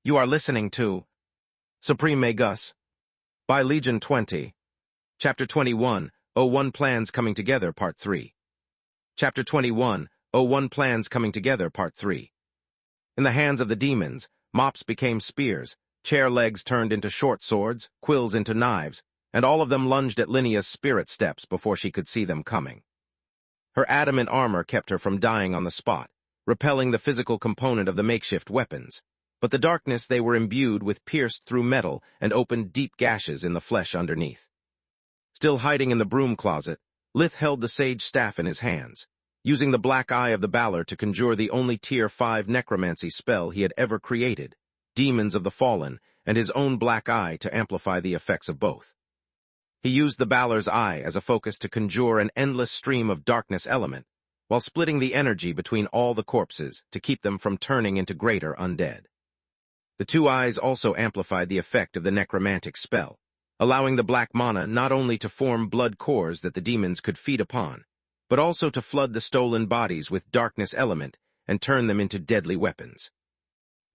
You are listening to Supreme Magus by Legion 20. Chapter 21, 01 Plans Coming Together, Part 3. Chapter 21, 01 Plans Coming Together, Part 3. In the hands of the demons, mops became spears, chair legs turned into short swords, quills into knives, and all of them lunged at Linea's spirit steps before she could see them coming. Her adamant armor kept her from dying on the spot, repelling the physical component of the makeshift weapons, but the darkness they were imbued with pierced through metal and opened deep gashes in the flesh underneath. Still hiding in the broom closet, Lith held the sage staff in his hands, using the black eye of the Balor to conjure the only Tier 5 necromancy spell he had ever created, Demons of the Fallen, and his own black eye to amplify the effects of both. He used the Balor's eye as a focus to conjure an endless stream of darkness element, while splitting the energy between all the corpses to keep them from turning into greater undead. The two eyes also amplified the effect of the necromantic spell, allowing the black mana not only to form blood cores that the demons could feed upon, but also to flood the stolen bodies with darkness element and turn them into deadly weapons.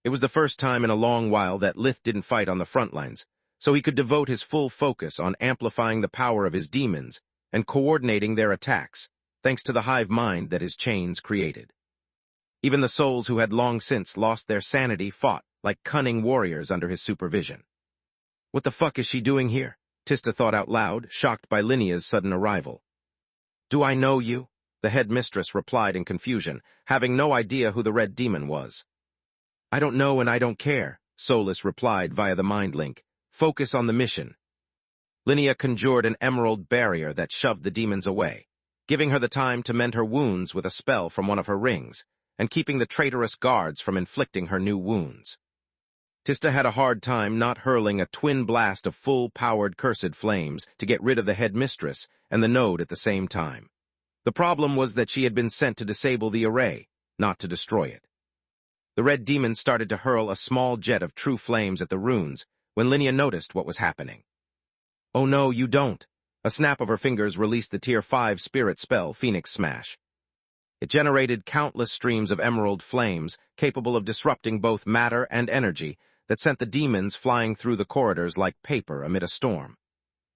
It was the first time in a long while that Lith didn't fight on the front lines, so he could devote his full focus on amplifying the power of his demons and coordinating their attacks, thanks to the hive mind that his chains created. Even the souls who had long since lost their sanity fought like cunning warriors under his supervision. What the fuck is she doing here? Tista thought out loud, shocked by Linea's sudden arrival. Do I know you? The headmistress replied in confusion, having no idea who the red demon was. I don't know and I don't care, Solus replied via the mind link. Focus on the mission. Linea conjured an emerald barrier that shoved the demons away, giving her the time to mend her wounds with a spell from one of her rings, and keeping the traitorous guards from inflicting her new wounds. Tista had a hard time not hurling a twin blast of full-powered cursed flames to get rid of the headmistress and the node at the same time. The problem was that she had been sent to disable the array, not to destroy it. The red demon started to hurl a small jet of true flames at the runes when Linea noticed what was happening. Oh no, you don't. A snap of her fingers released the Tier 5 spirit spell, Phoenix Smash. It generated countless streams of emerald flames capable of disrupting both matter and energy that sent the demons flying through the corridors like paper amid a storm.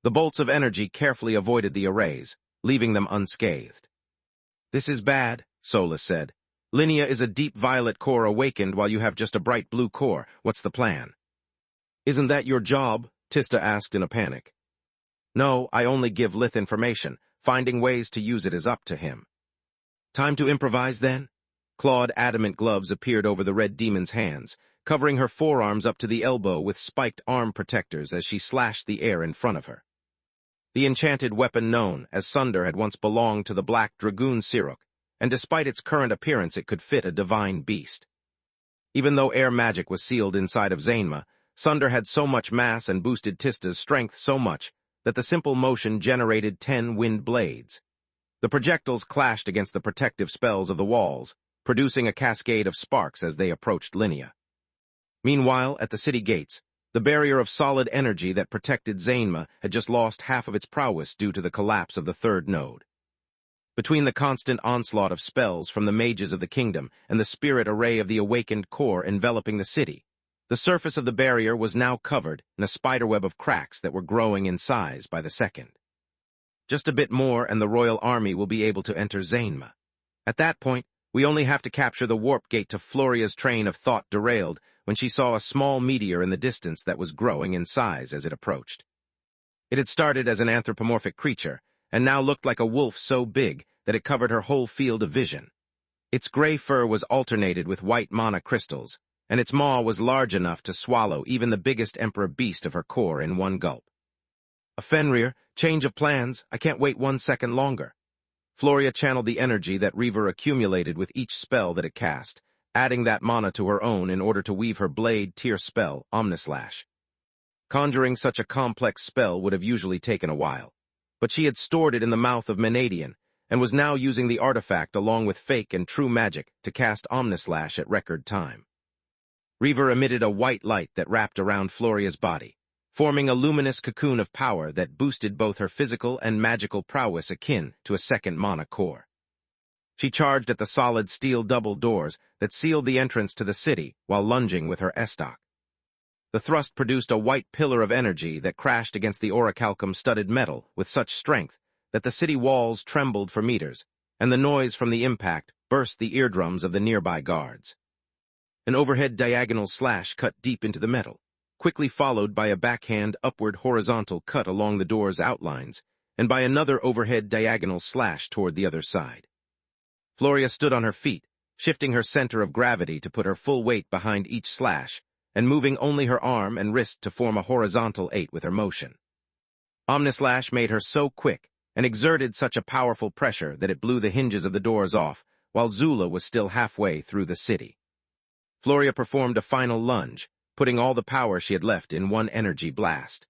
The bolts of energy carefully avoided the arrays, leaving them unscathed. This is bad, Solus said. Linea is a deep violet core awakened while you have just a bright blue core. What's the plan? Isn't that your job? Tista asked in a panic. No, I only give Lith information. Finding ways to use it is up to him. Time to improvise, then? Clawed adamant gloves appeared over the red demon's hands, covering her forearms up to the elbow with spiked arm protectors as she slashed the air in front of her. The enchanted weapon known as Sunder had once belonged to the Black Dragoon Siruk, and despite its current appearance it could fit a divine beast. Even though air magic was sealed inside of Zainma, Sunder had so much mass and boosted Tista's strength so much that the simple motion generated 10 wind blades. The projectiles clashed against the protective spells of the walls, producing a cascade of sparks as they approached Linea. Meanwhile, at the city gates, the barrier of solid energy that protected Zainma had just lost half of its prowess due to the collapse of the third node. Between the constant onslaught of spells from the mages of the kingdom and the spirit array of the awakened core enveloping the city, the surface of the barrier was now covered in a spiderweb of cracks that were growing in size by the second. Just a bit more and the royal army will be able to enter Zainma. At that point, we only have to capture the warp gate to Floria's train of thought derailed when she saw a small meteor in the distance that was growing in size as it approached. It had started as an anthropomorphic creature, and now looked like a wolf so big that it covered her whole field of vision. Its gray fur was alternated with white mana crystals, and its maw was large enough to swallow even the biggest emperor beast of her core in one gulp. A Fenrir, change of plans, I can't wait 1 second longer. Floria channeled the energy that Reaver accumulated with each spell that it cast, adding that mana to her own in order to weave her blade tier spell, Omnislash. Conjuring such a complex spell would have usually taken a while, but she had stored it in the mouth of Menadian, and was now using the artifact along with fake and true magic to cast Omnislash at record time. Reaver emitted a white light that wrapped around Floria's body, forming a luminous cocoon of power that boosted both her physical and magical prowess akin to a second mana core. She charged at the solid steel double doors that sealed the entrance to the city while lunging with her estoc. The thrust produced a white pillar of energy that crashed against the orichalcum-studded metal with such strength that the city walls trembled for meters, and the noise from the impact burst the eardrums of the nearby guards. An overhead diagonal slash cut deep into the metal, quickly followed by a backhand upward horizontal cut along the door's outlines, and by another overhead diagonal slash toward the other side. Floria stood on her feet, shifting her center of gravity to put her full weight behind each slash, and moving only her arm and wrist to form a horizontal 8 with her motion. Omnislash made her so quick and exerted such a powerful pressure that it blew the hinges of the doors off, while Zula was still halfway through the city. Floria performed a final lunge, putting all the power she had left in one energy blast.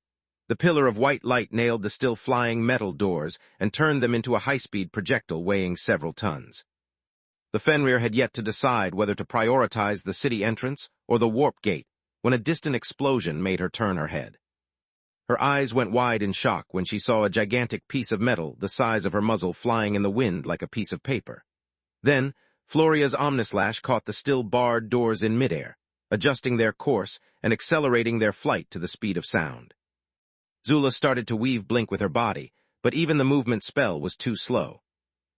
The pillar of white light nailed the still flying metal doors and turned them into a high-speed projectile weighing several tons. The Fenrir had yet to decide whether to prioritize the city entrance or the warp gate when a distant explosion made her turn her head. Her eyes went wide in shock when she saw a gigantic piece of metal the size of her muzzle flying in the wind like a piece of paper. Then, Floria's Omnislash caught the still barred doors in midair, adjusting their course and accelerating their flight to the speed of sound. Zula started to weave blink with her body, but even the movement spell was too slow.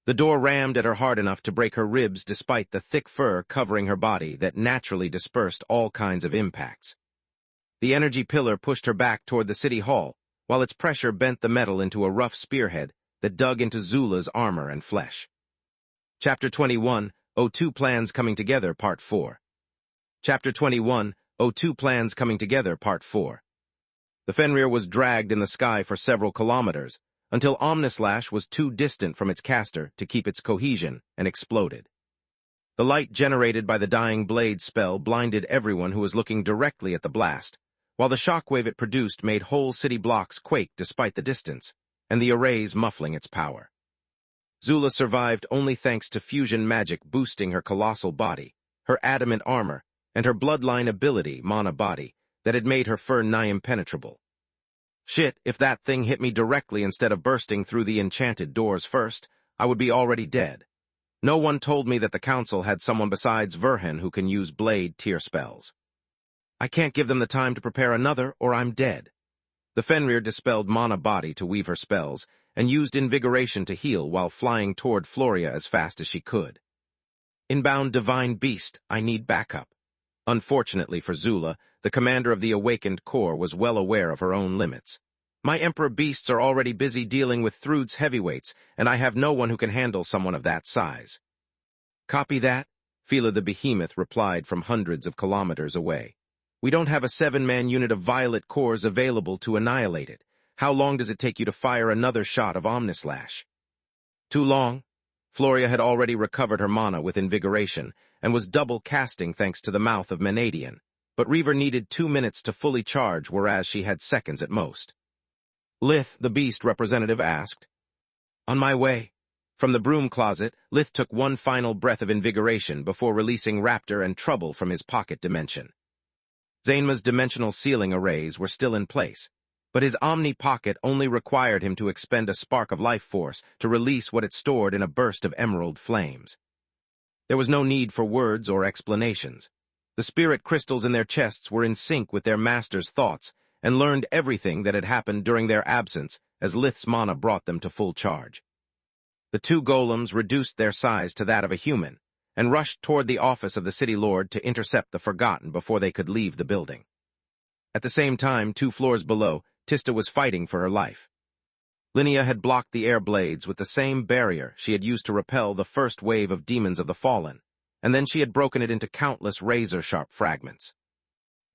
The door rammed at her hard enough to break her ribs despite the thick fur covering her body that naturally dispersed all kinds of impacts. The energy pillar pushed her back toward the city hall, while its pressure bent the metal into a rough spearhead that dug into Zula's armor and flesh. Chapter 21, O2 Plans Coming Together, Part 4. Chapter 21, O2 Plans Coming Together, Part 4. The Fenrir was dragged in the sky for several kilometers, until Omnislash was too distant from its caster to keep its cohesion and exploded. The light generated by the dying blade spell blinded everyone who was looking directly at the blast, while the shockwave it produced made whole city blocks quake despite the distance, and the arrays muffling its power. Zula survived only thanks to fusion magic boosting her colossal body, her adamant armor, and her bloodline ability, Mana Body, that had made her fur nigh impenetrable. Shit, if that thing hit me directly instead of bursting through the enchanted doors first, I would be already dead. No one told me that the council had someone besides Verhen who can use blade tier spells. I can't give them the time to prepare another, or I'm dead. The Fenrir dispelled Mana Body to weave her spells, and used Invigoration to heal while flying toward Floria as fast as she could. Inbound Divine Beast, I need backup. Unfortunately for Zula, the commander of the Awakened Corps was well aware of her own limits. My Emperor Beasts are already busy dealing with Thrud's heavyweights, and I have no one who can handle someone of that size. Copy that, Fila the Behemoth replied from hundreds of kilometers away. We don't have a 7-man unit of Violet Cores available to annihilate it. How long does it take you to fire another shot of Omnislash? Too long. Floria had already recovered her mana with Invigoration, and was double casting thanks to the mouth of Menadian, but Reaver needed 2 minutes to fully charge, whereas she had seconds at most. Lith, the beast representative, asked. On my way. From the broom closet, Lith took one final breath of Invigoration before releasing Raptor and Trouble from his pocket dimension. Zainma's dimensional ceiling arrays were still in place, but his Omni Pocket only required him to expend a spark of life force to release what it stored in a burst of emerald flames. There was no need for words or explanations. The spirit crystals in their chests were in sync with their master's thoughts and learned everything that had happened during their absence as Lith's mana brought them to full charge. The 2 golems reduced their size to that of a human and rushed toward the office of the city lord to intercept the Forgotten before they could leave the building. At the same time, 2 floors below, Tista was fighting for her life. Linnea had blocked the air blades with the same barrier she had used to repel the first wave of demons of the fallen, and then she had broken it into countless razor-sharp fragments.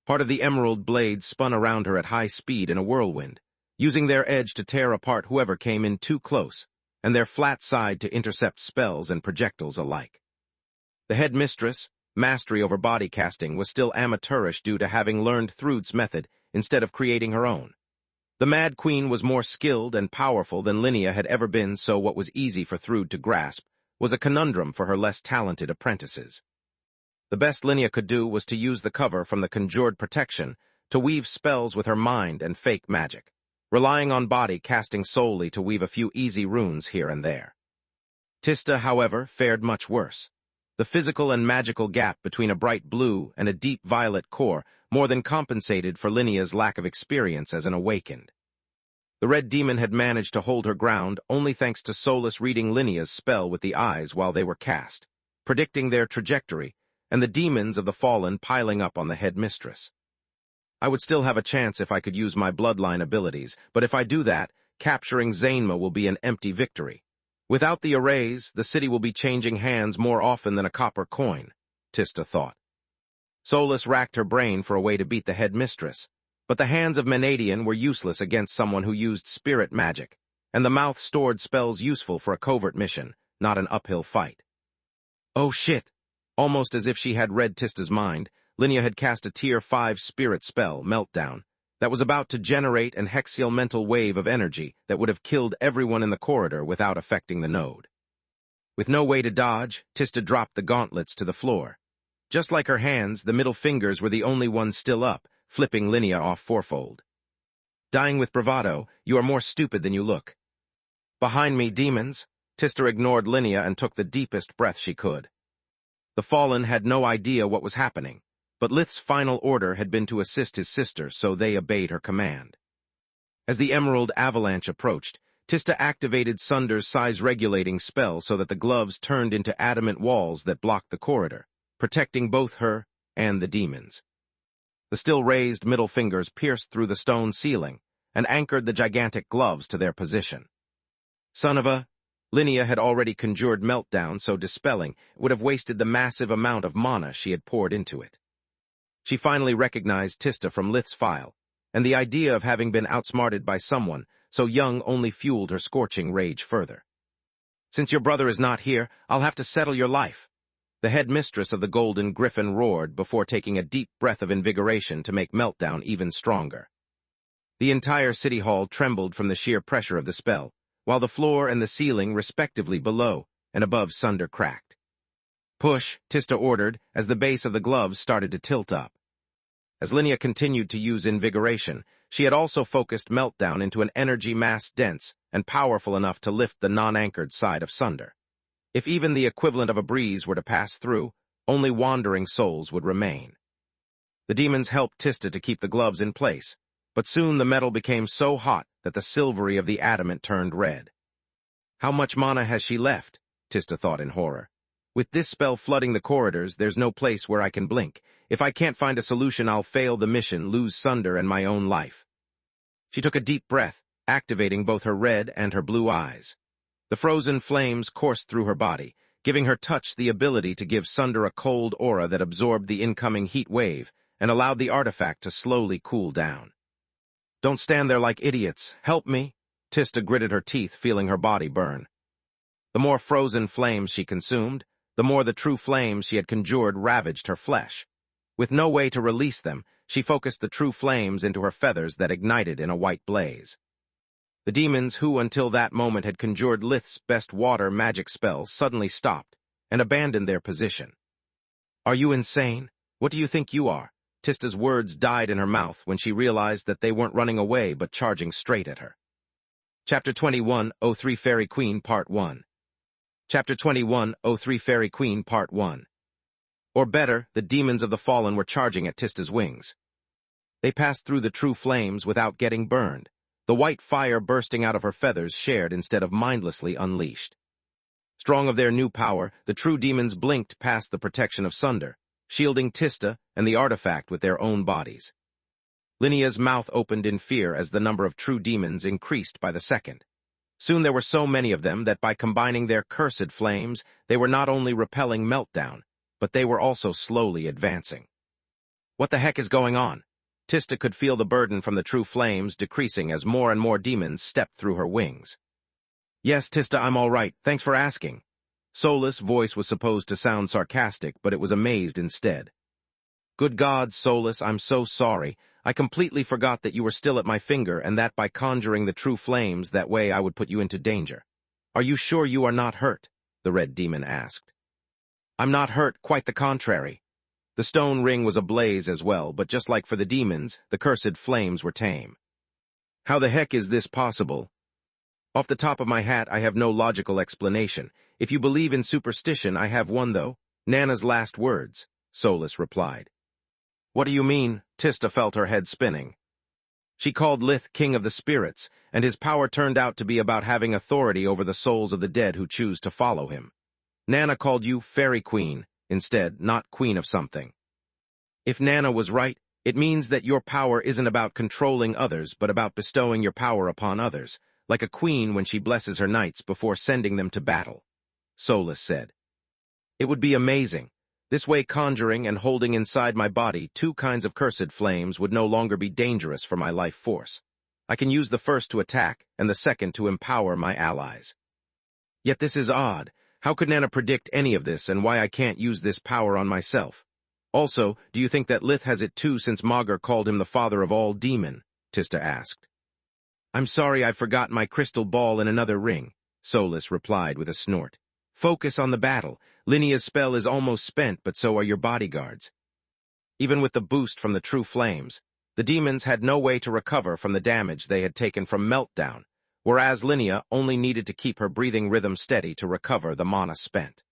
Part of the emerald blades spun around her at high speed in a whirlwind, using their edge to tear apart whoever came in too close, and their flat side to intercept spells and projectiles alike. The headmistress, mastery over body casting, was still amateurish due to having learned Thrud's method instead of creating her own. The Mad Queen was more skilled and powerful than Linnea had ever been, so what was easy for Thrud to grasp was a conundrum for her less talented apprentices. The best Linnea could do was to use the cover from the conjured protection to weave spells with her mind and fake magic, relying on body casting solely to weave a few easy runes here and there. Tista, however, fared much worse. The physical and magical gap between a bright blue and a deep violet core more than compensated for Linea's lack of experience as an awakened. The red demon had managed to hold her ground only thanks to Solus reading Linea's spell with the eyes while they were cast, predicting their trajectory, and the demons of the fallen piling up on the headmistress. I would still have a chance if I could use my bloodline abilities, but if I do that, capturing Zainma will be an empty victory. Without the arrays, the city will be changing hands more often than a copper coin, Tista thought. Solus racked her brain for a way to beat the headmistress, but the hands of Menadian were useless against someone who used spirit magic, and the mouth stored spells useful for a covert mission, not an uphill fight. Oh shit! Almost as if she had read Tista's mind, Linea had cast a Tier 5 spirit spell, Meltdown, that was about to generate an hexial mental wave of energy that would have killed everyone in the corridor without affecting the node. With no way to dodge, Tista dropped the gauntlets to the floor. Just like her hands, the middle fingers were the only ones still up, flipping Linea off fourfold. Dying with bravado, you are more stupid than you look. Behind me, demons! Tista ignored Linea and took the deepest breath she could. The Fallen had no idea what was happening, but Lith's final order had been to assist his sister, so they obeyed her command. As the Emerald Avalanche approached, Tista activated Sunder's size-regulating spell so that the gloves turned into adamant walls that blocked the corridor, protecting both her and the demons. The still-raised middle fingers pierced through the stone ceiling and anchored the gigantic gloves to their position. Son of a... Linea had already conjured Meltdown, so dispelling would have wasted the massive amount of mana she had poured into it. She finally recognized Tista from Lith's file, and the idea of having been outsmarted by someone so young only fueled her scorching rage further. Since your brother is not here, I'll have to settle your life. The headmistress of the Golden Griffin roared before taking a deep breath of invigoration to make Meltdown even stronger. The entire city hall trembled from the sheer pressure of the spell, while the floor and the ceiling, respectively below and above Sunder, cracked. Push, Tista ordered, as the base of the gloves started to tilt up. As Linea continued to use invigoration, she had also focused Meltdown into an energy mass dense and powerful enough to lift the non-anchored side of Sunder. If even the equivalent of a breeze were to pass through, only wandering souls would remain. The demons helped Tista to keep the gloves in place, but soon the metal became so hot that the silvery of the adamant turned red. How much mana has she left? Tista thought in horror. With this spell flooding the corridors, there's no place where I can blink. If I can't find a solution, I'll fail the mission, lose Sunder and my own life. She took a deep breath, activating both her red and her blue eyes. The frozen flames coursed through her body, giving her touch the ability to give Sunder a cold aura that absorbed the incoming heat wave and allowed the artifact to slowly cool down. Don't stand there like idiots. Help me! Tista gritted her teeth, feeling her body burn. The more frozen flames she consumed, the more the true flames she had conjured ravaged her flesh. With no way to release them, she focused the true flames into her feathers that ignited in a white blaze. The demons who until that moment had conjured Lith's best water magic spells suddenly stopped and abandoned their position. Are you insane? What do you think you are? Tista's words died in her mouth when she realized that they weren't running away but charging straight at her. Chapter 21, O3 Fairy Queen, Part 1. Chapter 21, O3 Fairy Queen, Part 1. Or better, the demons of the Fallen were charging at Tista's wings. They passed through the true flames without getting burned, the white fire bursting out of her feathers shared instead of mindlessly unleashed. Strong of their new power, the true demons blinked past the protection of Sunder, shielding Tista and the artifact with their own bodies. Linea's mouth opened in fear as the number of true demons increased by the second. Soon there were so many of them that by combining their cursed flames, they were not only repelling Meltdown, but they were also slowly advancing. What the heck is going on? Tista could feel the burden from the true flames decreasing as more and more demons stepped through her wings. Yes, Tista, I'm all right. Thanks for asking. Solus' voice was supposed to sound sarcastic, but it was amazed instead. Good God, Solus, I'm so sorry. I completely forgot that you were still at my finger and that by conjuring the true flames that way I would put you into danger. Are you sure you are not hurt? The red demon asked. I'm not hurt, quite the contrary. The stone ring was ablaze as well, but just like for the demons, the cursed flames were tame. How the heck is this possible? Off the top of my hat, I have no logical explanation. If you believe in superstition, I have one, though. Nana's last words, Solus replied. What do you mean? Tista felt her head spinning. She called Lith King of the Spirits, and his power turned out to be about having authority over the souls of the dead who choose to follow him. Nana called you Fairy Queen, instead, not Queen of something. If Nana was right, it means that your power isn't about controlling others, but about bestowing your power upon others, like a queen when she blesses her knights before sending them to battle, Solus said. It would be amazing. This way conjuring and holding inside my body two kinds of cursed flames would no longer be dangerous for my life force. I can use the first to attack and the second to empower my allies. Yet this is odd. How could Nana predict any of this and why I can't use this power on myself? Also, do you think that Lith has it too since Magur called him the father of all demon? Tista asked. I'm sorry I forgot my crystal ball in another ring, Solus replied with a snort. Focus on the battle. Linea's spell is almost spent, but so are your bodyguards. Even with the boost from the true flames, the demons had no way to recover from the damage they had taken from Meltdown, whereas Linea only needed to keep her breathing rhythm steady to recover the mana spent.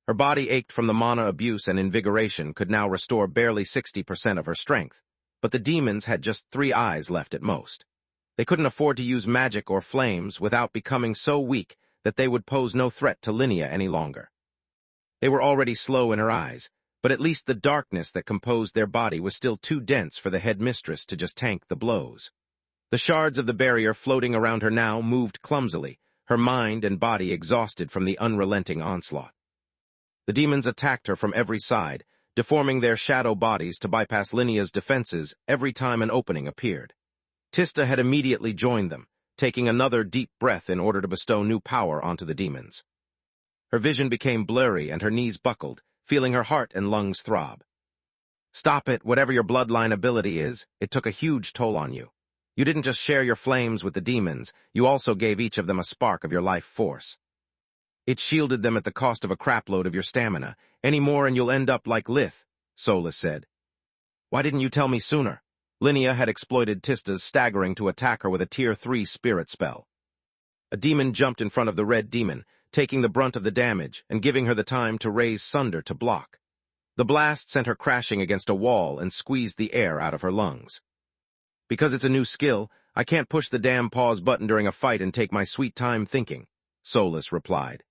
Her body ached from the mana abuse, and invigoration could now restore barely 60% of her strength, but the demons had just 3 eyes left at most. They couldn't afford to use magic or flames without becoming so weak that they would pose no threat to Linea any longer. They were already slow in her eyes, but at least the darkness that composed their body was still too dense for the headmistress to just tank the blows. The shards of the barrier floating around her now moved clumsily, her mind and body exhausted from the unrelenting onslaught. The demons attacked her from every side, deforming their shadow bodies to bypass Linea's defenses every time an opening appeared. Tista had immediately joined them, taking another deep breath in order to bestow new power onto the demons. Her vision became blurry and her knees buckled, feeling her heart and lungs throb. Stop it, whatever your bloodline ability is, it took a huge toll on you. You didn't just share your flames with the demons, you also gave each of them a spark of your life force. It shielded them at the cost of a crapload of your stamina. Any more and you'll end up like Lith, Solus said. Why didn't you tell me sooner? Linea had exploited Tista's staggering to attack her with a Tier 3 spirit spell. A demon jumped in front of the red demon, taking the brunt of the damage and giving her the time to raise Sunder to block. The blast sent her crashing against a wall and squeezed the air out of her lungs. Because it's a new skill, I can't push the damn pause button during a fight and take my sweet time thinking, Solus replied.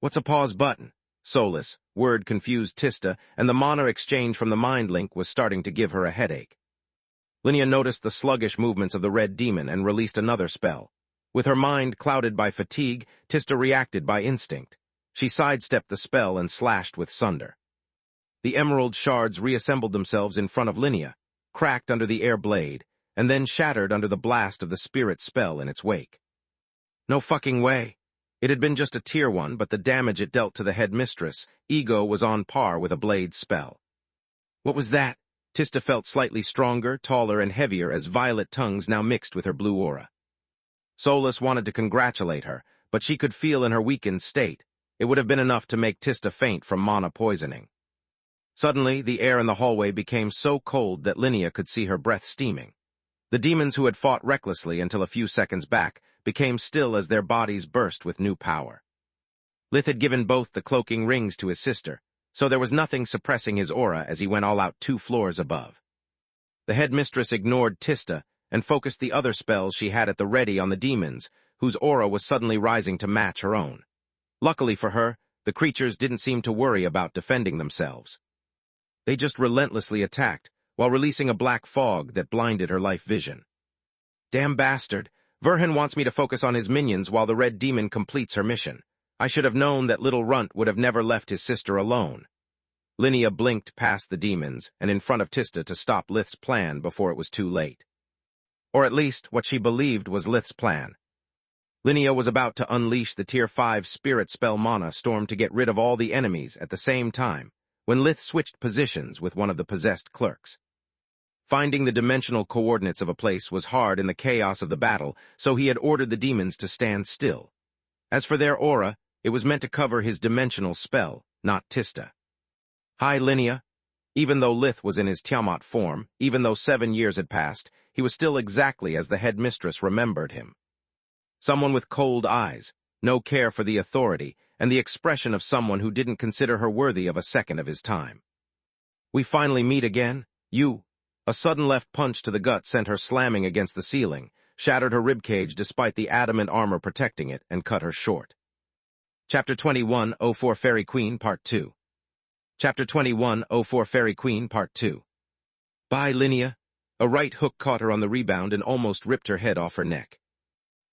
What's a pause button? Solus, word confused Tista, and the mana exchange from the mind link was starting to give her a headache. Linea noticed the sluggish movements of the red demon and released another spell. With her mind clouded by fatigue, Tista reacted by instinct. She sidestepped the spell and slashed with Sunder. The emerald shards reassembled themselves in front of Linea, cracked under the air blade, and then shattered under the blast of the spirit spell in its wake. No fucking way. It had been just a Tier 1, but the damage it dealt to the headmistress, Ego, was on par with a blade spell. What was that? Tista felt slightly stronger, taller, and heavier as violet tongues now mixed with her blue aura. Solus wanted to congratulate her, but she could feel in her weakened state. It would have been enough to make Tista faint from mana poisoning. Suddenly, the air in the hallway became so cold that Linea could see her breath steaming. The demons who had fought recklessly until a few seconds back became still as their bodies burst with new power. Lith had given both the cloaking rings to his sister, so there was nothing suppressing his aura as he went all out 2 floors above. The headmistress ignored Tista and focused the other spells she had at the ready on the demons, whose aura was suddenly rising to match her own. Luckily for her, the creatures didn't seem to worry about defending themselves. They just relentlessly attacked, while releasing a black fog that blinded her life vision. Damn bastard! Verhin wants me to focus on his minions while the red demon completes her mission. I should have known that little runt would have never left his sister alone. Linea blinked past the demons and in front of Tista to stop Lith's plan before it was too late. Or at least, what she believed was Lith's plan. Linea was about to unleash the Tier 5 spirit spell mana storm to get rid of all the enemies at the same time, when Lith switched positions with one of the possessed clerks. Finding the dimensional coordinates of a place was hard in the chaos of the battle, so he had ordered the demons to stand still. As for their aura, it was meant to cover his dimensional spell, not Tista. Hi, Linea. Even though Lith was in his Tiamat form, even though 7 years had passed, he was still exactly as the headmistress remembered him. Someone with cold eyes, no care for the authority, and the expression of someone who didn't consider her worthy of a second of his time. "We finally meet again? You." A sudden left punch to the gut sent her slamming against the ceiling, shattered her ribcage despite the adamant armor protecting it, and cut her short. Chapter 21, 04 Fairy Queen, Part 2. Chapter 21, 04 Fairy Queen, Part 2. "Bye, Linnea." A right hook caught her on the rebound and almost ripped her head off her neck.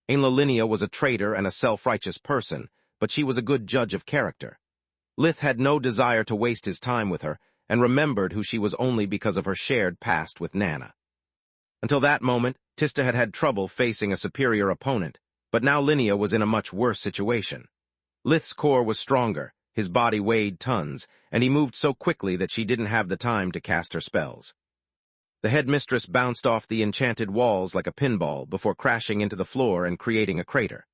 Ainla Linnea was a traitor and a self-righteous person, but she was a good judge of character. Lith had no desire to waste his time with her, and remembered who she was only because of her shared past with Nana. Until that moment, Tista had had trouble facing a superior opponent, but now Linnea was in a much worse situation. Lith's core was stronger, his body weighed tons, and he moved so quickly that she didn't have the time to cast her spells. The headmistress bounced off the enchanted walls like a pinball before crashing into the floor and creating a crater.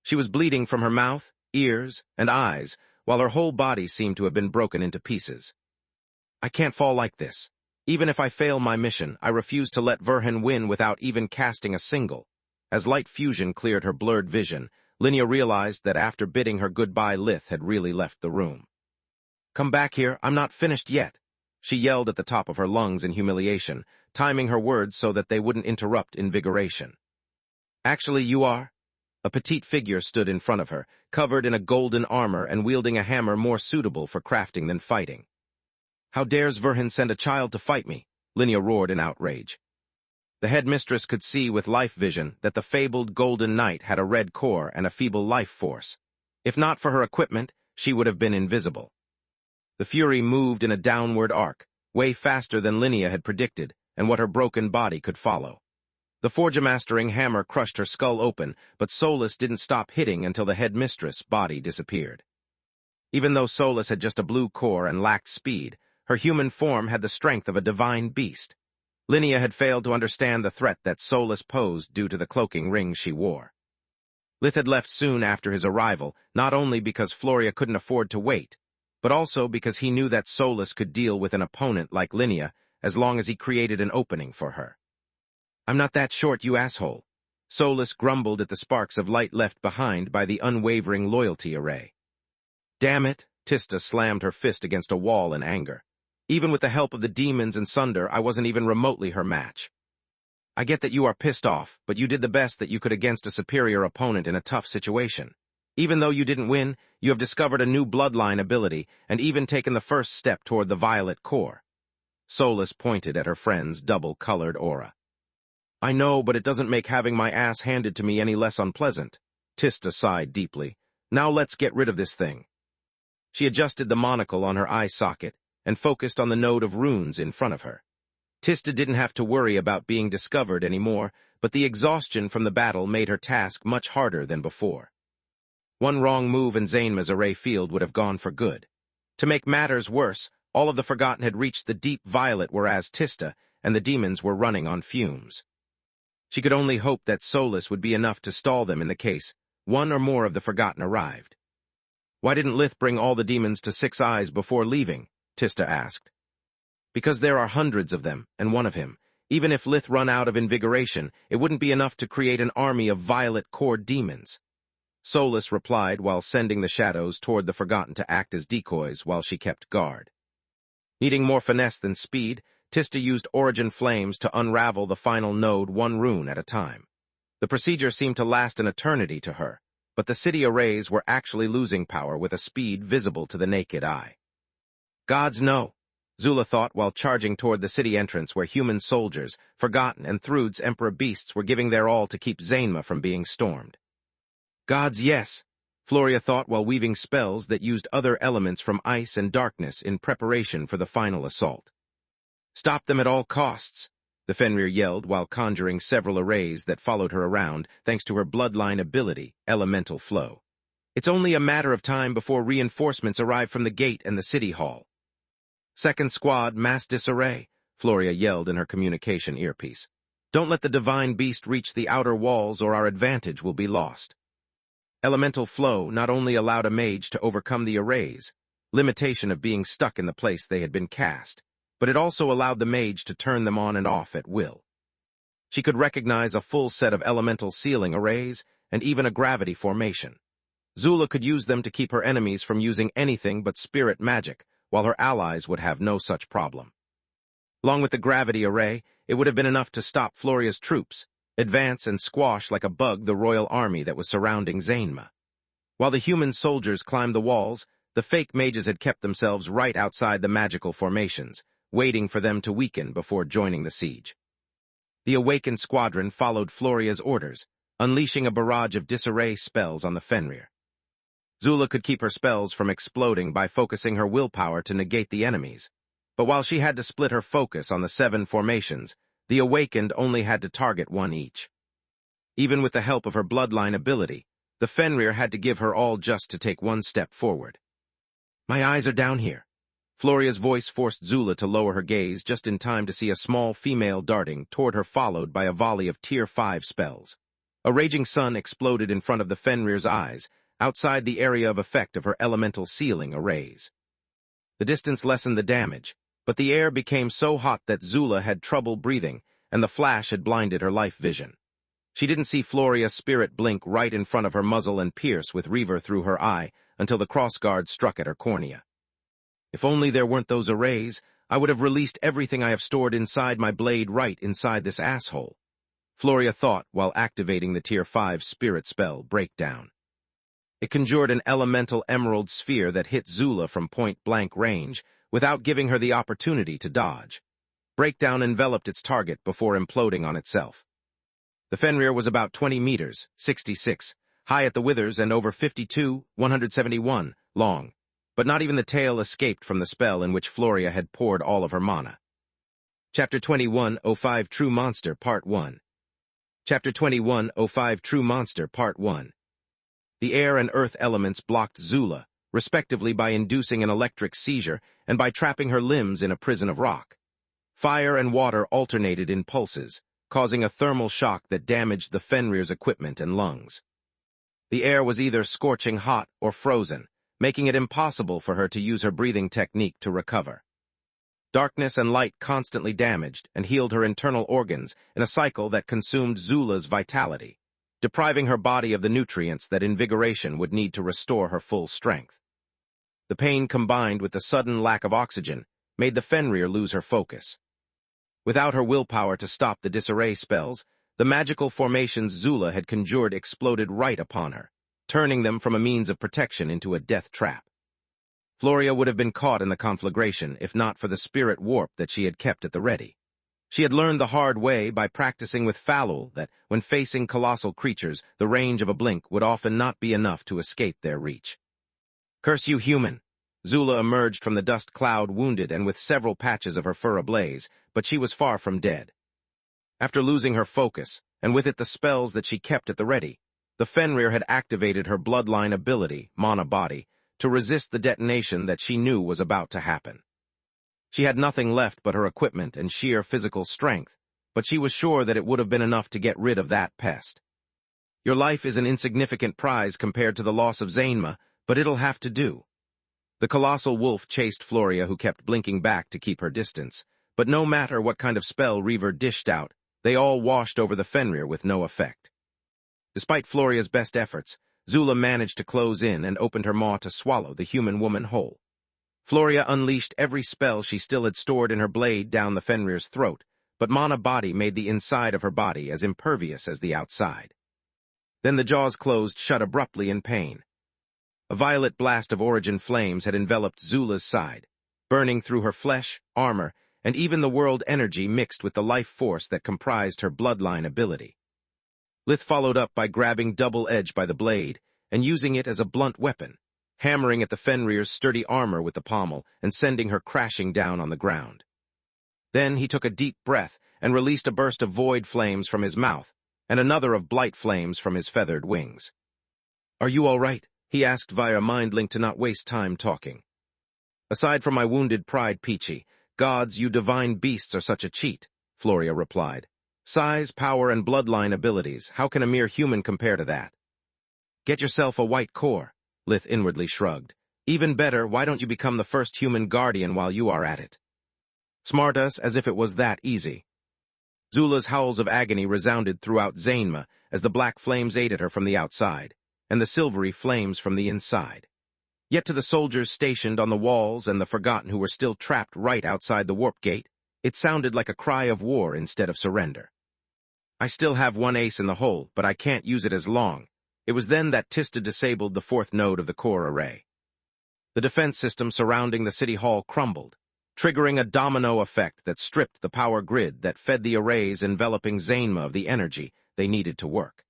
She was bleeding from her mouth, ears, and eyes, while her whole body seemed to have been broken into pieces. "I can't fall like this. Even if I fail my mission, I refuse to let Verhen win without even casting a single." As light fusion cleared her blurred vision, Linnea realized that after bidding her goodbye, Lith had really left the room. "Come back here, I'm not finished yet," she yelled at the top of her lungs in humiliation, timing her words so that they wouldn't interrupt invigoration. "Actually, you are." A petite figure stood in front of her, covered in a golden armor and wielding a hammer more suitable for crafting than fighting. "How dares Verhen send a child to fight me?" Linnea roared in outrage. The headmistress could see with life vision that the fabled Golden Knight had a red core and a feeble life force. If not for her equipment, she would have been invisible. The Fury moved in a downward arc, way faster than Linnea had predicted, and what her broken body could follow. The Forgemastering hammer crushed her skull open, but Solus didn't stop hitting until the headmistress' body disappeared. Even though Solus had just a blue core and lacked speed, her human form had the strength of a divine beast. Linnea had failed to understand the threat that Solus posed due to the cloaking ring she wore. Lith had left soon after his arrival, not only because Floria couldn't afford to wait, but also because he knew that Solus could deal with an opponent like Linnea as long as he created an opening for her. "I'm not that short, you asshole." Solus grumbled at the sparks of light left behind by the unwavering loyalty array. "Damn it," Tista slammed her fist against a wall in anger. "Even with the help of the demons and Sunder, I wasn't even remotely her match. I get that you are pissed off, but you did the best that you could against a superior opponent in a tough situation. Even though you didn't win, you have discovered a new bloodline ability and even taken the first step toward the violet core." Solus pointed at her friend's double-colored aura. "I know, but it doesn't make having my ass handed to me any less unpleasant." Tista sighed deeply. "Now let's get rid of this thing." She adjusted the monocle on her eye socket and focused on the node of runes in front of her. Tista didn't have to worry about being discovered anymore, but the exhaustion from the battle made her task much harder than before. One wrong move and Zainma's array field would have gone for good. To make matters worse, all of the Forgotten had reached the deep violet, whereas Tista and the demons were running on fumes. She could only hope that Solus would be enough to stall them in the case one or more of the Forgotten arrived. "Why didn't Lith bring all the demons to Six Eyes before leaving?" Tista asked. "Because there are hundreds of them, and one of him. Even if Lith run out of invigoration, it wouldn't be enough to create an army of violet core demons." Solus replied while sending the shadows toward the Forgotten to act as decoys while she kept guard. Needing more finesse than speed, Tista used Origin Flames to unravel the final node one rune at a time. The procedure seemed to last an eternity to her, but the city arrays were actually losing power with a speed visible to the naked eye. "Gods no," Zula thought while charging toward the city entrance where human soldiers, Forgotten, and Thrud's Emperor beasts were giving their all to keep Zainma from being stormed. "Gods yes," Floria thought while weaving spells that used other elements from ice and darkness in preparation for the final assault. "Stop them at all costs," the Fenrir yelled while conjuring several arrays that followed her around thanks to her bloodline ability, Elemental Flow. "It's only a matter of time before reinforcements arrive from the gate and the city hall." "Second squad, mass disarray," Floria yelled in her communication earpiece. "Don't let the divine beast reach the outer walls or our advantage will be lost." Elemental Flow not only allowed a mage to overcome the arrays, limitation of being stuck in the place they had been cast, but it also allowed the mage to turn them on and off at will. She could recognize a full set of elemental sealing arrays and even a gravity formation. Zula could use them to keep her enemies from using anything but spirit magic, while her allies would have no such problem. Along with the gravity array, it would have been enough to stop Floria's troops, advance and squash like a bug the royal army that was surrounding Zainma. While the human soldiers climbed the walls, the fake mages had kept themselves right outside the magical formations, waiting for them to weaken before joining the siege. The awakened squadron followed Floria's orders, unleashing a barrage of disarray spells on the Fenrir. Zula could keep her spells from exploding by focusing her willpower to negate the enemies, but while she had to split her focus on the 7 formations, the awakened only had to target one each. Even with the help of her bloodline ability, the Fenrir had to give her all just to take one step forward. "My eyes are down here." Floria's voice forced Zula to lower her gaze just in time to see a small female darting toward her, followed by a volley of Tier 5 spells. A raging sun exploded in front of the Fenrir's eyes, outside the area of effect of her elemental sealing arrays. The distance lessened the damage, but the air became so hot that Zula had trouble breathing, and the flash had blinded her life vision. She didn't see Floria's spirit blink right in front of her muzzle and pierce with Reaver through her eye until the crossguard struck at her cornea. "If only there weren't those arrays, I would have released everything I have stored inside my blade right inside this asshole," Floria thought while activating the Tier 5 spirit spell, Breakdown. It conjured an elemental emerald sphere that hit Zula from point-blank range, without giving her the opportunity to dodge. Breakdown enveloped its target before imploding on itself. The Fenrir was about 20 meters, 66, high at the withers and over 52, 171, long, but not even the tail escaped from the spell in which Floria had poured all of her mana. Chapter 21:05 True Monster Part 1. Chapter 21:05 True Monster Part 1. The air and earth elements blocked Zula, respectively by inducing an electric seizure and by trapping her limbs in a prison of rock. Fire and water alternated in pulses, causing a thermal shock that damaged the Fenrir's equipment and lungs. The air was either scorching hot or frozen, making it impossible for her to use her breathing technique to recover. Darkness and light constantly damaged and healed her internal organs in a cycle that consumed Zula's vitality, depriving her body of the nutrients that invigoration would need to restore her full strength. The pain combined with the sudden lack of oxygen made the Fenrir lose her focus. Without her willpower to stop the disarray spells, the magical formations Zula had conjured exploded right upon her, turning them from a means of protection into a death trap. Floria would have been caught in the conflagration if not for the spirit warp that she had kept at the ready. She had learned the hard way by practicing with Falul that when facing colossal creatures, the range of a blink would often not be enough to escape their reach. "Curse you, human!" Zula emerged from the dust cloud wounded and with several patches of her fur ablaze, but she was far from dead. After losing her focus, and with it the spells that she kept at the ready, the Fenrir had activated her bloodline ability, Mana Body, to resist the detonation that she knew was about to happen. She had nothing left but her equipment and sheer physical strength, but she was sure that it would have been enough to get rid of that pest. "Your life is an insignificant prize compared to the loss of Zainma, but it'll have to do." The colossal wolf chased Floria, who kept blinking back to keep her distance, but no matter what kind of spell Reaver dished out, they all washed over the Fenrir with no effect. Despite Floria's best efforts, Zula managed to close in and opened her maw to swallow the human woman whole. Floria unleashed every spell she still had stored in her blade down the Fenrir's throat, but Mana Body made the inside of her body as impervious as the outside. Then the jaws closed shut abruptly in pain. A violet blast of origin flames had enveloped Zula's side, burning through her flesh, armor, and even the world energy mixed with the life force that comprised her bloodline ability. Lith followed up by grabbing Double Edge by the blade and using it as a blunt weapon, hammering at the Fenrir's sturdy armor with the pommel and sending her crashing down on the ground. Then he took a deep breath and released a burst of void flames from his mouth and another of blight flames from his feathered wings. "Are you all right?" he asked via mind link to not waste time talking. "Aside from my wounded pride, Peachy, gods, you divine beasts are such a cheat," Floria replied. "Size, power, and bloodline abilities, how can a mere human compare to that?" "Get yourself a white core," Lith inwardly shrugged. "Even better, why don't you become the first human guardian while you are at it?" Smart us as if it was that easy. Zula's howls of agony resounded throughout Zainma as the black flames ate at her from the outside. and the silvery flames from the inside. Yet to the soldiers stationed on the walls and the forgotten who were still trapped right outside the warp gate, it sounded like a cry of war instead of surrender. I still have one ace in the hole, but I can't use it as long. It was then that Tista disabled the fourth node of the core array. The defense system surrounding the city hall crumbled, triggering a domino effect that stripped the power grid that fed the arrays enveloping Zainma of the energy they needed to work.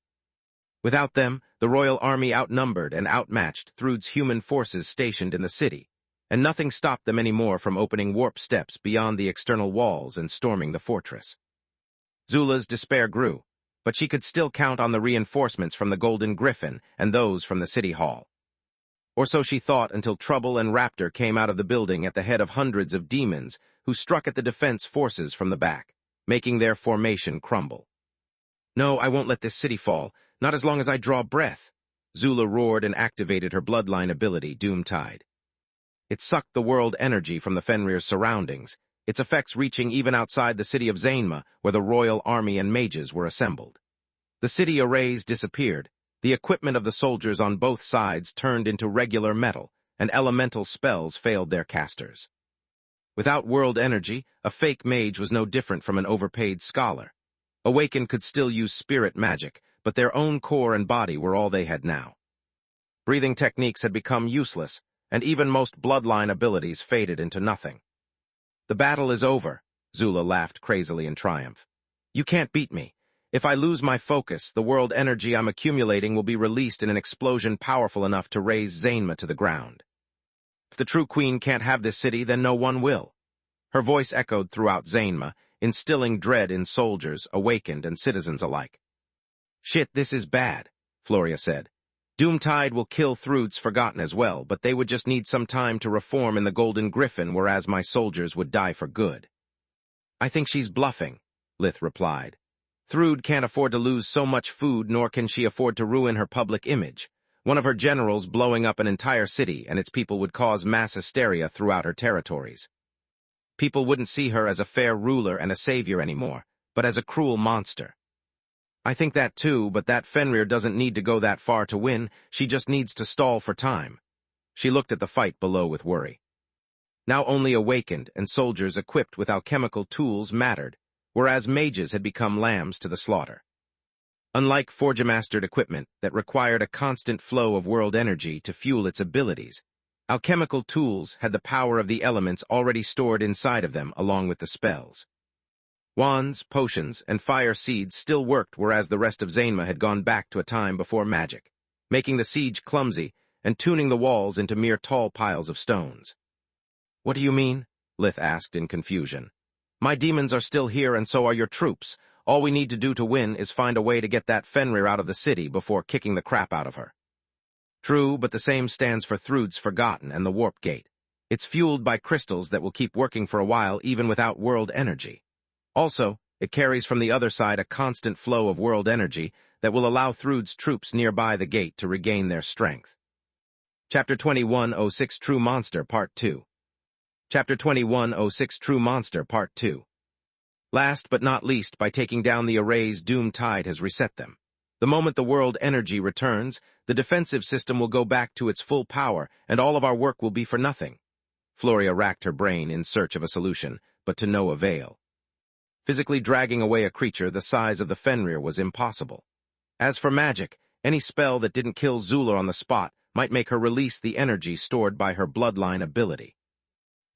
Without them, the royal army outnumbered and outmatched Thrud's human forces stationed in the city, and nothing stopped them anymore from opening warp steps beyond the external walls and storming the fortress. Zula's despair grew, but she could still count on the reinforcements from the Golden Griffin and those from the city hall. Or so she thought until Trouble and Raptor came out of the building at the head of hundreds of demons who struck at the defense forces from the back, making their formation crumble. "No, I won't let this city fall, not as long as I draw breath," Zula roared and activated her bloodline ability, Doomtide. It sucked the world energy from the Fenrir's surroundings, its effects reaching even outside the city of Zainma, where the royal army and mages were assembled. The city arrays disappeared, the equipment of the soldiers on both sides turned into regular metal, and elemental spells failed their casters. Without world energy, a fake mage was no different from an overpaid scholar. Awakened could still use spirit magic, but their own core and body were all they had now. Breathing techniques had become useless, and even most bloodline abilities faded into nothing. "The battle is over," Zula laughed crazily in triumph. "You can't beat me. If I lose my focus, the world energy I'm accumulating will be released in an explosion powerful enough to raze Zainma to the ground. If the true queen can't have this city, then no one will." Her voice echoed throughout Zainma, instilling dread in soldiers, awakened, and citizens alike. "Shit, this is bad," Floria said. "Doomtide will kill Thrud's Forgotten as well, but they would just need some time to reform in the Golden Griffin, whereas my soldiers would die for good." "I think she's bluffing," Lith replied. "Thrud can't afford to lose so much food, nor can she afford to ruin her public image. One of her generals blowing up an entire city and its people would cause mass hysteria throughout her territories. People wouldn't see her as a fair ruler and a savior anymore, but as a cruel monster. I think that too, but that Fenrir doesn't need to go that far to win, she just needs to stall for time." She looked at the fight below with worry. Now only awakened and soldiers equipped with alchemical tools mattered, whereas mages had become lambs to the slaughter. Unlike Forgemastered equipment that required a constant flow of world energy to fuel its abilities, alchemical tools had the power of the elements already stored inside of them along with the spells. Wands, potions, and fire seeds still worked, whereas the rest of Zainma had gone back to a time before magic, making the siege clumsy and tuning the walls into mere tall piles of stones. "What do you mean?" Lith asked in confusion. "My demons are still here and so are your troops. All we need to do to win is find a way to get that Fenrir out of the city before kicking the crap out of her." "True, but the same stands for Thrud's Forgotten and the Warp Gate. It's fueled by crystals that will keep working for a while even without world energy. Also, it carries from the other side a constant flow of world energy that will allow Thrud's troops nearby the gate to regain their strength." Chapter 2106 True Monster Part 2 Chapter 2106 True Monster Part 2 Last but not least, by taking down the arrays, Doomtide has reset them. The moment the world energy returns, the defensive system will go back to its full power, and all of our work will be for nothing. Floria racked her brain in search of a solution, but to no avail. Physically dragging away a creature the size of the Fenrir was impossible. As for magic, any spell that didn't kill Zula on the spot might make her release the energy stored by her bloodline ability.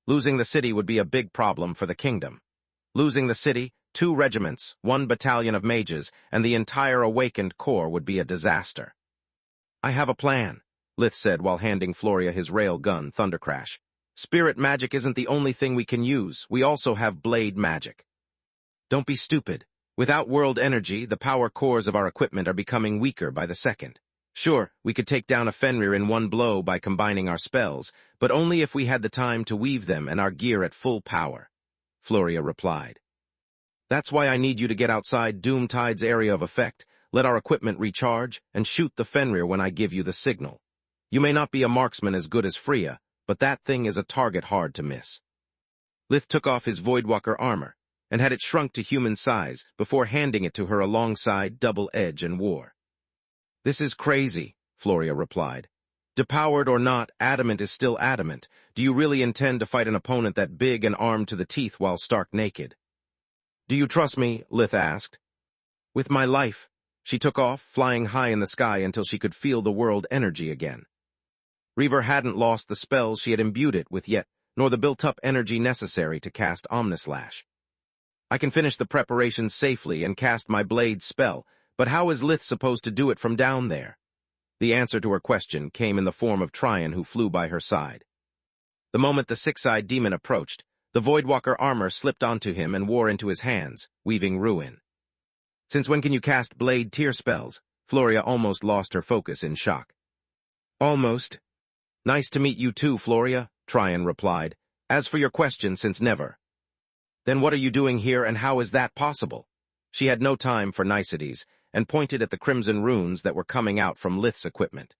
Losing the city would be a big problem for the kingdom. Losing the city, 2 regiments, 1 battalion of mages, and the entire awakened corps would be a disaster. "I have a plan," Lith said while handing Floria his rail gun, Thundercrash. "Spirit magic isn't the only thing we can use. We also have blade magic." "Don't be stupid. Without world energy, the power cores of our equipment are becoming weaker by the second. Sure, we could take down a Fenrir in one blow by combining our spells, but only if we had the time to weave them and our gear at full power," Floria replied. "That's why I need you to get outside Doomtide's area of effect, let our equipment recharge, and shoot the Fenrir when I give you the signal. You may not be a marksman as good as Freya, but that thing is a target hard to miss." Lith took off his Voidwalker armor, and had it shrunk to human size before handing it to her alongside Double Edge and War. "This is crazy," Floria replied. Depowered or not, adamant is still adamant. Do you really intend to fight an opponent that big and armed to the teeth while stark naked? Do you trust me? Lith asked. With my life. She took off, flying high in the sky until she could feel the world energy again. Reaver hadn't lost the spells she had imbued it with yet, nor the built-up energy necessary to cast Omnislash. I can finish the preparations safely and cast my blade spell, but how is Lith supposed to do it from down there? The answer to her question came in the form of Tryon, who flew by her side. The moment the six-eyed demon approached, the Voidwalker armor slipped onto him and wore into his hands, weaving ruin. Since when can you cast blade tier spells? Floria almost lost her focus in shock. Almost. Nice to meet you too, Floria, Tryon replied. As for your question, since never. Then what are you doing here, and how is that possible? She had no time for niceties, and pointed at the crimson runes that were coming out from Lith's equipment.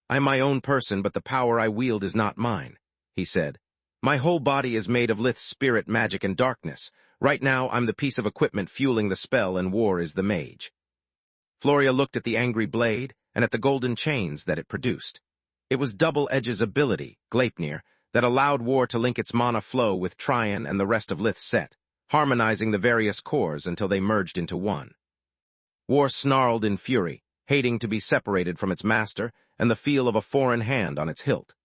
I'm my own person, but the power I wield is not mine, he said. My whole body is made of Lith's spirit, magic, and darkness. Right now, I'm the piece of equipment fueling the spell, and War is the mage. Floria looked at the angry blade and at the golden chains that it produced. It was Double Edge's ability, Gleipnir, that allowed War to link its mana flow with Tryon and the rest of Lith's set, harmonizing the various cores until they merged into one. War snarled in fury, hating to be separated from its master and the feel of a foreign hand on its hilt.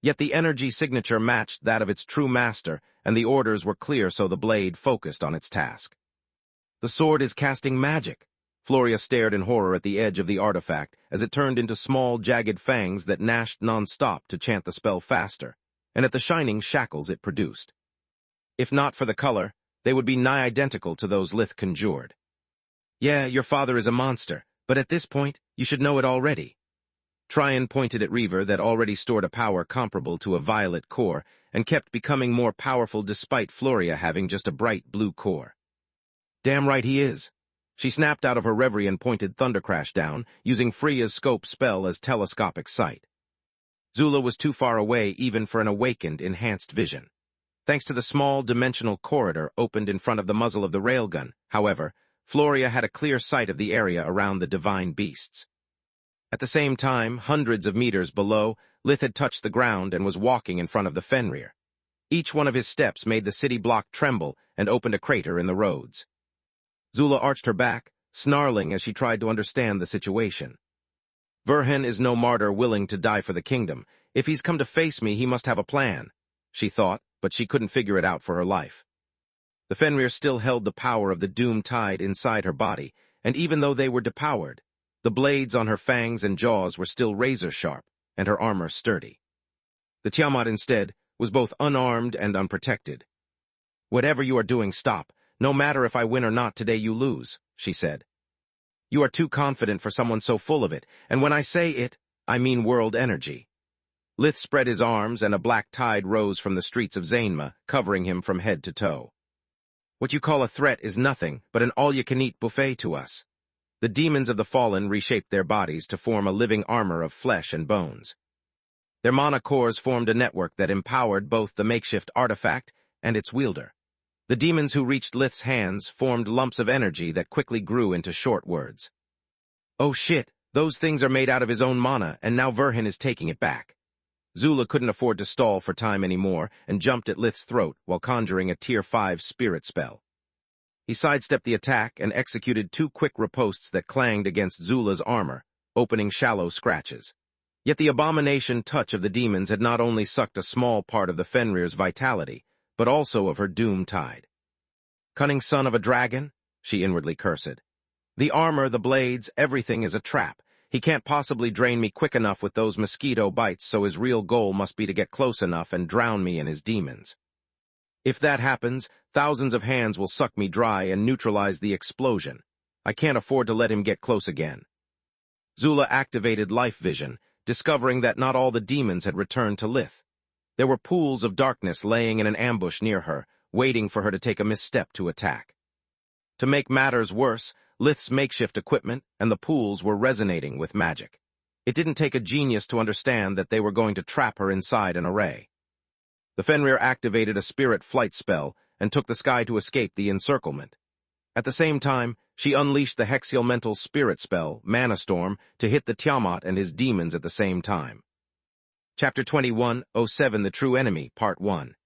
Yet the energy signature matched that of its true master, and the orders were clear, so the blade focused on its task. The sword is casting magic. Floria stared in horror at the edge of the artifact as it turned into small, jagged fangs that gnashed non-stop to chant the spell faster, and at the shining shackles it produced. If not for the color, they would be nigh identical to those Lith conjured. Yeah, your father is a monster, but at this point, you should know it already. Tryon pointed at Reaver that already stored a power comparable to a violet core and kept becoming more powerful despite Floria having just a bright blue core. Damn right he is. She snapped out of her reverie and pointed Thundercrash down, using Freya's scope spell as telescopic sight. Zula was too far away even for an awakened, enhanced vision. Thanks to the small, dimensional corridor opened in front of the muzzle of the railgun, however, Floria had a clear sight of the area around the divine beasts. At the same time, hundreds of meters below, Lith had touched the ground and was walking in front of the Fenrir. Each one of his steps made the city block tremble and opened a crater in the roads. Zula arched her back, snarling as she tried to understand the situation. Verhen is no martyr willing to die for the kingdom. If he's come to face me, he must have a plan, she thought, but she couldn't figure it out for her life. The Fenrir still held the power of the doom tide inside her body, and even though they were depowered, the blades on her fangs and jaws were still razor-sharp, and her armor sturdy. The Tiamat, instead, was both unarmed and unprotected. Whatever you are doing, stop. No matter if I win or not today, you lose, she said. You are too confident for someone so full of it, and when I say it, I mean world energy. Lith spread his arms, and a black tide rose from the streets of Zainma, covering him from head to toe. What you call a threat is nothing but an all-you-can-eat buffet to us. The demons of the fallen reshaped their bodies to form a living armor of flesh and bones. Their mana cores formed a network that empowered both the makeshift artifact and its wielder. The demons who reached Lith's hands formed lumps of energy that quickly grew into short words. Oh shit, those things are made out of his own mana, and now Verhen is taking it back. Zula couldn't afford to stall for time anymore and jumped at Lith's throat while conjuring a Tier 5 spirit spell. He sidestepped the attack and executed 2 quick ripostes that clanged against Zula's armor, opening shallow scratches. Yet the abomination touch of the demons had not only sucked a small part of the Fenrir's vitality, but also of her doom tide. Cunning son of a dragon, she inwardly cursed. The armor, the blades, everything is a trap. He can't possibly drain me quick enough with those mosquito bites, so his real goal must be to get close enough and drown me in his demons. If that happens, thousands of hands will suck me dry and neutralize the explosion. I can't afford to let him get close again. Zula activated Life Vision, discovering that not all the demons had returned to Lith. There were pools of darkness laying in an ambush near her, waiting for her to take a misstep to attack. To make matters worse, Lith's makeshift equipment and the pools were resonating with magic. It didn't take a genius to understand that they were going to trap her inside an array. The Fenrir activated a spirit flight spell and took the sky to escape the encirclement. At the same time, she unleashed the Hexielemental spirit spell, Mana Storm, to hit the Tiamat and his demons at the same time. Chapter 21:07 The True Enemy, Part 1.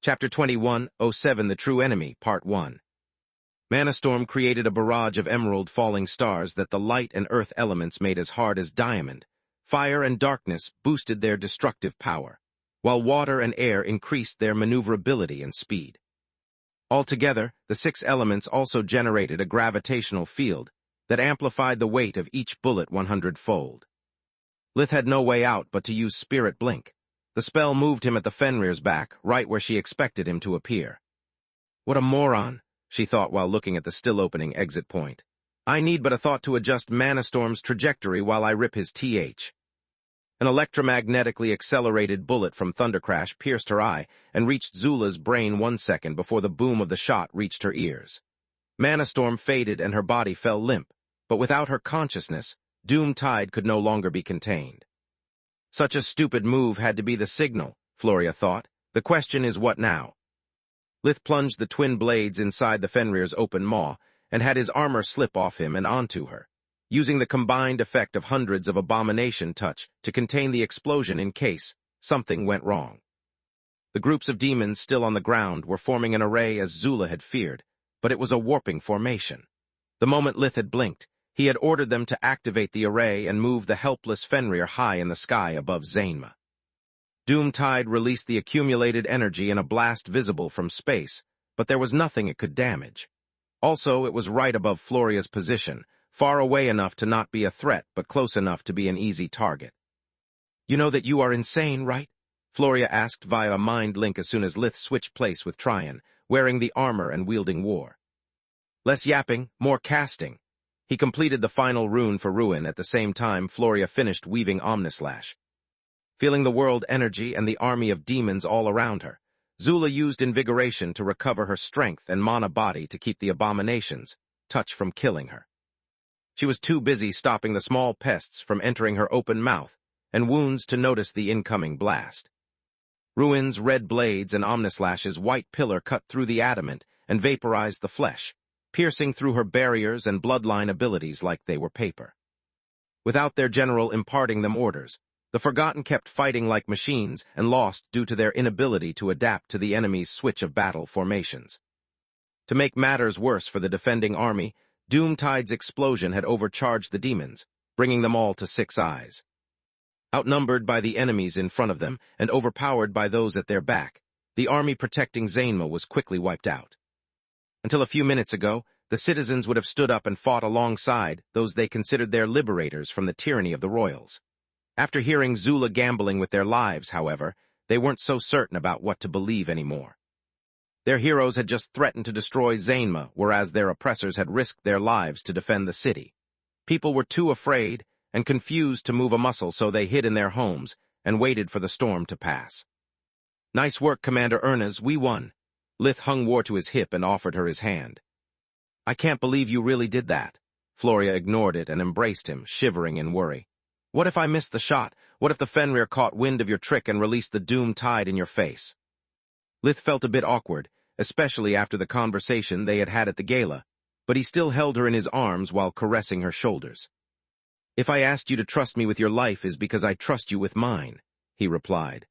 Chapter 21:07 The True Enemy, Part 1. Mana Storm created a barrage of emerald falling stars that the light and earth elements made as hard as diamond. Fire and darkness boosted their destructive power, while water and air increased their maneuverability and speed. Altogether, the 6 elements also generated a gravitational field that amplified the weight of each bullet 100-fold. Lith had no way out but to use Spirit Blink. The spell moved him at the Fenrir's back, right where she expected him to appear. What a moron, she thought while looking at the still-opening exit point. I need but a thought to adjust Mana Storm's trajectory while I rip his TH. An electromagnetically accelerated bullet from Thundercrash pierced her eye and reached Zula's brain 1 second before the boom of the shot reached her ears. Mana Storm faded and her body fell limp, but without her consciousness, Doom Tide could no longer be contained. Such a stupid move had to be the signal, Floria thought. The question is what now? Lith plunged the twin blades inside the Fenrir's open maw and had his armor slip off him and onto her, using the combined effect of hundreds of abomination touch to contain the explosion in case something went wrong. The groups of demons still on the ground were forming an array as Zula had feared, but it was a warping formation. The moment Lith had blinked, he had ordered them to activate the array and move the helpless Fenrir high in the sky above Zainma. Doom Tide released the accumulated energy in a blast visible from space, but there was nothing it could damage. Also, it was right above Floria's position, far away enough to not be a threat, but close enough to be an easy target. You know that you are insane, right? Floria asked via a mind link as soon as Lith switched place with Tryon, wearing the armor and wielding war. Less yapping, more casting. He completed the final rune for Ruin at the same time Floria finished weaving Omnislash. Feeling the world energy and the army of demons all around her, Zula used Invigoration to recover her strength and mana body to keep the abominations, touch from killing her. She was too busy stopping the small pests from entering her open mouth and wounds to notice the incoming blast. Ruin's red blades and Omnislash's white pillar cut through the adamant and vaporized the flesh, piercing through her barriers and bloodline abilities like they were paper. Without their general imparting them orders, the Forgotten kept fighting like machines and lost due to their inability to adapt to the enemy's switch of battle formations. To make matters worse for the defending army, Doom Tide's explosion had overcharged the demons, bringing them all to 6 eyes. Outnumbered by the enemies in front of them and overpowered by those at their back, the army protecting Zainma was quickly wiped out. Until a few minutes ago, the citizens would have stood up and fought alongside those they considered their liberators from the tyranny of the royals. After hearing Zula gambling with their lives, however, they weren't so certain about what to believe anymore. Their heroes had just threatened to destroy Zainma, whereas their oppressors had risked their lives to defend the city. People were too afraid and confused to move a muscle, so they hid in their homes and waited for the storm to pass. Nice work, Commander Ernest, we won. Lith hung war to his hip and offered her his hand. I can't believe you really did that. Floria ignored it and embraced him, shivering in worry. What if I missed the shot? What if the Fenrir caught wind of your trick and released the Doom Tide in your face? Lith felt a bit awkward, especially after the conversation they had had at the gala, but he still held her in his arms while caressing her shoulders. If I asked you to trust me with your life is because I trust you with mine, he replied.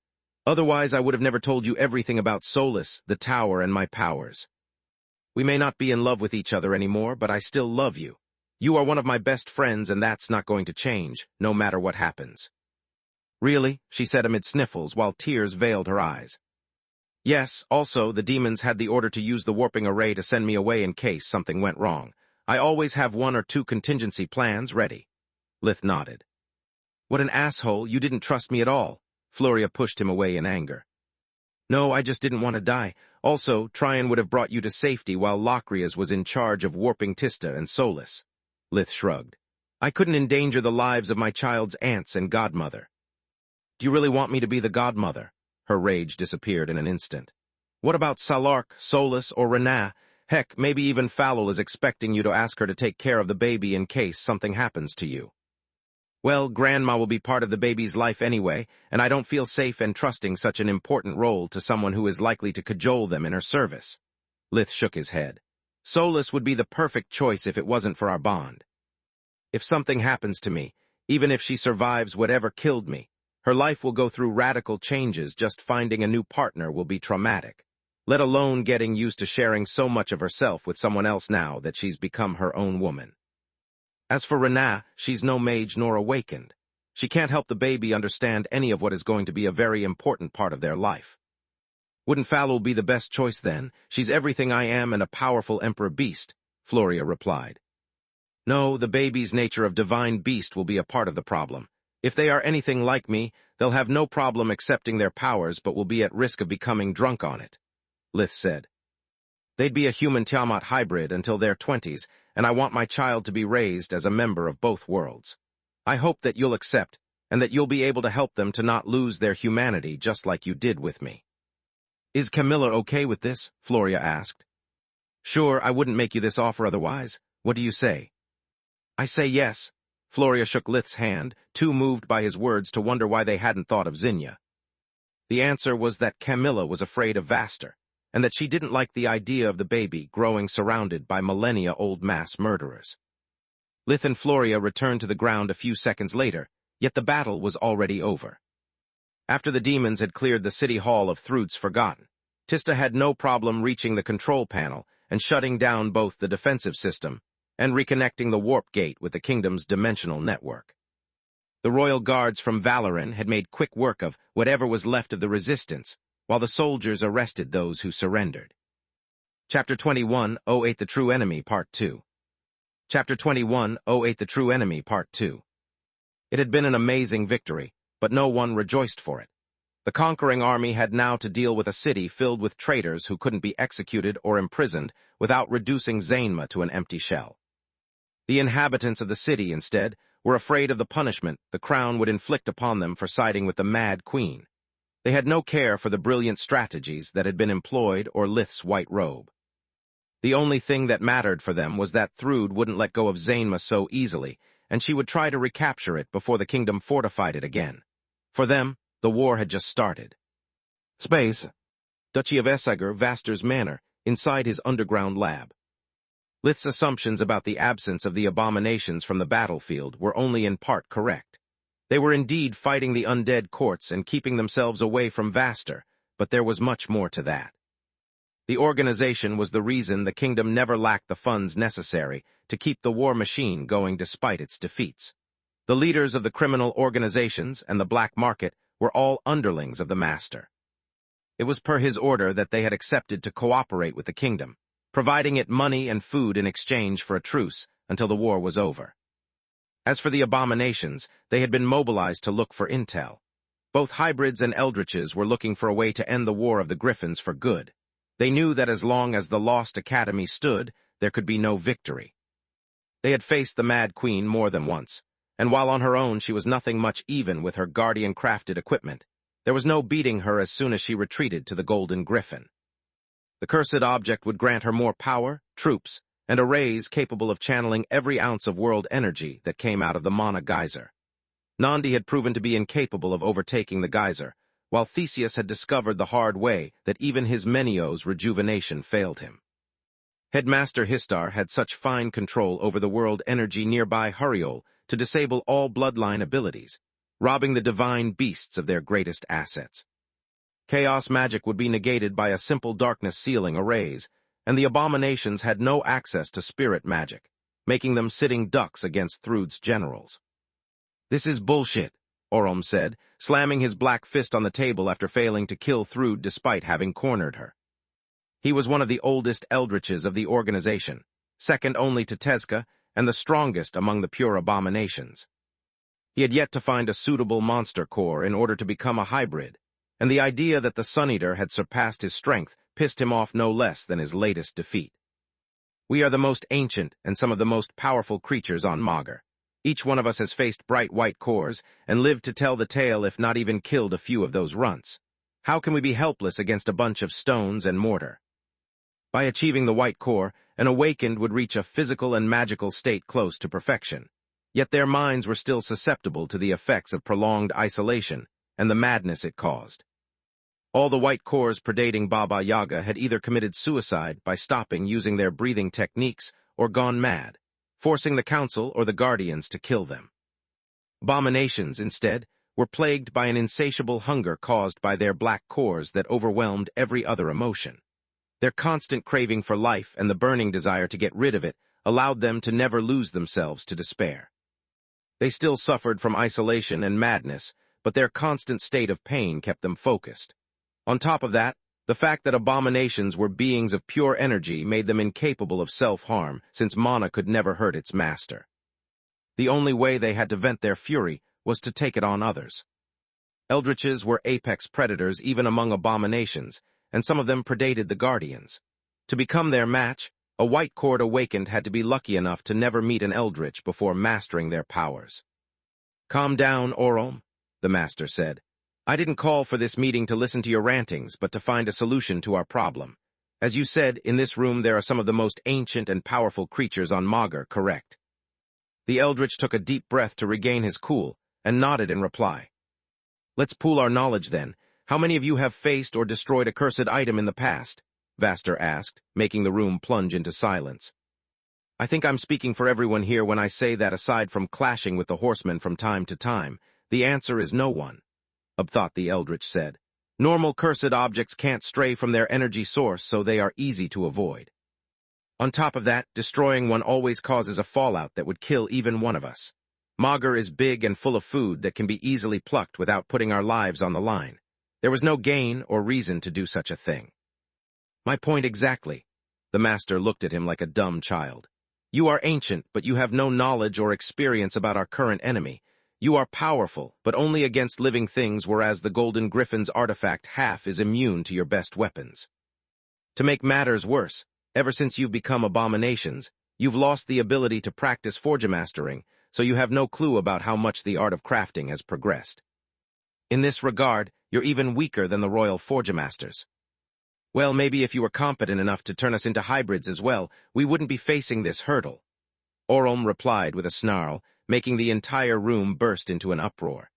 Otherwise I would have never told you everything about Solus, the tower, and my powers. We may not be in love with each other anymore, but I still love you. You are one of my best friends, and that's not going to change, no matter what happens. Really? She said amid sniffles while tears veiled her eyes. Yes, also, the demons had the order to use the warping array to send me away in case something went wrong. I always have 1 or 2 contingency plans ready. Lith nodded. What an asshole, you didn't trust me at all. Floria pushed him away in anger. No, I just didn't want to die. Also, Tryon would have brought you to safety while Locrias was in charge of warping Tista and Solus. Lith shrugged. I couldn't endanger the lives of my child's aunts and godmother. Do you really want me to be the godmother? Her rage disappeared in an instant. What about Salark, Solus, or Renaa? Heck, maybe even Falul is expecting you to ask her to take care of the baby in case something happens to you. Well, Grandma will be part of the baby's life anyway, and I don't feel safe entrusting such an important role to someone who is likely to cajole them in her service. Lith shook his head. Solus would be the perfect choice if it wasn't for our bond. If something happens to me, even if she survives whatever killed me, her life will go through radical changes. Just finding a new partner will be traumatic, let alone getting used to sharing so much of herself with someone else now that she's become her own woman. As for Renaa, she's no mage nor awakened. She can't help the baby understand any of what is going to be a very important part of their life. Wouldn't Falul be the best choice then? She's everything I am and a powerful emperor beast, Floria replied. No, the baby's nature of divine beast will be a part of the problem. If they are anything like me, they'll have no problem accepting their powers but will be at risk of becoming drunk on it, Lith said. They'd be a human Tiamat hybrid until their 20s, and I want my child to be raised as a member of both worlds. I hope that you'll accept, and that you'll be able to help them to not lose their humanity just like you did with me. Is Camilla okay with this? Floria asked. Sure, I wouldn't make you this offer otherwise. What do you say? I say yes. Floria shook Lith's hand, too moved by his words to wonder why they hadn't thought of Zinnia. The answer was that Camilla was afraid of Vaster, and that she didn't like the idea of the baby growing surrounded by millennia-old mass murderers. Lith and Floria returned to the ground a few seconds later, yet the battle was already over. After the demons had cleared the city hall of Thrud's Forgotten, Tista had no problem reaching the control panel and shutting down both the defensive system and reconnecting the warp gate with the kingdom's dimensional network. The royal guards from Valoran had made quick work of whatever was left of the resistance, while the soldiers arrested those who surrendered. Chapter 21:08 The True Enemy Part 2 Chapter 21:08 The True Enemy Part 2 It had been an amazing victory, but no one rejoiced for it. The conquering army had now to deal with a city filled with traitors who couldn't be executed or imprisoned without reducing Zainma to an empty shell. The inhabitants of the city, instead, were afraid of the punishment the crown would inflict upon them for siding with the Mad Queen. They had no care for the brilliant strategies that had been employed or Lith's white robe. The only thing that mattered for them was that Thrud wouldn't let go of Zainma so easily, and she would try to recapture it before the kingdom fortified it again. For them, the war had just started. Space. Duchy of Essager, Vaster's manor, inside his underground lab. Lith's assumptions about the absence of the abominations from the battlefield were only in part correct. They were indeed fighting the undead courts and keeping themselves away from Vaster, but there was much more to that. The organization was the reason the kingdom never lacked the funds necessary to keep the war machine going despite its defeats. The leaders of the criminal organizations and the black market were all underlings of the master. It was per his order that they had accepted to cooperate with the kingdom, providing it money and food in exchange for a truce until the war was over. As for the abominations, they had been mobilized to look for intel. Both hybrids and eldritches were looking for a way to end the war of the Griffins for good. They knew that as long as the Lost Academy stood, there could be no victory. They had faced the Mad Queen more than once, and while on her own she was nothing much even with her Guardian-crafted equipment, there was no beating her as soon as she retreated to the Golden Griffin. The cursed object would grant her more power, troops, and arrays capable of channeling every ounce of world energy that came out of the Mana Geyser. Nandi had proven to be incapable of overtaking the geyser, while Theseus had discovered the hard way that even his Menio's rejuvenation failed him. Headmaster Histar had such fine control over the world energy nearby Huriol to disable all bloodline abilities, robbing the divine beasts of their greatest assets. Chaos magic would be negated by a simple darkness sealing arrays, and the abominations had no access to spirit magic, making them sitting ducks against Thrud's generals. This is bullshit, Orm said, slamming his black fist on the table after failing to kill Thrud despite having cornered her. He was one of the oldest eldritches of the organization, second only to Tezca, and the strongest among the pure abominations. He had yet to find a suitable monster core in order to become a hybrid, and the idea that the Sun-Eater had surpassed his strength pissed him off no less than his latest defeat. We are the most ancient and some of the most powerful creatures on Maugr. Each one of us has faced bright white cores and lived to tell the tale if not even killed a few of those runts. How can we be helpless against a bunch of stones and mortar? By achieving the white core, an awakened would reach a physical and magical state close to perfection. Yet their minds were still susceptible to the effects of prolonged isolation and the madness it caused. All the white cores predating Baba Yaga had either committed suicide by stopping using their breathing techniques or gone mad, forcing the council or the guardians to kill them. Abominations, instead, were plagued by an insatiable hunger caused by their black cores that overwhelmed every other emotion. Their constant craving for life and the burning desire to get rid of it allowed them to never lose themselves to despair. They still suffered from isolation and madness, but their constant state of pain kept them focused. On top of that, the fact that abominations were beings of pure energy made them incapable of self-harm, since mana could never hurt its master. The only way they had to vent their fury was to take it on others. Eldritches were apex predators even among abominations, and some of them predated the guardians. To become their match, a white cord awakened had to be lucky enough to never meet an eldritch before mastering their powers. "Calm down, Orolm," the master said. "I didn't call for this meeting to listen to your rantings, but to find a solution to our problem. As you said, in this room there are some of the most ancient and powerful creatures on Magur, correct?" The eldritch took a deep breath to regain his cool, and nodded in reply. "Let's pool our knowledge then. How many of you have faced or destroyed a cursed item in the past?" Vaster asked, making the room plunge into silence. "I think I'm speaking for everyone here when I say that aside from clashing with the horsemen from time to time, the answer is no one," Thought the eldritch said. "Normal cursed objects can't stray from their energy source, so they are easy to avoid. On top of that, destroying one always causes a fallout that would kill even one of us. Magur is big and full of food that can be easily plucked without putting our lives on the line. There was no gain or reason to do such a thing." "My point exactly." The master looked at him like a dumb child. "You are ancient, but you have no knowledge or experience about our current enemy. You are powerful, but only against living things, whereas the Golden Griffin's artifact half is immune to your best weapons. To make matters worse, ever since you've become abominations, you've lost the ability to practice forgemastering, so you have no clue about how much the art of crafting has progressed. In this regard, you're even weaker than the royal forgemasters. Well, maybe if you were competent enough to turn us into hybrids as well, we wouldn't be facing this hurdle." Orolm replied with a snarl, making the entire room burst into an uproar.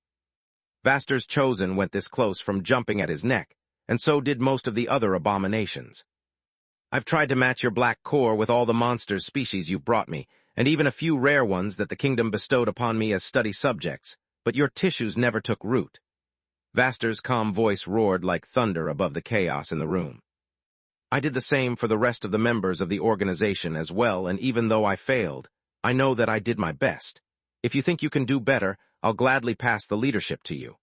Vaster's chosen went this close from jumping at his neck, and so did most of the other abominations. "I've tried to match your black core with all the monsters species you've brought me, and even a few rare ones that the kingdom bestowed upon me as study subjects, but your tissues never took root." Vaster's calm voice roared like thunder above the chaos in the room. "I did the same for the rest of the members of the organization as well, and even though I failed, I know that I did my best. If you think you can do better, I'll gladly pass the leadership to you.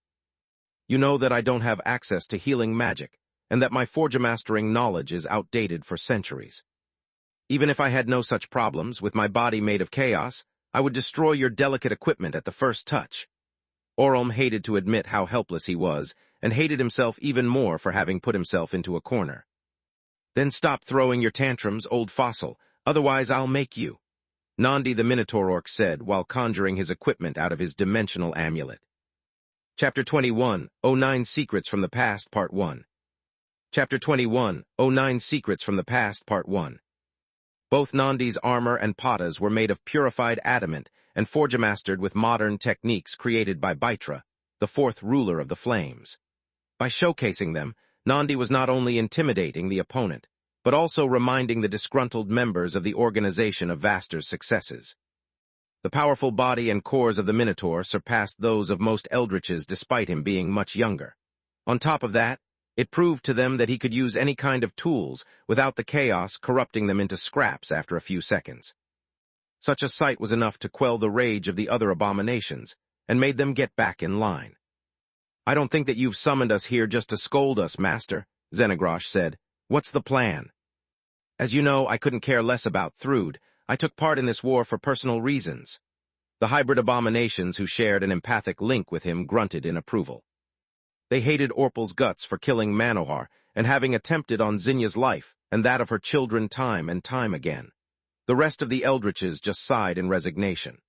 You know that I don't have access to healing magic, and that my forgemastering knowledge is outdated for centuries. Even if I had no such problems, with my body made of chaos, I would destroy your delicate equipment at the first touch." Orolm hated to admit how helpless he was, and hated himself even more for having put himself into a corner. "Then stop throwing your tantrums, old fossil, otherwise I'll make you," Nandi the Minotaur Orc said while conjuring his equipment out of his dimensional amulet. Chapter 21, 09 Secrets from the Past, Part 1. Chapter 21, 09 Secrets from the Past, Part 1. Both Nandi's armor and patas were made of purified adamant and forgemastered with modern techniques created by Baitra, the fourth ruler of the flames. By showcasing them, Nandi was not only intimidating the opponent, but also reminding the disgruntled members of the organization of Vaster's successes. The powerful body and cores of the Minotaur surpassed those of most eldritches despite him being much younger. On top of that, it proved to them that he could use any kind of tools without the chaos corrupting them into scraps after a few seconds. Such a sight was enough to quell the rage of the other abominations, and made them get back in line. "I don't think that you've summoned us here just to scold us, Master," Xenagrosh said. "What's the plan?" "As you know, I couldn't care less about Thrud. I took part in this war for personal reasons." The hybrid abominations who shared an empathic link with him grunted in approval. They hated Orpal's guts for killing Manohar and having attempted on Zinya's life and that of her children time and time again. The rest of the eldritches just sighed in resignation.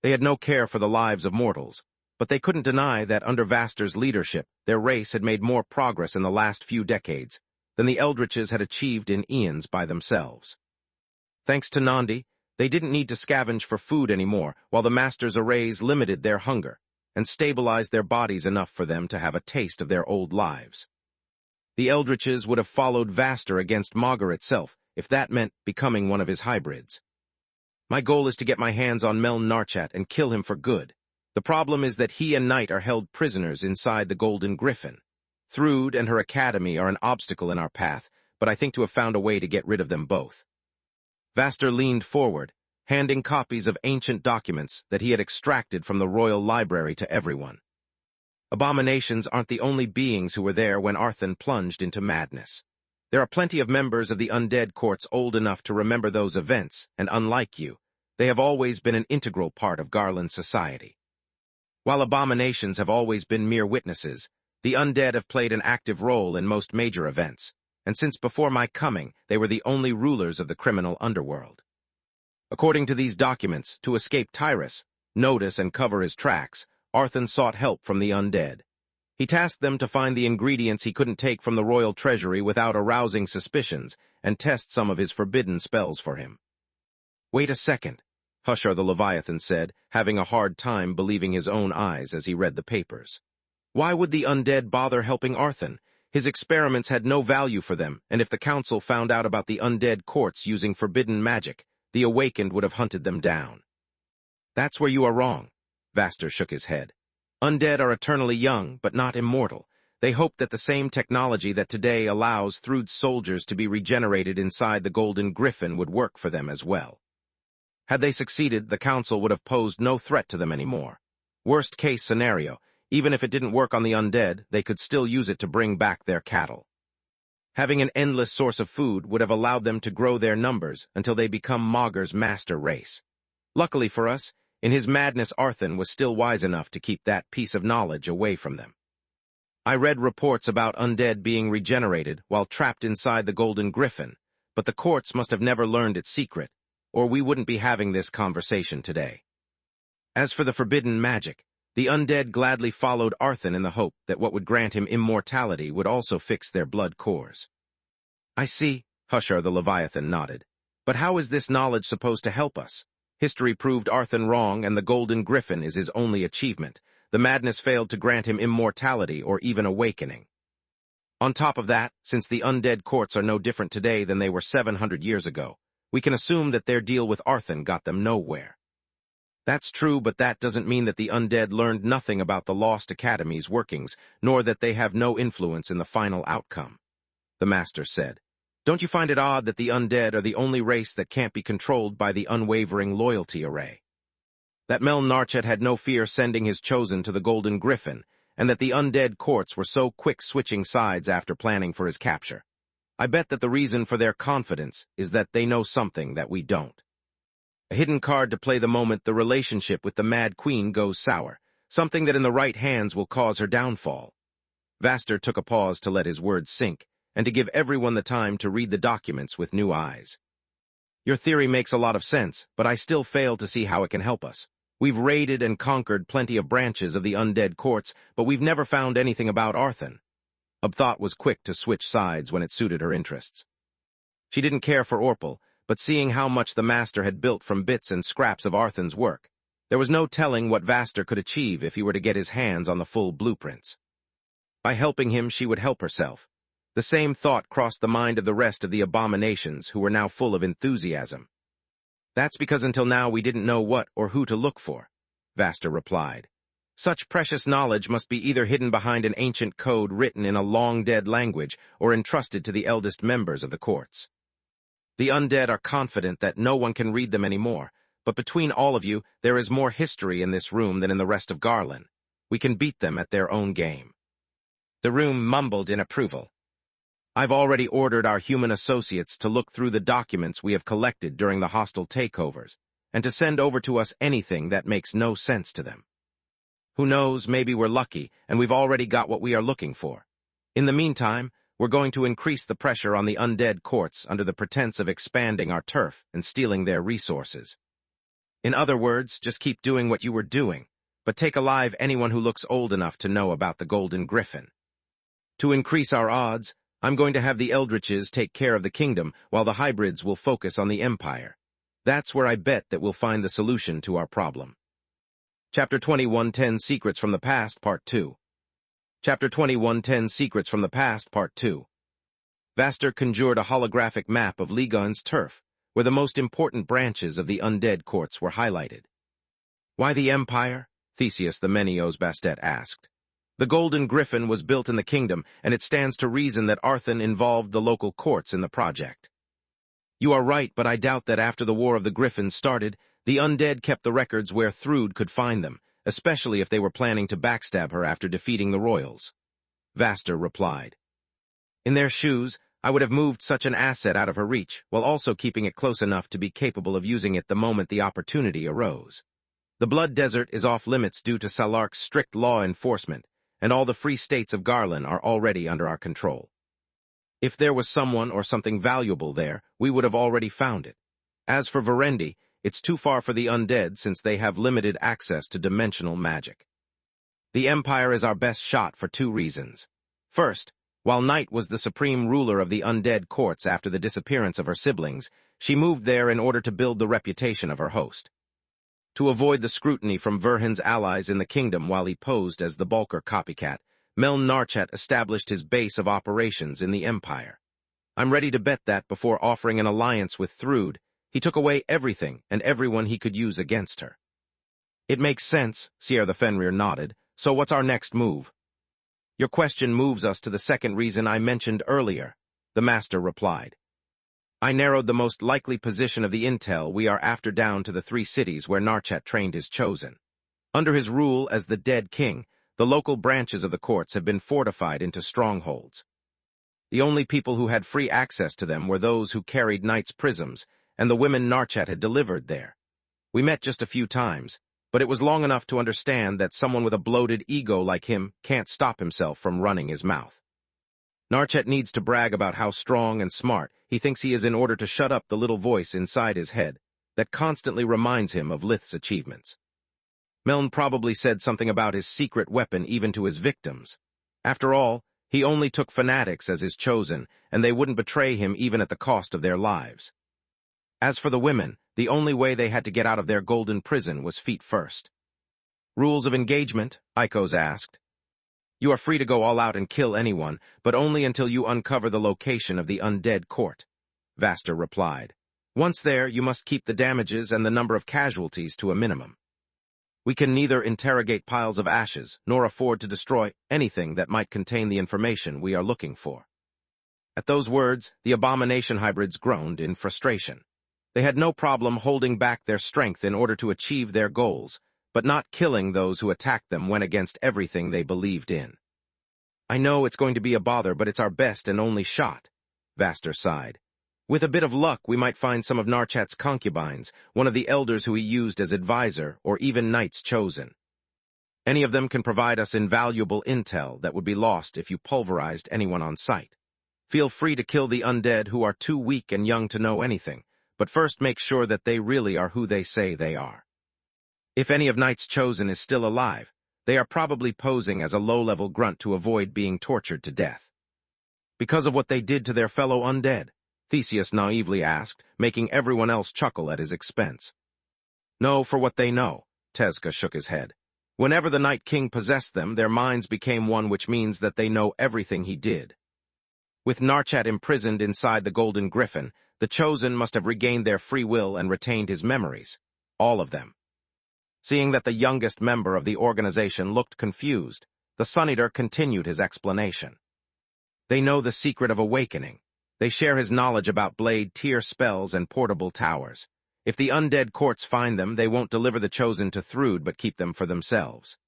They had no care for the lives of mortals, but they couldn't deny that under Vaster's leadership, their race had made more progress in the last few decades than the eldritches had achieved in eons by themselves. Thanks to Nandi, they didn't need to scavenge for food anymore, while the Master's arrays limited their hunger and stabilized their bodies enough for them to have a taste of their old lives. The Eldritches would have followed Vaster against Magus itself, if that meant becoming one of his hybrids. My goal is to get my hands on Narchat and kill him for good. The problem is that he and Knight are held prisoners inside the Golden Griffin. Thrude and her academy are an obstacle in our path, but I think to have found a way to get rid of them both. Vaster leaned forward, handing copies of ancient documents that he had extracted from the royal library to everyone. Abominations aren't the only beings who were there when Arthon plunged into madness. There are plenty of members of the undead courts old enough to remember those events, and unlike you, they have always been an integral part of Garland's society. While abominations have always been mere witnesses, the undead have played an active role in most major events, and since before my coming, they were the only rulers of the criminal underworld. According to these documents, to escape Tyrus, notice and cover his tracks, Arthon sought help from the undead. He tasked them to find the ingredients he couldn't take from the royal treasury without arousing suspicions, and test some of his forbidden spells for him. "Wait a second," Hushar the Leviathan said, having a hard time believing his own eyes as he read the papers. Why would the undead bother helping Arthon? His experiments had no value for them, and if the council found out about the undead courts using forbidden magic, the Awakened would have hunted them down. "That's where you are wrong," Vaster shook his head. "Undead are eternally young, but not immortal. They hoped that the same technology that today allows Thrude's soldiers to be regenerated inside the Golden Griffin would work for them as well. Had they succeeded, the council would have posed no threat to them anymore. Worst-case scenario, even if it didn't work on the undead, they could still use it to bring back their cattle. Having an endless source of food would have allowed them to grow their numbers until they become Maugur's master race. Luckily for us, in his madness Arthon was still wise enough to keep that piece of knowledge away from them. I read reports about undead being regenerated while trapped inside the Golden Griffin, but the courts must have never learned its secret, or we wouldn't be having this conversation today. As for the forbidden magic, the undead gladly followed Arthon in the hope that what would grant him immortality would also fix their blood cores. "I see," Hushar the Leviathan nodded. "But how is this knowledge supposed to help us? History proved Arthon wrong, and the Golden Griffin is his only achievement. The madness failed to grant him immortality or even awakening. On top of that, since the undead courts are no different today than they were 700 years ago, we can assume that their deal with Arthon got them nowhere." "That's true, but that doesn't mean that the undead learned nothing about the Lost Academy's workings, nor that they have no influence in the final outcome," the Master said. "Don't you find it odd that the undead are the only race that can't be controlled by the unwavering loyalty array? That Narchat had no fear sending his chosen to the Golden Griffin, and that the undead courts were so quick switching sides after planning for his capture. I bet that the reason for their confidence is that they know something that we don't. A hidden card to play the moment the relationship with the Mad Queen goes sour, something that in the right hands will cause her downfall." Vaster took a pause to let his words sink, and to give everyone the time to read the documents with new eyes. "Your theory makes a lot of sense, but I still fail to see how it can help us. We've raided and conquered plenty of branches of the undead courts, but we've never found anything about Arthon." Ubthot was quick to switch sides when it suited her interests. She didn't care for Orpal, but seeing how much the Master had built from bits and scraps of Arthon's work, there was no telling what Vaster could achieve if he were to get his hands on the full blueprints. By helping him, she would help herself. The same thought crossed the mind of the rest of the abominations, who were now full of enthusiasm. "That's because until now we didn't know what or who to look for," Vaster replied. "Such precious knowledge must be either hidden behind an ancient code written in a long-dead language or entrusted to the eldest members of the courts. The undead are confident that no one can read them anymore, but between all of you, there is more history in this room than in the rest of Garland. We can beat them at their own game." The room mumbled in approval. "I've already ordered our human associates to look through the documents we have collected during the hostile takeovers, and to send over to us anything that makes no sense to them. Who knows, maybe we're lucky, and we've already got what we are looking for. In the meantime, we're going to increase the pressure on the undead courts under the pretense of expanding our turf and stealing their resources. In other words, just keep doing what you were doing, but take alive anyone who looks old enough to know about the Golden Griffin. To increase our odds, I'm going to have the Eldritches take care of the kingdom, while the hybrids will focus on the Empire. That's where I bet that we'll find the solution to our problem." Chapter 21, 10 Secrets from the Past, Part 2. Chapter 21, 10 Secrets from the Past, Part 2. Vaster conjured a holographic map of Ligon's turf, where the most important branches of the undead courts were highlighted. Why the Empire? Theseus the Menelaus Bastet asked. The Golden Griffin was built in the kingdom, and it stands to reason that Arthon involved the local courts in the project. You are right, but I doubt that after the War of the Griffins started, the undead kept the records where Thrude could find them, especially if they were planning to backstab her after defeating the royals. Vaster replied. In their shoes, I would have moved such an asset out of her reach, while also keeping it close enough to be capable of using it the moment the opportunity arose. The Blood Desert is off-limits due to Salark's strict law enforcement, and all the free states of Garland are already under our control. If there was someone or something valuable there, we would have already found it. As for Verendi, it's too far for the undead since they have limited access to dimensional magic. The Empire is our best shot for 2 reasons. First, while Night was the supreme ruler of the undead courts after the disappearance of her siblings, she moved there in order to build the reputation of her host. To avoid the scrutiny from Verhin's allies in the kingdom while he posed as the Bulker copycat, Meln Narchet established his base of operations in the Empire. I'm ready to bet that before offering an alliance with Thrude, he took away everything and everyone he could use against her. It makes sense, Sierra the Fenrir nodded. So what's our next move? Your question moves us to the second reason I mentioned earlier, the Master replied. I narrowed the most likely position of the intel we are after down to the 3 cities where Narchet trained his chosen. Under his rule as the dead king, the local branches of the courts have been fortified into strongholds. The only people who had free access to them were those who carried Knight's prisms, and the women Narchet had delivered there. We met just a few times, but it was long enough to understand that someone with a bloated ego like him can't stop himself from running his mouth. Narchet needs to brag about how strong and smart he thinks he is in order to shut up the little voice inside his head that constantly reminds him of Lith's achievements. Meln probably said something about his secret weapon even to his victims. After all, he only took fanatics as his chosen, and they wouldn't betray him even at the cost of their lives. As for the women, the only way they had to get out of their golden prison was feet first. Rules of engagement? Icos asked. You are free to go all out and kill anyone, but only until you uncover the location of the undead court, Vaster replied. Once there, you must keep the damages and the number of casualties to a minimum. We can neither interrogate piles of ashes, nor afford to destroy anything that might contain the information we are looking for. At those words, the abomination hybrids groaned in frustration. They had no problem holding back their strength in order to achieve their goals, but not killing those who attacked them went against everything they believed in. I know it's going to be a bother, but it's our best and only shot, Vaster sighed. With a bit of luck, we might find some of Narchet's concubines, one of the elders who he used as advisor, or even Knight's chosen. Any of them can provide us invaluable intel that would be lost if you pulverized anyone on sight. Feel free to kill the undead who are too weak and young to know anything, but first make sure that they really are who they say they are. If any of Knight's chosen is still alive, they are probably posing as a low-level grunt to avoid being tortured to death. Because of what they did to their fellow undead? Theseus naively asked, making everyone else chuckle at his expense. No, for what they know, Tezca shook his head. Whenever the Night King possessed them, their minds became one, which means that they know everything he did. With Narchet imprisoned inside the Golden Griffin, the Chosen must have regained their free will and retained his memories. All of them. Seeing that the youngest member of the organization looked confused, the Sun Eater continued his explanation. They know the secret of awakening. They share his knowledge about blade tier spells and portable towers. If the undead courts find them, they won't deliver the Chosen to Thrude but keep them for themselves.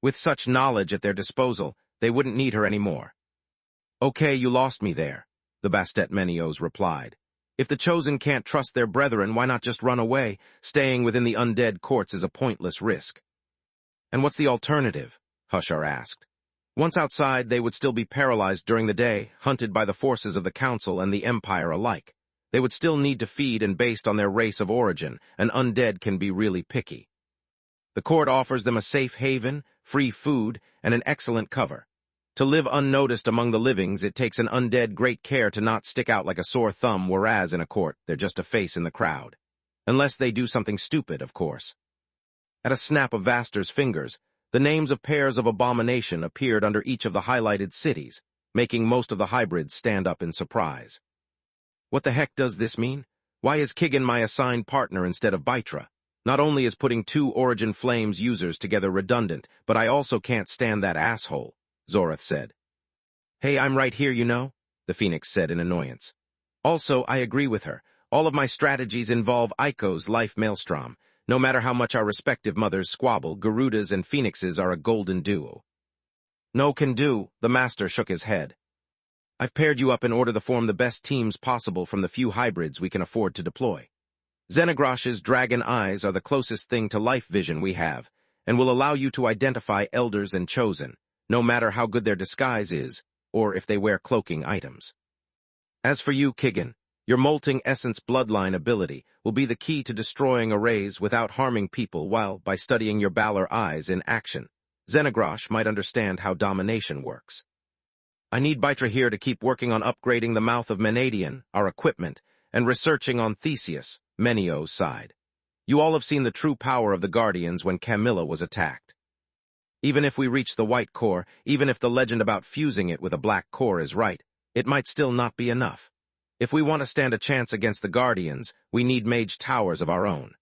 With such knowledge at their disposal, they wouldn't need her anymore. Okay, you lost me there, the Bastet Menelaus replied. If the Chosen can't trust their brethren, why not just run away? Staying within the undead courts is a pointless risk. And what's the alternative? Hushar asked. Once outside, they would still be paralyzed during the day, hunted by the forces of the Council and the Empire alike. They would still need to feed, and based on their race of origin, an undead can be really picky. The court offers them a safe haven, free food, and an excellent cover. To live unnoticed among the livings, it takes an undead great care to not stick out like a sore thumb, whereas in a court, they're just a face in the crowd. Unless they do something stupid, of course. At a snap of Vaster's fingers, The names of pairs of abomination appeared under each of the highlighted cities, making most of the hybrids stand up in surprise. What the heck does this mean? Why is Kigan my assigned partner instead of Bytra? Not only is putting two Origin Flames users together redundant, but I also can't stand that asshole, Zorath said. Hey, I'm right here, you know, the Phoenix said in annoyance. Also, I agree with her. All of my strategies involve Aiko's life maelstrom. No matter how much our respective mothers squabble, Garudas and Phoenixes are a golden duo. No can do, the master shook his head. I've paired you up in order to form the best teams possible from the few hybrids we can afford to deploy. Xenogrosh's dragon eyes are the closest thing to life vision we have, and will allow you to identify elders and chosen, no matter how good their disguise is, or if they wear cloaking items. As for you, Kigan, your molting essence bloodline ability will be the key to destroying arrays without harming people while, by studying your Balor eyes in action, Xenogrosh might understand how domination works. I need Bytra here to keep working on upgrading the mouth of Menadian, our equipment, and researching on Theseus, Menio's side. You all have seen the true power of the Guardians when Camilla was attacked. Even if we reach the white core, even if the legend about fusing it with a black core is right, it might still not be enough. If we want to stand a chance against the Guardians, we need mage towers of our own.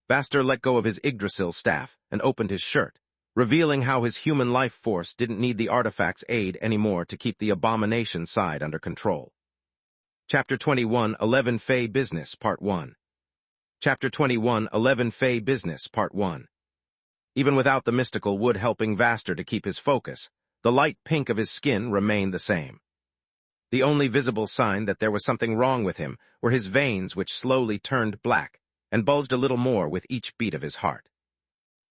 Vaster let go of his Yggdrasil staff and opened his shirt, revealing how his human life force didn't need the artifact's aid anymore to keep the abomination side under control. Chapter 21, 11 Fey Business, Part 1. Chapter 21, 11 Fey Business, Part 1. Even without the mystical wood helping Vaster to keep his focus, the light pink of his skin remained the same. The only visible sign that there was something wrong with him were his veins, which slowly turned black and bulged a little more with each beat of his heart.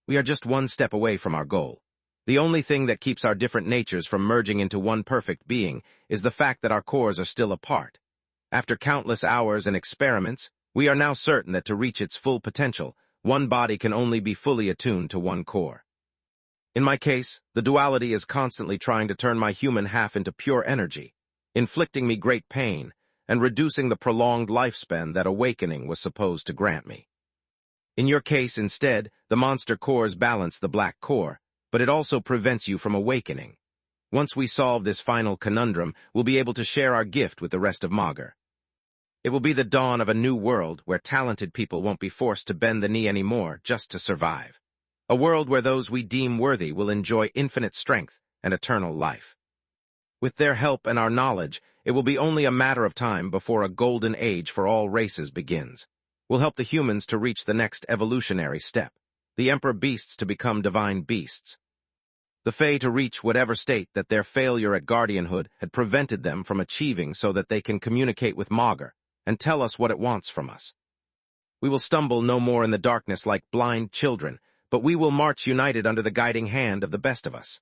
We are just one step away from our goal. The only thing that keeps our different natures from merging into one perfect being is the fact that our cores are still apart. After countless hours and experiments, we are now certain that to reach its full potential, one body can only be fully attuned to one core. In my case, the duality is constantly trying to turn my human half into pure energy, inflicting me great pain and reducing the prolonged lifespan that awakening was supposed to grant me. In your case, instead, the monster cores balance the black core, but it also prevents you from awakening. Once we solve this final conundrum, we'll be able to share our gift with the rest of Magar. It will be the dawn of a new world where talented people won't be forced to bend the knee anymore just to survive. A world where those we deem worthy will enjoy infinite strength and eternal life. With their help and our knowledge, it will be only a matter of time before a golden age for all races begins. We'll help the humans to reach the next evolutionary step, the Emperor Beasts to become divine beasts. The Fae to reach whatever state that their failure at guardianhood had prevented them from achieving so that they can communicate with Magar and tell us what it wants from us. We will stumble no more in the darkness like blind children, but we will march united under the guiding hand of the best of us.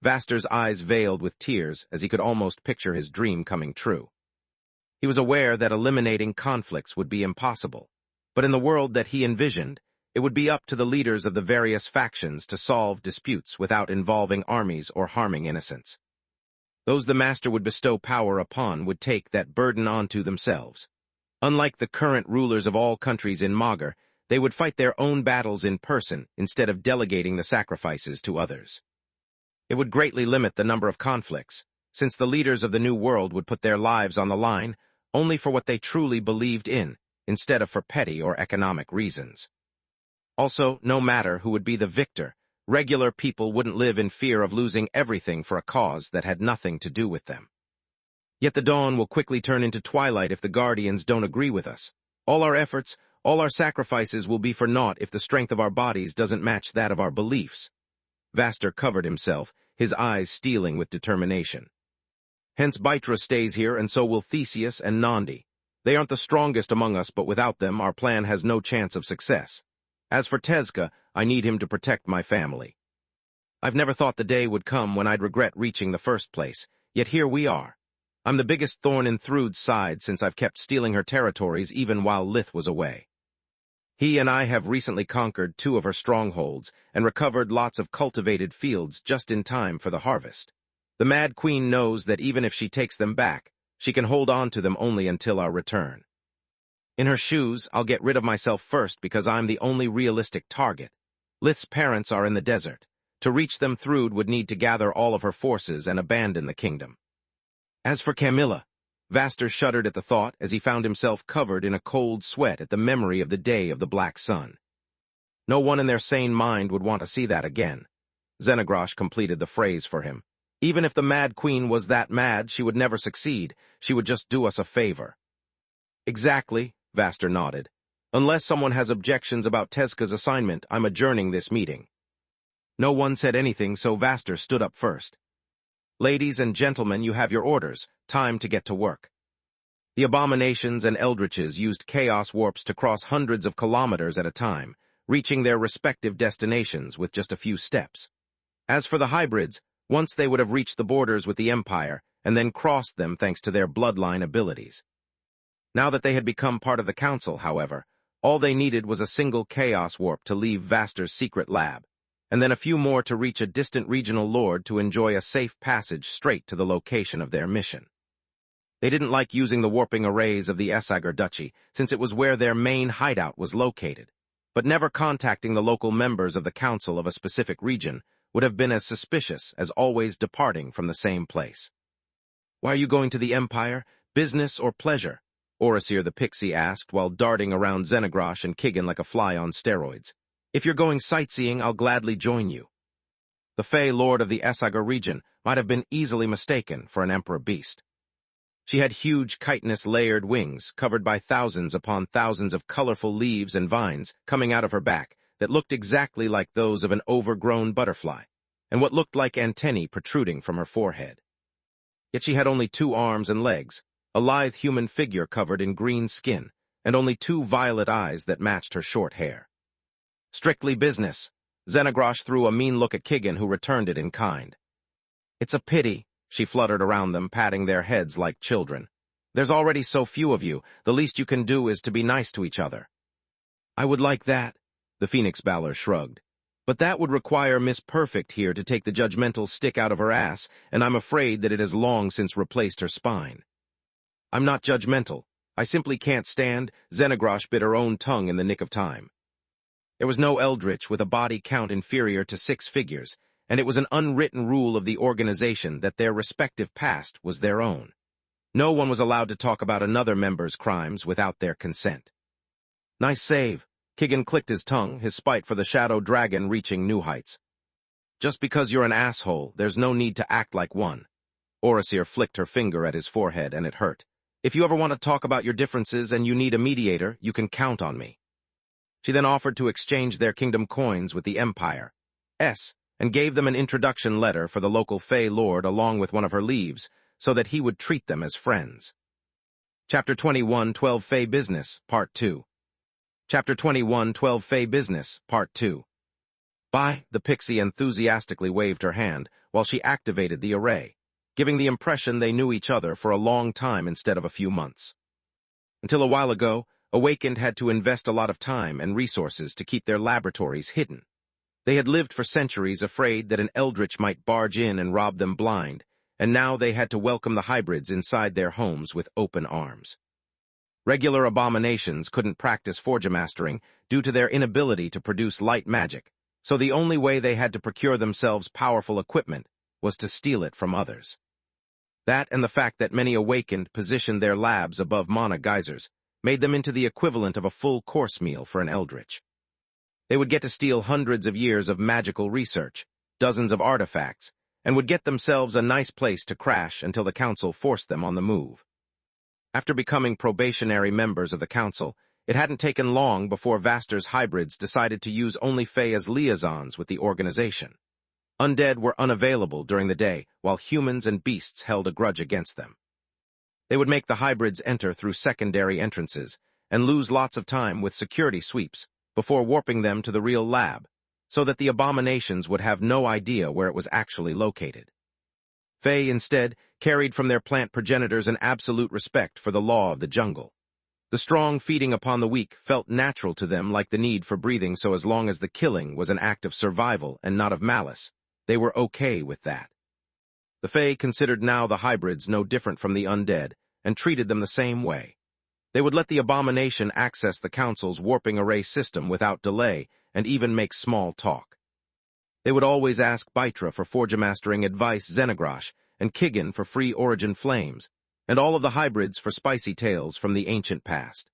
Vaster's eyes veiled with tears as he could almost picture his dream coming true. He was aware that eliminating conflicts would be impossible, but in the world that he envisioned, it would be up to the leaders of the various factions to solve disputes without involving armies or harming innocents. Those the master would bestow power upon would take that burden onto themselves. Unlike the current rulers of all countries in Magar, they would fight their own battles in person instead of delegating the sacrifices to others. It would greatly limit the number of conflicts, since the leaders of the new world would put their lives on the line only for what they truly believed in, instead of for petty or economic reasons. Also, no matter who would be the victor, regular people wouldn't live in fear of losing everything for a cause that had nothing to do with them. Yet the dawn will quickly turn into twilight if the Guardians don't agree with us. All our efforts, all our sacrifices will be for naught if the strength of our bodies doesn't match that of our beliefs. Vaster covered himself, his eyes steeling with determination. Hence Bytra stays here, and so will Theseus and Nandi. They aren't the strongest among us, but without them our plan has no chance of success. As for Tezca, I need him to protect my family. I've never thought the day would come when I'd regret reaching the first place, yet here we are. I'm the biggest thorn in Thrud's side since I've kept stealing her territories even while Lith was away. He and I have recently conquered 2 of her strongholds and recovered lots of cultivated fields just in time for the harvest. The Mad Queen knows that even if she takes them back, she can hold on to them only until our return. In her shoes, I'll get rid of myself first because I'm the only realistic target. Lith's parents are in the desert. To reach them, Thrude would need to gather all of her forces and abandon the kingdom. As for Camilla, Vaster shuddered at the thought as he found himself covered in a cold sweat at the memory of the day of the Black Sun. No one in their sane mind would want to see that again. Xenogrosh completed the phrase for him. Even if the Mad Queen was that mad, she would never succeed. She would just do us a favor. Exactly, Vaster nodded. Unless someone has objections about Tezca's assignment, I'm adjourning this meeting. No one said anything, so Vaster stood up first. Ladies and gentlemen, you have your orders. Time to get to work. The abominations and eldritches used chaos warps to cross hundreds of kilometers at a time, reaching their respective destinations with just a few steps. As for the hybrids, once they would have reached the borders with the Empire, and then crossed them thanks to their bloodline abilities. Now that they had become part of the Council, however, all they needed was a single chaos warp to leave Vaster's secret lab, and then a few more to reach a distant regional lord to enjoy a safe passage straight to the location of their mission. They didn't like using the warping arrays of the Essagar Duchy, since it was where their main hideout was located, but never contacting the local members of the council of a specific region would have been as suspicious as always departing from the same place. Why are you going to the Empire? Business or pleasure? Orosir the Pixie asked while darting around Xenogrosh and Kigan like a fly on steroids. If you're going sightseeing, I'll gladly join you. The Fey Lord of the Essagar region might have been easily mistaken for an emperor beast. She had huge chitinous layered wings covered by thousands upon thousands of colorful leaves and vines coming out of her back that looked exactly like those of an overgrown butterfly, and what looked like antennae protruding from her forehead. Yet she had only 2 arms and legs, a lithe human figure covered in green skin, and only 2 violet eyes that matched her short hair. Strictly business. Xenogrosh threw a mean look at Kigan, who returned it in kind. It's a pity, she fluttered around them, patting their heads like children. There's already so few of you, the least you can do is to be nice to each other. I would like that, the Phoenix Balor shrugged. But that would require Miss Perfect here to take the judgmental stick out of her ass, and I'm afraid that it has long since replaced her spine. I'm not judgmental. I simply can't stand. Xenogrosh bit her own tongue in the nick of time. There was no eldritch with a body count inferior to 6 figures, and it was an unwritten rule of the organization that their respective past was their own. No one was allowed to talk about another member's crimes without their consent. Nice save. Kigan clicked his tongue, his spite for the Shadow Dragon reaching new heights. Just because you're an asshole, there's no need to act like one. Orosir flicked her finger at his forehead, and it hurt. If you ever want to talk about your differences and you need a mediator, you can count on me. She then offered to exchange their kingdom coins with the Empire, and gave them an introduction letter for the local Fey Lord along with one of her leaves, so that he would treat them as friends. Chapter 21, 12 Fey Business, Part 2. Chapter 21, 12 Fey Business, Part 2. Bye, the Pixie enthusiastically waved her hand while she activated the array, giving the impression they knew each other for a long time instead of a few months. Until a while ago, Awakened had to invest a lot of time and resources to keep their laboratories hidden. They had lived for centuries afraid that an eldritch might barge in and rob them blind, and now they had to welcome the hybrids inside their homes with open arms. Regular abominations couldn't practice forgemastering due to their inability to produce light magic, so the only way they had to procure themselves powerful equipment was to steal it from others. That and the fact that many Awakened positioned their labs above mana geysers made them into the equivalent of a full course meal for an eldritch. They would get to steal hundreds of years of magical research, dozens of artifacts, and would get themselves a nice place to crash until the council forced them on the move. After becoming probationary members of the council, it hadn't taken long before Vaster's hybrids decided to use only Fey as liaisons with the organization. Undead were unavailable during the day, while humans and beasts held a grudge against them. They would make the hybrids enter through secondary entrances and lose lots of time with security sweeps before warping them to the real lab, so that the abominations would have no idea where it was actually located. Fey, instead, carried from their plant progenitors an absolute respect for the law of the jungle. The strong feeding upon the weak felt natural to them, like the need for breathing, so as long as the killing was an act of survival and not of malice, they were okay with that. The Fey considered now the hybrids no different from the undead, and treated them the same way. They would let the abomination access the council's warping array system without delay, and even make small talk. They would always ask Baitra for Forgemastering advice Xenogrash, and Kigan for free origin flames, and all of the hybrids for spicy tales from the ancient past.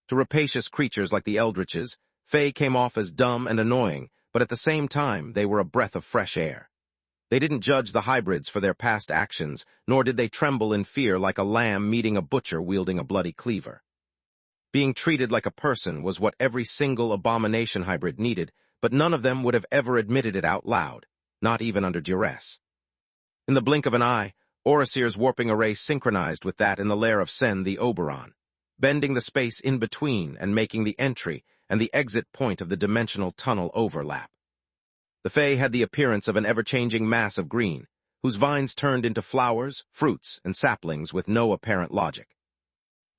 To rapacious creatures like the Eldritches, Fae came off as dumb and annoying, but at the same time they were a breath of fresh air. They didn't judge the hybrids for their past actions, nor did they tremble in fear like a lamb meeting a butcher wielding a bloody cleaver. Being treated like a person was what every single abomination hybrid needed, but none of them would have ever admitted it out loud, not even under duress. In the blink of an eye, Orasir's warping array synchronized with that in the lair of Sen the Oberon, bending the space in between and making the entry and the exit point of the dimensional tunnel overlap. The Fae had the appearance of an ever-changing mass of green, whose vines turned into flowers, fruits, and saplings with no apparent logic.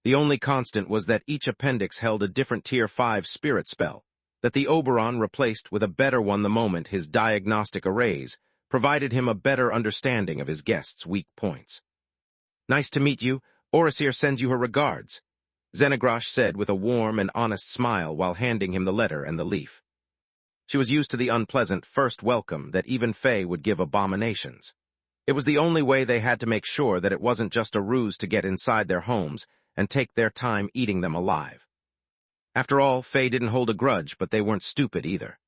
The only constant was that each appendix held a different Tier 5 spirit spell, that the Oberon replaced with a better one the moment his diagnostic arrays provided him a better understanding of his guest's weak points. "Nice to meet you. Orasir sends you her regards," Xenogrash said with a warm and honest smile while handing him the letter and the leaf. She was used to the unpleasant first welcome that even Fae would give abominations. It was the only way they had to make sure that it wasn't just a ruse to get inside their homes and take their time eating them alive. After all, Fae didn't hold a grudge, but they weren't stupid either.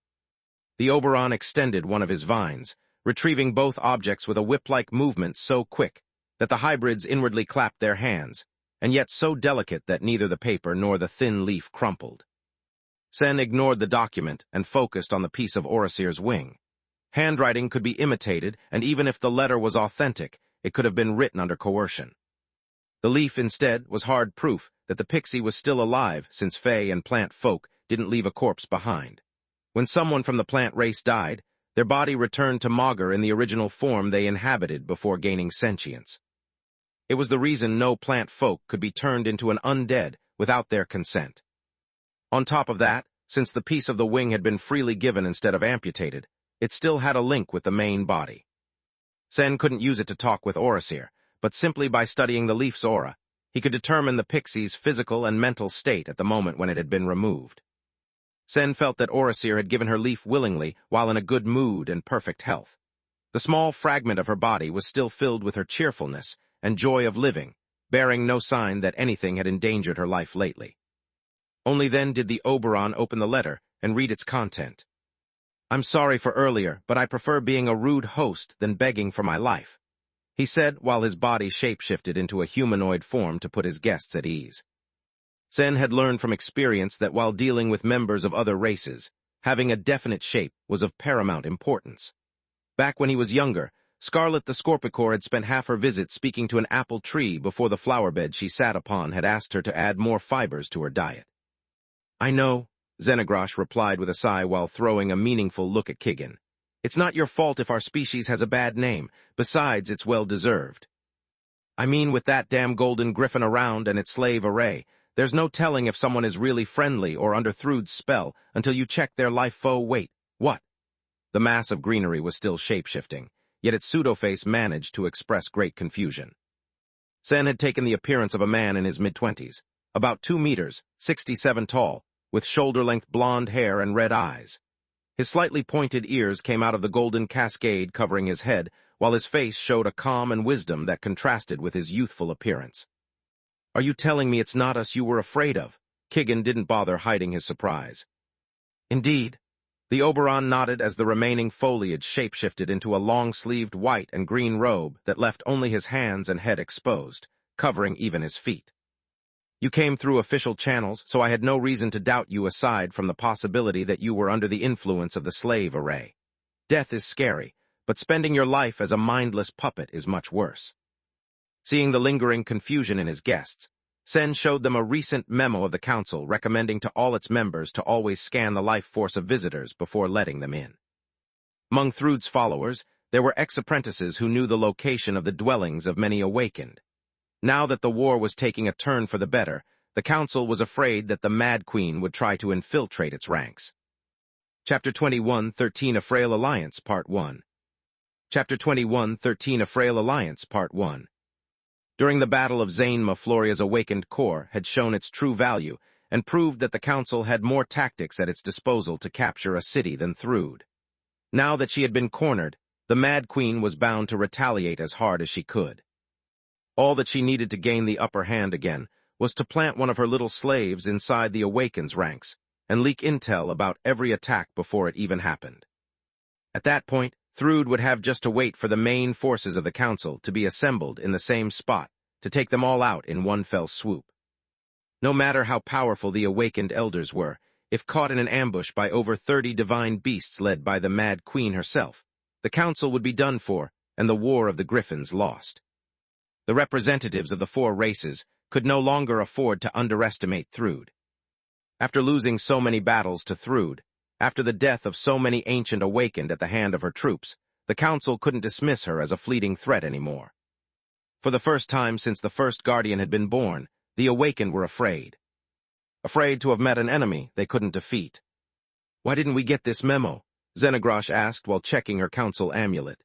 The Oberon extended one of his vines, retrieving both objects with a whip-like movement so quick that the hybrids inwardly clapped their hands, and yet so delicate that neither the paper nor the thin leaf crumpled. Sen ignored the document and focused on the piece of Orasir's wing. Handwriting could be imitated, and even if the letter was authentic, it could have been written under coercion. The leaf, instead, was hard proof that the pixie was still alive, since Fae and plant folk didn't leave a corpse behind. When someone from the plant race died, their body returned to Magus in the original form they inhabited before gaining sentience. It was the reason no plant folk could be turned into an undead without their consent. On top of that, since the piece of the wing had been freely given instead of amputated, it still had a link with the main body. Sen couldn't use it to talk with Orasir, but simply by studying the leaf's aura, he could determine the pixie's physical and mental state at the moment when it had been removed. Sen felt that Orasir had given her leaf willingly while in a good mood and perfect health. The small fragment of her body was still filled with her cheerfulness and joy of living, bearing no sign that anything had endangered her life lately. Only then did the Oberon open the letter and read its content. "I'm sorry for earlier, but I prefer being a rude host than begging for my life," he said while his body shapeshifted into a humanoid form to put his guests at ease. Sen had learned from experience that while dealing with members of other races, having a definite shape was of paramount importance. Back when he was younger, Scarlet the Scorpicore had spent half her visit speaking to an apple tree before the flower bed she sat upon had asked her to add more fibers to her diet. "I know," Xenogrash replied with a sigh while throwing a meaningful look at Kigan. "It's not your fault if our species has a bad name. Besides, it's well-deserved. I mean, with that damn golden griffin around and its slave array, there's no telling if someone is really friendly or under Thrud's spell until you check their life foe. Wait, what?" The mass of greenery was still shape-shifting, yet its pseudo-face managed to express great confusion. Sen had taken the appearance of a man in his mid-20s, about 2 meters, 67 tall, with shoulder-length blonde hair and red eyes. His slightly pointed ears came out of the golden cascade covering his head, while his face showed a calm and wisdom that contrasted with his youthful appearance. "Are you telling me it's not us you were afraid of?" Kigan didn't bother hiding his surprise. "Indeed." The Oberon nodded as the remaining foliage shapeshifted into a long-sleeved white and green robe that left only his hands and head exposed, covering even his feet. "You came through official channels, so I had no reason to doubt you aside from the possibility that you were under the influence of the slave array. Death is scary, but spending your life as a mindless puppet is much worse." Seeing the lingering confusion in his guests, Sen showed them a recent memo of the council recommending to all its members to always scan the life force of visitors before letting them in. Among Thrud's followers, there were ex-apprentices who knew the location of the dwellings of many awakened. Now that the war was taking a turn for the better, the council was afraid that the Mad Queen would try to infiltrate its ranks. Chapter 21, 13 A Frail Alliance, Part 1. Chapter 21, 13 A Frail Alliance, Part 1. During the Battle of Zainma, Floria's awakened core had shown its true value and proved that the council had more tactics at its disposal to capture a city than Thrud. Now that she had been cornered, the Mad Queen was bound to retaliate as hard as she could. All that she needed to gain the upper hand again was to plant one of her little slaves inside the Awaken's ranks and leak intel about every attack before it even happened. At that point, Thrude would have just to wait for the main forces of the Council to be assembled in the same spot to take them all out in one fell swoop. No matter how powerful the awakened elders were, if caught in an ambush by over 30 divine beasts led by the Mad Queen herself, the Council would be done for and the War of the Griffins lost. The representatives of the four races could no longer afford to underestimate Thrude. After losing so many battles to Thrude, after the death of so many ancient awakened at the hand of her troops, the Council couldn't dismiss her as a fleeting threat anymore. For the first time since the first Guardian had been born, the awakened were afraid. Afraid to have met an enemy they couldn't defeat. "Why didn't we get this memo?" Xenagrosh asked while checking her Council amulet.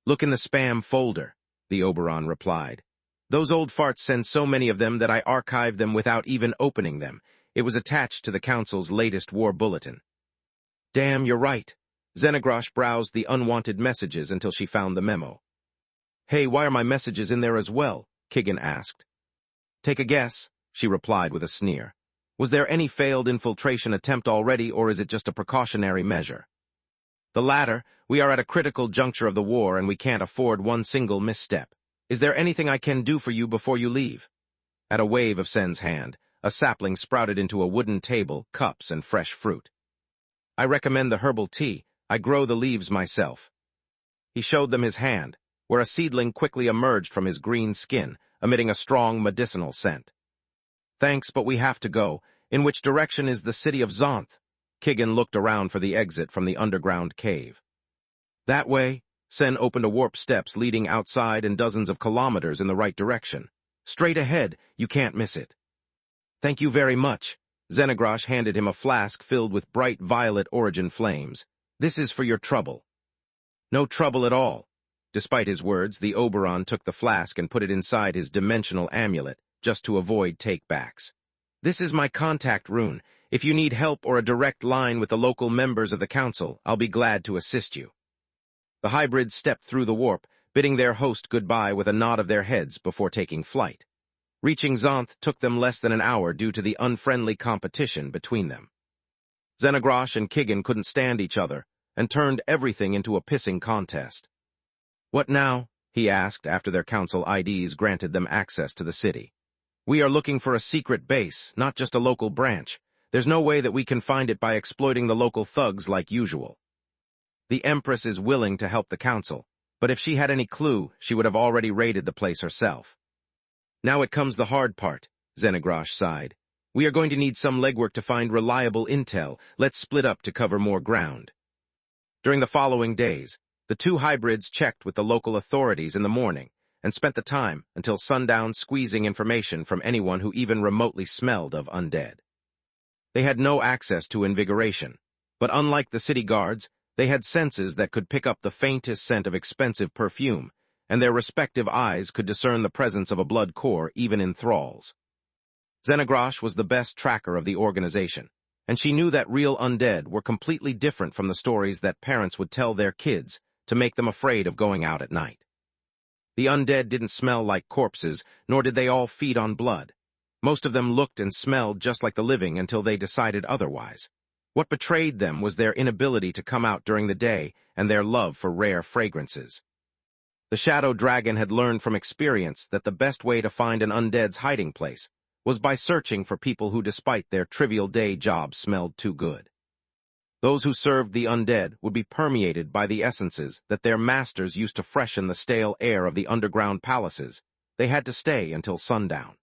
"Look in the spam folder," the Oberon replied. "Those old farts send so many of them that I archived them without even opening them. It was attached to the Council's latest war bulletin." "Damn, you're right." Xenagrosh browsed the unwanted messages until she found the memo. "Hey, why are my messages in there as well?" Kigan asked. "Take a guess," she replied with a sneer. "Was there any failed infiltration attempt already, or is it just a precautionary measure?" "The latter. We are at a critical juncture of the war and we can't afford one single misstep. Is there anything I can do for you before you leave?" At a wave of Sen's hand, a sapling sprouted into a wooden table, cups, and fresh fruit. "I recommend the herbal tea. I grow the leaves myself." He showed them his hand, where a seedling quickly emerged from his green skin, emitting a strong medicinal scent. "Thanks, but we have to go. In which direction is the city of Zonth?" Kigan looked around for the exit from the underground cave. "That way." Sen opened a warp steps leading outside and dozens of kilometers in the right direction. "Straight ahead. You can't miss it." "Thank you very much." Xenagrosh handed him a flask filled with bright violet origin flames. "This is for your trouble." "No trouble at all." Despite his words, the Oberon took the flask and put it inside his dimensional amulet, just to avoid take-backs. "This is my contact rune. If you need help or a direct line with the local members of the Council, I'll be glad to assist you." The hybrids stepped through the warp, bidding their host goodbye with a nod of their heads before taking flight. Reaching Zonth took them less than an hour due to the unfriendly competition between them. Xenagrosh and Kigan couldn't stand each other, and turned everything into a pissing contest. "What now?" he asked after their Council IDs granted them access to the city. "We are looking for a secret base, not just a local branch. There's no way that we can find it by exploiting the local thugs like usual. The Empress is willing to help the Council, but if she had any clue, she would have already raided the place herself." "Now it comes the hard part," Xenagrosh sighed. "We are going to need some legwork to find reliable intel. Let's split up to cover more ground." During the following days, the two hybrids checked with the local authorities in the morning and spent the time until sundown squeezing information from anyone who even remotely smelled of undead. They had no access to invigoration, but unlike the city guards, they had senses that could pick up the faintest scent of expensive perfume, and their respective eyes could discern the presence of a blood core even in thralls. Xenagrosh was the best tracker of the organization, and she knew that real undead were completely different from the stories that parents would tell their kids to make them afraid of going out at night. The undead didn't smell like corpses, nor did they all feed on blood. Most of them looked and smelled just like the living until they decided otherwise. What betrayed them was their inability to come out during the day and their love for rare fragrances. The Shadow Dragon had learned from experience that the best way to find an undead's hiding place was by searching for people who, despite their trivial day jobs, smelled too good. Those who served the undead would be permeated by the essences that their masters used to freshen the stale air of the underground palaces. They had to stay until sundown.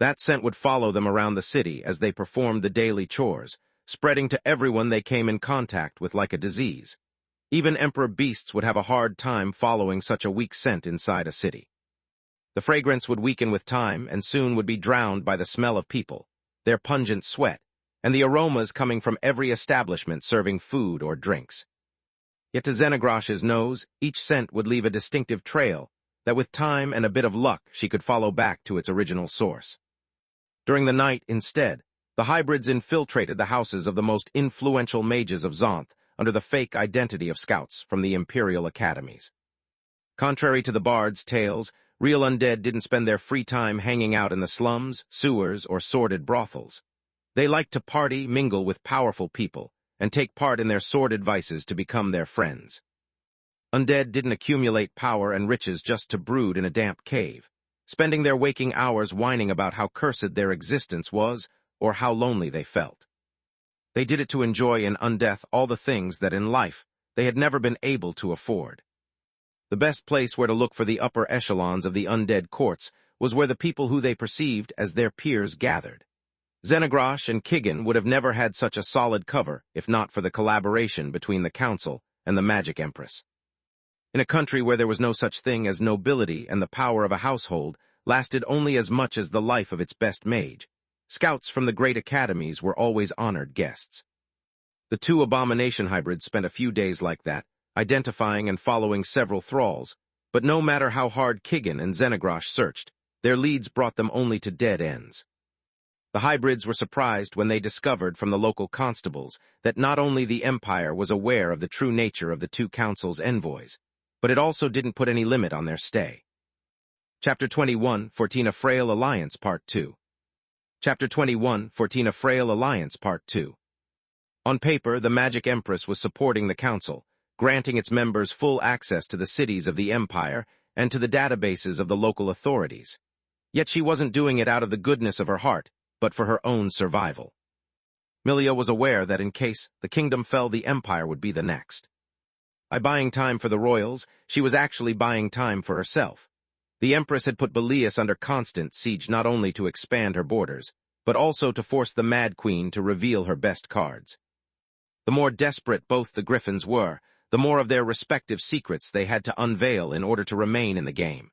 That scent would follow them around the city as they performed the daily chores, spreading to everyone they came in contact with like a disease. Even emperor beasts would have a hard time following such a weak scent inside a city. The fragrance would weaken with time and soon would be drowned by the smell of people, their pungent sweat, and the aromas coming from every establishment serving food or drinks. Yet to Xenagrosh's nose, each scent would leave a distinctive trail that with time and a bit of luck she could follow back to its original source. During the night, instead, the hybrids infiltrated the houses of the most influential mages of Zonth, under the fake identity of scouts from the Imperial academies. Contrary to the bard's tales, real undead didn't spend their free time hanging out in the slums, sewers, or sordid brothels. They liked to party, mingle with powerful people, and take part in their sordid vices to become their friends. Undead didn't accumulate power and riches just to brood in a damp cave, spending their waking hours whining about how cursed their existence was or how lonely they felt. They did it to enjoy in undeath all the things that in life they had never been able to afford. The best place where to look for the upper echelons of the undead courts was where the people who they perceived as their peers gathered. Xenogrosh and Kigan would have never had such a solid cover if not for the collaboration between the Council and the Magic Empress. In a country where there was no such thing as nobility and the power of a household lasted only as much as the life of its best mage, scouts from the great academies were always honored guests. The two abomination hybrids spent a few days like that, identifying and following several thralls, but no matter how hard Kigan and Xenogrosh searched, their leads brought them only to dead ends. The hybrids were surprised when they discovered from the local constables that not only the Empire was aware of the true nature of the two councils' envoys, but it also didn't put any limit on their stay. Chapter 21, 14 A Frail Alliance, Part 2. Chapter 21, 14 A Frail Alliance, Part 2. On paper, the Magic Empress was supporting the Council, granting its members full access to the cities of the Empire and to the databases of the local authorities. Yet she wasn't doing it out of the goodness of her heart, but for her own survival. Milia was aware that in case the kingdom fell, the Empire would be the next. By buying time for the royals, she was actually buying time for herself. The Empress had put Belias under constant siege not only to expand her borders, but also to force the Mad Queen to reveal her best cards. The more desperate both the Griffins were, the more of their respective secrets they had to unveil in order to remain in the game.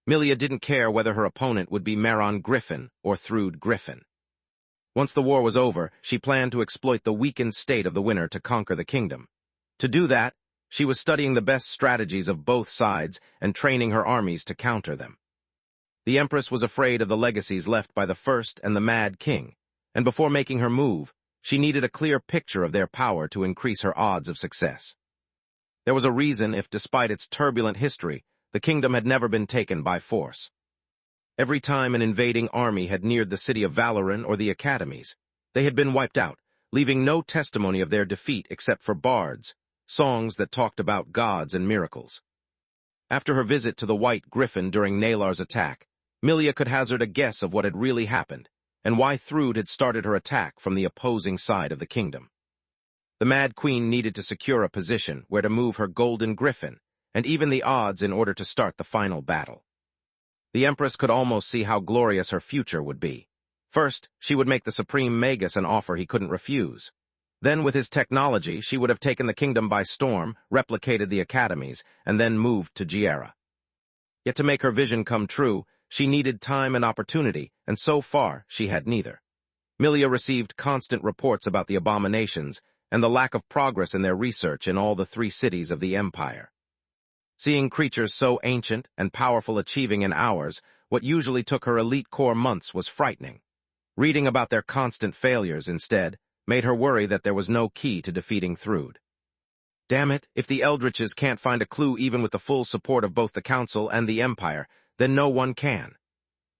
Milia didn't care whether her opponent would be Maron Griffin or Thrude Griffin. Once the war was over, she planned to exploit the weakened state of the winner to conquer the kingdom. To do that, she was studying the best strategies of both sides and training her armies to counter them. The Empress was afraid of the legacies left by the First and the Mad King, and before making her move, she needed a clear picture of their power to increase her odds of success. There was a reason if, despite its turbulent history, the kingdom had never been taken by force. Every time an invading army had neared the city of Valoran or the academies, they had been wiped out, leaving no testimony of their defeat except for bards, songs that talked about gods and miracles. After her visit to the White Griffin during Nalar's attack, Milia could hazard a guess of what had really happened, and why Thrude had started her attack from the opposing side of the kingdom. The Mad Queen needed to secure a position where to move her Golden Griffin, and even the odds in order to start the final battle. The Empress could almost see how glorious her future would be. First, she would make the Supreme Magus an offer he couldn't refuse. Then, with his technology, she would have taken the kingdom by storm, replicated the academies, and then moved to Giera. Yet to make her vision come true, she needed time and opportunity, and so far, she had neither. Milia received constant reports about the abominations and the lack of progress in their research in all the 3 cities of the Empire. Seeing creatures so ancient and powerful achieving in hours what usually took her elite corps months was frightening. Reading about their constant failures, instead, made her worry that there was no key to defeating Thrude. Damn it, if the Eldritches can't find a clue even with the full support of both the Council and the Empire, then no one can.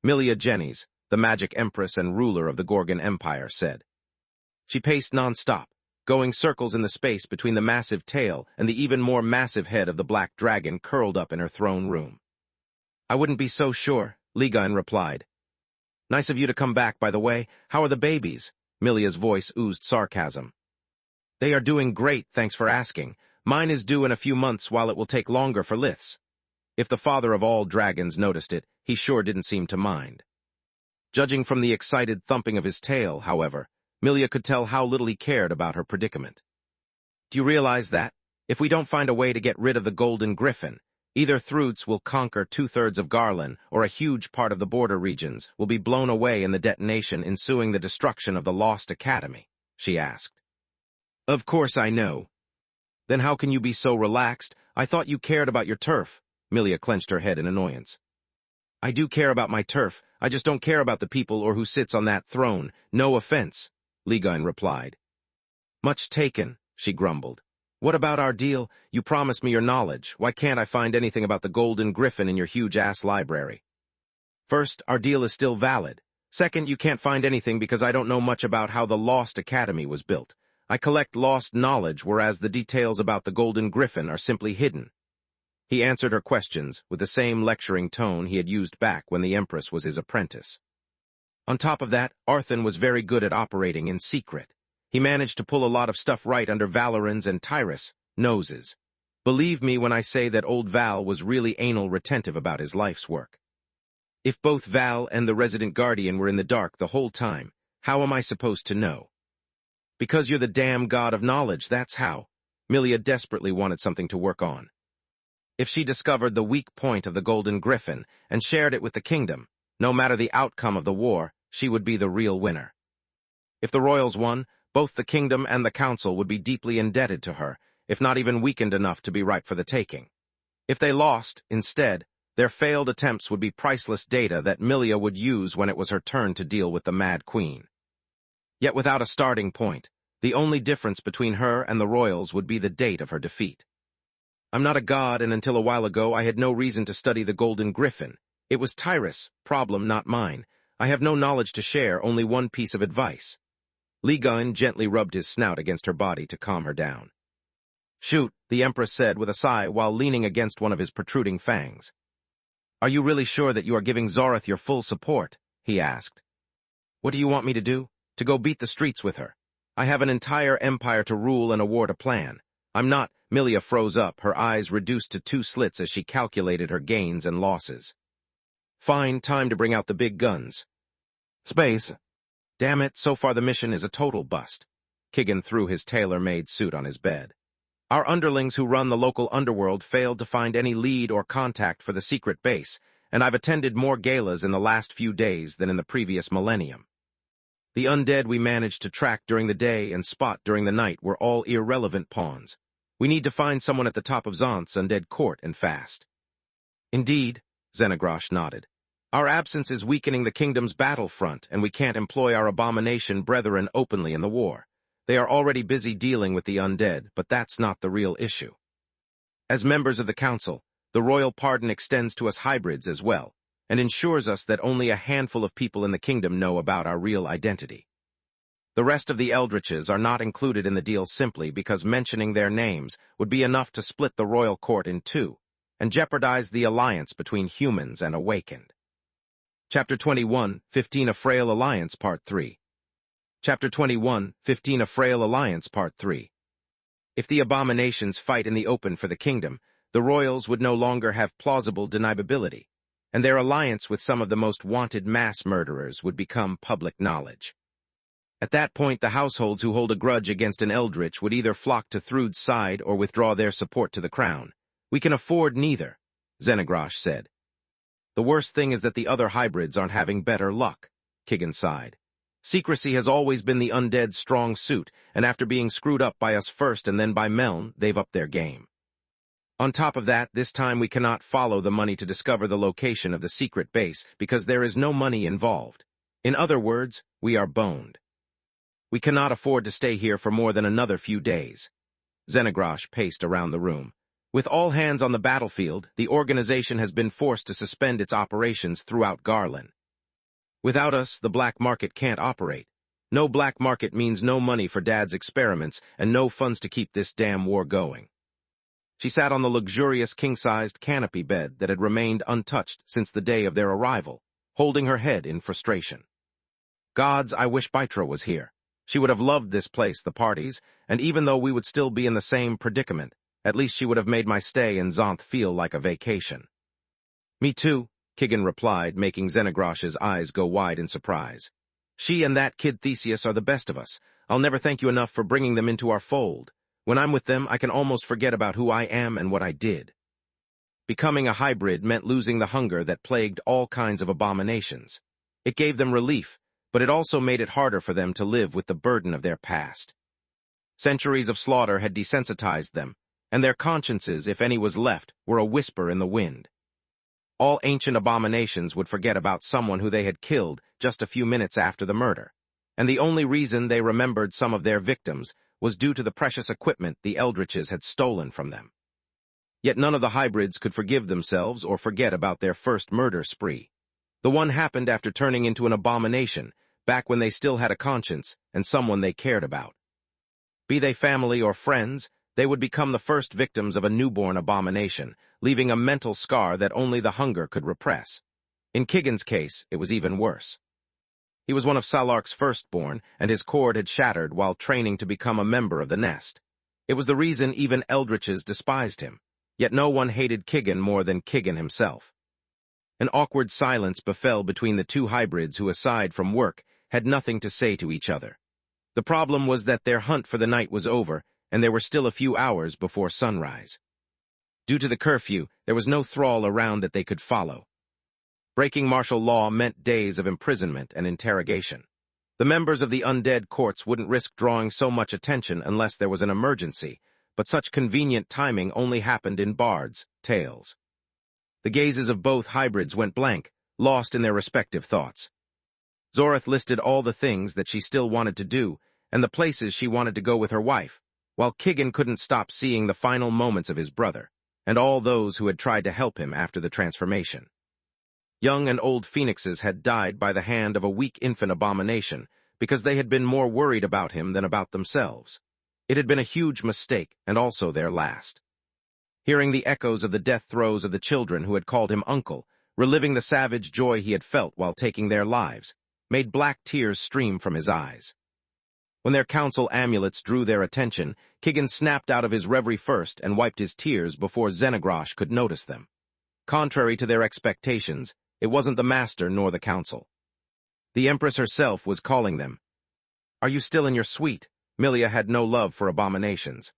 Milia Jennies, the Magic Empress and ruler of the Gorgon Empire, said. She paced non-stop, going circles in the space between the massive tail and the even more massive head of the black dragon curled up in her throne room. I wouldn't be so sure, Ligain replied. Nice of you to come back, by the way. How are the babies? Milia's voice oozed sarcasm. They are doing great, thanks for asking. Mine is due in a few months while it will take longer for Lith's. If the father of all dragons noticed it, he sure didn't seem to mind. Judging from the excited thumping of his tail, however, Milia could tell how little he cared about her predicament. Do you realize that, if we don't find a way to get rid of the Golden Griffin, either Thrudes will conquer 2/3 of Garland or a huge part of the border regions will be blown away in the detonation ensuing the destruction of the Lost Academy? She asked. Of course I know. Then how can you be so relaxed? I thought you cared about your turf. Milia clenched her head in annoyance. I do care about my turf, I just don't care about the people or who sits on that throne. No offense, Ligain replied. Much taken, she grumbled. What about our deal? You promised me your knowledge. Why can't I find anything about the Golden Griffin in your huge-ass library? First, our deal is still valid. Second, you can't find anything because I don't know much about how the Lost Academy was built. I collect lost knowledge, whereas the details about the Golden Griffin are simply hidden. He answered her questions with the same lecturing tone he had used back when the Empress was his apprentice. On top of that, Arthun was very good at operating in secret. He managed to pull a lot of stuff right under Valoran's and Tyrus' noses. Believe me when I say that old Val was really anal retentive about his life's work. If both Val and the resident guardian were in the dark the whole time, how am I supposed to know? Because you're the damn god of knowledge, that's how. Milia desperately wanted something to work on. If she discovered the weak point of the Golden Griffin and shared it with the kingdom, no matter the outcome of the war, she would be the real winner. If the royals won, both the kingdom and the council would be deeply indebted to her, if not even weakened enough to be ripe for the taking. If they lost, instead, their failed attempts would be priceless data that Milia would use when it was her turn to deal with the Mad Queen. Yet without a starting point, the only difference between her and the royals would be the date of her defeat. I'm not a god, and until a while ago I had no reason to study the Golden Griffin. It was Tyrus' problem, not mine. I have no knowledge to share, only one piece of advice. Li Gun gently rubbed his snout against her body to calm her down. Shoot, the Empress said with a sigh while leaning against one of his protruding fangs. Are you really sure that you are giving Zareth your full support? He asked. What do you want me to do? To go beat the streets with her? I have an entire empire to rule and award a plan. I'm not. Milia froze up, her eyes reduced to 2 slits as she calculated her gains and losses. Fine, time to bring out the big guns. Space. Damn it, so far the mission is a total bust. Kigan threw his tailor-made suit on his bed. Our underlings who run the local underworld failed to find any lead or contact for the secret base, and I've attended more galas in the last few days than in the previous millennium. The undead we managed to track during the day and spot during the night were all irrelevant pawns. We need to find someone at the top of Xanth's undead court and fast. Indeed, Xenagrosh nodded. Our absence is weakening the kingdom's battlefront, and we can't employ our abomination brethren openly in the war. They are already busy dealing with the undead, but that's not the real issue. As members of the council, the royal pardon extends to us hybrids as well, and ensures us that only a handful of people in the kingdom know about our real identity. The rest of the Eldritches are not included in the deal simply because mentioning their names would be enough to split the royal court in 2, and jeopardize the alliance between humans and awakened. Chapter 21, 15 A Frail Alliance, Part 3. Chapter 21, 15 A Frail Alliance, Part 3. If the abominations fight in the open for the kingdom, the royals would no longer have plausible deniability, and their alliance with some of the most wanted mass murderers would become public knowledge. At that point, the households who hold a grudge against an Eldritch would either flock to Thrud's side or withdraw their support to the crown. We can afford neither, Xenagrosh said. The worst thing is that the other hybrids aren't having better luck, Kigan sighed. Secrecy has always been the undead's strong suit, and after being screwed up by us first and then by Meln, they've upped their game. On top of that, this time we cannot follow the money to discover the location of the secret base because there is no money involved. In other words, we are boned. We cannot afford to stay here for more than another few days. Xenagrosh paced around the room. With all hands on the battlefield, the organization has been forced to suspend its operations throughout Garland. Without us, the black market can't operate. No black market means no money for Dad's experiments and no funds to keep this damn war going. She sat on the luxurious king-sized canopy bed that had remained untouched since the day of their arrival, holding her head in frustration. Gods, I wish Baitra was here. She would have loved this place, the parties, and even though we would still be in the same predicament, at least she would have made my stay in Xanth feel like a vacation. Me too, Kigan replied, making Xenagrosh's eyes go wide in surprise. She and that kid Theseus are the best of us. I'll never thank you enough for bringing them into our fold. When I'm with them, I can almost forget about who I am and what I did. Becoming a hybrid meant losing the hunger that plagued all kinds of abominations. It gave them relief, but it also made it harder for them to live with the burden of their past. Centuries of slaughter had desensitized them, and their consciences, if any was left, were a whisper in the wind. All ancient abominations would forget about someone who they had killed just a few minutes after the murder, and the only reason they remembered some of their victims was due to the precious equipment the Eldritches had stolen from them. Yet none of the hybrids could forgive themselves or forget about their first murder spree. The one happened after turning into an abomination, back when they still had a conscience and someone they cared about. Be they family or friends, they would become the first victims of a newborn abomination, leaving a mental scar that only the hunger could repress. In Kigan's case, it was even worse. He was one of Salark's firstborn, and his cord had shattered while training to become a member of the nest. It was the reason even Eldritches despised him, yet no one hated Kigan more than Kigan himself. An awkward silence befell between the two hybrids who, aside from work, had nothing to say to each other. The problem was that their hunt for the night was over, and there were still a few hours before sunrise. Due to the curfew, there was no thrall around that they could follow. Breaking martial law meant days of imprisonment and interrogation. The members of the undead courts wouldn't risk drawing so much attention unless there was an emergency, but such convenient timing only happened in bards' tales. The gazes of both hybrids went blank, lost in their respective thoughts. Zorith listed all the things that she still wanted to do, and the places she wanted to go with her wife, while Kigan couldn't stop seeing the final moments of his brother, and all those who had tried to help him after the transformation. Young and old phoenixes had died by the hand of a weak infant abomination because they had been more worried about him than about themselves. It had been a huge mistake, and also their last. Hearing the echoes of the death throes of the children who had called him uncle, reliving the savage joy he had felt while taking their lives, made black tears stream from his eyes. When their council amulets drew their attention, Kigan snapped out of his reverie first and wiped his tears before Xenagrosh could notice them. Contrary to their expectations, it wasn't the master nor the council. The Empress herself was calling them. "Are you still in your suite?" Milia had no love for abominations.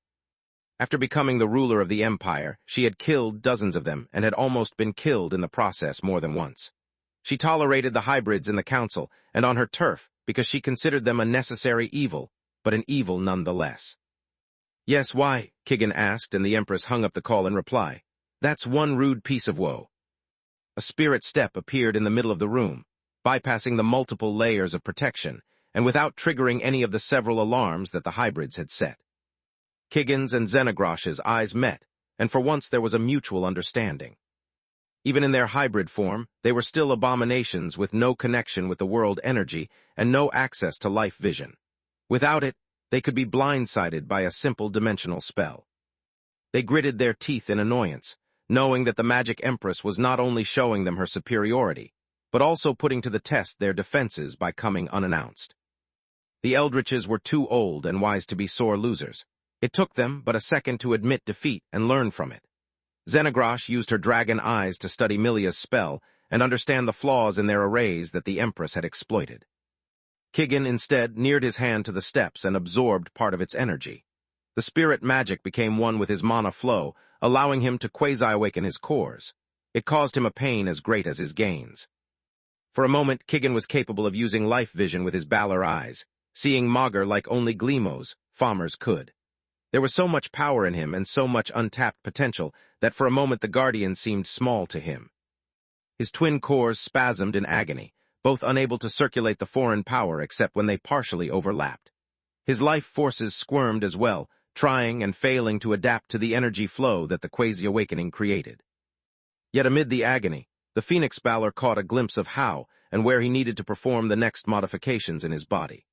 After becoming the ruler of the empire, she had killed dozens of them and had almost been killed in the process more than once. She tolerated the hybrids in the council and on her turf because she considered them a necessary evil, but an evil nonetheless. "Yes, why?" Kigan asked, and the Empress hung up the call in reply. "That's one rude piece of woe." A spirit step appeared in the middle of the room, bypassing the multiple layers of protection, and without triggering any of the several alarms that the hybrids had set. Kigan's and Xenagrosh's eyes met, and for once there was a mutual understanding. Even in their hybrid form, they were still abominations with no connection with the world energy and no access to life vision. Without it, they could be blindsided by a simple dimensional spell. They gritted their teeth in annoyance, knowing that the Magic Empress was not only showing them her superiority, but also putting to the test their defenses by coming unannounced. The Eldritches were too old and wise to be sore losers. It took them but a second to admit defeat and learn from it. Xenagrosh used her dragon eyes to study Milia's spell and understand the flaws in their arrays that the Empress had exploited. Kigan instead neared his hand to the steps and absorbed part of its energy. The spirit magic became one with his mana flow, allowing him to quasi-awaken his cores. It caused him a pain as great as his gains. For a moment, Kigan was capable of using life vision with his Balor eyes, seeing Magur like only Gleemos, Farmers could. There was so much power in him and so much untapped potential that for a moment the Guardian seemed small to him. His twin cores spasmed in agony, both unable to circulate the foreign power except when they partially overlapped. His life forces squirmed as well, trying and failing to adapt to the energy flow that the quasi-awakening created. Yet amid the agony, the Phoenix Balor caught a glimpse of how and where he needed to perform the next modifications in his body.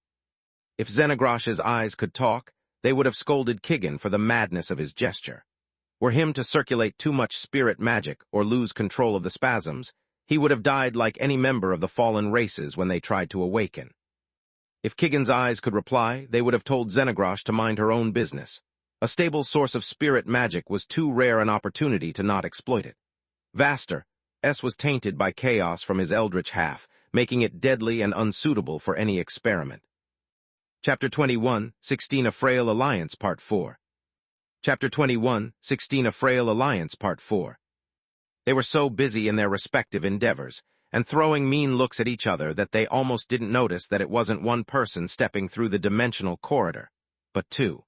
If Xenagrosh's eyes could talk, they would have scolded Kigan for the madness of his gesture. Were him to circulate too much spirit magic or lose control of the spasms, he would have died like any member of the fallen races when they tried to awaken. If Kigan's eyes could reply, they would have told Xenagrosh to mind her own business. A stable source of spirit magic was too rare an opportunity to not exploit it. Vaster, S was tainted by chaos from his eldritch half, making it deadly and unsuitable for any experiment. Chapter 21, 16 A Frail Alliance, Part 4. Chapter 21, 16 A Frail Alliance, Part 4. They were so busy in their respective endeavors, and throwing mean looks at each other that they almost didn't notice that it wasn't one person stepping through the dimensional corridor, but two.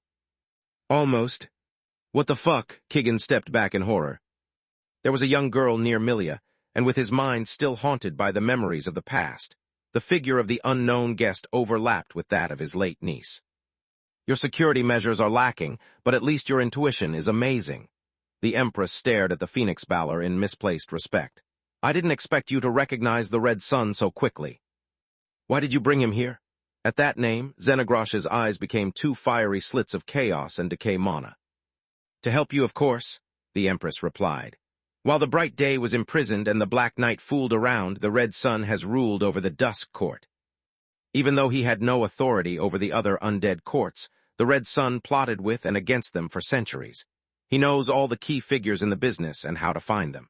Almost. What the fuck? Kigan stepped back in horror. There was a young girl near Milia, and with his mind still haunted by the memories of the past, the figure of the unknown guest overlapped with that of his late niece. Your security measures are lacking, but at least your intuition is amazing. The Empress stared at the Phoenix Balor in misplaced respect. I didn't expect you to recognize the Red Sun so quickly. Why did you bring him here? At that name, Xenogrosh's eyes became two fiery slits of chaos and decay mana. To help you, of course, the Empress replied. While the bright day was imprisoned and the Black Knight fooled around, the Red Sun has ruled over the Dusk Court. Even though he had no authority over the other undead courts, the Red Sun plotted with and against them for centuries. He knows all the key figures in the business and how to find them.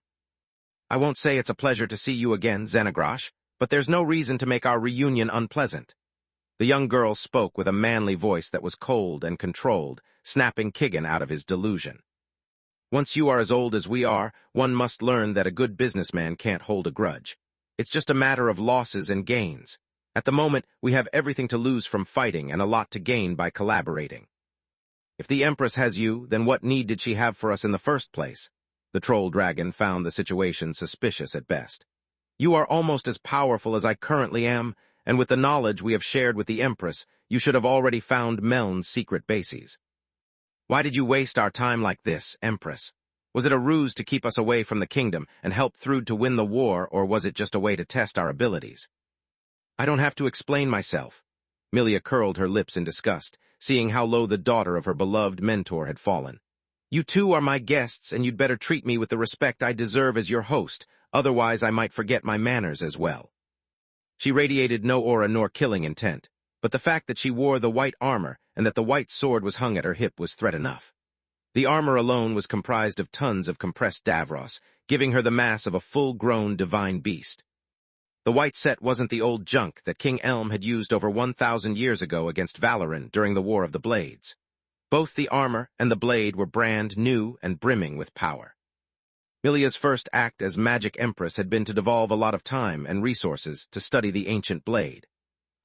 I won't say it's a pleasure to see you again, Xenogrosh, but there's no reason to make our reunion unpleasant. The young girl spoke with a manly voice that was cold and controlled, snapping Kigan out of his delusion. Once you are as old as we are, one must learn that a good businessman can't hold a grudge. It's just a matter of losses and gains. At the moment, we have everything to lose from fighting and a lot to gain by collaborating. If the Empress has you, then what need did she have for us in the first place? The troll dragon found the situation suspicious at best. You are almost as powerful as I currently am, and with the knowledge we have shared with the Empress, you should have already found Meln's secret bases. Why did you waste our time like this, Empress? Was it a ruse to keep us away from the kingdom and help Thrud to win the war, or was it just a way to test our abilities? I don't have to explain myself. Milia curled her lips in disgust, seeing how low the daughter of her beloved mentor had fallen. You two are my guests, and you'd better treat me with the respect I deserve as your host, otherwise I might forget my manners as well. She radiated no aura nor killing intent, but the fact that she wore the white armor and that the white sword was hung at her hip was threat enough. The armor alone was comprised of tons of compressed Davros, giving her the mass of a full-grown divine beast. The white set wasn't the old junk that King Elm had used over 1,000 years ago against Valoran during the War of the Blades. Both the armor and the blade were brand new and brimming with power. Milia's first act as Magic Empress had been to devolve a lot of time and resources to study the ancient blade.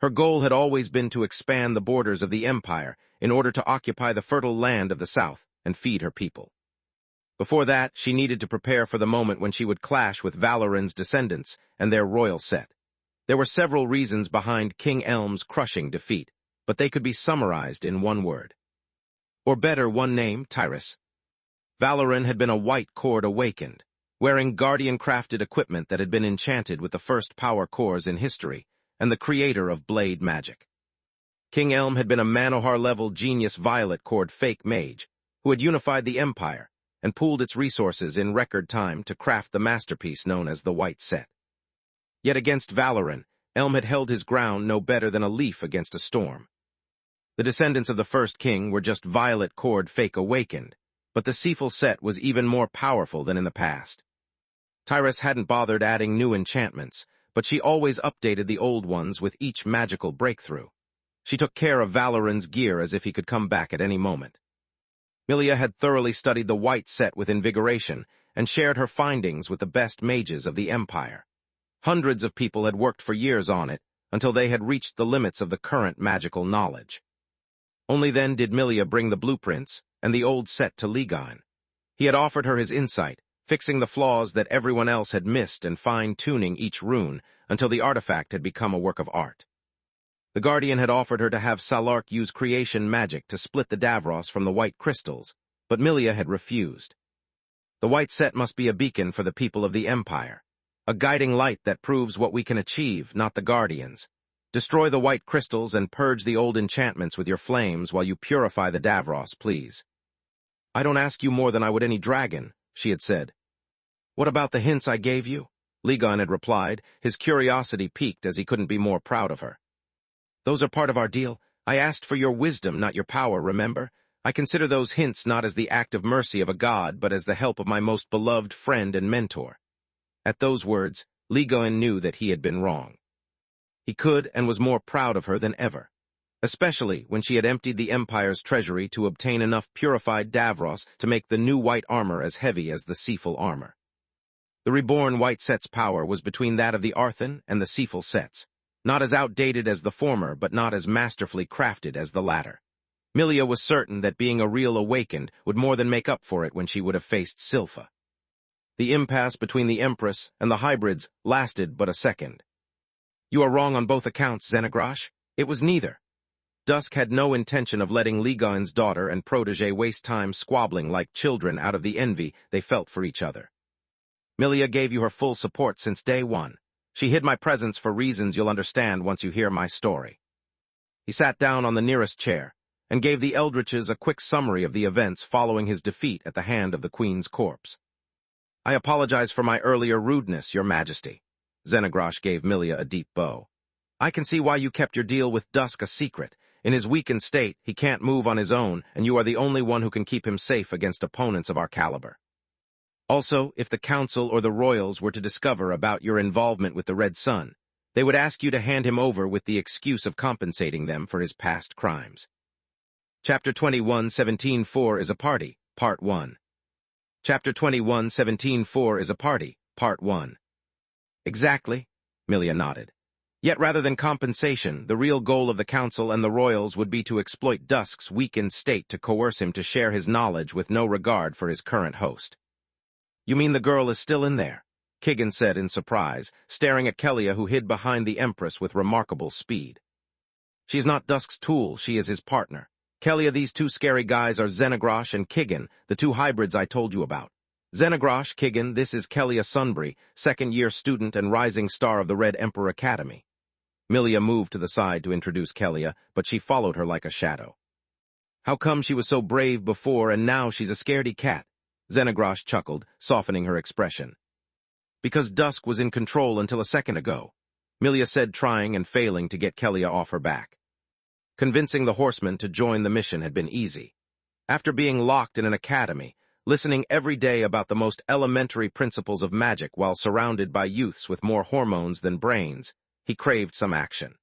Her goal had always been to expand the borders of the Empire in order to occupy the fertile land of the South and feed her people. Before that, she needed to prepare for the moment when she would clash with Valoran's descendants and their royal set. There were several reasons behind King Elm's crushing defeat, but they could be summarized in one word. Or better, one name, Tyrus. Valoran had been a white cord awakened, wearing Guardian-crafted equipment that had been enchanted with the first power cores in history, and the creator of blade magic. King Elm had been a Manohar-level genius violet cord fake mage, who had unified the Empire and pooled its resources in record time to craft the masterpiece known as the White Set. Yet against Valoran, Elm had held his ground no better than a leaf against a storm. The descendants of the first king were just violet cord fake awakened, but the Seaful set was even more powerful than in the past. Tyrus hadn't bothered adding new enchantments, but she always updated the old ones with each magical breakthrough. She took care of Valoran's gear as if he could come back at any moment. Milia had thoroughly studied the White Set with invigoration and shared her findings with the best mages of the Empire. Hundreds of people had worked for years on it until they had reached the limits of the current magical knowledge. Only then did Milia bring the blueprints and the old set to Ligon. He had offered her his insight, fixing the flaws that everyone else had missed and fine-tuning each rune until the artifact had become a work of art. The Guardian had offered her to have Salark use creation magic to split the Davros from the white crystals, but Milia had refused. The White Set must be a beacon for the people of the Empire, a guiding light that proves what we can achieve, not the Guardians. Destroy the white crystals and purge the old enchantments with your flames while you purify the Davros, please. I don't ask you more than I would any dragon, she had said. What about the hints I gave you? Ligon had replied, his curiosity piqued as he couldn't be more proud of her. Those are part of our deal. I asked for your wisdom, not your power, remember? I consider those hints not as the act of mercy of a god, but as the help of my most beloved friend and mentor. At those words, Ligon knew that he had been wrong. He could and was more proud of her than ever, especially when she had emptied the Empire's treasury to obtain enough purified Davros to make the new white armor as heavy as the Seaful armor. The reborn White Set's power was between that of the Arthan and the Seaful sets, not as outdated as the former, but not as masterfully crafted as the latter. Milia was certain that being a real awakened would more than make up for it when she would have faced Silpha. The impasse between the Empress and the hybrids lasted but a second. You are wrong on both accounts, Xenogrosh. It was neither. Dusk had no intention of letting Ligon's daughter and protege waste time squabbling like children out of the envy they felt for each other. Milia gave you her full support since day one. She hid my presence for reasons you'll understand once you hear my story. He sat down on the nearest chair and gave the Eldritches a quick summary of the events following his defeat at the hand of the Queen's corpse. I apologize for my earlier rudeness, Your Majesty. Xenagrosh gave Milia a deep bow. I can see why you kept your deal with Dusk a secret. In his weakened state, he can't move on his own, and you are the only one who can keep him safe against opponents of our caliber. Also, if the Council or the Royals were to discover about your involvement with the Red Sun, they would ask you to hand him over with the excuse of compensating them for his past crimes. Chapter 21, 17-4 is a Party, Part 1. Chapter 21, 17-4 is a Party, Part 1. Exactly, Milia nodded. Yet rather than compensation, the real goal of the Council and the Royals would be to exploit Dusk's weakened state to coerce him to share his knowledge with no regard for his current host. You mean the girl is still in there? Kigan said in surprise, staring at Kelia, who hid behind the Empress with remarkable speed. She's not Dusk's tool, she is his partner. Kelia, these two scary guys are Xenagrosh and Kigan, the two hybrids I told you about. Xenagrosh, Kigan, this is Kelia Sunbury, second-year student and rising star of the Red Emperor Academy. Milia moved to the side to introduce Kelia, but she followed her like a shadow. How come she was so brave before and now she's a scaredy cat? Xenagrosh chuckled, softening her expression. Because Dusk was in control until a second ago, Milia said, trying and failing to get Kelia off her back. Convincing the horsemen to join the mission had been easy. After being locked in an academy, listening every day about the most elementary principles of magic while surrounded by youths with more hormones than brains, he craved some action.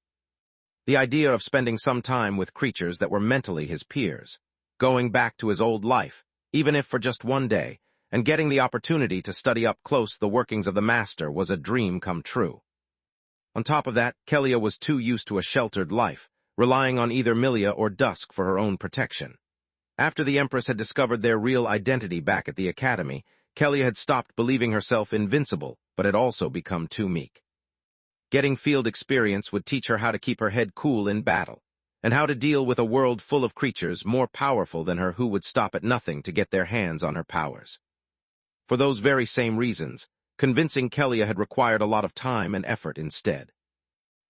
The idea of spending some time with creatures that were mentally his peers, going back to his old life, even if for just one day, and getting the opportunity to study up close the workings of the Master was a dream come true. On top of that, Kelia was too used to a sheltered life, relying on either Milia or Dusk for her own protection. After the Empress had discovered their real identity back at the Academy, Kelia had stopped believing herself invincible, but had also become too meek. Getting field experience would teach her how to keep her head cool in battle, and how to deal with a world full of creatures more powerful than her who would stop at nothing to get their hands on her powers. For those very same reasons, convincing Kelia had required a lot of time and effort instead.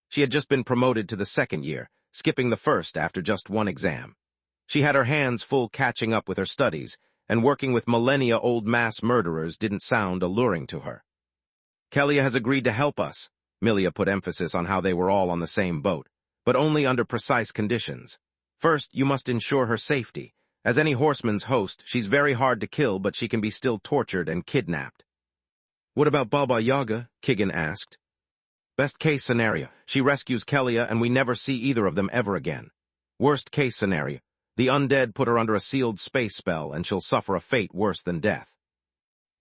She had just been promoted to the second year, skipping the first after just one exam. She had her hands full catching up with her studies, and working with millennia-old mass murderers didn't sound alluring to her. Kelia has agreed to help us. Milia put emphasis on how they were all on the same boat, but only under precise conditions. First, you must ensure her safety. As any horseman's host, she's very hard to kill, but she can be still tortured and kidnapped. What about Baba Yaga? Kigan asked. Best case scenario, she rescues Kelia and we never see either of them ever again. Worst case scenario, the undead put her under a sealed space spell and she'll suffer a fate worse than death.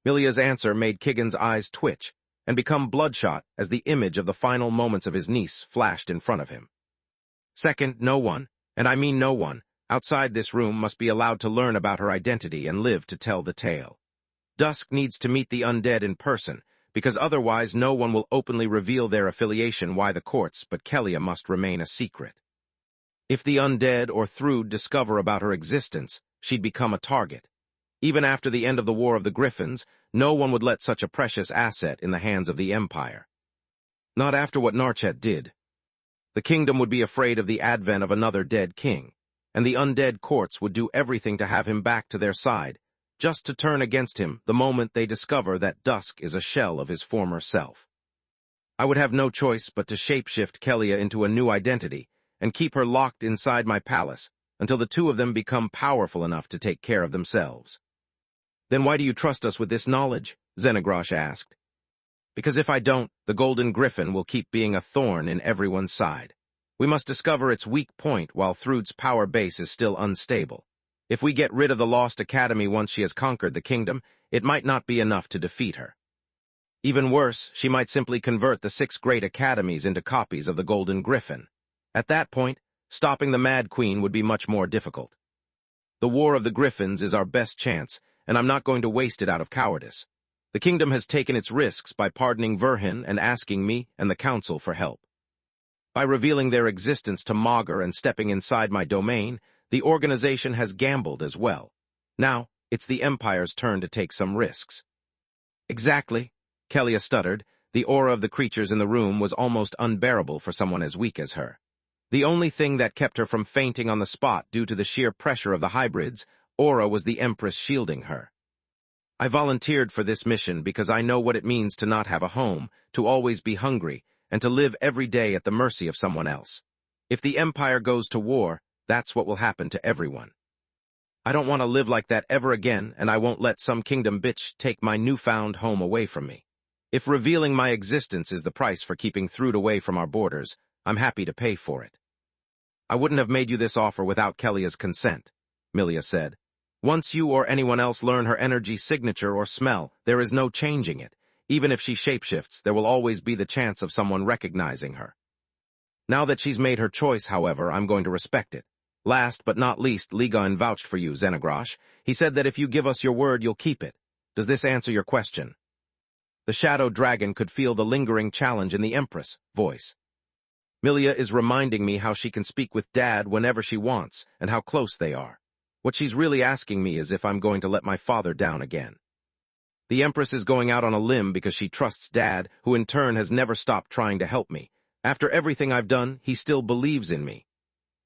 Milia's answer made Kigan's eyes twitch and become bloodshot as the image of the final moments of his niece flashed in front of him. Second, no one, and I mean no one, outside this room must be allowed to learn about her identity and live to tell the tale. Dusk needs to meet the undead in person, because otherwise no one will openly reveal their affiliation by the courts, but Kelia must remain a secret. If the undead or Thrud discover about her existence, she'd become a target. Even after the end of the War of the Griffins, no one would let such a precious asset in the hands of the Empire. Not after what Narchet did. The kingdom would be afraid of the advent of another dead king, and the undead courts would do everything to have him back to their side, just to turn against him the moment they discover that Dusk is a shell of his former self. I would have no choice but to shapeshift Kelia into a new identity and keep her locked inside my palace until the two of them become powerful enough to take care of themselves. Then why do you trust us with this knowledge? Xenagrosh asked. Because if I don't, the Golden Griffin will keep being a thorn in everyone's side. We must discover its weak point while Thrud's power base is still unstable. If we get rid of the Lost Academy once she has conquered the kingdom, it might not be enough to defeat her. Even worse, she might simply convert the 6 great academies into copies of the Golden Griffin. At that point, stopping the Mad Queen would be much more difficult. The War of the Griffins is our best chance, and I'm not going to waste it out of cowardice. The kingdom has taken its risks by pardoning Verhin and asking me and the council for help. By revealing their existence to Magus and stepping inside my domain, the organization has gambled as well. Now, it's the Empire's turn to take some risks. Exactly, Kelia stuttered. The aura of the creatures in the room was almost unbearable for someone as weak as her. The only thing that kept her from fainting on the spot due to the sheer pressure of the hybrids' aura was the Empress shielding her. I volunteered for this mission because I know what it means to not have a home, to always be hungry, and to live every day at the mercy of someone else. If the Empire goes to war, that's what will happen to everyone. I don't want to live like that ever again, and I won't let some kingdom bitch take my newfound home away from me. If revealing my existence is the price for keeping Thrud away from our borders, I'm happy to pay for it. I wouldn't have made you this offer without Kelia's consent, Milia said. Once you or anyone else learn her energy signature or smell, there is no changing it. Even if she shapeshifts, there will always be the chance of someone recognizing her. Now that she's made her choice, however, I'm going to respect it. Last but not least, Ligon vouched for you, Xenogrosh. He said that if you give us your word, you'll keep it. Does this answer your question? The Shadow Dragon could feel the lingering challenge in the Empress' voice. Milia is reminding me how she can speak with Dad whenever she wants, and how close they are. What she's really asking me is if I'm going to let my father down again. The Empress is going out on a limb because she trusts Dad, who in turn has never stopped trying to help me. After everything I've done, he still believes in me.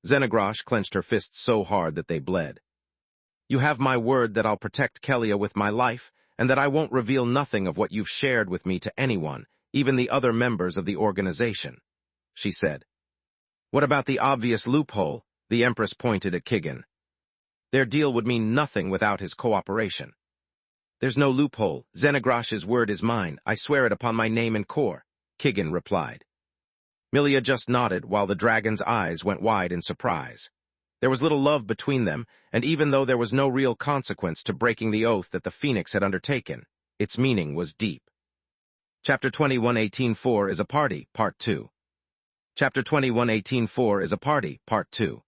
Xenogrosh clenched her fists so hard that they bled. You have my word that I'll protect Kelia with my life, and that I won't reveal nothing of what you've shared with me to anyone, even the other members of the organization, she said. What about the obvious loophole? The Empress pointed at Kigan. Their deal would mean nothing without his cooperation. There's no loophole. Xenogrosh's word is mine. I swear it upon my name and core, Kigan replied. Milia just nodded while the dragon's eyes went wide in surprise. There was little love between them, and even though there was no real consequence to breaking the oath that the Phoenix had undertaken, its meaning was deep. Chapter 21:18-4 is a Party, Part 2. Chapter 21:18-4 is a Party, Part 2.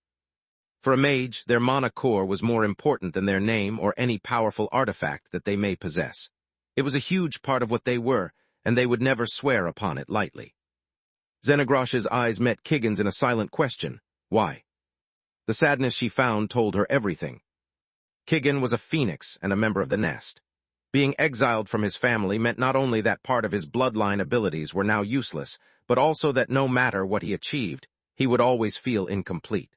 For a mage, their mana core was more important than their name or any powerful artifact that they may possess. It was a huge part of what they were, and they would never swear upon it lightly. Xenogrosh's eyes met Kigan's in a silent question. Why? The sadness she found told her everything. Kigan was a phoenix and a member of the nest. Being exiled from his family meant not only that part of his bloodline abilities were now useless, but also that no matter what he achieved, he would always feel incomplete.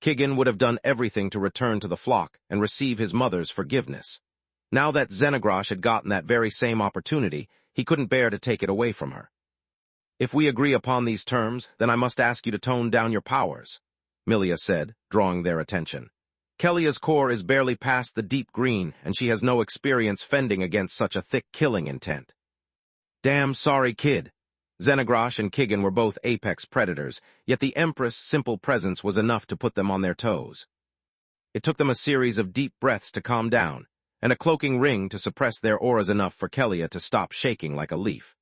Kigan would have done everything to return to the flock and receive his mother's forgiveness. Now that Xenogrosh had gotten that very same opportunity, he couldn't bear to take it away from her. If we agree upon these terms, then I must ask you to tone down your powers, Milia said, drawing their attention. Kelia's core is barely past the deep green, and she has no experience fending against such a thick killing intent. Damn sorry, kid. Xenogrosh and Kigan were both apex predators, yet the Empress' simple presence was enough to put them on their toes. It took them a series of deep breaths to calm down, and a cloaking ring to suppress their auras enough for Kelia to stop shaking like a leaf.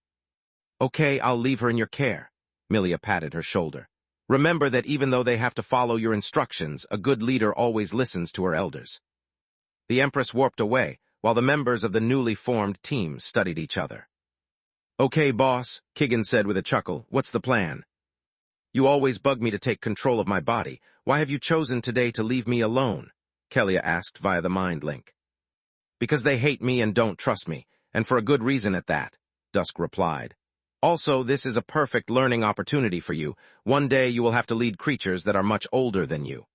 Okay, I'll leave her in your care, Milia patted her shoulder. Remember that even though they have to follow your instructions, a good leader always listens to her elders. The Empress warped away, while the members of the newly formed team studied each other. Okay, boss, Kigan said with a chuckle. What's the plan? You always bug me to take control of my body. Why have you chosen today to leave me alone? Kelia asked via the mind link. Because they hate me and don't trust me, and for a good reason at that, Dusk replied. Also, this is a perfect learning opportunity for you. One day you will have to lead creatures that are much older than you.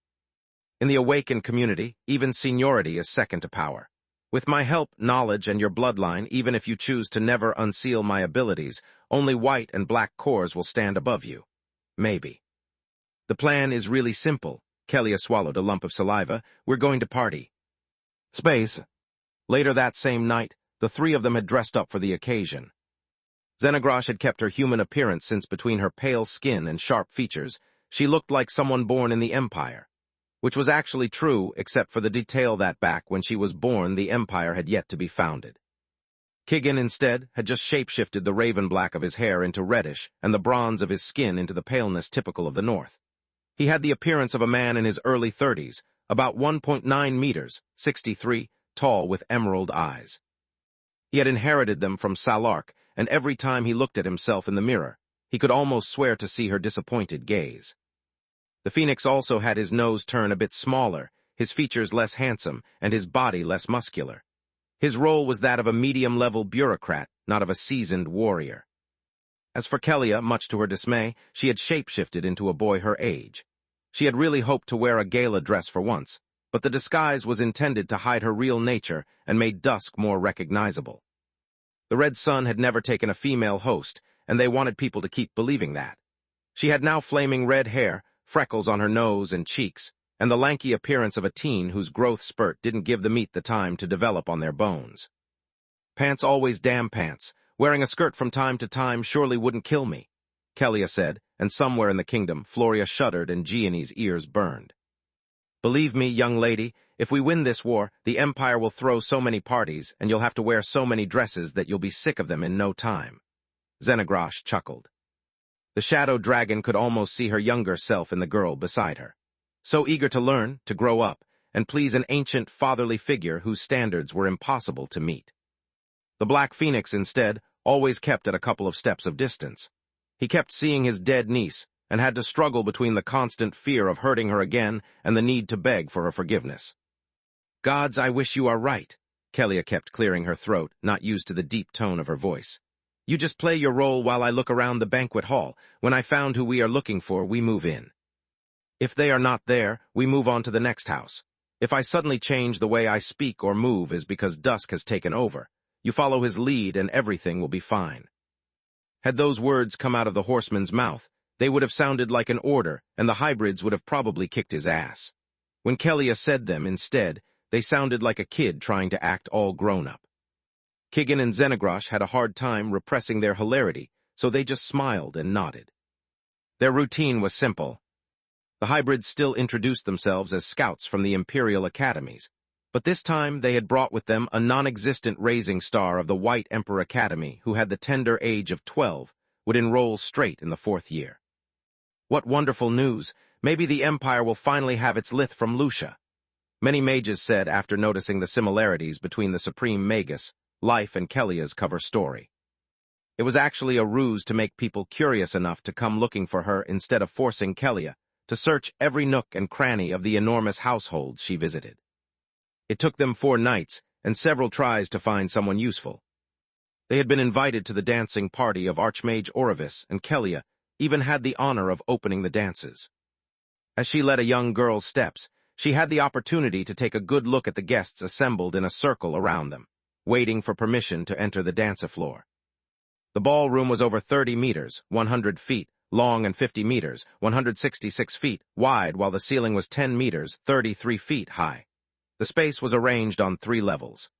In the awakened community, even seniority is second to power. With my help, knowledge, and your bloodline, even if you choose to never unseal my abilities, only white and black cores will stand above you. Maybe. The plan is really simple. Kelia swallowed a lump of saliva. We're going to party. Space. Later that same night, the three of them had dressed up for the occasion. Xenogrosh had kept her human appearance since between her pale skin and sharp features, she looked like someone born in the Empire. Which was actually true, except for the detail that back when she was born the Empire had yet to be founded. Kigan, instead, had just shapeshifted the raven black of his hair into reddish and the bronze of his skin into the paleness typical of the North. He had the appearance of a man in his early 30s, about 1.9 meters, 63, tall with emerald eyes. He had inherited them from Salark, and every time he looked at himself in the mirror, He could almost swear to see her disappointed gaze. The phoenix also had his nose turn a bit smaller, his features less handsome, and his body less muscular. His role was that of a medium-level bureaucrat, not of a seasoned warrior. As for Kelia, much to her dismay, she had shapeshifted into a boy her age. She had really hoped to wear a gala dress for once, but the disguise was intended to hide her real nature and made Dusk more recognizable. The Red Sun had never taken a female host, and they wanted people to keep believing that. She had now flaming red hair, freckles on her nose and cheeks, and the lanky appearance of a teen whose growth spurt didn't give the meat the time to develop on their bones. Pants always damn pants. Wearing a skirt from time to time surely wouldn't kill me, Kelia said, and somewhere in the kingdom, Floria shuddered and Gianni's ears burned. Believe me, young lady, if we win this war, the Empire will throw so many parties, and you'll have to wear so many dresses that you'll be sick of them in no time. Xenagrosh chuckled. The shadow dragon could almost see her younger self in the girl beside her. So eager to learn, to grow up, and please an ancient fatherly figure whose standards were impossible to meet. The Black Phoenix, instead, always kept at a couple of steps of distance. He kept seeing his dead niece, and had to struggle between the constant fear of hurting her again and the need to beg for her forgiveness. Gods, I wish you are right, Kelia kept clearing her throat, not used to the deep tone of her voice. You just play your role while I look around the banquet hall. When I found who we are looking for, we move in. If they are not there, we move on to the next house. If I suddenly change the way I speak or move is because Dusk has taken over. You follow his lead and everything will be fine. Had those words come out of the horseman's mouth, they would have sounded like an order, and the hybrids would have probably kicked his ass. When Kelia said them instead, they sounded like a kid trying to act all grown-up. Kigan and Xenagrosh had a hard time repressing their hilarity, so they just smiled and nodded. Their routine was simple. The hybrids still introduced themselves as scouts from the Imperial Academies, but this time they had brought with them a non-existent rising star of the White Emperor Academy who had the tender age of 12, would enroll straight in the 4th year. What wonderful news! Maybe the Empire will finally have its Lith from Lucia. Many mages said after noticing the similarities between the Supreme Magus, life and Kelia's cover story. It was actually a ruse to make people curious enough to come looking for her instead of forcing Kelia to search every nook and cranny of the enormous households she visited. It took them 4 nights and several tries to find someone useful. They had been invited to the dancing party of Archmage Orvis, and Kelia even had the honor of opening the dances. As she led a young girl's steps, she had the opportunity to take a good look at the guests assembled in a circle around them, waiting for permission to enter the dance floor. The ballroom was over 30 meters, 100 feet, long and 50 meters, 166 feet, wide, while the ceiling was 10 meters, 33 feet high. The space was arranged on 3 levels.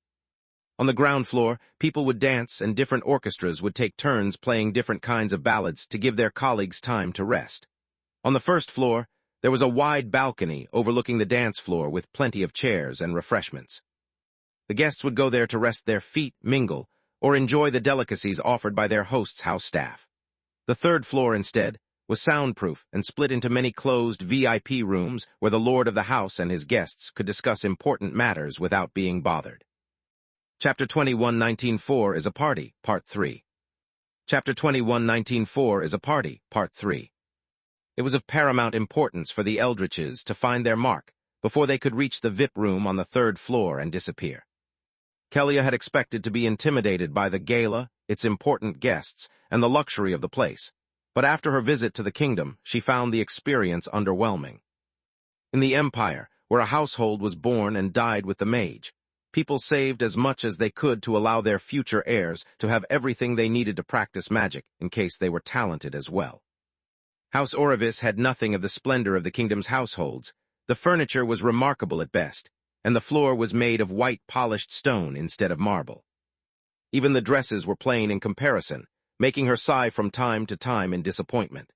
On the ground floor, people would dance and different orchestras would take turns playing different kinds of ballads to give their colleagues time to rest. On the first floor, there was a wide balcony overlooking the dance floor with plenty of chairs and refreshments. The guests would go there to rest their feet, mingle, or enjoy the delicacies offered by their host's house staff. The third floor, instead, was soundproof and split into many closed VIP rooms where the lord of the house and his guests could discuss important matters without being bothered. Chapter 21, 19.4 is a Party, Part 3. Chapter 21, 19.4 is a Party, Part 3. It was of paramount importance for the Eldritches to find their mark before they could reach the VIP room on the 3rd floor and disappear. Kelia had expected to be intimidated by the gala, its important guests, and the luxury of the place. But after her visit to the kingdom, she found the experience underwhelming. In the Empire, where a household was born and died with the mage, people saved as much as they could to allow their future heirs to have everything they needed to practice magic in case they were talented as well. House Orvis had nothing of the splendor of the kingdom's households. The furniture was remarkable at best, and the floor was made of white polished stone instead of marble. Even the dresses were plain in comparison, making her sigh from time to time in disappointment.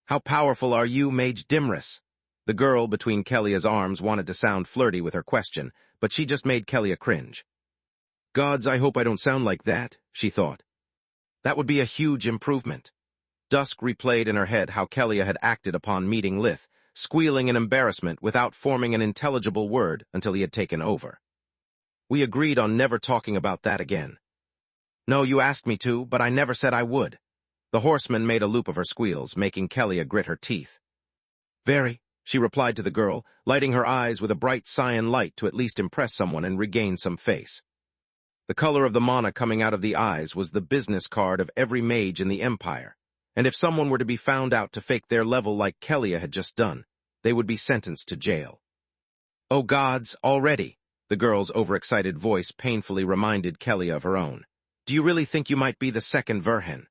How powerful are you, Mage Dimris? The girl between Kelia's arms wanted to sound flirty with her question, but she just made Kelia cringe. Gods, I hope I don't sound like that, she thought. That would be a huge improvement. Dusk replayed in her head how Kelia had acted upon meeting Lith, squealing in embarrassment without forming an intelligible word until he had taken over. We agreed on never talking about that again. No, you asked me to, but I never said I would. The horseman made a loop of her squeals, making Kelia grit her teeth. Very, she replied to the girl, lighting her eyes with a bright cyan light to at least impress someone and regain some face. The color of the mana coming out of the eyes was the business card of every mage in the Empire, and if someone were to be found out to fake their level like Kelia had just done, they would be sentenced to jail. Oh gods, already, the girl's overexcited voice painfully reminded Kelia of her own. Do you really think you might be the second Verhin?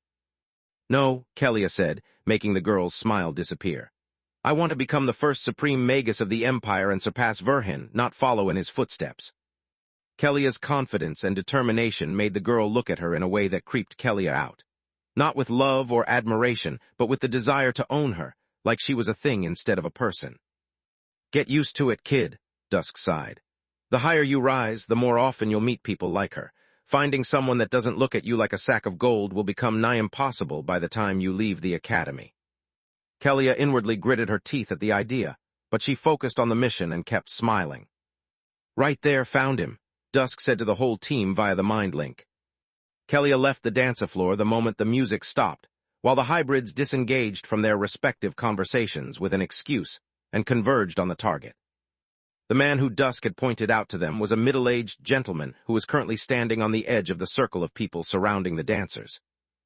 No, Kelia said, making the girl's smile disappear. I want to become the first supreme Magus of the Empire and surpass Verhin, not follow in his footsteps. Kelia's confidence and determination made the girl look at her in a way that creeped Kelia out. Not with love or admiration, but with the desire to own her, like she was a thing instead of a person. Get used to it, kid, Dusk sighed. The higher you rise, the more often you'll meet people like her. Finding someone that doesn't look at you like a sack of gold will become nigh impossible by the time you leave the academy. Kelia inwardly gritted her teeth at the idea, but she focused on the mission and kept smiling. Right there, found him, Dusk said to the whole team via the mind link. Kelia left the dance floor the moment the music stopped, while the hybrids disengaged from their respective conversations with an excuse and converged on the target. The man who Dusk had pointed out to them was a middle-aged gentleman who was currently standing on the edge of the circle of people surrounding the dancers.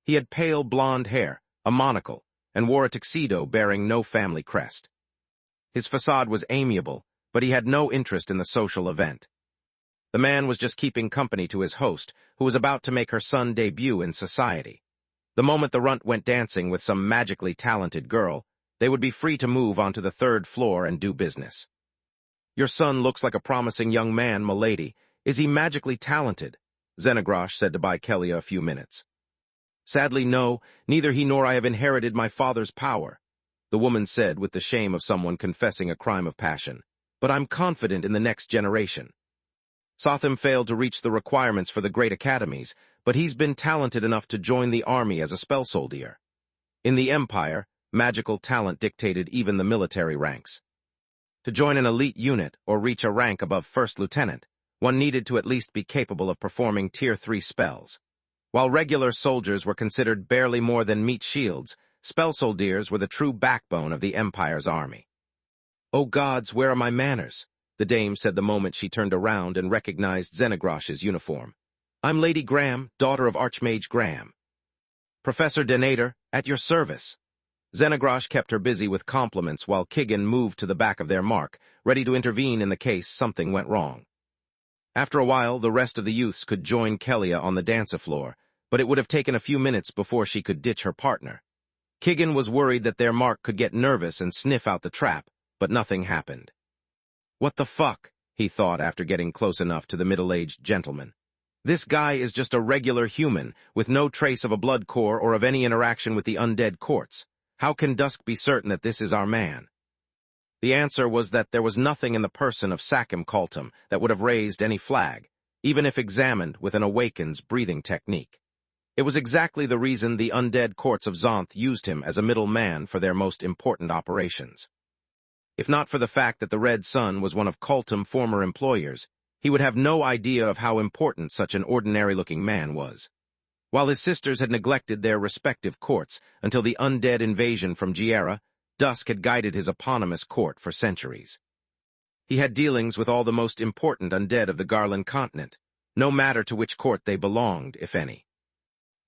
He had pale blonde hair, a monocle, and wore a tuxedo bearing no family crest. His facade was amiable, but he had no interest in the social event. The man was just keeping company to his host, who was about to make her son debut in society. The moment the runt went dancing with some magically talented girl, they would be free to move onto the third floor and do business. Your son looks like a promising young man, milady. Is he magically talented? Xenagrosh said to buy Kelia a few minutes. Sadly, no, neither he nor I have inherited my father's power, the woman said with the shame of someone confessing a crime of passion. But I'm confident in the next generation. Sotham failed to reach the requirements for the great academies, but he's been talented enough to join the army as a spell soldier. In the Empire, magical talent dictated even the military ranks. To join an elite unit or reach a rank above first lieutenant, one needed to at least be capable of performing Tier 3 spells. While regular soldiers were considered barely more than meat shields, spell soldiers were the true backbone of the Empire's army. Oh gods, where are my manners? The dame said the moment she turned around and recognized Xenagrosh's uniform. I'm Lady Graham, daughter of Archmage Graham. Professor Denator, at your service. Xenagrosh kept her busy with compliments while Kigan moved to the back of their mark, ready to intervene in the case something went wrong. After a while, the rest of the youths could join Kelia on the dance floor, but it would have taken a few minutes before she could ditch her partner. Kigan was worried that their mark could get nervous and sniff out the trap, but nothing happened. What the fuck, he thought after getting close enough to the middle-aged gentleman. This guy is just a regular human, with no trace of a blood core or of any interaction with the undead courts. How can Dusk be certain that this is our man? The answer was that there was nothing in the person of Sakim Kaltum that would have raised any flag, even if examined with an Awaken's breathing technique. It was exactly the reason the undead courts of Zonth used him as a middleman for their most important operations. If not for the fact that the Red Sun was one of Kaltum's former employers, he would have no idea of how important such an ordinary-looking man was. While his sisters had neglected their respective courts until the undead invasion from Giera, Dusk had guided his eponymous court for centuries. He had dealings with all the most important undead of the Garland continent, no matter to which court they belonged, if any.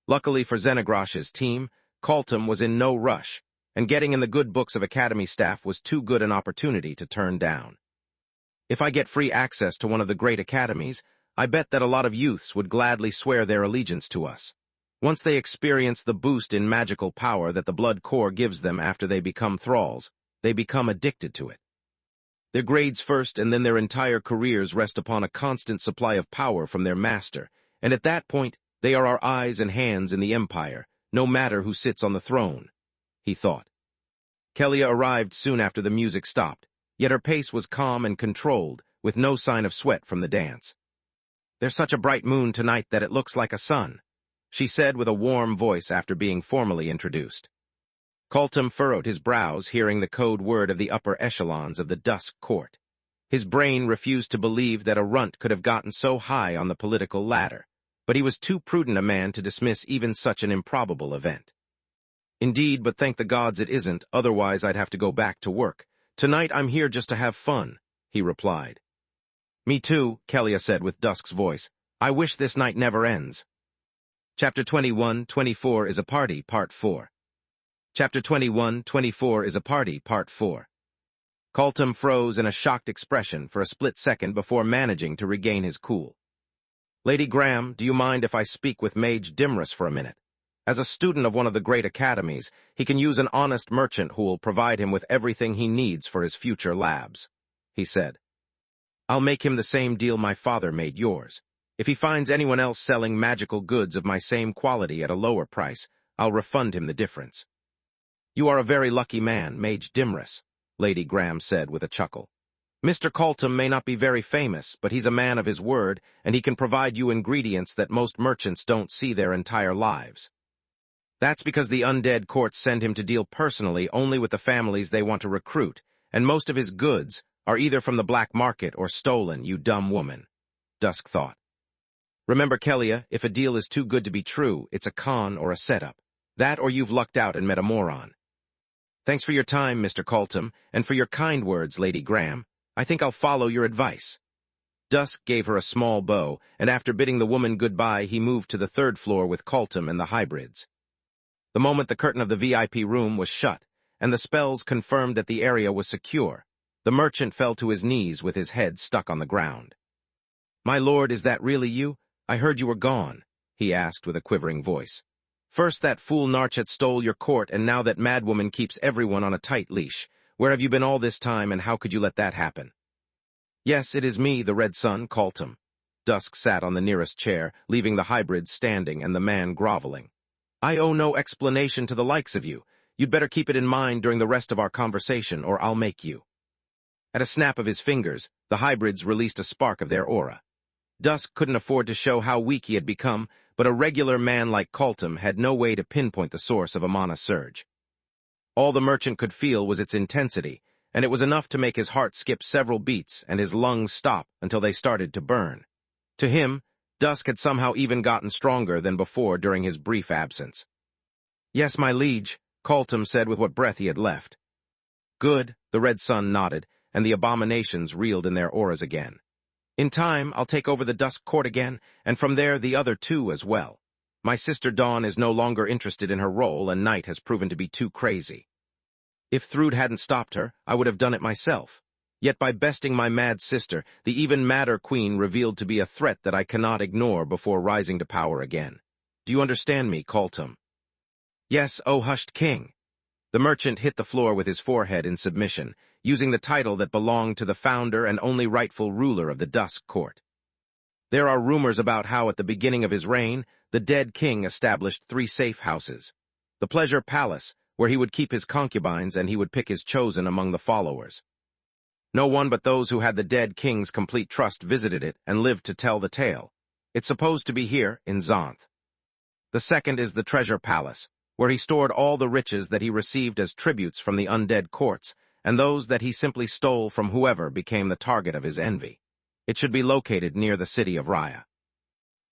Luckily for Xenagrosh's team, Kaltum was in no rush, and getting in the good books of Academy staff was too good an opportunity to turn down. If I get free access to one of the great academies, I bet that a lot of youths would gladly swear their allegiance to us. Once they experience the boost in magical power that the blood core gives them after they become thralls, they become addicted to it. Their grades first and then their entire careers rest upon a constant supply of power from their master, and at that point, they are our eyes and hands in the Empire, no matter who sits on the throne, he thought. Kelia arrived soon after the music stopped, yet her pace was calm and controlled, with no sign of sweat from the dance. There's such a bright moon tonight that it looks like a sun, she said with a warm voice after being formally introduced. Kaltum furrowed his brows hearing the code word of the upper echelons of the Dusk Court. His brain refused to believe that a runt could have gotten so high on the political ladder, but he was too prudent a man to dismiss even such an improbable event. Indeed, but thank the gods it isn't, otherwise I'd have to go back to work. Tonight I'm here just to have fun, he replied. Me too, Kelia said with Dusk's voice. I wish this night never ends. Chapter 21-24 is a Party, Part 4. Chapter 21-24 is a Party, Part 4. Coltum froze in a shocked expression for a split second before managing to regain his cool. Lady Graham, do you mind if I speak with Mage Dimrus for a minute? As a student of one of the great academies, he can use an honest merchant who will provide him with everything he needs for his future labs, he said. I'll make him the same deal my father made yours. If he finds anyone else selling magical goods of my same quality at a lower price, I'll refund him the difference. You are a very lucky man, Mage Dimrus, Lady Graham said with a chuckle. Mr. Coltum may not be very famous, but he's a man of his word, and he can provide you ingredients that most merchants don't see their entire lives. That's because the undead courts send him to deal personally only with the families they want to recruit, and most of his goods are either from the black market or stolen, you dumb woman, Dusk thought. Remember, Kelia, if a deal is too good to be true, it's a con or a setup. That or you've lucked out and met a moron. Thanks for your time, Mr. Coltum, and for your kind words, Lady Graham. I think I'll follow your advice. Dusk gave her a small bow, and after bidding the woman goodbye, he moved to the third floor with Coltum and the hybrids. The moment the curtain of the VIP room was shut, and the spells confirmed that the area was secure, the merchant fell to his knees with his head stuck on the ground. My lord, is that really you? I heard you were gone, he asked with a quivering voice. First that fool Narchet stole your court, and now that madwoman keeps everyone on a tight leash. Where have you been all this time, and how could you let that happen? Yes, it is me, the Red Sun, Coltum. Dusk sat on the nearest chair, leaving the hybrid standing and the man groveling. I owe no explanation to the likes of you. You'd better keep it in mind during the rest of our conversation, or I'll make you. At a snap of his fingers, the hybrids released a spark of their aura. Dusk couldn't afford to show how weak he had become, but a regular man like Coltum had no way to pinpoint the source of a mana surge. All the merchant could feel was its intensity, and it was enough to make his heart skip several beats and his lungs stop until they started to burn. To him, Dusk had somehow even gotten stronger than before during his brief absence. Yes, my liege, Coltum said with what breath he had left. Good, the Red Sun nodded, and the abominations reeled in their auras again. In time, I'll take over the Dusk Court again, and from there the other two as well. My sister Dawn is no longer interested in her role, and Night has proven to be too crazy. If Thrud hadn't stopped her, I would have done it myself. Yet by besting my mad sister, the even madder queen revealed to be a threat that I cannot ignore before rising to power again. Do you understand me, Coltum? Yes, O hushed king. The merchant hit the floor with his forehead in submission, using the title that belonged to the founder and only rightful ruler of the Dusk Court. There are rumors about how at the beginning of his reign, the dead king established 3 safe houses. The Pleasure Palace, where he would keep his concubines and he would pick his chosen among the followers. No one but those who had the dead king's complete trust visited it and lived to tell the tale. It's supposed to be here in Xanth. The second is the Treasure Palace, where he stored all the riches that he received as tributes from the undead courts, and those that he simply stole from whoever became the target of his envy. It should be located near the city of Raya.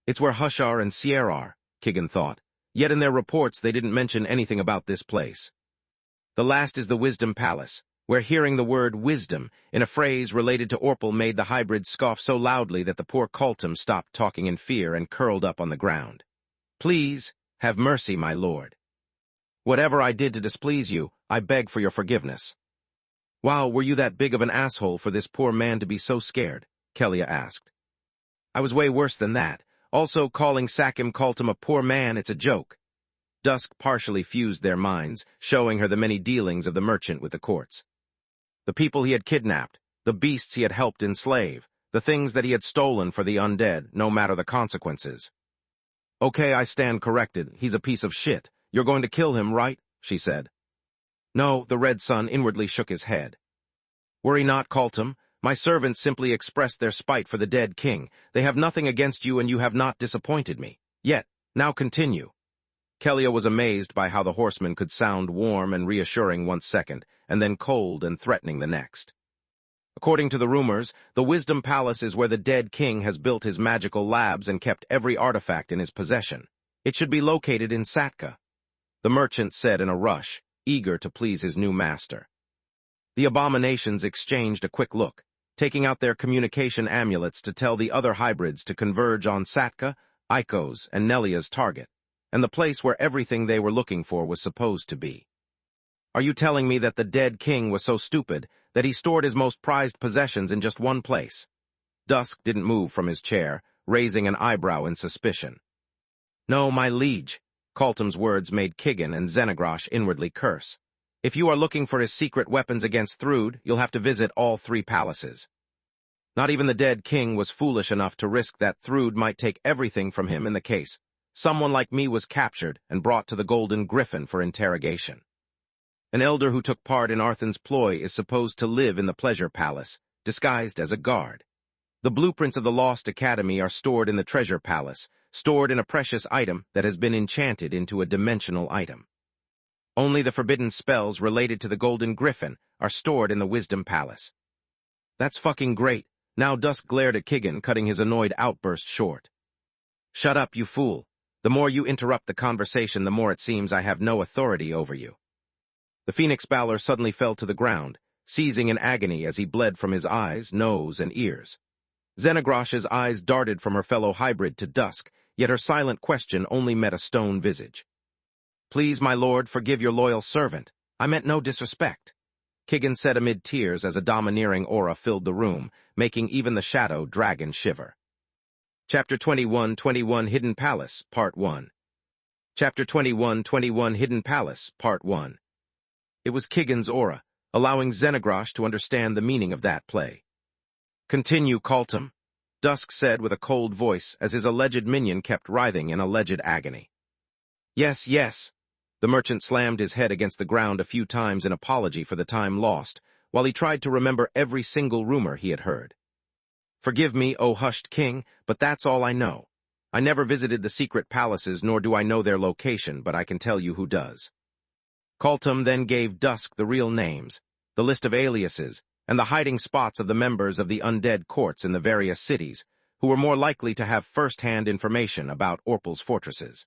It's where Hushar and Sierra are, Kigan thought, yet in their reports they didn't mention anything about this place. The last is the Wisdom Palace, where hearing the word wisdom in a phrase related to Orpal made the hybrid scoff so loudly that the poor Coltum stopped talking in fear and curled up on the ground. Please, have mercy, my lord. Whatever I did to displease you, I beg for your forgiveness. Wow, were you that big of an asshole for this poor man to be so scared? Kelia asked. I was way worse than that. Also, calling Sakim Coltum a poor man, it's a joke. Dusk partially fused their minds, showing her the many dealings of the merchant with the courts. The people he had kidnapped, the beasts he had helped enslave, the things that he had stolen for the undead, no matter the consequences. Okay, I stand corrected. He's a piece of shit. You're going to kill him, right? She said. No, the Red Sun inwardly shook his head. Worry not, Coltum. My servants simply expressed their spite for the dead king. They have nothing against you, and you have not disappointed me. Yet, now continue. Kelia was amazed by how the horseman could sound warm and reassuring one second, and then cold and threatening the next. According to the rumors, the Wisdom Palace is where the dead king has built his magical labs and kept every artifact in his possession. It should be located in Satka. the merchant said in a rush, eager to please his new master. The abominations exchanged a quick look, taking out their communication amulets to tell the other hybrids to converge on Satka, Iko's, and Nelia's target, and the place where everything they were looking for was supposed to be. Are you telling me that the dead king was so stupid that he stored his most prized possessions in just one place? Dusk didn't move from his chair, raising an eyebrow in suspicion. No, my liege. Coltum's words made Kigan and Xenagrosh inwardly curse. If you are looking for his secret weapons against Thrude, you'll have to visit all 3 palaces. Not even the dead king was foolish enough to risk that Thrude might take everything from him in the case. Someone like me was captured and brought to the Golden Griffin for interrogation. An elder who took part in Arthur's ploy is supposed to live in the Pleasure Palace, disguised as a guard. The blueprints of the Lost Academy are stored in the Treasure Palace, stored in a precious item that has been enchanted into a dimensional item. Only the forbidden spells related to the Golden Griffin are stored in the Wisdom Palace. That's fucking great. Now Dusk glared at Kigan, cutting his annoyed outburst short. Shut up, you fool. The more you interrupt the conversation, the more it seems I have no authority over you. The Phoenix Balor suddenly fell to the ground, seizing in agony as he bled from his eyes, nose, and ears. Xenagrosh's eyes darted from her fellow hybrid to Dusk, yet her silent question only met a stone visage. Please, my lord, forgive your loyal servant. I meant no disrespect, Kigan said amid tears as a domineering aura filled the room, making even the shadow dragon shiver. Chapter 21 Hidden Palace, Part 1. Chapter 21 Hidden Palace, Part 1. It was Kigan's aura, allowing Xenagrosh to understand the meaning of that play. Continue, Coltum, Dusk said with a cold voice as his alleged minion kept writhing in alleged agony. Yes, yes. The merchant slammed his head against the ground a few times in apology for the time lost, while he tried to remember every single rumor he had heard. Forgive me, O hushed king, but that's all I know. I never visited the secret palaces, nor do I know their location, but I can tell you who does. Coltum then gave Dusk the real names, the list of aliases, and the hiding spots of the members of the undead courts in the various cities, who were more likely to have first-hand information about Orpal's fortresses.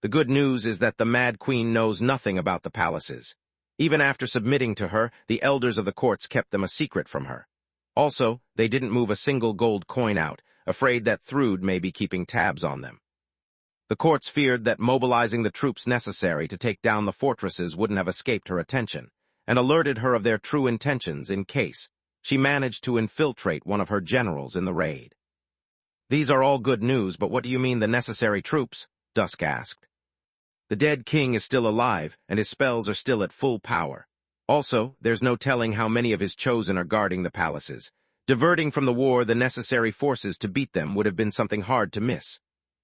The good news is that the Mad Queen knows nothing about the palaces. Even after submitting to her, the elders of the courts kept them a secret from her. Also, they didn't move a single gold coin out, afraid that Thrude may be keeping tabs on them. The courts feared that mobilizing the troops necessary to take down the fortresses wouldn't have escaped her attention, and alerted her of their true intentions in case she managed to infiltrate one of her generals in the raid. These are all good news, but what do you mean the necessary troops? Dusk asked. The dead king is still alive, and his spells are still at full power. Also, there's no telling how many of his chosen are guarding the palaces. Diverting from the war the necessary forces to beat them would have been something hard to miss,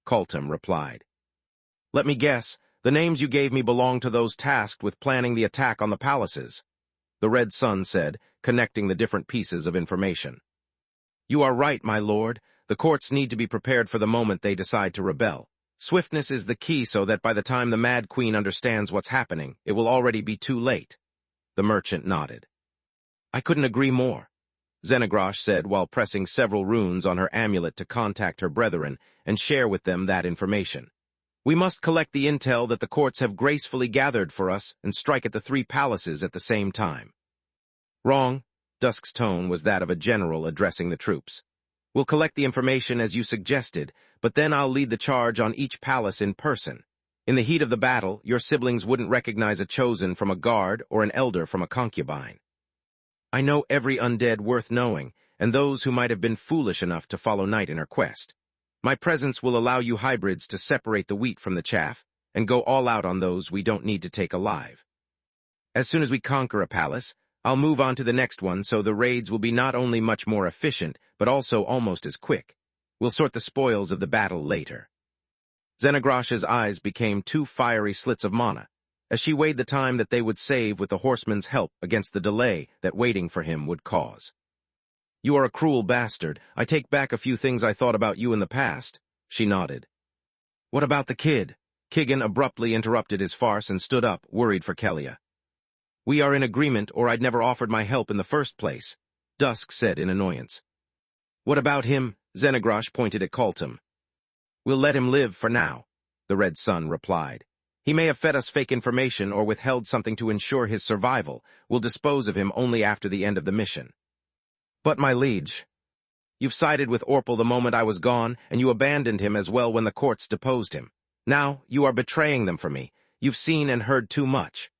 Coltum replied. Let me guess, the names you gave me belong to those tasked with planning the attack on the palaces, the Red Sun said, connecting the different pieces of information. You are right, my lord. The courts need to be prepared for the moment they decide to rebel. Swiftness is the key so that by the time the Mad Queen understands what's happening, it will already be too late. The merchant nodded. I couldn't agree more, Xenagrosh said while pressing several runes on her amulet to contact her brethren and share with them that information. We must collect the intel that the courts have gracefully gathered for us and strike at the 3 palaces at the same time. Wrong. Dusk's tone was that of a general addressing the troops. We'll collect the information as you suggested, but then I'll lead the charge on each palace in person. In the heat of the battle, your siblings wouldn't recognize a chosen from a guard or an elder from a concubine. I know every undead worth knowing, and those who might have been foolish enough to follow Night in her quest. My presence will allow you hybrids to separate the wheat from the chaff, and go all out on those we don't need to take alive. As soon as we conquer a palace, I'll move on to the next one so the raids will be not only much more efficient, but also almost as quick. We'll sort the spoils of the battle later. Xenagrosh's eyes became 2 fiery slits of mana, as she weighed the time that they would save with the horseman's help against the delay that waiting for him would cause. You are a cruel bastard. I take back a few things I thought about you in the past, she nodded. What about the kid? Kigan abruptly interrupted his farce and stood up, worried for Kelia. We are in agreement, or I'd never offered my help in the first place, Dusk said in annoyance. What about him? Xenagrosh pointed at Coltum. We'll let him live for now, the Red Sun replied. He may have fed us fake information or withheld something to ensure his survival. We'll dispose of him only after the end of the mission. But, my liege, you've sided with Orpal the moment I was gone, and you abandoned him as well when the courts deposed him. Now, you are betraying them for me. You've seen and heard too much.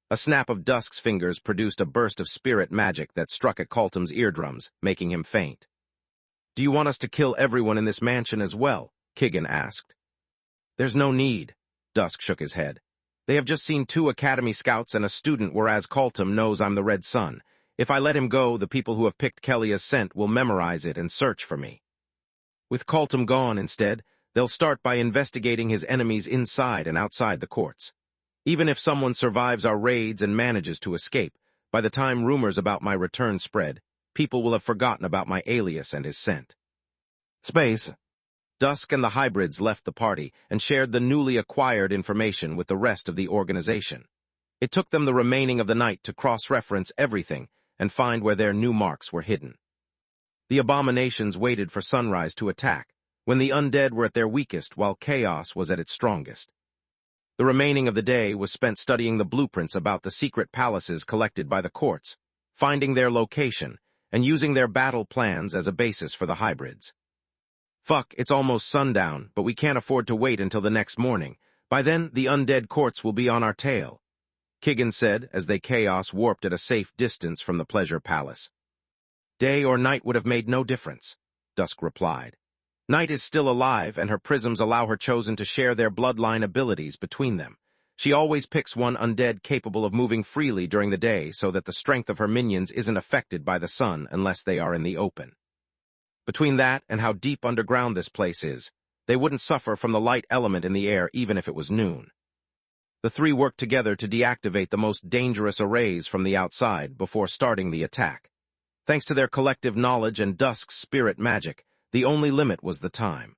A snap of Dusk's fingers produced a burst of spirit magic that struck at Coltum's eardrums, making him faint. Do you want us to kill everyone in this mansion as well? Kigan asked. There's no need. Dusk shook his head. They have just seen 2 Academy scouts and a student, whereas Coltum knows I'm the Red Sun. If I let him go, the people who have picked Kellia's scent will memorize it and search for me. With Coltum gone instead, they'll start by investigating his enemies inside and outside the courts. Even if someone survives our raids and manages to escape, by the time rumors about my return spread, people will have forgotten about my alias and his scent. Space. Dusk and the hybrids left the party and shared the newly acquired information with the rest of the organization. It took them the remaining of the night to cross-reference everything and find where their new marks were hidden. The abominations waited for sunrise to attack, when the undead were at their weakest while chaos was at its strongest. The remaining of the day was spent studying the blueprints about the secret palaces collected by the courts, finding their location, and using their battle plans as a basis for the hybrids. Fuck, it's almost sundown, but we can't afford to wait until the next morning. By then, the undead courts will be on our tail, Kigan said as they chaos warped at a safe distance from the pleasure palace. Day or night would have made no difference, Dusk replied. Night is still alive, and her prisms allow her chosen to share their bloodline abilities between them. She always picks one undead capable of moving freely during the day so that the strength of her minions isn't affected by the sun unless they are in the open. Between that and how deep underground this place is, they wouldn't suffer from the light element in the air even if it was noon. The 3 worked together to deactivate the most dangerous arrays from the outside before starting the attack. Thanks to their collective knowledge and Dusk's spirit magic, the only limit was the time.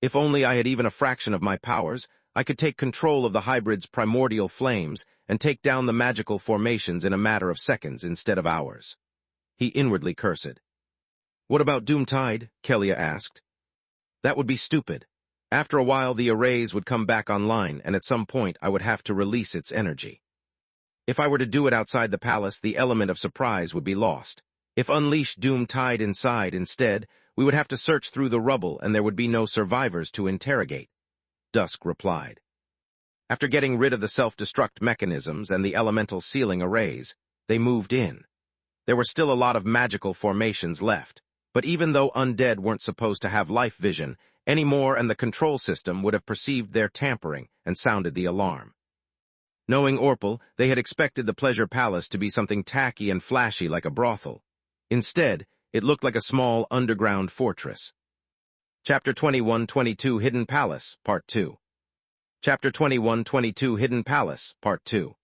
If only I had even a fraction of my powers, I could take control of the hybrid's primordial flames and take down the magical formations in a matter of seconds instead of hours. He inwardly cursed. What about Doomtide? Kellia asked. That would be stupid. After a while, the arrays would come back online, and at some point I would have to release its energy. If I were to do it outside the palace, the element of surprise would be lost. If Unleash Doomtide inside instead, we would have to search through the rubble and there would be no survivors to interrogate, Dusk replied. After getting rid of the self-destruct mechanisms and the elemental sealing arrays, they moved in. There were still a lot of magical formations left, but even though undead weren't supposed to have life vision anymore, and the control system would have perceived their tampering and sounded the alarm. Knowing Orpal, they had expected the Pleasure Palace to be something tacky and flashy like a brothel. Instead, it looked like a small underground fortress. Chapter 21-22 Hidden Palace, Part 2. Chapter 21-22 Hidden Palace, Part 2.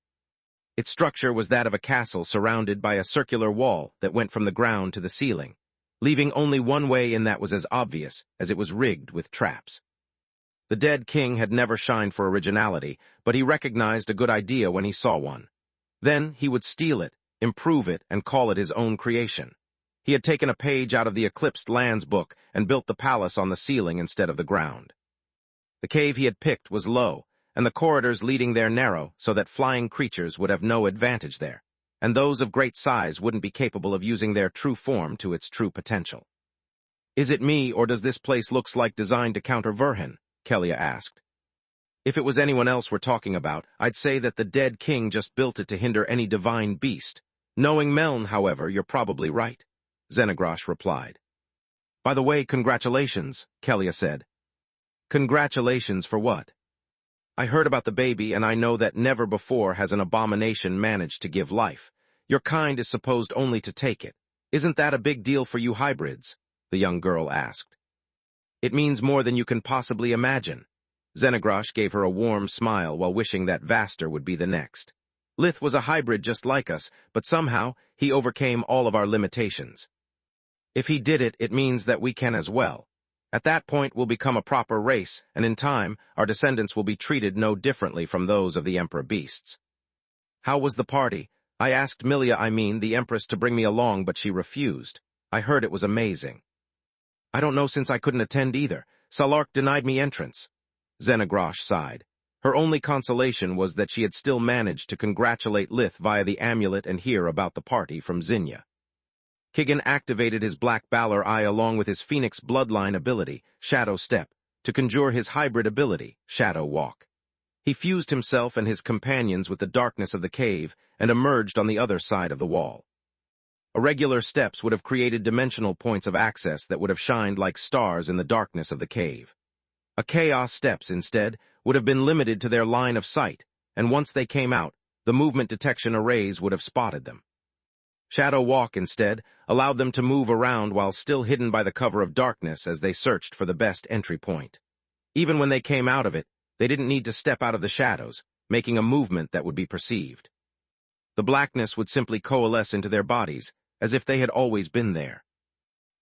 Its structure was that of a castle surrounded by a circular wall that went from the ground to the ceiling, leaving only one way in that was as obvious as it was rigged with traps. The dead king had never shined for originality, but he recognized a good idea when he saw one. Then he would steal it, improve it, and call it his own creation. He had taken a page out of the Eclipsed Lands book and built the palace on the ceiling instead of the ground. The cave he had picked was low, and the corridors leading there narrow so that flying creatures would have no advantage there, and those of great size wouldn't be capable of using their true form to its true potential. Is it me, or does this place looks like designed to counter Verhin? Kellia asked. If it was anyone else we're talking about, I'd say that the dead king just built it to hinder any divine beast. Knowing Meln, however, you're probably right, Xenagrosh replied. By the way, congratulations, Kellia said. Congratulations for what? I heard about the baby, and I know that never before has an abomination managed to give life. Your kind is supposed only to take it. Isn't that a big deal for you hybrids? The young girl asked. It means more than you can possibly imagine. Xenagrosh gave her a warm smile while wishing that Vaster would be the next. Lith was a hybrid just like us, but somehow he overcame all of our limitations. If he did it, it means that we can as well. At that point, we'll become a proper race, and in time, our descendants will be treated no differently from those of the Emperor beasts. How was the party? I asked the Empress, to bring me along, but she refused. I heard it was amazing. I don't know, since I couldn't attend either. Salark denied me entrance. Xenagrosh sighed. Her only consolation was that she had still managed to congratulate Lith via the amulet and hear about the party from Zinnia. Kigan activated his Black Balor Eye along with his Phoenix Bloodline ability, Shadow Step, to conjure his hybrid ability, Shadow Walk. He fused himself and his companions with the darkness of the cave and emerged on the other side of the wall. Irregular steps would have created dimensional points of access that would have shined like stars in the darkness of the cave. A Chaos steps, instead, would have been limited to their line of sight, and once they came out, the movement detection arrays would have spotted them. Shadow Walk, instead, allowed them to move around while still hidden by the cover of darkness as they searched for the best entry point. Even when they came out of it, they didn't need to step out of the shadows, making a movement that would be perceived. The blackness would simply coalesce into their bodies, as if they had always been there.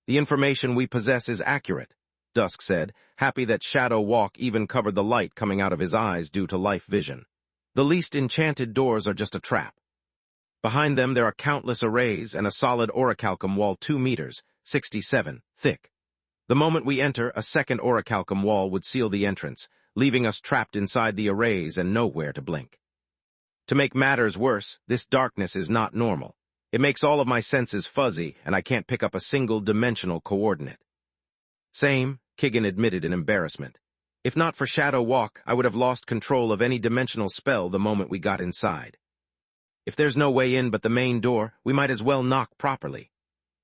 "The information we possess is accurate," Dusk said, happy that Shadow Walk even covered the light coming out of his eyes due to life vision. "The least enchanted doors are just a trap. Behind them there are countless arrays and a solid orichalcum wall 2 meters, 67, thick. The moment we enter, a second orichalcum wall would seal the entrance, leaving us trapped inside the arrays and nowhere to blink. To make matters worse, this darkness is not normal. It makes all of my senses fuzzy, and I can't pick up a single dimensional coordinate." "Same," Kigan admitted in embarrassment. "If not for Shadow Walk, I would have lost control of any dimensional spell the moment we got inside. If there's no way in but the main door, we might as well knock properly."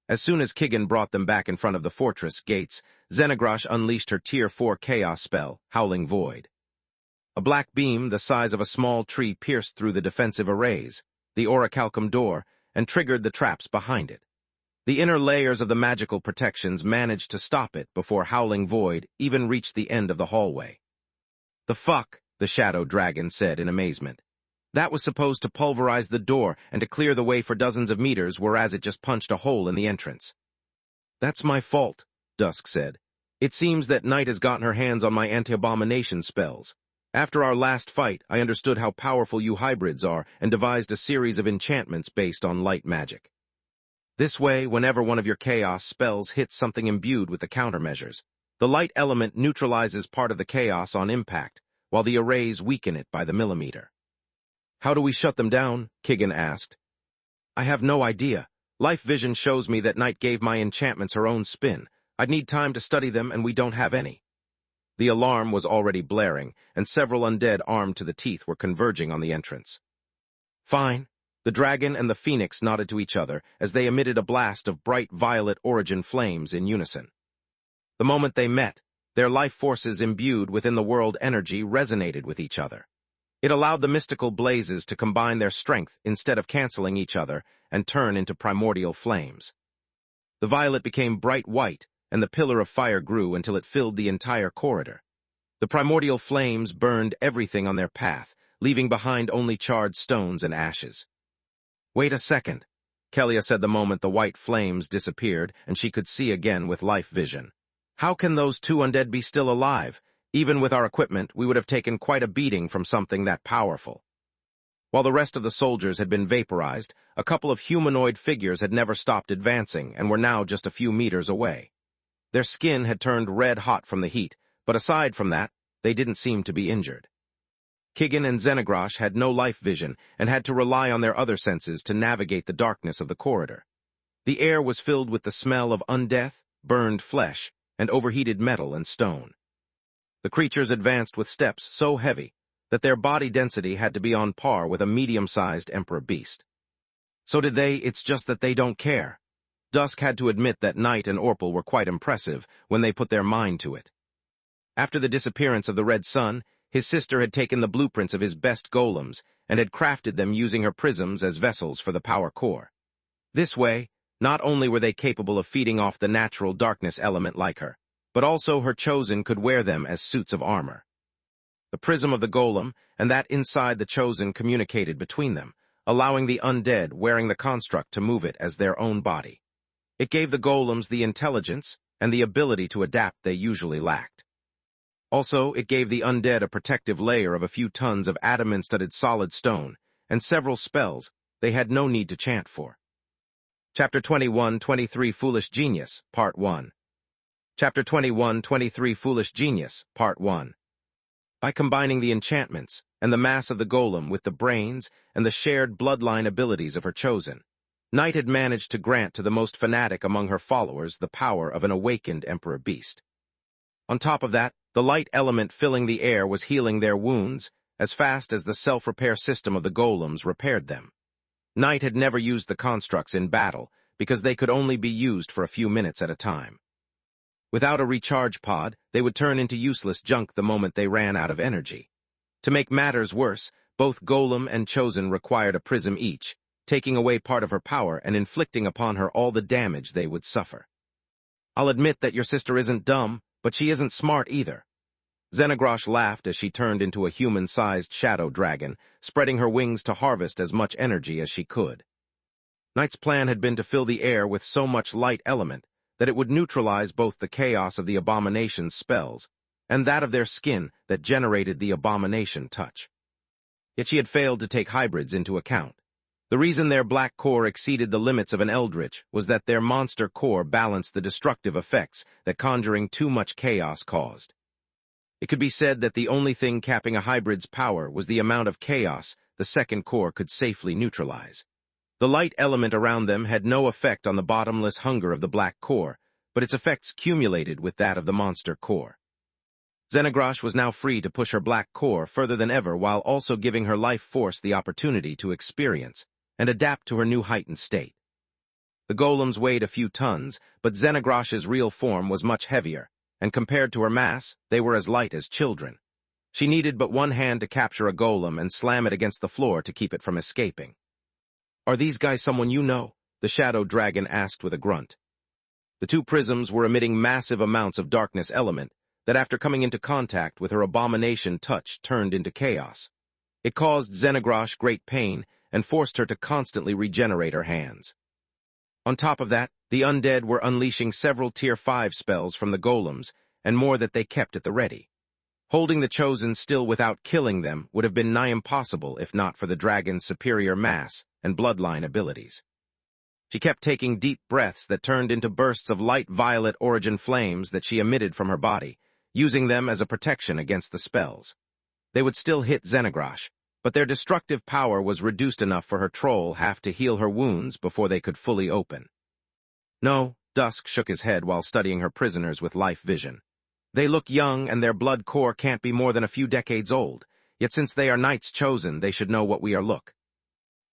As soon as Kigan brought them back in front of the fortress gates, Xenagrosh unleashed her Tier 4 Chaos spell, Howling Void. A black beam the size of a small tree pierced through the defensive arrays, the orichalcum door, and triggered the traps behind it. The inner layers of the magical protections managed to stop it before Howling Void even reached the end of the hallway. "The fuck?" the Shadow Dragon said in amazement. "That was supposed to pulverize the door and to clear the way for dozens of meters, whereas it just punched a hole in the entrance." "That's my fault," Dusk said. "It seems that Night has gotten her hands on my anti-abomination spells. After our last fight, I understood how powerful you hybrids are and devised a series of enchantments based on light magic. This way, whenever one of your chaos spells hits something imbued with the countermeasures, the light element neutralizes part of the chaos on impact, while the arrays weaken it by the millimeter." "How do we shut them down?" Kigan asked. "I have no idea. Life vision shows me that Night gave my enchantments her own spin. I'd need time to study them, and we don't have any." The alarm was already blaring, and several undead armed to the teeth were converging on the entrance. "Fine." The dragon and the phoenix nodded to each other as they emitted a blast of bright violet origin flames in unison. The moment they met, their life forces imbued within the world energy resonated with each other. It allowed the mystical blazes to combine their strength instead of canceling each other and turn into primordial flames. The violet became bright white, and the pillar of fire grew until it filled the entire corridor. The primordial flames burned everything on their path, leaving behind only charred stones and ashes. "Wait a second," Kelia said the moment the white flames disappeared and she could see again with life vision. "How can those two undead be still alive? Even with our equipment, we would have taken quite a beating from something that powerful." While the rest of the soldiers had been vaporized, a couple of humanoid figures had never stopped advancing and were now just a few meters away. Their skin had turned red-hot from the heat, but aside from that, they didn't seem to be injured. Kigan and Xenagrosh had no life vision and had to rely on their other senses to navigate the darkness of the corridor. The air was filled with the smell of undeath, burned flesh, and overheated metal and stone. The creatures advanced with steps so heavy that their body density had to be on par with a medium-sized emperor beast. So did they, it's just that they don't care. Dusk had to admit that Night and Orpal were quite impressive when they put their mind to it. After the disappearance of the Red Sun, his sister had taken the blueprints of his best golems and had crafted them using her prisms as vessels for the power core. This way, not only were they capable of feeding off the natural darkness element like her, but also her chosen could wear them as suits of armor. The prism of the golem and that inside the chosen communicated between them, allowing the undead wearing the construct to move it as their own body. It gave the golems the intelligence and the ability to adapt they usually lacked. Also, it gave the undead a protective layer of a few tons of adamant-studded solid stone and several spells they had no need to chant for. Chapter 21-23 Foolish Genius, Part 1. Chapter 21-23 Foolish Genius, Part 1. By combining the enchantments and the mass of the golem with the brains and the shared bloodline abilities of her chosen, Night had managed to grant to the most fanatic among her followers the power of an awakened Emperor Beast. On top of that, the light element filling the air was healing their wounds as fast as the self-repair system of the golems repaired them. Night had never used the constructs in battle because they could only be used for a few minutes at a time. Without a recharge pod, they would turn into useless junk the moment they ran out of energy. To make matters worse, both golem and chosen required a prism each, taking away part of her power and inflicting upon her all the damage they would suffer. "I'll admit that your sister isn't dumb, but she isn't smart either." Xenogrosh laughed as she turned into a human-sized shadow dragon, spreading her wings to harvest as much energy as she could. Night's plan had been to fill the air with so much light element that it would neutralize both the chaos of the abomination's spells and that of their skin that generated the abomination touch. Yet she had failed to take hybrids into account. The reason their black core exceeded the limits of an eldritch was that their monster core balanced the destructive effects that conjuring too much chaos caused. It could be said that the only thing capping a hybrid's power was the amount of chaos the second core could safely neutralize. The light element around them had no effect on the bottomless hunger of the black core, but its effects cumulated with that of the monster core. Xenogrosh was now free to push her black core further than ever while also giving her life force the opportunity to experience and adapt to her new heightened state. The golems weighed a few tons, but Xenogrosh's real form was much heavier, and compared to her mass, they were as light as children. She needed but one hand to capture a golem and slam it against the floor to keep it from escaping. "Are these guys someone you know?" the shadow dragon asked with a grunt. The two prisms were emitting massive amounts of darkness element that after coming into contact with her abomination touch turned into chaos. It caused Xenogrosh great pain and forced her to constantly regenerate her hands. On top of that, the undead were unleashing several Tier 5 spells from the golems, and more that they kept at the ready. Holding the chosen still without killing them would have been nigh impossible if not for the dragon's superior mass and bloodline abilities. She kept taking deep breaths that turned into bursts of light violet origin flames that she emitted from her body, using them as a protection against the spells. They would still hit Xenogrosh, but their destructive power was reduced enough for her troll half to heal her wounds before they could fully open. "No," Dusk shook his head while studying her prisoners with life vision. "They look young and their blood core can't be more than a few decades old, yet since they are Knight's chosen, they should know what we are look."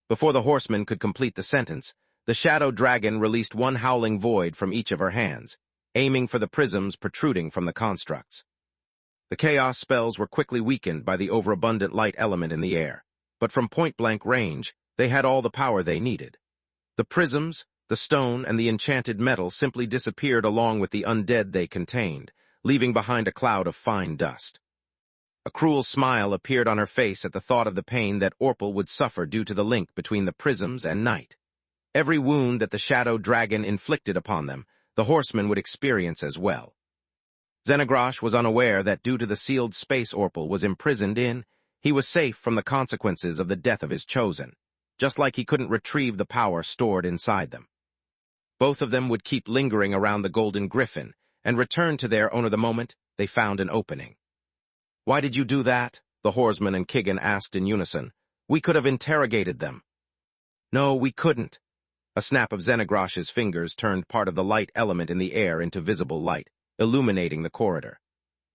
Before the horseman could complete the sentence, the shadow dragon released one howling void from each of her hands, aiming for the prisms protruding from the constructs. The chaos spells were quickly weakened by the overabundant light element in the air, but from point-blank range, they had all the power they needed. The prisms, the stone, and the enchanted metal simply disappeared along with the undead they contained, leaving behind a cloud of fine dust. A cruel smile appeared on her face at the thought of the pain that Orpal would suffer due to the link between the prisms and Night. Every wound that the shadow dragon inflicted upon them, the horseman would experience as well. Xenogrosh was unaware that due to the sealed space Orpal was imprisoned in, he was safe from the consequences of the death of his chosen, just like he couldn't retrieve the power stored inside them. Both of them would keep lingering around the Golden Griffin and return to their owner the moment they found an opening. "Why did you do that?" the horseman and Kigan asked in unison. "We could have interrogated them." "No, we couldn't." A snap of Xenogrosh's fingers turned part of the light element in the air into visible light, illuminating the corridor.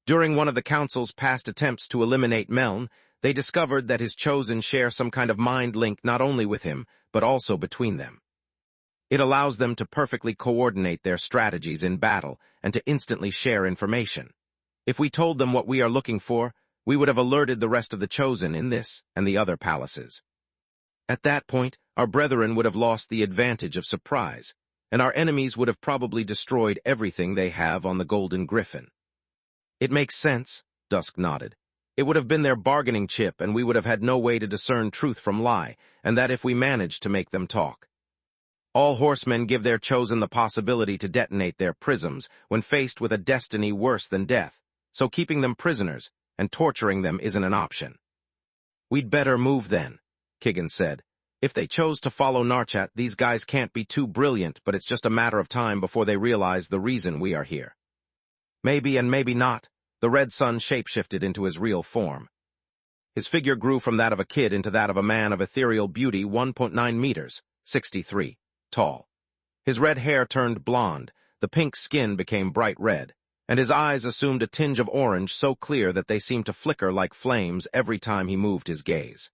During one of the Council's past attempts to eliminate Meln, they discovered that his chosen share some kind of mind link not only with him, but also between them. It allows them to perfectly coordinate their strategies in battle and to instantly share information. If we told them what we are looking for, we would have alerted the rest of the chosen in this and the other palaces. At that point, our brethren would have lost the advantage of surprise, and our enemies would have probably destroyed everything they have on the Golden Griffin. "It makes sense," Dusk nodded. "It would have been their bargaining chip, and we would have had no way to discern truth from lie, and that if we managed to make them talk. All horsemen give their chosen the possibility to detonate their prisms when faced with a destiny worse than death, so keeping them prisoners and torturing them isn't an option." "We'd better move then," Kigan said. "If they chose to follow Narchat, these guys can't be too brilliant, but it's just a matter of time before they realize the reason we are here." "Maybe and maybe not," the red sun shapeshifted into his real form. His figure grew from that of a kid into that of a man of ethereal beauty 1.9 meters, 63, tall. His red hair turned blonde, the pink skin became bright red, and his eyes assumed a tinge of orange so clear that they seemed to flicker like flames every time he moved his gaze.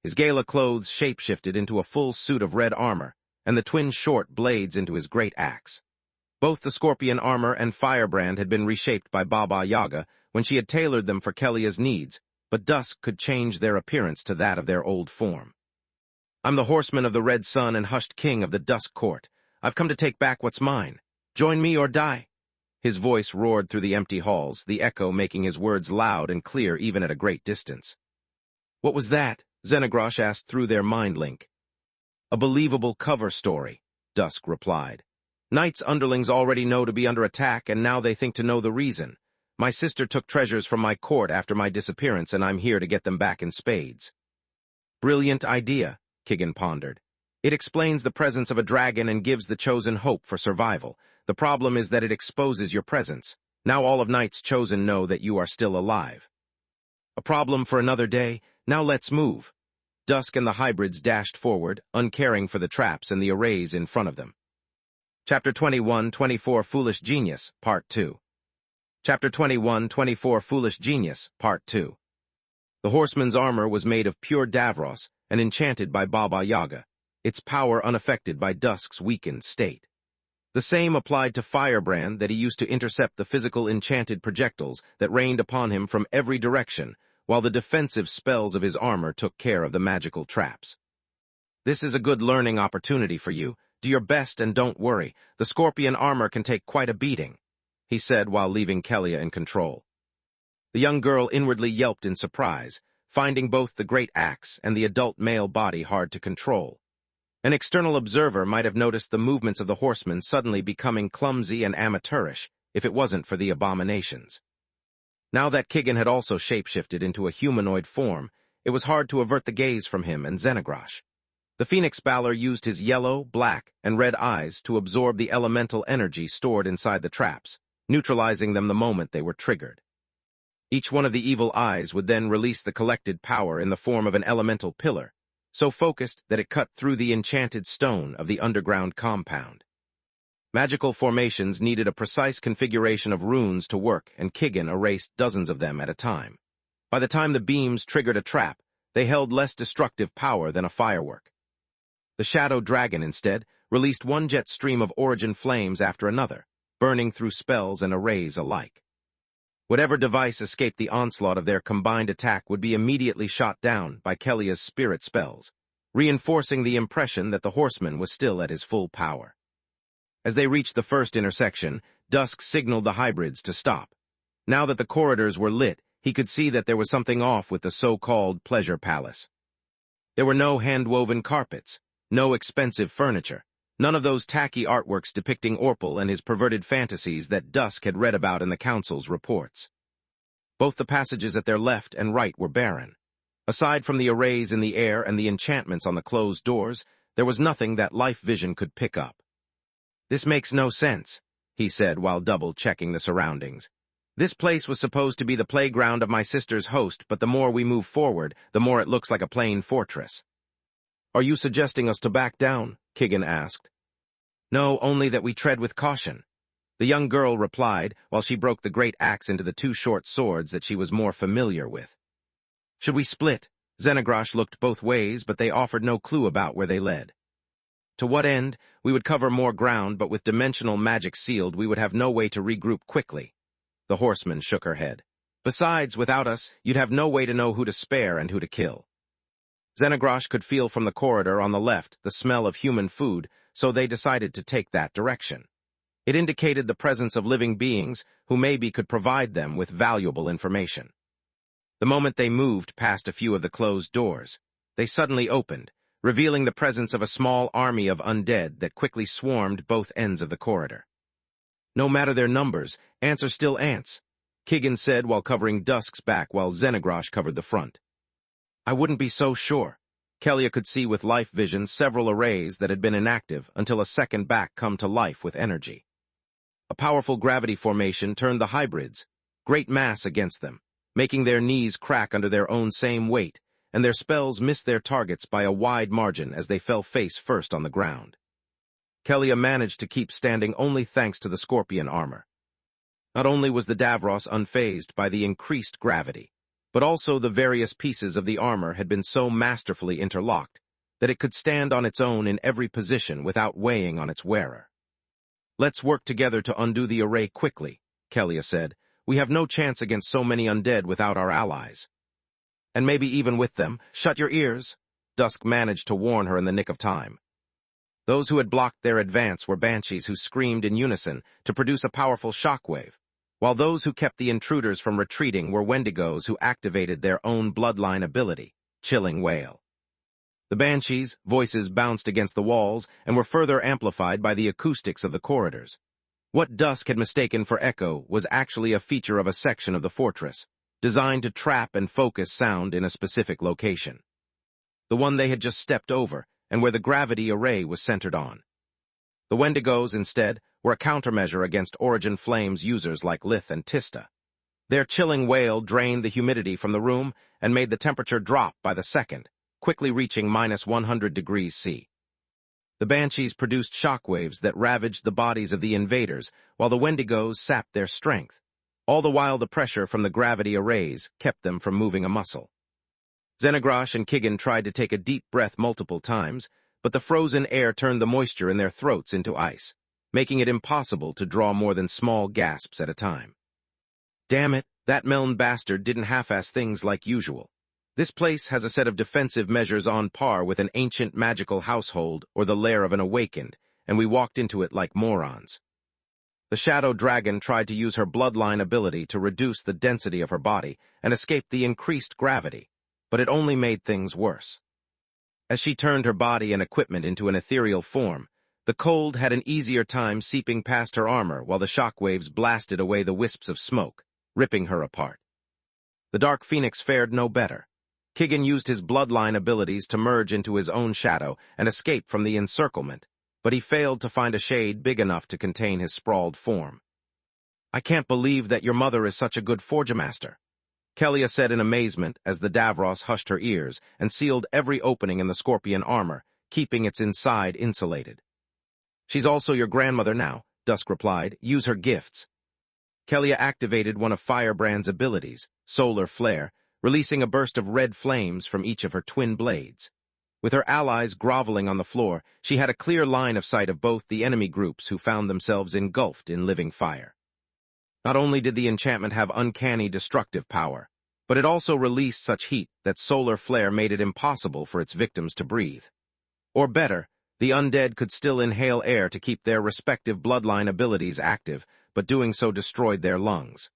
His gala clothes shapeshifted into a full suit of red armor, and the twin short blades into his great axe. Both the scorpion armor and firebrand had been reshaped by Baba Yaga when she had tailored them for Kelia's needs, but Dusk could change their appearance to that of their old form. "I'm the horseman of the Red Sun and hushed king of the Dusk Court. I've come to take back what's mine. Join me or die." His voice roared through the empty halls, the echo making his words loud and clear even at a great distance. "What was that?" Xenagrosh asked through their mind link. "A believable cover story," Dusk replied. "Knight's underlings already know to be under attack, and now they think to know the reason. My sister took treasures from my court after my disappearance, and I'm here to get them back in spades." "Brilliant idea," Kigan pondered. "It explains the presence of a dragon and gives the Chosen hope for survival. The problem is that it exposes your presence. Now all of Knight's Chosen know that you are still alive." "A problem for another day. Now let's move." Dusk and the hybrids dashed forward, uncaring for the traps and the arrays in front of them. Chapter 21-24 Foolish Genius, Part 2. Chapter 21-24 Foolish Genius, Part 2. The horseman's armor was made of pure Davros and enchanted by Baba Yaga, its power unaffected by Dusk's weakened state. The same applied to Firebrand that he used to intercept the physical enchanted projectiles that rained upon him from every direction, while the defensive spells of his armor took care of the magical traps. "This is a good learning opportunity for you. Do your best and don't worry. The scorpion armor can take quite a beating," he said while leaving Kelia in control. The young girl inwardly yelped in surprise, finding both the great axe and the adult male body hard to control. An external observer might have noticed the movements of the horseman suddenly becoming clumsy and amateurish if it wasn't for the abominations. Now that Kigan had also shapeshifted into a humanoid form, it was hard to avert the gaze from him and Xenagrosh. The Phoenix Balor used his yellow, black, and red eyes to absorb the elemental energy stored inside the traps, neutralizing them the moment they were triggered. Each one of the evil eyes would then release the collected power in the form of an elemental pillar, so focused that it cut through the enchanted stone of the underground compound. Magical formations needed a precise configuration of runes to work, and Kigan erased dozens of them at a time. By the time the beams triggered a trap, they held less destructive power than a firework. The Shadow Dragon, instead, released one jet stream of origin flames after another, burning through spells and arrays alike. Whatever device escaped the onslaught of their combined attack would be immediately shot down by Kelia's spirit spells, reinforcing the impression that the horseman was still at his full power. As they reached the first intersection, Dusk signaled the hybrids to stop. Now that the corridors were lit, he could see that there was something off with the so-called pleasure palace. There were no hand-woven carpets, no expensive furniture, none of those tacky artworks depicting Orpal and his perverted fantasies that Dusk had read about in the Council's reports. Both the passages at their left and right were barren. Aside from the arrays in the air and the enchantments on the closed doors, there was nothing that life vision could pick up. "This makes no sense," he said while double-checking the surroundings. "This place was supposed to be the playground of my sister's host, but the more we move forward, the more it looks like a plain fortress." "Are you suggesting us to back down?" Kigan asked. "No, only that we tread with caution," the young girl replied while she broke the great axe into the two short swords that she was more familiar with. "Should we split?" Xenagrosh looked both ways, but they offered no clue about where they led. "To what end? We would cover more ground, but with dimensional magic sealed, we would have no way to regroup quickly." The horseman shook her head. "Besides, without us, you'd have no way to know who to spare and who to kill." Xenagrosh could feel from the corridor on the left the smell of human food, so they decided to take that direction. It indicated the presence of living beings who maybe could provide them with valuable information. The moment they moved past a few of the closed doors, they suddenly opened, revealing the presence of a small army of undead that quickly swarmed both ends of the corridor. "No matter their numbers, ants are still ants," Kigan said while covering Dusk's back while Xenagrosh covered the front. "I wouldn't be so sure." Kelia could see with life vision several arrays that had been inactive until a second back come to life with energy. A powerful gravity formation turned the hybrids. great mass against them, making their knees crack under their own same weight, and their spells missed their targets by a wide margin as they fell face first on the ground. Kelia managed to keep standing only thanks to the scorpion armor. Not only was the Davros unfazed by the increased gravity, but also the various pieces of the armor had been so masterfully interlocked that it could stand on its own in every position without weighing on its wearer. "Let's work together to undo the array quickly," Kelia said. "We have no chance against so many undead without our allies." "And maybe even with them. Shut your ears," Dusk managed to warn her in the nick of time. Those who had blocked their advance were banshees who screamed in unison to produce a powerful shockwave, while those who kept the intruders from retreating were wendigos who activated their own bloodline ability, Chilling Wail. The banshees' voices bounced against the walls and were further amplified by the acoustics of the corridors. What Dusk had mistaken for echo was actually a feature of a section of the fortress, designed to trap and focus sound in a specific location. The one they had just stepped over, and where the gravity array was centered on. The Wendigos, instead, were a countermeasure against Origin Flame's users like Lith and Tista. Their chilling wail drained the humidity from the room and made the temperature drop by the second, quickly reaching -100°C. The Banshees produced shockwaves that ravaged the bodies of the invaders, while the Wendigos sapped their strength. All the while the pressure from the gravity arrays kept them from moving a muscle. Xenagrosh and Kigan tried to take a deep breath multiple times, but the frozen air turned the moisture in their throats into ice, making it impossible to draw more than small gasps at a time. "Damn it, that Meln bastard didn't half-ass things like usual. This place has a set of defensive measures on par with an ancient magical household or the lair of an awakened, and we walked into it like morons." The Shadow Dragon tried to use her bloodline ability to reduce the density of her body and escape the increased gravity, but it only made things worse. As she turned her body and equipment into an ethereal form, the cold had an easier time seeping past her armor while the shockwaves blasted away the wisps of smoke, ripping her apart. The Dark Phoenix fared no better. Kigan used his bloodline abilities to merge into his own shadow and escape from the encirclement, but he failed to find a shade big enough to contain his sprawled form. "I can't believe that your mother is such a good Forgemaster," Kelia said in amazement as the Davros hushed her ears and sealed every opening in the scorpion armor, keeping its inside insulated. "She's also your grandmother now," Dusk replied. "Use her gifts." Kelia activated one of Firebrand's abilities, Solar Flare, releasing a burst of red flames from each of her twin blades. With her allies groveling on the floor, she had a clear line of sight of both the enemy groups who found themselves engulfed in living fire. Not only did the enchantment have uncanny destructive power, but it also released such heat that Solar Flare made it impossible for its victims to breathe. Or better, the undead could still inhale air to keep their respective bloodline abilities active, but doing so destroyed their lungs.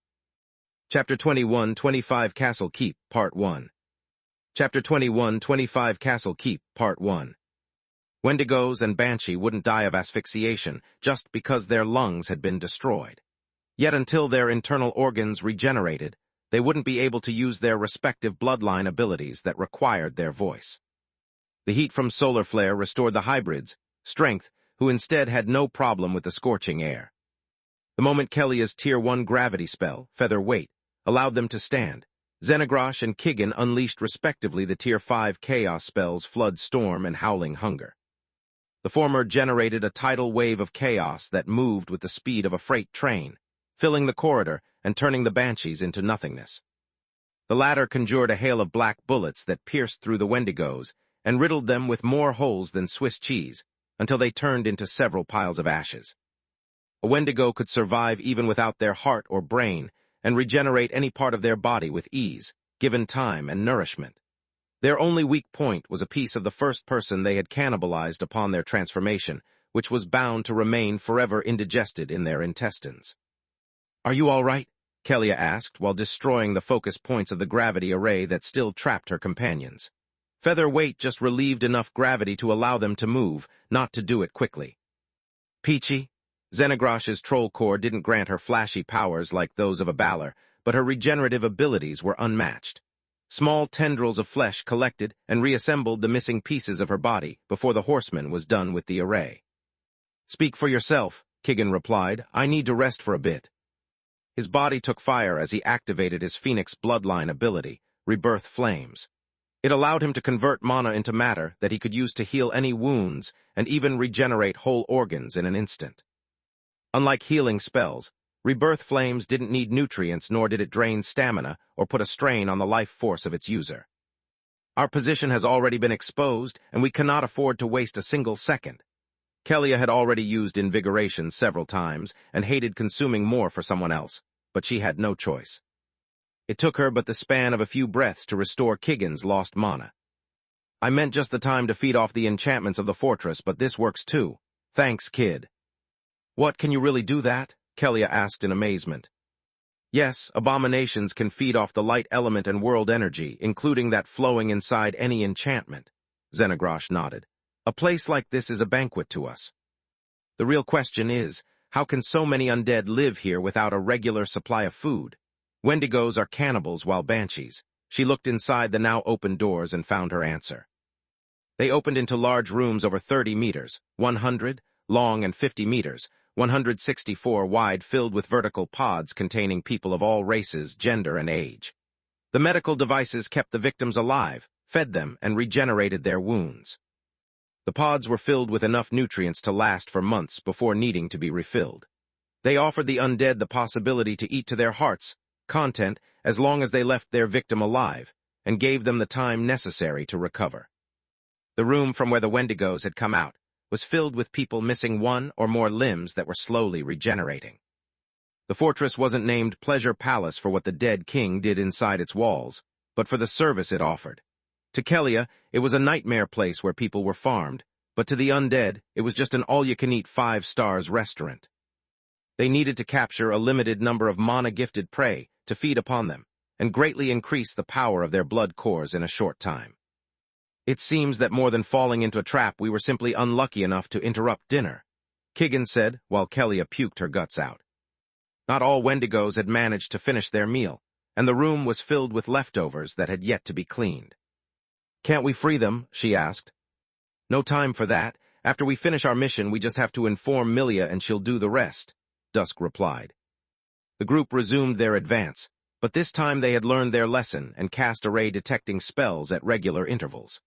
Chapter 21-25 Castle Keep, Part 1. Chapter 21-25 Castle Keep, Part 1. Wendigos and Banshee wouldn't die of asphyxiation just because their lungs had been destroyed. Yet until their internal organs regenerated, they wouldn't be able to use their respective bloodline abilities that required their voice. The heat from Solar Flare restored the hybrids, Strength, who instead had no problem with the scorching air. The moment Kelia's Tier 1 gravity spell, Feather Weight, allowed them to stand, Xenagrosh and Kigan unleashed respectively the Tier 5 chaos spells Flood Storm and Howling Hunger. The former generated a tidal wave of chaos that moved with the speed of a freight train, filling the corridor and turning the banshees into nothingness. The latter conjured a hail of black bullets that pierced through the Wendigos and riddled them with more holes than Swiss cheese, until they turned into several piles of ashes. A Wendigo could survive even without their heart or brain and regenerate any part of their body with ease, given time and nourishment. Their only weak point was a piece of the first person they had cannibalized upon their transformation, which was bound to remain forever indigested in their intestines. "Are you all right?" Kelia asked while destroying the focus points of the gravity array that still trapped her companions. Feather Weight just relieved enough gravity to allow them to move, not to do it quickly. "Peachy?" Xenagrosh's troll core didn't grant her flashy powers like those of a Balor, but her regenerative abilities were unmatched. Small tendrils of flesh collected and reassembled the missing pieces of her body before the horseman was done with the array. "Speak for yourself," Kigan replied. "I need to rest for a bit." His body took fire as he activated his Phoenix bloodline ability, Rebirth Flames. It allowed him to convert mana into matter that he could use to heal any wounds and even regenerate whole organs in an instant. Unlike healing spells, Rebirth Flames didn't need nutrients, nor did it drain stamina or put a strain on the life force of its user. Our position has already been exposed, and we cannot afford to waste a single second. Kelia had already used Invigoration several times and hated consuming more for someone else, but she had no choice. It took her but the span of a few breaths to restore Kigan's lost mana. I meant just the time to feed off the enchantments of the fortress, but this works too. Thanks, kid. What, can you really do that? Kelia asked in amazement. Yes, abominations can feed off the light element and world energy, including that flowing inside any enchantment. Xenagrosh nodded. A place like this is a banquet to us. The real question is, how can so many undead live here without a regular supply of food? Wendigos are cannibals while banshees. She looked inside the now open doors and found her answer. They opened into large rooms over 30 meters, 100 long and 50 meters, 164 wide, filled with vertical pods containing people of all races, gender, and age. The medical devices kept the victims alive, fed them, and regenerated their wounds. The pods were filled with enough nutrients to last for months before needing to be refilled. They offered the undead the possibility to eat to their hearts' content as long as they left their victim alive, and gave them the time necessary to recover. The room from where the Wendigos had come out was filled with people missing one or more limbs that were slowly regenerating. The fortress wasn't named Pleasure Palace for what the dead king did inside its walls, but for the service it offered. To Kelia, it was a nightmare place where people were farmed, but to the undead, it was just an all-you-can-eat 5-stars restaurant. They needed to capture a limited number of mana-gifted prey to feed upon them, and greatly increase the power of their blood cores in a short time. It seems that more than falling into a trap, we were simply unlucky enough to interrupt dinner, Kigan said, while Kelia puked her guts out. Not all Wendigos had managed to finish their meal, and the room was filled with leftovers that had yet to be cleaned. Can't we free them? She asked. No time for that. After we finish our mission, we just have to inform Milia and she'll do the rest, Dusk replied. The group resumed their advance, but this time they had learned their lesson and cast array-detecting spells at regular intervals.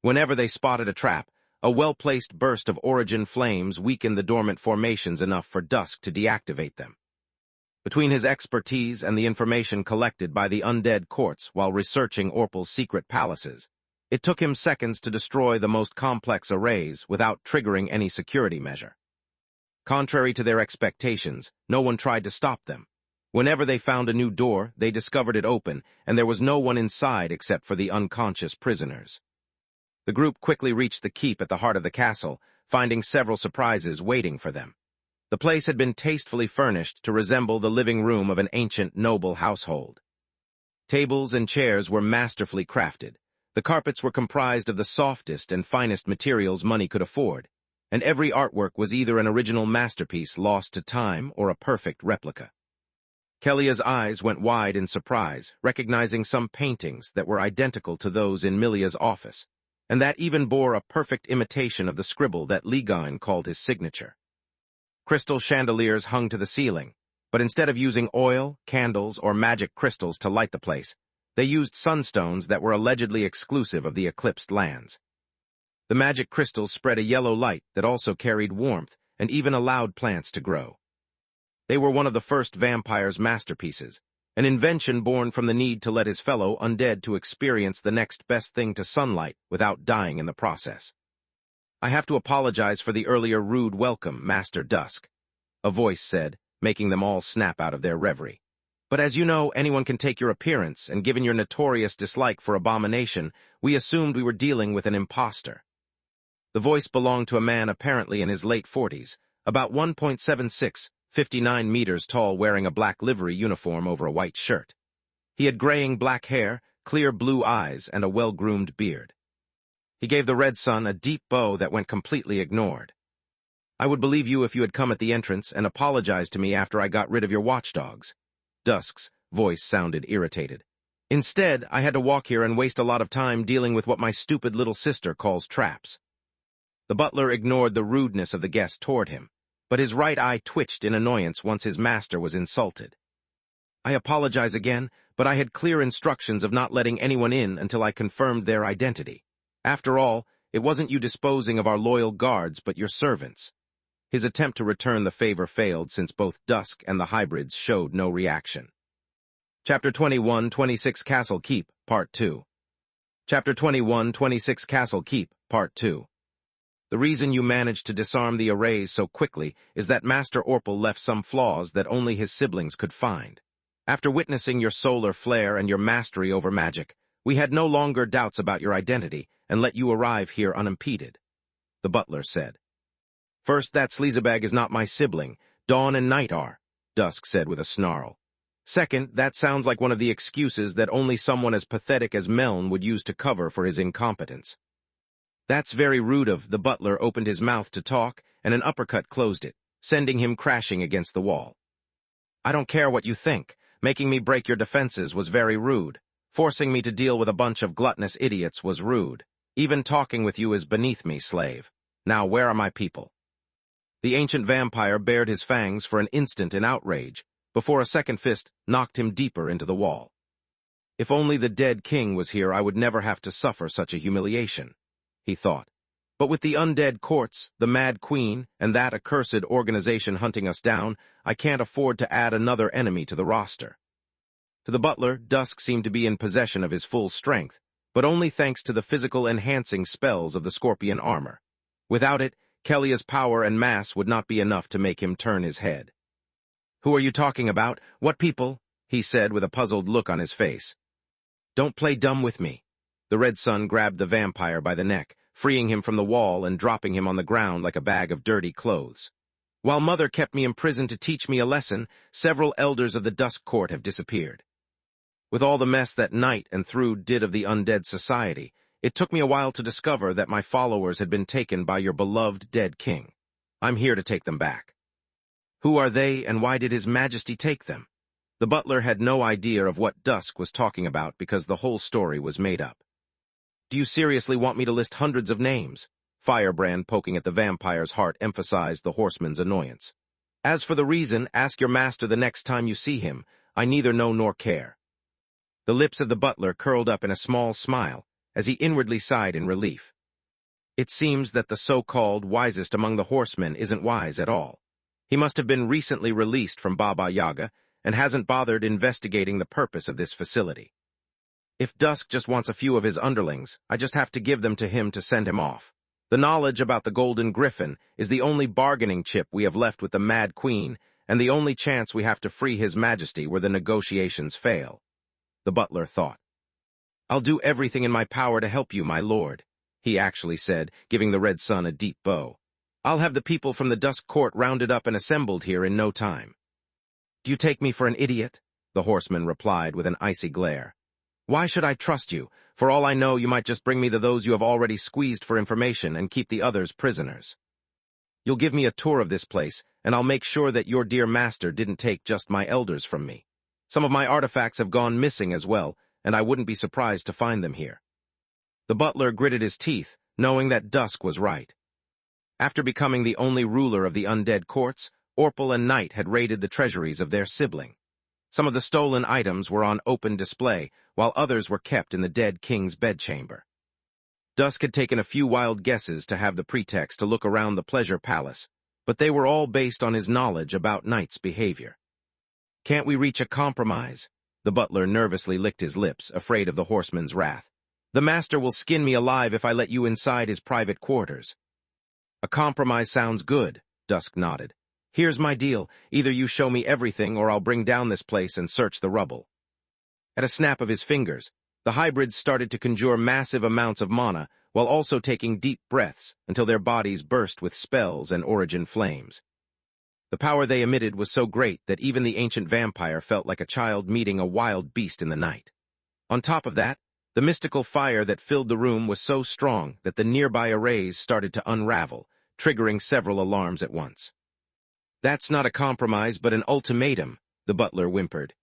Whenever they spotted a trap, a well-placed burst of origin flames weakened the dormant formations enough for Dusk to deactivate them. Between his expertise and the information collected by the undead courts while researching Orpal's secret palaces, it took him seconds to destroy the most complex arrays without triggering any security measure. Contrary to their expectations, no one tried to stop them. Whenever they found a new door, they discovered it open, and there was no one inside except for the unconscious prisoners. The group quickly reached the keep at the heart of the castle, finding several surprises waiting for them. The place had been tastefully furnished to resemble the living room of an ancient noble household. Tables and chairs were masterfully crafted. The carpets were comprised of the softest and finest materials money could afford, and every artwork was either an original masterpiece lost to time or a perfect replica. Kelia's eyes went wide in surprise, recognizing some paintings that were identical to those in Milia's office, and that even bore a perfect imitation of the scribble that Ligon called his signature. Crystal chandeliers hung to the ceiling, but instead of using oil, candles, or magic crystals to light the place, they used sunstones that were allegedly exclusive of the eclipsed lands. The magic crystals spread a yellow light that also carried warmth and even allowed plants to grow. They were one of the first vampire's masterpieces, an invention born from the need to let his fellow undead to experience the next best thing to sunlight without dying in the process. I have to apologize for the earlier rude welcome, Master Dusk, a voice said, making them all snap out of their reverie. But as you know, anyone can take your appearance, and given your notorious dislike for abomination, we assumed we were dealing with an imposter. The voice belonged to a man apparently in his late 40s, about 1.76, 59 meters tall, wearing a black livery uniform over a white shirt. He had graying black hair, clear blue eyes, and a well-groomed beard. He gave the Red Sun a deep bow that went completely ignored. I would believe you if you had come at the entrance and apologized to me after I got rid of your watchdogs. Dusk's voice sounded irritated. Instead, I had to walk here and waste a lot of time dealing with what my stupid little sister calls traps. The butler ignored the rudeness of the guest toward him, but his right eye twitched in annoyance once his master was insulted. I apologize again, but I had clear instructions of not letting anyone in until I confirmed their identity. After all, it wasn't you disposing of our loyal guards, but your servants. His attempt to return the favor failed since both Dusk and the hybrids showed no reaction. Chapter 21, 26 Castle Keep, Part 2. Chapter 21, 26 Castle Keep, Part 2. The reason you managed to disarm the arrays so quickly is that Master Orpal left some flaws that only his siblings could find. After witnessing your solar flare and your mastery over magic, we had no longer doubts about your identity and let you arrive here unimpeded, the butler said. First, that sleazebag is not my sibling. Dawn and Night are, Dusk said with a snarl. Second, that sounds like one of the excuses that only someone as pathetic as Meln would use to cover for his incompetence. That's very rude of, the butler opened his mouth to talk, and an uppercut closed it, sending him crashing against the wall. I don't care what you think. Making me break your defenses was very rude. Forcing me to deal with a bunch of gluttonous idiots was rude. Even talking with you is beneath me, slave. Now, where are my people? The ancient vampire bared his fangs for an instant in outrage, before a second fist knocked him deeper into the wall. If only the dead king was here, I would never have to suffer such a humiliation, he thought. But with the undead courts, the Mad Queen, and that accursed organization hunting us down, I can't afford to add another enemy to the roster. To the butler, Dusk seemed to be in possession of his full strength, but only thanks to the physical enhancing spells of the scorpion armor. Without it, Kellia's power and mass would not be enough to make him turn his head. Who are you talking about? What people? He said with a puzzled look on his face. Don't play dumb with me. The Red Sun grabbed the vampire by the neck, freeing him from the wall and dropping him on the ground like a bag of dirty clothes. While Mother kept me imprisoned to teach me a lesson, several elders of the Dusk Court have disappeared. With all the mess that Night and Thrud did of the undead society, it took me a while to discover that my followers had been taken by your beloved dead king. I'm here to take them back. Who are they, and why did His Majesty take them? The butler had no idea of what Dusk was talking about because the whole story was made up. Do you seriously want me to list hundreds of names? Firebrand, poking at the vampire's heart, emphasized the horseman's annoyance. As for the reason, ask your master the next time you see him. I neither know nor care. The lips of the butler curled up in a small smile, as he inwardly sighed in relief. It seems that the so-called wisest among the horsemen isn't wise at all. He must have been recently released from Baba Yaga, and hasn't bothered investigating the purpose of this facility. If Dusk just wants a few of his underlings, I just have to give them to him to send him off. The knowledge about the Golden Griffin is the only bargaining chip we have left with the Mad Queen, and the only chance we have to free His Majesty where the negotiations fail, the butler thought. I'll do everything in my power to help you, my lord, he actually said, giving the Red Sun a deep bow. I'll have the people from the Dusk Court rounded up and assembled here in no time. Do you take me for an idiot? The horseman replied with an icy glare. Why should I trust you? For all I know, you might just bring me those you have already squeezed for information and keep the others prisoners. You'll give me a tour of this place, and I'll make sure that your dear master didn't take just my elders from me. Some of my artifacts have gone missing as well, and I wouldn't be surprised to find them here. The butler gritted his teeth, knowing that Dusk was right. After becoming the only ruler of the undead courts, Orpal and Night had raided the treasuries of their sibling. Some of the stolen items were on open display, while others were kept in the dead king's bedchamber. Dusk had taken a few wild guesses to have the pretext to look around the pleasure palace, but they were all based on his knowledge about Night's behavior. Can't we reach a compromise? The butler nervously licked his lips, afraid of the horseman's wrath. The master will skin me alive if I let you inside his private quarters. A compromise sounds good, Dusk nodded. Here's my deal. Either you show me everything or I'll bring down this place and search the rubble. At a snap of his fingers, the hybrids started to conjure massive amounts of mana while also taking deep breaths until their bodies burst with spells and origin flames. The power they emitted was so great that even the ancient vampire felt like a child meeting a wild beast in the night. On top of that, the mystical fire that filled the room was so strong that the nearby arrays started to unravel, triggering several alarms at once. That's not a compromise, but an ultimatum, the butler whimpered.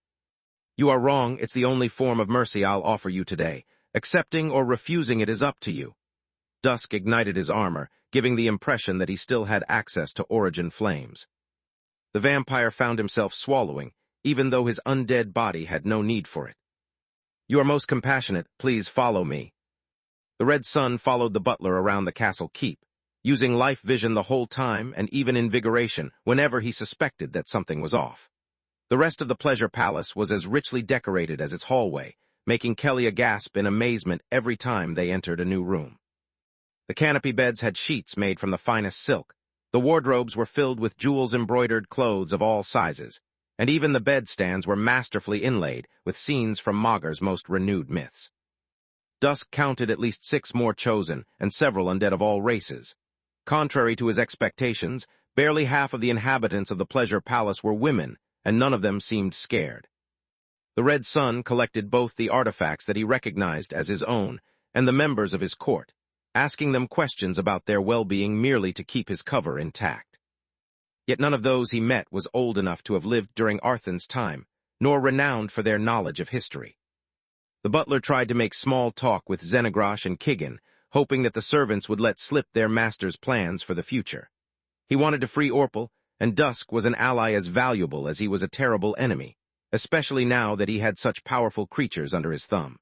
You are wrong. It's the only form of mercy I'll offer you today. Accepting or refusing it is up to you. Dusk ignited his armor, giving the impression that he still had access to origin flames. The vampire found himself swallowing, even though his undead body had no need for it. "You are most compassionate, please follow me." The Red Sun followed the butler around the castle keep, using life vision the whole time and even invigoration whenever he suspected that something was off. The rest of the pleasure palace was as richly decorated as its hallway, making Kelly gasp in amazement every time they entered a new room. The canopy beds had sheets made from the finest silk. The wardrobes were filled with jewels-embroidered clothes of all sizes, and even the bedstands were masterfully inlaid with scenes from Magus' most renewed myths. Dusk counted at least 6 more chosen and several undead of all races. Contrary to his expectations, barely half of the inhabitants of the pleasure palace were women, and none of them seemed scared. The Red Sun collected both the artifacts that he recognized as his own and the members of his court, asking them questions about their well-being merely to keep his cover intact. Yet none of those he met was old enough to have lived during Arthan's time, nor renowned for their knowledge of history. The butler tried to make small talk with Xenagrosh and Kigan, hoping that the servants would let slip their master's plans for the future. He wanted to free Orpal, and Dusk was an ally as valuable as he was a terrible enemy, especially now that he had such powerful creatures under his thumb.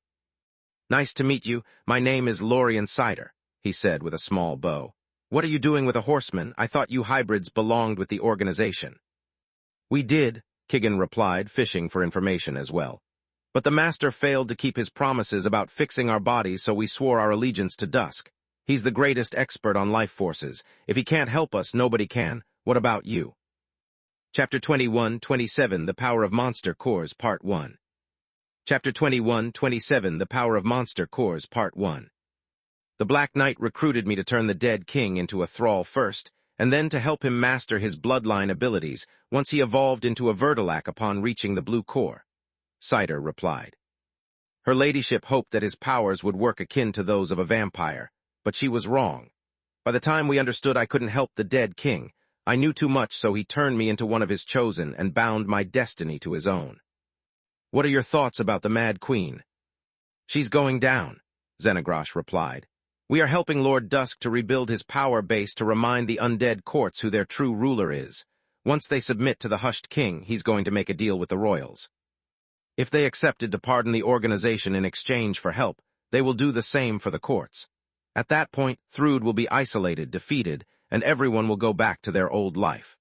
"Nice to meet you. My name is Lorien Cider," he said with a small bow. "What are you doing with a horseman? I thought you hybrids belonged with the organization." "We did," Kigan replied, fishing for information as well. "But the master failed to keep his promises about fixing our bodies, so we swore our allegiance to Dusk. He's the greatest expert on life forces. If he can't help us, nobody can. What about you?" Chapter 21-27 The Power of Monster Cores Part 1 Chapter 21-27 The Power of Monster Cores Part 1 The Black Knight recruited me to turn the dead king into a thrall first, and then to help him master his bloodline abilities once he evolved into a Vertilac upon reaching the blue core, Cider replied. Her ladyship hoped that his powers would work akin to those of a vampire, but she was wrong. By the time we understood I couldn't help the dead king, I knew too much, so he turned me into one of his chosen and bound my destiny to his own. "What are your thoughts about the Mad Queen?" "She's going down," Xenagrosh replied. "We are helping Lord Dusk to rebuild his power base to remind the undead courts who their true ruler is. Once they submit to the hushed king, he's going to make a deal with the royals. If they accepted to pardon the organization in exchange for help, they will do the same for the courts. At that point, Thrud will be isolated, defeated, and everyone will go back to their old life."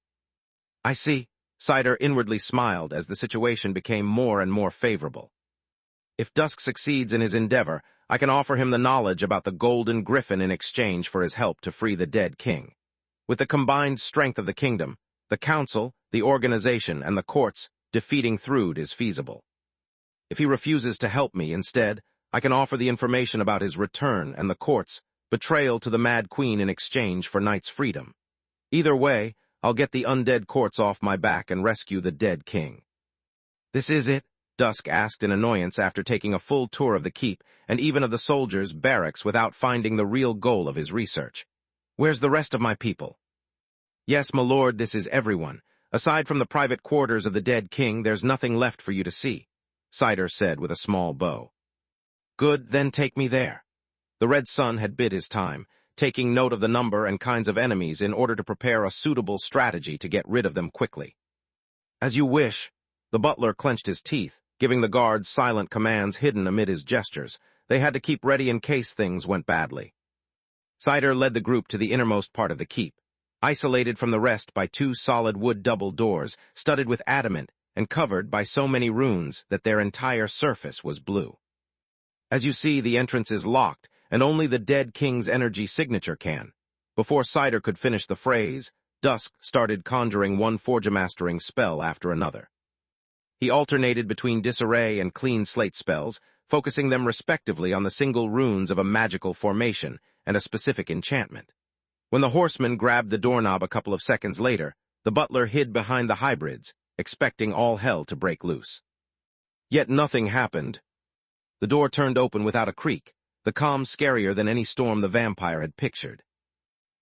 "I see." Cider inwardly smiled as the situation became more and more favorable. "If Dusk succeeds in his endeavor, I can offer him the knowledge about the Golden Griffin in exchange for his help to free the dead king. With the combined strength of the kingdom, the council, the organization, and the courts, defeating Thrud is feasible. If he refuses to help me instead, I can offer the information about his return and the court's betrayal to the Mad Queen in exchange for Knight's freedom. Either way, I'll get the undead courts off my back and rescue the dead king." "This is it?" Dusk asked in annoyance after taking a full tour of the keep and even of the soldiers' barracks without finding the real goal of his research. "Where's the rest of my people?" "Yes, my lord, this is everyone. Aside from the private quarters of the dead king, there's nothing left for you to see," Cider said with a small bow. "Good, then take me there." The Red Sun had bid his time, taking note of the number and kinds of enemies in order to prepare a suitable strategy to get rid of them quickly. "As you wish." The butler clenched his teeth, giving the guards silent commands hidden amid his gestures. They had to keep ready in case things went badly. Cider led the group to the innermost part of the keep, isolated from the rest by 2 solid wood double doors, studded with adamant and covered by so many runes that their entire surface was blue. "As you see, the entrance is locked, and only the dead king's energy signature can." Before Cider could finish the phrase, Dusk started conjuring one forgemastering spell after another. He alternated between disarray and clean slate spells, focusing them respectively on the single runes of a magical formation and a specific enchantment. When the horseman grabbed the doorknob a couple of seconds later, the butler hid behind the hybrids, expecting all hell to break loose. Yet nothing happened. The door turned open without a creak, the calm scarier than any storm the vampire had pictured.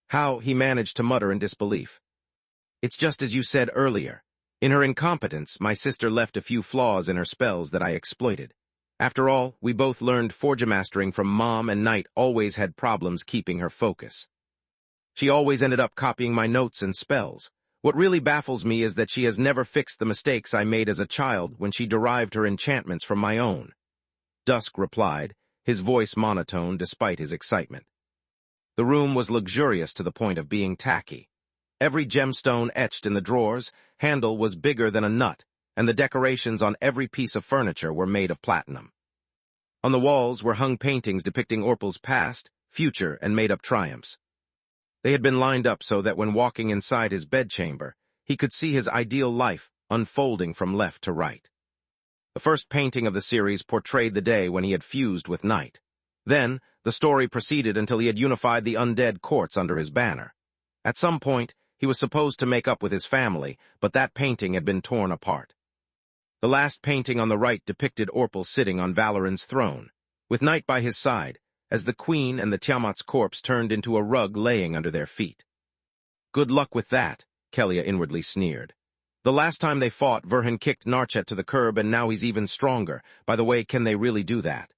"How?" he managed to mutter in disbelief. "It's just as you said earlier. In her incompetence, my sister left a few flaws in her spells that I exploited. After all, we both learned forgemastering from Mom, and Knight always had problems keeping her focus. She always ended up copying my notes and spells. What really baffles me is that she has never fixed the mistakes I made as a child when she derived her enchantments from my own. Dusk replied, his voice monotone despite his excitement. The room was luxurious to the point of being tacky. Every gemstone etched in the drawers, handle was bigger than a nut, and the decorations on every piece of furniture were made of platinum. On the walls were hung paintings depicting Orpal's past, future, and made-up triumphs. They had been lined up so that when walking inside his bedchamber, he could see his ideal life unfolding from left to right. The first painting of the series portrayed the day when he had fused with night. Then, the story proceeded until he had unified the undead courts under his banner. At some point, he was supposed to make up with his family, but that painting had been torn apart. The last painting on the right depicted Orpal sitting on Valoran's throne, with night by his side, as the queen and the Tiamat's corpse turned into a rug laying under their feet. Good luck with that, Kelia inwardly sneered. The last time they fought, Verhan kicked Narchet to the curb and now he's even stronger. By the way, can they really do that?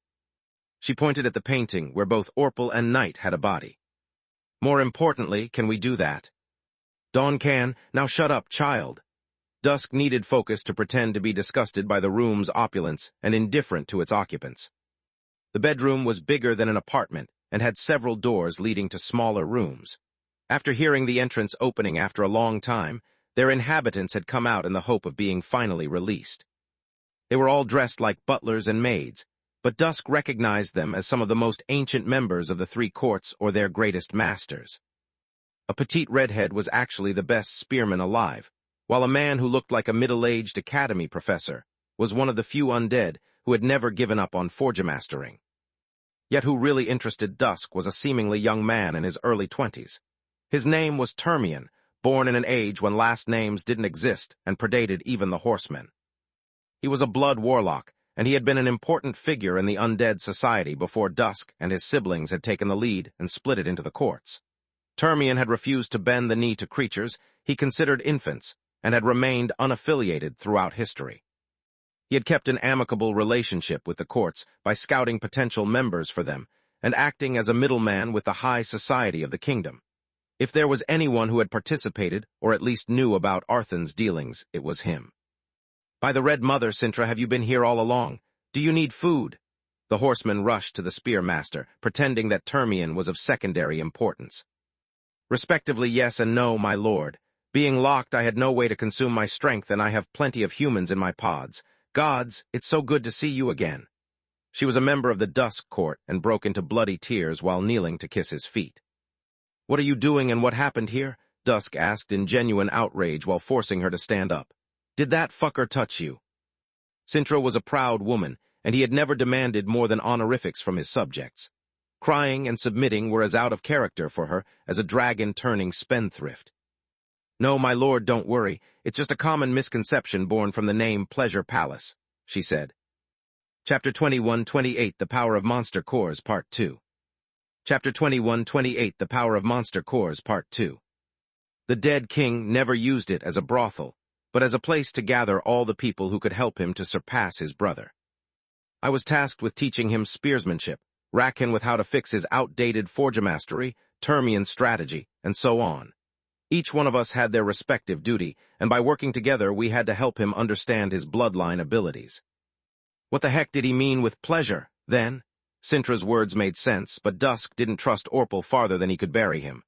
She pointed at the painting, where both Orpal and Night had a body. More importantly, can we do that? Dawn can. Now shut up, child. Dusk needed focus to pretend to be disgusted by the room's opulence and indifferent to its occupants. The bedroom was bigger than an apartment and had several doors leading to smaller rooms. After hearing the entrance opening after a long time, their inhabitants had come out in the hope of being finally released. They were all dressed like butlers and maids, but Dusk recognized them as some of the most ancient members of the three courts or their greatest masters. A petite redhead was actually the best spearman alive, while a man who looked like a middle-aged academy professor was one of the few undead who had never given up on forgemastering. Yet who really interested Dusk was a seemingly young man in his early 20s. His name was Termian, born in an age when last names didn't exist and predated even the horsemen. He was a blood warlock, and he had been an important figure in the undead society before Dusk and his siblings had taken the lead and split it into the courts. Termian had refused to bend the knee to creatures he considered infants and had remained unaffiliated throughout history. He had kept an amicable relationship with the courts by scouting potential members for them and acting as a middleman with the high society of the kingdom. If there was anyone who had participated or at least knew about Arthan's dealings, it was him. By the Red Mother, Sintra, have you been here all along? Do you need food? The horseman rushed to the spearmaster, pretending that Termian was of secondary importance. Respectively, yes and no, my lord. Being locked, I had no way to consume my strength, and I have plenty of humans in my pods. Gods, it's so good to see you again. She was a member of the Dusk Court and broke into bloody tears while kneeling to kiss his feet. What are you doing and what happened here? Dusk asked in genuine outrage while forcing her to stand up. Did that fucker touch you? Sintra was a proud woman, and he had never demanded more than honorifics from his subjects. Crying and submitting were as out of character for her as a dragon-turning spendthrift. No, my lord, don't worry. It's just a common misconception born from the name Pleasure Palace, she said. Chapter 21-28 The Power of Monster Cores, Part 2. Chapter 21-28 The Power of Monster Cores, Part 2. The dead king never used it as a brothel, but as a place to gather all the people who could help him to surpass his brother. I was tasked with teaching him spearsmanship, Rakan with how to fix his outdated forgemastery, Termian strategy, and so on. Each one of us had their respective duty, and by working together we had to help him understand his bloodline abilities. What the heck did he mean with pleasure, then? Sintra's words made sense, but Dusk didn't trust Orpal farther than he could bury him.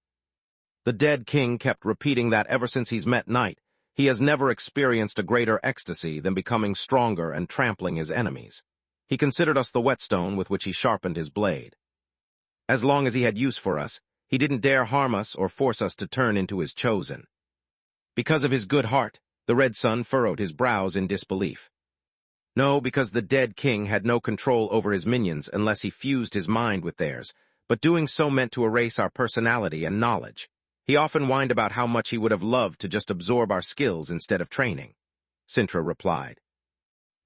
The dead king kept repeating that ever since he's met Night. He has never experienced a greater ecstasy than becoming stronger and trampling his enemies. He considered us the whetstone with which he sharpened his blade. As long as he had use for us, he didn't dare harm us or force us to turn into his chosen. Because of his good heart, the Red Sun furrowed his brows in disbelief. No, because the dead king had no control over his minions unless he fused his mind with theirs, but doing so meant to erase our personality and knowledge. He often whined about how much he would have loved to just absorb our skills instead of training. Sintra replied.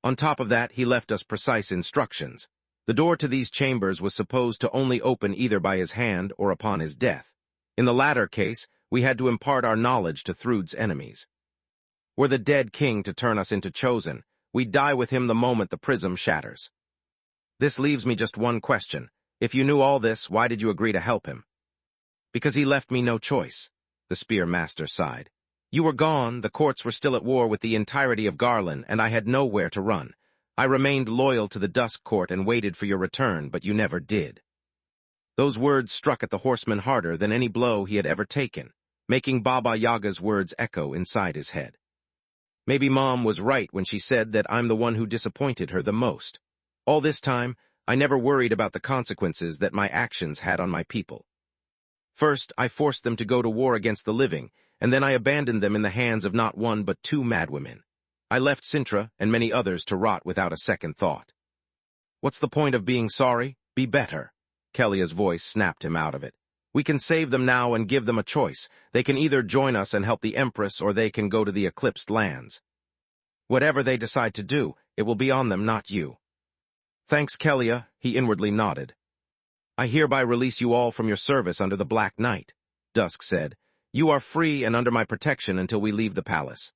On top of that, he left us precise instructions. The door to these chambers was supposed to only open either by his hand or upon his death. In the latter case, we had to impart our knowledge to Thrud's enemies. Were the dead king to turn us into chosen, we'd die with him the moment the prism shatters. This leaves me just one question. If you knew all this, why did you agree to help him? Because he left me no choice, the spear master sighed. You were gone, the courts were still at war with the entirety of Garland, and I had nowhere to run. I remained loyal to the Dusk Court and waited for your return, but you never did. Those words struck at the horseman harder than any blow he had ever taken, making Baba Yaga's words echo inside his head. Maybe Mom was right when she said that I'm the one who disappointed her the most. All this time, I never worried about the consequences that my actions had on my people. First, I forced them to go to war against the living, and then I abandoned them in the hands of not one but two madwomen. I left Sintra and many others to rot without a second thought. What's the point of being sorry? Be better. Kelia's voice snapped him out of it. We can save them now and give them a choice. They can either join us and help the Empress, or they can go to the Eclipsed Lands. Whatever they decide to do, it will be on them, not you. Thanks, Kelia, he inwardly nodded. I hereby release you all from your service under the Black Knight, Dusk said. You are free and under my protection until we leave the palace.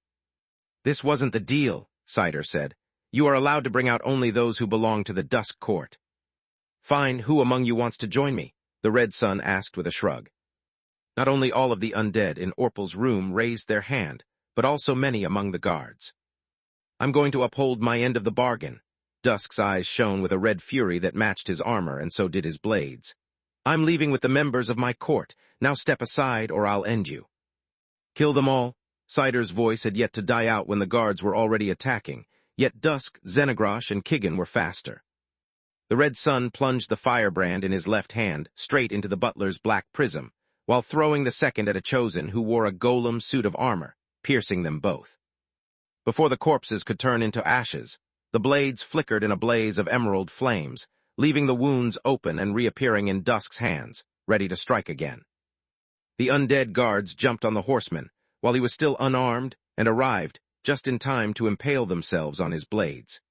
This wasn't the deal, Cider said. You are allowed to bring out only those who belong to the Dusk Court. Fine, who among you wants to join me? The Red Sun asked with a shrug. Not only all of the undead in Orpal's room raised their hand, but also many among the guards. I'm going to uphold my end of the bargain. Dusk's eyes shone with a red fury that matched his armor, and so did his blades. I'm leaving with the members of my court. Now step aside, or I'll end you. Kill them all. Cider's voice had yet to die out when the guards were already attacking, yet Dusk, Xenagrosh, and Kigan were faster. The Red Sun plunged the firebrand in his left hand straight into the butler's black prism, while throwing the second at a chosen who wore a golem suit of armor, piercing them both. Before the corpses could turn into ashes, the blades flickered in a blaze of emerald flames, leaving the wounds open and reappearing in Dusk's hands, ready to strike again. The undead guards jumped on the horseman, while he was still unarmed, and arrived, just in time to impale themselves on his blades.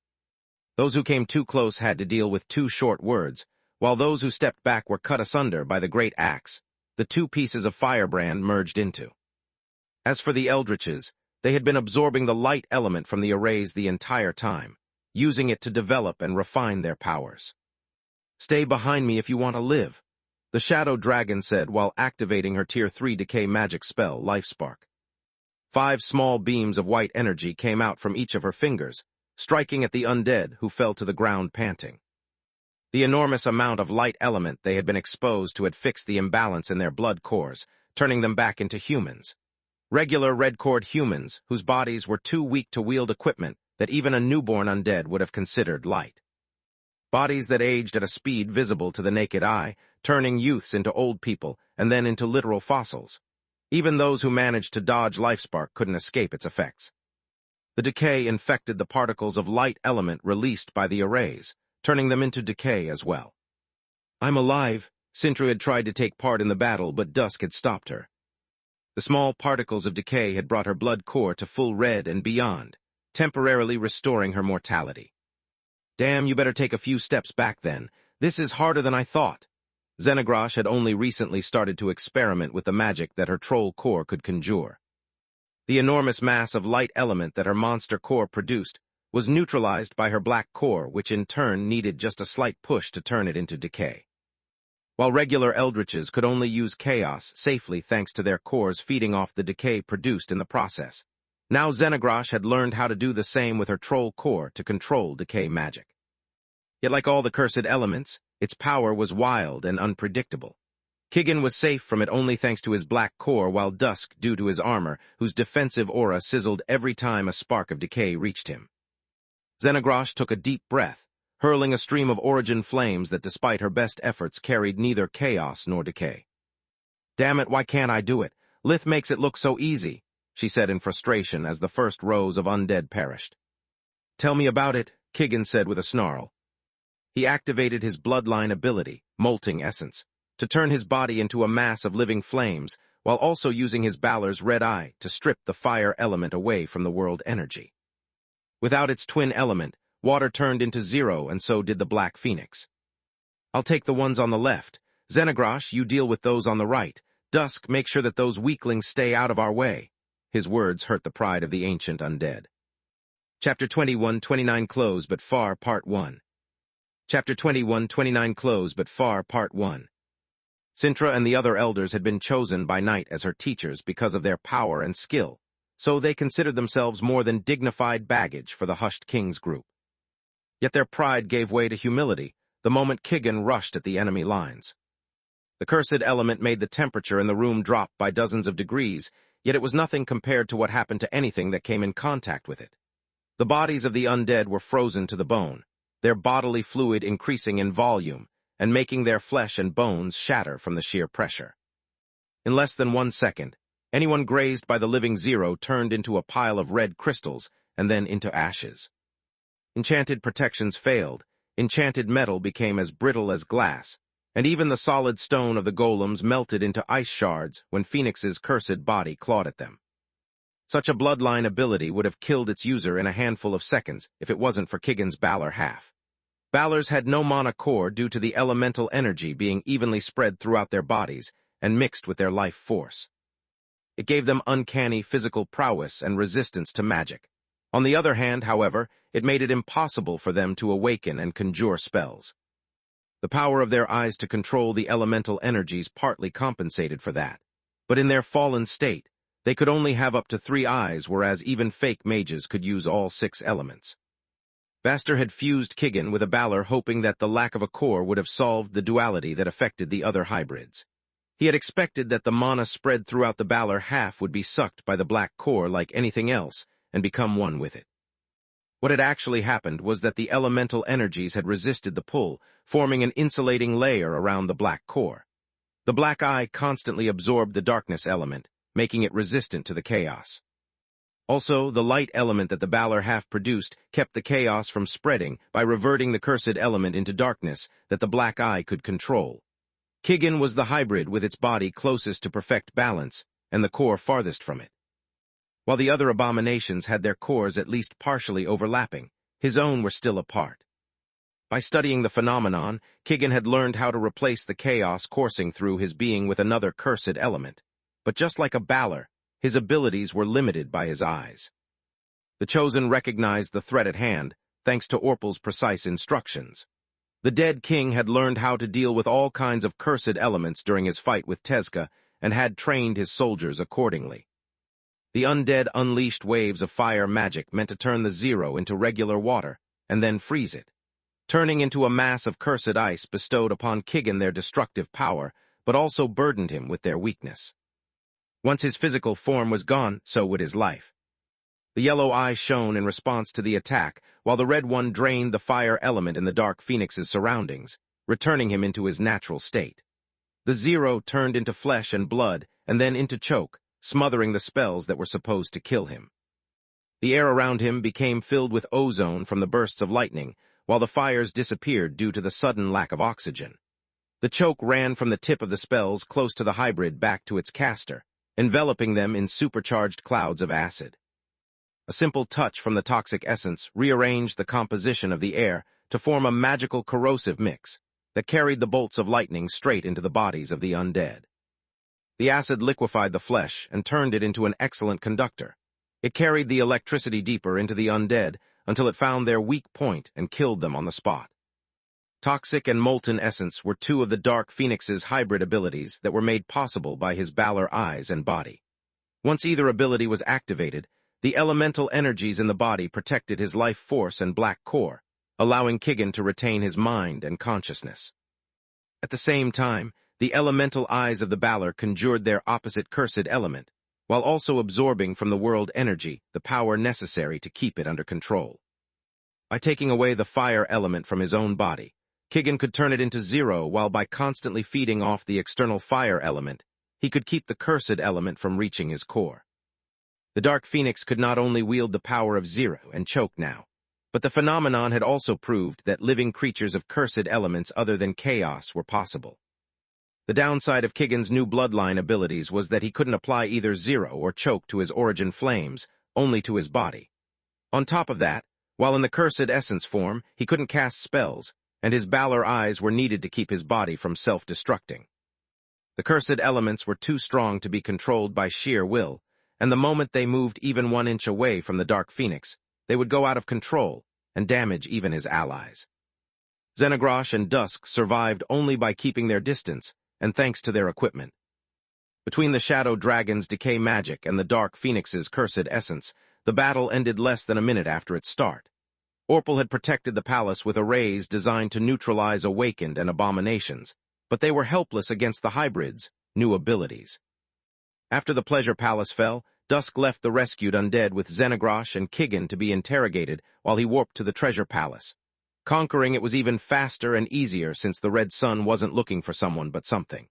Those who came too close had to deal with 2 short words, while those who stepped back were cut asunder by the great axe, the 2 pieces of firebrand merged into. As for the Eldritches, they had been absorbing the light element from the arrays the entire time, using it to develop and refine their powers. Stay behind me if you want to live, the Shadow Dragon said while activating her Tier 3 decay magic spell, Lifespark. 5 small beams of white energy came out from each of her fingers, striking at the undead who fell to the ground panting. The enormous amount of light element they had been exposed to had fixed the imbalance in their blood cores, turning them back into humans. Regular red-cored humans whose bodies were too weak to wield equipment that even a newborn undead would have considered light. Bodies that aged at a speed visible to the naked eye, turning youths into old people and then into literal fossils. Even those who managed to dodge Lifespark couldn't escape its effects. The decay infected the particles of light element released by the arrays, turning them into decay as well. I'm alive. Sintra had tried to take part in the battle, but Dusk had stopped her. The small particles of decay had brought her blood core to full red and beyond, temporarily restoring her mortality. Damn, you better take a few steps back then. This is harder than I thought. Xenagrosh had only recently started to experiment with the magic that her troll core could conjure. The enormous mass of light element that her monster core produced was neutralized by her black core, which in turn needed just a slight push to turn it into decay. While regular Eldritches could only use chaos safely thanks to their cores feeding off the decay produced in the process, now Xenagrosh had learned how to do the same with her troll core to control decay magic. Yet like all the cursed elements, its power was wild and unpredictable. Kigan was safe from it only thanks to his black core, while Dusk due to his armor, whose defensive aura sizzled every time a spark of decay reached him. Xenagrosh took a deep breath, hurling a stream of origin flames that despite her best efforts carried neither chaos nor decay. Damn it, why can't I do it? Lith makes it look so easy, she said in frustration as the first rows of undead perished. Tell me about it, Kigan said with a snarl. He activated his bloodline ability, Molting Essence, to turn his body into a mass of living flames, while also using his Balor's red eye to strip the fire element away from the world energy. Without its twin element, water turned into 0, and so did the Black Phoenix. I'll take the ones on the left. Xenagrosh, you deal with those on the right. Dusk, make sure that those weaklings stay out of our way. His words hurt the pride of the ancient undead. Chapter 21-29 Close but Far, Part 1. Chapter 21-29 Close but Far, Part 1. Sintra and the other elders had been chosen by Night as her teachers because of their power and skill, so they considered themselves more than dignified baggage for the hushed king's group. Yet their pride gave way to humility the moment Kigan rushed at the enemy lines. The cursed element made the temperature in the room drop by dozens of degrees, yet it was nothing compared to what happened to anything that came in contact with it. The bodies of the undead were frozen to the bone, their bodily fluid increasing in volume and making their flesh and bones shatter from the sheer pressure. In less than 1 second, anyone grazed by the living Zero turned into a pile of red crystals and then into ashes. Enchanted protections failed, enchanted metal became as brittle as glass, and even the solid stone of the golems melted into ice shards when Phoenix's cursed body clawed at them. Such a bloodline ability would have killed its user in a handful of seconds if it wasn't for Kigan's Balor half. Balors had no mana core due to the elemental energy being evenly spread throughout their bodies and mixed with their life force. It gave them uncanny physical prowess and resistance to magic. On the other hand, however, it made it impossible for them to awaken and conjure spells. The power of their eyes to control the elemental energies partly compensated for that, but in their fallen state, they could only have up to 3 eyes, whereas even fake mages could use all 6 elements. Vaster had fused Kigan with a Balor, hoping that the lack of a core would have solved the duality that affected the other hybrids. He had expected that the mana spread throughout the Balor half would be sucked by the black core like anything else and become one with it. What had actually happened was that the elemental energies had resisted the pull, forming an insulating layer around the black core. The black eye constantly absorbed the darkness element, making it resistant to the chaos. Also, the light element that the Balor half produced kept the chaos from spreading by reverting the cursed element into darkness that the black eye could control. Kigan was the hybrid with its body closest to perfect balance and the core farthest from it. While the other abominations had their cores at least partially overlapping, his own were still apart. By studying the phenomenon, Kigan had learned how to replace the chaos coursing through his being with another cursed element. But just like a Balor, his abilities were limited by his eyes. The Chosen recognized the threat at hand, thanks to Orpal's precise instructions. The dead king had learned how to deal with all kinds of cursed elements during his fight with Tezca and had trained his soldiers accordingly. The undead unleashed waves of fire magic meant to turn the Zero into regular water and then freeze it, turning into a mass of cursed ice bestowed upon Kigan their destructive power, but also burdened him with their weakness. Once his physical form was gone, so would his life. The yellow eye shone in response to the attack, while the red one drained the fire element in the Dark Phoenix's surroundings, returning him into his natural state. The Zero turned into flesh and blood, and then into choke, smothering the spells that were supposed to kill him. The air around him became filled with ozone from the bursts of lightning, while the fires disappeared due to the sudden lack of oxygen. The choke ran from the tip of the spells close to the hybrid back to its caster, enveloping them in supercharged clouds of acid. A simple touch from the toxic essence rearranged the composition of the air to form a magical corrosive mix that carried the bolts of lightning straight into the bodies of the undead. The acid liquefied the flesh and turned it into an excellent conductor. It carried the electricity deeper into the undead until it found their weak point and killed them on the spot. Toxic and molten essence were 2 of the Dark Phoenix's hybrid abilities that were made possible by his Balor eyes and body. Once either ability was activated, the elemental energies in the body protected his life force and black core, allowing Kigan to retain his mind and consciousness. At the same time, the elemental eyes of the Balor conjured their opposite cursed element, while also absorbing from the world energy the power necessary to keep it under control. By taking away the fire element from his own body, Kigan could turn it into 0, while by constantly feeding off the external fire element, he could keep the cursed element from reaching his core. The Dark Phoenix could not only wield the power of 0 and choke now, but the phenomenon had also proved that living creatures of cursed elements other than chaos were possible. The downside of Kigan's new bloodline abilities was that he couldn't apply either 0 or choke to his origin flames, only to his body. On top of that, while in the cursed essence form, he couldn't cast spells, and his Balor eyes were needed to keep his body from self-destructing. The cursed elements were too strong to be controlled by sheer will, and the moment they moved even 1 inch away from the Dark Phoenix, they would go out of control and damage even his allies. Xenogrosh and Dusk survived only by keeping their distance, and thanks to their equipment. Between the shadow dragon's decay magic and the dark phoenix's cursed essence, the battle ended less than a minute after its start. Orpal had protected the palace with arrays designed to neutralize awakened and abominations, but they were helpless against the hybrids' new abilities. After the pleasure palace fell, Dusk left the rescued undead with Xenogrosh and Kigan to be interrogated while he warped to the treasure palace. Conquering it was even faster and easier since the Red Sun wasn't looking for someone but something.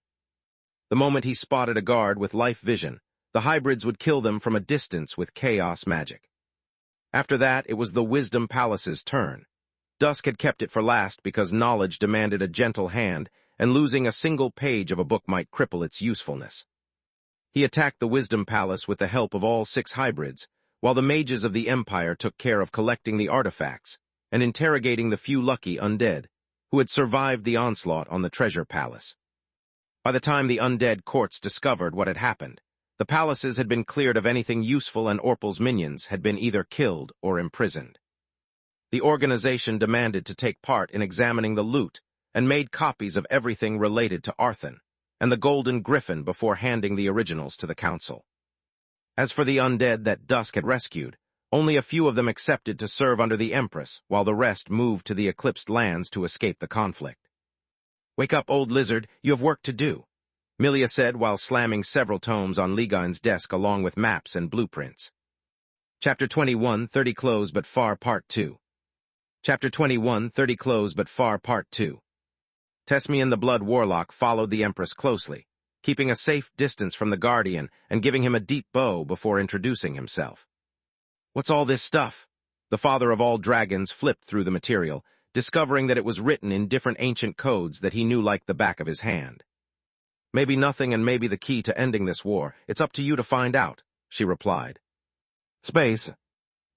The moment he spotted a guard with life vision, the hybrids would kill them from a distance with chaos magic. After that, it was the Wisdom Palace's turn. Dusk had kept it for last because knowledge demanded a gentle hand, and losing a single page of a book might cripple its usefulness. He attacked the Wisdom Palace with the help of all 6 hybrids, while the mages of the Empire took care of collecting the artifacts and interrogating the few lucky undead who had survived the onslaught on the treasure palace. By the time the undead courts discovered what had happened, the palaces had been cleared of anything useful and Orpal's minions had been either killed or imprisoned. The organization demanded to take part in examining the loot and made copies of everything related to Arthon and the Golden Griffin before handing the originals to the council. As for the undead that Dusk had rescued, only a few of them accepted to serve under the Empress, while the rest moved to the Eclipsed Lands to escape the conflict. "Wake up, old lizard, you have work to do," Milia said while slamming several tomes on Ligon's desk along with maps and blueprints. Chapter 21, 30 Close But Far Part 2. Chapter 21, 30 Close But Far Part 2. Tesmian the Blood Warlock followed the Empress closely, keeping a safe distance from the Guardian and giving him a deep bow before introducing himself. "What's all this stuff?" The father of all dragons flipped through the material, discovering that it was written in different ancient codes that he knew like the back of his hand. "Maybe nothing and maybe the key to ending this war. It's up to you to find out," she replied. Space.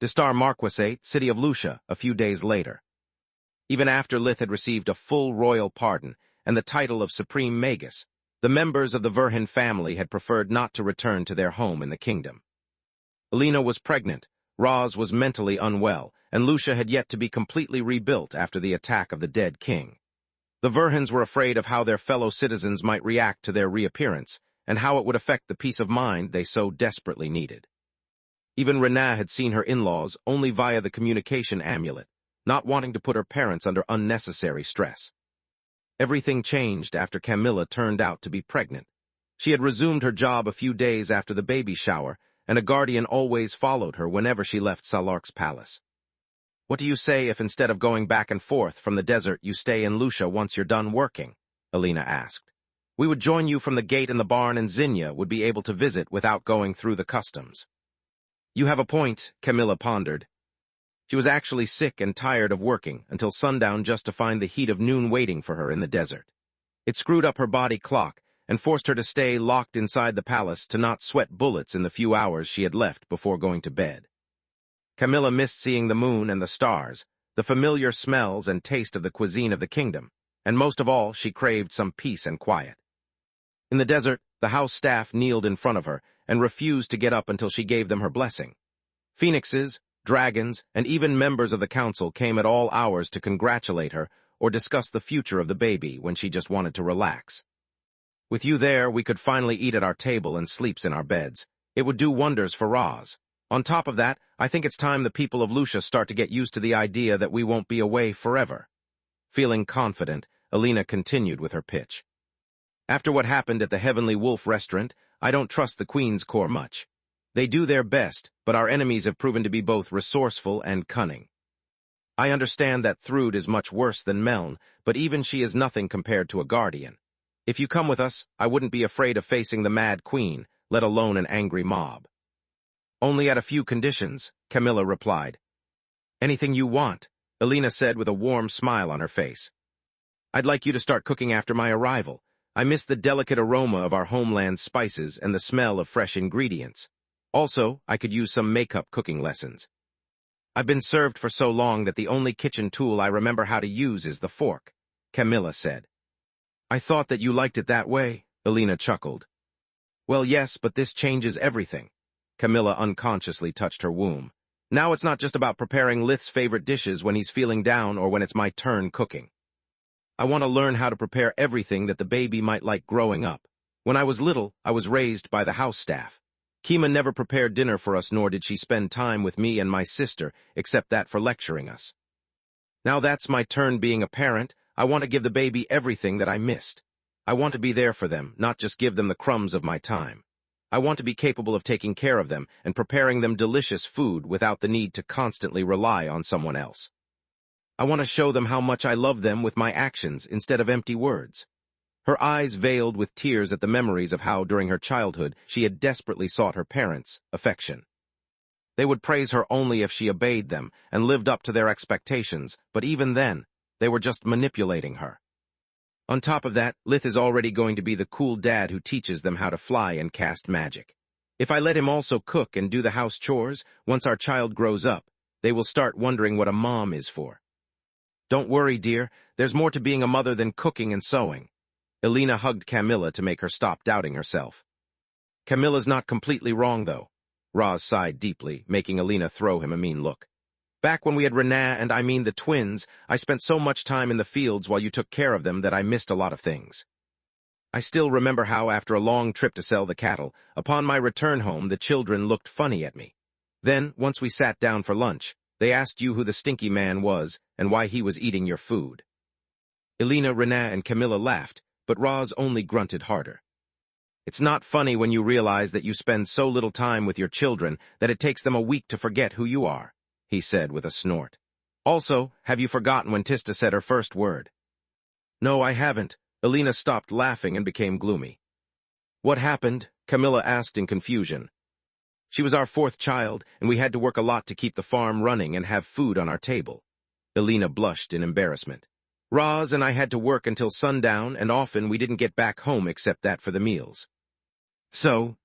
Distar Marquisate, city of Lucia, a few days later. Even after Lith had received a full royal pardon and the title of Supreme Magus, the members of the Verhin family had preferred not to return to their home in the kingdom. Alina was pregnant, Roz was mentally unwell, and Lucia had yet to be completely rebuilt after the attack of the dead king. The Verhins were afraid of how their fellow citizens might react to their reappearance and how it would affect the peace of mind they so desperately needed. Even Renaa had seen her in-laws only via the communication amulet, not wanting to put her parents under unnecessary stress. Everything changed after Camilla turned out to be pregnant. She had resumed her job a few days after the baby shower, and a guardian always followed her whenever she left Salark's palace. "What do you say if instead of going back and forth from the desert you stay in Lucia once you're done working?" Alina asked. "We would join you from the gate in the barn and Zinnia would be able to visit without going through the customs." "You have a point," Camilla pondered. She was actually sick and tired of working until sundown just to find the heat of noon waiting for her in the desert. It screwed up her body clock and forced her to stay locked inside the palace to not sweat bullets in the few hours she had left before going to bed. Camilla missed seeing the moon and the stars, the familiar smells and taste of the cuisine of the kingdom, and most of all, she craved some peace and quiet. In the desert, the house staff kneeled in front of her and refused to get up until she gave them her blessing. Phoenixes, dragons, and even members of the council came at all hours to congratulate her or discuss the future of the baby when she just wanted to relax. "With you there, we could finally eat at our table and sleeps in our beds. It would do wonders for Roz. On top of that, I think it's time the people of Lucia start to get used to the idea that we won't be away forever." Feeling confident, Alina continued with her pitch. "After what happened at the Heavenly Wolf restaurant, I don't trust the Queen's Corps much. They do their best, but our enemies have proven to be both resourceful and cunning. I understand that Thrud is much worse than Meln, but even she is nothing compared to a guardian. If you come with us, I wouldn't be afraid of facing the Mad Queen, let alone an angry mob." "Only at a few conditions," Camilla replied. "Anything you want," Alina said with a warm smile on her face. "I'd like you to start cooking after my arrival. I miss the delicate aroma of our homeland spices and the smell of fresh ingredients. Also, I could use some makeup cooking lessons. I've been served for so long that the only kitchen tool I remember how to use is the fork," Camilla said. "I thought that you liked it that way," Alina chuckled. "Well, yes, but this changes everything." Camilla unconsciously touched her womb. "Now it's not just about preparing Lith's favorite dishes when he's feeling down or when it's my turn cooking. I want to learn how to prepare everything that the baby might like growing up. When I was little, I was raised by the house staff. Kima never prepared dinner for us, nor did she spend time with me and my sister, except that for lecturing us. Now that's my turn being a parent. I want to give the baby everything that I missed. I want to be there for them, not just give them the crumbs of my time. I want to be capable of taking care of them and preparing them delicious food without the need to constantly rely on someone else. I want to show them how much I love them with my actions instead of empty words. Her eyes veiled with tears at the memories of how, during her childhood, she had desperately sought her parents' affection. They would praise her only if she obeyed them and lived up to their expectations, but even then, they were just manipulating her. On top of that, Lith is already going to be the cool dad who teaches them how to fly and cast magic. If I let him also cook and do the house chores, once our child grows up, they will start wondering what a mom is for. Don't worry, dear, there's more to being a mother than cooking and sewing. Elena hugged Camilla to make her stop doubting herself. Camilla's not completely wrong, though. Roz sighed deeply, making Elena throw him a mean look. Back when we had Renaa and I mean the twins, I spent so much time in the fields while you took care of them that I missed a lot of things. I still remember how, after a long trip to sell the cattle, upon my return home the children looked funny at me. Then, once we sat down for lunch, they asked you who the stinky man was and why he was eating your food. Elena, Renaa, and Camilla laughed, but Roz only grunted harder. It's not funny when you realize that you spend so little time with your children that it takes them a week to forget who you are, he said with a snort. Also, have you forgotten when Tista said her first word? No, I haven't. Elena stopped laughing and became gloomy. What happened? Camilla asked in confusion. She was our fourth child, and we had to work a lot to keep the farm running and have food on our table. Elena blushed in embarrassment. Roz and I had to work until sundown, and often we didn't get back home except that for the meals. So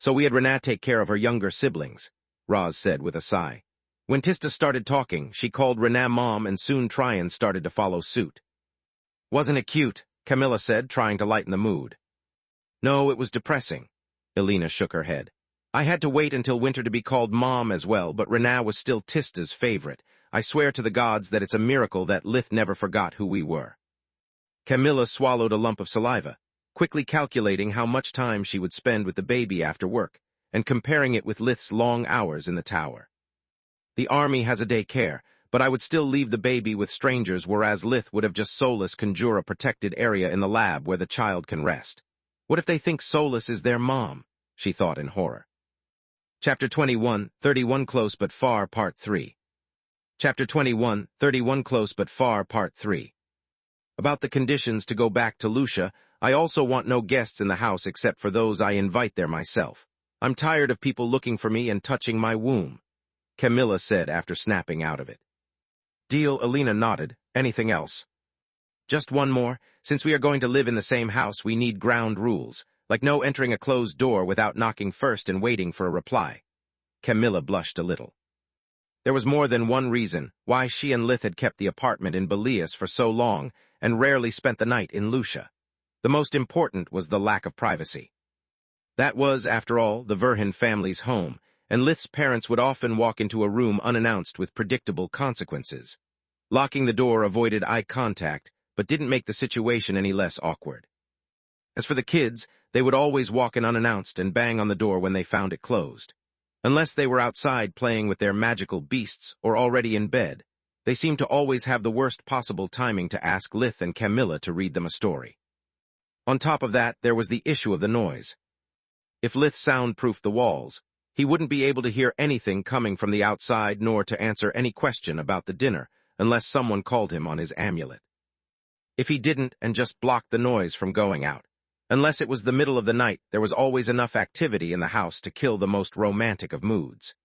we had Renaa take care of her younger siblings, Roz said with a sigh. When Tista started talking, she called Renaa Mom, and soon Tryon started to follow suit. Wasn't it cute? Camilla said, trying to lighten the mood. No, it was depressing. Elena shook her head. I had to wait until winter to be called Mom as well, but Renaa was still Tista's favorite. I swear to the gods that it's a miracle that Lith never forgot who we were. Camilla swallowed a lump of saliva, quickly calculating how much time she would spend with the baby after work, and comparing it with Lith's long hours in the tower. The army has a daycare, but I would still leave the baby with strangers, whereas Lith would have just Solus conjure a protected area in the lab where the child can rest. What if they think Solus is their mom? She thought in horror. Chapter 21, 31 Close but Far, Part 3. Chapter 21, 31 Close but Far, Part 3. About the conditions to go back to Lucia, I also want no guests in the house except for those I invite there myself. I'm tired of people looking for me and touching my womb, Camilla said after snapping out of it. Deal, Elena nodded. Anything else? Just one more. Since we are going to live in the same house, we need ground rules, like no entering a closed door without knocking first and waiting for a reply. Camilla blushed a little. There was more than one reason why she and Lith had kept the apartment in Belias for so long and rarely spent the night in Lucia. The most important was the lack of privacy. That was, after all, the Verhin family's home, and Lith's parents would often walk into a room unannounced with predictable consequences. Locking the door avoided eye contact, but didn't make the situation any less awkward. As for the kids, they would always walk in unannounced and bang on the door when they found it closed. Unless they were outside playing with their magical beasts or already in bed, they seemed to always have the worst possible timing to ask Lith and Camilla to read them a story. On top of that, there was the issue of the noise. If Lith soundproofed the walls, he wouldn't be able to hear anything coming from the outside nor to answer any question about the dinner unless someone called him on his amulet. If he didn't and just blocked the noise from going out, unless it was the middle of the night, there was always enough activity in the house to kill the most romantic of moods.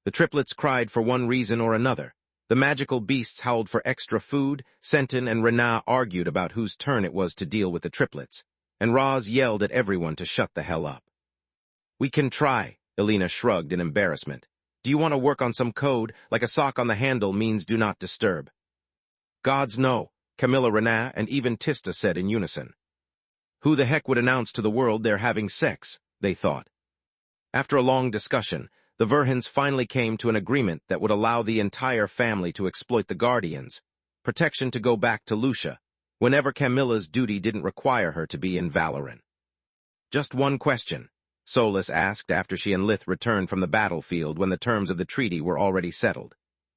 The triplets cried for one reason or another. The magical beasts howled for extra food, Sentin and Renaa argued about whose turn it was to deal with the triplets, and Roz yelled at everyone to shut the hell up. We can try, Elena shrugged in embarrassment. Do you want to work on some code, like a sock on the handle means do not disturb? Gods no, Camilla, Renaa, and even Tista said in unison. Who the heck would announce to the world they're having sex, they thought. After a long discussion, the Verhins finally came to an agreement that would allow the entire family to exploit the Guardians, protection to go back to Lucia, whenever Camilla's duty didn't require her to be in Valoran. Just one question, Solus asked after she and Lith returned from the battlefield when the terms of the treaty were already settled.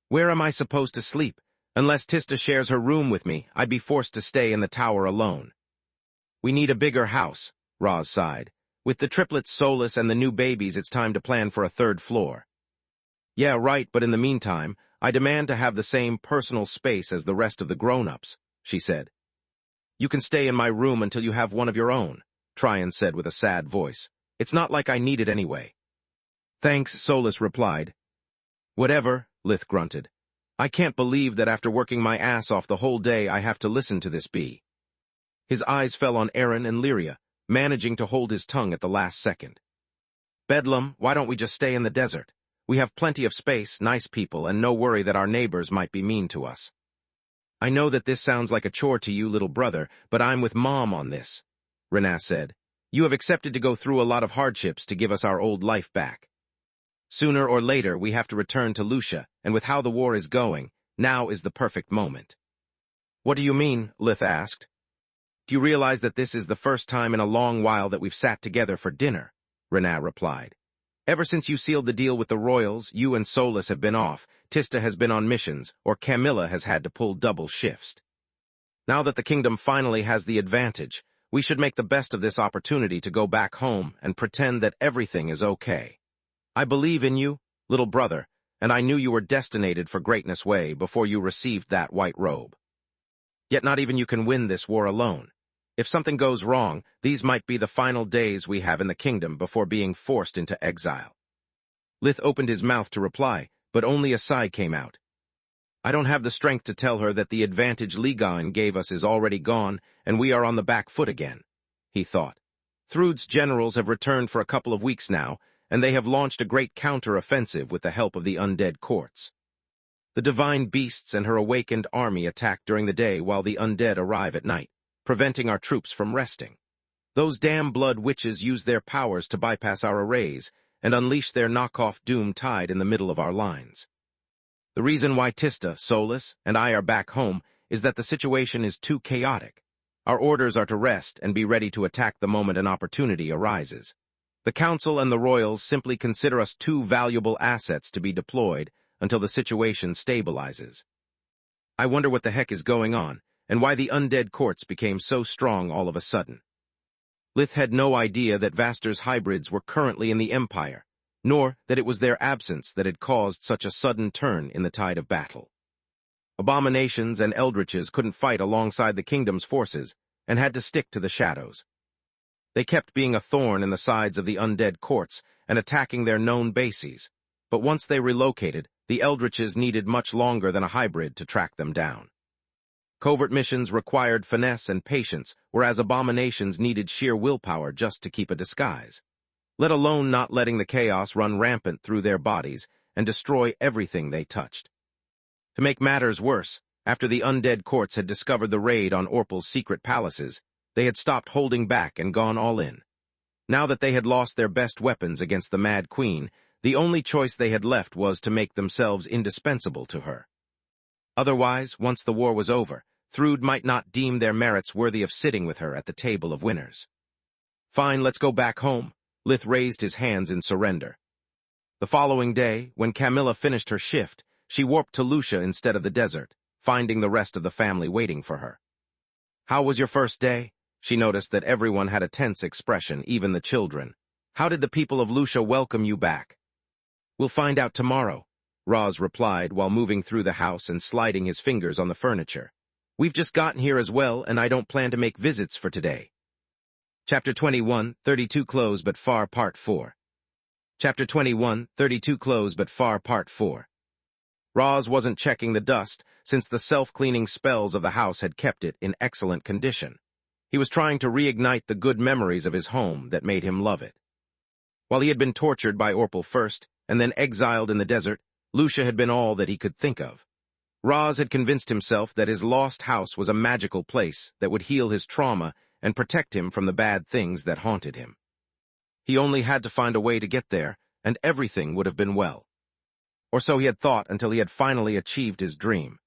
Where am I supposed to sleep? Unless Tista shares her room with me, I'd be forced to stay in the tower alone. We need a bigger house, Roz sighed. With the triplets Solus and the new babies, it's time to plan for a third floor. Yeah, right, but in the meantime, I demand to have the same personal space as the rest of the grown-ups, she said. You can stay in my room until you have one of your own, Tryon said with a sad voice. It's not like I need it anyway. Thanks, Solus replied. Whatever, Lith grunted. I can't believe that after working my ass off the whole day I have to listen to this bee. His eyes fell on Aaron and Lyria, managing to hold his tongue at the last second. Bedlam, why don't we just stay in the desert? We have plenty of space, nice people, and no worry that our neighbors might be mean to us. I know that this sounds like a chore to you, little brother, but I'm with Mom on this, Renat said. You have accepted to go through a lot of hardships to give us our old life back. Sooner or later, we have to return to Lucia, and with how the war is going, now is the perfect moment. What do you mean? Lith asked. Do you realize that this is the first time in a long while that we've sat together for dinner? Renat replied. Ever since you sealed the deal with the royals, you and Solus have been off, Tista has been on missions, or Camilla has had to pull double shifts. Now that the kingdom finally has the advantage, we should make the best of this opportunity to go back home and pretend that everything is okay. I believe in you, little brother, and I knew you were destined for greatness way before you received that white robe. Yet not even you can win this war alone. If something goes wrong, these might be the final days we have in the kingdom before being forced into exile. Lith opened his mouth to reply, but only a sigh came out. I don't have the strength to tell her that the advantage Ligon gave us is already gone, and we are on the back foot again, he thought. Thrud's generals have returned for a couple of weeks now, and they have launched a great counter-offensive with the help of the undead courts. The divine beasts and her awakened army attack during the day while the undead arrive at night, preventing our troops from resting. Those damn blood witches use their powers to bypass our arrays and unleash their knockoff doom tide in the middle of our lines. The reason why Tista, Solus, and I are back home is that the situation is too chaotic. Our orders are to rest and be ready to attack the moment an opportunity arises. The Council and the Royals simply consider us too valuable assets to be deployed until the situation stabilizes. I wonder what the heck is going on, and why the undead courts became so strong all of a sudden. Lith had no idea that Vaster's hybrids were currently in the Empire, nor that it was their absence that had caused such a sudden turn in the tide of battle. Abominations and eldritches couldn't fight alongside the kingdom's forces and had to stick to the shadows. They kept being a thorn in the sides of the undead courts and attacking their known bases, but once they relocated, the eldritches needed much longer than a hybrid to track them down. Covert missions required finesse and patience, whereas abominations needed sheer willpower just to keep a disguise, let alone not letting the chaos run rampant through their bodies and destroy everything they touched. To make matters worse, after the undead courts had discovered the raid on Orpal's secret palaces, they had stopped holding back and gone all in. Now that they had lost their best weapons against the Mad Queen, the only choice they had left was to make themselves indispensable to her. Otherwise, once the war was over, Thrud might not deem their merits worthy of sitting with her at the table of winners. Fine, let's go back home. Lith raised his hands in surrender. The following day, when Camilla finished her shift, she warped to Lucia instead of the desert, finding the rest of the family waiting for her. How was your first day? She noticed that everyone had a tense expression, even the children. How did the people of Lucia welcome you back? We'll find out tomorrow, Roz replied while moving through the house and sliding his fingers on the furniture. We've just gotten here as well, and I don't plan to make visits for today. Chapter 21, 32 Close But Far Part 4. Chapter 21, 32 Close But Far Part 4. Roz wasn't checking the dust, since the self-cleaning spells of the house had kept it in excellent condition. He was trying to reignite the good memories of his home that made him love it. While he had been tortured by Orpal first, and then exiled in the desert, Lucia had been all that he could think of. Roz had convinced himself that his lost house was a magical place that would heal his trauma and protect him from the bad things that haunted him. He only had to find a way to get there, and everything would have been well. Or so he had thought until he had finally achieved his dream.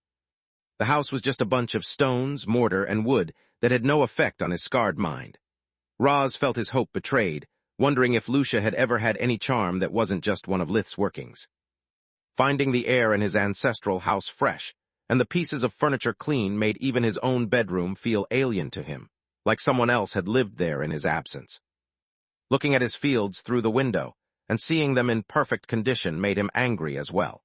The house was just a bunch of stones, mortar, and wood that had no effect on his scarred mind. Roz felt his hope betrayed, wondering if Lucia had ever had any charm that wasn't just one of Lith's workings. Finding the air in his ancestral house fresh, and the pieces of furniture clean made even his own bedroom feel alien to him, like someone else had lived there in his absence. Looking at his fields through the window, and seeing them in perfect condition made him angry as well.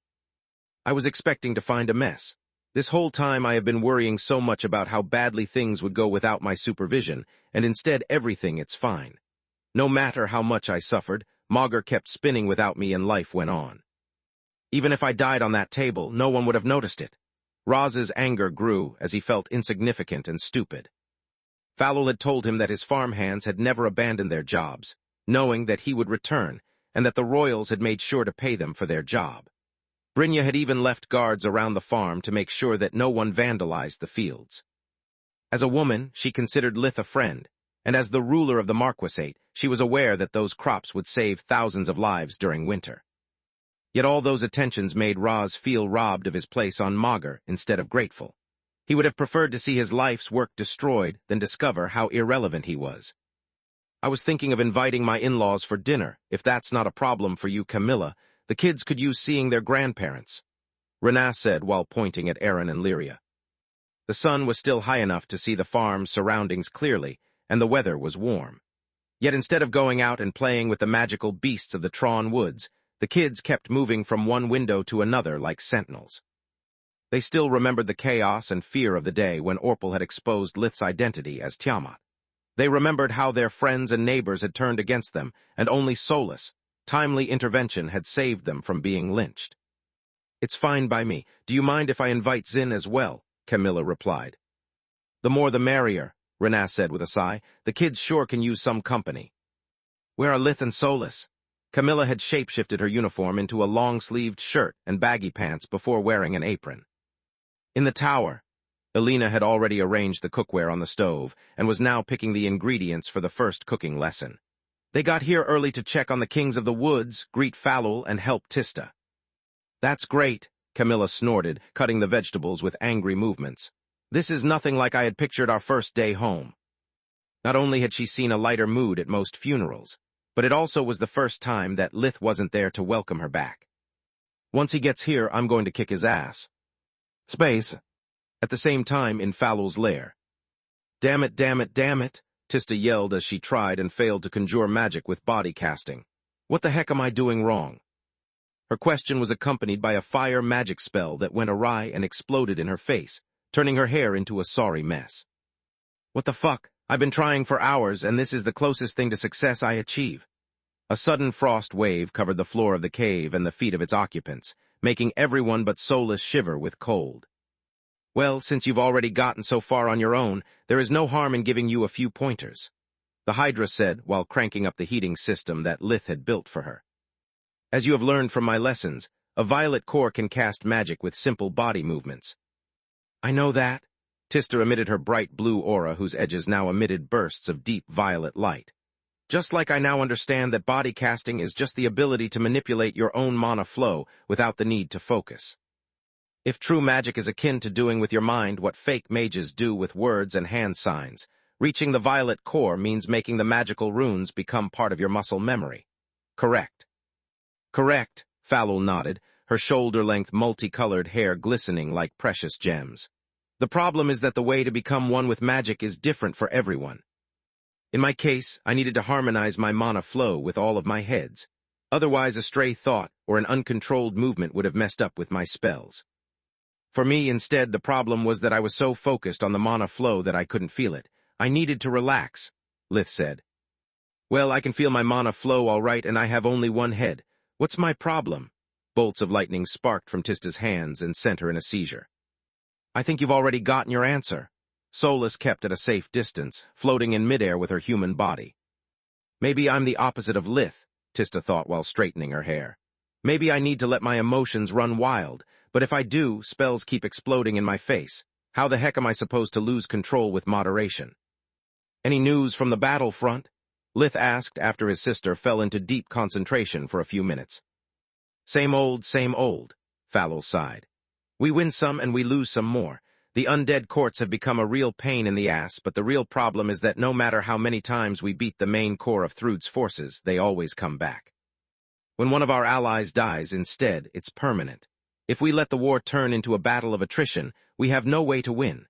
I was expecting to find a mess. This whole time I have been worrying so much about how badly things would go without my supervision, and instead everything it's fine. No matter how much I suffered, Magus kept spinning without me and life went on. Even if I died on that table, no one would have noticed it. Roz's anger grew as he felt insignificant and stupid. Falul had told him that his farmhands had never abandoned their jobs, knowing that he would return, and that the royals had made sure to pay them for their job. Brynja had even left guards around the farm to make sure that no one vandalized the fields. As a woman, she considered Lith a friend, and as the ruler of the Marquisate, she was aware that those crops would save thousands of lives during winter. Yet all those attentions made Roz feel robbed of his place on Magus instead of grateful. He would have preferred to see his life's work destroyed than discover how irrelevant he was. I was thinking of inviting my in-laws for dinner. If that's not a problem for you, Camilla, the kids could use seeing their grandparents, Renat said while pointing at Aaron and Lyria. The sun was still high enough to see the farm's surroundings clearly, and the weather was warm. Yet instead of going out and playing with the magical beasts of the Tron woods, the kids kept moving from one window to another like sentinels. They still remembered the chaos and fear of the day when Orpal had exposed Lith's identity as Tiamat. They remembered how their friends and neighbors had turned against them, and only solace, timely intervention had saved them from being lynched. "It's fine by me. Do you mind if I invite Zin as well?" Camilla replied. "The more the merrier," Renat said with a sigh. "The kids sure can use some company." "Where are Lith and Solus?" Camilla had shape-shifted her uniform into a long-sleeved shirt and baggy pants before wearing an apron. "In the tower." Elena had already arranged the cookware on the stove and was now picking the ingredients for the first cooking lesson. "They got here early to check on the kings of the woods, greet Falul, and help Tista." "That's great," Camilla snorted, cutting the vegetables with angry movements. "This is nothing like I had pictured our first day home." Not only had she seen a lighter mood at most funerals, but it also was the first time that Lith wasn't there to welcome her back. "Once he gets here, I'm going to kick his ass." Space. At the same time in Falul's lair. "Damn it, damn it, damn it," Tista yelled as she tried and failed to conjure magic with body casting. "What the heck am I doing wrong?" Her question was accompanied by a fire magic spell that went awry and exploded in her face, turning her hair into a sorry mess. "What the fuck? I've been trying for hours, and this is the closest thing to success I achieve." A sudden frost wave covered the floor of the cave and the feet of its occupants, making everyone but Solus shiver with cold. "Well, since you've already gotten so far on your own, there is no harm in giving you a few pointers," the Hydra said while cranking up the heating system that Lith had built for her. "As you have learned from my lessons, a violet core can cast magic with simple body movements." "I know that." Tista emitted her bright blue aura whose edges now emitted bursts of deep violet light. "Just like I now understand that body casting is just the ability to manipulate your own mana flow without the need to focus. If true magic is akin to doing with your mind what fake mages do with words and hand signs, reaching the violet core means making the magical runes become part of your muscle memory. Correct?" "Correct," Falul nodded, her shoulder-length multicolored hair glistening like precious gems. "The problem is that the way to become one with magic is different for everyone. In my case, I needed to harmonize my mana flow with all of my heads. Otherwise, a stray thought or an uncontrolled movement would have messed up with my spells. For me, instead, the problem was that I was so focused on the mana flow that I couldn't feel it. I needed to relax," Lith said. "Well, I can feel my mana flow all right, and I have only one head. What's my problem?" Bolts of lightning sparked from Tista's hands and sent her in a seizure. "I think you've already gotten your answer." Solus kept at a safe distance, floating in midair with her human body. "Maybe I'm the opposite of Lith," Tista thought while straightening her hair. "Maybe I need to let my emotions run wild, but if I do, spells keep exploding in my face. How the heck am I supposed to lose control with moderation?" "Any news from the battlefront?" Lith asked after his sister fell into deep concentration for a few minutes. Same old, Falul sighed. "We win some and we lose some more. The undead courts have become a real pain in the ass, but the real problem is that no matter how many times we beat the main core of Thrud's forces, they always come back. When one of our allies dies instead, it's permanent. If we let the war turn into a battle of attrition, we have no way to win.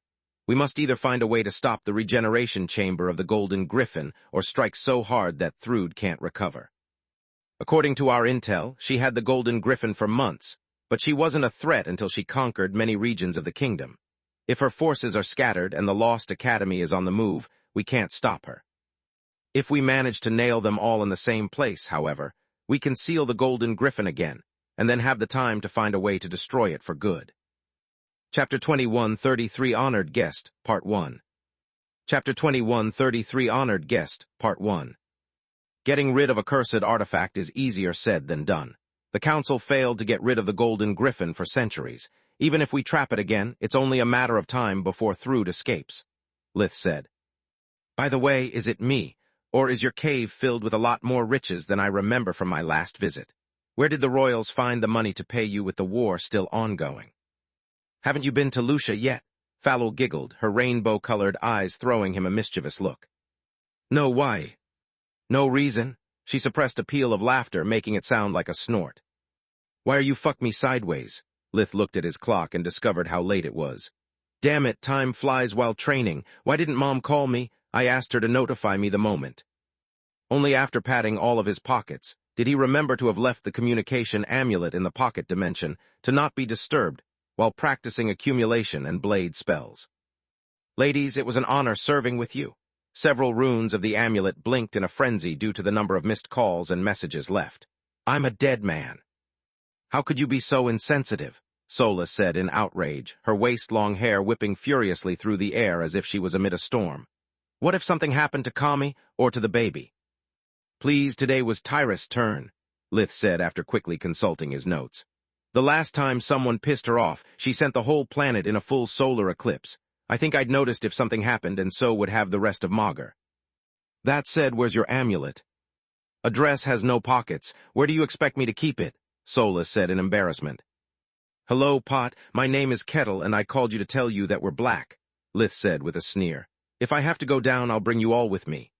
We must either find a way to stop the regeneration chamber of the Golden Griffin or strike so hard that Thrud can't recover. According to our intel, she had the Golden Griffin for months, but she wasn't a threat until she conquered many regions of the kingdom. If her forces are scattered and the Lost Academy is on the move, we can't stop her. If we manage to nail them all in the same place, however, we can seal the Golden Griffin again, and then have the time to find a way to destroy it for good. Chapter 21:33 Honored Guest, Part 1. Chapter 21:33 Honored Guest, Part 1. Getting rid of a cursed artifact is easier said than done. The Council failed to get rid of the Golden Griffin for centuries. Even if we trap it again, it's only a matter of time before Thrud escapes, Lith said. By the way, is it me, or is your cave filled with a lot more riches than I remember from my last visit? Where did the royals find the money to pay you with the war still ongoing? Haven't you been to Lucia yet? Falul giggled, her rainbow-colored eyes throwing him a mischievous look. No, why? No reason. She suppressed a peal of laughter, making it sound like a snort. Why are you fuck me sideways? Lith looked at his clock and discovered how late it was. Damn it, time flies while training. Why didn't Mom call me? I asked her to notify me the moment. Only after patting all of his pockets did he remember to have left the communication amulet in the pocket dimension to not be disturbed while practicing accumulation and blade spells. Ladies, it was an honor serving with you. Several runes of the amulet blinked in a frenzy due to the number of missed calls and messages left. I'm a dead man. How could you be so insensitive? Sola said in outrage, her waist-long hair whipping furiously through the air as if she was amid a storm. What if something happened to Kami or to the baby? Please, today was Tyrus' turn, Lith said after quickly consulting his notes. The last time someone pissed her off, she sent the whole planet in a full solar eclipse. I think I'd noticed if something happened and so would have the rest of Magur. That said, where's your amulet? A dress has no pockets. Where do you expect me to keep it? Sola said in embarrassment. Hello, Pot. My name is Kettle, and I called you to tell you that we're black, Lith said with a sneer. If I have to go down, I'll bring you all with me.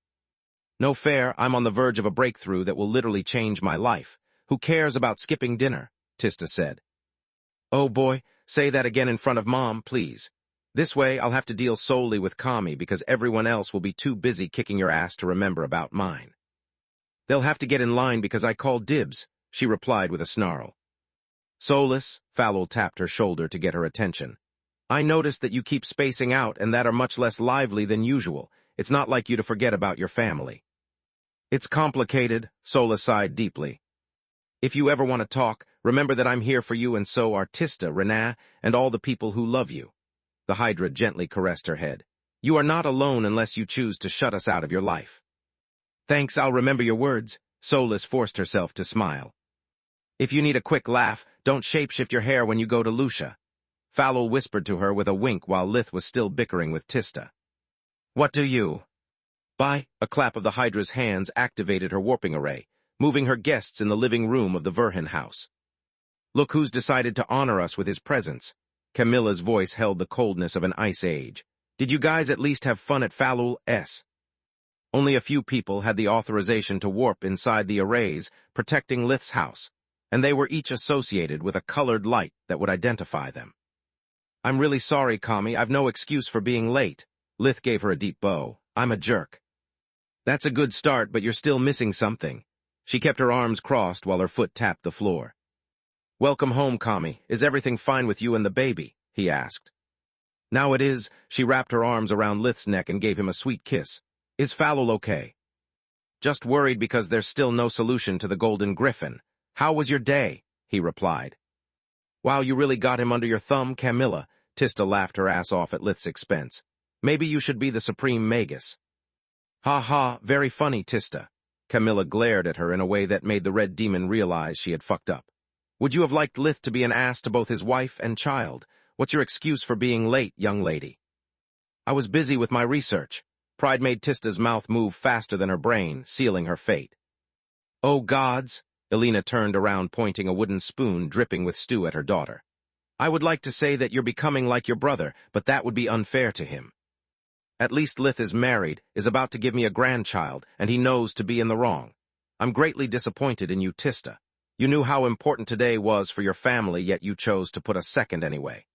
No fair. I'm on the verge of a breakthrough that will literally change my life. Who cares about skipping dinner? Tista said. Oh boy, say that again in front of Mom, please. This way, I'll have to deal solely with Kami because everyone else will be too busy kicking your ass to remember about mine. They'll have to get in line because I called dibs, she replied with a snarl. Solus, Falul tapped her shoulder to get her attention. I noticed that you keep spacing out and that are much less lively than usual. It's not like you to forget about your family. It's complicated, Sola sighed deeply. If you ever want to talk, remember that I'm here for you and so are Tista, Renah, and all the people who love you. The Hydra gently caressed her head. You are not alone unless you choose to shut us out of your life. Thanks, I'll remember your words. Solus forced herself to smile. If you need a quick laugh, don't shapeshift your hair when you go to Lucia. Falul whispered to her with a wink while Lith was still bickering with Tista. What do you? Bye. A clap of the Hydra's hands activated her warping array, moving her guests in the living room of the Verhin house. Look who's decided to honor us with his presence. Camilla's voice held the coldness of an ice age. Did you guys at least have fun at Falul's? Only a few people had the authorization to warp inside the arrays protecting Lith's house, and they were each associated with a colored light that would identify them. I'm really sorry, Kami. I've no excuse for being late. Lith gave her a deep bow. I'm a jerk. That's a good start, but you're still missing something. She kept her arms crossed while her foot tapped the floor. Welcome home, Kami. Is everything fine with you and the baby? He asked. Now it is. She wrapped her arms around Lith's neck and gave him a sweet kiss. Is Falul okay? Just worried because there's still no solution to the Golden Griffin. How was your day? He replied. Wow, you really got him under your thumb, Camilla. Tista laughed her ass off at Lith's expense. Maybe you should be the supreme Magus. Ha ha, very funny, Tista. Camilla glared at her in a way that made the Red Demon realize she had fucked up. Would you have liked Lith to be an ass to both his wife and child? What's your excuse for being late, young lady? I was busy with my research. Pride made Tista's mouth move faster than her brain, sealing her fate. Oh gods! Elena turned around pointing a wooden spoon dripping with stew at her daughter. I would like to say that you're becoming like your brother, but that would be unfair to him. At least Lith is married, is about to give me a grandchild, and he knows to be in the wrong. I'm greatly disappointed in you, Tista. You knew how important today was for your family, yet you chose to put us second anyway.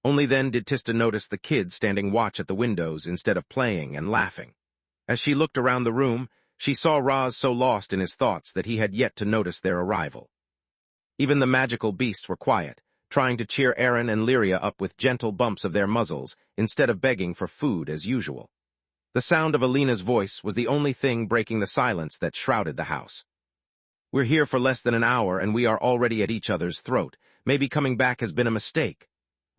Only then did Tista notice the kids standing watch at the windows instead of playing and laughing. As she looked around the room, she saw Raz so lost in his thoughts that he had yet to notice their arrival. Even the magical beasts were quiet, trying to cheer Aaron and Lyria up with gentle bumps of their muzzles instead of begging for food as usual. The sound of Alina's voice was the only thing breaking the silence that shrouded the house. We're here for less than an hour and we are already at each other's throat. Maybe coming back has been a mistake,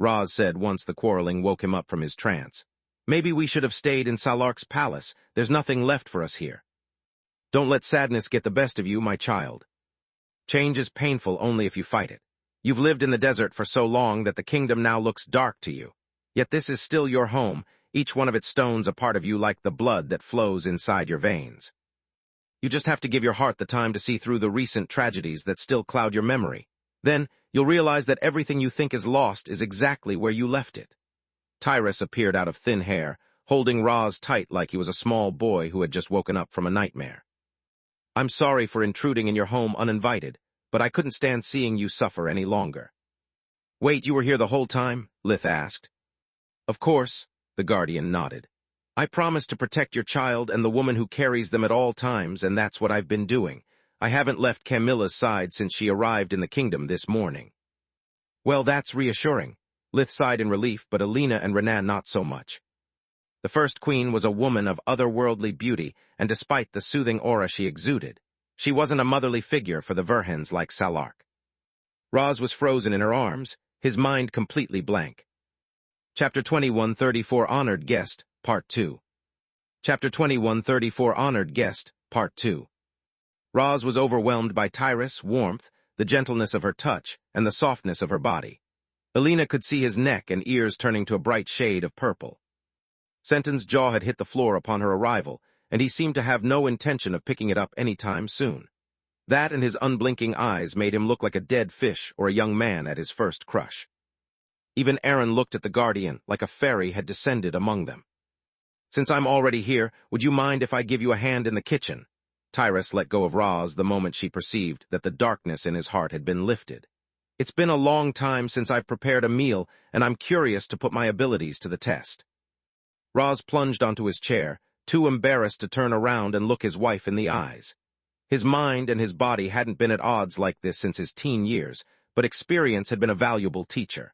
Raz said once the quarreling woke him up from his trance. Maybe we should have stayed in Salark's palace. There's nothing left for us here. Don't let sadness get the best of you, my child. Change is painful only if you fight it. You've lived in the desert for so long that the kingdom now looks dark to you. Yet this is still your home, each one of its stones a part of you like the blood that flows inside your veins. You just have to give your heart the time to see through the recent tragedies that still cloud your memory. Then, you'll realize that everything you think is lost is exactly where you left it. Tyrus appeared out of thin hair, holding Raz tight like he was a small boy who had just woken up from a nightmare. I'm sorry for intruding in your home uninvited, but I couldn't stand seeing you suffer any longer. Wait, you were here the whole time? Lith asked. Of course, the guardian nodded. I promised to protect your child and the woman who carries them at all times, and that's what I've been doing. I haven't left Camilla's side since she arrived in the kingdom this morning. Well, that's reassuring. Lith sighed in relief, but Alina and Renan not so much. The first queen was a woman of otherworldly beauty, and despite the soothing aura she exuded, she wasn't a motherly figure for the Verhens like Salark. Raz was frozen in her arms, his mind completely blank. Chapter 21:34 Honored Guest, Part 2. Chapter 21:34 Honored Guest, Part 2. Raz was overwhelmed by Tyrus' warmth, the gentleness of her touch, and the softness of her body. Alina could see his neck and ears turning to a bright shade of purple. Senton's jaw had hit the floor upon her arrival, and he seemed to have no intention of picking it up any time soon. That and his unblinking eyes made him look like a dead fish or a young man at his first crush. Even Aaron looked at the guardian like a fairy had descended among them. Since I'm already here, would you mind if I give you a hand in the kitchen? Tyrus let go of Raz the moment she perceived that the darkness in his heart had been lifted. It's been a long time since I've prepared a meal, and I'm curious to put my abilities to the test. Raz plunged onto his chair, too embarrassed to turn around and look his wife in the eyes. His mind and his body hadn't been at odds like this since his teen years, but experience had been a valuable teacher.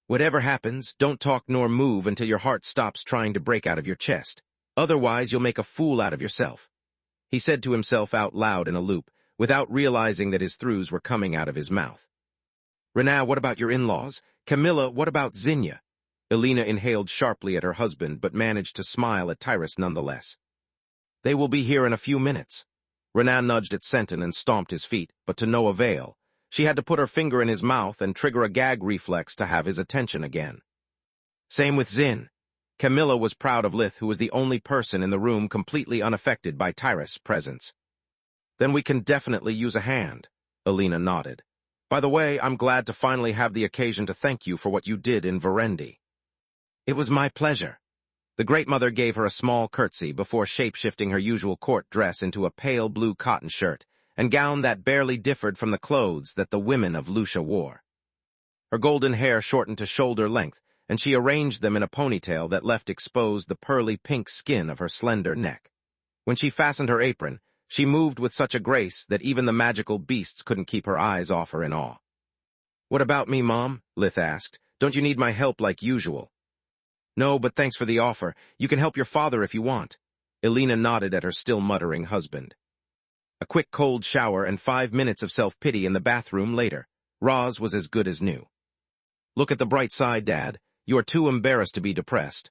Whatever happens, don't talk nor move until your heart stops trying to break out of your chest. Otherwise, you'll make a fool out of yourself, he said to himself out loud in a loop, without realizing that his throughs were coming out of his mouth. Renan, what about your in-laws? Camilla, what about Zinnia? Alina inhaled sharply at her husband, but managed to smile at Tyrus nonetheless. They will be here in a few minutes. Renan nudged at Senton and stomped his feet, but to no avail. She had to put her finger in his mouth and trigger a gag reflex to have his attention again. Same with Zin. Camilla was proud of Lith, who was the only person in the room completely unaffected by Tyrus' presence. Then we can definitely use a hand, Alina nodded. By the way, I'm glad to finally have the occasion to thank you for what you did in Verendi. It was my pleasure. The Great Mother gave her a small curtsy before shape-shifting her usual court dress into a pale blue cotton shirt and gown that barely differed from the clothes that the women of Lucia wore. Her golden hair shortened to shoulder length, and she arranged them in a ponytail that left exposed the pearly pink skin of her slender neck. When she fastened her apron, she moved with such a grace that even the magical beasts couldn't keep her eyes off her in awe. What about me, Mom? Lith asked. Don't you need my help like usual? No, but thanks for the offer. You can help your father if you want. Alina nodded at her still muttering husband. A quick cold shower and 5 minutes of self-pity in the bathroom later. Raz was as good as new. Look at the bright side, Dad. You are too embarrassed to be depressed.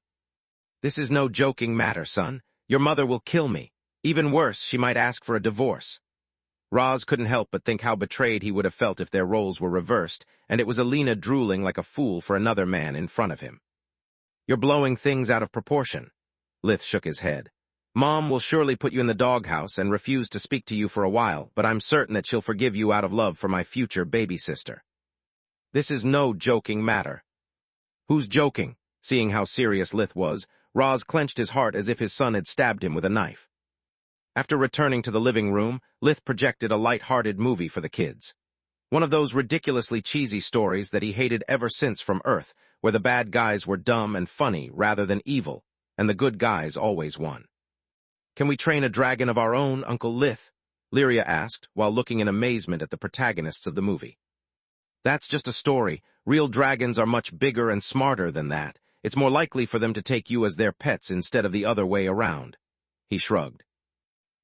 This is no joking matter, son. Your mother will kill me. Even worse, she might ask for a divorce. Raz couldn't help but think how betrayed he would have felt if their roles were reversed, and it was Alina drooling like a fool for another man in front of him. You're blowing things out of proportion. Lith shook his head. Mom will surely put you in the doghouse and refuse to speak to you for a while, but I'm certain that she'll forgive you out of love for my future baby sister. This is no joking matter. Who's joking? Seeing how serious Lith was, Roz clenched his heart as if his son had stabbed him with a knife. After returning to the living room, Lith projected a light-hearted movie for the kids. One of those ridiculously cheesy stories that he hated ever since from Earth, where the bad guys were dumb and funny rather than evil, and the good guys always won. "Can we train a dragon of our own, Uncle Lith?" Lyria asked, while looking in amazement at the protagonists of the movie. "That's just a story. Real dragons are much bigger and smarter than that. It's more likely for them to take you as their pets instead of the other way around." He shrugged.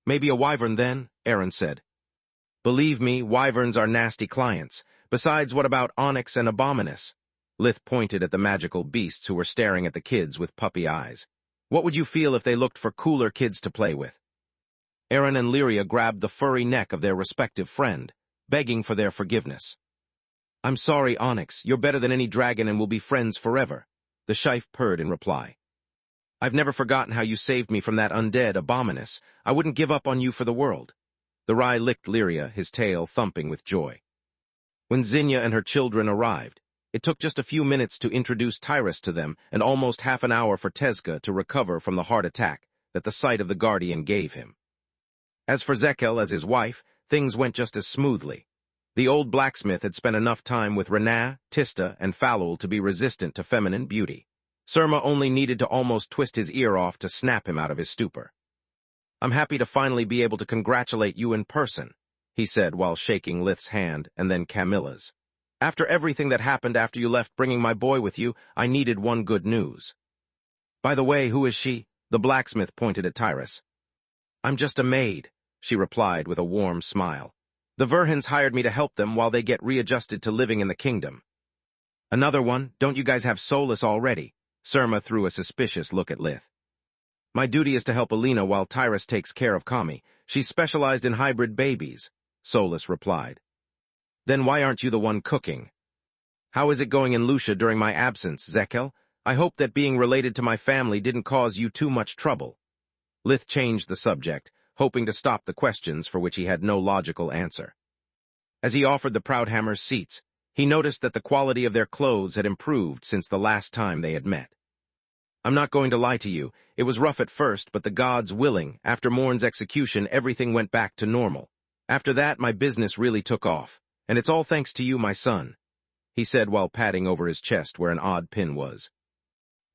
"Maybe a wyvern then," Aaron said. "Believe me, wyverns are nasty clients. Besides, what about Onyx and Abominus?" Lith pointed at the magical beasts who were staring at the kids with puppy eyes. "What would you feel if they looked for cooler kids to play with?" Aaron and Lyria grabbed the furry neck of their respective friend, begging for their forgiveness. "I'm sorry, Onyx. You're better than any dragon and we'll be friends forever," the Shife purred in reply. "I've never forgotten how you saved me from that undead Abominus. I wouldn't give up on you for the world." The Rye licked Lyria, his tail thumping with joy. When Zinnia and her children arrived, it took just a few minutes to introduce Tyrus to them and almost half an hour for Tezca to recover from the heart attack that the sight of the Guardian gave him. As for Zekel as his wife, things went just as smoothly. The old blacksmith had spent enough time with Renaa, Tista, and Falul to be resistant to feminine beauty. Surma only needed to almost twist his ear off to snap him out of his stupor. "I'm happy to finally be able to congratulate you in person," he said while shaking Lith's hand and then Camilla's. "After everything that happened after you left bringing my boy with you, I needed one good news." "By the way, who is she?" The blacksmith pointed at Tyrus. "I'm just a maid," she replied with a warm smile. "The Verhins hired me to help them while they get readjusted to living in the kingdom." "Another one? Don't you guys have Solus already?" Surma threw a suspicious look at Lith. "My duty is to help Alina while Tyrus takes care of Kami. She's specialized in hybrid babies," Solus replied. "Then why aren't you the one cooking?" "How is it going in Lucia during my absence, Zekel? I hope that being related to my family didn't cause you too much trouble." Lith changed the subject, hoping to stop the questions for which he had no logical answer. As he offered the Proudhammers seats, he noticed that the quality of their clothes had improved since the last time they had met. "I'm not going to lie to you. It was rough at first, but the gods willing, after Morn's execution, everything went back to normal. After that, my business really took off, and it's all thanks to you, my son," he said while patting over his chest where an odd pin was.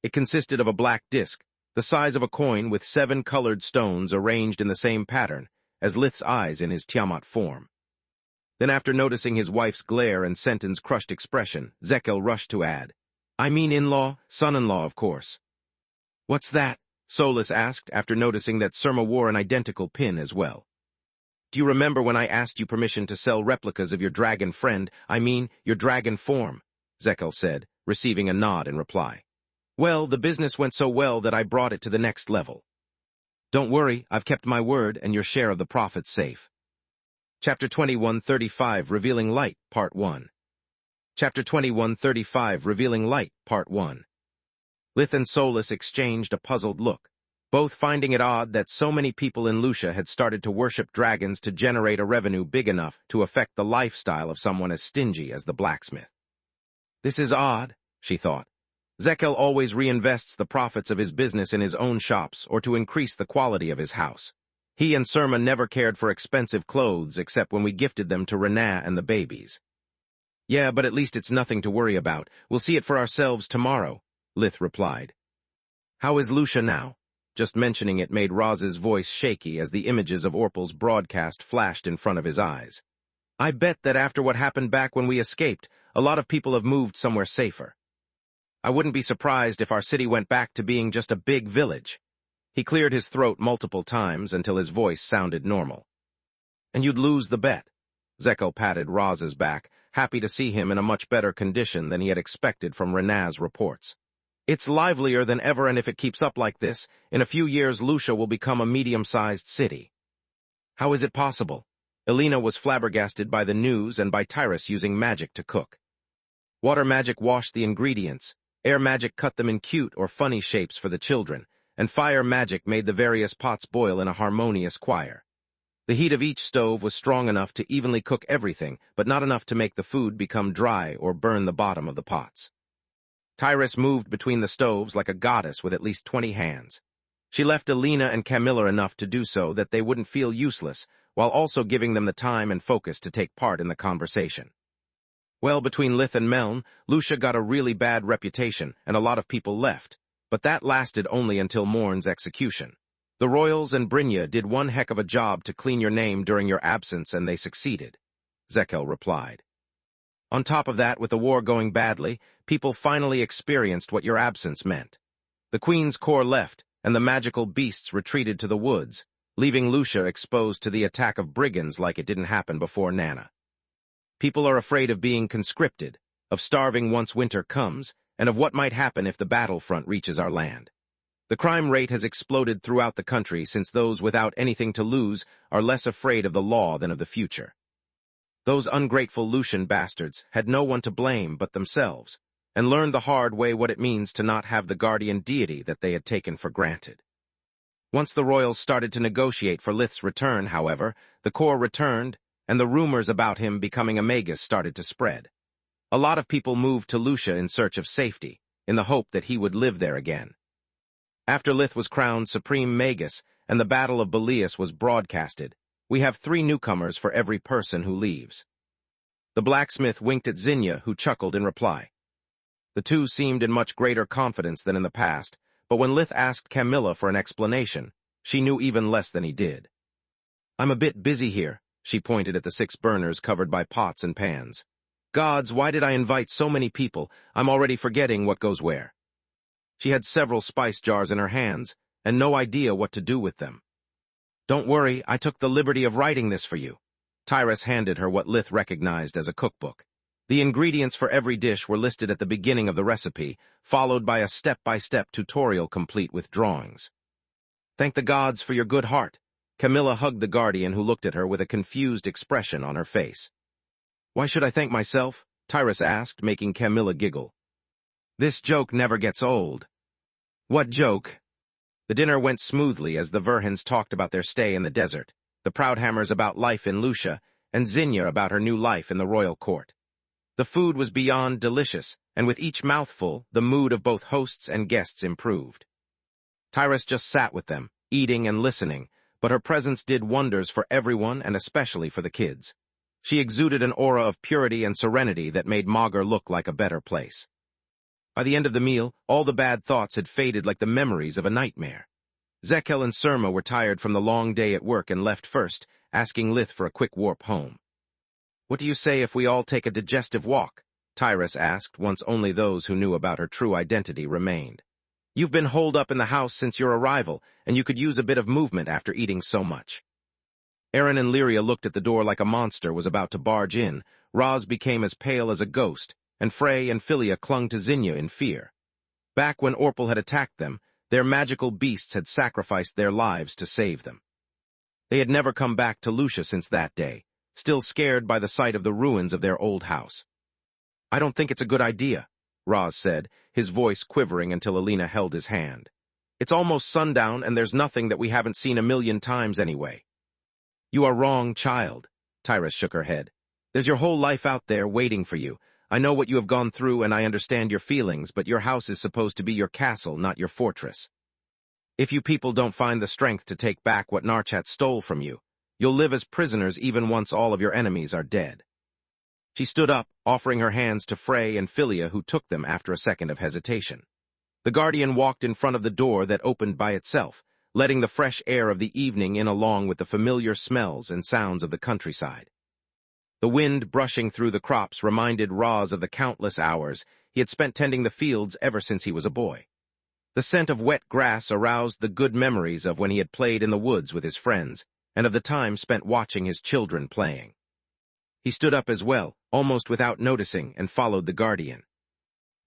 It consisted of a black disc, the size of a coin with 7 colored stones arranged in the same pattern as Lith's eyes in his Tiamat form. Then after noticing his wife's glare and Sentin's crushed expression, Zekel rushed to add, "I mean in-law, son-in-law, of course." "What's that?" Solus asked after noticing that Surma wore an identical pin as well. "Do you remember when I asked you permission to sell replicas of your dragon friend, I mean your dragon form?" Zekel said, receiving a nod in reply. "Well, the business went so well that I brought it to the next level. Don't worry, I've kept my word and your share of the profits safe." Chapter 2135 Revealing Light, Part 1. Chapter 2135 Revealing Light, Part 1. Lith and Solus exchanged a puzzled look, both finding it odd that so many people in Lucia had started to worship dragons to generate a revenue big enough to affect the lifestyle of someone as stingy as the blacksmith. "This is odd," she thought. "Zekel always reinvests the profits of his business in his own shops or to increase the quality of his house. He and Surma never cared for expensive clothes except when we gifted them to Renaa and the babies." "Yeah, but at least it's nothing to worry about. We'll see it for ourselves tomorrow," Lith replied. "How is Lucia now?" Just mentioning it made Roz's voice shaky as the images of Orpal's broadcast flashed in front of his eyes. "I bet that after what happened back when we escaped, a lot of people have moved somewhere safer. I wouldn't be surprised if our city went back to being just a big village." He cleared his throat multiple times until his voice sounded normal. "And you'd lose the bet." Zekel patted Roz's back, happy to see him in a much better condition than he had expected from Renaa's reports. "It's livelier than ever, and if it keeps up like this, in a few years Lucia will become a medium-sized city." "How is it possible?" Alina was flabbergasted by the news and by Tyrus using magic to cook. Water magic washed the ingredients, air magic cut them in cute or funny shapes for the children, and fire magic made the various pots boil in a harmonious choir. The heat of each stove was strong enough to evenly cook everything, but not enough to make the food become dry or burn the bottom of the pots. Tyrus moved between the stoves like a goddess with at least 20 hands. She left Alina and Camilla enough to do so that they wouldn't feel useless, while also giving them the time and focus to take part in the conversation. Well, between Lith and Meln, Lucia got a really bad reputation, and a lot of people left, but that lasted only until Morn's execution. The Royals and Brynja did one heck of a job to clean your name during your absence, and they succeeded, Zekel replied. On top of that, with the war going badly, people finally experienced what your absence meant. The Queen's corps left, and the magical beasts retreated to the woods, leaving Lucia exposed to the attack of brigands like it didn't happen before Nana. People are afraid of being conscripted, of starving once winter comes, and of what might happen if the battlefront reaches our land. The crime rate has exploded throughout the country since those without anything to lose are less afraid of the law than of the future. Those ungrateful Lucian bastards had no one to blame but themselves, and learned the hard way what it means to not have the guardian deity that they had taken for granted. Once the royals started to negotiate for Lith's return, however, the corps returned, and the rumors about him becoming a Magus started to spread. A lot of people moved to Lucia in search of safety, in the hope that he would live there again. After Lith was crowned Supreme Magus and the Battle of Belias was broadcasted, we have 3 newcomers for every person who leaves. The blacksmith winked at Zinnia, who chuckled in reply. The two seemed in much greater confidence than in the past, but when Lith asked Camilla for an explanation, she knew even less than he did. "I'm a bit busy here," she pointed at the 6 burners covered by pots and pans. "Gods, why did I invite so many people? I'm already forgetting what goes where." She had several spice jars in her hands, and no idea what to do with them. "Don't worry, I took the liberty of writing this for you." Tyrus handed her what Lith recognized as a cookbook. The ingredients for every dish were listed at the beginning of the recipe, followed by a step-by-step tutorial complete with drawings. "Thank the gods for your good heart." Camilla hugged the guardian, who looked at her with a confused expression on her face. "Why should I thank myself?" Tyrus asked, making Camilla giggle. "This joke never gets old." "What joke?" The dinner went smoothly as the Verhins talked about their stay in the desert, the Proudhammers about life in Lucia, and Zinnia about her new life in the royal court. The food was beyond delicious, and with each mouthful, the mood of both hosts and guests improved. Tyrus just sat with them, eating and listening, but her presence did wonders for everyone and especially for the kids. She exuded an aura of purity and serenity that made Magur look like a better place. By the end of the meal, all the bad thoughts had faded like the memories of a nightmare. Zekel and Surma were tired from the long day at work and left first, asking Lith for a quick warp home. "What do you say if we all take a digestive walk?" Tyrus asked, once only those who knew about her true identity remained. "You've been holed up in the house since your arrival, and you could use a bit of movement after eating so much." Aaron and Lyria looked at the door like a monster was about to barge in. Roz became as pale as a ghost, and Frey and Philia clung to Zinnia in fear. Back when Orpal had attacked them, their magical beasts had sacrificed their lives to save them. They had never come back to Lucia since that day, still scared by the sight of the ruins of their old house. "I don't think it's a good idea," Roz said, his voice quivering until Alina held his hand. "It's almost sundown, and there's nothing that we haven't seen a million times anyway." "You are wrong, child," Tyrus shook her head. "There's your whole life out there waiting for you. I know what you have gone through, and I understand your feelings, but your house is supposed to be your castle, not your fortress. If you people don't find the strength to take back what Narchat stole from you, you'll live as prisoners even once all of your enemies are dead." She stood up, offering her hands to Frey and Philia, who took them after a second of hesitation. The guardian walked in front of the door that opened by itself, letting the fresh air of the evening in along with the familiar smells and sounds of the countryside. The wind brushing through the crops reminded Roz of the countless hours he had spent tending the fields ever since he was a boy. The scent of wet grass aroused the good memories of when he had played in the woods with his friends, and of the time spent watching his children playing. He stood up as well, almost without noticing, and followed the guardian.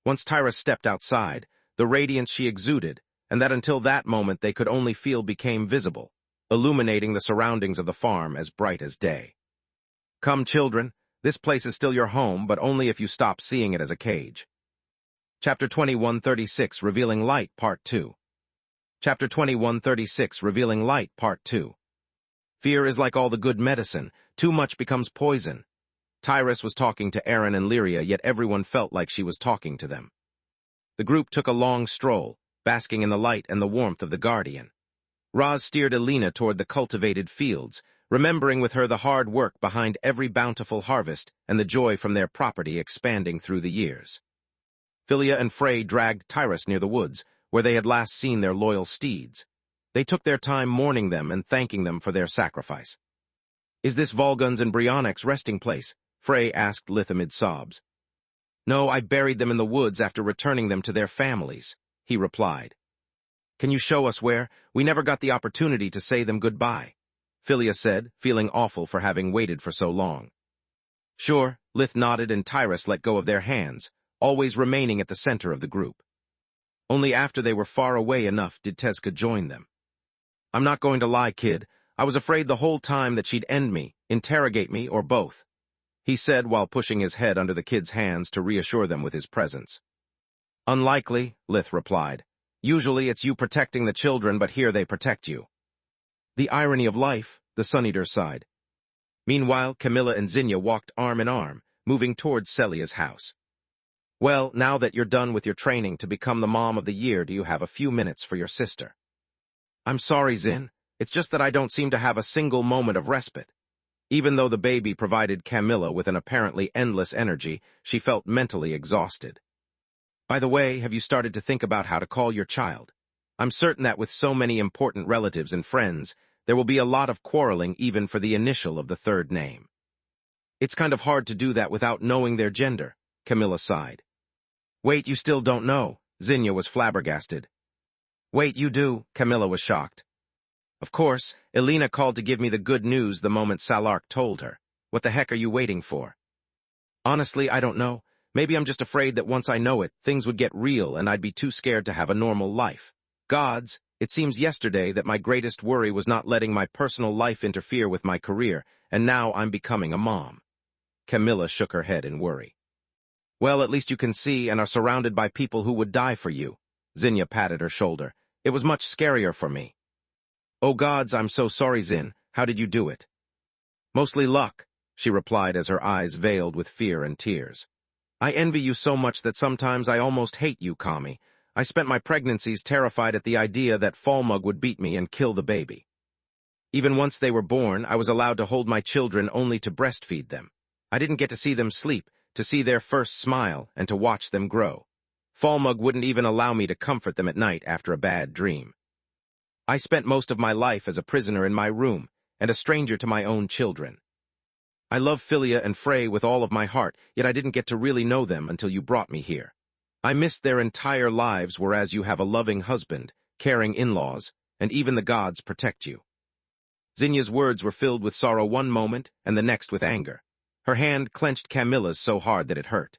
Once Tyra stepped outside, the radiance she exuded, and that until that moment they could only feel, became visible, illuminating the surroundings of the farm as bright as day. "Come, children, this place is still your home, but only if you stop seeing it as a cage." Chapter 2136, Revealing Light, Part 2. Chapter 2136, Revealing Light, Part 2. Fear is like all the good medicine. Too much becomes poison. Tyrus was talking to Aaron and Lyria, yet everyone felt like she was talking to them. The group took a long stroll, basking in the light and the warmth of the Guardian. Roz steered Elena toward the cultivated fields, remembering with her the hard work behind every bountiful harvest and the joy from their property expanding through the years. Philia and Frey dragged Tyrus near the woods, where they had last seen their loyal steeds. They took their time mourning them and thanking them for their sacrifice. "Is this Volgun's and Brionnec's resting place?" Frey asked Lith amid sobs. "No, I buried them in the woods after returning them to their families," he replied. "Can you show us where? We never got the opportunity to say them goodbye," Philia said, feeling awful for having waited for so long. "Sure," Lith nodded, and Tyrus let go of their hands, always remaining at the center of the group. Only after they were far away enough did Tezca join them. "I'm not going to lie, kid. I was afraid the whole time that she'd end me, interrogate me, or both," he said while pushing his head under the kids' hands to reassure them with his presence. "Unlikely," Lith replied. "Usually it's you protecting the children, but here they protect you." "The irony of life," the Sun-Eater sighed. Meanwhile, Camilla and Zinnia walked arm in arm, moving towards Celia's house. "Well, now that you're done with your training to become the mom of the year, do you have a few minutes for your sister?" "I'm sorry, Zin. It's just that I don't seem to have a single moment of respite." Even though the baby provided Camilla with an apparently endless energy, she felt mentally exhausted. "By the way, have you started to think about how to call your child? I'm certain that with so many important relatives and friends, there will be a lot of quarreling even for the initial of the third name." "It's kind of hard to do that without knowing their gender," Camilla sighed. "Wait, you still don't know?" Zinnia was flabbergasted. "Wait, you do?" Camilla was shocked. "Of course, Elena called to give me the good news the moment Salark told her. What the heck are you waiting for?" "Honestly, I don't know. Maybe I'm just afraid that once I know it, things would get real and I'd be too scared to have a normal life. Gods, it seems yesterday that my greatest worry was not letting my personal life interfere with my career, and now I'm becoming a mom." Camilla shook her head in worry. "Well, at least you can see and are surrounded by people who would die for you." Zinnia patted her shoulder. "It was much scarier for me." "Oh gods, I'm so sorry, Zin. How did you do it?" "Mostly luck," she replied as her eyes veiled with fear and tears. "I envy you so much that sometimes I almost hate you, Kami. I spent my pregnancies terrified at the idea that Falmug would beat me and kill the baby. Even once they were born, I was allowed to hold my children only to breastfeed them. I didn't get to see them sleep, to see their first smile, and to watch them grow. Falmug wouldn't even allow me to comfort them at night after a bad dream. I spent most of my life as a prisoner in my room, and a stranger to my own children. I love Philia and Frey with all of my heart, yet I didn't get to really know them until you brought me here. I missed their entire lives, whereas you have a loving husband, caring in-laws, and even the gods protect you." Zinnia's words were filled with sorrow one moment and the next with anger. Her hand clenched Camilla's so hard that it hurt.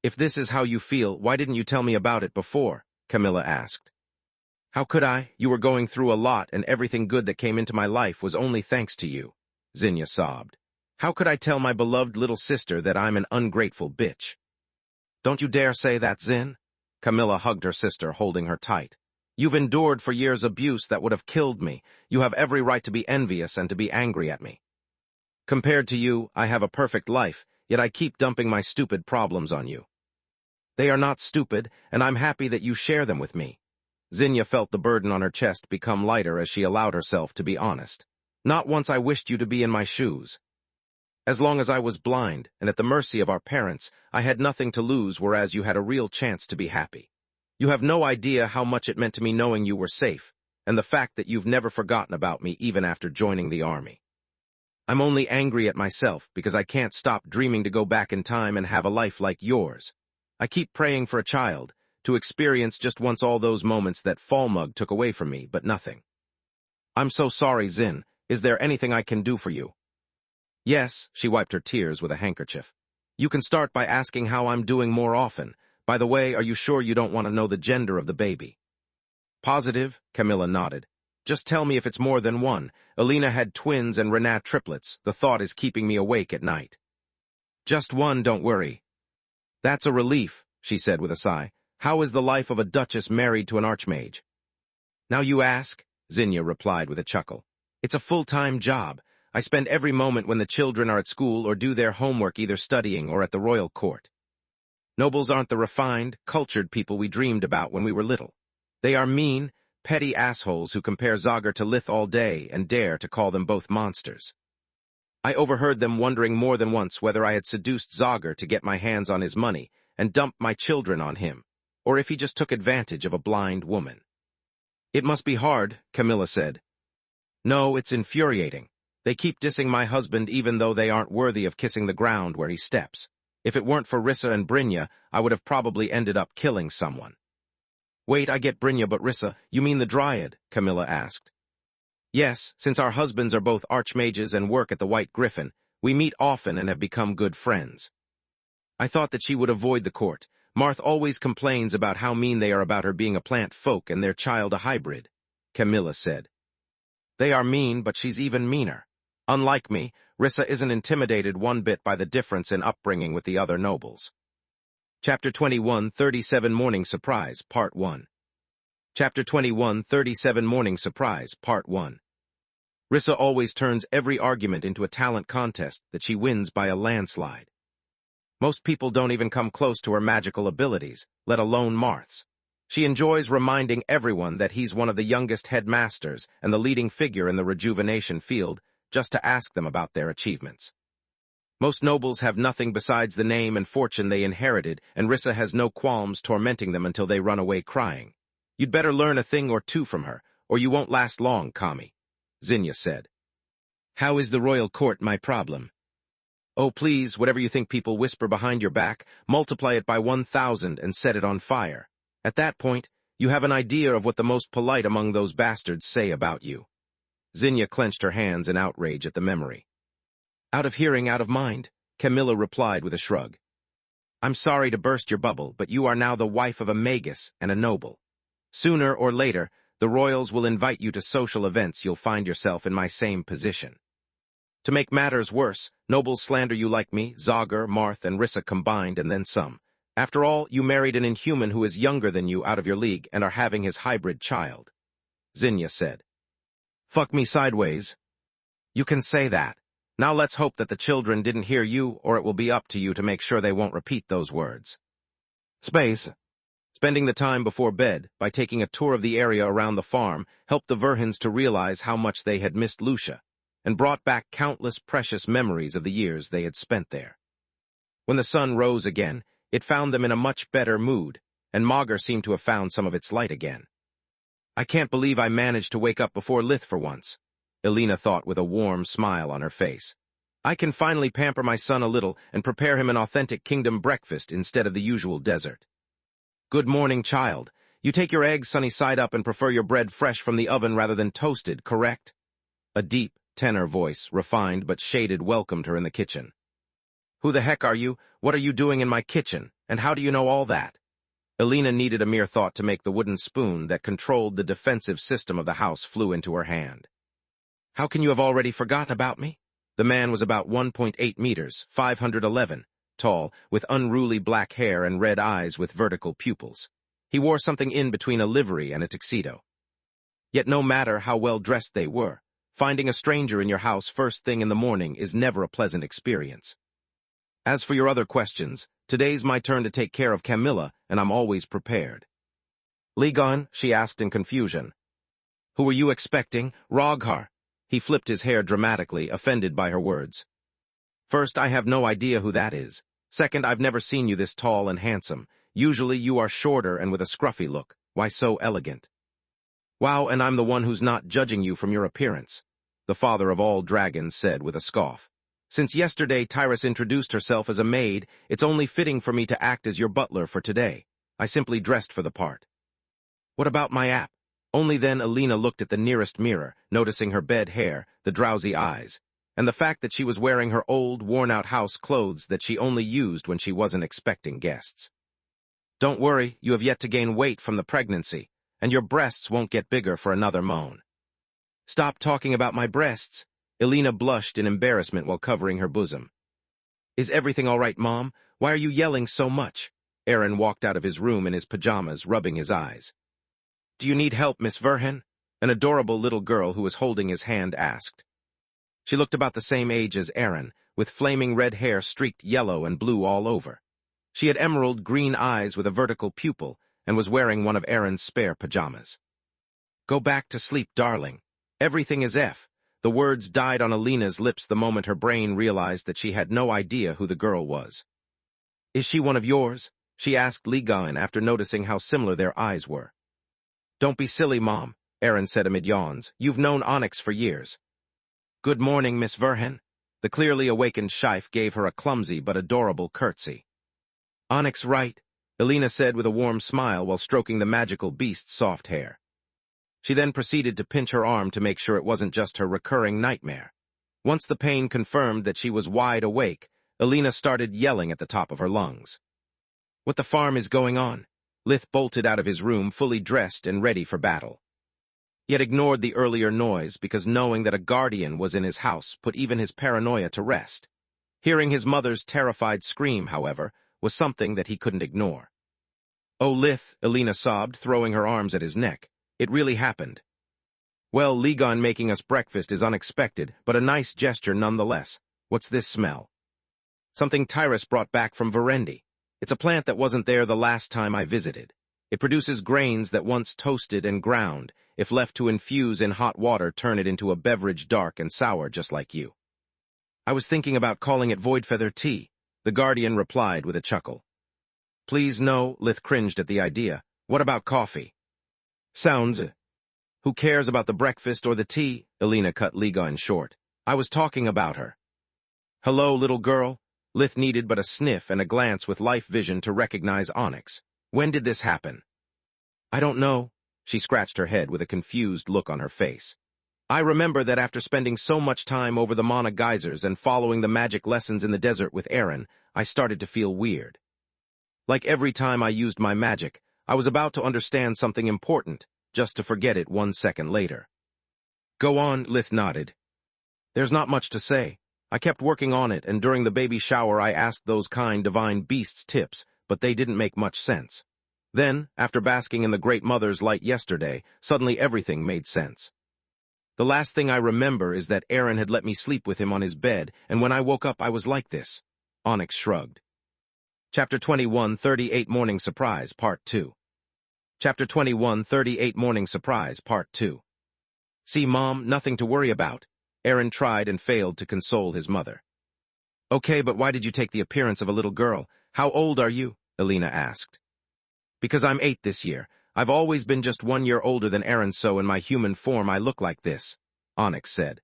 "If this is how you feel, why didn't you tell me about it before?" Camilla asked. "How could I? You were going through a lot, and everything good that came into my life was only thanks to you," Zinnia sobbed. "How could I tell my beloved little sister that I'm an ungrateful bitch?" "Don't you dare say that, Zin." Camilla hugged her sister, holding her tight. "You've endured for years abuse that would have killed me. You have every right to be envious and to be angry at me. Compared to you, I have a perfect life, yet I keep dumping my stupid problems on you. They are not stupid, and I'm happy that you share them with me." Zinnia felt the burden on her chest become lighter as she allowed herself to be honest. "Not once I wished you to be in my shoes. As long as I was blind and at the mercy of our parents, I had nothing to lose, whereas you had a real chance to be happy. You have no idea how much it meant to me knowing you were safe, and the fact that you've never forgotten about me even after joining the army. I'm only angry at myself because I can't stop dreaming to go back in time and have a life like yours. I keep praying for a child, to experience just once all those moments that Falmug took away from me, but nothing. I'm so sorry, Zin. Is there anything I can do for you?" "Yes," she wiped her tears with a handkerchief. "You can start by asking how I'm doing more often. By the way, are you sure you don't want to know the gender of the baby?" "Positive," Camilla nodded. "Just tell me if it's more than one. Elena had twins and Renat triplets. The thought is keeping me awake at night." "Just one, don't worry." "That's a relief," she said with a sigh. "How is the life of a duchess married to an archmage?" "Now you ask," Zinnia replied with a chuckle. It's a full-time job. I spend every moment when the children are at school or do their homework either studying or at the royal court. Nobles aren't the refined, cultured people we dreamed about when we were little. They are mean, petty assholes who compare Zogger to Lith all day and dare to call them both monsters. I overheard them wondering more than once whether I had seduced Zogger to get my hands on his money and dumped my children on him, or if he just took advantage of a blind woman. It must be hard, Camilla said. No, it's infuriating. They keep dissing my husband even though they aren't worthy of kissing the ground where he steps. If it weren't for Rissa and Brynja, I would have probably ended up killing someone. Wait, I get Brynja, but Rissa, you mean the Dryad? Camilla asked. Yes, since our husbands are both archmages and work at the White Griffin, we meet often and have become good friends. I thought that she would avoid the court. Marth always complains about how mean they are about her being a plant folk and their child a hybrid, Camilla said. They are mean, but she's even meaner. Unlike me, Rissa isn't intimidated one bit by the difference in upbringing with the other nobles. Chapter 21, 37 Morning Surprise, Part 1. Chapter 21, 37 Morning Surprise, Part 1. Rissa always turns every argument into a talent contest that she wins by a landslide. Most people don't even come close to her magical abilities, let alone Marth's. She enjoys reminding everyone that he's one of the youngest headmasters and the leading figure in the rejuvenation field, just to ask them about their achievements. Most nobles have nothing besides the name and fortune they inherited, and Rissa has no qualms tormenting them until they run away crying. You'd better learn a thing or two from her, or you won't last long, Kami, Zinnia said. How is the royal court my problem? Oh, please, whatever you think people whisper behind your back, multiply it by 1,000 and set it on fire. At that point, you have an idea of what the most polite among those bastards say about you. Zinnia clenched her hands in outrage at the memory. Out of hearing, out of mind, Camilla replied with a shrug. I'm sorry to burst your bubble, but you are now the wife of a Magus and a noble. Sooner or later, the royals will invite you to social events. You'll find yourself in my same position. To make matters worse, nobles slander you like me, Zogger, Marth, and Rissa combined, and then some. After all, you married an inhuman who is younger than you out of your league and are having his hybrid child. Zinnia said. Fuck me sideways. You can say that. Now let's hope that the children didn't hear you, or it will be up to you to make sure they won't repeat those words. Space. Spending the time before bed by taking a tour of the area around the farm helped the Verhins to realize how much they had missed Lucia, and brought back countless precious memories of the years they had spent there. When the sun rose again, it found them in a much better mood, and Magus seemed to have found some of its light again. I can't believe I managed to wake up before Lith for once, Elena thought with a warm smile on her face. I can finally pamper my son a little and prepare him an authentic kingdom breakfast instead of the usual dessert. Good morning, child. You take your eggs sunny side up and prefer your bread fresh from the oven rather than toasted, correct? A deep, tenor voice, refined but shaded, welcomed her in the kitchen. Who the heck are you? What are you doing in my kitchen? And how do you know all that? Elena needed a mere thought to make the wooden spoon that controlled the defensive system of the house flew into her hand. How can you have already forgotten about me? The man was about 1.8 meters, 511, tall, with unruly black hair and red eyes with vertical pupils. He wore something in between a livery and a tuxedo. Yet no matter how well dressed they were, finding a stranger in your house first thing in the morning is never a pleasant experience. As for your other questions, today's my turn to take care of Camilla, and I'm always prepared. Ligon, she asked in confusion. Who were you expecting? Roghar. He flipped his hair dramatically, offended by her words. First, I have no idea who that is. Second, I've never seen you this tall and handsome. Usually you are shorter and with a scruffy look. Why so elegant? Wow, and I'm the one who's not judging you from your appearance, the father of all dragons said with a scoff. Since yesterday Tyrus introduced herself as a maid, it's only fitting for me to act as your butler for today. I simply dressed for the part. What about my app? Only then Elena looked at the nearest mirror, noticing her bed hair, the drowsy eyes, and the fact that she was wearing her old, worn-out house clothes that she only used when she wasn't expecting guests. Don't worry, you have yet to gain weight from the pregnancy, and your breasts won't get bigger for another moan. Stop talking about my breasts. Elena blushed in embarrassment while covering her bosom. Is everything all right, Mom? Why are you yelling so much? Aaron walked out of his room in his pajamas, rubbing his eyes. Do you need help, Miss Verhin? an adorable little girl who was holding his hand asked. She looked about the same age as Aaron, with flaming red hair streaked yellow and blue all over. She had emerald green eyes with a vertical pupil and was wearing one of Aaron's spare pajamas. "Go back to sleep, darling. Everything is F." The words died on Alina's lips the moment her brain realized that she had no idea who the girl was. "Is she one of yours?" she asked Ligon after noticing how similar their eyes were. "Don't be silly, Mom," Aaron said amid yawns. "You've known Onyx for years." "Good morning, Miss Verhen." The clearly awakened Scheif gave her a clumsy but adorable curtsy. "Onyx right," Alina said with a warm smile while stroking the magical beast's soft hair. She then proceeded to pinch her arm to make sure it wasn't just her recurring nightmare. Once the pain confirmed that she was wide awake, Alina started yelling at the top of her lungs. "What the farm is going on?" Lith bolted out of his room fully dressed and ready for battle. He had ignored the earlier noise because knowing that a guardian was in his house put even his paranoia to rest. Hearing his mother's terrified scream, however, was something that he couldn't ignore. "Oh, Lith," Alina sobbed, throwing her arms at his neck. "It really happened." "Well, Ligon making us breakfast is unexpected, but a nice gesture nonetheless. What's this smell?" "Something Tyrus brought back from Verendi. It's a plant that wasn't there the last time I visited. It produces grains that once toasted and ground, if left to infuse in hot water, turn it into a beverage dark and sour just like you." "I was thinking about calling it Voidfeather tea," the guardian replied with a chuckle. "Please no," Lith cringed at the idea. "What about coffee?" "Sounds. Who cares about the breakfast or the tea?" Alina cut Ligon short. "I was talking about her." "Hello, little girl." Lith needed but a sniff and a glance with life vision to recognize Onyx. "When did this happen?" "I don't know." She scratched her head with a confused look on her face. "I remember that after spending so much time over the Mana geysers and following the magic lessons in the desert with Aaron, I started to feel weird. Like every time I used my magic, I was about to understand something important, just to forget it 1 second later." "Go on," Lith nodded. "There's not much to say. I kept working on it, and during the baby shower I asked those kind divine beasts tips, but they didn't make much sense. Then, after basking in the Great Mother's light yesterday, suddenly everything made sense. The last thing I remember is that Aaron had let me sleep with him on his bed, and when I woke up I was like this." Onyx shrugged. Chapter 21, 38 Morning Surprise, Part 2. Chapter 21, 38 Morning Surprise, Part 2. "See, Mom, nothing to worry about." Aaron tried and failed to console his mother. "Okay, but why did you take the appearance of a little girl? How old are you?" Alina asked. "Because I'm 8 this year. I've always been just 1 year older than Aaron, so in my human form I look like this," Onyx said.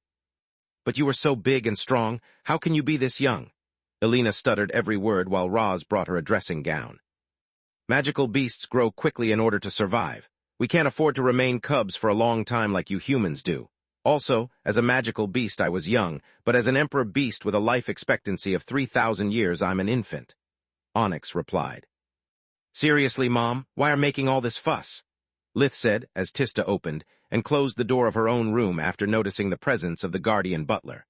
"But you were so big and strong. How can you be this young?" Alina stuttered every word while Roz brought her a dressing gown. "Magical beasts grow quickly in order to survive. We can't afford to remain cubs for a long time like you humans do. Also, as a magical beast I was young, but as an emperor beast with a life expectancy of 3,000 years I'm an infant," Onyx replied. "Seriously, Mom, why are making all this fuss?" Lith said as Tista opened and closed the door of her own room after noticing the presence of the guardian butler.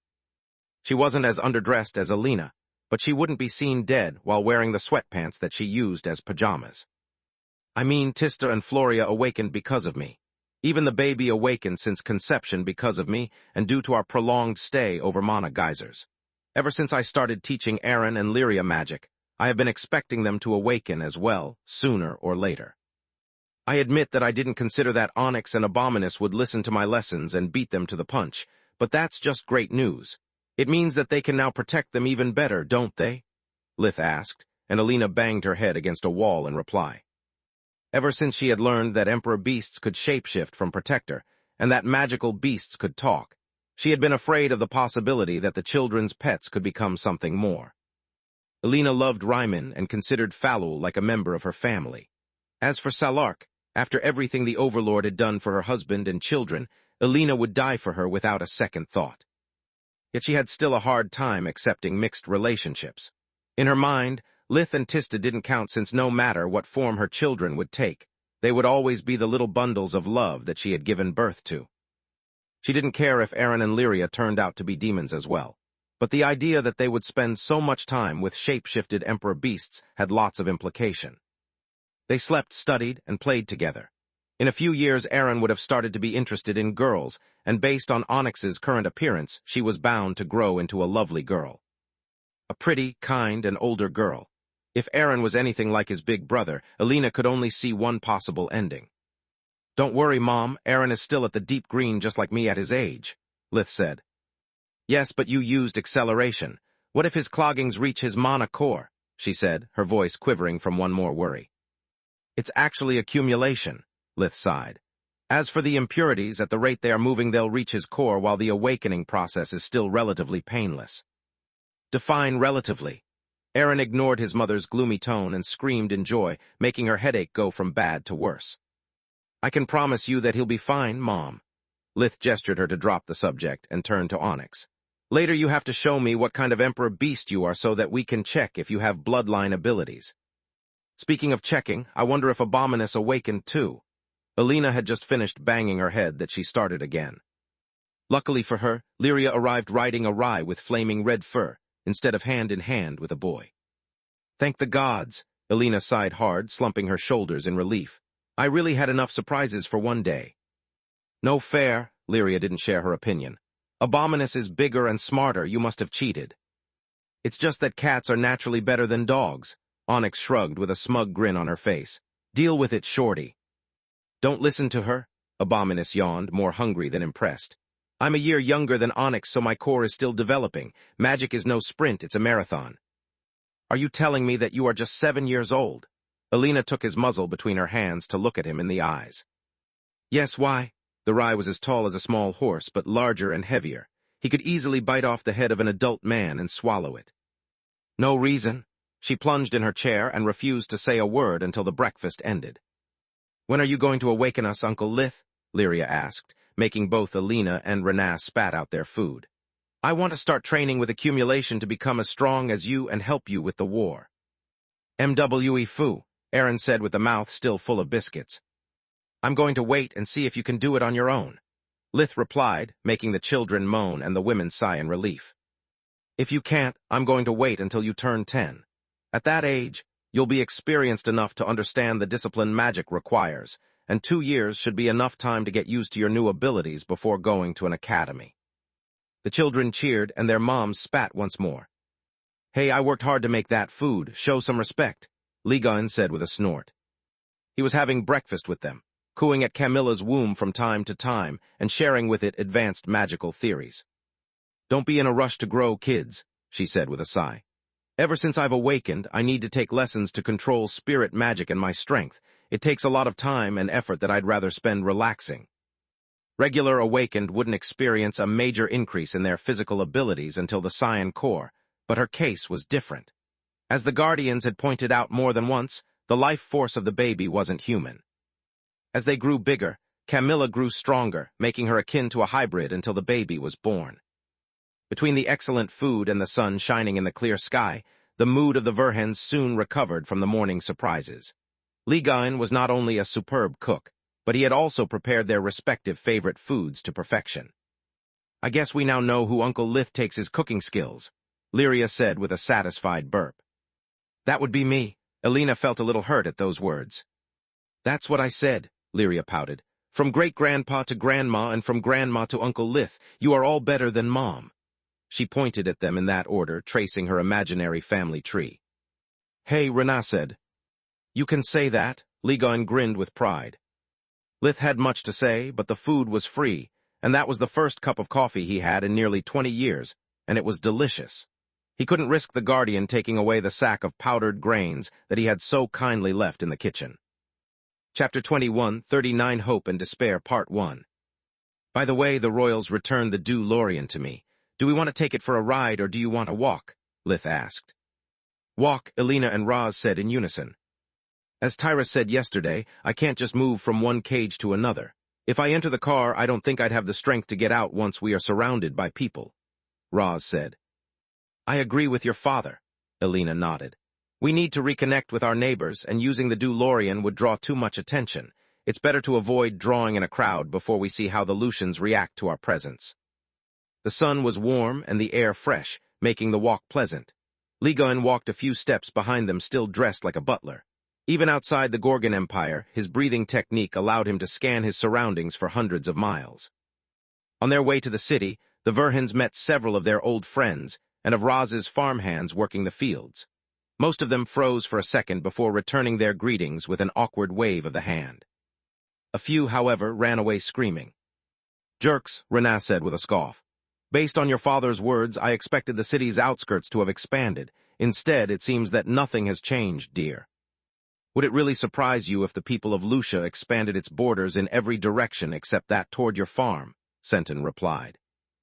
She wasn't as underdressed as Alina, but she wouldn't be seen dead while wearing the sweatpants that she used as pajamas. "I mean, Tista and Floria awakened because of me. Even the baby awakened since conception because of me and due to our prolonged stay over Mana geysers. Ever since I started teaching Aaron and Lyria magic, I have been expecting them to awaken as well, sooner or later. I admit that I didn't consider that Onyx and Abominus would listen to my lessons and beat them to the punch, but that's just great news. It means that they can now protect them even better, don't they?" Lith asked, and Alina banged her head against a wall in reply. Ever since she had learned that Emperor beasts could shapeshift from Protector, and that magical beasts could talk, she had been afraid of the possibility that the children's pets could become something more. Alina loved Ryman and considered Falul like a member of her family. As for Salark, after everything the Overlord had done for her husband and children, Alina would die for her without a second thought. Yet she had still a hard time accepting mixed relationships. In her mind, Lith and Tista didn't count since no matter what form her children would take, they would always be the little bundles of love that she had given birth to. She didn't care if Aaron and Lyria turned out to be demons as well, but the idea that they would spend so much time with shape-shifted Emperor beasts had lots of implication. They slept, studied, and played together. In a few years, Aaron would have started to be interested in girls, and based on Onyx's current appearance, she was bound to grow into a lovely girl. A pretty, kind, and older girl. If Aaron was anything like his big brother, Alina could only see one possible ending. "Don't worry, Mom, Aaron is still at the deep green just like me at his age," Lith said. "Yes, but you used acceleration. What if his cloggings reach his mana core?" she said, her voice quivering from one more worry. "It's actually accumulation," Lith sighed. "As for the impurities, at the rate they are moving they'll reach his core while the awakening process is still relatively painless." "Define relatively." Aaron ignored his mother's gloomy tone and screamed in joy, making her headache go from bad to worse. "I can promise you that he'll be fine, Mom." Lith gestured her to drop the subject and turned to Onyx. "Later you have to show me what kind of emperor beast you are so that we can check if you have bloodline abilities." Speaking of checking, I wonder if Abominus awakened too. Alina had just finished banging her head that she started again. Luckily for her, Lyria arrived riding a rye with flaming red fur, instead of hand in hand with a boy. "Thank the gods," Alina sighed hard, slumping her shoulders in relief. "I really had enough surprises for one day." "No fair," Lyria didn't share her opinion. "Abominus is bigger and smarter, you must have cheated." "It's just that cats are naturally better than dogs," Onyx shrugged with a smug grin on her face. "Deal with it, shorty." "Don't listen to her," Abominus yawned, more hungry than impressed. "I'm a year younger than Onyx, so my core is still developing. Magic is no sprint, it's a marathon." "Are you telling me that you are just 7 years old?" Alina took his muzzle between her hands to look at him in the eyes. "Yes, why?" The rye was as tall as a small horse, but larger and heavier. He could easily bite off the head of an adult man and swallow it. "No reason." She plunged in her chair and refused to say a word until the breakfast ended. "When are you going to awaken us, Uncle Lith?" Lyria asked, making both Alina and Renaz spat out their food. "I want to start training with accumulation to become as strong as you and help you with the war." "MWE foo," Aaron said with the mouth still full of biscuits. "I'm going to wait and see if you can do it on your own," Lith replied, making the children moan and the women sigh in relief. "If you can't, I'm going to wait until you turn 10. At that age, you'll be experienced enough to understand the discipline magic requires, and 2 years should be enough time to get used to your new abilities before going to an academy." The children cheered, and their moms spat once more. "Hey, I worked hard to make that food. Show some respect," Ligon said with a snort. He was having breakfast with them, cooing at Camilla's womb from time to time and sharing with it advanced magical theories. "Don't be in a rush to grow, kids," she said with a sigh. "Ever since I've awakened, I need to take lessons to control spirit magic and my strength. It takes a lot of time and effort that I'd rather spend relaxing." Regular awakened wouldn't experience a major increase in their physical abilities until the Scion core, but her case was different. As the Guardians had pointed out more than once, the life force of the baby wasn't human. As they grew bigger, Camilla grew stronger, making her akin to a hybrid until the baby was born. Between the excellent food and the sun shining in the clear sky, the mood of the Verhens soon recovered from the morning surprises. Ligon was not only a superb cook, but he had also prepared their respective favorite foods to perfection. "I guess we now know who Uncle Lith takes his cooking skills," Lyria said with a satisfied burp. "That would be me." Alina felt a little hurt at those words. "That's what I said," Lyria pouted. "From great-grandpa to grandma and from grandma to Uncle Lith, you are all better than Mom." She pointed at them in that order, tracing her imaginary family tree. "Hey," Renaz said. "You can say that," Ligon grinned with pride. Lith had much to say, but the food was free, and that was the first cup of coffee he had in nearly 20 years, and it was delicious. He couldn't risk the Guardian taking away the sack of powdered grains that he had so kindly left in the kitchen. Chapter 21, 39 Hope and Despair, Part 1. "By the way, the Royals returned the Dew Lorien to me. Do we want to take it for a ride or do you want a walk?" Lith asked. "Walk," Alina and Raz said in unison. "As Tyrus said yesterday, I can't just move from one cage to another. If I enter the car, I don't think I'd have the strength to get out once we are surrounded by people," Raz said. "I agree with your father," Alina nodded. "We need to reconnect with our neighbors, and using the Dew Lorien would draw too much attention. It's better to avoid drawing in a crowd before we see how the Lucians react to our presence." The sun was warm and the air fresh, making the walk pleasant. Ligon walked a few steps behind them, still dressed like a butler. Even outside the Gorgon Empire, his breathing technique allowed him to scan his surroundings for hundreds of miles. On their way to the city, the Verhans met several of their old friends and of Raz's farmhands working the fields. Most of them froze for a second before returning their greetings with an awkward wave of the hand. A few, however, ran away screaming. "Jerks," Renat said with a scoff. "Based on your father's words, I expected the city's outskirts to have expanded. Instead, it seems that nothing has changed, dear." "Would it really surprise you if the people of Lucia expanded its borders in every direction except that toward your farm?" Senton replied.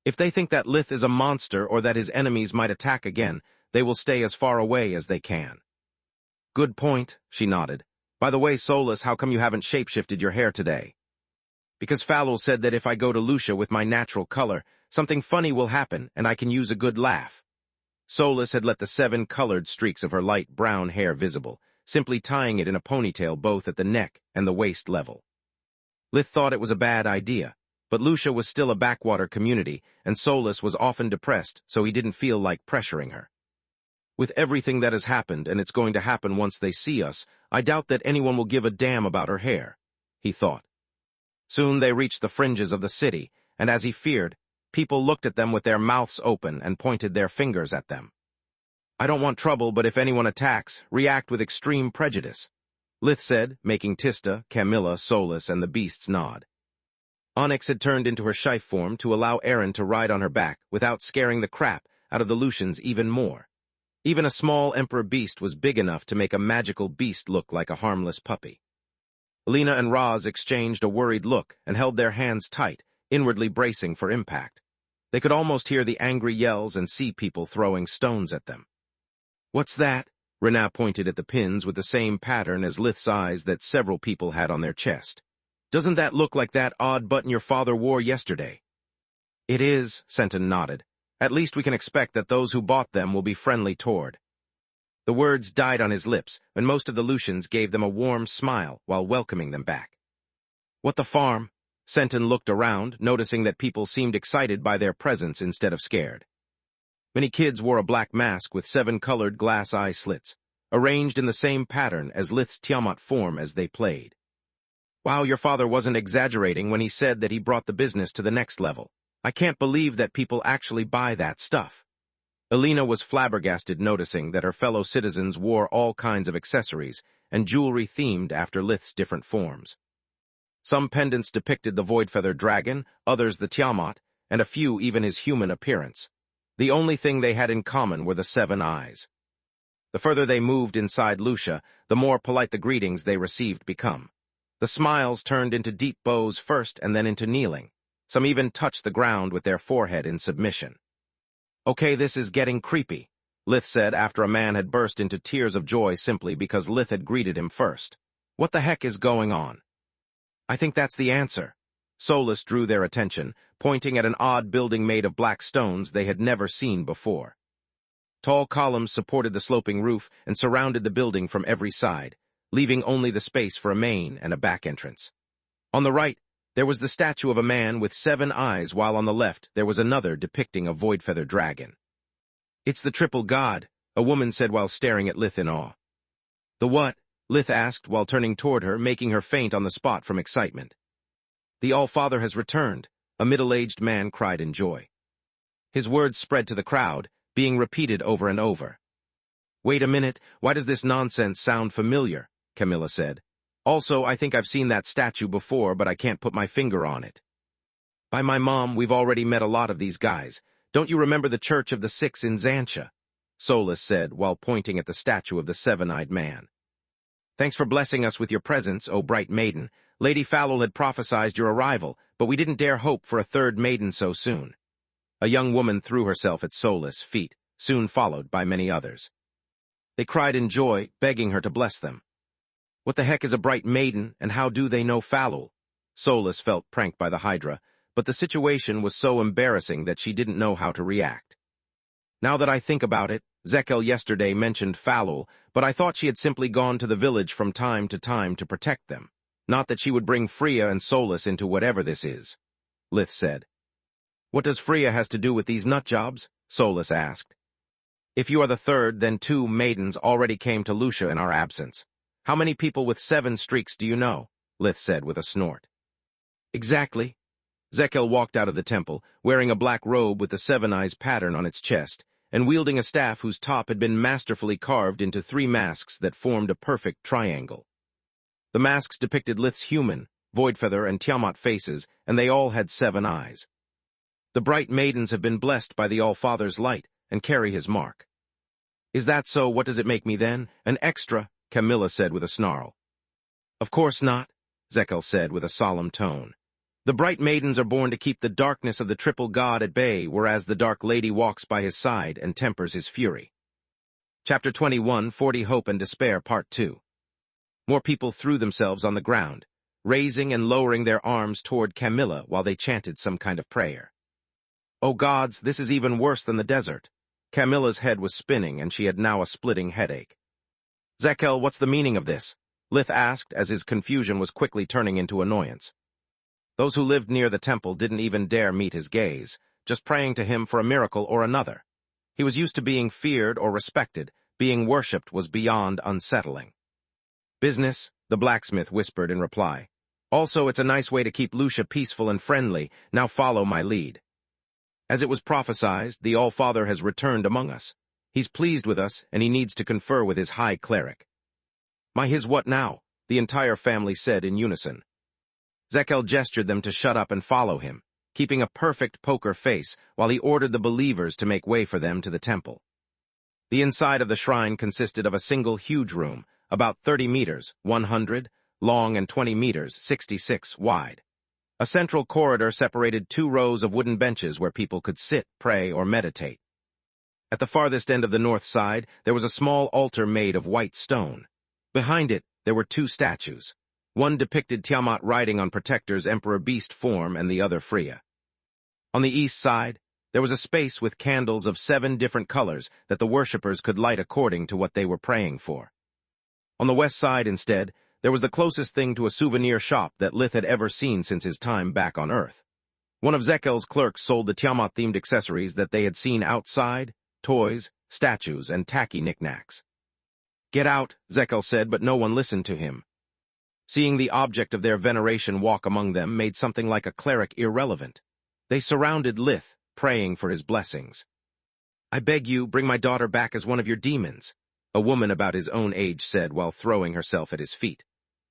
"If they think that Lith is a monster or that his enemies might attack again, they will stay as far away as they can." "Good point," she nodded. "By the way, Solus, how come you haven't shapeshifted your hair today?" "Because Falul said that if I go to Lucia with my natural color, something funny will happen and I can use a good laugh." Solus had let the 7 colored streaks of her light brown hair visible, simply tying it in a ponytail both at the neck and the waist level. Lith thought it was a bad idea, but Lucia was still a backwater community, and Solus was often depressed, so he didn't feel like pressuring her. "With everything that has happened, and it's going to happen once they see us, I doubt that anyone will give a damn about her hair," he thought. Soon they reached the fringes of the city, and as he feared, people looked at them with their mouths open and pointed their fingers at them. "I don't want trouble, but if anyone attacks, react with extreme prejudice," Lith said, making Tista, Camilla, Solus, and the beasts nod. Onyx had turned into her Shife form to allow Aaron to ride on her back without scaring the crap out of the Lucians even more. Even a small emperor beast was big enough to make a magical beast look like a harmless puppy. Alina and Raz exchanged a worried look and held their hands tight, inwardly bracing for impact. They could almost hear the angry yells and see people throwing stones at them. "What's that?" Renat pointed at the pins with the same pattern as Lith's eyes that several people had on their chest. "Doesn't that look like that odd button your father wore yesterday?" "It is," Senton nodded. "At least we can expect that those who bought them will be friendly toward." The words died on his lips, and most of the Lucians gave them a warm smile while welcoming them back. "What the farm?" Senton looked around, noticing that people seemed excited by their presence instead of scared. Many kids wore a black mask with 7 colored glass eye slits, arranged in the same pattern as Lith's Tiamat form as they played. "Wow, your father wasn't exaggerating when he said that he brought the business to the next level. I can't believe that people actually buy that stuff." Alina was flabbergasted noticing that her fellow citizens wore all kinds of accessories and jewelry themed after Lith's different forms. Some pendants depicted the Voidfeather dragon, others the Tiamat, and a few even his human appearance. The only thing they had in common were the 7 eyes. The further they moved inside Lucia, the more polite the greetings they received become. The smiles turned into deep bows first and then into kneeling. Some even touched the ground with their forehead in submission. "Okay, this is getting creepy," Lith said after a man had burst into tears of joy simply because Lith had greeted him first. "What the heck is going on?" "I think that's the answer." Solus drew their attention, pointing at an odd building made of black stones they had never seen before. Tall columns supported the sloping roof and surrounded the building from every side, leaving only the space for a main and a back entrance. On the right, there was the statue of a man with 7 eyes, while on the left there was another depicting a Voidfeather dragon. "It's the triple god," a woman said while staring at Lith in awe. "The what?" Lith asked while turning toward her, making her faint on the spot from excitement. "The All-Father has returned," a middle-aged man cried in joy. His words spread to the crowd, being repeated over and over. "Wait a minute, why does this nonsense sound familiar?" Camilla said. "Also, I think I've seen that statue before, but I can't put my finger on it." "By my mom, we've already met a lot of these guys. Don't you remember the Church of the 6 in Xantia?" Solus said while pointing at the statue of the 7-eyed man. "Thanks for blessing us with your presence, O bright maiden. Lady Falul had prophesied your arrival, but we didn't dare hope for a 3rd maiden so soon." A young woman threw herself at Solus' feet, soon followed by many others. They cried in joy, begging her to bless them. "What the heck is a bright maiden, and how do they know Falul?" Solus felt pranked by the Hydra, but the situation was so embarrassing that she didn't know how to react. "Now that I think about it, Zekel yesterday mentioned Falul, but I thought she had simply gone to the village from time to protect them. Not that she would bring Freya and Solus into whatever this is," Lith said. "What does Freya has to do with these nutjobs?" Solus asked. "If you are the 3rd, then 2 maidens already came to Lucia in our absence. How many people with 7 streaks do you know? Lith said with a snort. Exactly. Zekel walked out of the temple, wearing a black robe with the 7 eyes pattern on its chest, and wielding a staff whose top had been masterfully carved into 3 masks that formed a perfect triangle. The masks depicted Lith's human, Voidfeather, and Tiamat faces, and they all had 7 eyes. The bright maidens have been blessed by the All-Father's light and carry his mark. Is that so? What does it make me then? An extra, Camilla said with a snarl. Of course not, Zekel said with a solemn tone. The bright maidens are born to keep the darkness of the triple god at bay, whereas the dark lady walks by his side and tempers his fury. Chapter 21, 40 Hope and Despair, Part 2. More people threw themselves on the ground, raising and lowering their arms toward Camilla while they chanted some kind of prayer. Oh gods, this is even worse than the desert. Camilla's head was spinning, and she had now a splitting headache. Zekel, what's the meaning of this? Lith asked, as his confusion was quickly turning into annoyance. Those who lived near the temple didn't even dare meet his gaze, just praying to him for a miracle or another. He was used to being feared or respected. Being worshipped was beyond unsettling. Business, the blacksmith whispered in reply. Also, it's a nice way to keep Lucia peaceful and friendly. Now follow my lead. As it was prophesied, the All-Father has returned among us. He's pleased with us, and he needs to confer with his high cleric. His what now? The entire family said in unison. Zekel gestured them to shut up and follow him, keeping a perfect poker face while he ordered the believers to make way for them to the temple. The inside of the shrine consisted of a single huge room, about 30 meters, 100, long, and 20 meters, 66, wide. A central corridor separated 2 rows of wooden benches where people could sit, pray, or meditate. At the farthest end of the north side, there was a small altar made of white stone. Behind it, there were 2 statues. One depicted Tiamat riding on Protector's Emperor Beast form and the other Freya. On the east side, there was a space with candles of 7 different colors that the worshippers could light according to what they were praying for. On the west side, instead, there was the closest thing to a souvenir shop that Lith had ever seen since his time back on Earth. One of Zekel's clerks sold the Tiamat-themed accessories that they had seen outside, toys, statues, and tacky knickknacks. Get out, Zekel said, but no one listened to him. Seeing the object of their veneration walk among them made something like a cleric irrelevant. They surrounded Lith, praying for his blessings. I beg you, bring my daughter back as one of your demons, a woman about his own age said while throwing herself at his feet.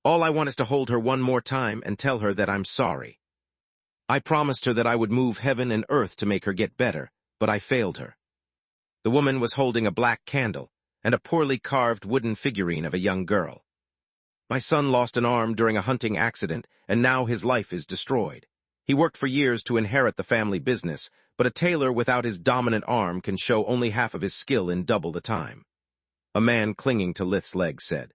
All I want is to hold her one more time and tell her that I'm sorry. I promised her that I would move heaven and earth to make her get better, but I failed her. The woman was holding a black candle and a poorly carved wooden figurine of a young girl. My son lost an arm during a hunting accident, and now his life is destroyed. He worked for years to inherit the family business, but a tailor without his dominant arm can show only half of his skill in double the time. A man clinging to Lith's leg said,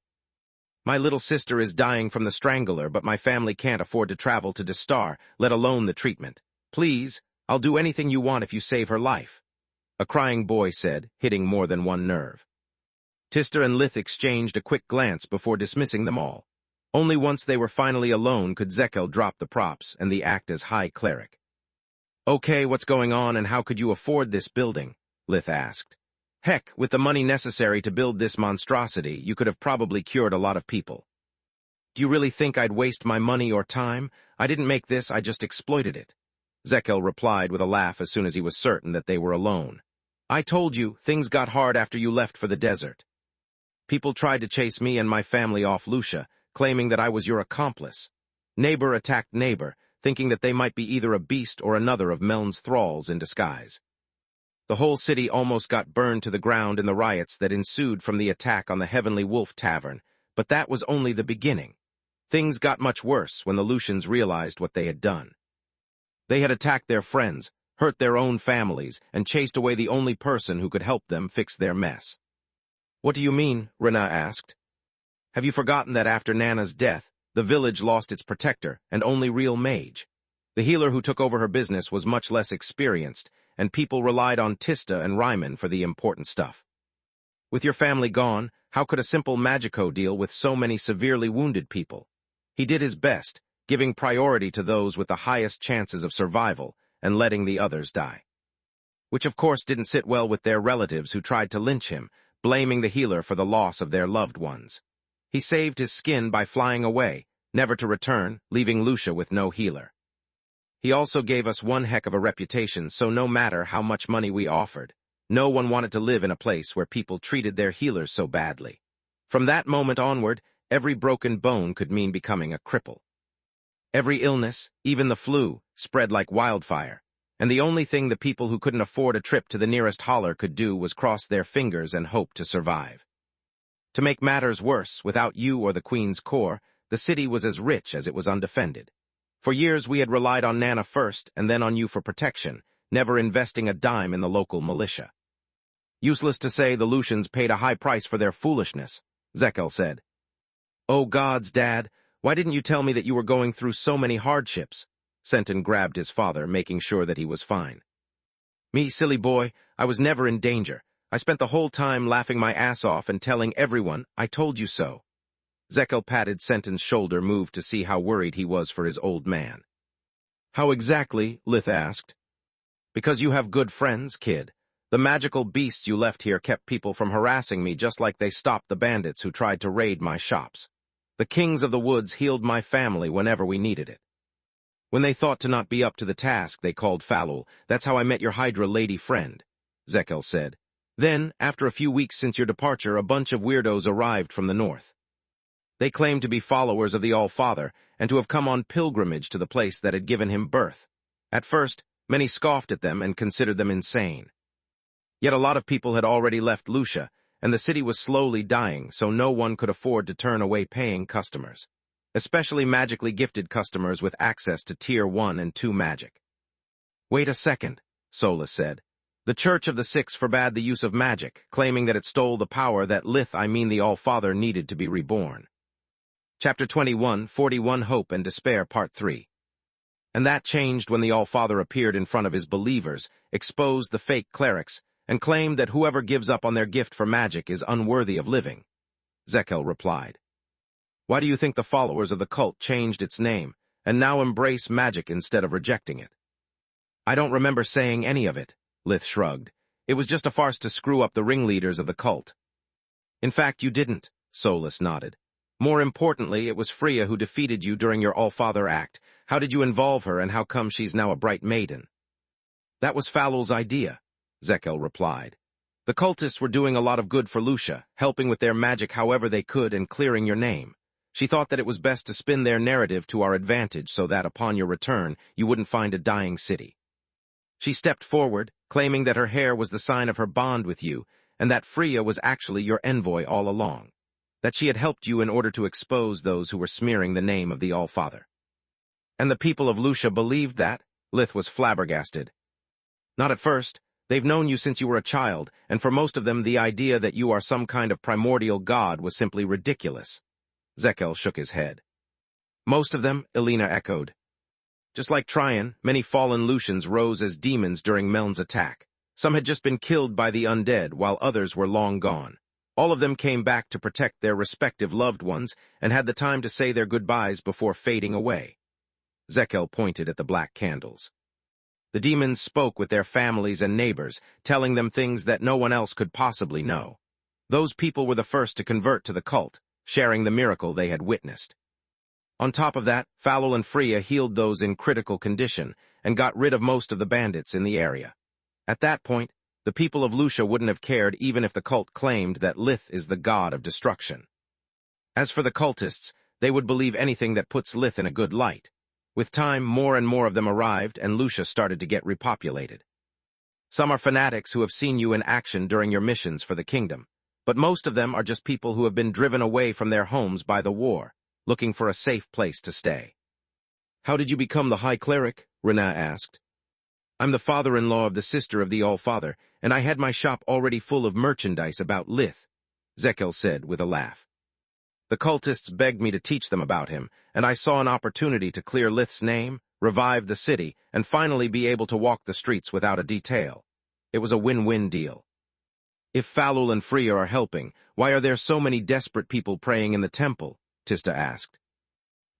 My little sister is dying from the strangler, but my family can't afford to travel to Distar, let alone the treatment. Please, I'll do anything you want if you save her life. A crying boy said, hitting more than one nerve. Tister and Lith exchanged a quick glance before dismissing them all. Only once they were finally alone could Zekel drop the props and the act as high cleric. Okay, what's going on and how could you afford this building? Lith asked. Heck, with the money necessary to build this monstrosity, you could have probably cured a lot of people. Do you really think I'd waste my money or time? I didn't make this, I just exploited it. Zekel replied with a laugh as soon as he was certain that they were alone. I told you, things got hard after you left for the desert. People tried to chase me and my family off Lucia, claiming that I was your accomplice. Neighbor attacked neighbor, thinking that they might be either a beast or another of Meln's thralls in disguise. The whole city almost got burned to the ground in the riots that ensued from the attack on the Heavenly Wolf Tavern, but that was only the beginning. Things got much worse when the Lucians realized what they had done. They had attacked their friends, hurt their own families, and chased away the only person who could help them fix their mess. What do you mean? Rena asked. Have you forgotten that after Nana's death, the village lost its protector and only real mage? The healer who took over her business was much less experienced, and people relied on Tista and Ryman for the important stuff. With your family gone, how could a simple magico deal with so many severely wounded people? He did his best, giving priority to those with the highest chances of survival and letting the others die. Which of course didn't sit well with their relatives who tried to lynch him, blaming the healer for the loss of their loved ones. He saved his skin by flying away, never to return, leaving Lucia with no healer. He also gave us one heck of a reputation, so no matter how much money we offered, no one wanted to live in a place where people treated their healers so badly. From that moment onward, every broken bone could mean becoming a cripple. Every illness, even the flu, spread like wildfire, and the only thing the people who couldn't afford a trip to the nearest holler could do was cross their fingers and hope to survive. To make matters worse, without you or the Queen's Corps, the city was as rich as it was undefended. For years we had relied on Nana first and then on you for protection, never investing a dime in the local militia. Useless to say the Lucians paid a high price for their foolishness, Zekel said. Oh gods, Dad, why didn't you tell me that you were going through so many hardships? Senton grabbed his father, making sure that he was fine. Me, silly boy, I was never in danger. I spent the whole time laughing my ass off and telling everyone, I told you so. Zekel patted Senton's shoulder, moved to see how worried he was for his old man. How exactly? Lith asked. Because you have good friends, kid. The magical beasts you left here kept people from harassing me just like they stopped the bandits who tried to raid my shops. The kings of the woods healed my family whenever we needed it. When they thought to not be up to the task, they called Falul. That's how I met your Hydra lady friend, Zekel said. Then, after a few weeks since your departure, a bunch of weirdos arrived from the north. They claimed to be followers of the All-Father and to have come on pilgrimage to the place that had given him birth. At first, many scoffed at them and considered them insane. Yet a lot of people had already left Lucia, and the city was slowly dying, so no one could afford to turn away paying customers, especially magically gifted customers with access to Tier 1 and 2 magic. Wait a second, Solus said. The Church of the Six forbade the use of magic, claiming that it stole the power that the All-Father needed to be reborn. Chapter 21, 41 Hope and Despair, Part 3. And that changed when the All-Father appeared in front of his believers, exposed the fake clerics, and claimed that whoever gives up on their gift for magic is unworthy of living. Zekel replied. Why do you think the followers of the cult changed its name, and now embrace magic instead of rejecting it? I don't remember saying any of it, Lith shrugged. It was just a farce to screw up the ringleaders of the cult. In fact, you didn't, Solus nodded. More importantly, it was Freya who defeated you during your All-Father act. How did you involve her, and how come she's now a bright maiden? That was Falul's idea, Zekel replied. The cultists were doing a lot of good for Lucia, helping with their magic however they could and clearing your name. She thought that it was best to spin their narrative to our advantage so that upon your return you wouldn't find a dying city. She stepped forward, claiming that her hair was the sign of her bond with you, and that Freya was actually your envoy all along. That she had helped you in order to expose those who were smearing the name of the All-Father. And the people of Lucia believed that? Lith was flabbergasted. Not at first. They've known you since you were a child, and for most of them the idea that you are some kind of primordial god was simply ridiculous. Zekel shook his head. Most of them, Elena echoed. Just like Tryon, many fallen Lucians rose as demons during Meln's attack. Some had just been killed by the undead, while others were long gone. All of them came back to protect their respective loved ones and had the time to say their goodbyes before fading away. Zekel pointed at the black candles. The demons spoke with their families and neighbors, telling them things that no one else could possibly know. Those people were the first to convert to the cult, sharing the miracle they had witnessed. On top of that, Falul and Freya healed those in critical condition and got rid of most of the bandits in the area. At that point, the people of Lucia wouldn't have cared even if the cult claimed that Lith is the god of destruction. As for the cultists, they would believe anything that puts Lith in a good light. With time, more and more of them arrived, and Lucia started to get repopulated. Some are fanatics who have seen you in action during your missions for the kingdom, but most of them are just people who have been driven away from their homes by the war, looking for a safe place to stay. How did you become the High Cleric? Rena asked. I'm the father-in-law of the sister of the All-Father, and I had my shop already full of merchandise about Lith, Zekel said with a laugh. The cultists begged me to teach them about him, and I saw an opportunity to clear Lith's name, revive the city, and finally be able to walk the streets without a detail. It was a win-win deal. If Falul and Freya are helping, why are there so many desperate people praying in the temple? Tista asked.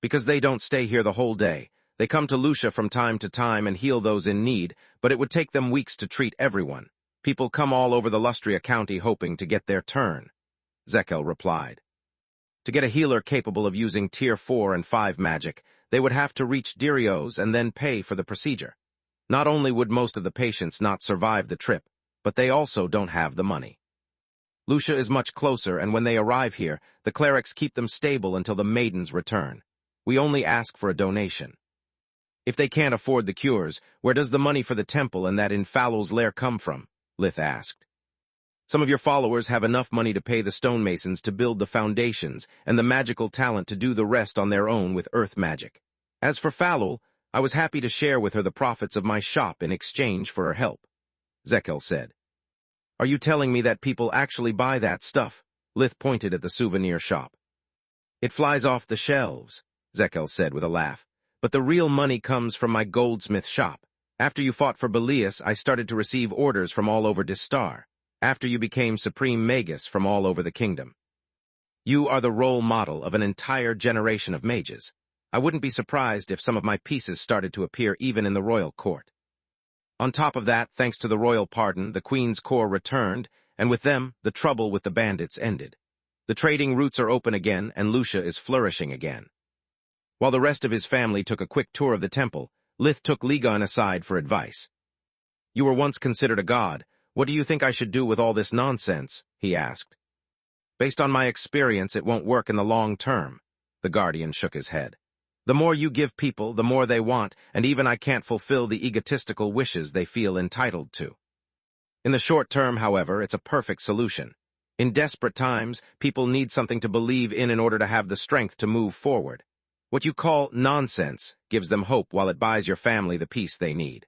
Because they don't stay here the whole day. They come to Lucia from time to time and heal those in need, but it would take them weeks to treat everyone. People come all over the Lustria County hoping to get their turn, Zekel replied. To get a healer capable of using Tier 4 and 5 magic, they would have to reach Dirios and then pay for the procedure. Not only would most of the patients not survive the trip, but they also don't have the money. Lucia is much closer, and when they arrive here, the clerics keep them stable until the maidens return. We only ask for a donation. If they can't afford the cures, where does the money for the temple and that Infallow's lair come from? Lith asked. Some of your followers have enough money to pay the stonemasons to build the foundations and the magical talent to do the rest on their own with earth magic. As for Fallowell, I was happy to share with her the profits of my shop in exchange for her help, Zekel said. Are you telling me that people actually buy that stuff? Lith pointed at the souvenir shop. It flies off the shelves, Zekel said with a laugh. But the real money comes from my goldsmith shop. After you fought for Belias, I started to receive orders from all over Distar. After you became Supreme Magus from all over the kingdom. You are the role model of an entire generation of mages. I wouldn't be surprised if some of my pieces started to appear even in the royal court. On top of that, thanks to the royal pardon, the Queen's Corps returned, and with them, the trouble with the bandits ended. The trading routes are open again, and Lucia is flourishing again. While the rest of his family took a quick tour of the temple, Lith took Ligon aside for advice. You were once considered a god. What do you think I should do with all this nonsense? He asked. Based on my experience, it won't work in the long term. The guardian shook his head. The more you give people, the more they want, and even I can't fulfill the egotistical wishes they feel entitled to. In the short term, however, it's a perfect solution. In desperate times, people need something to believe in order to have the strength to move forward. What you call nonsense gives them hope while it buys your family the peace they need.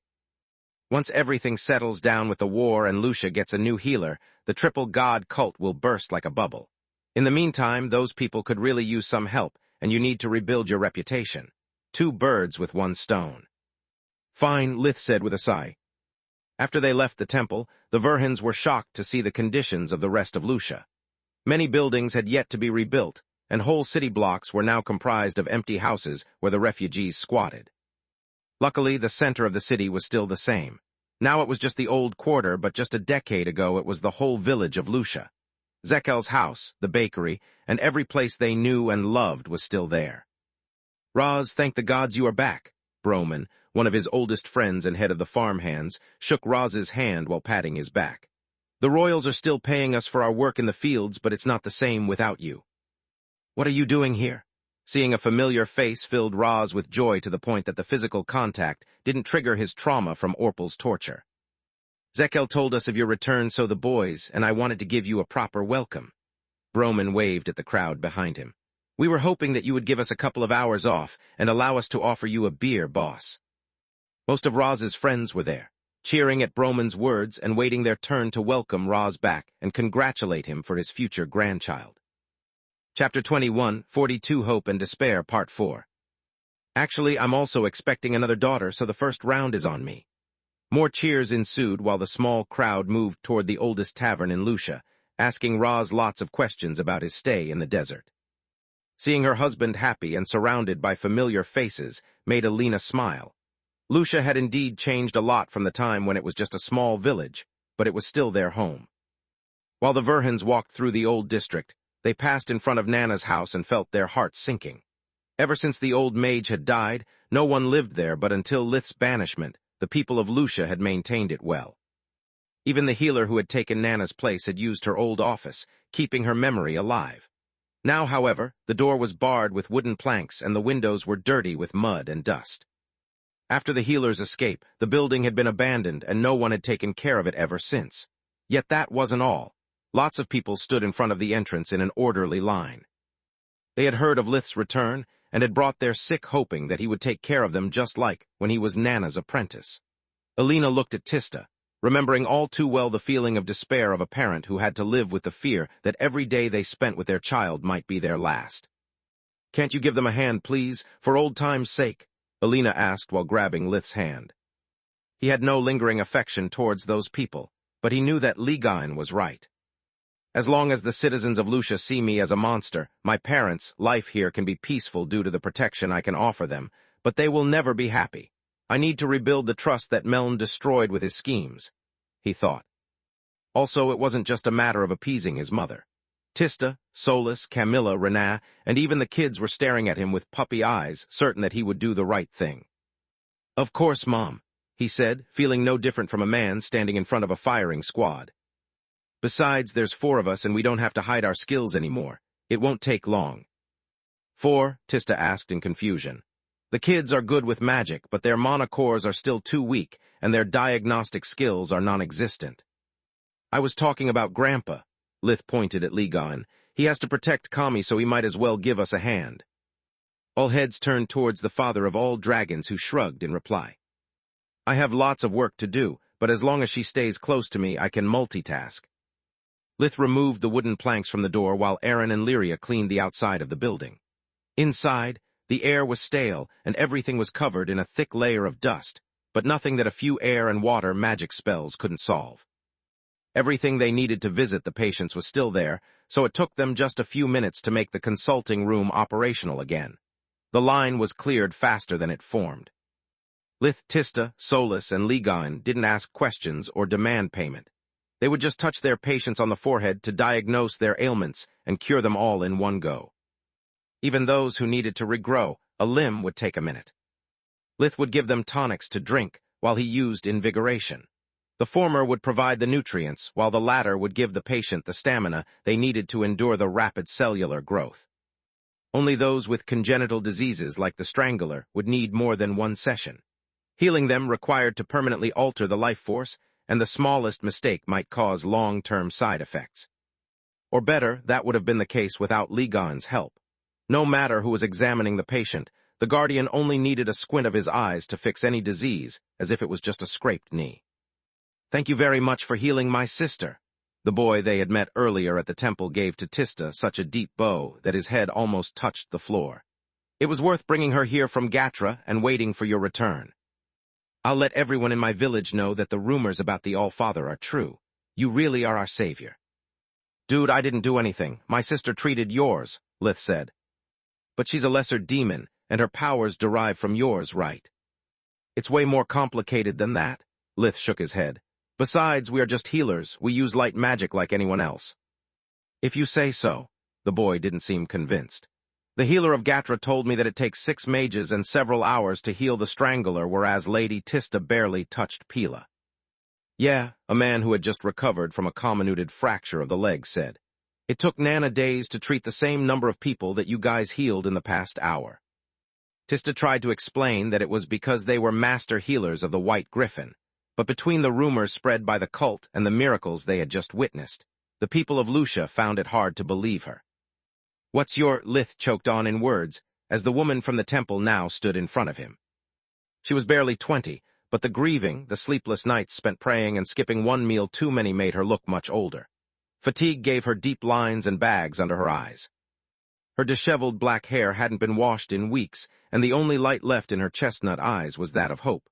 Once everything settles down with the war and Lucia gets a new healer, the triple god cult will burst like a bubble. In the meantime, those people could really use some help, and you need to rebuild your reputation. 2 birds with 1 stone. Fine, Lith said with a sigh. After they left the temple, the Verhins were shocked to see the conditions of the rest of Lucia. Many buildings had yet to be rebuilt, and whole city blocks were now comprised of empty houses where the refugees squatted. Luckily, the center of the city was still the same. Now it was just the old quarter, but just a decade ago it was the whole village of Lucia. Zekel's house, the bakery, and every place they knew and loved was still there. Roz, thank the gods you are back. Broman, one of his oldest friends and head of the farmhands, shook Roz's hand while patting his back. The royals are still paying us for our work in the fields, but it's not the same without you. What are you doing here? Seeing a familiar face filled Roz with joy to the point that the physical contact didn't trigger his trauma from Orpal's torture. Zekel told us of your return, so the boys, and I wanted to give you a proper welcome. Broman waved at the crowd behind him. We were hoping that you would give us a couple of hours off and allow us to offer you a beer, boss. Most of Roz's friends were there, cheering at Broman's words and waiting their turn to welcome Roz back and congratulate him for his future grandchild. Chapter 21, 42 Hope and Despair, Part 4. Actually, I'm also expecting another daughter, so the first round is on me. More cheers ensued while the small crowd moved toward the oldest tavern in Lucia, asking Roz lots of questions about his stay in the desert. Seeing her husband happy and surrounded by familiar faces made Alina smile. Lucia had indeed changed a lot from the time when it was just a small village, but it was still their home. While the Verhins walked through the old district, they passed in front of Nana's house and felt their hearts sinking. Ever since the old mage had died, no one lived there, but until Lith's banishment, the people of Lucia had maintained it well. Even the healer who had taken Nana's place had used her old office, keeping her memory alive. Now, however, the door was barred with wooden planks and the windows were dirty with mud and dust. After the healer's escape, the building had been abandoned and no one had taken care of it ever since. Yet that wasn't all. Lots of people stood in front of the entrance in an orderly line. They had heard of Lith's return and had brought their sick hoping that he would take care of them just like when he was Nana's apprentice. Alina looked at Tista, remembering all too well the feeling of despair of a parent who had to live with the fear that every day they spent with their child might be their last. Can't you give them a hand, please, for old time's sake? Alina asked while grabbing Lith's hand. He had no lingering affection towards those people, but he knew that Ligon was right. As long as the citizens of Lucia see me as a monster, my parents' life here can be peaceful due to the protection I can offer them, but they will never be happy. I need to rebuild the trust that Meln destroyed with his schemes, he thought. Also, it wasn't just a matter of appeasing his mother. Tista, Solus, Camilla, Renat, and even the kids were staring at him with puppy eyes, certain that he would do the right thing. "Of course, Mom," he said, feeling no different from a man standing in front of a firing squad. "Besides, there's 4 of us and we don't have to hide our skills anymore. It won't take long." "4?" Tista asked in confusion. "The kids are good with magic, but their mana cores are still too weak, and their diagnostic skills are non-existent." "I was talking about Grandpa," Lith pointed at Ligon. "He has to protect Kami, so he might as well give us a hand." All heads turned towards the father of all dragons, who shrugged in reply. "I have lots of work to do, but as long as she stays close to me, I can multitask." Lith removed the wooden planks from the door while Aaron and Lyria cleaned the outside of the building. Inside, the air was stale and everything was covered in a thick layer of dust, but nothing that a few air and water magic spells couldn't solve. Everything they needed to visit the patients was still there, so it took them just a few minutes to make the consulting room operational again. The line was cleared faster than it formed. Lith, Tista, Solus, and Ligon didn't ask questions or demand payment. They would just touch their patients on the forehead to diagnose their ailments and cure them all in one go. Even those who needed to regrow a limb would take a minute. Lith would give them tonics to drink while he used invigoration. The former would provide the nutrients, while the latter would give the patient the stamina they needed to endure the rapid cellular growth. Only those with congenital diseases like the Strangler would need more than one session. Healing them required to permanently alter the life force, and the smallest mistake might cause long-term side effects. Or better, that would have been the case without Ligon's help. No matter who was examining the patient, the Guardian only needed a squint of his eyes to fix any disease, as if it was just a scraped knee. "Thank you very much for healing my sister." The boy they had met earlier at the temple gave to Tista such a deep bow that his head almost touched the floor. "It was worth bringing her here from Gatra and waiting for your return. I'll let everyone in my village know that the rumors about the All-Father are true. You really are our savior." "Dude, I didn't do anything. My sister treated yours," Lith said. "But she's a lesser demon, and her powers derive from yours, right?" "It's way more complicated than that," Lith shook his head. "Besides, we are just healers. We use light magic like anyone else." "If you say so." The boy didn't seem convinced. "The healer of Gatra told me that it takes 6 mages and several hours to heal the Strangler, whereas Lady Tista barely touched Pila." "Yeah," a man who had just recovered from a comminuted fracture of the leg said. "It took Nana days to treat the same number of people that you guys healed in the past hour." Tista tried to explain that it was because they were master healers of the White Griffin. But between the rumors spread by the cult and the miracles they had just witnessed, the people of Lucia found it hard to believe her. "What's your—" Lith choked on in words, as the woman from the temple now stood in front of him. She was barely 20, but the grieving, the sleepless nights spent praying and skipping one meal too many made her look much older. Fatigue gave her deep lines and bags under her eyes. Her disheveled black hair hadn't been washed in weeks, and the only light left in her chestnut eyes was that of hope.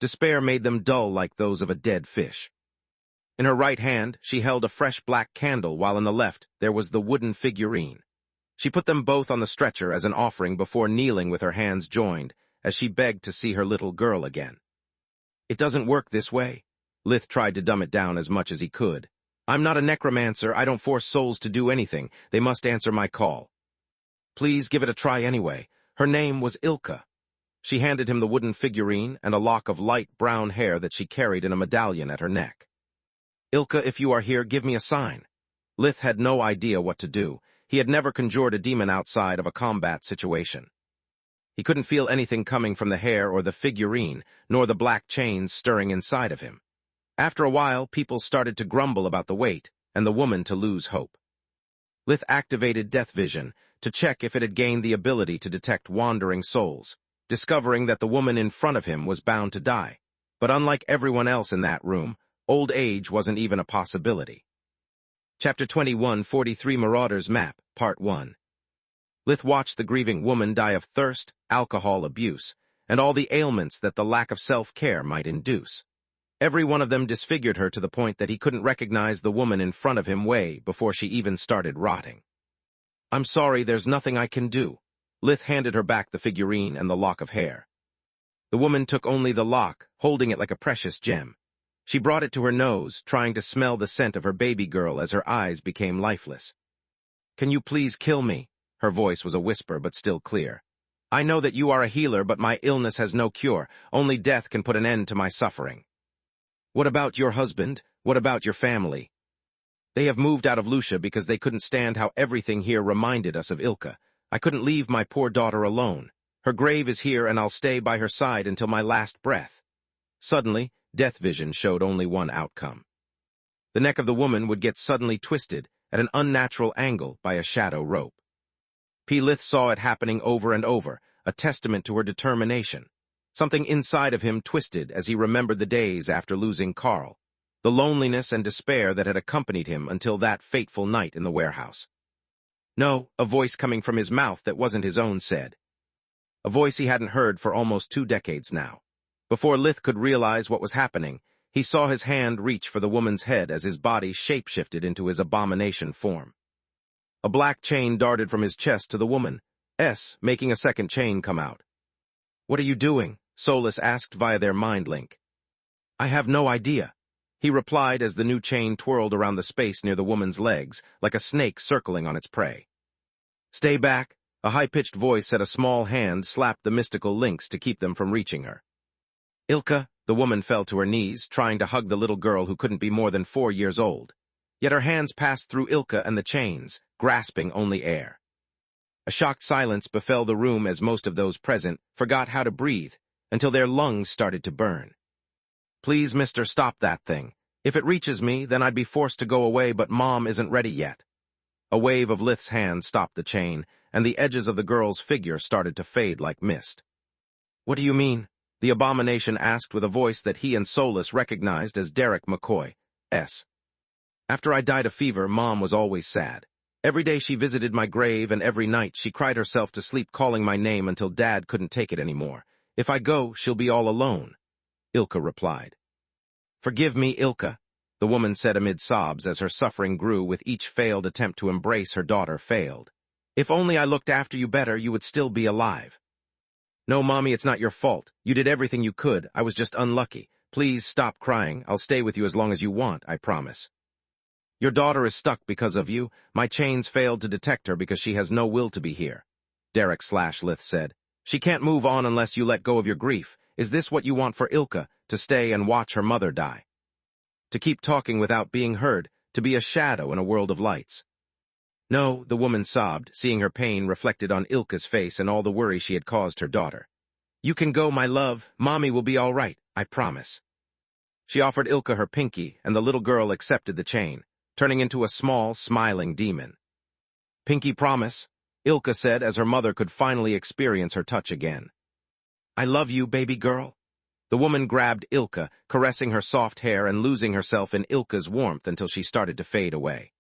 Despair made them dull like those of a dead fish. In her right hand, she held a fresh black candle, while in the left there was the wooden figurine. She put them both on the stretcher as an offering before kneeling with her hands joined, as she begged to see her little girl again. "It doesn't work this way." Lith tried to dumb it down as much as he could. "I'm not a necromancer. I don't force souls to do anything. They must answer my call. Please give it a try anyway." Her name was Ilka. She handed him the wooden figurine and a lock of light brown hair that she carried in a medallion at her neck. "Ilka, if you are here, give me a sign." Lith had no idea what to do. He had never conjured a demon outside of a combat situation. He couldn't feel anything coming from the hair or the figurine, nor the black chains stirring inside of him. After a while, people started to grumble about the weight, and the woman to lose hope. Lith activated Death Vision to check if it had gained the ability to detect wandering souls, discovering that the woman in front of him was bound to die. But unlike everyone else in that room, old age wasn't even a possibility. Chapter 21, 43 Marauders Map, Part 1. Lith watched the grieving woman die of thirst, alcohol abuse, and all the ailments that the lack of self-care might induce. Every one of them disfigured her to the point that he couldn't recognize the woman in front of him way before she even started rotting. "I'm sorry, there's nothing I can do." Lith handed her back the figurine and the lock of hair. The woman took only the lock, holding it like a precious gem. She brought it to her nose, trying to smell the scent of her baby girl as her eyes became lifeless. Can you please kill me? Her voice was a whisper, but still clear. I know that you are a healer, but my illness has no cure. Only death can put an end to my suffering. What about your husband? What about your family? They have moved out of Lucia because they couldn't stand how everything here reminded us of Ilka. I couldn't leave my poor daughter alone. Her grave is here, and I'll stay by her side until my last breath. Suddenly, Death Vision showed only one outcome. The neck of the woman would get suddenly twisted at an unnatural angle by a shadow rope. Lith saw it happening over and over, a testament to her determination. Something inside of him twisted as he remembered the days after losing Carl, the loneliness and despair that had accompanied him until that fateful night in the warehouse. No, a voice coming from his mouth that wasn't his own said. A voice he hadn't heard for almost 2 decades now. Before Lith could realize what was happening, he saw his hand reach for the woman's head as his body shape-shifted into his abomination form. A black chain darted from his chest to the woman, making a second chain come out. What are you doing? Solus asked via their mind link. I have no idea, he replied as the new chain twirled around the space near the woman's legs, like a snake circling on its prey. Stay back, a high-pitched voice said. A small hand slapped the mystical links to keep them from reaching her. Ilka, the woman fell to her knees, trying to hug the little girl who couldn't be more than 4 years old. Yet her hands passed through Ilka and the chains, grasping only air. A shocked silence befell the room as most of those present forgot how to breathe, until their lungs started to burn. Please, mister, stop that thing. If it reaches me, then I'd be forced to go away, but Mom isn't ready yet. A wave of Lith's hand stopped the chain, and the edges of the girl's figure started to fade like mist. What do you mean? The abomination asked with a voice that he and Solus recognized as Derek McCoy. After I died of fever, Mom was always sad. Every day she visited my grave, and every night she cried herself to sleep calling my name until Dad couldn't take it anymore. If I go, she'll be all alone. Ilka replied. Forgive me, Ilka, the woman said amid sobs as her suffering grew with each failed attempt to embrace her daughter failed. If only I looked after you better, you would still be alive. No, Mommy, it's not your fault. You did everything you could. I was just unlucky. Please stop crying. I'll stay with you as long as you want, I promise. Your daughter is stuck because of you. My chains failed to detect her because she has no will to be here. Derek/Lith said. She can't move on unless you let go of your grief. Is this what you want for Ilka, to stay and watch her mother die? To keep talking without being heard, to be a shadow in a world of lights? No, the woman sobbed, seeing her pain reflected on Ilka's face and all the worry she had caused her daughter. You can go, my love. Mommy will be all right, I promise. She offered Ilka her pinky, and the little girl accepted the chain, turning into a small, smiling demon. Pinky promise, Ilka said as her mother could finally experience her touch again. I love you, baby girl. The woman grabbed Ilka, caressing her soft hair and losing herself in Ilka's warmth until she started to fade away.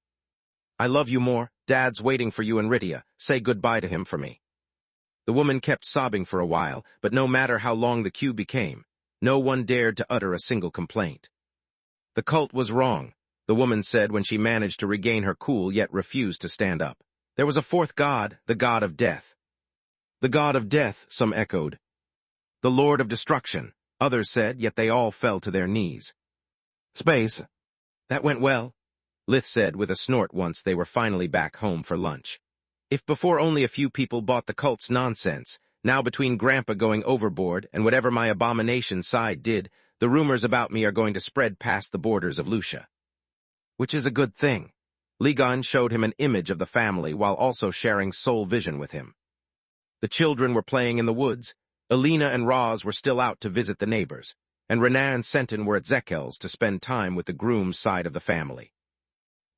I love you more. Dad's waiting for you in Rydia. Say goodbye to him for me. The woman kept sobbing for a while, but no matter how long the queue became, no one dared to utter a single complaint. The cult was wrong, the woman said when she managed to regain her cool yet refused to stand up. There was a fourth god, the god of death. The god of death, some echoed. The lord of destruction, others said, yet they all fell to their knees. Space. That went well, Lith said with a snort once they were finally back home for lunch. If before only a few people bought the cult's nonsense, now between Grandpa going overboard and whatever my abomination side did, the rumors about me are going to spread past the borders of Lucia. Which is a good thing. Ligon showed him an image of the family while also sharing soul vision with him. The children were playing in the woods. Alina and Roz were still out to visit the neighbors, and Renan and Senton were at Zekel's to spend time with the groom's side of the family.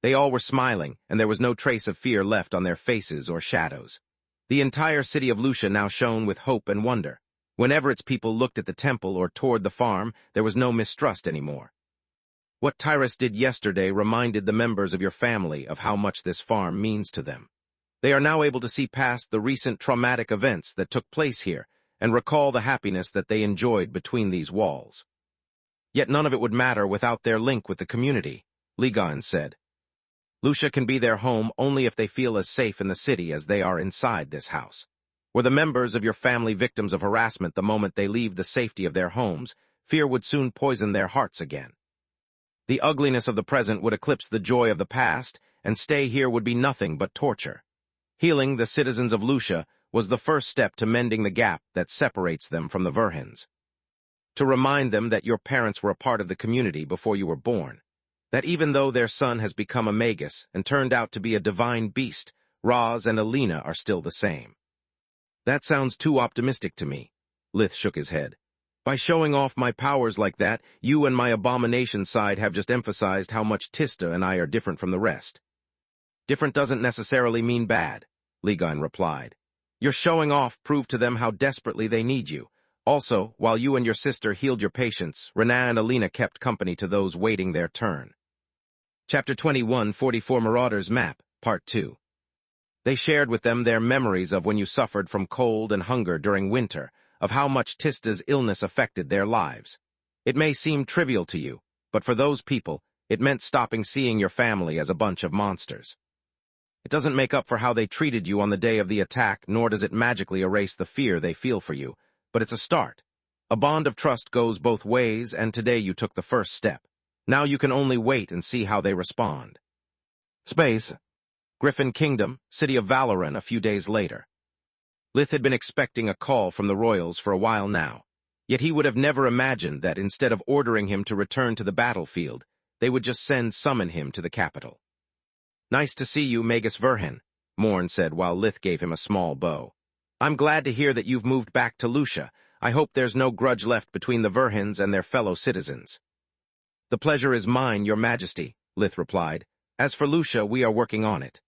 They all were smiling, and there was no trace of fear left on their faces or shadows. The entire city of Lucia now shone with hope and wonder. Whenever its people looked at the temple or toward the farm, there was no mistrust anymore. What Tyrus did yesterday reminded the members of your family of how much this farm means to them. They are now able to see past the recent traumatic events that took place here and recall the happiness that they enjoyed between these walls. Yet none of it would matter without their link with the community, Ligon said. Lucia can be their home only if they feel as safe in the city as they are inside this house. Were the members of your family victims of harassment the moment they leave the safety of their homes, fear would soon poison their hearts again. The ugliness of the present would eclipse the joy of the past, and stay here would be nothing but torture. Healing the citizens of Lucia was the first step to mending the gap that separates them from the Verhins. To remind them that your parents were a part of the community before you were born, that even though their son has become a Magus and turned out to be a divine beast, Raz and Alina are still the same. That sounds too optimistic to me. Lith shook his head. By showing off my powers like that, you and my abomination side have just emphasized how much Tista and I are different from the rest. Different doesn't necessarily mean bad, Ligon replied. Your showing off proved to them how desperately they need you. Also, while you and your sister healed your patients, Rena and Alina kept company to those waiting their turn. Chapter 21, 44 Marauders Map, Part 2. They shared with them their memories of when you suffered from cold and hunger during winter, of how much Tista's illness affected their lives. It may seem trivial to you, but for those people, it meant stopping seeing your family as a bunch of monsters. It doesn't make up for how they treated you on the day of the attack, nor does it magically erase the fear they feel for you, but it's a start. A bond of trust goes both ways, and today you took the first step. Now you can only wait and see how they respond. Space. Griffin Kingdom, City of Valoran, a few days later. Lith had been expecting a call from the Royals for a while now, yet he would have never imagined that instead of ordering him to return to the battlefield, they would just summon him to the capital. Nice to see you, Magus Verhin, Morn said while Lith gave him a small bow. I'm glad to hear that you've moved back to Lucia. I hope there's no grudge left between the Verhins and their fellow citizens. The pleasure is mine, your majesty, Lith replied. As for Lucia, we are working on it.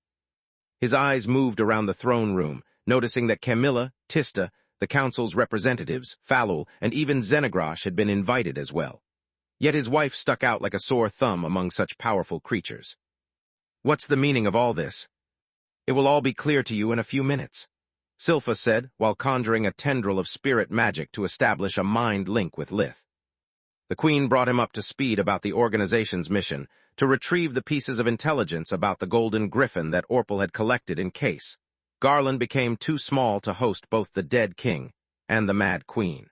His eyes moved around the throne room, noticing that Camilla, Tista, the council's representatives, Falul, and even Zenegrosh had been invited as well. Yet his wife stuck out like a sore thumb among such powerful creatures. What's the meaning of all this? It will all be clear to you in a few minutes, Silpha said, while conjuring a tendril of spirit magic to establish a mind link with Lith. The Queen brought him up to speed about the organization's mission, to retrieve the pieces of intelligence about the Golden Griffin that Orpal had collected in case Garland became too small to host both the dead king and the Mad Queen.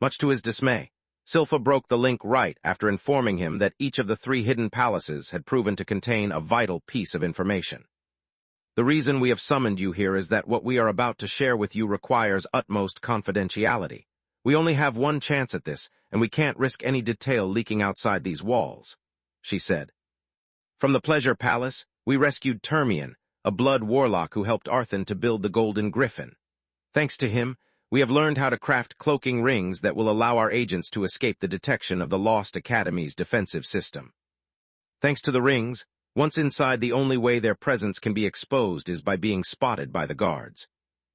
Much to his dismay, Silpha broke the link right after informing him that each of the 3 hidden palaces had proven to contain a vital piece of information. The reason we have summoned you here is that what we are about to share with you requires utmost confidentiality. We only have one chance at this, and we can't risk any detail leaking outside these walls, she said. From the Pleasure Palace, we rescued Termian, a blood warlock who helped Arthon to build the Golden Griffin. Thanks to him, we have learned how to craft cloaking rings that will allow our agents to escape the detection of the Lost Academy's defensive system. Thanks to the rings, once inside, the only way their presence can be exposed is by being spotted by the guards.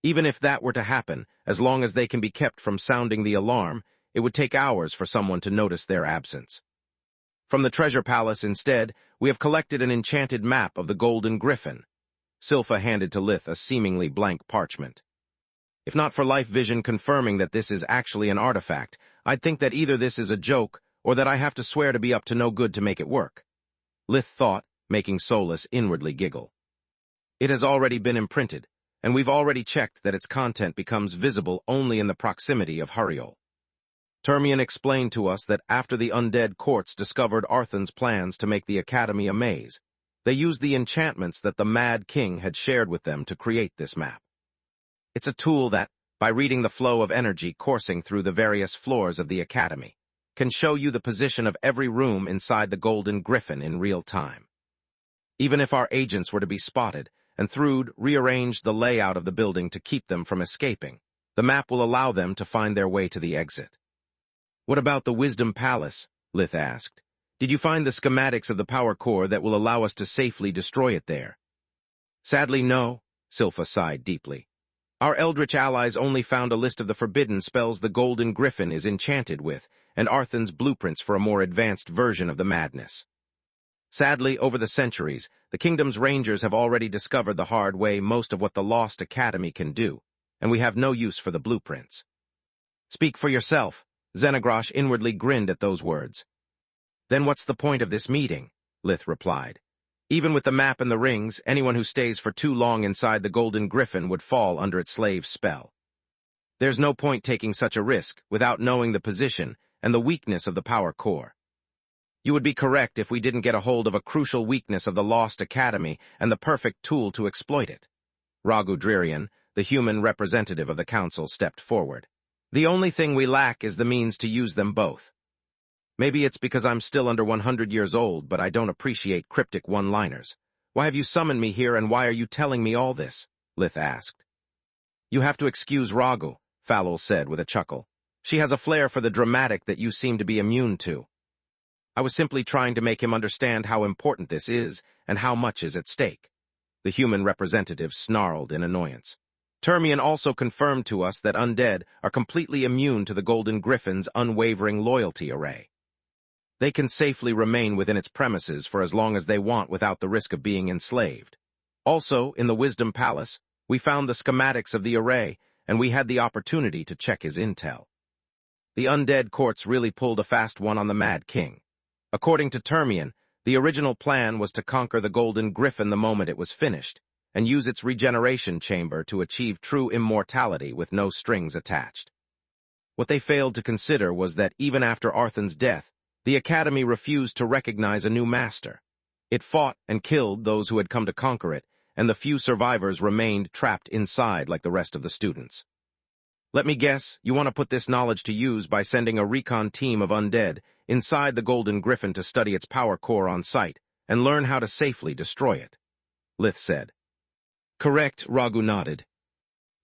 Even if that were to happen, as long as they can be kept from sounding the alarm, it would take hours for someone to notice their absence. From the Treasure Palace, instead, we have collected an enchanted map of the Golden Griffin. Silpha handed to Lith a seemingly blank parchment. If not for Life Vision confirming that this is actually an artifact, I'd think that either this is a joke or that I have to swear to be up to no good to make it work. Lith thought, making Solus inwardly giggle. It has already been imprinted, and we've already checked that its content becomes visible only in the proximity of Huriol. Termian explained to us that after the undead courts discovered Arthon's plans to make the Academy a maze, they used the enchantments that the Mad King had shared with them to create this map. It's a tool that, by reading the flow of energy coursing through the various floors of the Academy, can show you the position of every room inside the Golden Griffin in real time. Even if our agents were to be spotted, and Thrud rearranged the layout of the building to keep them from escaping, the map will allow them to find their way to the exit. What about the Wisdom Palace? Lith asked. Did you find the schematics of the power core that will allow us to safely destroy it there? Sadly, no, Silpha sighed deeply. Our Eldritch allies only found a list of the forbidden spells the Golden Griffin is enchanted with, and Arthon's blueprints for a more advanced version of the madness. Sadly, over the centuries, the kingdom's rangers have already discovered the hard way most of what the Lost Academy can do, and we have no use for the blueprints. Speak for yourself, Zenegrosh inwardly grinned at those words. Then what's the point of this meeting? Lith replied. Even with the map and the rings, anyone who stays for too long inside the Golden Griffin would fall under its slave spell. There's no point taking such a risk without knowing the position and the weakness of the power core. You would be correct if we didn't get a hold of a crucial weakness of the Lost Academy and the perfect tool to exploit it. Raghu, the human representative of the council, stepped forward. The only thing we lack is the means to use them both. Maybe it's because I'm still under 100 years old, but I don't appreciate cryptic one-liners. Why have you summoned me here, and why are you telling me all this? Lith asked. You have to excuse Raghu, Falul said with a chuckle. She has a flair for the dramatic that you seem to be immune to. I was simply trying to make him understand how important this is and how much is at stake. The human representative snarled in annoyance. Termian also confirmed to us that undead are completely immune to the Golden Griffin's unwavering loyalty array. They can safely remain within its premises for as long as they want without the risk of being enslaved. Also, in the Wisdom Palace, we found the schematics of the array, and we had the opportunity to check his intel. The undead courts really pulled a fast one on the Mad King. According to Termian, the original plan was to conquer the Golden Griffin the moment it was finished, and use its regeneration chamber to achieve true immortality with no strings attached. What they failed to consider was that even after Arthan's death, the Academy refused to recognize a new master. It fought and killed those who had come to conquer it, and the few survivors remained trapped inside like the rest of the students. Let me guess, you want to put this knowledge to use by sending a recon team of undead inside the Golden Griffin to study its power core on site and learn how to safely destroy it, Lith said. Correct, Raghu nodded.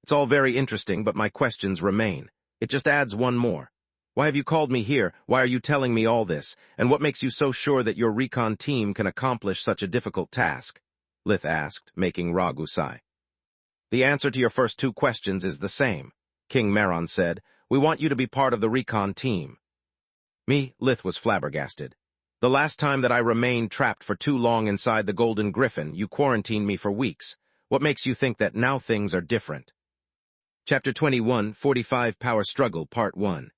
It's all very interesting, but my questions remain. It just adds one more. Why have you called me here? Why are you telling me all this? And what makes you so sure that your recon team can accomplish such a difficult task? Lith asked, making Raghu sigh. The answer to your first two questions is the same, King Meron said. We want you to be part of the recon team. Me, Lith was flabbergasted. The last time that I remained trapped for too long inside the Golden Griffin, you quarantined me for weeks. What makes you think that now things are different? Chapter 21, 45 Power Struggle, Part 1.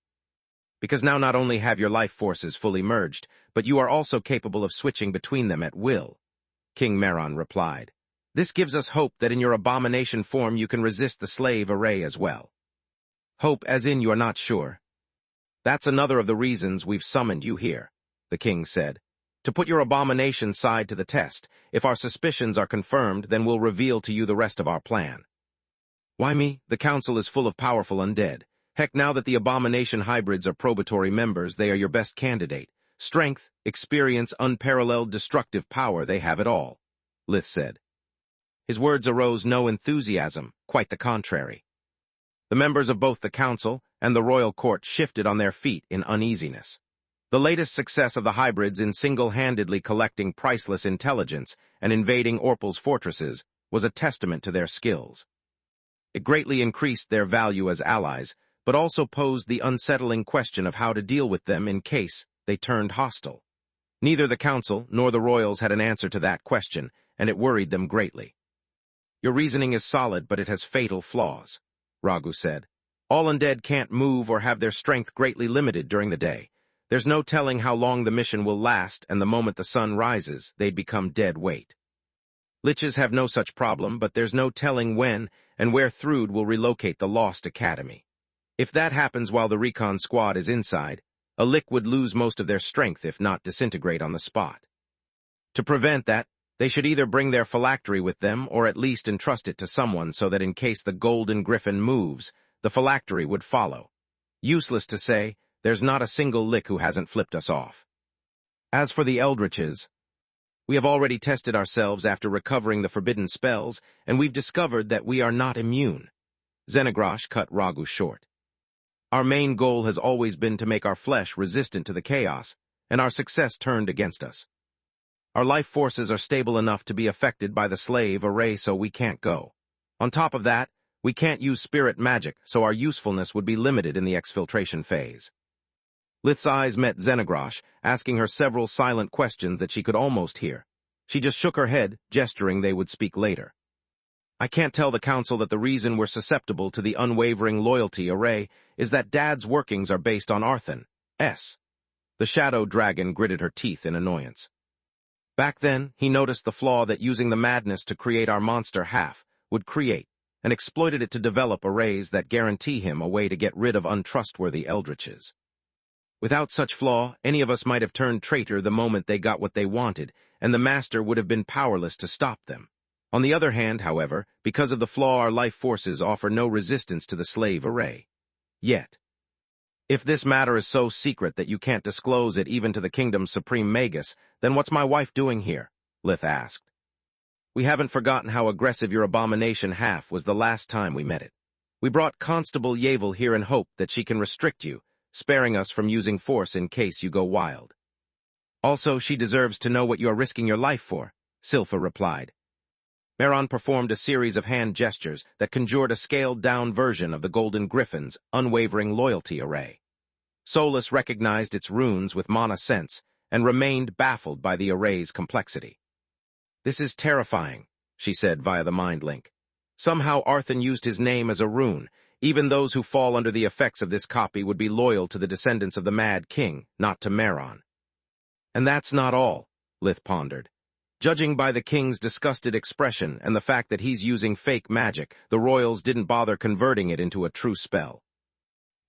Because now not only have your life forces fully merged, but you are also capable of switching between them at will, King Meron replied. This gives us hope that in your abomination form you can resist the slave array as well. Hope as in you're not sure. That's another of the reasons we've summoned you here, the king said. To put your abomination side to the test. If our suspicions are confirmed, then we'll reveal to you the rest of our plan. Why me? The council is full of powerful undead. Heck, now that the abomination hybrids are probatory members, they are your best candidate. Strength, experience, unparalleled destructive power, they have it all, Lith said. His words arose no enthusiasm, quite the contrary. The members of both the council and the royal court shifted on their feet in uneasiness. The latest success of the hybrids in single-handedly collecting priceless intelligence and invading Orpal's fortresses was a testament to their skills. It greatly increased their value as allies, but also posed the unsettling question of how to deal with them in case they turned hostile. Neither the council nor the royals had an answer to that question, and it worried them greatly. Your reasoning is solid, but it has fatal flaws, Raghu said. All undead can't move or have their strength greatly limited during the day. There's no telling how long the mission will last, and the moment the sun rises, they'd become dead weight. Liches have no such problem, but there's no telling when and where Thrud will relocate the Lost Academy. If that happens while the recon squad is inside, a lick would lose most of their strength if not disintegrate on the spot. To prevent that, they should either bring their phylactery with them or at least entrust it to someone so that in case the Golden Griffin moves, the phylactery would follow. Useless to say, there's not a single lick who hasn't flipped us off. As for the Eldritches, we have already tested ourselves after recovering the forbidden spells, and we've discovered that we are not immune. Xenogrosh cut Raghu short. Our main goal has always been to make our flesh resistant to the chaos, and our success turned against us. Our life forces are stable enough to be affected by the slave array, so we can't go. On top of that, we can't use spirit magic, so our usefulness would be limited in the exfiltration phase. Lith's eyes met Xenogrosh, asking her several silent questions that she could almost hear. She just shook her head, gesturing they would speak later. I can't tell the council that the reason we're susceptible to the unwavering loyalty array is that Dad's workings are based on Arthan. The shadow dragon gritted her teeth in annoyance. Back then, he noticed the flaw that using the madness to create our monster half would create, and exploited it to develop arrays that guarantee him a way to get rid of untrustworthy eldritches. Without such flaw, any of us might have turned traitor the moment they got what they wanted, and the master would have been powerless to stop them. On the other hand, however, because of the flaw, our life forces offer no resistance to the slave array. Yet. If this matter is so secret that you can't disclose it even to the kingdom's supreme Magus, then what's my wife doing here? Lith asked. We haven't forgotten how aggressive your abomination half was the last time we met it. We brought Constable Yavel here in hope that she can restrict you, sparing us from using force in case you go wild. Also, she deserves to know what you are risking your life for, Silpha replied. Meron performed a series of hand gestures that conjured a scaled-down version of the Golden Griffin's unwavering loyalty array. Solus recognized its runes with mana sense and remained baffled by the array's complexity. This is terrifying, she said via the mind link. Somehow Arthon used his name as a rune. Even those who fall under the effects of this copy would be loyal to the descendants of the Mad King, not to Meron. And that's not all, Lith pondered. Judging by the king's disgusted expression and the fact that he's using fake magic, the royals didn't bother converting it into a true spell.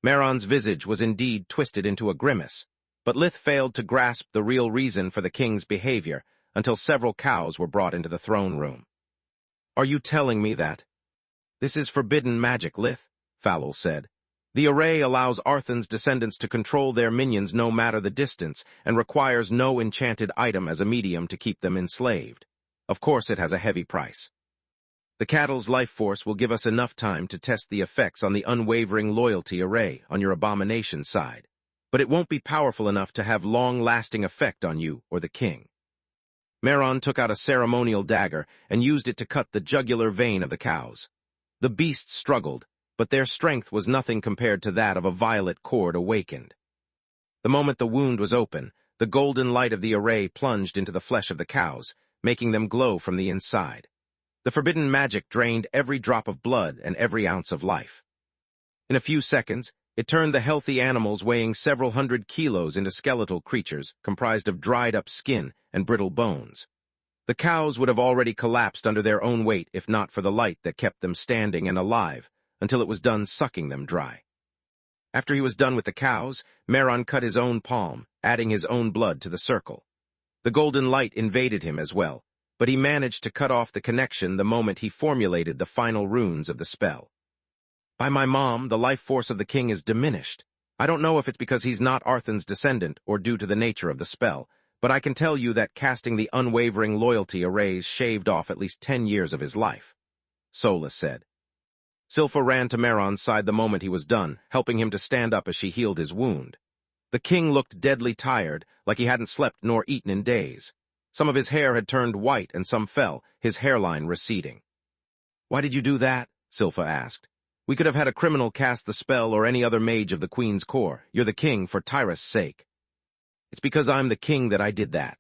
Meron's visage was indeed twisted into a grimace, but Lith failed to grasp the real reason for the king's behavior until several cows were brought into the throne room. Are you telling me that? This is forbidden magic, Lith, Falul said. The array allows Arthon's descendants to control their minions no matter the distance and requires no enchanted item as a medium to keep them enslaved. Of course it has a heavy price. The cattle's life force will give us enough time to test the effects on the unwavering loyalty array on your abomination side, but it won't be powerful enough to have long-lasting effect on you or the king. Meron took out a ceremonial dagger and used it to cut the jugular vein of the cows. The beasts struggled, but their strength was nothing compared to that of a violet cord awakened. The moment the wound was open, the golden light of the array plunged into the flesh of the cows, making them glow from the inside. The forbidden magic drained every drop of blood and every ounce of life. In a few seconds, it turned the healthy animals weighing several hundred kilos into skeletal creatures comprised of dried-up skin and brittle bones. The cows would have already collapsed under their own weight if not for the light that kept them standing and alive, until it was done sucking them dry. After he was done with the cows, Meron cut his own palm, adding his own blood to the circle. The golden light invaded him as well, but he managed to cut off the connection the moment he formulated the final runes of the spell. By my mom, the life force of the king is diminished. I don't know if it's because he's not Arthon's descendant or due to the nature of the spell, but I can tell you that casting the unwavering loyalty arrays shaved off at least 10 years of his life, Solus said. Silpha ran to Meron's side the moment he was done, helping him to stand up as she healed his wound. The king looked deadly tired, like he hadn't slept nor eaten in days. Some of his hair had turned white and some fell, his hairline receding. Why did you do that? Silpha asked. We could have had a criminal cast the spell or any other mage of the Queen's Corps. You're the king for Tyrus' sake. It's because I'm the king that I did that,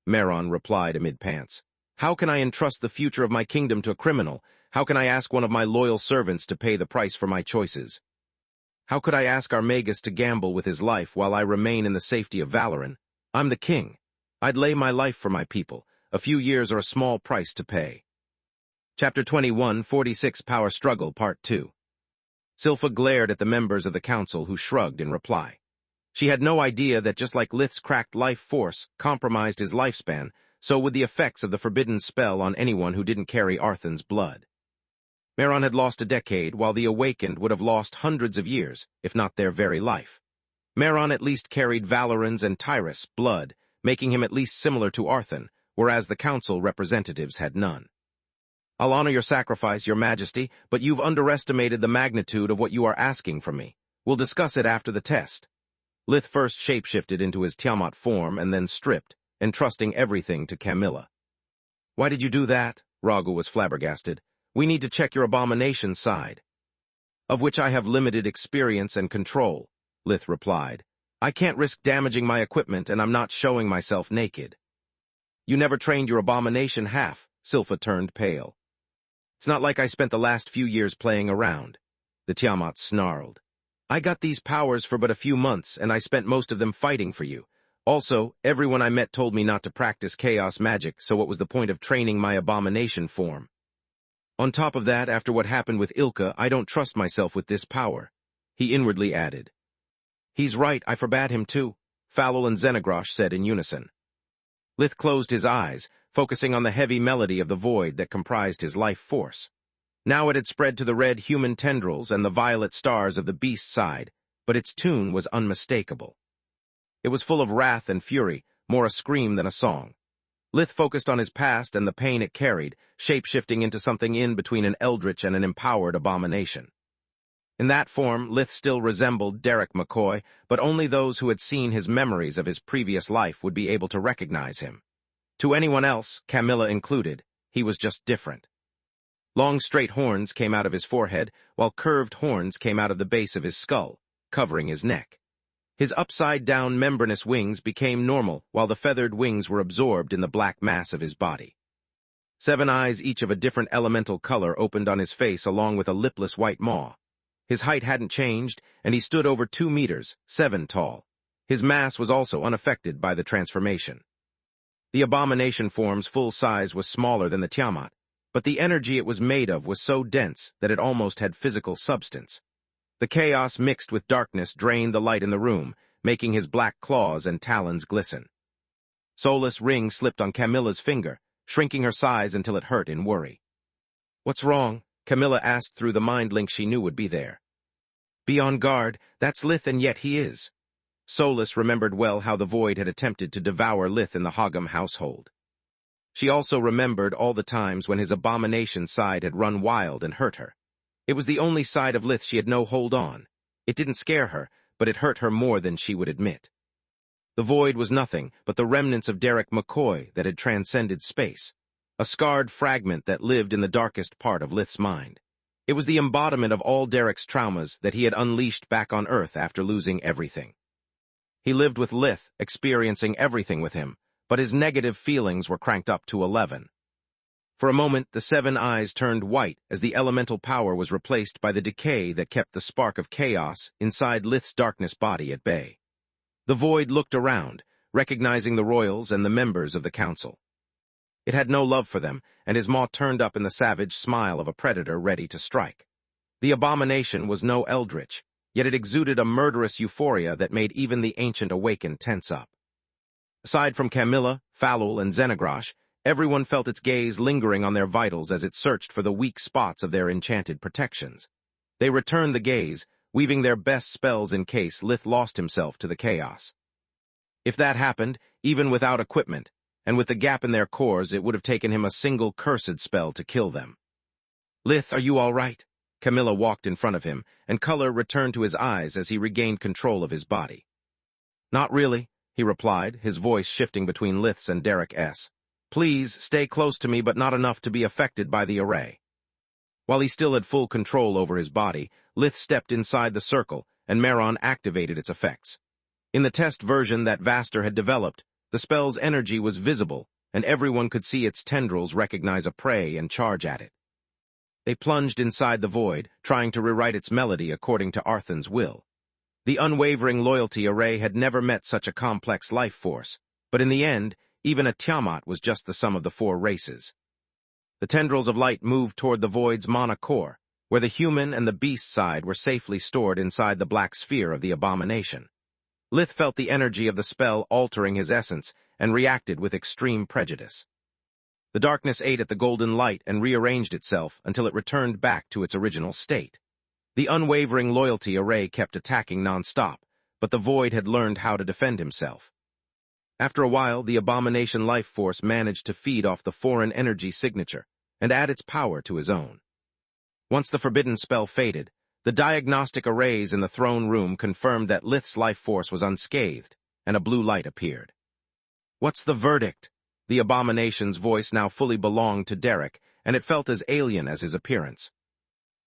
Meron replied amid pants. How can I entrust the future of my kingdom to a criminal? How can I ask one of my loyal servants to pay the price for my choices? How could I ask our Magus to gamble with his life while I remain in the safety of Valoran? I'm the king. I'd lay my life for my people. A few years are a small price to pay. Chapter 21, 46 Power Struggle, Part 2. Silpha glared at the members of the council who shrugged in reply. She had no idea that just like Lith's cracked life force compromised his lifespan, so would the effects of the forbidden spell on anyone who didn't carry Arthon's blood. Meron had lost a decade, while the Awakened would have lost hundreds of years, if not their very life. Meron at least carried Valoran's and Tyrus' blood, making him at least similar to Arthon, whereas the council representatives had none. I'll honor your sacrifice, your majesty, but you've underestimated the magnitude of what you are asking from me. We'll discuss it after the test. Lith first shapeshifted into his Tiamat form and then stripped, entrusting everything to Camilla. Why did you do that? Ragu was flabbergasted. We need to check your abomination side. Of which I have limited experience and control, Lith replied. I can't risk damaging my equipment and I'm not showing myself naked. You never trained your abomination half, Silpha turned pale. It's not like I spent the last few years playing around, the Tiamat snarled. I got these powers for but a few months and I spent most of them fighting for you. Also, everyone I met told me not to practice chaos magic, so what was the point of training my abomination form? On top of that, after what happened with Ilka, I don't trust myself with this power, he inwardly added. He's right, I forbade him too, Falul and Xenagrosh said in unison. Lith closed his eyes, focusing on the heavy melody of the void that comprised his life force. Now it had spread to the red human tendrils and the violet stars of the beast side, but its tune was unmistakable. It was full of wrath and fury, more a scream than a song. Lith focused on his past and the pain it carried, shape-shifting into something in between an eldritch and an empowered abomination. In that form, Lith still resembled Derek McCoy, but only those who had seen his memories of his previous life would be able to recognize him. To anyone else, Camilla included, he was just different. Long straight horns came out of his forehead, while curved horns came out of the base of his skull, covering his neck. His upside-down membranous wings became normal, while the feathered wings were absorbed in the black mass of his body. 7 eyes, each of a different elemental color, opened on his face along with a lipless white maw. His height hadn't changed, and he stood over 2 meters, 7 tall. His mass was also unaffected by the transformation. The abomination form's full size was smaller than the Tiamat, but the energy it was made of was so dense that it almost had physical substance. The chaos mixed with darkness drained the light in the room, making his black claws and talons glisten. Soulless ring slipped on Camilla's finger, shrinking her size until it hurt in worry. "What's wrong?" Camilla asked through the mind link she knew would be there. "Be on guard, that's Lith and yet he is." Soulless remembered well how the Void had attempted to devour Lith in the Hoggum household. She also remembered all the times when his abomination side had run wild and hurt her. It was the only side of Lith she had no hold on. It didn't scare her, but it hurt her more than she would admit. The Void was nothing but the remnants of Derek McCoy that had transcended space, a scarred fragment that lived in the darkest part of Lith's mind. It was the embodiment of all Derek's traumas that he had unleashed back on Earth after losing everything. He lived with Lith, experiencing everything with him, but his negative feelings were cranked up to 11. For a moment, the 7 eyes turned white as the elemental power was replaced by the decay that kept the spark of chaos inside Lith's darkness body at bay. The Void looked around, recognizing the royals and the members of the council. It had no love for them, and his maw turned up in the savage smile of a predator ready to strike. The abomination was no eldritch, yet it exuded a murderous euphoria that made even the ancient awakened tense up. Aside from Camilla, Falul, and Xenagrosh, everyone felt its gaze lingering on their vitals as it searched for the weak spots of their enchanted protections. They returned the gaze, weaving their best spells in case Lith lost himself to the chaos. If that happened, even without equipment, and with the gap in their cores, it would have taken him a single cursed spell to kill them. "Lith, are you all right?" Camilla walked in front of him, and color returned to his eyes as he regained control of his body. "Not really," he replied, his voice shifting between Lith's and Derek's. "Please, stay close to me, but not enough to be affected by the array." While he still had full control over his body, Lith stepped inside the circle, and Meron activated its effects. In the test version that Vaster had developed, the spell's energy was visible, and everyone could see its tendrils recognize a prey and charge at it. They plunged inside the Void, trying to rewrite its melody according to Arthan's will. The unwavering loyalty array had never met such a complex life force, but in the end, even a Tiamat was just the sum of the 4 races. The tendrils of light moved toward the Void's mana core, where the human and the beast side were safely stored inside the black sphere of the abomination. Lith felt the energy of the spell altering his essence and reacted with extreme prejudice. The darkness ate at the golden light and rearranged itself until it returned back to its original state. The unwavering loyalty array kept attacking non-stop, but the Void had learned how to defend himself. After a while, the abomination life force managed to feed off the foreign energy signature and add its power to his own. Once the forbidden spell faded, the diagnostic arrays in the throne room confirmed that Lith's life force was unscathed, and a blue light appeared. "What's the verdict?" The abomination's voice now fully belonged to Derek, and it felt as alien as his appearance.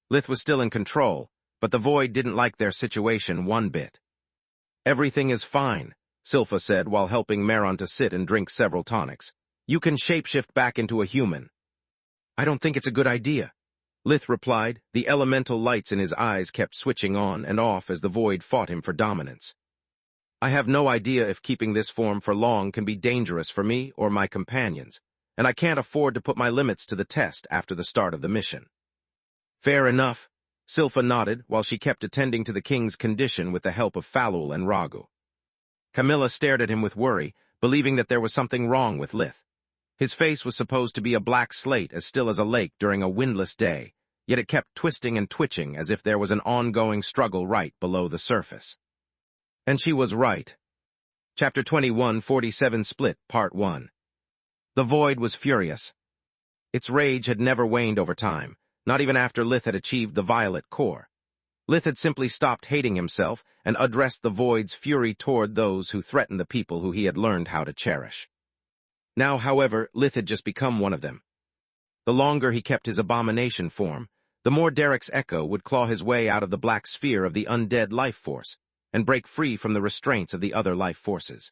Lith was still in control, but the Void didn't like their situation one bit. "Everything is fine," Silpha said while helping Meron to sit and drink several tonics. "You can shapeshift back into a human." "I don't think it's a good idea," Lith replied. The elemental lights in his eyes kept switching on and off as the Void fought him for dominance. "I have no idea if keeping this form for long can be dangerous for me or my companions, and I can't afford to put my limits to the test after the start of the mission." "Fair enough," Silpha nodded while she kept attending to the king's condition with the help of Falul and Ragu. Camilla stared at him with worry, believing that there was something wrong with Lith. His face was supposed to be a black slate as still as a lake during a windless day, yet it kept twisting and twitching as if there was an ongoing struggle right below the surface. And she was right. Chapter 21, 47 Split, Part 1. The Void was furious. Its rage had never waned over time, not even after Lith had achieved the violet core. Lith had simply stopped hating himself and addressed the Void's fury toward those who threatened the people who he had learned how to cherish. Now, however, Lith had just become one of them. The longer he kept his abomination form, the more Derek's echo would claw his way out of the black sphere of the undead life force and break free from the restraints of the other life forces.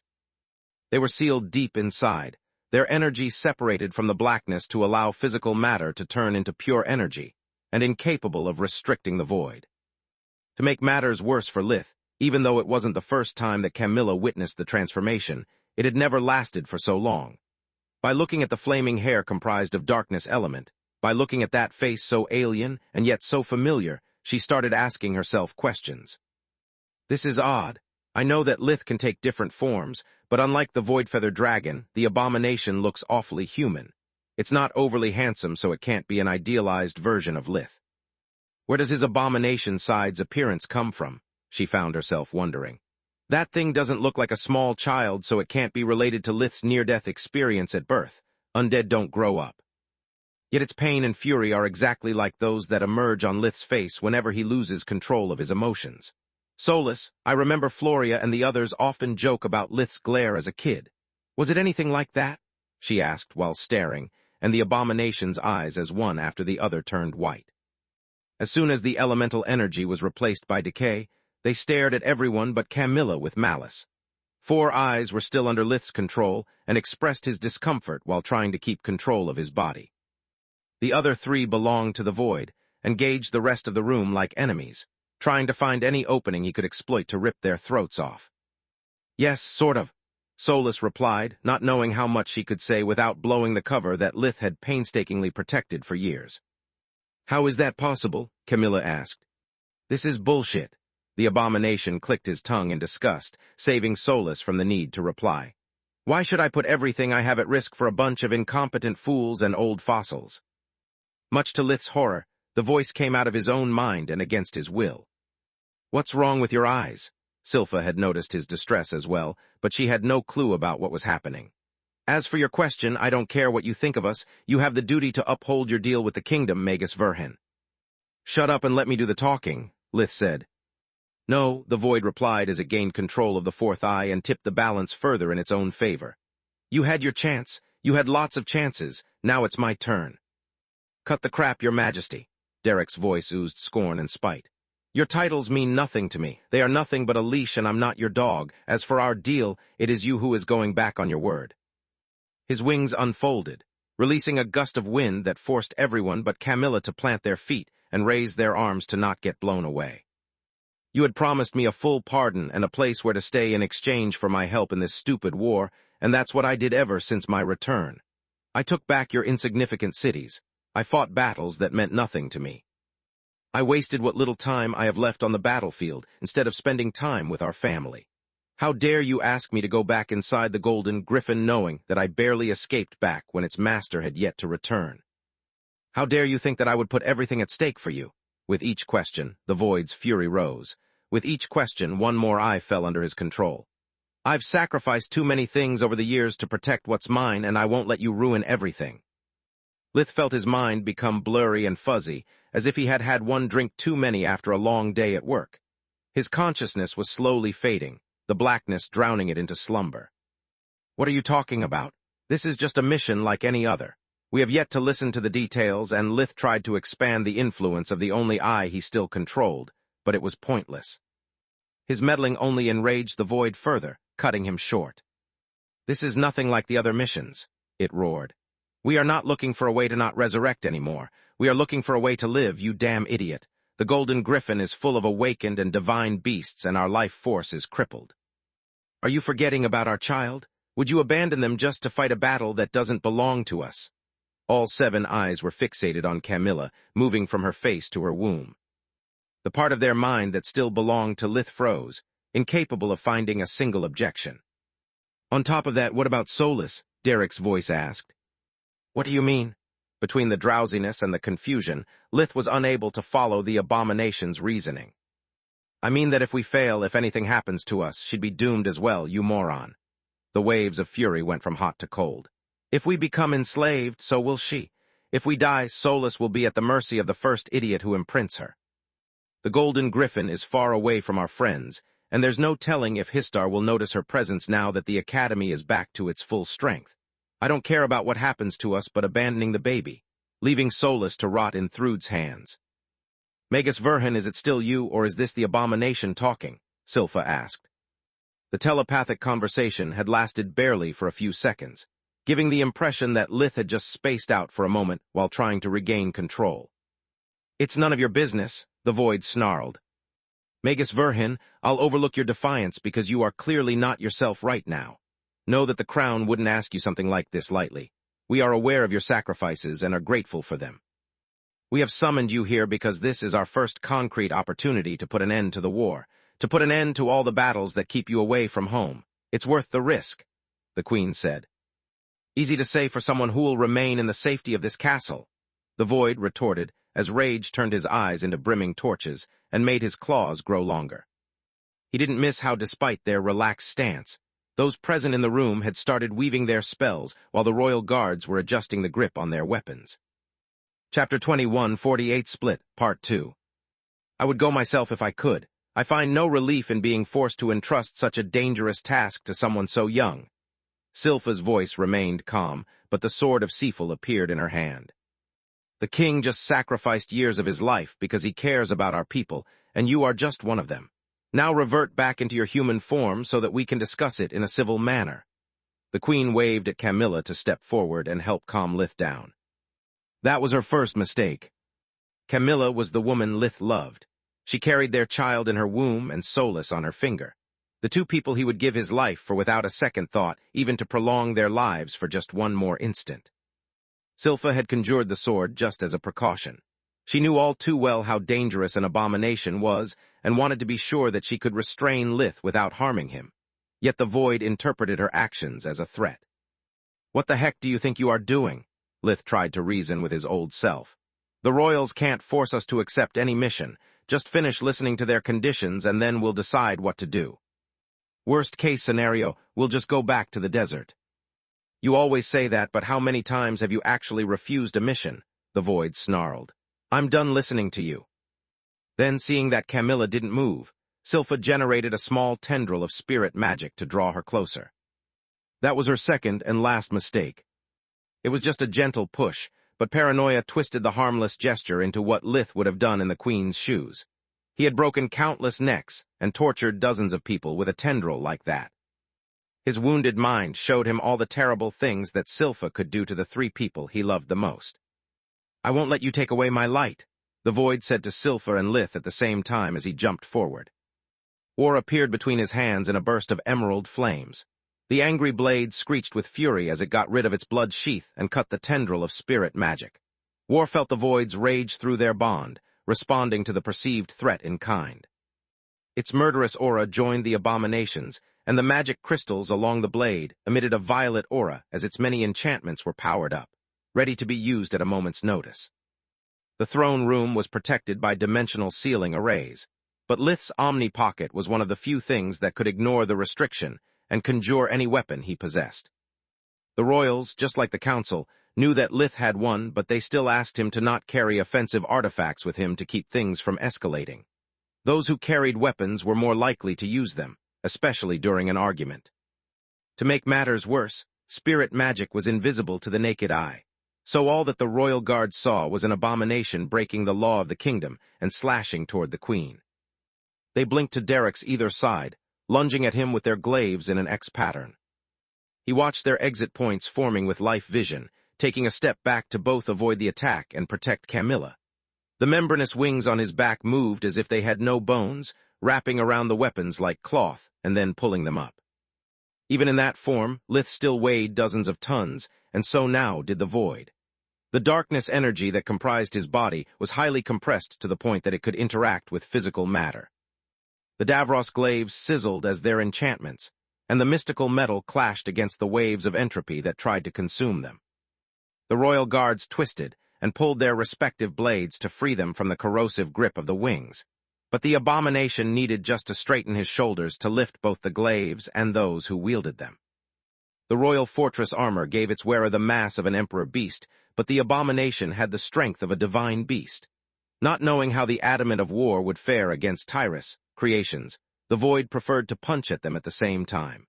They were sealed deep inside, their energy separated from the blackness to allow physical matter to turn into pure energy, and incapable of restricting the void. To make matters worse for Lith, even though it wasn't the first time that Camilla witnessed the transformation, it had never lasted for so long. By looking at the flaming hair comprised of darkness element, by looking at that face so alien and yet so familiar, she started asking herself questions. This is odd. I know that Lith can take different forms, but unlike the Voidfeather Dragon, the abomination looks awfully human. It's not overly handsome, so it can't be an idealized version of Lith. Where does his abomination side's appearance come from? She found herself wondering. That thing doesn't look like a small child, so it can't be related to Lith's near-death experience at birth. Undead don't grow up. Yet its pain and fury are exactly like those that emerge on Lith's face whenever he loses control of his emotions. Solus, I remember Floria and the others often joke about Lith's glare as a kid. Was it anything like that? She asked while staring, and the abomination's eyes as one after the other turned white. As soon as the elemental energy was replaced by decay, they stared at everyone but Camilla with malice. 4 eyes were still under Lith's control and expressed his discomfort while trying to keep control of his body. The other 3 belonged to the Void and gauged the rest of the room like enemies, trying to find any opening he could exploit to rip their throats off. Yes, sort of, Solus replied, not knowing how much she could say without blowing the cover that Lith had painstakingly protected for years. How is that possible? Camilla asked. This is bullshit. The abomination clicked his tongue in disgust, saving Solus from the need to reply. Why should I put everything I have at risk for a bunch of incompetent fools and old fossils? Much to Lith's horror, the voice came out of his own mind and against his will. What's wrong with your eyes? Silpha had noticed his distress as well, but she had no clue about what was happening. As for your question, I don't care what you think of us. You have the duty to uphold your deal with the kingdom, Magus Verhin. Shut up and let me do the talking, Lith said. No, the Void replied as it gained control of the 4th eye and tipped the balance further in its own favor. You had your chance. You had lots of chances. Now it's my turn. Cut the crap, Your Majesty. Derek's voice oozed scorn and spite. Your titles mean nothing to me. They are nothing but a leash, and I'm not your dog. As for our deal, it is you who is going back on your word. His wings unfolded, releasing a gust of wind that forced everyone but Camilla to plant their feet and raise their arms to not get blown away. You had promised me a full pardon and a place where to stay in exchange for my help in this stupid war, and that's what I did ever since my return. I took back your insignificant cities. I fought battles that meant nothing to me. I wasted what little time I have left on the battlefield instead of spending time with our family. How dare you ask me to go back inside the Golden Griffin knowing that I barely escaped back when its master had yet to return? How dare you think that I would put everything at stake for you? With each question, the Void's fury rose. With each question, one more eye fell under his control. I've sacrificed too many things over the years to protect what's mine, and I won't let you ruin everything. Lith felt his mind become blurry and fuzzy, as if he had had one drink too many after a long day at work. His consciousness was slowly fading, the blackness drowning it into slumber. What are you talking about? This is just a mission like any other. We have yet to listen to the details, and Lith tried to expand the influence of the only eye he still controlled, but it was pointless. His meddling only enraged the Void further, cutting him short. This is nothing like the other missions, it roared. We are not looking for a way to not resurrect anymore. We are looking for a way to live, you damn idiot. The Golden Griffin is full of awakened and divine beasts, and our life force is crippled. Are you forgetting about our child? Would you abandon them just to fight a battle that doesn't belong to us? All 7 eyes were fixated on Camilla, moving from her face to her womb. The part of their mind that still belonged to Lith froze, incapable of finding a single objection. On top of that, what about Solus? Derek's voice asked. What do you mean? Between the drowsiness and the confusion, Lith was unable to follow the abomination's reasoning. I mean that if we fail, if anything happens to us, she'd be doomed as well, you moron. The waves of fury went from hot to cold. If we become enslaved, so will she. If we die, Solus will be at the mercy of the first idiot who imprints her. The Golden Griffin is far away from our friends, and there's no telling if Histar will notice her presence now that the Academy is back to its full strength. I don't care about what happens to us but abandoning the baby, leaving Solus to rot in Thrud's hands. Magus Verhin, is it still you, or is this the abomination talking? Silpha asked. The telepathic conversation had lasted barely for a few seconds, giving the impression that Lith had just spaced out for a moment while trying to regain control. It's none of your business, the void snarled. Magus Verhin, I'll overlook your defiance because you are clearly not yourself right now. Know that the Crown wouldn't ask you something like this lightly. We are aware of your sacrifices and are grateful for them. We have summoned you here because this is our first concrete opportunity to put an end to the war, to put an end to all the battles that keep you away from home. It's worth the risk, the Queen said. Easy to say for someone who will remain in the safety of this castle, the void retorted as rage turned his eyes into brimming torches and made his claws grow longer. He didn't miss how, despite their relaxed stance, those present in the room had started weaving their spells while the royal guards were adjusting the grip on their weapons. Chapter 21, 48 Split, Part 2. I would go myself if I could. I find no relief in being forced to entrust such a dangerous task to someone so young. Silpha's voice remained calm, but the sword of Seafel appeared in her hand. The king just sacrificed years of his life because he cares about our people, and you are just one of them. Now revert back into your human form so that we can discuss it in a civil manner. The queen waved at Camilla to step forward and help calm Lith down. That was her first mistake. Camilla was the woman Lith loved. She carried their child in her womb and Solus on her finger. The two people he would give his life for without a second thought, even to prolong their lives for just one more instant. Silpha had conjured the sword just as a precaution. She knew all too well how dangerous an abomination was and wanted to be sure that she could restrain Lith without harming him. Yet the void interpreted her actions as a threat. What the heck do you think you are doing? Lith tried to reason with his old self. The royals can't force us to accept any mission. Just finish listening to their conditions and then we'll decide what to do. Worst case scenario, we'll just go back to the desert. You always say that, but how many times have you actually refused a mission? The void snarled. I'm done listening to you. Then, seeing that Camilla didn't move, Silpha generated a small tendril of spirit magic to draw her closer. That was her second and last mistake. It was just a gentle push, but paranoia twisted the harmless gesture into what Lith would have done in the queen's shoes. He had broken countless necks and tortured dozens of people with a tendril like that. His wounded mind showed him all the terrible things that Silpha could do to the three people he loved the most. I won't let you take away my light, the void said to Silpha and Lith at the same time as he jumped forward. War appeared between his hands in a burst of emerald flames. The angry blade screeched with fury as it got rid of its blood sheath and cut the tendril of spirit magic. War felt the void's rage through their bond, responding to the perceived threat in kind. Its murderous aura joined the abominations, and the magic crystals along the blade emitted a violet aura as its many enchantments were powered up, ready to be used at a moment's notice. The throne room was protected by dimensional ceiling arrays, but Lith's Omni Pocket was one of the few things that could ignore the restriction and conjure any weapon he possessed. The royals, just like the council, knew that Lith had one, but they still asked him to not carry offensive artifacts with him to keep things from escalating. Those who carried weapons were more likely to use them, especially during an argument. To make matters worse, spirit magic was invisible to the naked eye, so all that the royal guards saw was an abomination breaking the law of the kingdom and slashing toward the queen. They blinked to Derek's either side, lunging at him with their glaives in an X pattern. He watched their exit points forming with life vision, taking a step back to both avoid the attack and protect Camilla. The membranous wings on his back moved as if they had no bones, wrapping around the weapons like cloth and then pulling them up. Even in that form, Lith still weighed dozens of tons, and so now did the void. The darkness energy that comprised his body was highly compressed to the point that it could interact with physical matter. The Davros glaives sizzled as their enchantments, and the mystical metal clashed against the waves of entropy that tried to consume them. The royal guards twisted and pulled their respective blades to free them from the corrosive grip of the wings, but the abomination needed just to straighten his shoulders to lift both the glaives and those who wielded them. The royal fortress armor gave its wearer the mass of an emperor beast, but the abomination had the strength of a divine beast. Not knowing how the adamant of war would fare against Tyrus creations, the void preferred to punch at them at the same time.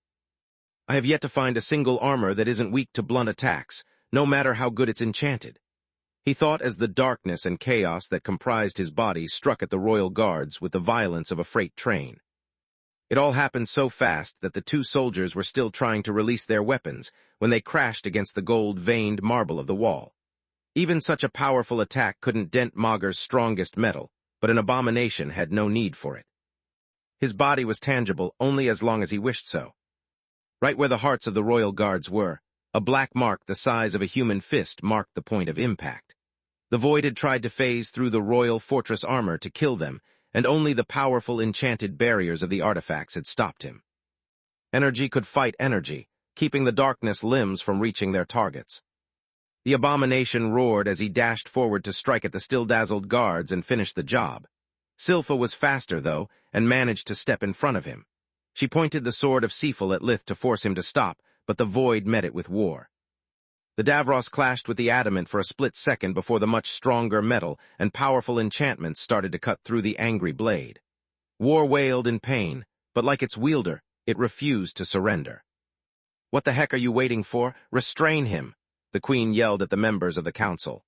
I have yet to find a single armor that isn't weak to blunt attacks, no matter how good it's enchanted, he thought as the darkness and chaos that comprised his body struck at the royal guards with the violence of a freight train. It all happened so fast that the two soldiers were still trying to release their weapons when they crashed against the gold-veined marble of the wall. Even such a powerful attack couldn't dent Magus' strongest metal, but an abomination had no need for it. His body was tangible only as long as he wished so. Right where the hearts of the royal guards were, a black mark the size of a human fist marked the point of impact. The void had tried to phase through the royal fortress armor to kill them, and only the powerful enchanted barriers of the artifacts had stopped him. Energy could fight energy, keeping the darkness limbs from reaching their targets. The abomination roared as he dashed forward to strike at the still-dazzled guards and finish the job. Silpha was faster, though, and managed to step in front of him. She pointed the sword of Seafel at Lith to force him to stop, but the void met it with war. The Davros clashed with the adamant for a split second before the much stronger metal and powerful enchantments started to cut through the angry blade. War wailed in pain, but like its wielder, it refused to surrender. "What the heck are you waiting for? Restrain him!" the queen yelled at the members of the council.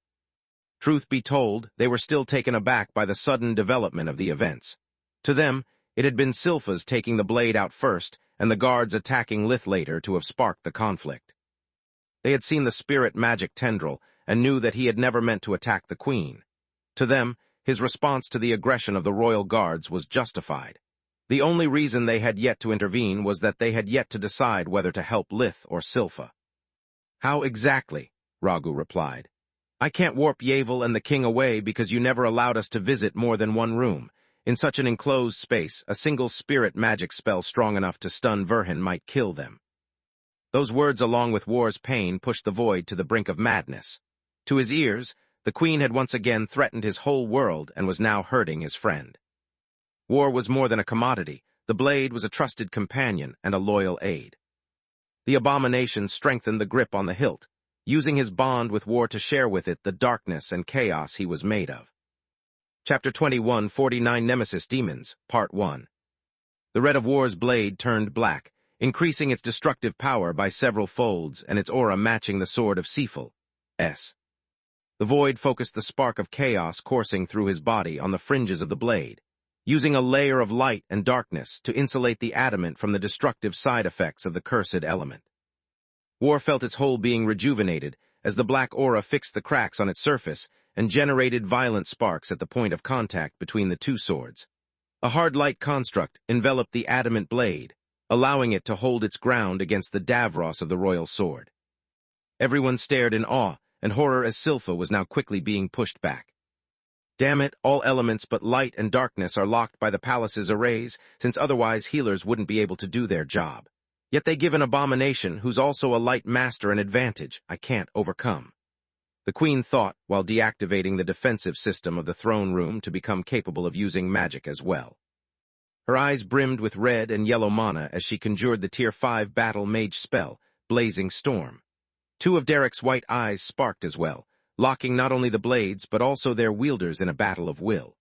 Truth be told, they were still taken aback by the sudden development of the events. To them, it had been Silpha's taking the blade out first and the guards attacking Lith later to have sparked the conflict. They had seen the spirit magic tendril and knew that he had never meant to attack the queen. To them, his response to the aggression of the royal guards was justified. The only reason they had yet to intervene was that they had yet to decide whether to help Lith or Silpha. "How exactly?" Ragu replied. "I can't warp Yavel and the king away because you never allowed us to visit more than one room. In such an enclosed space, a single spirit magic spell strong enough to stun Verhin might kill them." Those words, along with war's pain, pushed the void to the brink of madness. To his ears, the queen had once again threatened his whole world and was now hurting his friend. War was more than a commodity. The blade was a trusted companion and a loyal aid. The abomination strengthened the grip on the hilt, using his bond with war to share with it the darkness and chaos he was made of. Chapter 21, 49 Nemesis Demons, Part 1. The red of war's blade turned black, increasing its destructive power by several folds and its aura matching the sword of Seafel. The void focused the spark of chaos coursing through his body on the fringes of the blade, using a layer of light and darkness to insulate the adamant from the destructive side effects of the cursed element. War felt its whole being rejuvenated as the black aura fixed the cracks on its surface and generated violent sparks at the point of contact between the two swords. A hard light construct enveloped the adamant blade, allowing it to hold its ground against the Davros of the royal sword. Everyone stared in awe and horror as Silpha was now quickly being pushed back. Damn it, all elements but light and darkness are locked by the palace's arrays, since otherwise healers wouldn't be able to do their job. Yet they give an abomination who's also a light master an advantage I can't overcome. The queen thought while deactivating the defensive system of the throne room to become capable of using magic as well. Her eyes brimmed with red and yellow mana as she conjured the Tier 5 battle mage spell, Blazing Storm. Two of Derek's white eyes sparked as well, locking not only the blades but also their wielders in a battle of will.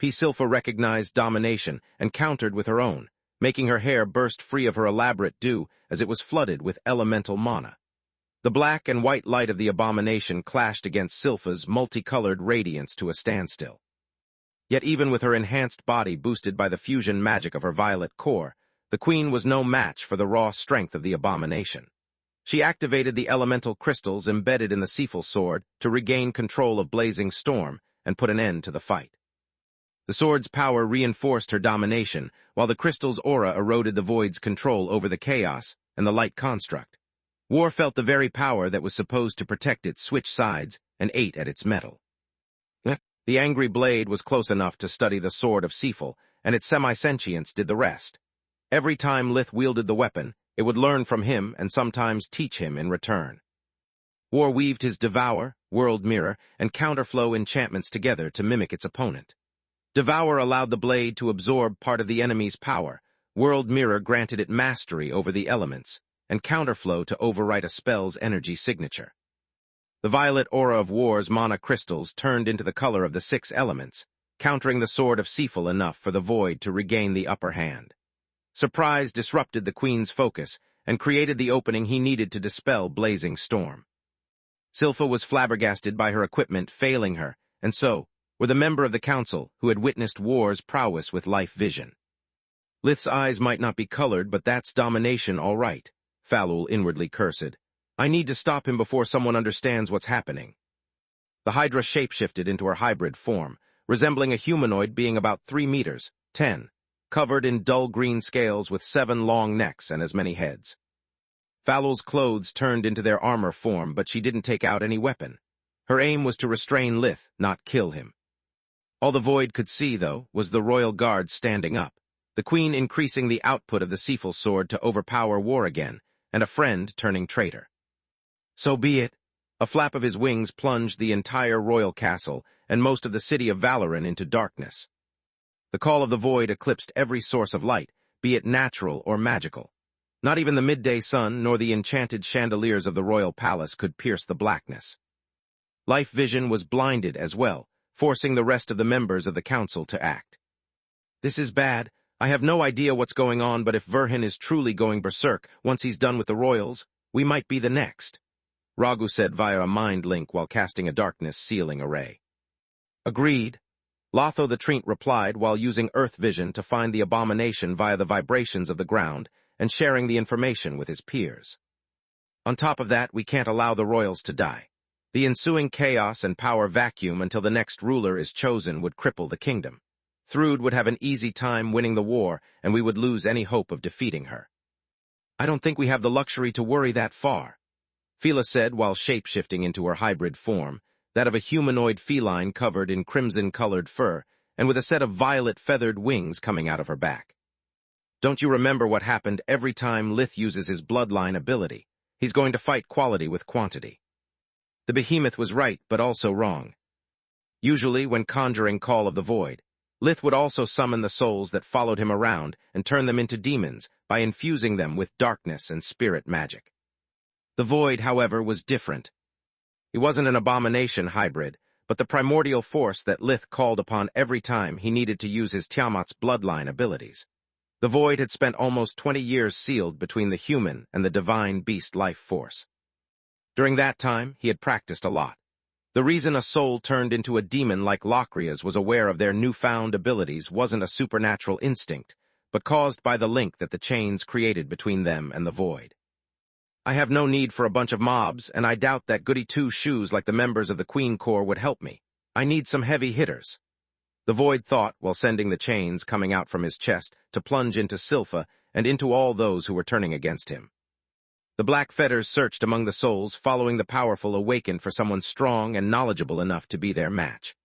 Silpha recognized domination and countered with her own, making her hair burst free of her elaborate dew as it was flooded with elemental mana. The black and white light of the abomination clashed against Silpha's multicolored radiance to a standstill. Yet even with her enhanced body boosted by the fusion magic of her violet core, the queen was no match for the raw strength of the abomination. She activated the elemental crystals embedded in the Seafel sword to regain control of Blazing Storm and put an end to the fight. The sword's power reinforced her domination, while the crystal's aura eroded the void's control over the chaos and the light construct. War felt the very power that was supposed to protect it switch sides and ate at its metal. The angry blade was close enough to study the sword of Seafel, and its semi-sentience did the rest. Every time Lith wielded the weapon, it would learn from him and sometimes teach him in return. War weaved his Devour, World Mirror, and Counterflow enchantments together to mimic its opponent. Devour allowed the blade to absorb part of the enemy's power, World Mirror granted it mastery over the elements, and Counterflow to overwrite a spell's energy signature. The violet aura of War's mana crystals turned into the color of the 6 elements, countering the sword of Seafel enough for the Void to regain the upper hand. Surprise disrupted the Queen's focus and created the opening he needed to dispel Blazing Storm. Silpha was flabbergasted by her equipment failing her, and so were the member of the council who had witnessed War's prowess with life vision. Lith's eyes might not be colored, but that's domination all right, Falul inwardly cursed. I need to stop him before someone understands what's happening. The Hydra shapeshifted into her hybrid form, resembling a humanoid being about 3 meters, 10, covered in dull green scales with 7 long necks and as many heads. Falul's clothes turned into their armor form, but she didn't take out any weapon. Her aim was to restrain Lith, not kill him. All the Void could see, though, was the royal guard standing up, the Queen increasing the output of the Seafel sword to overpower War again, and a friend turning traitor. So be it. A flap of his wings plunged the entire royal castle and most of the city of Valoran into darkness. The call of the Void eclipsed every source of light, be it natural or magical. Not even the midday sun nor the enchanted chandeliers of the royal palace could pierce the blackness. Life vision was blinded as well, forcing the rest of the members of the council to act. This is bad. I have no idea what's going on, but if Verhin is truly going berserk once he's done with the royals, we might be the next, Ragu said via a mind link while casting a darkness sealing array. Agreed. Lotho the Treant replied while using Earth Vision to find the abomination via the vibrations of the ground and sharing the information with his peers. On top of that, we can't allow the royals to die. The ensuing chaos and power vacuum until the next ruler is chosen would cripple the kingdom. Thrud would have an easy time winning the war, and we would lose any hope of defeating her. I don't think we have the luxury to worry that far, Fila said while shape-shifting into her hybrid form, that of a humanoid feline covered in crimson-colored fur and with a set of violet feathered wings coming out of her back. Don't you remember what happened every time Lith uses his bloodline ability? He's going to fight quality with quantity. The behemoth was right, but also wrong. Usually, when conjuring Call of the Void, Lith would also summon the souls that followed him around and turn them into demons by infusing them with darkness and spirit magic. The Void, however, was different. He wasn't an abomination hybrid, but the primordial force that Lith called upon every time he needed to use his Tiamat's bloodline abilities. The Void had spent almost 20 years sealed between the human and the divine beast life force. During that time, he had practiced a lot. The reason a soul turned into a demon like Locria's was aware of their newfound abilities wasn't a supernatural instinct, but caused by the link that the chains created between them and the Void. I have no need for a bunch of mobs, and I doubt that goody two-shoes like the members of the Queen Corps would help me. I need some heavy hitters. The Void thought while sending the chains coming out from his chest to plunge into Silpha and into all those who were turning against him. The black fetters searched among the souls, following the powerful awakened for someone strong and knowledgeable enough to be their match.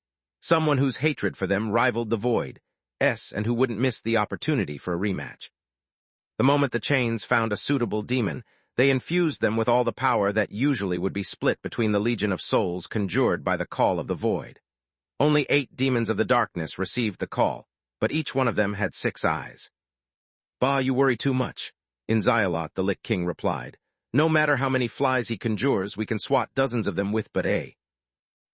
Someone whose hatred for them rivaled the Void's, and who wouldn't miss the opportunity for a rematch. The moment the chains found a suitable demon, they infused them with all the power that usually would be split between the legion of souls conjured by the call of the Void. Only 8 demons of the darkness received the call, but each one of them had 6 eyes. Bah, you worry too much, Inzialot, the Lich King, replied. No matter how many flies he conjures, we can swat dozens of them with but a.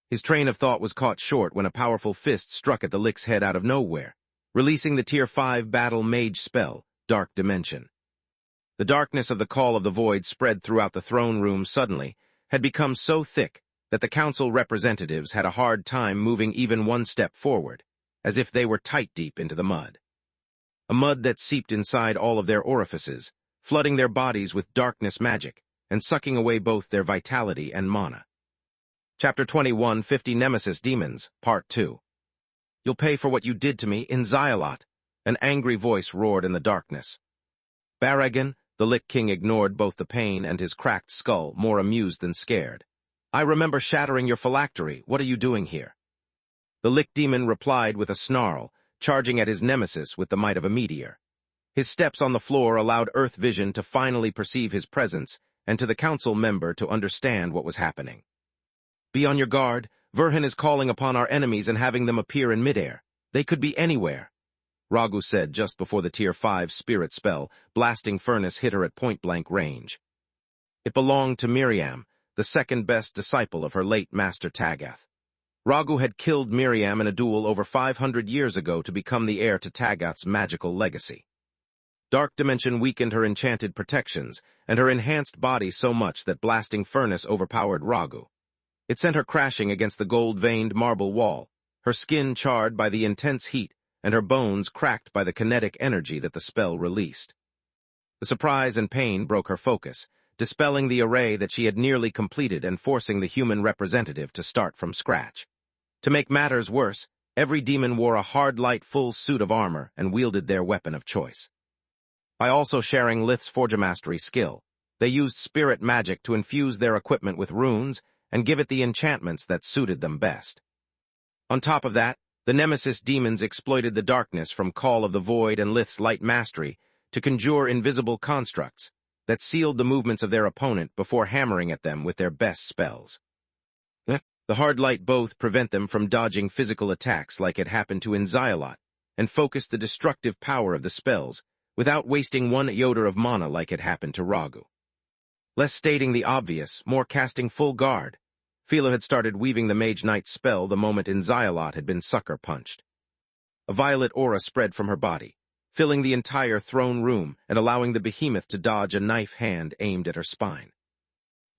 His train of thought was caught short when a powerful fist struck at the Lich's head out of nowhere, releasing the Tier 5 battle mage spell, Dark Dimension. The darkness of the call of the Void spread throughout the throne room suddenly, had become so thick that the council representatives had a hard time moving even one step forward, as if they were tight deep into the mud. A mud that seeped inside all of their orifices, flooding their bodies with darkness magic, and sucking away both their vitality and mana. Chapter 21, 50 Nemesis Demons, Part 2. You'll pay for what you did to me, Inzialot, an angry voice roared in the darkness. Baragan, the Lich King, ignored both the pain and his cracked skull, more amused than scared. I remember shattering your phylactery. What are you doing here? The Lick Demon replied with a snarl, charging at his nemesis with the might of a meteor. His steps on the floor allowed Earth Vision to finally perceive his presence, and to the council member to understand what was happening. Be on your guard. Verhin is calling upon our enemies and having them appear in midair. They could be anywhere, Ragu said just before the Tier 5 spirit spell, blasting furnace, hit her at point-blank range. It belonged to Miriam, the second-best disciple of her late master Tagath. Ragu had killed Miriam in a duel over 500 years ago to become the heir to Tagath's magical legacy. Dark Dimension weakened her enchanted protections, and her enhanced body so much that blasting furnace overpowered Ragu. It sent her crashing against the gold-veined marble wall, her skin charred by the intense heat, and her bones cracked by the kinetic energy that the spell released. The surprise and pain broke her focus, dispelling the array that she had nearly completed and forcing the human representative to start from scratch. To make matters worse, every demon wore a hard light full suit of armor and wielded their weapon of choice. By also sharing Lith's Forgemastery skill, they used spirit magic to infuse their equipment with runes and give it the enchantments that suited them best. On top of that, the Nemesis demons exploited the darkness from Call of the Void and Lith's Light Mastery to conjure invisible constructs that sealed the movements of their opponent before hammering at them with their best spells. The hard light both prevent them from dodging physical attacks like it happened to Inzialot, and focus the destructive power of the spells without wasting one iota of mana like it happened to Ragu. Less stating the obvious, more casting full guard, Philo had started weaving the Mage Knight's spell the moment Inzialot had been sucker-punched. A violet aura spread from her body, filling the entire throne room and allowing the behemoth to dodge a knife hand aimed at her spine.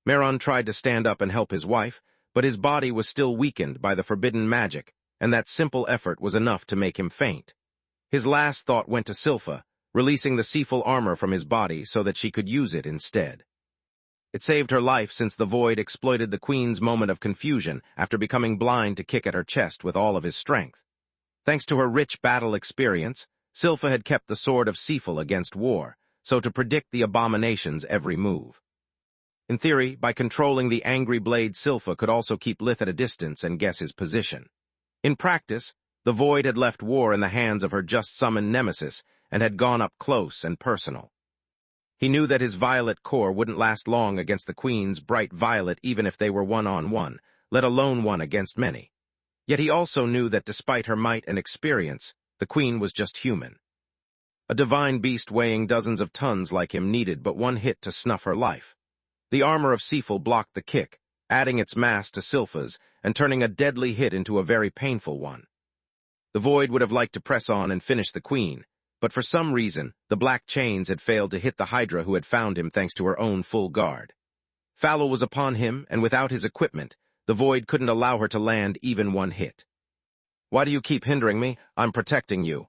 Meron tried to stand up and help his wife, but his body was still weakened by the forbidden magic, and that simple effort was enough to make him faint. His last thought went to Silpha, releasing the Seaful armor from his body so that she could use it instead. It saved her life since the Void exploited the Queen's moment of confusion after becoming blind to kick at her chest with all of his strength. Thanks to her rich battle experience, Silpha had kept the Sword of Seaful against war, so to predict the abomination's every move. In theory, by controlling the angry blade, Silpha could also keep Lith at a distance and guess his position. In practice, the Void had left war in the hands of her just-summoned nemesis and had gone up close and personal. He knew that his violet core wouldn't last long against the Queen's bright violet even if they were one-on-one, let alone one against many. Yet he also knew that despite her might and experience, the Queen was just human. A divine beast weighing dozens of tons like him needed but one hit to snuff her life. The armor of Seaful blocked the kick, adding its mass to Silpha's and turning a deadly hit into a very painful one. The Void would have liked to press on and finish the Queen, but for some reason, the black chains had failed to hit the Hydra who had found him thanks to her own full guard. Fallow was upon him, and without his equipment, the Void couldn't allow her to land even one hit. Why do you keep hindering me? I'm protecting you.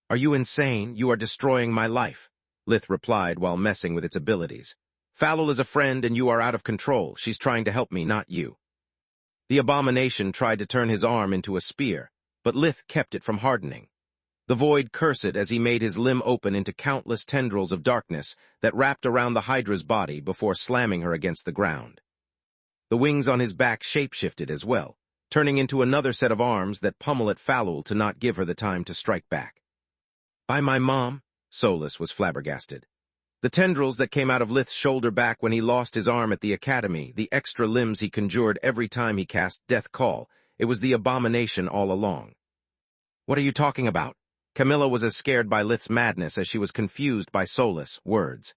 Are you insane? You are destroying my life, Lith replied while messing with its abilities. Fallow is a friend and you are out of control. She's trying to help me, not you. The abomination tried to turn his arm into a spear, but Lith kept it from hardening. The Void cursed as he made his limb open into countless tendrils of darkness that wrapped around the Hydra's body before slamming her against the ground. The wings on his back shapeshifted as well, turning into another set of arms that pummel at Fallow to not give her the time to strike back. By my mom, Solus was flabbergasted. The tendrils that came out of Lith's shoulder back when he lost his arm at the academy, the extra limbs he conjured every time he cast Death Call, it was the abomination all along. What are you talking about? Camilla was as scared by Lith's madness as she was confused by Solus' words.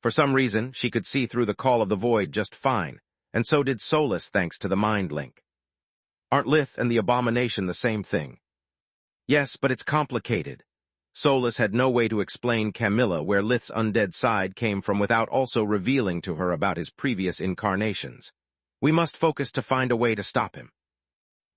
For some reason, she could see through the Call of the Void just fine, and so did Solus thanks to the mind link. Aren't Lith and the abomination the same thing? Yes, but it's complicated. Solus had no way to explain Camilla where Lith's undead side came from without also revealing to her about his previous incarnations. We must focus to find a way to stop him.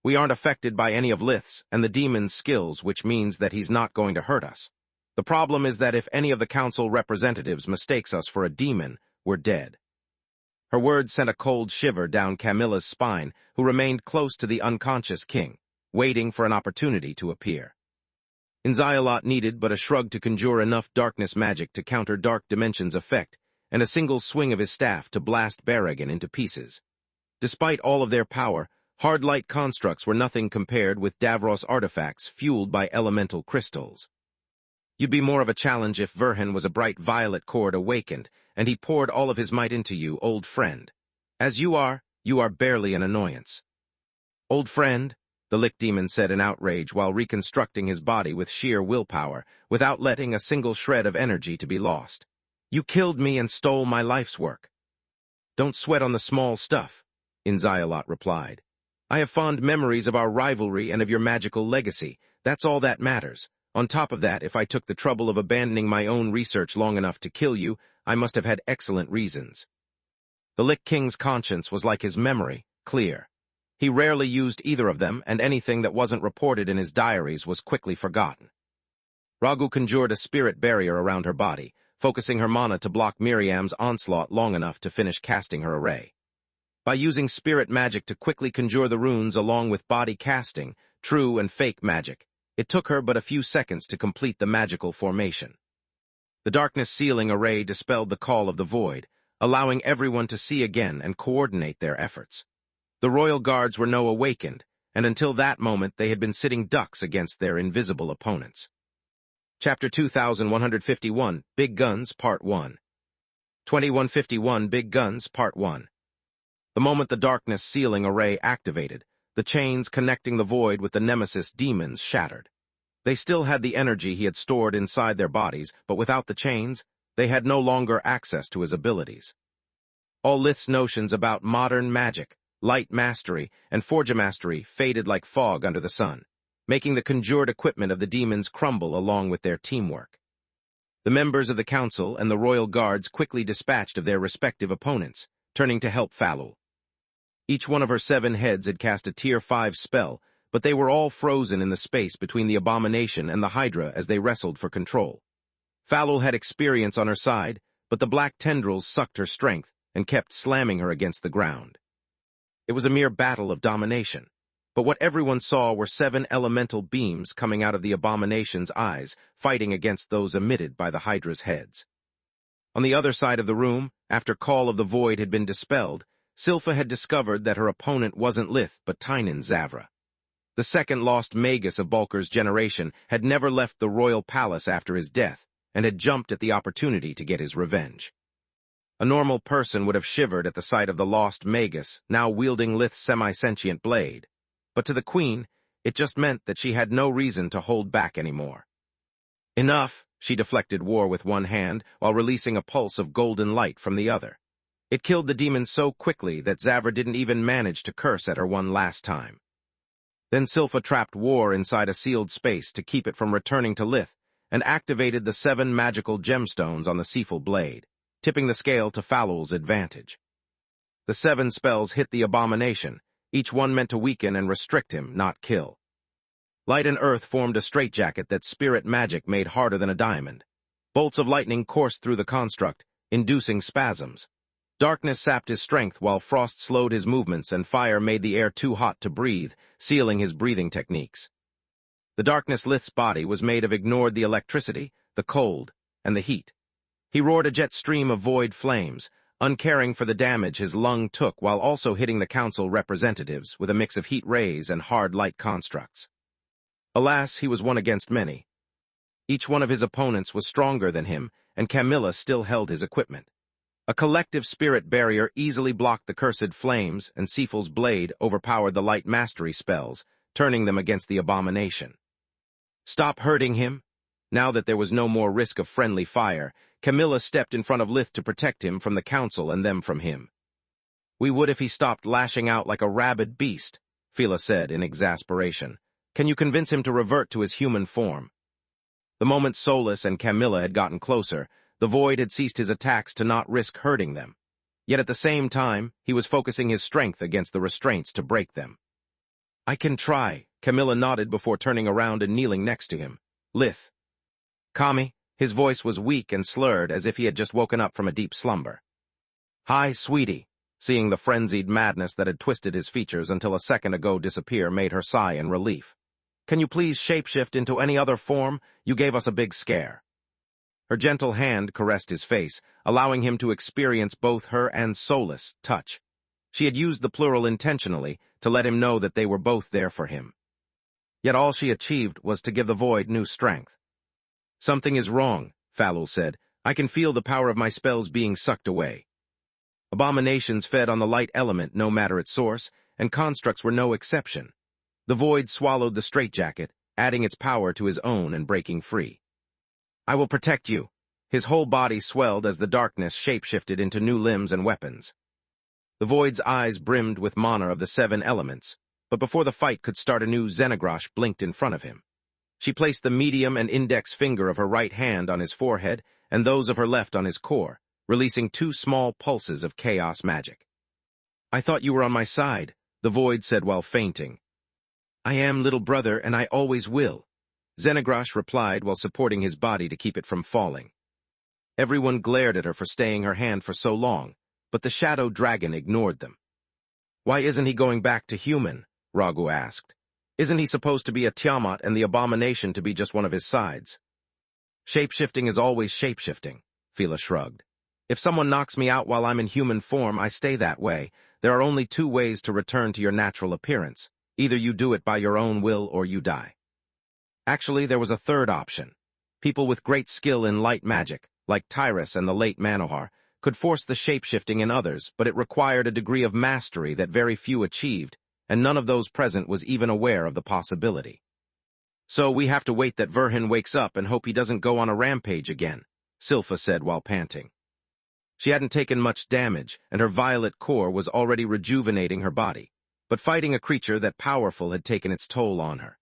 We aren't affected by any of Lith's and the demon's skills, which means that he's not going to hurt us. The problem is that if any of the council representatives mistakes us for a demon, we're dead. Her words sent a cold shiver down Camilla's spine, who remained close to the unconscious king, waiting for an opportunity to appear. Inzialot needed but a shrug to conjure enough darkness magic to counter Dark Dimension's effect, and a single swing of his staff to blast Barragan into pieces. Despite all of their power, hard light constructs were nothing compared with Davros artifacts fueled by elemental crystals. You'd be more of a challenge if Verhin was a bright violet cord awakened, and he poured all of his might into you, old friend. As you are barely an annoyance. Old friend, the Lick Demon said in outrage while reconstructing his body with sheer willpower, without letting a single shred of energy to be lost. You killed me and stole my life's work. Don't sweat on the small stuff, Inzialot replied. I have fond memories of our rivalry and of your magical legacy. That's all that matters. On top of that, if I took the trouble of abandoning my own research long enough to kill you, I must have had excellent reasons. The Lick King's conscience was like his memory, clear. He rarely used either of them, and anything that wasn't reported in his diaries was quickly forgotten. Ragu conjured a spirit barrier around her body, focusing her mana to block Miriam's onslaught long enough to finish casting her array. By using spirit magic to quickly conjure the runes along with body casting, true and fake magic, it took her but a few seconds to complete the magical formation. The darkness sealing array dispelled the call of the void, allowing everyone to see again and coordinate their efforts. The royal guards were now awakened, and until that moment they had been sitting ducks against their invisible opponents. Chapter 2151, Big Guns, Part 1. 2151, Big Guns, Part 1. The moment the darkness sealing array activated, the chains connecting the void with the Nemesis demons shattered. They still had the energy he had stored inside their bodies, but without the chains, they had no longer access to his abilities. All Lith's notions about modern magic, light mastery, and forge-mastery faded like fog under the sun, making the conjured equipment of the demons crumble along with their teamwork. The members of the council and the royal guards quickly dispatched of their respective opponents, turning to help Falul. Each one of her 7 heads had cast a Tier 5 spell, but they were all frozen in the space between the abomination and the Hydra as they wrestled for control. Falul had experience on her side, but the black tendrils sucked her strength and kept slamming her against the ground. It was a mere battle of domination, but what everyone saw were 7 elemental beams coming out of the abomination's eyes, fighting against those emitted by the Hydra's heads. On the other side of the room, after Call of the Void had been dispelled, Silpha had discovered that her opponent wasn't Lith but Tynan Zavra. The second lost Magus of Bulker's generation had never left the royal palace after his death, and had jumped at the opportunity to get his revenge. A normal person would have shivered at the sight of the lost Magus, now wielding Lith's semi-sentient blade. But to the Queen, it just meant that she had no reason to hold back anymore. Enough, she deflected war with one hand while releasing a pulse of golden light from the other. It killed the demon so quickly that Zavra didn't even manage to curse at her one last time. Then Silpha trapped war inside a sealed space to keep it from returning to Lith, and activated the 7 magical gemstones on the Seaful blade, tipping the scale to Falul's advantage. The 7 spells hit the abomination, each one meant to weaken and restrict him, not kill. Light and earth formed a straitjacket that spirit magic made harder than a diamond. Bolts of lightning coursed through the construct, inducing spasms. Darkness sapped his strength while frost slowed his movements and fire made the air too hot to breathe, sealing his breathing techniques. The darkness Lith's body was made of ignored the electricity, the cold, and the heat. He roared a jet stream of void flames, uncaring for the damage his lung took while also hitting the council representatives with a mix of heat rays and hard light constructs. Alas, he was one against many. Each one of his opponents was stronger than him, and Camilla still held his equipment. A collective spirit barrier easily blocked the cursed flames, and Seaful's blade overpowered the light mastery spells, turning them against the abomination. Stop hurting him? Now that there was no more risk of friendly fire, Camilla stepped in front of Lith to protect him from the council and them from him. We would if he stopped lashing out like a rabid beast, Fila said in exasperation. Can you convince him to revert to his human form? The moment Solus and Camilla had gotten closer, the Void had ceased his attacks to not risk hurting them. Yet at the same time, he was focusing his strength against the restraints to break them. I can try, Camilla nodded before turning around and kneeling next to him. Lith. Kami, his voice was weak and slurred as if he had just woken up from a deep slumber. Hi, sweetie, seeing the frenzied madness that had twisted his features until a second ago disappear made her sigh in relief. Can you please shapeshift into any other form? You gave us a big scare. Her gentle hand caressed his face, allowing him to experience both her and Solus' touch. She had used the plural intentionally to let him know that they were both there for him. Yet all she achieved was to give the void new strength. "Something is wrong," Falul said. "I can feel the power of my spells being sucked away." Abominations fed on the light element no matter its source, and constructs were no exception. The void swallowed the straitjacket, adding its power to his own and breaking free. "I will protect you." His whole body swelled as the darkness shape-shifted into new limbs and weapons. The void's eyes brimmed with mana of the 7 elements, but before the fight could start anew, Zenegrosh blinked in front of him. She placed the medium and index finger of her right hand on his forehead and those of her left on his core, releasing 2 small pulses of chaos magic. "I thought you were on my side," the void said while fainting. "I am, little brother, and I always will," Zenegrosh replied while supporting his body to keep it from falling. Everyone glared at her for staying her hand for so long, but the shadow dragon ignored them. "Why isn't he going back to human?" Ragu asked. "Isn't he supposed to be a Tiamat and the abomination to be just one of his sides?" "Shape-shifting is always shape-shifting," Fila shrugged. "If someone knocks me out while I'm in human form, I stay that way. There are only 2 ways to return to your natural appearance. Either you do it by your own will or you die." Actually, there was a third option. People with great skill in light magic, like Tyrus and the late Manohar, could force the shape-shifting in others, but it required a degree of mastery that very few achieved, and none of those present was even aware of the possibility. "So we have to wait that Verhin wakes up and hope he doesn't go on a rampage again," Silpha said while panting. She hadn't taken much damage, and her violet core was already rejuvenating her body, but fighting a creature that powerful had taken its toll on her.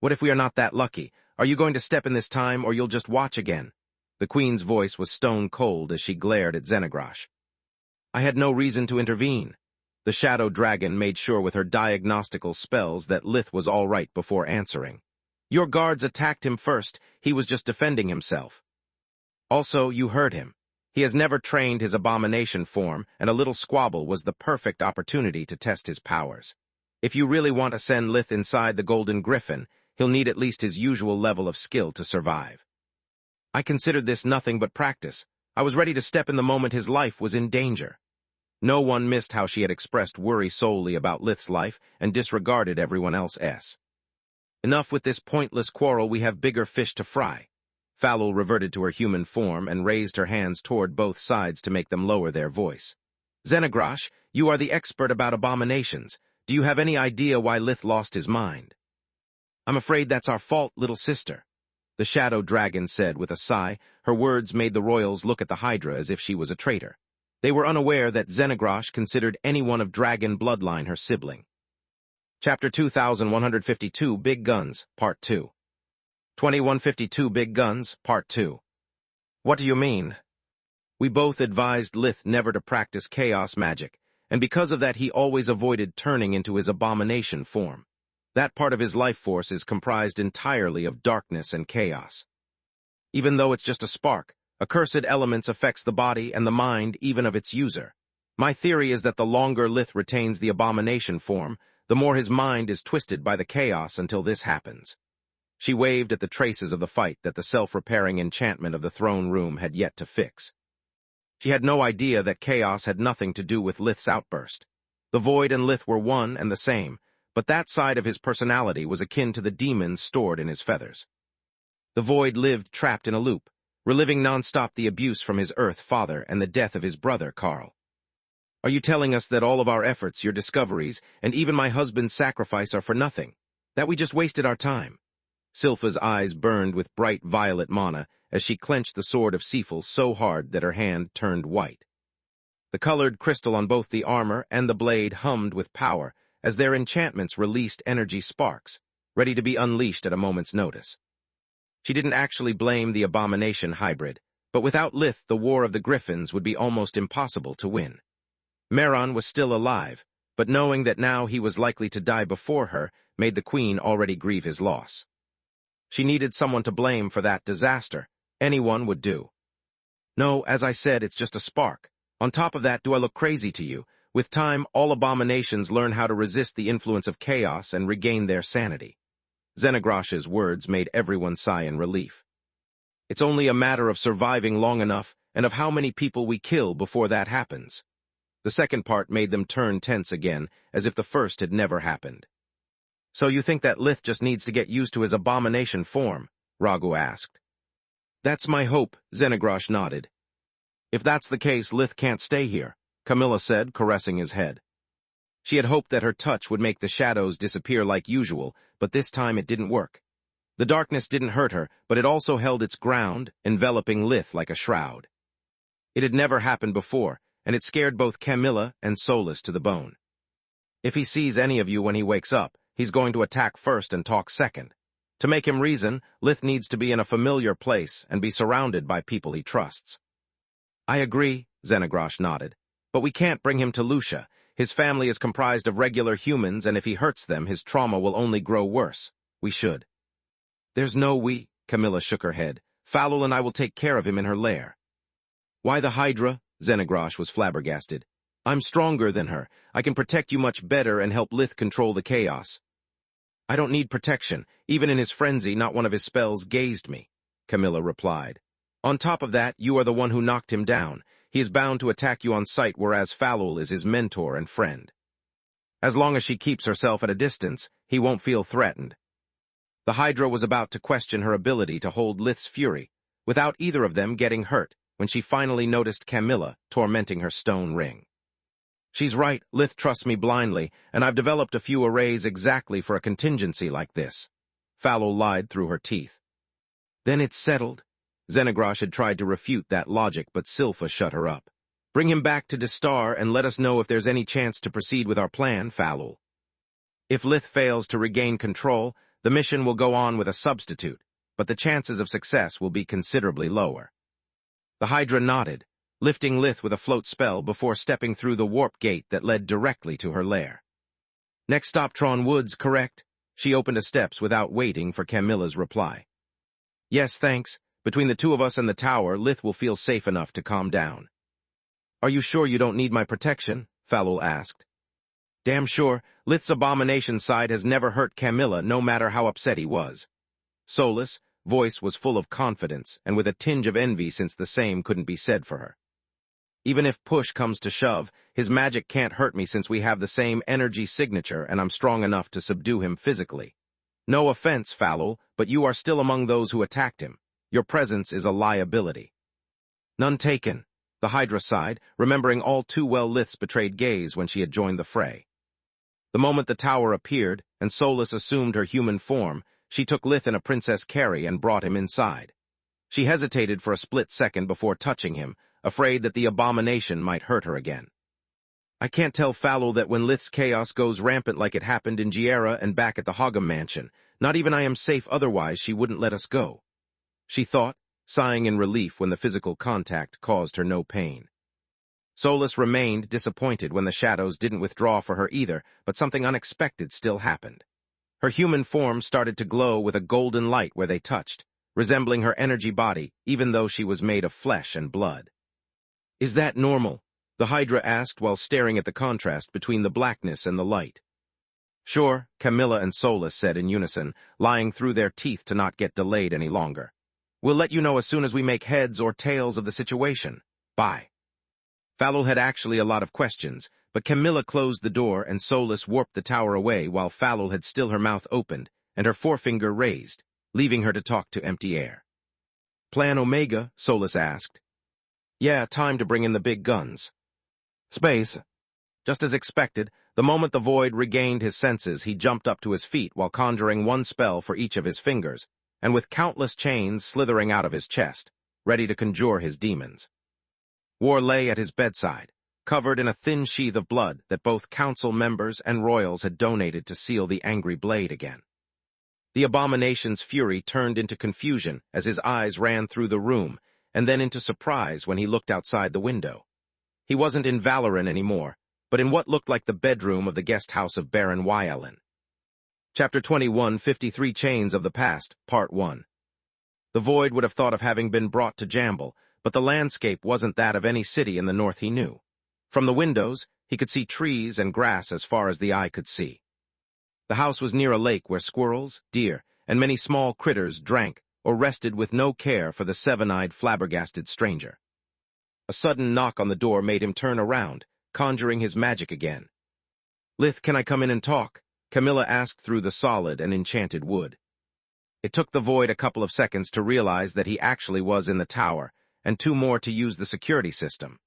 "What if we are not that lucky? Are you going to step in this time, or you'll just watch again?" The queen's voice was stone-cold as she glared at Zenegrosh. "I had no reason to intervene." The shadow dragon made sure with her diagnostical spells that Lith was all right before answering. "Your guards attacked him first. He was just defending himself. Also, you heard him. He has never trained his abomination form, and a little squabble was the perfect opportunity to test his powers. If you really want to send Lith inside the Golden Griffin, he'll need at least his usual level of skill to survive." "I considered this nothing but practice. I was ready to step in the moment his life was in danger." No one missed how she had expressed worry solely about Lith's life and disregarded everyone else's. "Enough with this pointless quarrel, we have bigger fish to fry." Falul reverted to her human form and raised her hands toward both sides to make them lower their voice. "Zenegrosh, you are the expert about abominations. Do you have any idea why Lith lost his mind?" "I'm afraid that's our fault, little sister," the shadow dragon said with a sigh. Her words made the royals look at the Hydra as if she was a traitor. They were unaware that Zenegrosh considered anyone of dragon bloodline her sibling. Chapter 2152, Big Guns, Part 2. 2152 Big Guns, Part 2. "What do you mean?" "We both advised Lith never to practice chaos magic, and because of that he always avoided turning into his abomination form. That part of his life force is comprised entirely of darkness and chaos. Even though it's just a spark, accursed elements affects the body and the mind even of its user. My theory is that the longer Lith retains the abomination form, the more his mind is twisted by the chaos until this happens." She waved at the traces of the fight that the self-repairing enchantment of the throne room had yet to fix. She had no idea that chaos had nothing to do with Lith's outburst. The void and Lith were one and the same, but that side of his personality was akin to the demons stored in his feathers. The void lived trapped in a loop, reliving non-stop the abuse from his Earth father and the death of his brother, Carl. "Are you telling us that all of our efforts, your discoveries, and even my husband's sacrifice are for nothing? That we just wasted our time?" Silpha's eyes burned with bright violet mana as she clenched the sword of Sifil so hard that her hand turned white. The colored crystal on both the armor and the blade hummed with power as their enchantments released energy sparks, ready to be unleashed at a moment's notice. She didn't actually blame the abomination hybrid, but without Lith the War of the Griffins would be almost impossible to win. Meron was still alive, but knowing that now he was likely to die before her made the queen already grieve his loss. She needed someone to blame for that disaster. Anyone would do. "No, as I said, it's just a spark. On top of that, do I look crazy to you? With time, all abominations learn how to resist the influence of chaos and regain their sanity." Zenegrosh's words made everyone sigh in relief. "It's only a matter of surviving long enough and of how many people we kill before that happens." The second part made them turn tense again, as if the first had never happened. "So you think that Lith just needs to get used to his abomination form?" Ragu asked. "That's my hope," Xenagrosh nodded. "If that's the case, Lith can't stay here," Camilla said, caressing his head. She had hoped that her touch would make the shadows disappear like usual, but this time it didn't work. The darkness didn't hurt her, but it also held its ground, enveloping Lith like a shroud. It had never happened before, and it scared both Camilla and Solus to the bone. If he sees any of you when he wakes up, he's going to attack first and talk second. To make him reason, Lith needs to be in a familiar place and be surrounded by people he trusts. "I agree," Xenagrosh nodded. "But we can't bring him to Lucia. His family is comprised of regular humans, and if he hurts them, his trauma will only grow worse. We should." "There's no we," Camilla shook her head. "Falul and I will take care of him in her lair." "Why the Hydra?" Xenagrosh was flabbergasted. "I'm stronger than her. I can protect you much better and help Lith control the chaos." "I don't need protection. Even in his frenzy, not one of his spells gazed me," Camilla replied. "On top of that, you are the one who knocked him down. He is bound to attack you on sight, whereas Falul is his mentor and friend. As long as she keeps herself at a distance, he won't feel threatened." The Hydra was about to question her ability to hold Lith's fury, without either of them getting hurt, when she finally noticed Camilla tormenting her stone ring. "She's right, Lith trusts me blindly, and I've developed a few arrays exactly for a contingency like this." Falul lied through her teeth. "Then it's settled." Xenagrosh had tried to refute that logic, but Silpha shut her up. "Bring him back to Destar and let us know if there's any chance to proceed with our plan, Falul. If Lith fails to regain control, the mission will go on with a substitute, but the chances of success will be considerably lower." The Hydra nodded, lifting Lith with a float spell before stepping through the warp gate that led directly to her lair. "Next stop Tron Woods, correct?" She opened the steps without waiting for Camilla's reply. "Yes, thanks. Between the two of us and the tower, Lith will feel safe enough to calm down." "Are you sure you don't need my protection?" Falul asked. "Damn sure. Lith's abomination side has never hurt Camilla, no matter how upset he was." Solus' voice was full of confidence, and with a tinge of envy since the same couldn't be said for her. "Even if push comes to shove, his magic can't hurt me since we have the same energy signature and I'm strong enough to subdue him physically. No offense, Falul, but you are still among those who attacked him. Your presence is a liability." "None taken," the Hydra sighed, remembering all too well Lith's betrayed gaze when she had joined the fray. The moment the tower appeared, and Solus assumed her human form, she took Lith in a princess carry and brought him inside. She hesitated for a split second before touching him, afraid that the abomination might hurt her again. "I can't tell Falul that when Lith's chaos goes rampant like it happened in Giera and back at the Hogham mansion, not even I am safe otherwise she wouldn't let us go," she thought, sighing in relief when the physical contact caused her no pain. Solus remained disappointed when the shadows didn't withdraw for her either, but something unexpected still happened. Her human form started to glow with a golden light where they touched, resembling her energy body, even though she was made of flesh and blood. "Is that normal?" the Hydra asked while staring at the contrast between the blackness and the light. "Sure," Camilla and Solus said in unison, lying through their teeth to not get delayed any longer. "We'll let you know as soon as we make heads or tails of the situation. Bye." Falul had actually a lot of questions, but Camilla closed the door and Solus warped the tower away while Falul had still her mouth opened and her forefinger raised, leaving her to talk to empty air. "Plan Omega?" Solus asked. "Yeah, time to bring in the big guns." "Space." Just as expected, the moment the Void regained his senses, he jumped up to his feet while conjuring one spell for each of his fingers, and with countless chains slithering out of his chest, ready to conjure his demons. War lay at his bedside, covered in a thin sheath of blood that both council members and royals had donated to seal the angry blade again. The abomination's fury turned into confusion as his eyes ran through the room, and then into surprise when he looked outside the window. He wasn't in Valoran anymore, but in what looked like the bedroom of the guest house of Baron Wyellen. Chapter 21, 53 Chains of the Past, Part 1. The Void would have thought of having been brought to Jamble, but the landscape wasn't that of any city in the north he knew. From the windows, he could see trees and grass as far as the eye could see. The house was near a lake where squirrels, deer, and many small critters drank or rested with no care for the seven-eyed, flabbergasted stranger. A sudden knock on the door made him turn around, conjuring his magic again. "Lith, can I come in and talk?" Camilla asked through the solid and enchanted wood. It took the void a couple of seconds to realize that he actually was in the tower, and 2 more to use the security system.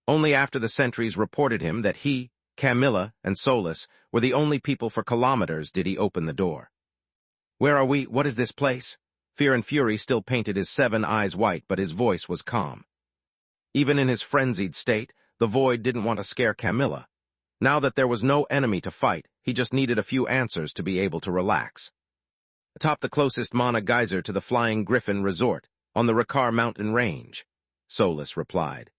Only after the sentries reported him that he, Camilla, and Solus were the only people for kilometers did he open the door. "Where are we? What is this place?" Fear and fury still painted his 7 eyes white, but his voice was calm. Even in his frenzied state, the void didn't want to scare Camilla. Now that there was no enemy to fight, he just needed a few answers to be able to relax. "Atop the closest mana geyser to the Flying Griffin Resort, on the Rakar mountain range," Solus replied.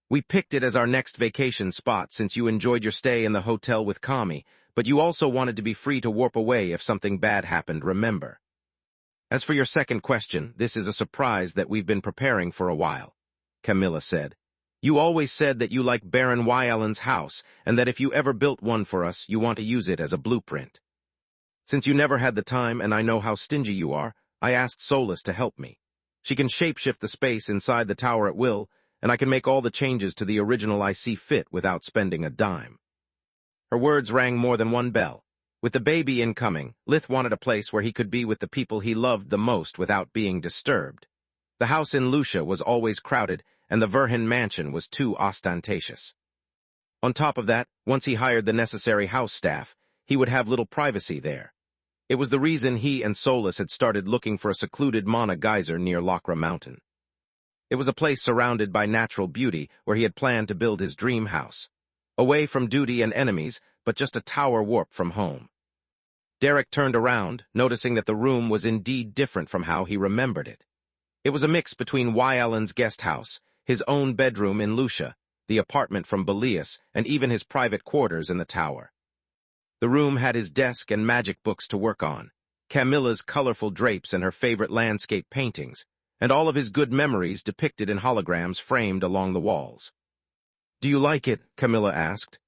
"We picked it as our next vacation spot since you enjoyed your stay in the hotel with Kami, but you also wanted to be free to warp away if something bad happened, remember? As for your second question, this is a surprise that we've been preparing for a while," Camilla said. "You always said that you like Baron Wyallen's house, and that if you ever built one for us, you want to use it as a blueprint. Since you never had the time and I know how stingy you are, I asked Solus to help me. She can shapeshift the space inside the tower at will, and I can make all the changes to the original I see fit without spending a dime." Her words rang more than one bell. With the baby incoming, Lith wanted a place where he could be with the people he loved the most without being disturbed. The house in Lucia was always crowded, and the Verhin mansion was too ostentatious. On top of that, once he hired the necessary house staff, he would have little privacy there. It was the reason he and Solus had started looking for a secluded mana geyser near Lokra Mountain. It was a place surrounded by natural beauty where he had planned to build his dream house. Away from duty and enemies, but just a tower warp from home. Derek turned around, noticing that the room was indeed different from how he remembered it. It was a mix between Wyallen's guest house, his own bedroom in Lucia, the apartment from Belias, and even his private quarters in the tower. The room had his desk and magic books to work on, Camilla's colorful drapes and her favorite landscape paintings, and all of his good memories depicted in holograms framed along the walls. "Do you like it?" Camilla asked.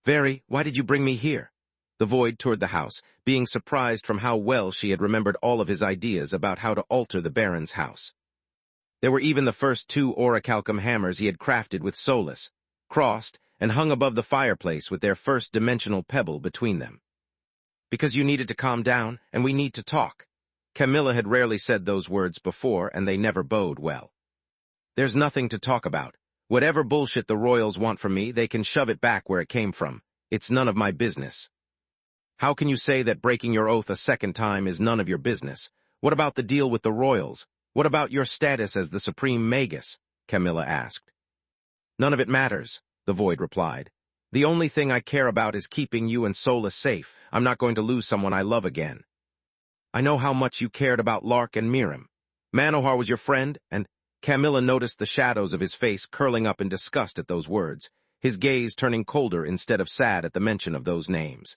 "Very. Why did you bring me here?" The void toured the house, being surprised from how well she had remembered all of his ideas about how to alter the Baron's house. There were even the first 2 orichalcum hammers he had crafted with Solus, crossed, and hung above the fireplace with their first dimensional pebble between them. "Because you needed to calm down, and we need to talk." Camilla had rarely said those words before, and they never bode well. "There's nothing to talk about. Whatever bullshit the royals want from me, they can shove it back where it came from. It's none of my business." "How can you say that breaking your oath a second time is none of your business? What about the deal with the royals? What about your status as the supreme Magus?" Camilla asked. "None of it matters," the void replied. "The only thing I care about is keeping you and Solus safe. I'm not going to lose someone I love again. I know how much you cared about Lark and Mirim. Manohar was your friend, and—" Camilla noticed the shadows of his face curling up in disgust at those words, his gaze turning colder instead of sad at the mention of those names.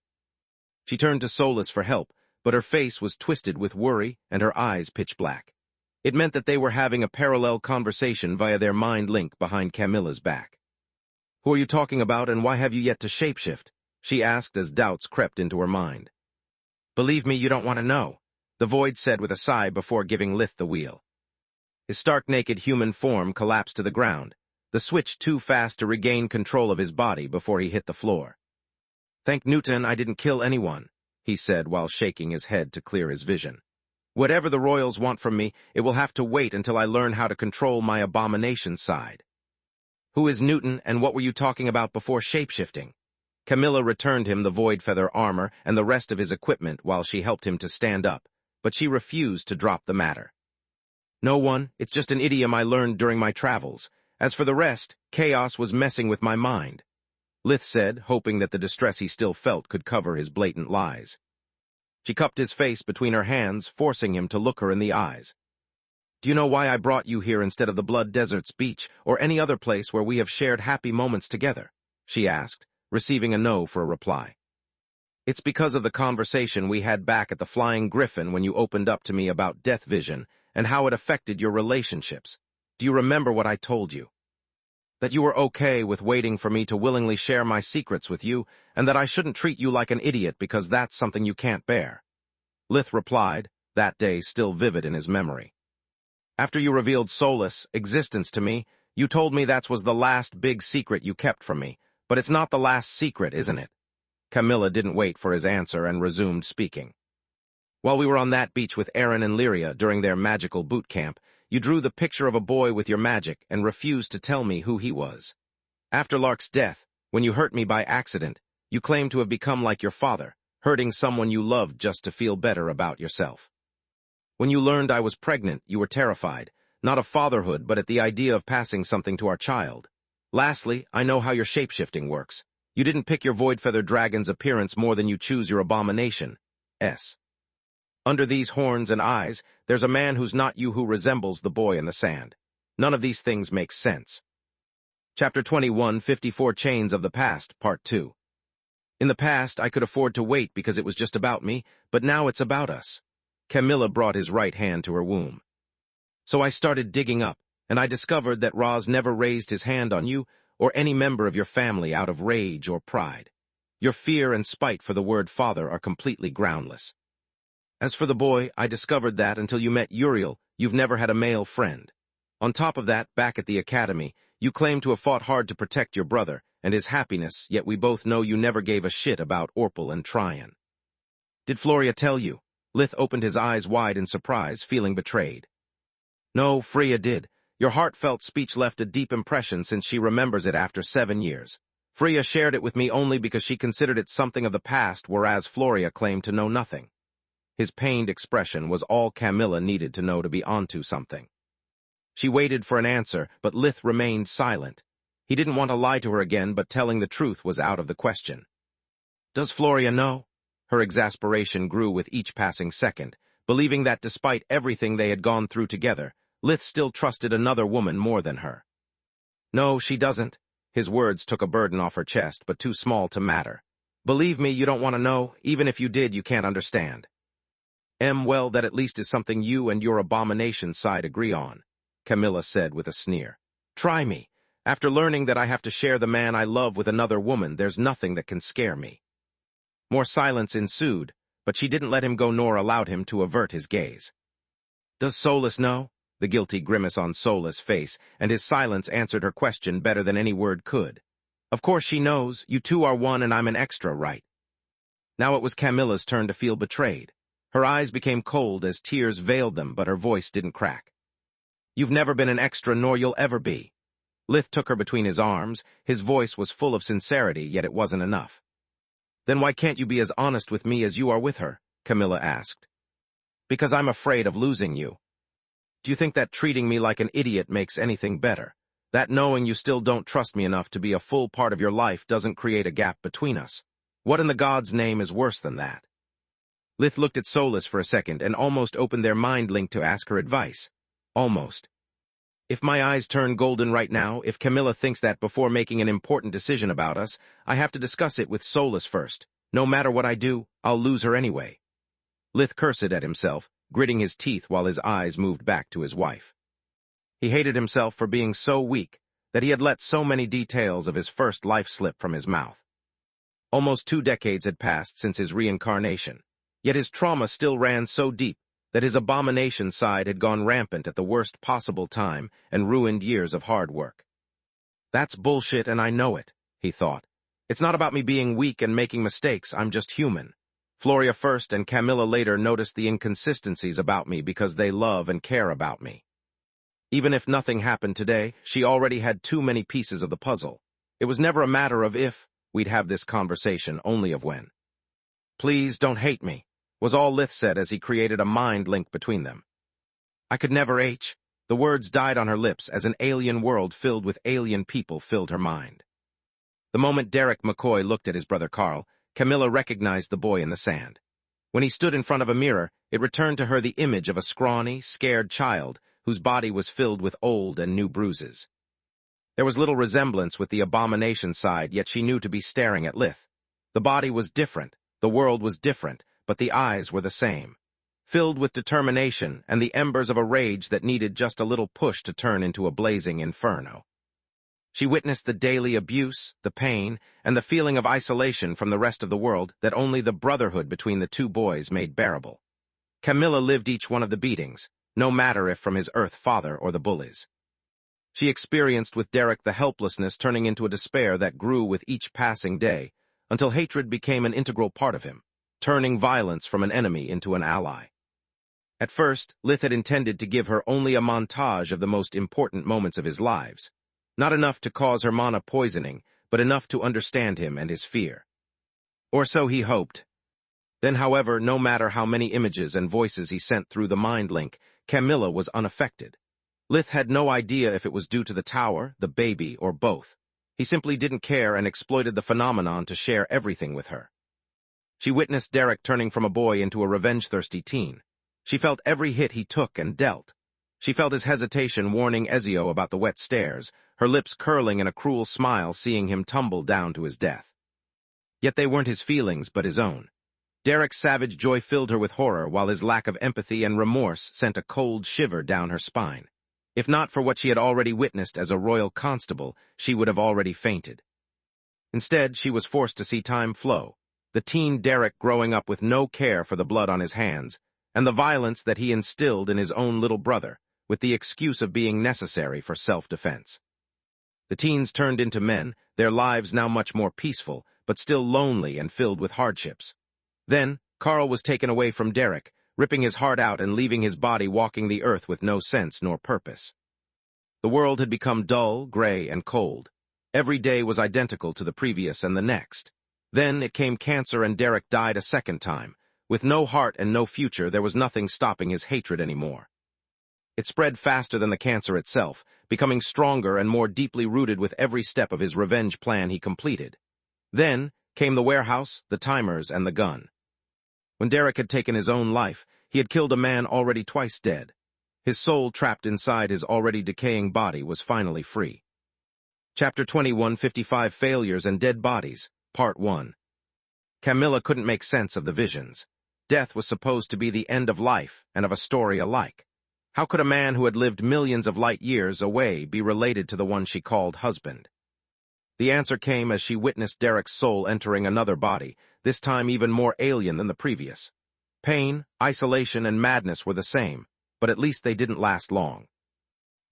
She turned to Solus for help, but her face was twisted with worry and her eyes pitch black. It meant that they were having a parallel conversation via their mind link behind Camilla's back. "Who are you talking about, and why have you yet to shapeshift?" she asked as doubts crept into her mind. "Believe me, you don't want to know," the void said with a sigh before giving Lith the wheel. His stark-naked human form collapsed to the ground, the switch too fast to regain control of his body before he hit the floor. "Thank Newton I didn't kill anyone," he said while shaking his head to clear his vision. "Whatever the royals want from me, it will have to wait until I learn how to control my abomination side." "Who is Newton, and what were you talking about before shapeshifting?" Camilla returned him the void feather armor and the rest of his equipment while she helped him to stand up, but she refused to drop the matter. "No one, it's just an idiom I learned during my travels. As for the rest, chaos was messing with my mind," Lith said, hoping that the distress he still felt could cover his blatant lies. She cupped his face between her hands, forcing him to look her in the eyes. "Do you know why I brought you here instead of the Blood Desert's beach, or any other place where we have shared happy moments together?" she asked, receiving a no for a reply. "It's because of the conversation we had back at the Flying Griffin when you opened up to me about death vision and how it affected your relationships. Do you remember what I told you? That you were okay with waiting for me to willingly share my secrets with you, and that I shouldn't treat you like an idiot because that's something you can't bear." Lith replied, that day still vivid in his memory. "After you revealed Solus' existence to me, you told me that was the last big secret you kept from me, But it's not the last secret, isn't it? Camilla didn't wait for his answer and resumed speaking. While we were on that beach with Aaron and Lyria during their magical boot camp, you drew the picture of a boy with your magic and refused to tell me who he was. After Lark's death, when you hurt me by accident, you claimed to have become like your father, hurting someone you loved just to feel better about yourself. When you learned I was pregnant, you were terrified, not of fatherhood but at the idea of passing something to our child. Lastly, I know how your shapeshifting works. You didn't pick your void-feathered dragon's appearance more than you choose your abomination. Under these horns and eyes, there's a man who's not you who resembles the boy in the sand. None of these things make sense. Chapter 21, 54 Chains of the Past, Part 2. In the past, I could afford to wait because it was just about me, but now it's about us. Camilla brought his right hand to her womb. So I started digging up, and I discovered that Roz never raised his hand on you or any member of your family out of rage or pride. Your fear and spite for the word father are completely groundless. As for the boy, I discovered that until you met Uriel, you've never had a male friend. On top of that, back at the academy, you claim to have fought hard to protect your brother and his happiness, yet we both know you never gave a shit about Orpal and Tryon. Did Floria tell you? Lith opened his eyes wide in surprise, feeling betrayed. No, Freya did. Your heartfelt speech left a deep impression since she remembers it after 7 years. Freya shared it with me only because she considered it something of the past, whereas Floria claimed to know nothing. His pained expression was all Camilla needed to know to be onto something. She waited for an answer, but Lith remained silent. He didn't want to lie to her again, but telling the truth was out of the question. Does Floria know? Her exasperation grew with each passing second, believing that despite everything they had gone through together, Lith still trusted another woman more than her. No, she doesn't. His words took a burden off her chest, but too small to matter. Believe me, you don't want to know. Even if you did, you can't understand. Well, that at least is something you and your abomination side agree on, Camilla said with a sneer. Try me. After learning that I have to share the man I love with another woman, there's nothing that can scare me. More silence ensued, but she didn't let him go nor allowed him to avert his gaze. Does Solus know? The guilty grimace on Solus' face, and his silence answered her question better than any word could. Of course she knows. You two are one and I'm an extra, right? Now it was Camilla's turn to feel betrayed. Her eyes became cold as tears veiled them, but her voice didn't crack. You've never been an extra, nor you'll ever be. Lith took her between his arms. His voice was full of sincerity, yet it wasn't enough. Then why can't you be as honest with me as you are with her? Camilla asked. Because I'm afraid of losing you. Do you think that treating me like an idiot makes anything better? That knowing you still don't trust me enough to be a full part of your life doesn't create a gap between us? What in the God's name is worse than that? Lith looked at Solus for a second and almost opened their mind link to ask her advice. Almost. If my eyes turn golden right now, if Camilla thinks that before making an important decision about us, I have to discuss it with Solus first. No matter what I do, I'll lose her anyway. Lith cursed at himself, gritting his teeth while his eyes moved back to his wife. He hated himself for being so weak that he had let so many details of his first life slip from his mouth. Almost 2 decades had passed since his reincarnation, yet his trauma still ran so deep that his abomination side had gone rampant at the worst possible time and ruined years of hard work. That's bullshit and I know it, he thought. It's not about me being weak and making mistakes, I'm just human. Floria first and Camilla later noticed the inconsistencies about me because they love and care about me. Even if nothing happened today, she already had too many pieces of the puzzle. It was never a matter of if we'd have this conversation, only of when. Please don't hate me, was all Lith said as he created a mind link between them. I could never The words died on her lips as an alien world filled with alien people filled her mind. The moment Derek McCoy looked at his brother Carl, Camilla recognized the boy in the sand. When he stood in front of a mirror, it returned to her the image of a scrawny, scared child whose body was filled with old and new bruises. There was little resemblance with the abomination side, yet she knew to be staring at Lith. The body was different, the world was different, but the eyes were the same, filled with determination and the embers of a rage that needed just a little push to turn into a blazing inferno. She witnessed the daily abuse, the pain, and the feeling of isolation from the rest of the world that only the brotherhood between the two boys made bearable. Camilla lived each one of the beatings, no matter if from his earth father or the bullies. She experienced with Derek the helplessness turning into a despair that grew with each passing day, until hatred became an integral part of him, turning violence from an enemy into an ally. At first, Lith had intended to give her only a montage of the most important moments of his lives, not enough to cause her mana poisoning, but enough to understand him and his fear. Or so he hoped. Then, however, no matter how many images and voices he sent through the mind link, Camilla was unaffected. Lith had no idea if it was due to the tower, the baby, or both. He simply didn't care and exploited the phenomenon to share everything with her. She witnessed Derek turning from a boy into a revenge-thirsty teen. She felt every hit he took and dealt. She felt his hesitation warning Ezio about the wet stairs, her lips curling in a cruel smile seeing him tumble down to his death. Yet they weren't his feelings, but his own. Derek's savage joy filled her with horror, while his lack of empathy and remorse sent a cold shiver down her spine. If not for what she had already witnessed as a royal constable, she would have already fainted. Instead, she was forced to see time flow, the teen Derek growing up with no care for the blood on his hands, and the violence that he instilled in his own little brother, with the excuse of being necessary for self-defense. The teens turned into men, their lives now much more peaceful, but still lonely and filled with hardships. Then, Carl was taken away from Derek, ripping his heart out and leaving his body walking the earth with no sense nor purpose. The world had become dull, gray, and cold. Every day was identical to the previous and the next. Then it came cancer and Derek died a second time. With no heart and no future, there was nothing stopping his hatred anymore. It spread faster than the cancer itself, becoming stronger and more deeply rooted with every step of his revenge plan he completed. Then came the warehouse, the timers, and the gun. When Derek had taken his own life, he had killed a man already twice dead. His soul trapped inside his already decaying body was finally free. Chapter 21, 55 Failures and Dead Bodies, Part 1. Camilla couldn't make sense of the visions. Death was supposed to be the end of life and of a story alike. How could a man who had lived millions of light years away be related to the one she called husband? The answer came as she witnessed Derek's soul entering another body, this time even more alien than the previous. Pain, isolation, and madness were the same, but at least they didn't last long.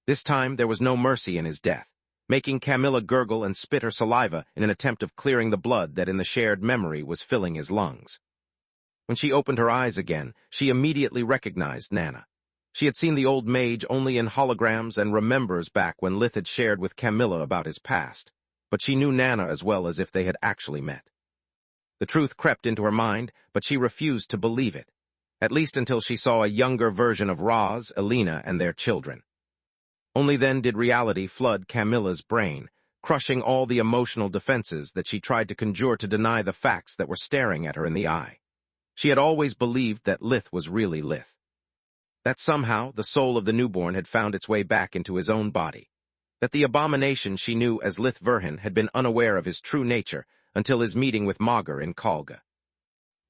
This time there was no mercy in his death, making Camilla gurgle and spit her saliva in an attempt of clearing the blood that in the shared memory was filling his lungs. When she opened her eyes again, she immediately recognized Nana. She had seen the old mage only in holograms and remembers back when Lith had shared with Camilla about his past, but she knew Nana as well as if they had actually met. The truth crept into her mind, but she refused to believe it, at least until she saw a younger version of Roz, Elena, and their children. Only then did reality flood Camilla's brain, crushing all the emotional defenses that she tried to conjure to deny the facts that were staring at her in the eye. She had always believed that Lith was really Lith. That somehow the soul of the newborn had found its way back into his own body. That the abomination she knew as Lith Verhin had been unaware of his true nature until his meeting with Magur in Kalga.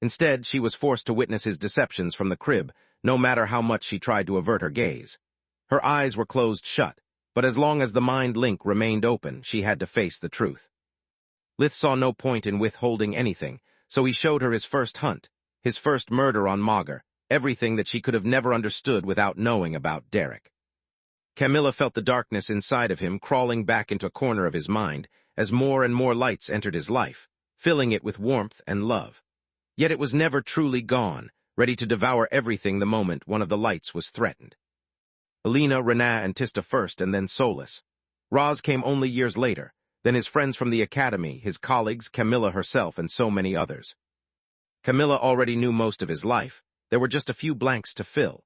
Instead, she was forced to witness his deceptions from the crib, no matter how much she tried to avert her gaze. Her eyes were closed shut, but as long as the mind link remained open, she had to face the truth. Lith saw no point in withholding anything, so he showed her his first hunt, his first murder on Magur, everything that she could have never understood without knowing about Derek. Camilla felt the darkness inside of him crawling back into a corner of his mind as more and more lights entered his life, filling it with warmth and love. Yet it was never truly gone, ready to devour everything the moment one of the lights was threatened. Elena, Rena, and Tista first, and then Solus. Roz came only years later, then his friends from the academy, his colleagues, Camilla herself, and so many others. Camilla already knew most of his life. There were just a few blanks to fill.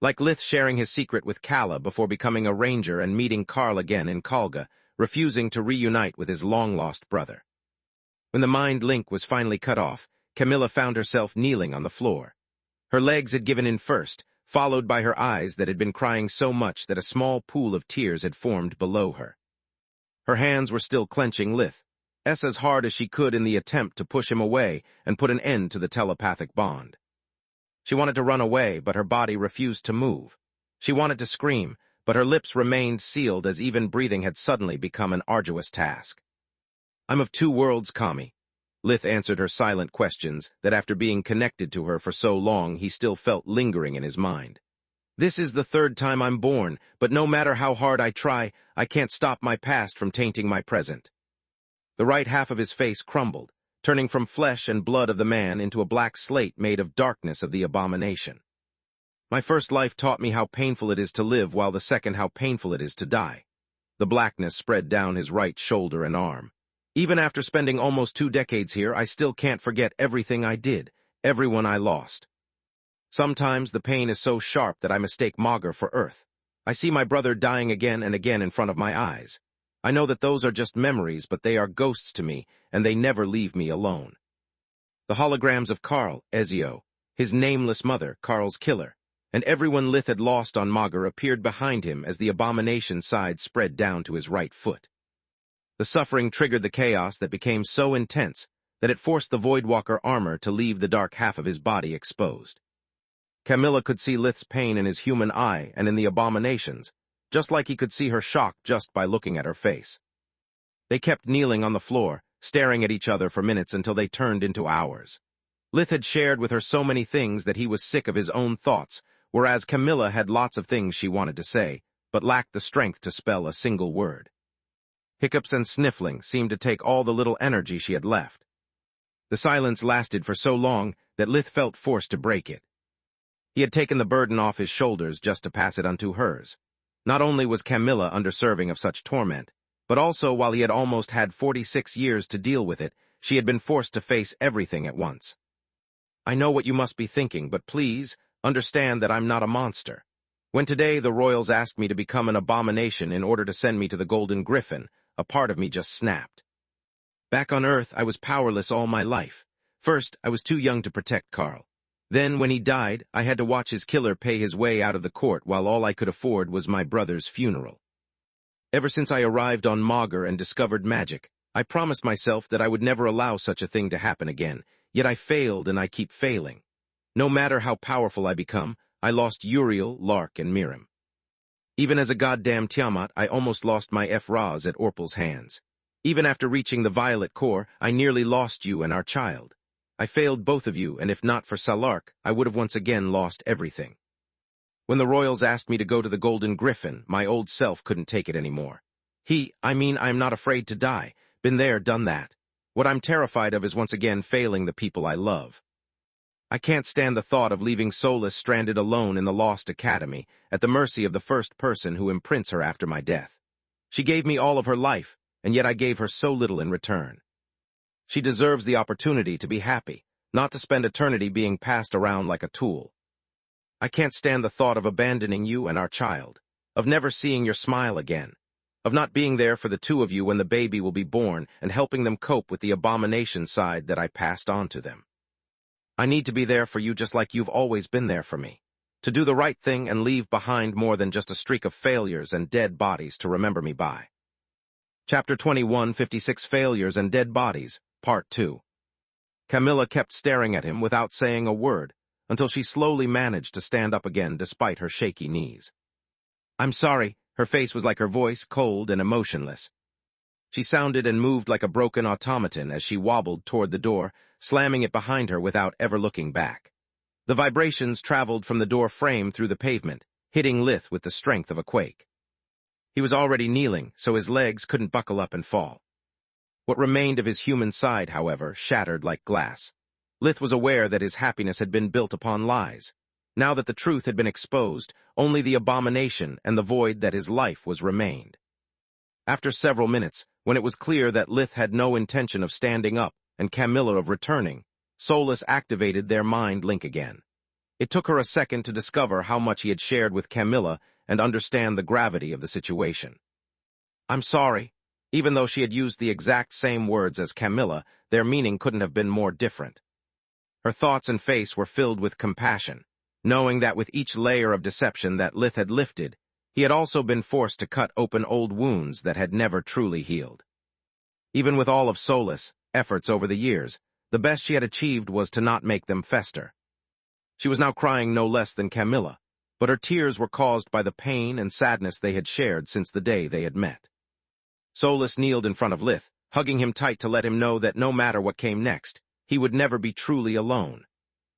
Like Lith sharing his secret with Kala before becoming a ranger and meeting Carl again in Kalga, refusing to reunite with his long-lost brother. When the mind link was finally cut off, Camilla found herself kneeling on the floor. Her legs had given in first, followed by her eyes that had been crying so much that a small pool of tears had formed below her. Her hands were still clenching Lith, as hard as she could in the attempt to push him away and put an end to the telepathic bond. She wanted to run away, but her body refused to move. She wanted to scream, but her lips remained sealed as even breathing had suddenly become an arduous task. "I'm of two worlds, Kami." Lith answered her silent questions that after being connected to her for so long he still felt lingering in his mind. This is the third time I'm born, but no matter how hard I try, I can't stop my past from tainting my present. The right half of his face crumbled, turning from flesh and blood of the man into a black slate made of darkness of the abomination. My first life taught me how painful it is to live, while the second how painful it is to die. The blackness spread down his right shoulder and arm. Even after spending almost 2 decades here, I still can't forget everything I did, everyone I lost. Sometimes the pain is so sharp that I mistake Magus for Earth. I see my brother dying again and again in front of my eyes. I know that those are just memories, but they are ghosts to me, and they never leave me alone. The holograms of Carl, Ezio, his nameless mother, Carl's killer, and everyone Lith had lost on Magus appeared behind him as the abomination side spread down to his right foot. The suffering triggered the chaos that became so intense that it forced the Voidwalker armor to leave the dark half of his body exposed. Camilla could see Lith's pain in his human eye and in the abominations, just like he could see her shock just by looking at her face. They kept kneeling on the floor, staring at each other for minutes until they turned into hours. Lith had shared with her so many things that he was sick of his own thoughts, whereas Camilla had lots of things she wanted to say, but lacked the strength to spell a single word. Hiccups and sniffling seemed to take all the little energy she had left. The silence lasted for so long that Lith felt forced to break it. He had taken the burden off his shoulders just to pass it unto hers. Not only was Camilla undeserving of such torment, but also while he had almost had 46 years to deal with it, she had been forced to face everything at once. I know what you must be thinking, but please, understand that I'm not a monster. When today the royals asked me to become an abomination in order to send me to the Golden Griffin, a part of me just snapped. Back on Earth, I was powerless all my life. First, I was too young to protect Carl. Then, when he died, I had to watch his killer pay his way out of the court while all I could afford was my brother's funeral. Ever since I arrived on Magus and discovered magic, I promised myself that I would never allow such a thing to happen again, yet I failed and I keep failing. No matter how powerful I become, I lost Uriel, Lark, and Mirim. Even as a goddamn Tiamat, I almost lost my Raz at Orpal's hands. Even after reaching the Violet Core, I nearly lost you and our child. I failed both of you, and if not for Salark, I would have once again lost everything. When the royals asked me to go to the Golden Griffin, my old self couldn't take it anymore. I'm not afraid to die. Been there, done that. What I'm terrified of is once again failing the people I love. I can't stand the thought of leaving Solus stranded alone in the Lost Academy, at the mercy of the first person who imprints her after my death. She gave me all of her life, and yet I gave her so little in return. She deserves the opportunity to be happy, not to spend eternity being passed around like a tool. I can't stand the thought of abandoning you and our child, of never seeing your smile again, of not being there for the two of you when the baby will be born and helping them cope with the abomination side that I passed on to them. I need to be there for you just like you've always been there for me, to do the right thing and leave behind more than just a streak of failures and dead bodies to remember me by. Chapter 21, 56 Failures and Dead Bodies, Part 2. Camilla kept staring at him without saying a word, until she slowly managed to stand up again despite her shaky knees. I'm sorry, her face was like her voice, cold and emotionless. She sounded and moved like a broken automaton as she wobbled toward the door, slamming it behind her without ever looking back. The vibrations traveled from the door frame through the pavement, hitting Lith with the strength of a quake. He was already kneeling, so his legs couldn't buckle up and fall. What remained of his human side, however, shattered like glass. Lith was aware that his happiness had been built upon lies. Now that the truth had been exposed, only the abomination and the void that his life was remained. After several minutes, when it was clear that Lith had no intention of standing up and Camilla of returning, Solus activated their mind link again. It took her a second to discover how much he had shared with Camilla and understand the gravity of the situation. I'm sorry. Even though she had used the exact same words as Camilla, their meaning couldn't have been more different. Her thoughts and face were filled with compassion, knowing that with each layer of deception that Lith had lifted, he had also been forced to cut open old wounds that had never truly healed. Even with all of Solus' efforts over the years, the best she had achieved was to not make them fester. She was now crying no less than Camilla, but her tears were caused by the pain and sadness they had shared since the day they had met. Solus kneeled in front of Lith, hugging him tight to let him know that no matter what came next, he would never be truly alone.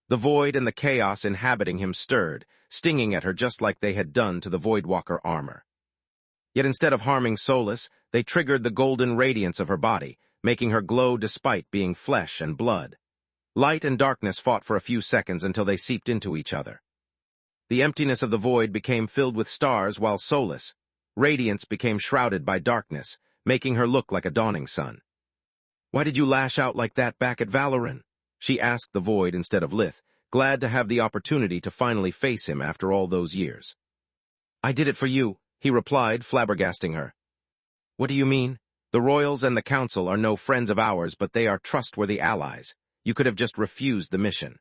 The void and the chaos inhabiting him stirred, stinging at her just like they had done to the Voidwalker armor. Yet instead of harming Solus, they triggered the golden radiance of her body, making her glow despite being flesh and blood. Light and darkness fought for a few seconds until they seeped into each other. The emptiness of the void became filled with stars while Solus, radiance, became shrouded by darkness, making her look like a dawning sun. "Why did you lash out like that back at Valoran?" she asked the void instead of Lith, glad to have the opportunity to finally face him after all those years. "I did it for you," he replied, flabbergasting her. "What do you mean? The Royals and the Council are no friends of ours, but they are trustworthy allies. You could have just refused the mission.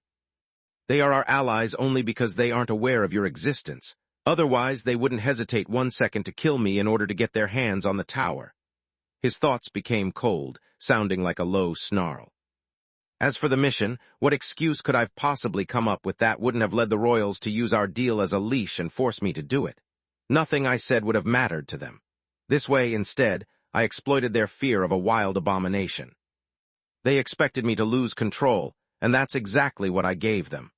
They are our allies only because they aren't aware of your existence. Otherwise, they wouldn't hesitate 1 second to kill me in order to get their hands on the tower." His thoughts became cold, sounding like a low snarl. "As for the mission, what excuse could I possibly come up with that wouldn't have led the Royals to use our deal as a leash and force me to do it? Nothing I said would have mattered to them. This way, instead, I exploited their fear of a wild abomination. They expected me to lose control, and that's exactly what I gave them.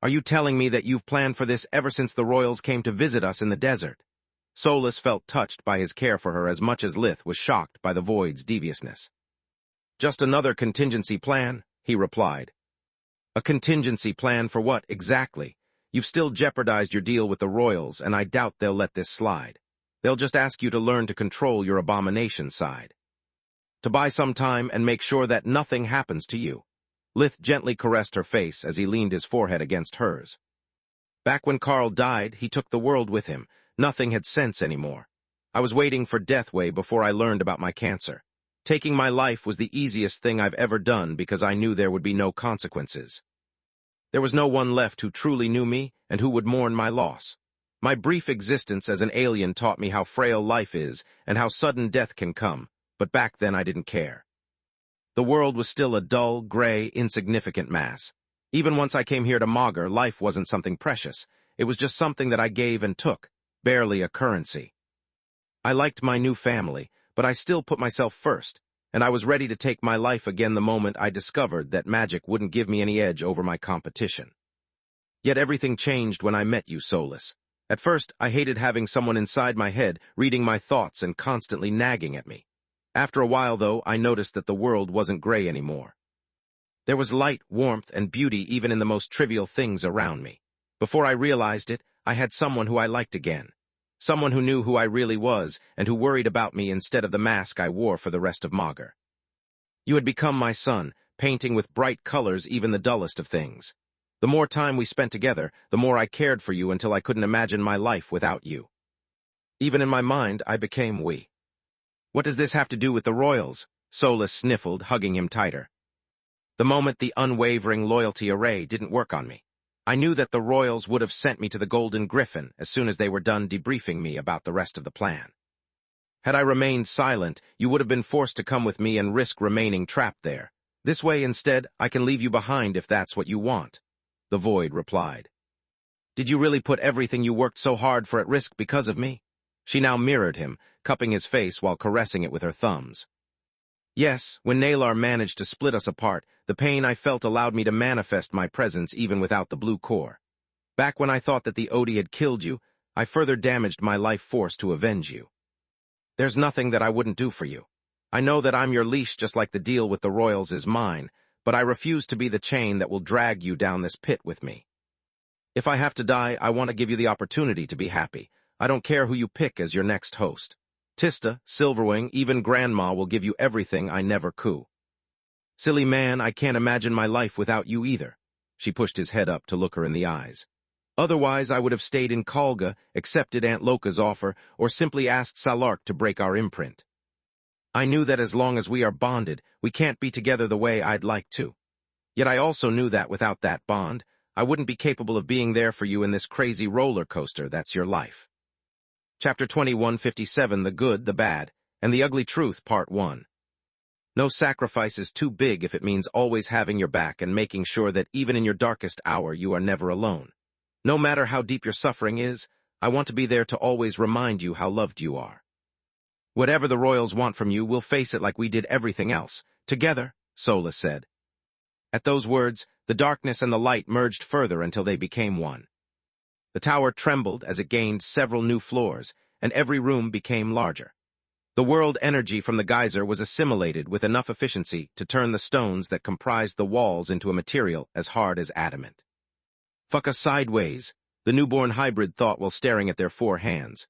Are you telling me that you've planned for this ever since the Royals came to visit us in the desert?" Solus felt touched by his care for her as much as Lith was shocked by the void's deviousness. "Just another contingency plan," he replied. "A contingency plan for what, exactly? You've still jeopardized your deal with the Royals, and I doubt they'll let this slide. They'll just ask you to learn to control your abomination side. To buy some time and make sure that nothing happens to you." Lith gently caressed her face as he leaned his forehead against hers. "Back when Carl died, he took the world with him. Nothing had sense anymore. I was waiting for Deathway before I learned about my cancer. Taking my life was the easiest thing I've ever done because I knew there would be no consequences. There was no one left who truly knew me and who would mourn my loss. My brief existence as an alien taught me how frail life is and how sudden death can come, but back then I didn't care. The world was still a dull, gray, insignificant mass. Even once I came here to Maugr, life wasn't something precious. It was just something that I gave and took, barely a currency. I liked my new family, but I still put myself first, and I was ready to take my life again the moment I discovered that magic wouldn't give me any edge over my competition. Yet everything changed when I met you, Solus. At first, I hated having someone inside my head, reading my thoughts and constantly nagging at me. After a while, though, I noticed that the world wasn't gray anymore. There was light, warmth, and beauty even in the most trivial things around me. Before I realized it, I had someone who I liked again. Someone who knew who I really was and who worried about me instead of the mask I wore for the rest of Maugr. You had become my son, painting with bright colors even the dullest of things. The more time we spent together, the more I cared for you until I couldn't imagine my life without you. Even in my mind, I became we. What does this have to do with the Royals? Solus sniffled, hugging him tighter. The moment the unwavering loyalty array didn't work on me, I knew that the Royals would have sent me to the Golden Griffin as soon as they were done debriefing me about the rest of the plan. Had I remained silent, you would have been forced to come with me and risk remaining trapped there. This way, instead, I can leave you behind if that's what you want, the Void replied. Did you really put everything you worked so hard for at risk because of me? She now mirrored him, cupping his face while caressing it with her thumbs. Yes, when Nalar managed to split us apart, the pain I felt allowed me to manifest my presence even without the blue core. Back when I thought that the Odi had killed you, I further damaged my life force to avenge you. There's nothing that I wouldn't do for you. I know that I'm your leash just like the deal with the Royals is mine, but I refuse to be the chain that will drag you down this pit with me. If I have to die, I want to give you the opportunity to be happy. I don't care who you pick as your next host. Tista, Silverwing, even Grandma will give you everything I never could. Silly man, I can't imagine my life without you either. She pushed his head up to look her in the eyes. Otherwise, I would have stayed in Kalga, accepted Aunt Loka's offer, or simply asked Salark to break our imprint. I knew that as long as we are bonded, we can't be together the way I'd like to. Yet I also knew that without that bond, I wouldn't be capable of being there for you in this crazy roller coaster that's your life. Chapter 2157, The Good, the Bad, and the Ugly Truth, Part 1. No sacrifice is too big if it means always having your back and making sure that even in your darkest hour you are never alone. No matter how deep your suffering is, I want to be there to always remind you how loved you are. Whatever the Royals want from you, we'll face it like we did everything else. Together, Solus said. At those words, the darkness and the light merged further until they became one. The tower trembled as it gained several new floors, and every room became larger. The world energy from the geyser was assimilated with enough efficiency to turn the stones that comprised the walls into a material as hard as adamant. "Fuck us sideways," the newborn hybrid thought while staring at their 4 hands.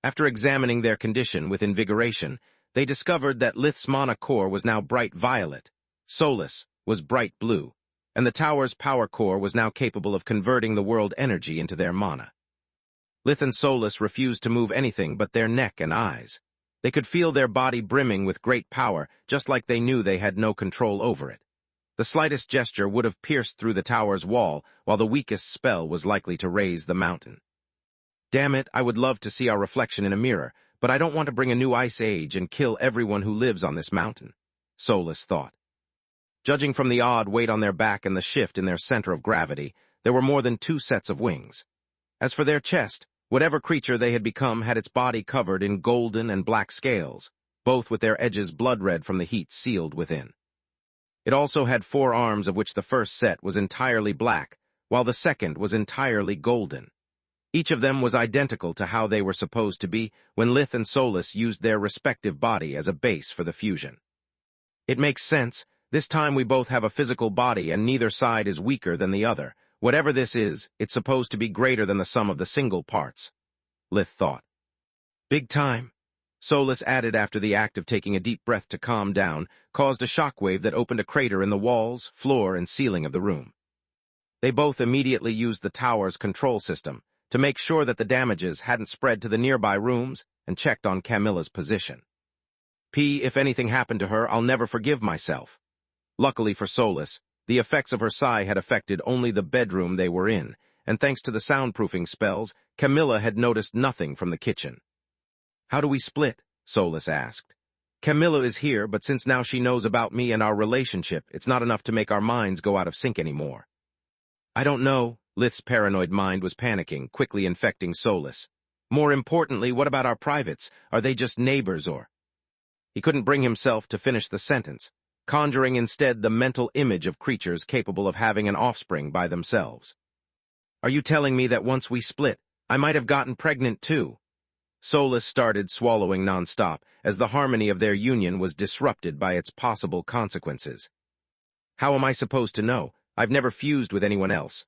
After examining their condition with invigoration, they discovered that Lith's mana core was now bright violet, Solus was bright blue, and the tower's power core was now capable of converting the world energy into their mana. Lith and Solus refused to move anything but their neck and eyes. They could feel their body brimming with great power, just like they knew they had no control over it. The slightest gesture would have pierced through the tower's wall, while the weakest spell was likely to raise the mountain. "Damn it, I would love to see our reflection in a mirror, but I don't want to bring a new ice age and kill everyone who lives on this mountain," Solus thought. Judging from the odd weight on their back and the shift in their center of gravity, there were more than 2 sets of wings. As for their chest, whatever creature they had become had its body covered in golden and black scales, both with their edges blood-red from the heat sealed within. It also had 4 arms, of which the first set was entirely black, while the second was entirely golden. Each of them was identical to how they were supposed to be when Lith and Solus used their respective body as a base for the fusion. "It makes sense. This time we both have a physical body and neither side is weaker than the other. Whatever this is, it's supposed to be greater than the sum of the single parts," Lith thought. "Big time," Solus added after the act of taking a deep breath to calm down caused a shockwave that opened a crater in the walls, floor, and ceiling of the room. They both immediately used the tower's control system to make sure that the damages hadn't spread to the nearby rooms and checked on Camilla's position. If anything happened to her, I'll never forgive myself." Luckily for Solus, the effects of her sigh had affected only the bedroom they were in, and thanks to the soundproofing spells, Camilla had noticed nothing from the kitchen. "How do we split?" Solus asked. "Camilla is here, but since now she knows about me and our relationship, it's not enough to make our minds go out of sync anymore." "I don't know." Lith's paranoid mind was panicking, quickly infecting Solus. "More importantly, what about our privates? Are they just neighbors or—" He couldn't bring himself to finish the sentence, conjuring instead the mental image of creatures capable of having an offspring by themselves. "Are you telling me that once we split, I might have gotten pregnant too?" Solus started swallowing nonstop as the harmony of their union was disrupted by its possible consequences. "How am I supposed to know? I've never fused with anyone else."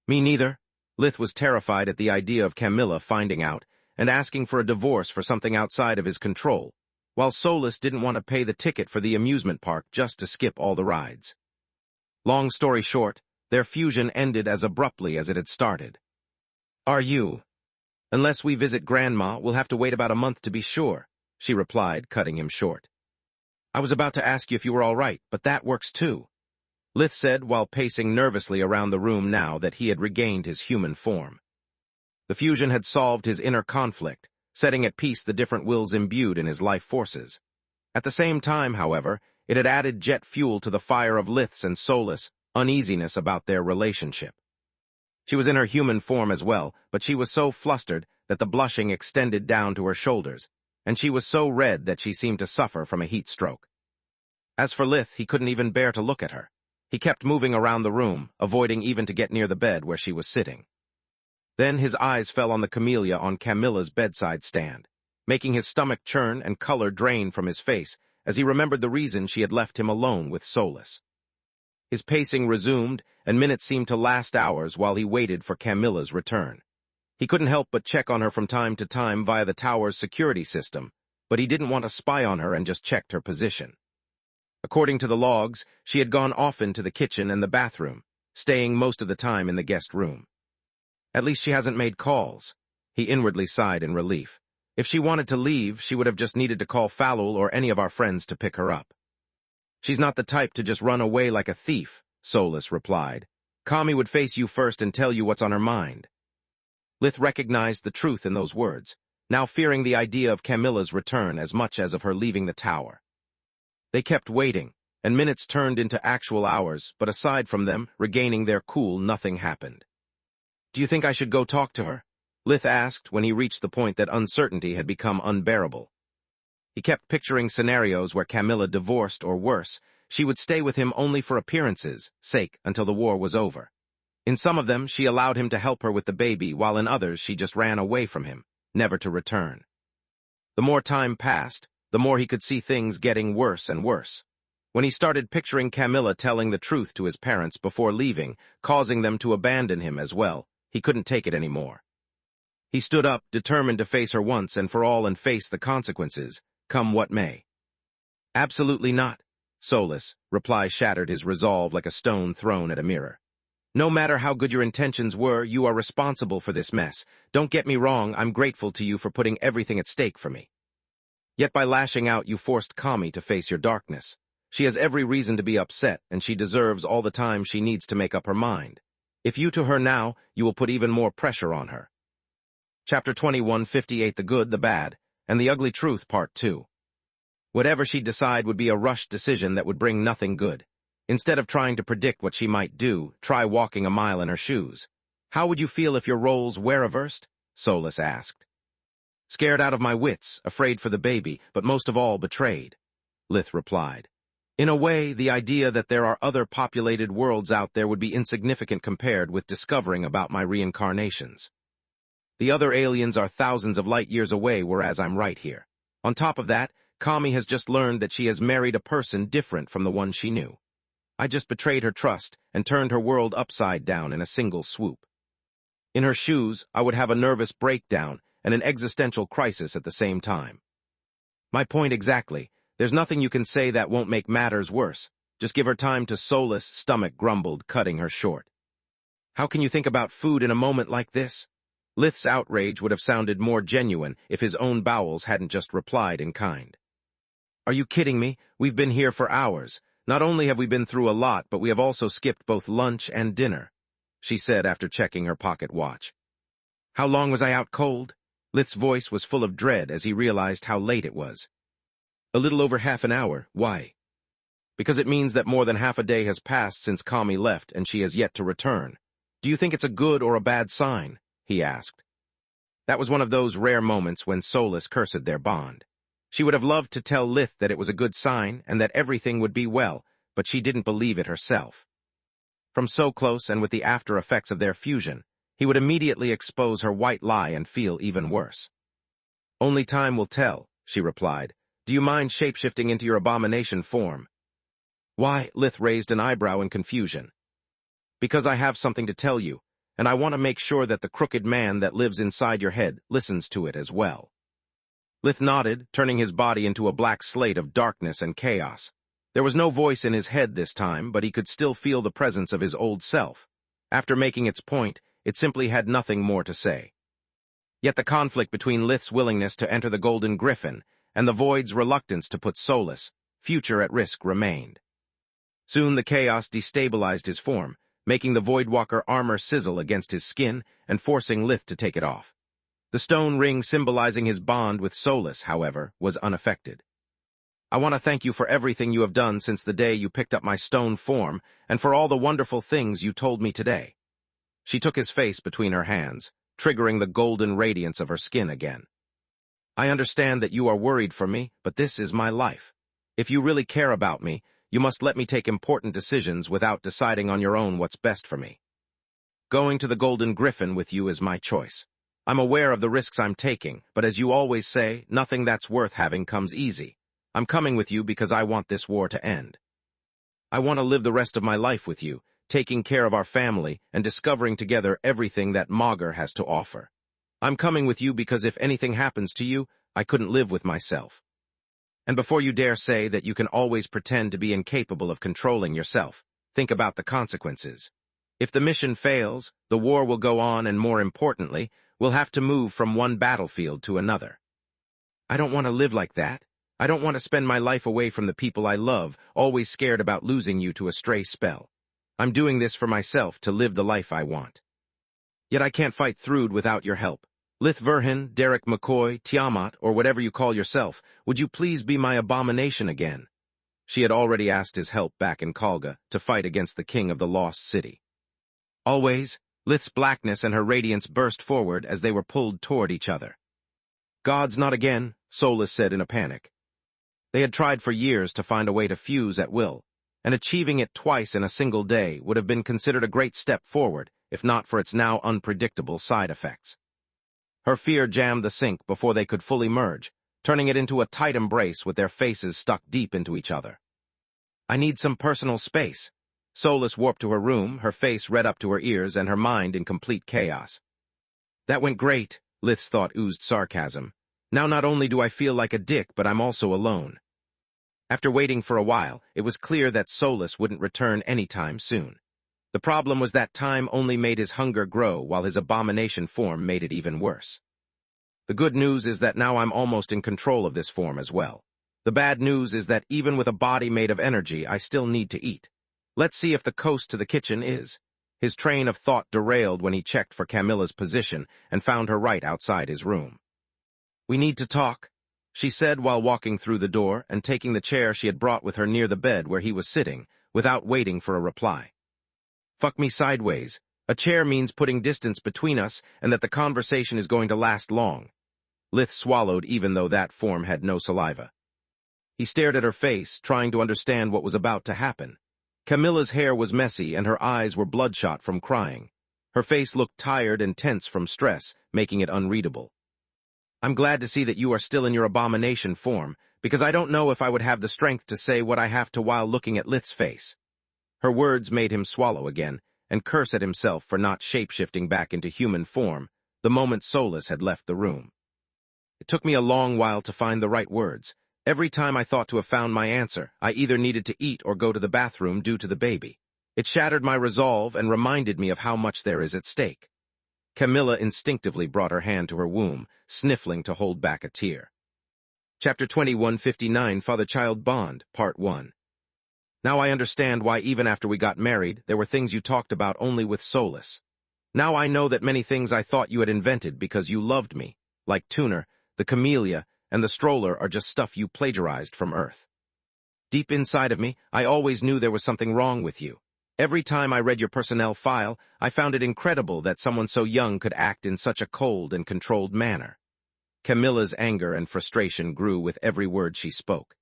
"Me neither." Lith was terrified at the idea of Camilla finding out and asking for a divorce for something outside of his control, while Solus didn't want to pay the ticket for the amusement park just to skip all the rides. Long story short, their fusion ended as abruptly as it had started. "Are you? Unless we visit Grandma, we'll have to wait about a month to be sure," she replied, cutting him short. "I was about to ask you if you were all right, but that works too," Lith said while pacing nervously around the room now that he had regained his human form. The fusion had solved his inner conflict, setting at peace the different wills imbued in his life forces. At the same time, however, it had added jet fuel to the fire of Lith's and Solus' uneasiness about their relationship. She was in her human form as well, but she was so flustered that the blushing extended down to her shoulders, and she was so red that she seemed to suffer from a heat stroke. As for Lith, he couldn't even bear to look at her. He kept moving around the room, avoiding even to get near the bed where she was sitting. Then his eyes fell on the camellia on Camilla's bedside stand, making his stomach churn and color drain from his face as he remembered the reason she had left him alone with Solus. His pacing resumed, and minutes seemed to last hours while he waited for Camilla's return. He couldn't help but check on her from time to time via the tower's security system, but he didn't want to spy on her and just checked her position. According to the logs, she had gone often to the kitchen and the bathroom, staying most of the time in the guest room. "At least she hasn't made calls," he inwardly sighed in relief. "If she wanted to leave, she would have just needed to call Falul or any of our friends to pick her up." "She's not the type to just run away like a thief," Solus replied. "Kami would face you first and tell you what's on her mind." Lith recognized the truth in those words, now fearing the idea of Camilla's return as much as of her leaving the tower. They kept waiting, and minutes turned into actual hours, but aside from them, regaining their cool, nothing happened. "Do you think I should go talk to her?" Lith asked when he reached the point that uncertainty had become unbearable. He kept picturing scenarios where Camilla divorced or worse, She would stay with him only for appearances' sake until the war was over. In some of them, she allowed him to help her with the baby, while in others she just ran away from him, never to return. The more time passed, the more he could see things getting worse and worse. When he started picturing Camilla telling the truth to his parents before leaving, causing them to abandon him as well, he couldn't take it anymore. He stood up, determined to face her once and for all and face the consequences, come what may. Absolutely not. Soulless reply shattered his resolve like a stone thrown at a mirror. No matter how good your intentions were, you are responsible for this mess. Don't get me wrong, I'm grateful to you for putting everything at stake for me. Yet by lashing out, you forced Kami to face your darkness. She has every reason to be upset, and she deserves all the time she needs to make up her mind. If you to her now, you will put even more pressure on her. Chapter 21:58 The Good, the Bad, and the Ugly Truth, Part 2. Whatever she'd decide would be a rushed decision that would bring nothing good. Instead of trying to predict what she might do, try walking a mile in her shoes. How would you feel if your roles were reversed? Soulless asked. Scared out of my wits, afraid for the baby, but most of all betrayed. Lith replied. In a way, the idea that there are other populated worlds out there would be insignificant compared with discovering about my reincarnations. The other aliens are thousands of light years away, whereas I'm right here. On top of that, Kami has just learned that she has married a person different from the one she knew. I just betrayed her trust and turned her world upside down in a single swoop. In her shoes, I would have a nervous breakdown and an existential crisis at the same time. My point exactly. There's nothing you can say that won't make matters worse. Just give her time to. Soulless stomach grumbled, cutting her short. How can you think about food in a moment like this? Lith's outrage would have sounded more genuine if his own bowels hadn't just replied in kind. Are you kidding me? We've been here for hours. Not only have we been through a lot, but we have also skipped both lunch and dinner, she said after checking her pocket watch. How long was I out cold? Lith's voice was full of dread as he realized how late it was. A little over half an hour. Why? Because it means that more than half a day has passed since Kami left and she has yet to return. Do you think it's a good or a bad sign? He asked. That was one of those rare moments when Soulless cursed their bond. She would have loved to tell Lith that it was a good sign and that everything would be well, but she didn't believe it herself. From so close and with the after effects of their fusion, he would immediately expose her white lie and feel even worse. Only time will tell, she replied. Do you mind shapeshifting into your abomination form? Why? Lith raised an eyebrow in confusion. Because I have something to tell you, and I want to make sure that the crooked man that lives inside your head listens to it as well. Lith nodded, turning his body into a black slate of darkness and chaos. There was no voice in his head this time, but he could still feel the presence of his old self. After making its point, it simply had nothing more to say. Yet the conflict between Lith's willingness to enter the Golden Griffin and the Void's reluctance to put Soulless' future at risk remained. Soon the chaos destabilized his form, making the Voidwalker armor sizzle against his skin and forcing Lith to take it off. The stone ring symbolizing his bond with Soulless, however, was unaffected. I want to thank you for everything you have done since the day you picked up my stone form, and for all the wonderful things you told me today. She took his face between her hands, triggering the golden radiance of her skin again. I understand that you are worried for me, but this is my life. If you really care about me, you must let me take important decisions without deciding on your own what's best for me. Going to the Golden Griffin with you is my choice. I'm aware of the risks I'm taking, but as you always say, nothing that's worth having comes easy. I'm coming with you because I want this war to end. I want to live the rest of my life with you, taking care of our family and discovering together everything that Magus has to offer. I'm coming with you because if anything happens to you, I couldn't live with myself. And before you dare say that you can always pretend to be incapable of controlling yourself, think about the consequences. If the mission fails, the war will go on and, more importantly, we'll have to move from one battlefield to another. I don't want to live like that. I don't want to spend my life away from the people I love, always scared about losing you to a stray spell. I'm doing this for myself to live the life I want. Yet I can't fight Thrude without your help. Lith Verhin, Derek McCoy, Tiamat, or whatever you call yourself, would you please be my abomination again? She had already asked his help back in Kalga to fight against the king of the Lost City. Always, Lith's blackness and her radiance burst forward as they were pulled toward each other. Gods, not again, Soulless said in a panic. They had tried for years to find a way to fuse at will, and achieving it twice in a single day would have been considered a great step forward, if not for its now unpredictable side effects. Her fear jammed the sink before they could fully merge, turning it into a tight embrace with their faces stuck deep into each other. I need some personal space. Solace warped to her room, her face red up to her ears and her mind in complete chaos. That went great, Lith's thought oozed sarcasm. Now not only do I feel like a dick, but I'm also alone. After waiting for a while, it was clear that Solace wouldn't return anytime soon. The problem was that time only made his hunger grow, while his abomination form made it even worse. The good news is that now I'm almost in control of this form as well. The bad news is that even with a body made of energy, I still need to eat. Let's see if the coast to the kitchen is. His train of thought derailed when he checked for Camilla's position and found her right outside his room. "We need to talk," she said while walking through the door and taking the chair she had brought with her near the bed where he was sitting, without waiting for a reply. "Fuck me sideways. A chair means putting distance between us and that the conversation is going to last long." Lith swallowed even though that form had no saliva. He stared at her face, trying to understand what was about to happen. Camilla's hair was messy and her eyes were bloodshot from crying. Her face looked tired and tense from stress, making it unreadable. "I'm glad to see that you are still in your abomination form, because I don't know if I would have the strength to say what I have to while looking at Lith's face." Her words made him swallow again, and curse at himself for not shape-shifting back into human form the moment Solace had left the room. "It took me a long while to find the right words. Every time I thought to have found my answer, I either needed to eat or go to the bathroom due to the baby. It shattered my resolve and reminded me of how much there is at stake." Camilla instinctively brought her hand to her womb, sniffling to hold back a tear. Chapter 2159, Father-Child Bond, Part 1. "Now I understand why even after we got married, there were things you talked about only with Solace. Now I know that many things I thought you had invented because you loved me, like Tuner, the camellia, and the stroller are just stuff you plagiarized from Earth. Deep inside of me, I always knew there was something wrong with you. Every time I read your personnel file, I found it incredible that someone so young could act in such a cold and controlled manner." Camilla's anger and frustration grew with every word she spoke.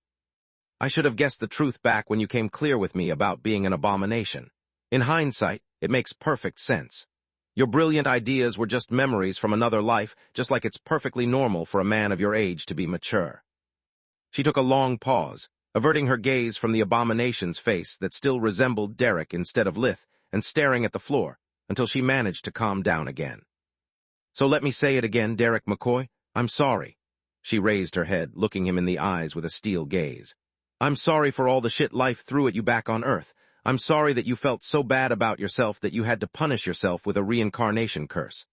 "I should have guessed the truth back when you came clear with me about being an abomination. In hindsight, it makes perfect sense. Your brilliant ideas were just memories from another life, just like it's perfectly normal for a man of your age to be mature." She took a long pause, averting her gaze from the abomination's face that still resembled Derek instead of Lith, and staring at the floor, until she managed to calm down again. "So let me say it again, Derek McCoy. I'm sorry." She raised her head, looking him in the eyes with a steel gaze. "I'm sorry for all the shit life threw at you back on Earth. I'm sorry that you felt so bad about yourself that you had to punish yourself with a reincarnation curse.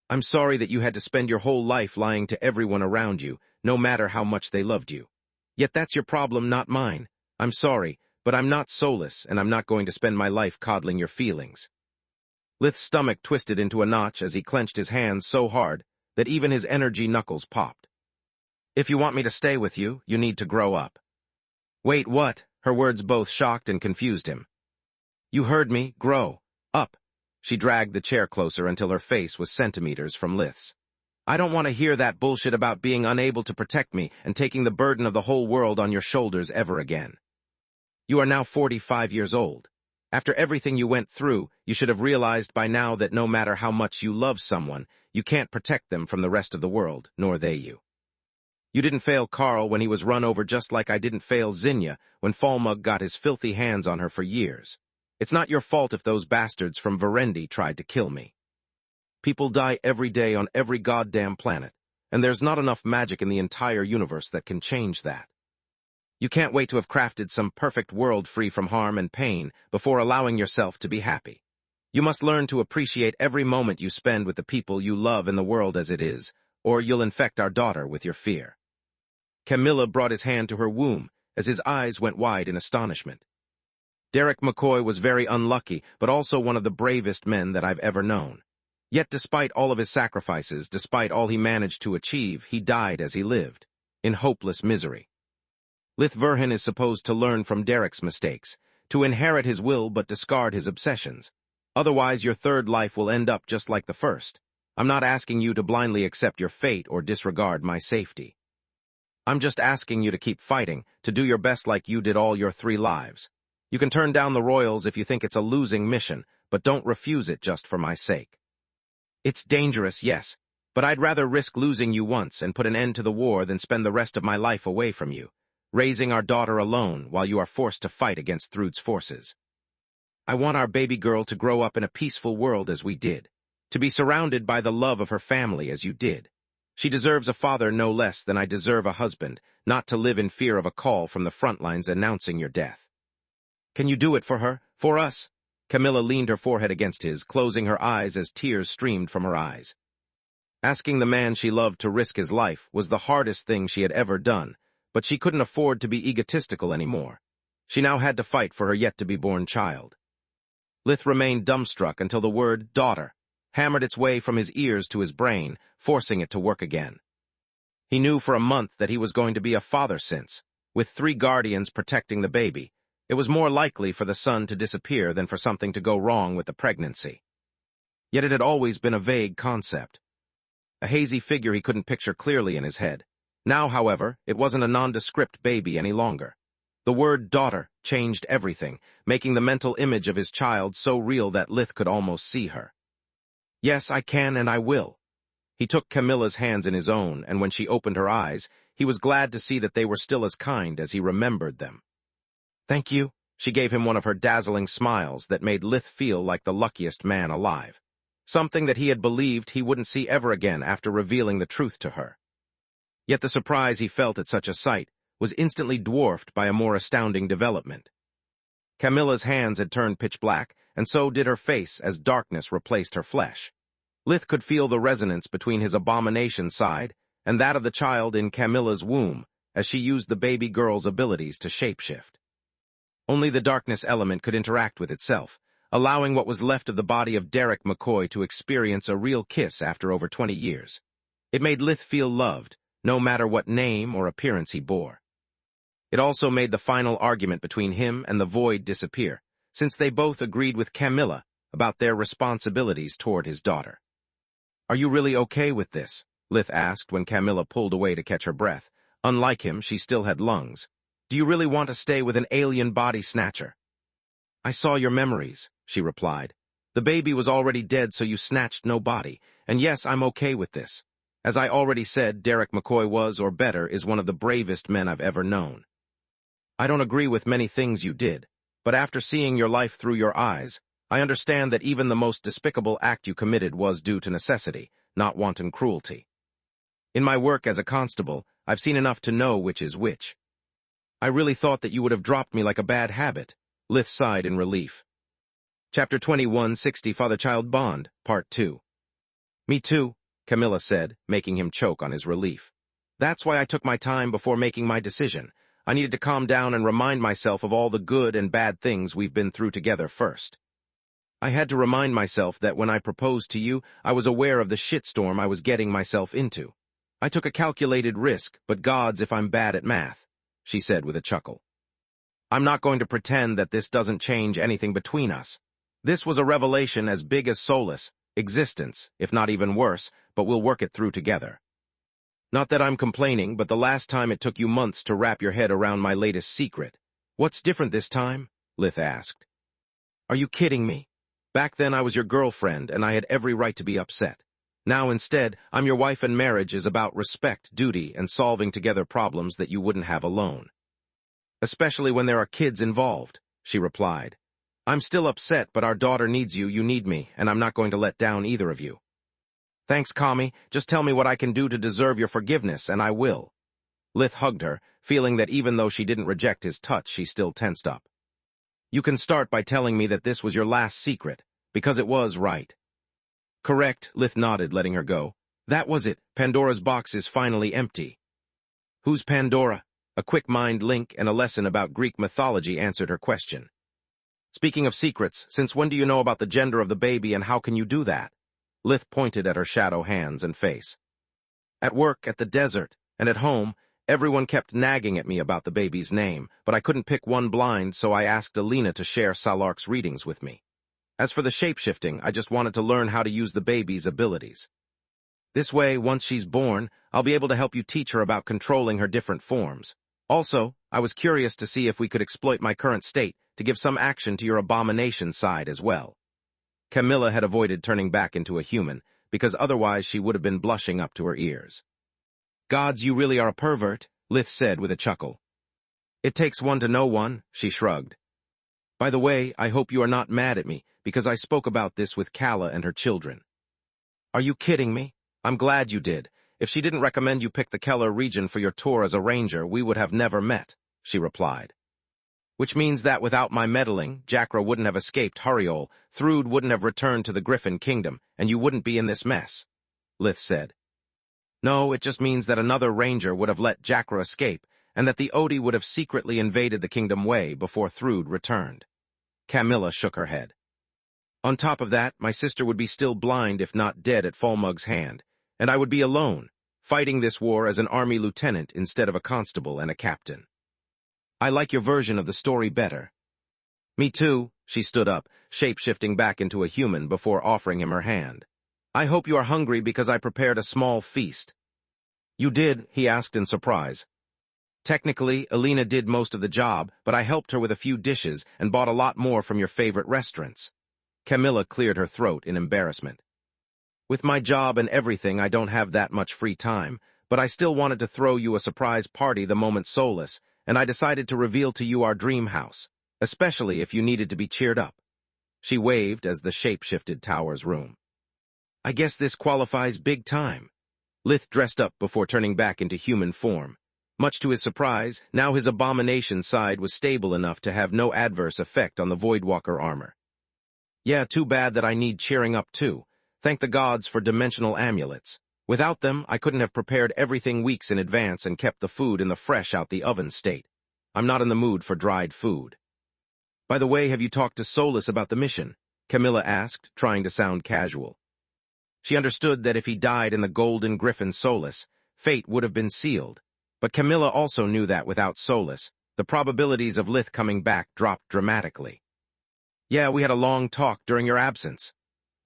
I'm sorry that you had to spend your whole life lying to everyone around you, no matter how much they loved you. Yet that's your problem, not mine. I'm sorry, but I'm not Solace, and I'm not going to spend my life coddling your feelings." Lith's stomach twisted into a notch as he clenched his hands so hard that even his energy knuckles popped. "If you want me to stay with you, you need to grow up." "Wait, what?" Her words both shocked and confused him. "You heard me. Grow up." She dragged the chair closer until her face was centimeters from Lith's. "I don't want to hear that bullshit about being unable to protect me and taking the burden of the whole world on your shoulders ever again. You are now 45 years old. After everything you went through, you should have realized by now that no matter how much you love someone, you can't protect them from the rest of the world, nor they you. You didn't fail Carl when he was run over, just like I didn't fail Zinnia when Falmug got his filthy hands on her for years. It's not your fault if those bastards from Verendi tried to kill me. People die every day on every goddamn planet, and there's not enough magic in the entire universe that can change that. You can't wait to have crafted some perfect world free from harm and pain before allowing yourself to be happy. You must learn to appreciate every moment you spend with the people you love in the world as it is, or you'll infect our daughter with your fear." Camilla brought his hand to her womb as his eyes went wide in astonishment. Derek McCoy was very unlucky, but also one of the bravest men that I've ever known. Yet despite all of his sacrifices, despite all he managed to achieve, he died as he lived, in hopeless misery. Lith Verhin is supposed to learn from Derek's mistakes, to inherit his will but discard his obsessions. Otherwise, your third life will end up just like the first. I'm not asking you to blindly accept your fate or disregard my safety. I'm just asking you to keep fighting, to do your best like you did all your 3 lives. You can turn down the royals if you think it's a losing mission, but don't refuse it just for my sake. It's dangerous, yes, but I'd rather risk losing you once and put an end to the war than spend the rest of my life away from you, raising our daughter alone while you are forced to fight against Thrud's forces. I want our baby girl to grow up in a peaceful world as we did, to be surrounded by the love of her family as you did. She deserves a father no less than I deserve a husband, not to live in fear of a call from the front lines announcing your death. Can you do it for her? For us? Camilla leaned her forehead against his, closing her eyes as tears streamed from her eyes. Asking the man she loved to risk his life was the hardest thing she had ever done, but she couldn't afford to be egotistical anymore. She now had to fight for her yet-to-be-born child. Lith remained dumbstruck until the word daughter hammered its way from his ears to his brain, forcing it to work again. He knew for a month that he was going to be a father since, with 3 guardians protecting the baby. It was more likely for the son to disappear than for something to go wrong with the pregnancy. Yet it had always been a vague concept. A hazy figure he couldn't picture clearly in his head. Now, however, it wasn't a nondescript baby any longer. The word daughter changed everything, making the mental image of his child so real that Lith could almost see her. Yes, I can and I will. He took Camilla's hands in his own, and when she opened her eyes, he was glad to see that they were still as kind as he remembered them. Thank you. She gave him one of her dazzling smiles that made Lith feel like the luckiest man alive. Something that he had believed he wouldn't see ever again after revealing the truth to her. Yet the surprise he felt at such a sight was instantly dwarfed by a more astounding development. Camilla's hands had turned pitch black, and so did her face as darkness replaced her flesh. Lith could feel the resonance between his abomination side and that of the child in Camilla's womb as she used the baby girl's abilities to shapeshift. Only the darkness element could interact with itself, allowing what was left of the body of Derek McCoy to experience a real kiss after over 20 years. It made Lith feel loved, no matter what name or appearance he bore. It also made the final argument between him and the Void disappear, since they both agreed with Camilla about their responsibilities toward his daughter. Are you really okay with this? Lith asked when Camilla pulled away to catch her breath. Unlike him, she still had lungs. Do you really want to stay with an alien body snatcher? I saw your memories, she replied. The baby was already dead, so you snatched no body, and yes, I'm okay with this. As I already said, Derek McCoy was, or better, is one of the bravest men I've ever known. I don't agree with many things you did, but after seeing your life through your eyes, I understand that even the most despicable act you committed was due to necessity, not wanton cruelty. In my work as a constable, I've seen enough to know which is which. I really thought that you would have dropped me like a bad habit. Lith sighed in relief. Chapter 2160 Father-Child Bond, Part 2. Me too, Camilla said, making him choke on his relief. That's why I took my time before making my decision. I needed to calm down and remind myself of all the good and bad things we've been through together first. I had to remind myself that when I proposed to you, I was aware of the shitstorm I was getting myself into. I took a calculated risk, but gods if I'm bad at math, she said with a chuckle. I'm not going to pretend that this doesn't change anything between us. This was a revelation as big as Solus, existence, if not even worse, but we'll work it through together. Not that I'm complaining, but the last time it took you months to wrap your head around my latest secret. What's different this time? Lith asked. Are you kidding me? Back then I was your girlfriend, and I had every right to be upset. Now instead, I'm your wife, and marriage is about respect, duty, and solving together problems that you wouldn't have alone. Especially when there are kids involved, she replied. I'm still upset, but our daughter needs you, you need me, and I'm not going to let down either of you. Thanks, Kami. Just tell me what I can do to deserve your forgiveness, and I will. Lith hugged her, feeling that even though she didn't reject his touch, she still tensed up. You can start by telling me that this was your last secret, because it was right. Correct, Lith nodded, letting her go. That was it. Pandora's box is finally empty. Who's Pandora? A quick mind link and a lesson about Greek mythology answered her question. Speaking of secrets, since when do you know about the gender of the baby, and how can you do that? Lith pointed at her shadow hands and face. At work, at the desert, and at home, everyone kept nagging at me about the baby's name, but I couldn't pick one blind, so I asked Alina to share Salark's readings with me. As for the shapeshifting, I just wanted to learn how to use the baby's abilities. This way, once she's born, I'll be able to help you teach her about controlling her different forms. Also, I was curious to see if we could exploit my current state to give some action to your abomination side as well. Camilla had avoided turning back into a human, because otherwise she would have been blushing up to her ears. Gods, you really are a pervert, Lith said with a chuckle. It takes one to know one, she shrugged. By the way, I hope you are not mad at me, because I spoke about this with Calla and her children. Are you kidding me? I'm glad you did. If she didn't recommend you pick the Keller region for your tour as a ranger, we would have never met, she replied. Which means that without my meddling, Jackra wouldn't have escaped Hurriol, Thrud wouldn't have returned to the Griffin Kingdom, and you wouldn't be in this mess, Lith said. No, it just means that another ranger would have let Jackra escape, and that the Odi would have secretly invaded the Kingdom Way before Thrud returned. Camilla shook her head. On top of that, my sister would be still blind if not dead at Falmug's hand, and I would be alone, fighting this war as an army lieutenant instead of a constable and a captain. I like your version of the story better. Me too, she stood up, shape-shifting back into a human before offering him her hand. I hope you are hungry because I prepared a small feast. You did, he asked in surprise. Technically, Alina did most of the job, but I helped her with a few dishes and bought a lot more from your favorite restaurants. Camilla cleared her throat in embarrassment. With my job and everything, I don't have that much free time, but I still wanted to throw you a surprise party the moment Solus, and I decided to reveal to you our dream house, especially if you needed to be cheered up. She waved as the shape shifted Tower's room. I guess this qualifies big time. Lith dressed up before turning back into human form. Much to his surprise, now his abomination side was stable enough to have no adverse effect on the Voidwalker armor. Yeah, too bad that I need cheering up too. Thank the gods for dimensional amulets. Without them, I couldn't have prepared everything weeks in advance and kept the food in the fresh-out-the-oven state. I'm not in the mood for dried food. By the way, have you talked to Solus about the mission? Camilla asked, trying to sound casual. She understood that if he died in the Golden Griffin Solus, fate would have been sealed. But Camilla also knew that without Solus, the probabilities of Lith coming back dropped dramatically. Yeah, we had a long talk during your absence.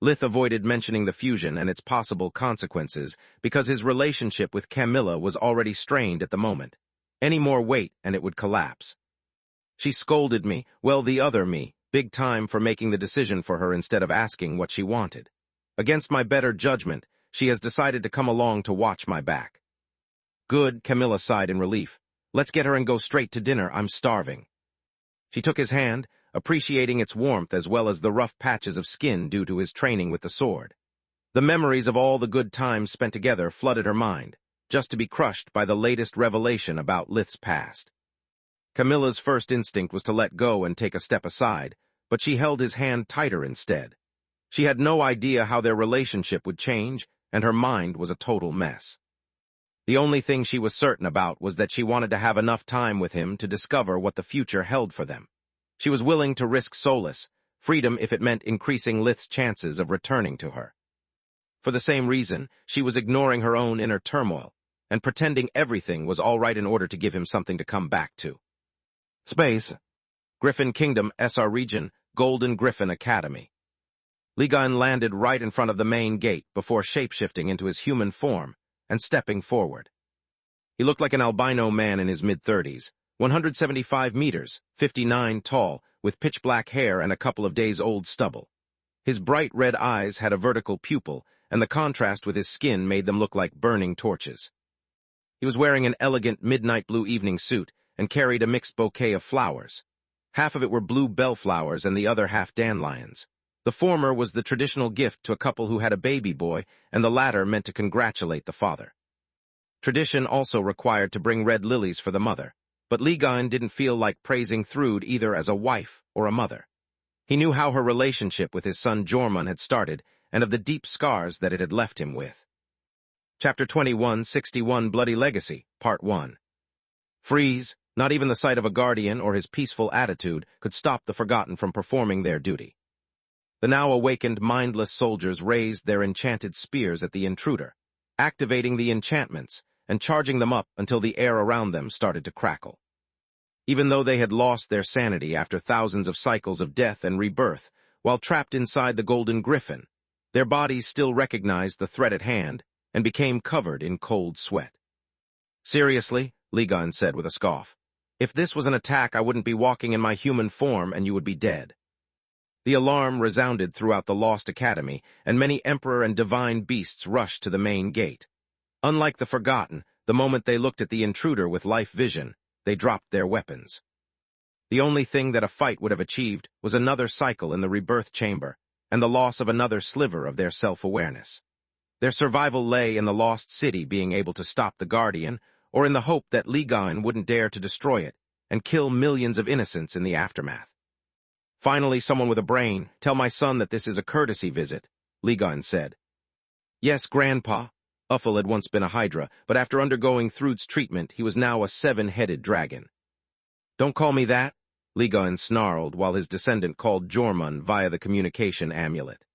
Lith avoided mentioning the fusion and its possible consequences because his relationship with Camilla was already strained at the moment. Any more weight and it would collapse. She scolded me, well, the other me, big time for making the decision for her instead of asking what she wanted. Against my better judgment, she has decided to come along to watch my back. Good, Camilla sighed in relief. Let's get her and go straight to dinner, I'm starving. She took his hand, appreciating its warmth as well as the rough patches of skin due to his training with the sword. The memories of all the good times spent together flooded her mind, just to be crushed by the latest revelation about Lith's past. Camilla's first instinct was to let go and take a step aside, but she held his hand tighter instead. She had no idea how their relationship would change, and her mind was a total mess. The only thing she was certain about was that she wanted to have enough time with him to discover what the future held for them. She was willing to risk Solus, freedom if it meant increasing Lith's chances of returning to her. For the same reason, she was ignoring her own inner turmoil, and pretending everything was all right in order to give him something to come back to. Space. Griffin Kingdom, SR Region, Golden Griffin Academy. Ligon landed right in front of the main gate before shape-shifting into his human form and stepping forward. He looked like an albino man in his mid-30s, 175 meters, 59 tall, with pitch-black hair and a couple of days-old stubble. His bright red eyes had a vertical pupil, and the contrast with his skin made them look like burning torches. He was wearing an elegant midnight blue evening suit and carried a mixed bouquet of flowers. Half of it were blue bellflowers and the other half dandelions. The former was the traditional gift to a couple who had a baby boy, and the latter meant to congratulate the father. Tradition also required to bring red lilies for the mother, but Ligon didn't feel like praising Thrud either as a wife or a mother. He knew how her relationship with his son Jormund had started, and of the deep scars that it had left him with. Chapter 21, 61 Bloody Legacy, Part 1. Freeze, not even the sight of a guardian or his peaceful attitude could stop the Forgotten from performing their duty. The now awakened, mindless soldiers raised their enchanted spears at the intruder, activating the enchantments and charging them up until the air around them started to crackle. Even though they had lost their sanity after thousands of cycles of death and rebirth, while trapped inside the Golden Griffin, their bodies still recognized the threat at hand and became covered in cold sweat. Seriously, Ligon said with a scoff. If this was an attack, I wouldn't be walking in my human form and you would be dead. The alarm resounded throughout the Lost Academy, and many Emperor and Divine beasts rushed to the main gate. Unlike the Forgotten, the moment they looked at the intruder with life vision, they dropped their weapons. The only thing that a fight would have achieved was another cycle in the rebirth chamber, and the loss of another sliver of their self-awareness. Their survival lay in the lost city being able to stop the Guardian, or in the hope that Ligon wouldn't dare to destroy it and kill millions of innocents in the aftermath. Finally, someone with a brain, tell my son that this is a courtesy visit, Ligon said. Yes, Grandpa. Uffel had once been a Hydra, but after undergoing Thrud's treatment, he was now a 7-headed dragon. Don't call me that, Ligon snarled while his descendant called Jormund via the communication amulet.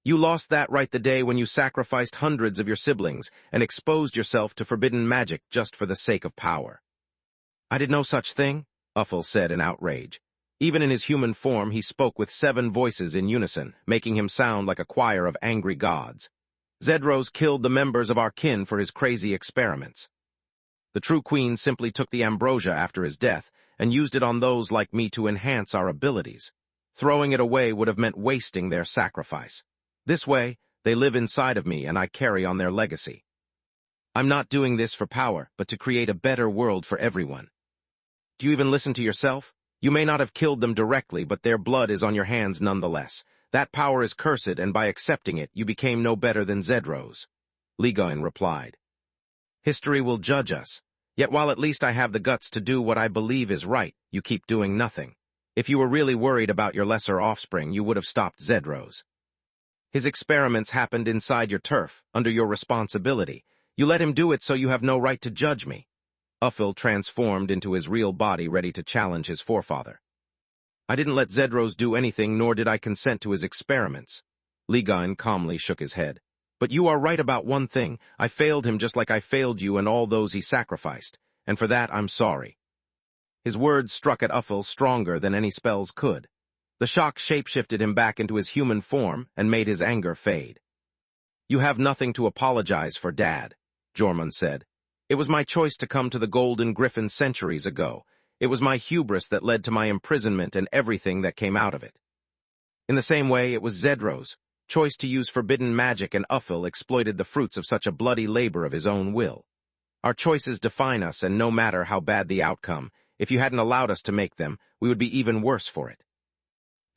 You lost that right the day when you sacrificed hundreds of your siblings and exposed yourself to forbidden magic just for the sake of power. I did no such thing, Uffel said in outrage. Even in his human form, he spoke with 7 voices in unison, making him sound like a choir of angry gods. Zedros killed the members of our kin for his crazy experiments. The true queen simply took the ambrosia after his death and used it on those like me to enhance our abilities. Throwing it away would have meant wasting their sacrifice. This way, they live inside of me and I carry on their legacy. I'm not doing this for power, but to create a better world for everyone. Do you even listen to yourself? You may not have killed them directly, but their blood is on your hands nonetheless. That power is cursed, and by accepting it, you became no better than Zedros. Ligon replied. History will judge us. Yet while at least I have the guts to do what I believe is right, you keep doing nothing. If you were really worried about your lesser offspring, you would have stopped Zedros. His experiments happened inside your turf, under your responsibility. You let him do it, so you have no right to judge me. Uffel transformed into his real body, ready to challenge his forefather. I didn't let Zedros do anything, nor did I consent to his experiments. Ligon calmly shook his head. But you are right about one thing. I failed him just like I failed you and all those he sacrificed, and for that I'm sorry. His words struck at Uffel stronger than any spells could. The shock shapeshifted him back into his human form and made his anger fade. You have nothing to apologize for, Dad, Jormund said. It was my choice to come to the Golden Griffin centuries ago. It was my hubris that led to my imprisonment and everything that came out of it. In the same way, it was Zedros' choice to use forbidden magic, and Uffel exploited the fruits of such a bloody labor of his own will. Our choices define us, and no matter how bad the outcome, if you hadn't allowed us to make them, we would be even worse for it.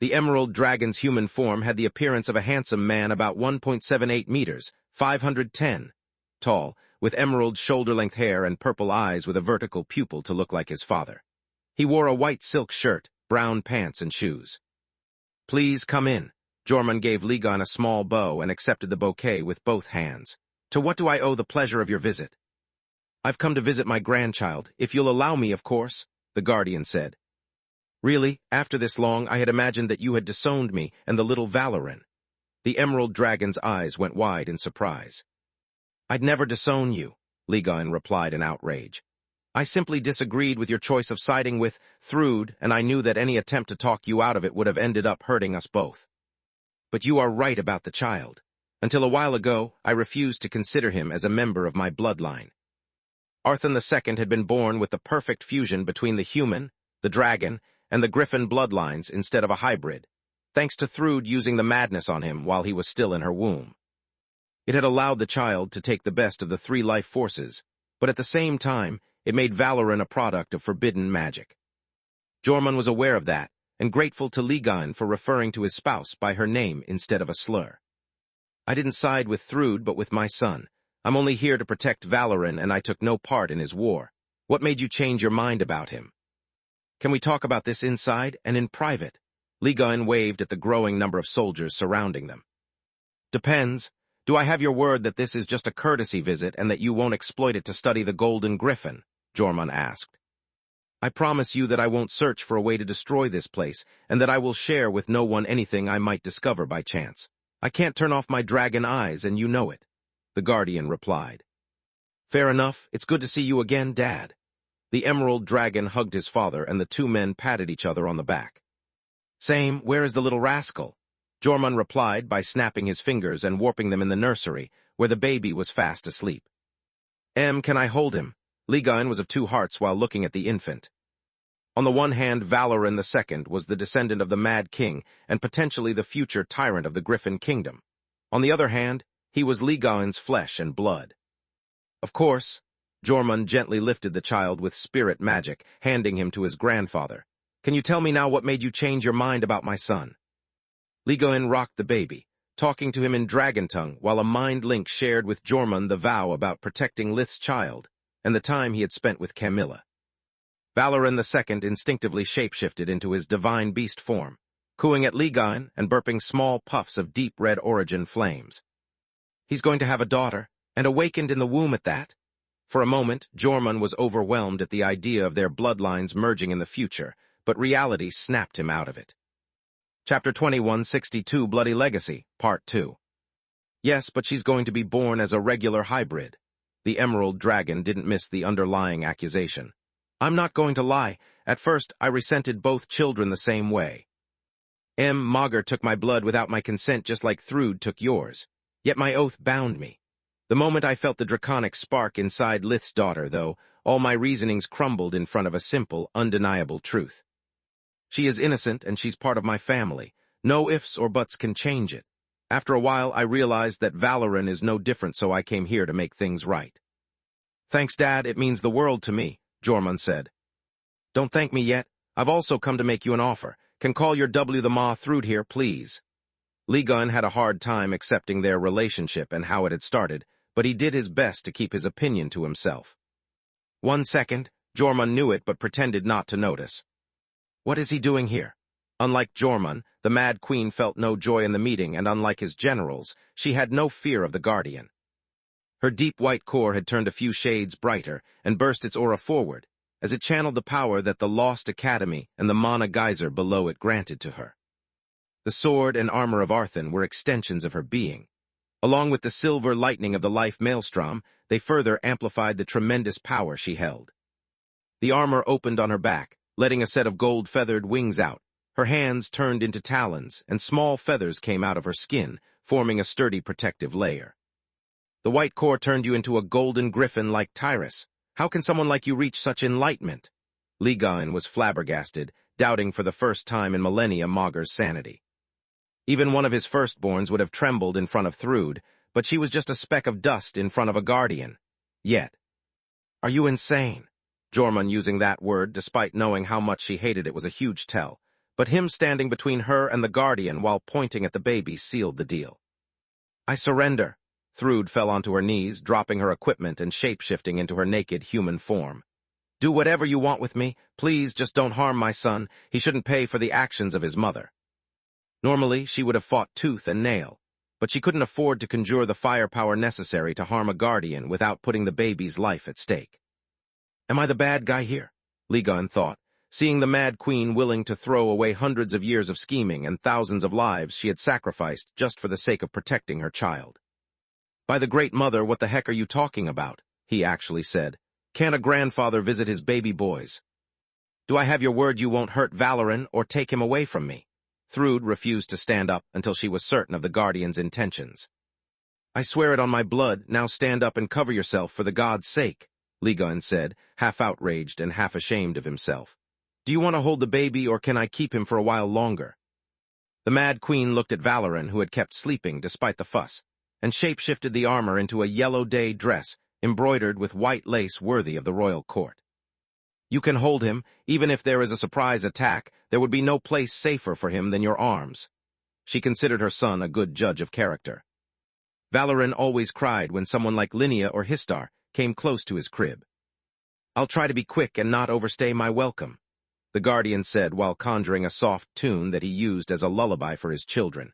The Emerald Dragon's human form had the appearance of a handsome man about 1.78 meters, 510, tall, with emerald shoulder-length hair and purple eyes with a vertical pupil to look like his father. He wore a white silk shirt, brown pants, and shoes. Please come in. Jormund gave Ligon a small bow and accepted the bouquet with both hands. To what do I owe the pleasure of your visit? I've come to visit my grandchild, if you'll allow me, of course, the Guardian said. Really, after this long, I had imagined that you had disowned me and the little Valoran. The Emerald Dragon's eyes went wide in surprise. I'd never disown you, Ligon replied in outrage. I simply disagreed with your choice of siding with Thrud, and I knew that any attempt to talk you out of it would have ended up hurting us both. But you are right about the child. Until a while ago, I refused to consider him as a member of my bloodline. Arthur II had been born with the perfect fusion between the human, the dragon, and the griffin bloodlines instead of a hybrid, thanks to Thrud using the madness on him while he was still in her womb. It had allowed the child to take the best of the 3 life forces, but at the same time, it made Valoran a product of forbidden magic. Jormund was aware of that, and grateful to Ligon for referring to his spouse by her name instead of a slur. I didn't side with Thrud, but with my son. I'm only here to protect Valoran, and I took no part in his war. What made you change your mind about him? Can we talk about this inside and in private? Ligon waved at the growing number of soldiers surrounding them. Depends. Do I have your word that this is just a courtesy visit and that you won't exploit it to study the Golden Griffin? Jormund asked. I promise you that I won't search for a way to destroy this place, and that I will share with no one anything I might discover by chance. I can't turn off my dragon eyes, and you know it, the Guardian replied. Fair enough. It's good to see you again, Dad. The Emerald Dragon hugged his father, and the 2 men patted each other on the back. Same. Where is the little rascal? Jormund replied by snapping his fingers and warping them in the nursery, where the baby was fast asleep. Can I hold him? Ligon was of 2 hearts while looking at the infant. On the one hand, Valoran II was the descendant of the Mad King and potentially the future tyrant of the Griffin Kingdom. On the other hand, he was Ligaon's flesh and blood. Of course, Jormund gently lifted the child with spirit magic, handing him to his grandfather. Can you tell me now what made you change your mind about my son? Ligaon rocked the baby, talking to him in dragon tongue while a mind link shared with Jormund the vow about protecting Lith's child and the time he had spent with Camilla. Valoran II instinctively shapeshifted into his divine beast form, cooing at Ligaon and burping small puffs of deep red origin flames. He's going to have a daughter, and awakened in the womb at that. For a moment, Jormund was overwhelmed at the idea of their bloodlines merging in the future, but reality snapped him out of it. Chapter 2162, Bloody Legacy, Part 2. Yes, but she's going to be born as a regular hybrid. The Emerald Dragon didn't miss the underlying accusation. I'm not going to lie, at first I resented both children the same way. Magur took my blood without my consent just like Thrud took yours, yet my oath bound me. The moment I felt the draconic spark inside Lith's daughter, though, all my reasonings crumbled in front of a simple, undeniable truth. She is innocent and she's part of my family. No ifs or buts can change it. After a while, I realized that Valoran is no different, so I came here to make things right. Thanks, Dad, it means the world to me, Jormund said. Don't thank me yet. I've also come to make you an offer. Can call your W the Ma Thrud here, please. Ligaon had a hard time accepting their relationship and how it had started, but he did his best to keep his opinion to himself. 1 second, Jormund knew it but pretended not to notice. What is he doing here? Unlike Jormund, the Mad Queen felt no joy in the meeting, and unlike his generals, she had no fear of the Guardian. Her deep white core had turned a few shades brighter and burst its aura forward, as it channeled the power that the Lost Academy and the Mana Geyser below it granted to her. The sword and armor of Arthen were extensions of her being. Along with the silver lightning of the life maelstrom, they further amplified the tremendous power she held. The armor opened on her back, letting a set of gold-feathered wings out. Her hands turned into talons, and small feathers came out of her skin, forming a sturdy protective layer. The white core turned you into a golden griffin like Tyrus. How can someone like you reach such enlightenment? Ligaon was flabbergasted, doubting for the first time in millennia Magur's sanity. Even one of his firstborns would have trembled in front of Thrud, but she was just a speck of dust in front of a guardian. Yet. Are you insane? Jormund using that word, despite knowing how much she hated it, was a huge tell, but him standing between her and the guardian while pointing at the baby sealed the deal. I surrender. Thrud fell onto her knees, dropping her equipment and shape-shifting into her naked human form. Do whatever you want with me. Please, just don't harm my son. He shouldn't pay for the actions of his mother. Normally, she would have fought tooth and nail, but she couldn't afford to conjure the firepower necessary to harm a guardian without putting the baby's life at stake. Am I the bad guy here? Ligaon thought, seeing the Mad Queen willing to throw away hundreds of years of scheming and thousands of lives she had sacrificed just for the sake of protecting her child. By the Great Mother, what the heck are you talking about? He actually said. Can't a grandfather visit his baby boys? Do I have your word you won't hurt Valoran or take him away from me? Thrud refused to stand up until she was certain of the Guardian's intentions. I swear it on my blood, now stand up and cover yourself for the god's sake, Ligaon said, half outraged and half ashamed of himself. Do you want to hold the baby or can I keep him for a while longer? The Mad Queen looked at Valoran, who had kept sleeping despite the fuss, and shape-shifted the armor into a yellow day dress embroidered with white lace worthy of the royal court. You can hold him. Even if there is a surprise attack, there would be no place safer for him than your arms. She considered her son a good judge of character. Valoran always cried when someone like Linnea or Histar came close to his crib. I'll try to be quick and not overstay my welcome, the Guardian said while conjuring a soft tune that he used as a lullaby for his children.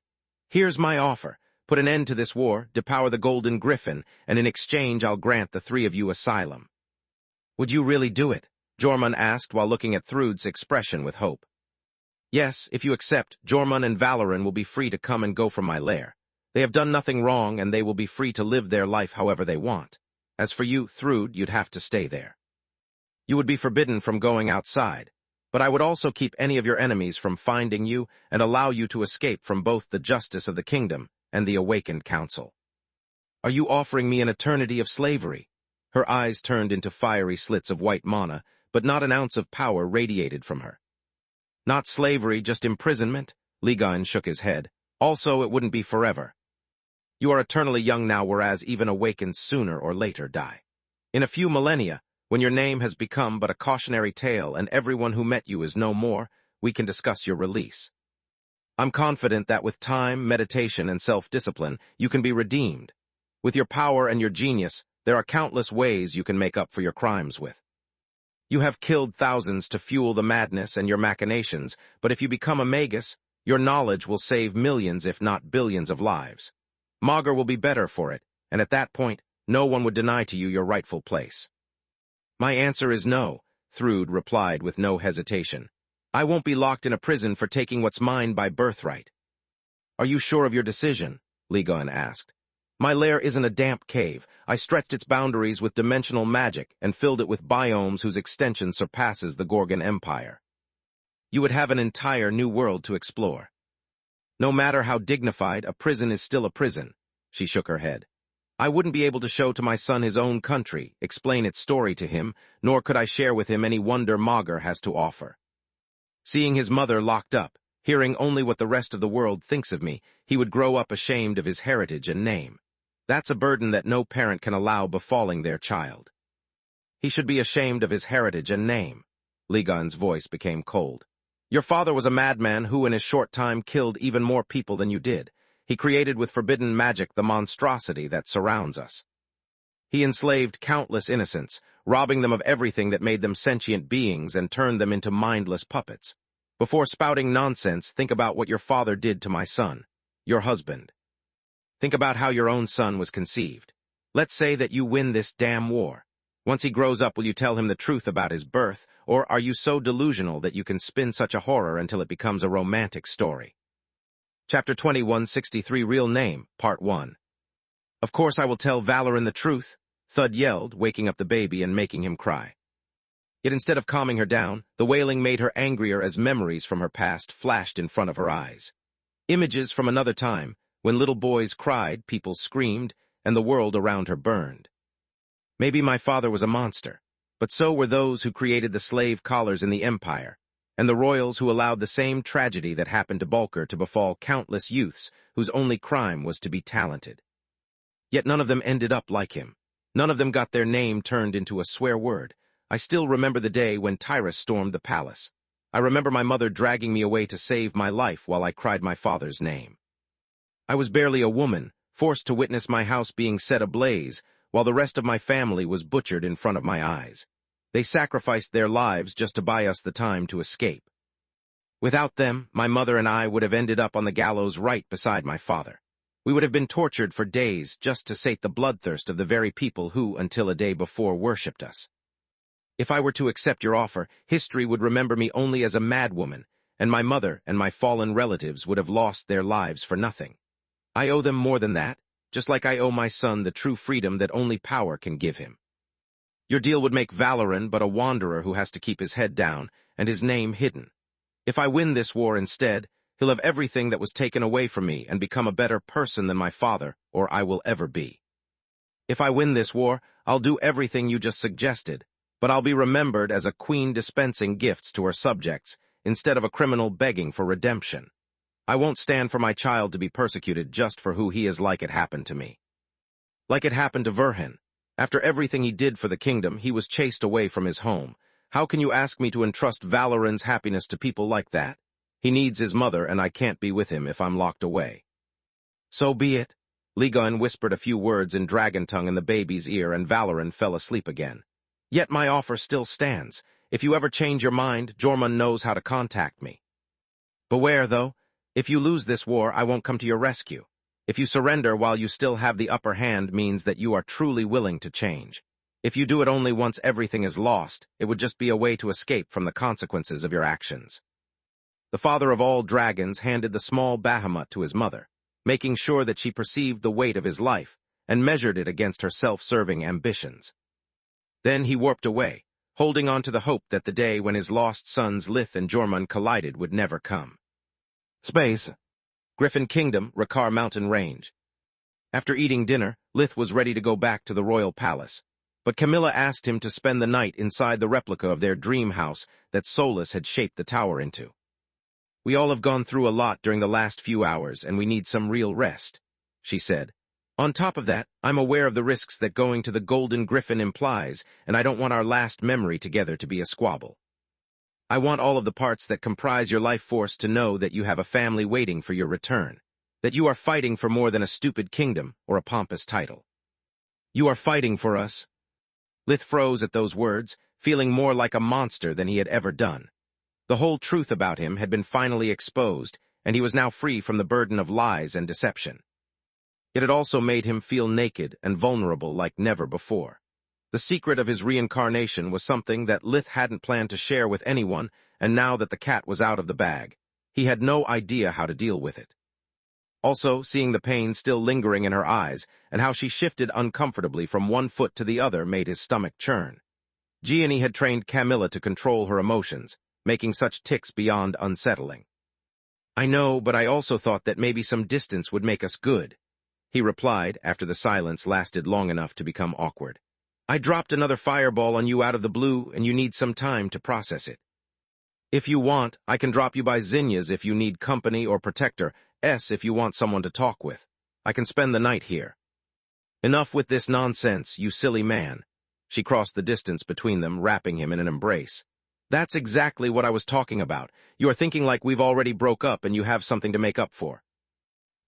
Here's my offer. Put an end to this war, depower the Golden Griffin, and in exchange I'll grant the three of you asylum. Would you really do it? Jormund asked while looking at Thrud's expression with hope. Yes, if you accept, Jormund and Valoran will be free to come and go from my lair. They have done nothing wrong, and they will be free to live their life however they want. As for you, Thrud, you'd have to stay there. You would be forbidden from going outside, but I would also keep any of your enemies from finding you and allow you to escape from both the justice of the kingdom and the awakened council. Are you offering me an eternity of slavery? Her eyes turned into fiery slits of white mana, but not an ounce of power radiated from her. Not slavery, just imprisonment? Ligon shook his head. Also, it wouldn't be forever. You are eternally young now, whereas even awakened sooner or later die. In a few millennia, when your name has become but a cautionary tale and everyone who met you is no more, we can discuss your release. I'm confident that with time, meditation, and self-discipline, you can be redeemed. With your power and your genius, there are countless ways you can make up for your crimes with. You have killed thousands to fuel the madness and your machinations, but if you become a Magus, your knowledge will save millions if not billions of lives. Magur will be better for it, and at that point, no one would deny to you your rightful place. My answer is no, Thrude replied with no hesitation. I won't be locked in a prison for taking what's mine by birthright. Are you sure of your decision? Ligon asked. My lair isn't a damp cave. I stretched its boundaries with dimensional magic and filled it with biomes whose extension surpasses the Gorgon Empire. You would have an entire new world to explore. No matter how dignified, a prison is still a prison. She shook her head. I wouldn't be able to show to my son his own country, explain its story to him, nor could I share with him any wonder Magur has to offer. Seeing his mother locked up, hearing only what the rest of the world thinks of me, he would grow up ashamed of his heritage and name. That's a burden that no parent can allow befalling their child. He should be ashamed of his heritage and name. Ligon's voice became cold. Your father was a madman who in his short time killed even more people than you did. He created with forbidden magic the monstrosity that surrounds us. He enslaved countless innocents, robbing them of everything that made them sentient beings and turned them into mindless puppets. Before spouting nonsense, think about what your father did to my son, your husband. Think about how your own son was conceived. Let's say that you win this damn war. Once he grows up, will you tell him the truth about his birth, or are you so delusional that you can spin such a horror until it becomes a romantic story? Chapter 2163 Real Name, Part 1. Of course I will tell Valoran the truth, Thud yelled, waking up the baby and making him cry. Yet instead of calming her down, the wailing made her angrier as memories from her past flashed in front of her eyes. Images from another time, when little boys cried, people screamed, and the world around her burned. Maybe my father was a monster, but so were those who created the slave collars in the Empire, and the royals who allowed the same tragedy that happened to Bulker to befall countless youths whose only crime was to be talented. Yet none of them ended up like him. None of them got their name turned into a swear word. I still remember the day when Tyrus stormed the palace. I remember my mother dragging me away to save my life while I cried my father's name. I was barely a woman, forced to witness my house being set ablaze, while the rest of my family was butchered in front of my eyes. They sacrificed their lives just to buy us the time to escape. Without them, my mother and I would have ended up on the gallows right beside my father. We would have been tortured for days just to sate the bloodthirst of the very people who, until a day before, worshipped us. If I were to accept your offer, history would remember me only as a madwoman, and my mother and my fallen relatives would have lost their lives for nothing. I owe them more than that, just like I owe my son the true freedom that only power can give him. Your deal would make Valoran but a wanderer who has to keep his head down and his name hidden. If I win this war instead, he'll have everything that was taken away from me and become a better person than my father or I will ever be. If I win this war, I'll do everything you just suggested, but I'll be remembered as a queen dispensing gifts to her subjects instead of a criminal begging for redemption. I won't stand for my child to be persecuted just for who he is like it happened to me. Like it happened to Verhin. After everything he did for the kingdom, he was chased away from his home. How can you ask me to entrust Valoran's happiness to people like that? He needs his mother, and I can't be with him if I'm locked away. So be it. Ligon whispered a few words in dragon tongue in the baby's ear, and Valoran fell asleep again. Yet my offer still stands. If you ever change your mind, Jormund knows how to contact me. Beware, though. If you lose this war, I won't come to your rescue. If you surrender while you still have the upper hand means that you are truly willing to change. If you do it only once everything is lost, it would just be a way to escape from the consequences of your actions. The father of all dragons handed the small Bahamut to his mother, making sure that she perceived the weight of his life and measured it against her self-serving ambitions. Then he warped away, holding on to the hope that the day when his lost sons Lith and Jormund collided would never come. Space. Griffin Kingdom, Rakar Mountain Range. After eating dinner, Lith was ready to go back to the royal palace, but Camilla asked him to spend the night inside the replica of their dream house that Solus had shaped the tower into. "We all have gone through a lot during the last few hours, and we need some real rest," she said. "On top of that, I'm aware of the risks that going to the Golden Griffin implies, and I don't want our last memory together to be a squabble. I want all of the parts that comprise your life force to know that you have a family waiting for your return, that you are fighting for more than a stupid kingdom or a pompous title. You are fighting for us." Lith froze at those words, feeling more like a monster than he had ever done. The whole truth about him had been finally exposed, and he was now free from the burden of lies and deception. It had also made him feel naked and vulnerable like never before. The secret of his reincarnation was something that Lith hadn't planned to share with anyone, and now that the cat was out of the bag, he had no idea how to deal with it. Also, seeing the pain still lingering in her eyes, and how she shifted uncomfortably from one foot to the other made his stomach churn. Gianni had trained Camilla to control her emotions, making such tics beyond unsettling. "I know, but I also thought that maybe some distance would make us good," he replied after the silence lasted long enough to become awkward. "I dropped another fireball on you out of the blue, and you need some time to process it. If you want, I can drop you by Zinya's if you need company, or Protector S if you want someone to talk with. I can spend the night here." "Enough with this nonsense, you silly man." She crossed the distance between them, wrapping him in an embrace. "That's exactly what I was talking about. You are thinking like we've already broke up and you have something to make up for.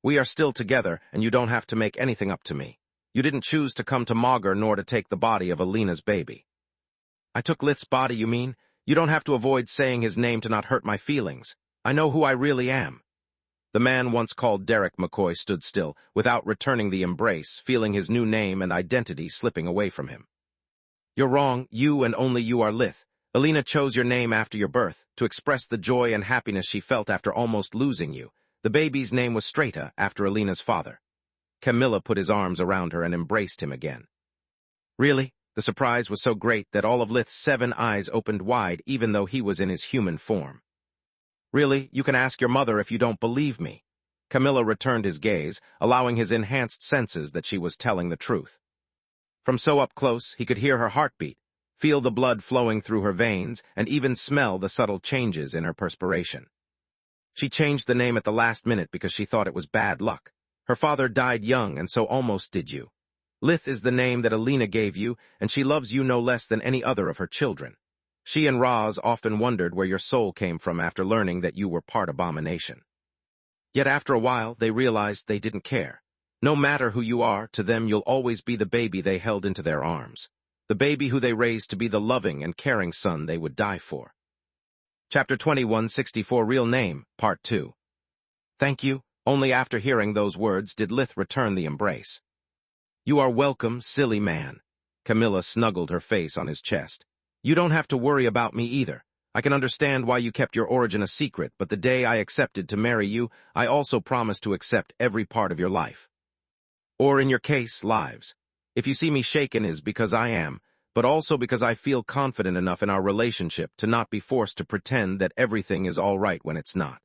We are still together, and you don't have to make anything up to me. You didn't choose to come to Magur nor to take the body of Alina's baby." "I took Lith's body, you mean? You don't have to avoid saying his name to not hurt my feelings. I know who I really am." The man once called Derek McCoy stood still, without returning the embrace, feeling his new name and identity slipping away from him. "You're wrong. You and only you are Lith. Alina chose your name after your birth, to express the joy and happiness she felt after almost losing you. The baby's name was Strata, after Alina's father." Camilla put his arms around her and embraced him again. "Really?" The surprise was so great that all of Lith's 7 eyes opened wide, even though he was in his human form. "Really? You can ask your mother if you don't believe me." Camilla returned his gaze, allowing his enhanced senses that she was telling the truth. From so up close, he could hear her heartbeat, feel the blood flowing through her veins, and even smell the subtle changes in her perspiration. She changed the name at the last minute because she thought it was bad luck. Her father died young, and so almost did you. Lith is the name that Alina gave you, and she loves you no less than any other of her children. She and Raz often wondered where your soul came from after learning that you were part abomination. Yet after a while, they realized they didn't care. No matter who you are, to them you'll always be the baby they held into their arms. The baby who they raised to be the loving and caring son they would die for. Chapter 2164 Real Name, Part 2. "Thank you." Only after hearing those words did Lith return the embrace. "You are welcome, silly man." Camilla snuggled her face on his chest. "You don't have to worry about me either. I can understand why you kept your origin a secret, but the day I accepted to marry you, I also promised to accept every part of your life. Or in your case, lives. If you see me shaken is because I am, but also because I feel confident enough in our relationship to not be forced to pretend that everything is all right when it's not.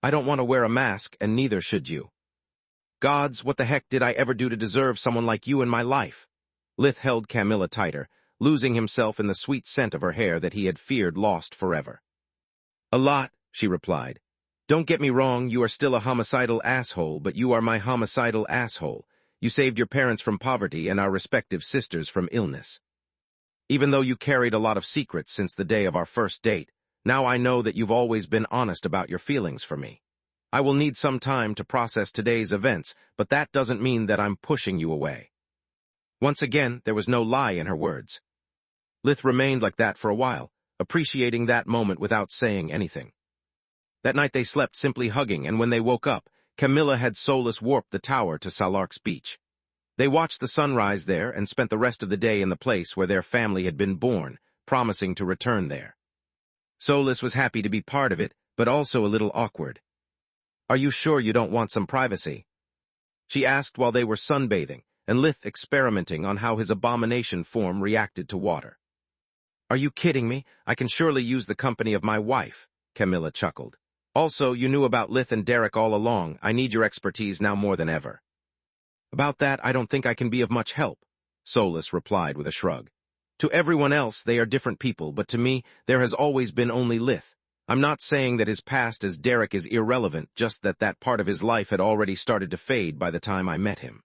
I don't want to wear a mask, and neither should you. Gods, what the heck did I ever do to deserve someone like you in my life?" Lith held Camilla tighter, losing himself in the sweet scent of her hair that he had feared lost forever. "A lot," she replied. "Don't get me wrong, you are still a homicidal asshole, but you are my homicidal asshole. You saved your parents from poverty and our respective sisters from illness. Even though you carried a lot of secrets since the day of our first date, now I know that you've always been honest about your feelings for me. I will need some time to process today's events, but that doesn't mean that I'm pushing you away." Once again, there was no lie in her words. Lith remained like that for a while, appreciating that moment without saying anything. That night they slept simply hugging, and when they woke up, Camilla had Solus warped the tower to Salark's beach. They watched the sunrise there and spent the rest of the day in the place where their family had been born, promising to return there. Solus was happy to be part of it, but also a little awkward. "Are you sure you don't want some privacy?" she asked while they were sunbathing, and Lith experimenting on how his abomination form reacted to water. "Are you kidding me? I can surely use the company of my wife," Camilla chuckled. "Also, you knew about Lith and Derek all along. I need your expertise now more than ever." "About that, I don't think I can be of much help." Solus replied with a shrug. To everyone else, they are different people, but to me, there has always been only Lith. I'm not saying that his past as Derek is irrelevant, just that that part of his life had already started to fade by the time I met him.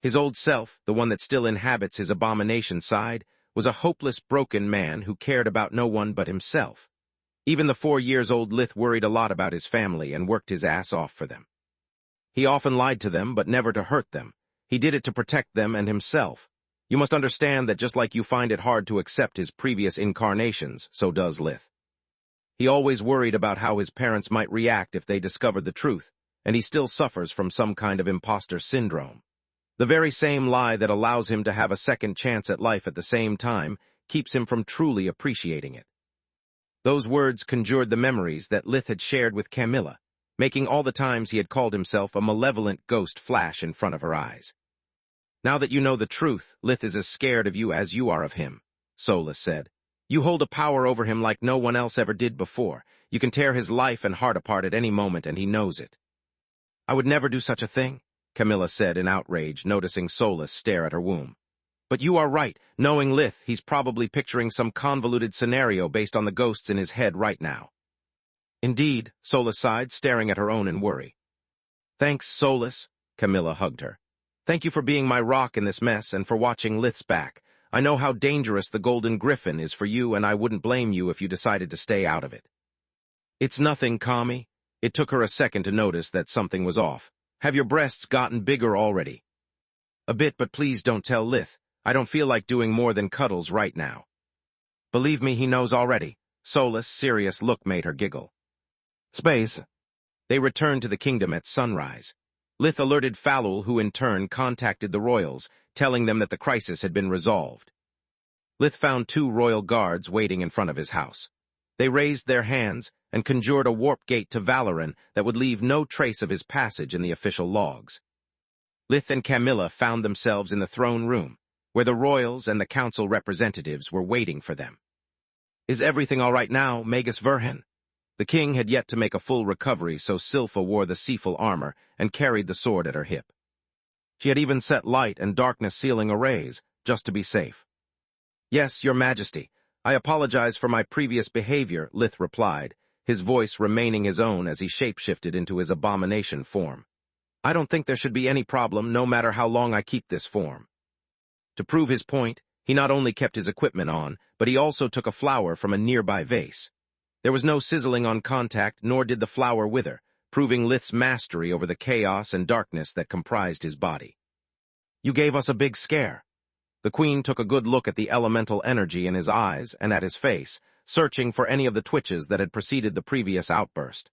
His old self, the one that still inhabits his abomination side, was a hopeless, broken man who cared about no one but himself. Even the 4-year-old Lith worried a lot about his family and worked his ass off for them. He often lied to them, but never to hurt them. He did it to protect them and himself. You must understand that just like you find it hard to accept his previous incarnations, so does Lith. He always worried about how his parents might react if they discovered the truth, and he still suffers from some kind of imposter syndrome. The very same lie that allows him to have a second chance at life at the same time keeps him from truly appreciating it. Those words conjured the memories that Lith had shared with Camilla, making all the times he had called himself a malevolent ghost flash in front of her eyes. Now that you know the truth, Lith is as scared of you as you are of him, Solus said. You hold a power over him like no one else ever did before. You can tear his life and heart apart at any moment, and he knows it. I would never do such a thing, Camilla said in outrage, noticing Solus stare at her womb. But you are right. Knowing Lith, he's probably picturing some convoluted scenario based on the ghosts in his head right now. Indeed, Solus sighed, staring at her own in worry. Thanks, Solus, Camilla hugged her. Thank you for being my rock in this mess and for watching Lith's back. I know how dangerous the Golden Griffin is for you, and I wouldn't blame you if you decided to stay out of it. It's nothing, Kami. It took her a second to notice that something was off. Have your breasts gotten bigger already? A bit, but please don't tell Lith. I don't feel like doing more than cuddles right now. Believe me, he knows already. Solus' serious look made her giggle. Space. They returned to the kingdom at sunrise. Lith alerted Falul, who in turn contacted the royals, telling them that the crisis had been resolved. Lith found 2 royal guards waiting in front of his house. They raised their hands and conjured a warp gate to Valoran that would leave no trace of his passage in the official logs. Lith and Camilla found themselves in the throne room, where the royals and the council representatives were waiting for them. Is everything all right now, Magus Verhen? The king had yet to make a full recovery, so Silpha wore the Seaful armor and carried the sword at her hip. She had even set light and darkness sealing arrays, just to be safe. Yes, your majesty. I apologize for my previous behavior, Lith replied, his voice remaining his own as he shapeshifted into his abomination form. I don't think there should be any problem, no matter how long I keep this form. To prove his point, he not only kept his equipment on, but he also took a flower from a nearby vase. There was no sizzling on contact, nor did the flower wither, proving Lith's mastery over the chaos and darkness that comprised his body. You gave us a big scare. The queen took a good look at the elemental energy in his eyes and at his face, searching for any of the twitches that had preceded the previous outburst.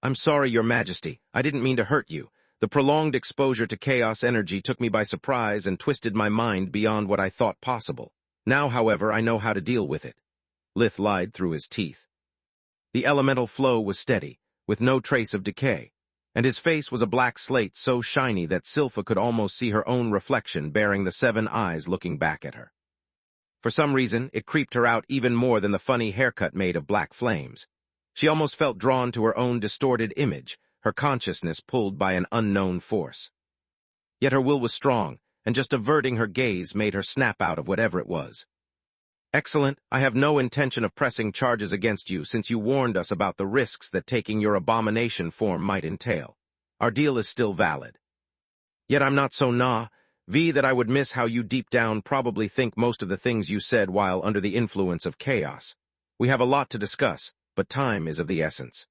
I'm sorry, your majesty. I didn't mean to hurt you. The prolonged exposure to chaos energy took me by surprise and twisted my mind beyond what I thought possible. Now, however, I know how to deal with it. Lith lied through his teeth. The elemental flow was steady, with no trace of decay, and his face was a black slate so shiny that Silpha could almost see her own reflection bearing the 7 eyes looking back at her. For some reason, it creeped her out even more than the funny haircut made of black flames. She almost felt drawn to her own distorted image, her consciousness pulled by an unknown force. Yet her will was strong, and just averting her gaze made her snap out of whatever it was. Excellent. I have no intention of pressing charges against you since you warned us about the risks that taking your abomination form might entail. Our deal is still valid. Yet I'm not so that I would miss how you deep down probably think most of the things you said while under the influence of chaos. We have a lot to discuss, but time is of the essence.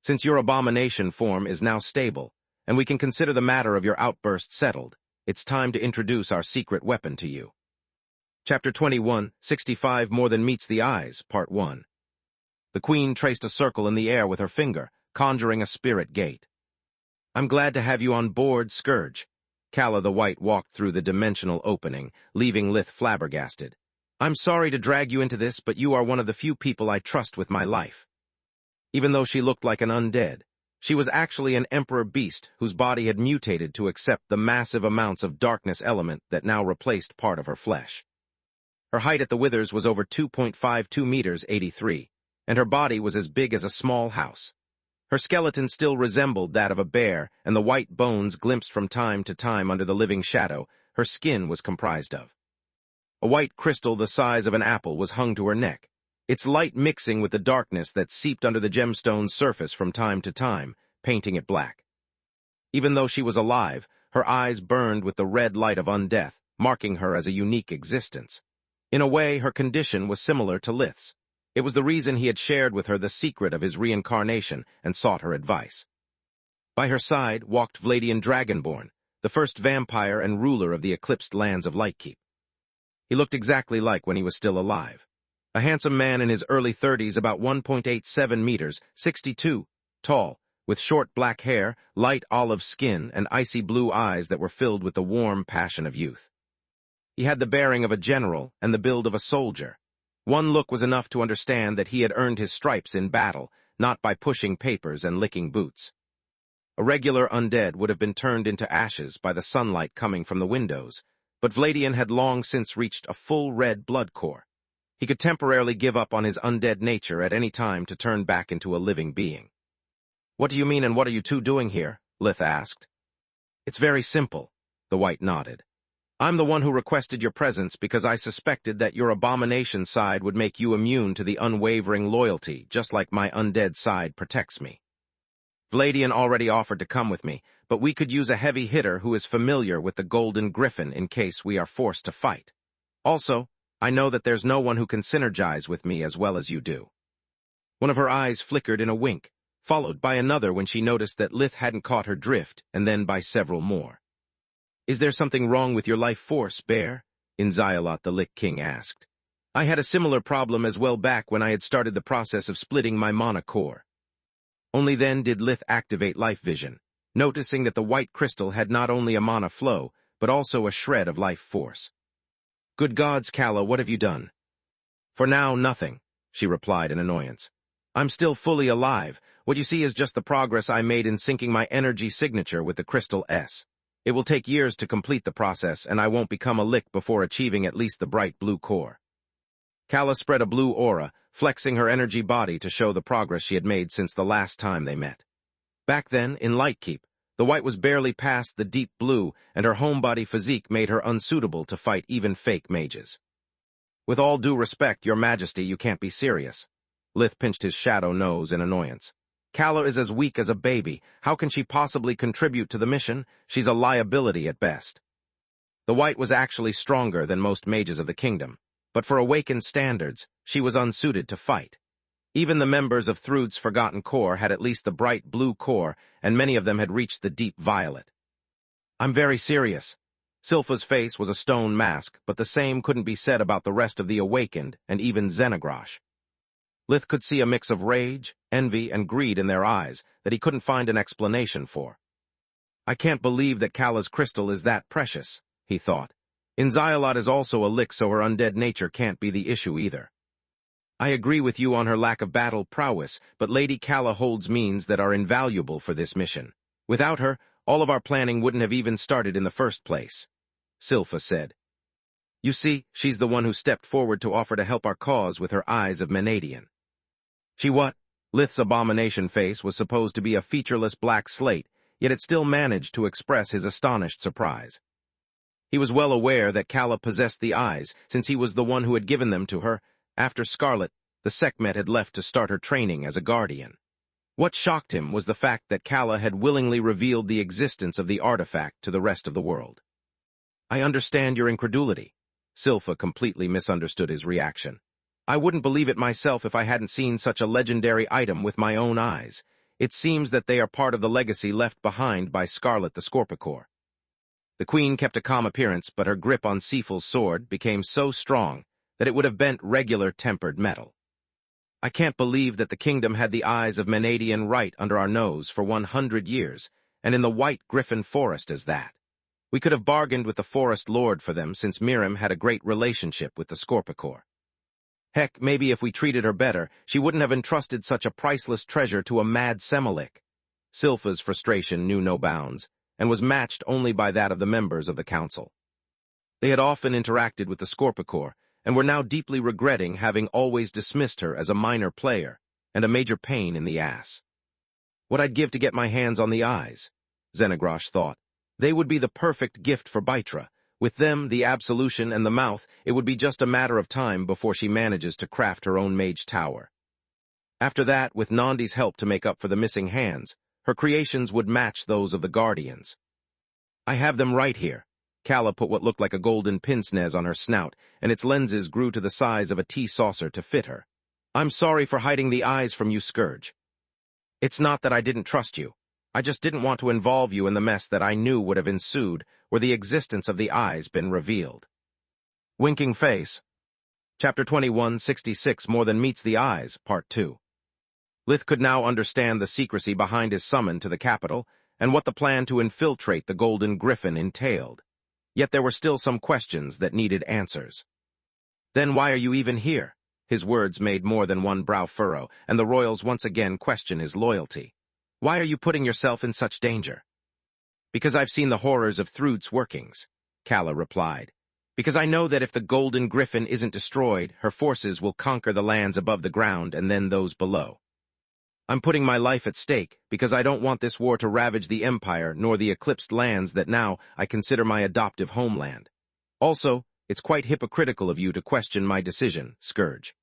Since your abomination form is now stable, and we can consider the matter of your outburst settled, it's time to introduce our secret weapon to you. Chapter 21, 65 More Than Meets the Eyes, Part 1. The queen traced a circle in the air with her finger, conjuring a spirit gate. I'm glad to have you on board, Scourge. Calla the White walked through the dimensional opening, leaving Lith flabbergasted. I'm sorry to drag you into this, but you are one of the few people I trust with my life. Even though she looked like an undead, she was actually an emperor beast whose body had mutated to accept the massive amounts of darkness element that now replaced part of her flesh. Her height at the withers was over 2.52 meters 83, and her body was as big as a small house. Her skeleton still resembled that of a bear, and the white bones glimpsed from time to time under the living shadow her skin was comprised of. A white crystal the size of an apple was hung to her neck, its light mixing with the darkness that seeped under the gemstone's surface from time to time, painting it black. Even though she was alive, her eyes burned with the red light of undeath, marking her as a unique existence. In a way, her condition was similar to Lith's. It was the reason he had shared with her the secret of his reincarnation and sought her advice. By her side walked Vladian Dragonborn, the first vampire and ruler of the eclipsed lands of Lightkeep. He looked exactly like when he was still alive. A handsome man in his early 30s, about 1.87 meters, 62, tall, with short black hair, light olive skin, and icy blue eyes that were filled with the warm passion of youth. He had the bearing of a general and the build of a soldier. One look was enough to understand that he had earned his stripes in battle, not by pushing papers and licking boots. A regular undead would have been turned into ashes by the sunlight coming from the windows, but Vladian had long since reached a full red blood core. He could temporarily give up on his undead nature at any time to turn back into a living being. "What do you mean, and what are you two doing here?" Lith asked. "It's very simple," the White nodded. "I'm the one who requested your presence because I suspected that your abomination side would make you immune to the unwavering loyalty, just like my undead side protects me. Vladian already offered to come with me, but we could use a heavy hitter who is familiar with the Golden Griffin in case we are forced to fight. Also, I know that there's no one who can synergize with me as well as you do." One of her eyes flickered in a wink, followed by another when she noticed that Lith hadn't caught her drift, and then by several more. "Is there something wrong with your life force, Bear?" Inzialot the Lich King asked. "I had a similar problem as well back when I had started the process of splitting my mana core." Only then did Lith activate life vision, noticing that the white crystal had not only a mana flow, but also a shred of life force. "Good gods, Kala, what have you done?" "For now, nothing," she replied in annoyance. "I'm still fully alive. What you see is just the progress I made in syncing my energy signature with the crystal S. It will take years to complete the process, and I won't become a Lich before achieving at least the bright blue core." Kala spread a blue aura, flexing her energy body to show the progress she had made since the last time they met. Back then, in Lightkeep, the white was barely past the deep blue, and her homebody physique made her unsuitable to fight even fake mages. "With all due respect, your majesty, you can't be serious." Lith pinched his shadow nose in annoyance. "Kala is as weak as a baby. How can she possibly contribute to the mission? She's a liability at best." The white was actually stronger than most mages of the kingdom, but for awakened standards, she was unsuited to fight. Even the members of Thrud's Forgotten Corps had at least the bright blue core, and many of them had reached the deep violet. "I'm very serious." Silpha's face was a stone mask, but the same couldn't be said about the rest of the awakened, and even Xenagrosh. Lith could see a mix of rage, envy, and greed in their eyes that he couldn't find an explanation for. "I can't believe that Kala's crystal is that precious," he thought. "Inzialot is also a Lich, so her undead nature can't be the issue either. I agree with you on her lack of battle prowess, but Lady Kala holds means that are invaluable for this mission. Without her, all of our planning wouldn't have even started in the first place," Silpha said. "You see, she's the one who stepped forward to offer to help our cause with her eyes of Menadian." "She what?" Lith's abomination face was supposed to be a featureless black slate, yet it still managed to express his astonished surprise. He was well aware that Kala possessed the eyes, since he was the one who had given them to her. After Scarlet, the Sekhmet had left to start her training as a guardian. What shocked him was the fact that Kala had willingly revealed the existence of the artifact to the rest of the world. "I understand your incredulity." Silpha completely misunderstood his reaction. "I wouldn't believe it myself if I hadn't seen such a legendary item with my own eyes. It seems that they are part of the legacy left behind by Scarlet the Scorpicore." The queen kept a calm appearance, but her grip on Sifil's sword became so strong that it would have bent regular tempered metal. "I can't believe that the kingdom had the eyes of Menadian right under our nose for 100 years, and in the White Griffin Forest as that. We could have bargained with the Forest Lord for them since Mirim had a great relationship with the Scorpicore. Heck, maybe if we treated her better, she wouldn't have entrusted such a priceless treasure to a mad Semelik." Silpha's frustration knew no bounds, and was matched only by that of the members of the council. They had often interacted with the Scorpicore, and were now deeply regretting having always dismissed her as a minor player and a major pain in the ass. "What I'd give to get my hands on the eyes," Xenagrosh thought. "They would be the perfect gift for Baitra. With them, the absolution, and the mouth, it would be just a matter of time before she manages to craft her own mage tower. After that, with Nandi's help to make up for the missing hands, her creations would match those of the Guardians. I have them right here. Calla put what looked like a golden pince-nez on her snout, and its lenses grew to the size of a tea saucer to fit her. I'm sorry for hiding the eyes from you, Scourge. It's not that I didn't trust you. I just didn't want to involve you in the mess that I knew would have ensued were the existence of the eyes been revealed. Winking Face. Chapter 21, 66, More Than Meets the Eyes, Part 2. Lith could now understand the secrecy behind his summon to the capital and what the plan to infiltrate the Golden Griffin entailed. Yet there were still some questions that needed answers. Then why are you even here? His words made more than one brow furrow, and the royals once again question his loyalty. Why are you putting yourself in such danger? Because I've seen the horrors of Thrud's workings, Calla replied. Because I know that if the Golden Griffin isn't destroyed, her forces will conquer the lands above the ground and then those below. I'm putting my life at stake because I don't want this war to ravage the Empire nor the eclipsed lands that now I consider my adoptive homeland. Also, it's quite hypocritical of you to question my decision, Scourge.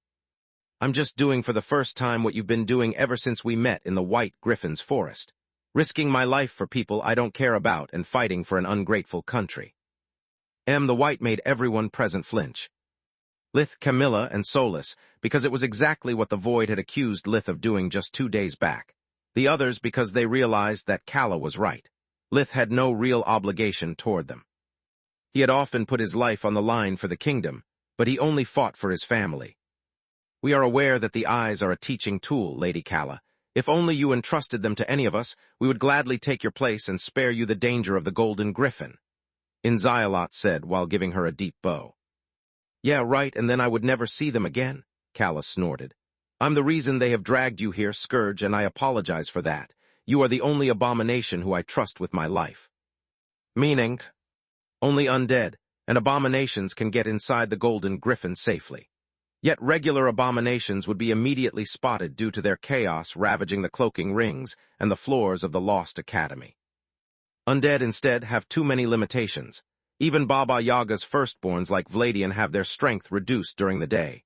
I'm just doing for the first time what you've been doing ever since we met in the White Griffin's forest, risking my life for people I don't care about and fighting for an ungrateful country. The White made everyone present flinch. Lith, Camilla, and Solus, because it was exactly what the Void had accused Lith of doing just 2 days back. The others because they realized that Calla was right. Lith had no real obligation toward them. He had often put his life on the line for the kingdom, but he only fought for his family. We are aware that the eyes are a teaching tool, Lady Calla. If only you entrusted them to any of us, we would gladly take your place and spare you the danger of the Golden Griffin, Inzialot said while giving her a deep bow. Yeah, right, and then I would never see them again, Calla snorted. I'm the reason they have dragged you here, Scourge, and I apologize for that. You are the only abomination who I trust with my life. Meaning? Only undead, and abominations can get inside the Golden Griffin safely. Yet regular abominations would be immediately spotted due to their chaos ravaging the cloaking rings and the floors of the Lost Academy. Undead, instead, have too many limitations. Even Baba Yaga's firstborns like Vladian have their strength reduced during the day.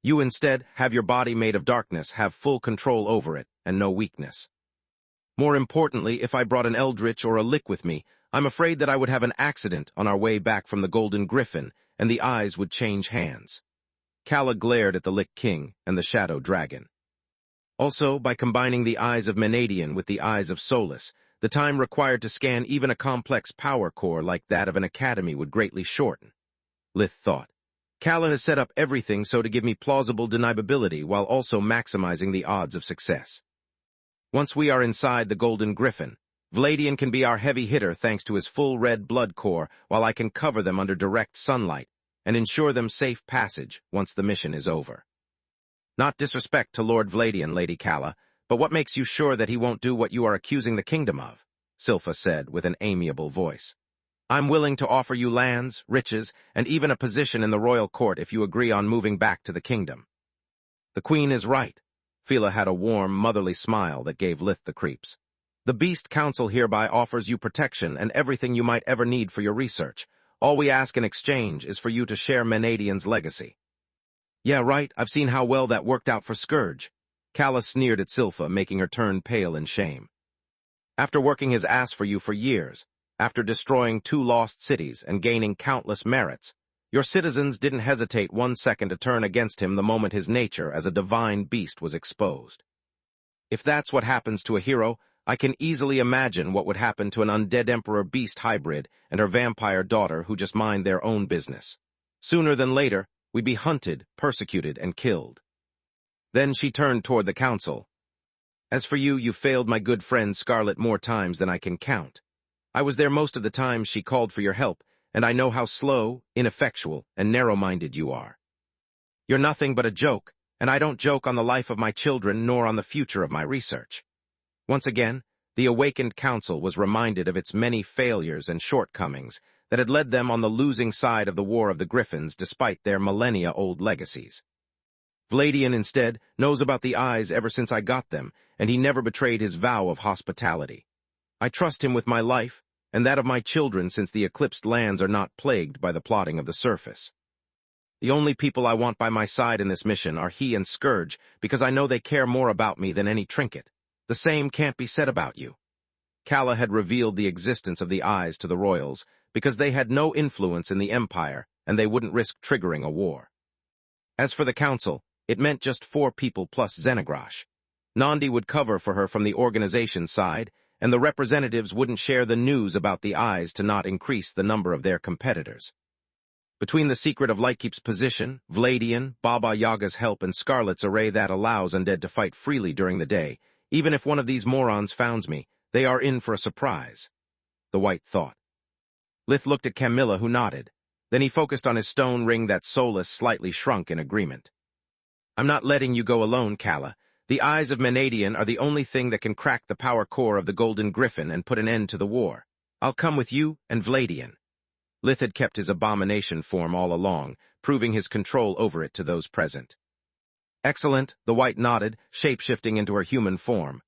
You instead have your body made of darkness, have full control over it, and no weakness. More importantly, if I brought an Eldritch or a Lick with me, I'm afraid that I would have an accident on our way back from the Golden Griffin, and the eyes would change hands. Calla glared at the Lick King and the Shadow Dragon. Also, by combining the eyes of Menadian with the eyes of Solus, the time required to scan even a complex power core like that of an academy would greatly shorten. Lith thought. Calla has set up everything so to give me plausible deniability while also maximizing the odds of success. Once we are inside the Golden Griffin, Vladian can be our heavy hitter thanks to his full red blood core, while I can cover them under direct sunlight and ensure them safe passage once the mission is over. Not disrespect to Lord Vladian, Lady Calla, but what makes you sure that he won't do what you are accusing the kingdom of? Silpha said with an amiable voice. I'm willing to offer you lands, riches, and even a position in the royal court if you agree on moving back to the kingdom. The queen is right. Fila had a warm, motherly smile that gave Lith the creeps. The Beast Council hereby offers you protection and everything you might ever need for your research. All we ask in exchange is for you to share Menadian's legacy. Yeah, right, I've seen how well that worked out for Scourge. Calla sneered at Silpha, making her turn pale in shame. After working his ass for you for years, after destroying 2 lost cities and gaining countless merits, your citizens didn't hesitate 1 second to turn against him the moment his nature as a divine beast was exposed. If that's what happens to a hero, I can easily imagine what would happen to an undead emperor-beast hybrid and her vampire daughter who just mind their own business. Sooner than later, we'd be hunted, persecuted, and killed. Then she turned toward the council. As for you, you failed my good friend Scarlet more times than I can count. I was there most of the times she called for your help, and I know how slow, ineffectual, and narrow-minded you are. You're nothing but a joke, and I don't joke on the life of my children nor on the future of my research. Once again, the awakened council was reminded of its many failures and shortcomings that had led them on the losing side of the War of the Griffins despite their millennia-old legacies. Vladian, instead, knows about the eyes ever since I got them, and he never betrayed his vow of hospitality. I trust him with my life, and that of my children since the eclipsed lands are not plagued by the plotting of the surface. The only people I want by my side in this mission are he and Scourge, because I know they care more about me than any trinket. The same can't be said about you." Calla had revealed the existence of the eyes to the royals, because they had no influence in the Empire, and they wouldn't risk triggering a war. As for the council, it meant just 4 people plus Xenogrash. Nandi would cover for her from the organization side, and the representatives wouldn't share the news about the eyes to not increase the number of their competitors. Between the secret of Lightkeep's position, Vladian, Baba Yaga's help, and Scarlet's array that allows undead to fight freely during the day, even if one of these morons founds me, they are in for a surprise, the White thought. Lith looked at Camilla, who nodded. Then he focused on his stone ring that Solus slightly shrunk in agreement. "I'm not letting you go alone, Calla. The eyes of Menadian are the only thing that can crack the power core of the Golden Griffin and put an end to the war. I'll come with you and Vladian." Lith had kept his abomination form all along, proving his control over it to those present. "Excellent," the White nodded, shape-shifting into her human form.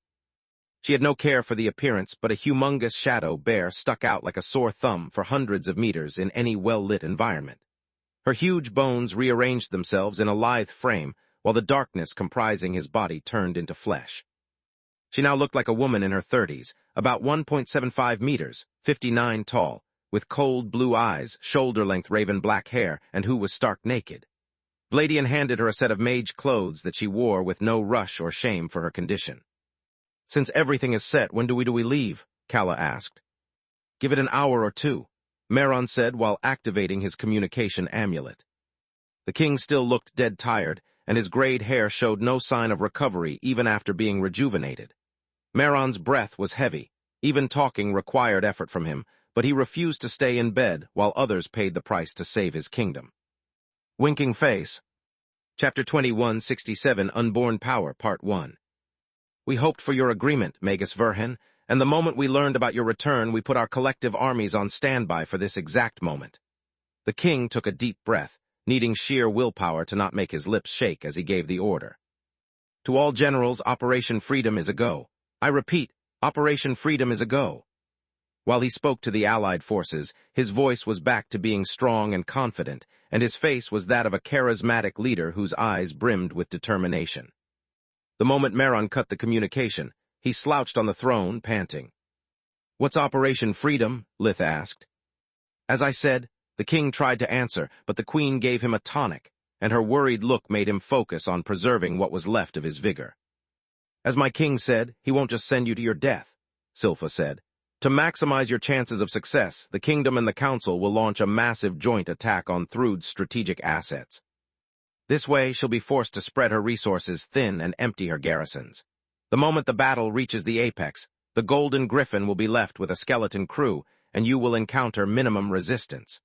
She had no care for the appearance, but a humongous shadow bear stuck out like a sore thumb for hundreds of meters in any well-lit environment. Her huge bones rearranged themselves in a lithe frame, while the darkness comprising his body turned into flesh. She now looked like a woman in her 30s, about 1.75 meters, 59 tall, with cold blue eyes, shoulder-length raven black hair, and who was stark naked. Vladian handed her a set of mage clothes that she wore with no rush or shame for her condition. "Since everything is set, when do we leave?" Calla asked. "Give it an hour or 2, Meron said while activating his communication amulet. The king still looked dead tired, and his grayed hair showed no sign of recovery even after being rejuvenated. Meron's breath was heavy. Even talking required effort from him, but he refused to stay in bed while others paid the price to save his kingdom. Winking Face. Chapter 2167, Unborn Power, Part 1. "We hoped for your agreement, Magus Verhen, and the moment we learned about your return, we put our collective armies on standby for this exact moment." The king took a deep breath, needing sheer willpower to not make his lips shake as he gave the order. "To all generals, Operation Freedom is a go. I repeat, Operation Freedom is a go." While he spoke to the Allied forces, his voice was back to being strong and confident, and his face was that of a charismatic leader whose eyes brimmed with determination. The moment Meron cut the communication, he slouched on the throne, panting. "What's Operation Freedom?" Lith asked. "As I said," the king tried to answer, but the queen gave him a tonic, and her worried look made him focus on preserving what was left of his vigor. "As my king said, he won't just send you to your death," Silpha said. "To maximize your chances of success, the kingdom and the council will launch a massive joint attack on Thrud's strategic assets. This way, she'll be forced to spread her resources thin and empty her garrisons. The moment the battle reaches the apex, the Golden Griffin will be left with a skeleton crew, and you will encounter minimum resistance.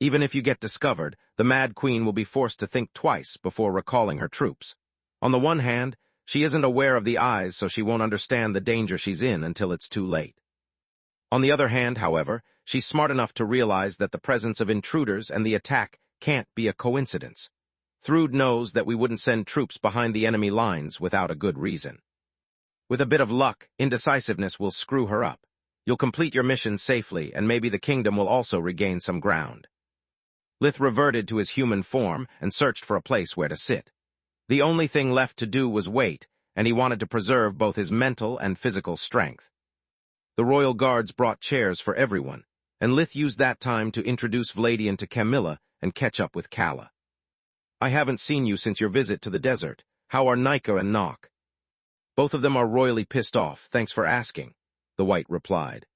Even if you get discovered, the Mad Queen will be forced to think twice before recalling her troops. On the one hand, she isn't aware of the eyes, so she won't understand the danger she's in until it's too late. On the other hand, however, she's smart enough to realize that the presence of intruders and the attack can't be a coincidence. Thrud knows that we wouldn't send troops behind the enemy lines without a good reason. With a bit of luck, indecisiveness will screw her up. You'll complete your mission safely, and maybe the kingdom will also regain some ground." Lith reverted to his human form and searched for a place where to sit. The only thing left to do was wait, and he wanted to preserve both his mental and physical strength. The royal guards brought chairs for everyone, and Lith used that time to introduce Vladian to Camilla and catch up with Calla. "I haven't seen you since your visit to the desert. How are Nika and Nock?" "Both of them are royally pissed off, thanks for asking," the White replied.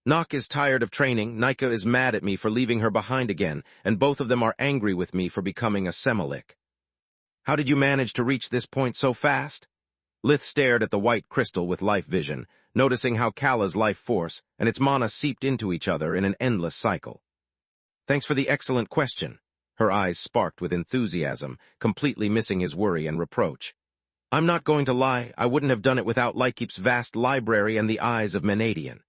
"Nock is tired of training, Nika is mad at me for leaving her behind again, and both of them are angry with me for becoming a Semalik." "How did you manage to reach this point so fast?" Lith stared at the white crystal with life vision, noticing how Calla's life force and its mana seeped into each other in an endless cycle. "Thanks for the excellent question." Her eyes sparked with enthusiasm, completely missing his worry and reproach. "I'm not going to lie, I wouldn't have done it without Lightkeep's vast library and the eyes of Menadian.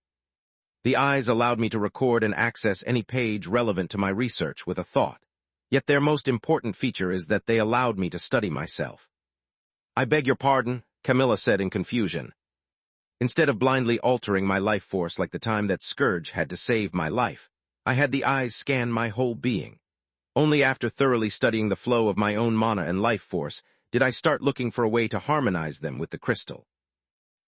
The eyes allowed me to record and access any page relevant to my research with a thought. Yet their most important feature is that they allowed me to study myself." "I beg your pardon," Camilla said in confusion. Instead of blindly altering my life force like the time that Scourge had to save my life, I had the eyes scan my whole being. Only after thoroughly studying the flow of my own mana and life force did I start looking for a way to harmonize them with the crystal.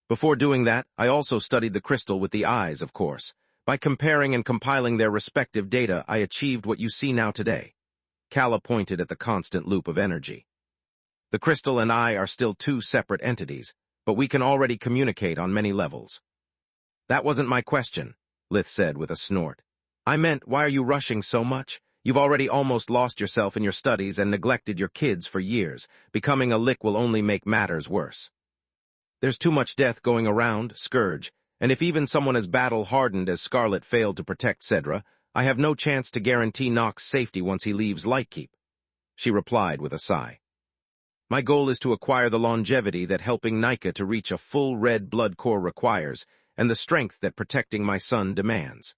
Before doing that, I also studied the crystal with the eyes, of course. By comparing and compiling their respective data, I achieved what you see now today. Kala pointed at the constant loop of energy. The crystal and I are still two separate entities, but we can already communicate on many levels. That wasn't my question, Lith said with a snort. I meant, why are you rushing so much? You've already almost lost yourself in your studies and neglected your kids for years. Becoming a lick will only make matters worse. There's too much death going around, Scourge, and if even someone as battle-hardened as Scarlet failed to protect Cedra, I have no chance to guarantee Nox's safety once he leaves Lightkeep. She replied with a sigh. My goal is to acquire the longevity that helping Nika to reach a full red blood core requires, and the strength that protecting my son demands.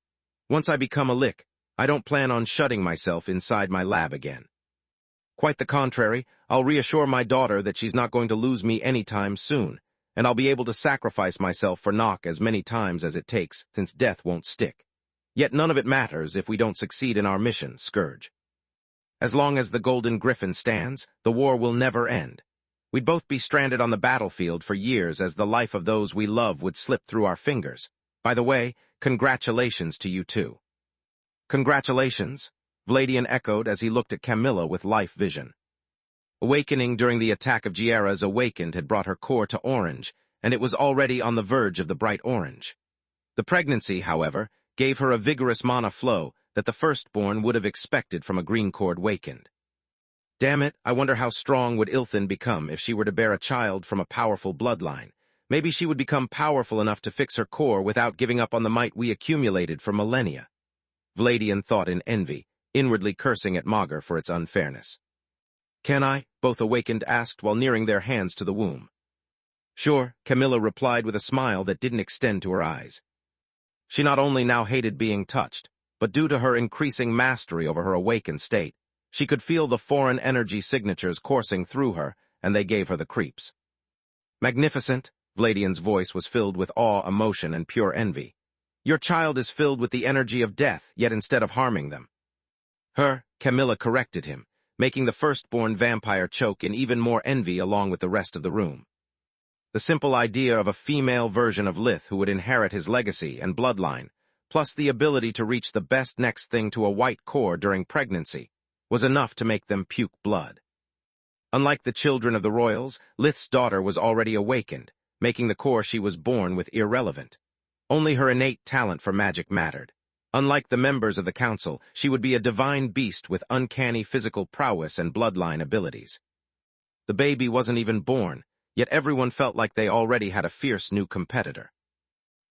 Once I become a lick, I don't plan on shutting myself inside my lab again. Quite the contrary, I'll reassure my daughter that she's not going to lose me anytime soon, and I'll be able to sacrifice myself for Nox as many times as it takes, since death won't stick. Yet none of it matters if we don't succeed in our mission, Scourge. As long as the Golden Griffin stands, the war will never end. We'd both be stranded on the battlefield for years as the life of those we love would slip through our fingers. By the way, congratulations to you too. Congratulations, Vladian echoed as he looked at Camilla with life vision. Awakening during the attack of Giera's awakened had brought her core to orange, and it was already on the verge of the bright orange. The pregnancy, however, gave her a vigorous mana flow that the firstborn would have expected from a green cord wakened. Damn it, I wonder how strong would Ilthin become if she were to bear a child from a powerful bloodline. Maybe she would become powerful enough to fix her core without giving up on the might we accumulated for millennia. Vladian thought in envy, inwardly cursing at Magur for its unfairness. Can I? Both awakened asked while nearing their hands to the womb. Sure, Camilla replied with a smile that didn't extend to her eyes. She not only now hated being touched, but due to her increasing mastery over her awakened state, she could feel the foreign energy signatures coursing through her, and they gave her the creeps. Magnificent, Vladian's voice was filled with awe, emotion, and pure envy. Your child is filled with the energy of death, yet instead of harming them. Camilla corrected him, making the firstborn vampire choke in even more envy along with the rest of the room. The simple idea of a female version of Lith who would inherit his legacy and bloodline, plus the ability to reach the best next thing to a white core during pregnancy, was enough to make them puke blood. Unlike the children of the royals, Lith's daughter was already awakened, making the core she was born with irrelevant. Only her innate talent for magic mattered. Unlike the members of the council, she would be a divine beast with uncanny physical prowess and bloodline abilities. The baby wasn't even born, yet everyone felt like they already had a fierce new competitor.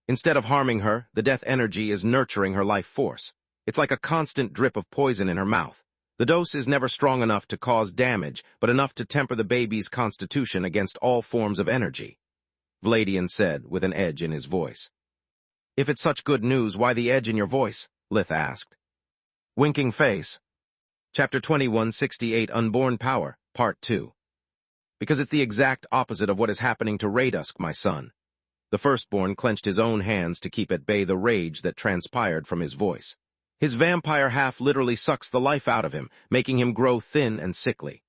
Instead of harming her, the death energy is nurturing her life force. It's like a constant drip of poison in her mouth. The dose is never strong enough to cause damage, but enough to temper the baby's constitution against all forms of energy, Vladian said, with an edge in his voice. If it's such good news, why the edge in your voice? Lith asked. Winking face. Chapter 2168 Unborn Power, Part 2. Because it's the exact opposite of what is happening to Raydusk, my son. The firstborn clenched his own hands to keep at bay the rage that transpired from his voice. His vampire half literally sucks the life out of him, making him grow thin and sickly.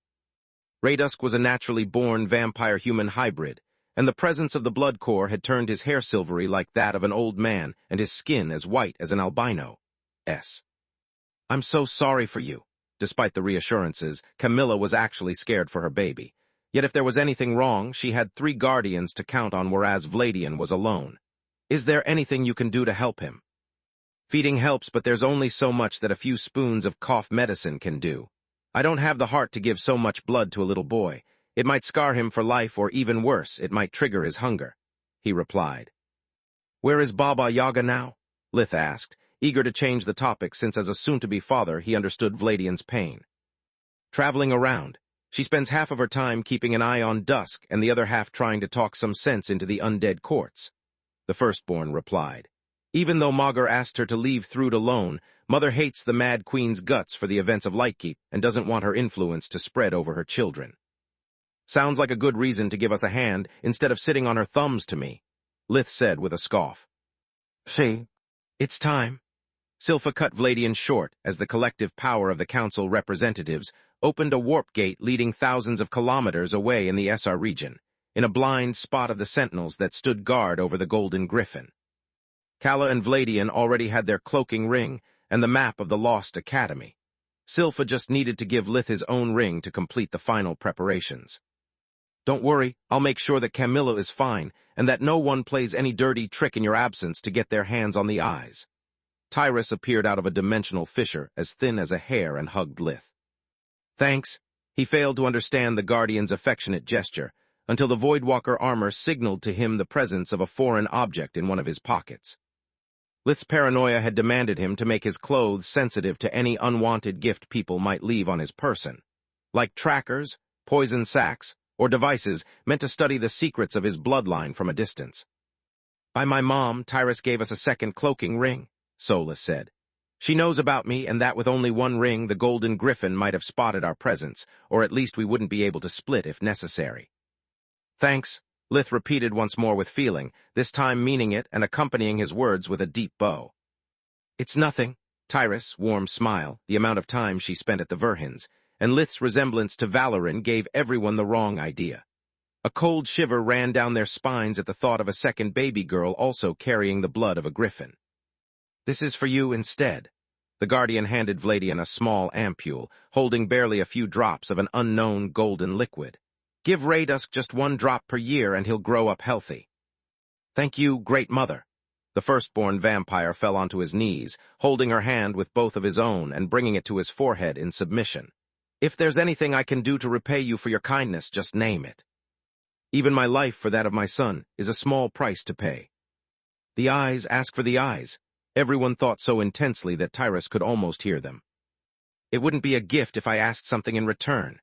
Raydusk was a naturally born vampire-human hybrid, and the presence of the blood core had turned his hair silvery like that of an old man and his skin as white as an albino. I'm so sorry for you. Despite the reassurances, Camilla was actually scared for her baby. Yet if there was anything wrong, she had 3 guardians to count on, whereas Vladian was alone. Is there anything you can do to help him? Feeding helps, but there's only so much that a few spoons of cough medicine can do. I don't have the heart to give so much blood to a little boy. It might scar him for life, or even worse, it might trigger his hunger, he replied. Where is Baba Yaga now? Lith asked, eager to change the topic since as a soon-to-be father he understood Vladian's pain. Traveling around. She spends half of her time keeping an eye on Dusk and the other half trying to talk some sense into the undead courts, the firstborn replied. Even though Magur asked her to leave Thrud alone, Mother hates the Mad Queen's guts for the events of Lightkeep and doesn't want her influence to spread over her children. Sounds like a good reason to give us a hand instead of sitting on her thumbs to me. Lith said with a scoff. See, it's time. Silpha cut Vladian short as the collective power of the council representatives opened a warp gate leading thousands of kilometers away in the SR region, in a blind spot of the sentinels that stood guard over the Golden Griffin. Kala and Vladian already had their cloaking ring and the map of the Lost Academy. Silpha just needed to give Lith his own ring to complete the final preparations. Don't worry, I'll make sure that Camilla is fine and that no one plays any dirty trick in your absence to get their hands on the eyes. Tyrus appeared out of a dimensional fissure as thin as a hair and hugged Lith. Thanks. He failed to understand the Guardian's affectionate gesture until the Voidwalker armor signaled to him the presence of a foreign object in one of his pockets. Lith's paranoia had demanded him to make his clothes sensitive to any unwanted gift people might leave on his person, like trackers, poison sacs, or devices meant to study the secrets of his bloodline from a distance. By my mom, Tyrus gave us a second cloaking ring, Solus said. She knows about me and that with only one ring the Golden Griffin might have spotted our presence, or at least we wouldn't be able to split if necessary. Thanks, Lith repeated once more with feeling, this time meaning it and accompanying his words with a deep bow. It's nothing, Tyrus' warm smile, the amount of time she spent at the Verhins, and Lith's resemblance to Valorin gave everyone the wrong idea. A cold shiver ran down their spines at the thought of a second baby girl also carrying the blood of a griffin. This is for you instead. The Guardian handed Vladian a small ampule, holding barely a few drops of an unknown golden liquid. Give Raydusk just 1 drop per year and he'll grow up healthy. Thank you, Great Mother. The firstborn vampire fell onto his knees, holding her hand with both of his own and bringing it to his forehead in submission. If there's anything I can do to repay you for your kindness, just name it. Even my life for that of my son is a small price to pay. The eyes ask for the eyes. Everyone thought so intensely that Tyrus could almost hear them. It wouldn't be a gift if I asked something in return.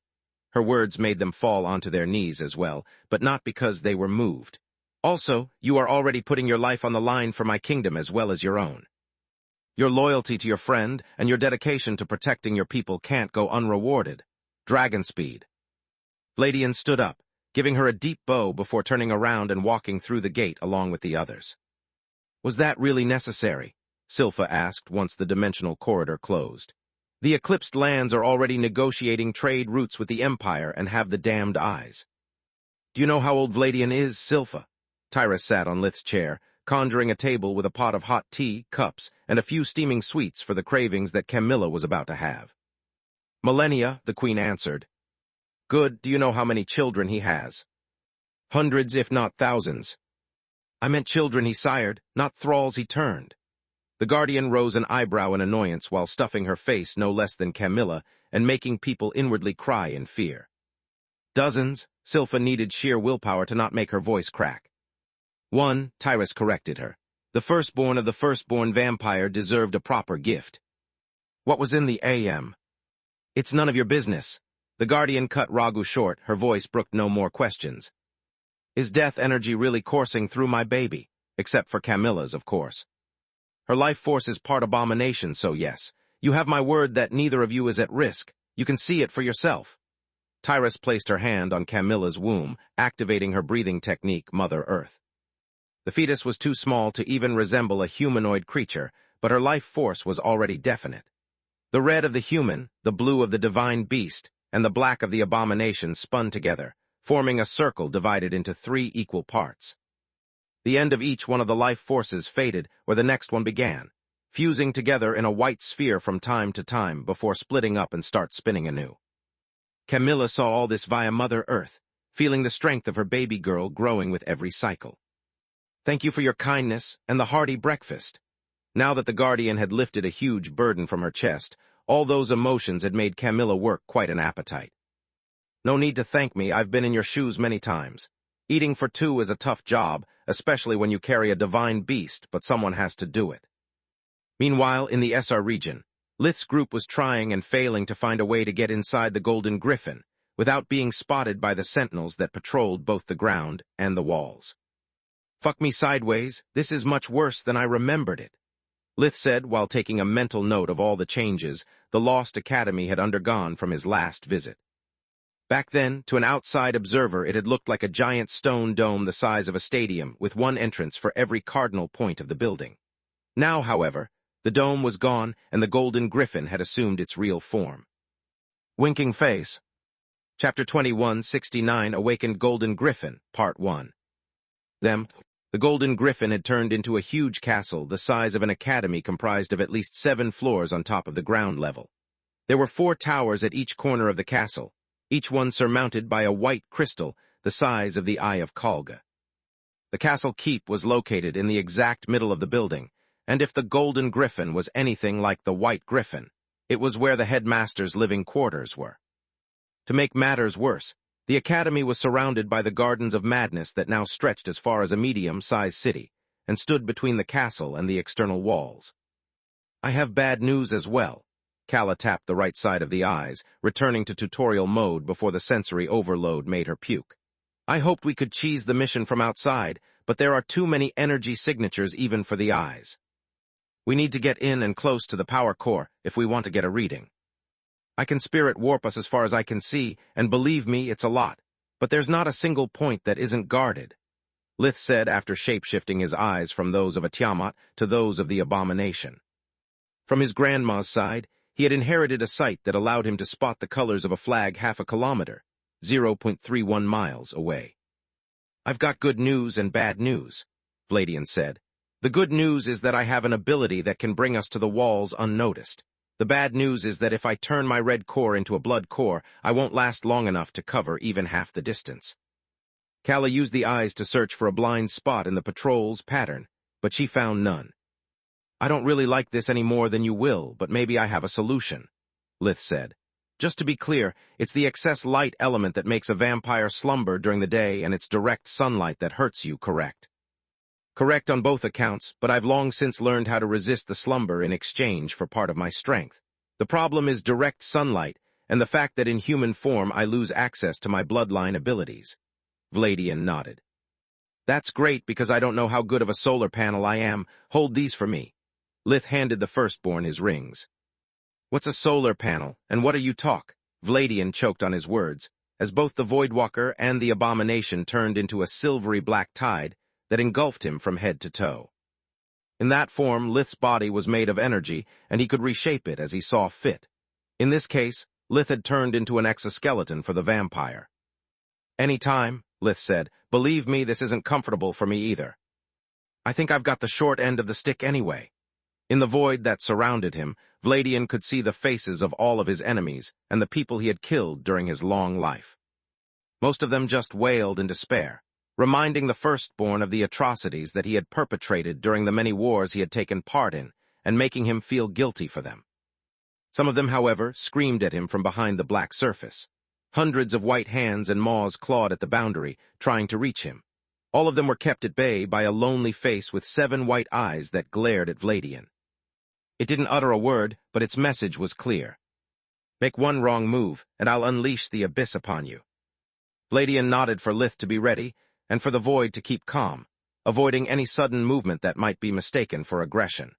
Her words made them fall onto their knees as well, but not because they were moved. Also, you are already putting your life on the line for my kingdom as well as your own. Your loyalty to your friend and your dedication to protecting your people can't go unrewarded. Dragon speed. Vladian stood up, giving her a deep bow before turning around and walking through the gate along with the others. Was that really necessary? Silpha asked once the dimensional corridor closed. The eclipsed lands are already negotiating trade routes with the Empire and have the damned eyes. Do you know how old Vladian is, Silpha? Tyrus sat on Lith's chair, conjuring a table with a pot of hot tea, cups, and a few steaming sweets for the cravings that Camilla was about to have. Millennia, the queen answered. Good, do you know how many children he has? Hundreds, if not thousands. I meant children he sired, not thralls he turned. The Guardian rose an eyebrow in annoyance while stuffing her face no less than Camilla and making people inwardly cry in fear. Dozens, Silpha needed sheer willpower to not make her voice crack. 1, Tyrus corrected her. The firstborn of the firstborn vampire deserved a proper gift. What was in the AM? It's none of your business. The Guardian cut Ragu short, her voice brooked no more questions. Is death energy really coursing through my baby? Except for Camilla's, of course. Her life force is part abomination, so yes. You have my word that neither of you is at risk. You can see it for yourself. Tyrus placed her hand on Camilla's womb, activating her breathing technique, Mother Earth. The fetus was too small to even resemble a humanoid creature, but her life force was already definite. The red of the human, the blue of the divine beast, and the black of the abomination spun together, forming a circle divided into 3 equal parts. The end of each one of the life forces faded where the next one began, fusing together in a white sphere from time to time before splitting up and start spinning anew. Camilla saw all this via Mother Earth, feeling the strength of her baby girl growing with every cycle. Thank you for your kindness and the hearty breakfast. Now that the Guardian had lifted a huge burden from her chest, all those emotions had made Camilla work quite an appetite. No need to thank me, I've been in your shoes many times. Eating for 2 is a tough job, especially when you carry a divine beast, but someone has to do it. Meanwhile, in the SR region, Lith's group was trying and failing to find a way to get inside the Golden Griffin, without being spotted by the sentinels that patrolled both the ground and the walls. Fuck me sideways, this is much worse than I remembered it, Lith said while taking a mental note of all the changes the Lost Academy had undergone from his last visit. Back then, to an outside observer, it had looked like a giant stone dome the size of a stadium, with one entrance for every cardinal point of the building. Now, however, the dome was gone, and the golden griffin had assumed its real form. Winking Face. Chapter 21:69 Awakened Golden Griffin, Part 1. The golden griffin had turned into a huge castle the size of an academy comprised of at least 7 floors on top of the ground level. There were 4 towers at each corner of the castle, each one surmounted by a white crystal the size of the Eye of Kalga. The castle keep was located in the exact middle of the building, and if the golden griffin was anything like the white griffin, it was where the headmaster's living quarters were. To make matters worse, the academy was surrounded by the Gardens of Madness that now stretched as far as a medium-sized city, and stood between the castle and the external walls. I have bad news as well. Kala tapped the right side of the eyes, returning to tutorial mode before the sensory overload made her puke. I hoped we could cheese the mission from outside, but there are too many energy signatures even for the eyes. We need to get in and close to the power core if we want to get a reading. I can spirit warp us as far as I can see, and believe me, it's a lot, but there's not a single point that isn't guarded, Lith said after shape-shifting his eyes from those of a Tiamat to those of the abomination. From his grandma's side, he had inherited a sight that allowed him to spot the colors of a flag half a kilometer, 0.31 miles away. I've got good news and bad news, Vladian said. The good news is that I have an ability that can bring us to the walls unnoticed. The bad news is that if I turn my red core into a blood core, I won't last long enough to cover even half the distance. Kala used the eyes to search for a blind spot in the patrol's pattern, but she found none. I don't really like this any more than you will, but maybe I have a solution, Lith said. Just to be clear, it's the excess light element that makes a vampire slumber during the day, and it's direct sunlight that hurts you, correct? Correct on both accounts, but I've long since learned how to resist the slumber in exchange for part of my strength. The problem is direct sunlight, and the fact that in human form I lose access to my bloodline abilities. Vladian nodded. That's great because I don't know how good of a solar panel I am. Hold these for me. Lith handed the firstborn his rings. What's a solar panel, and what are you talk? Vladian choked on his words, as both the Voidwalker and the abomination turned into a silvery black tide that engulfed him from head to toe. In that form, Lith's body was made of energy, and he could reshape it as he saw fit. In this case, Lith had turned into an exoskeleton for the vampire. Any time, Lith said. Believe me, this isn't comfortable for me either. I think I've got the short end of the stick anyway. In the void that surrounded him, Vladian could see the faces of all of his enemies and the people he had killed during his long life. Most of them just wailed in despair, reminding the firstborn of the atrocities that he had perpetrated during the many wars he had taken part in, and making him feel guilty for them. Some of them, however, screamed at him from behind the black surface. Hundreds of white hands and maws clawed at the boundary, trying to reach him. All of them were kept at bay by a lonely face with 7 white eyes that glared at Vladian. It didn't utter a word, but its message was clear. Make one wrong move, and I'll unleash the abyss upon you. Vladian nodded for Lith to be ready, and for the void to keep calm, avoiding any sudden movement that might be mistaken for aggression.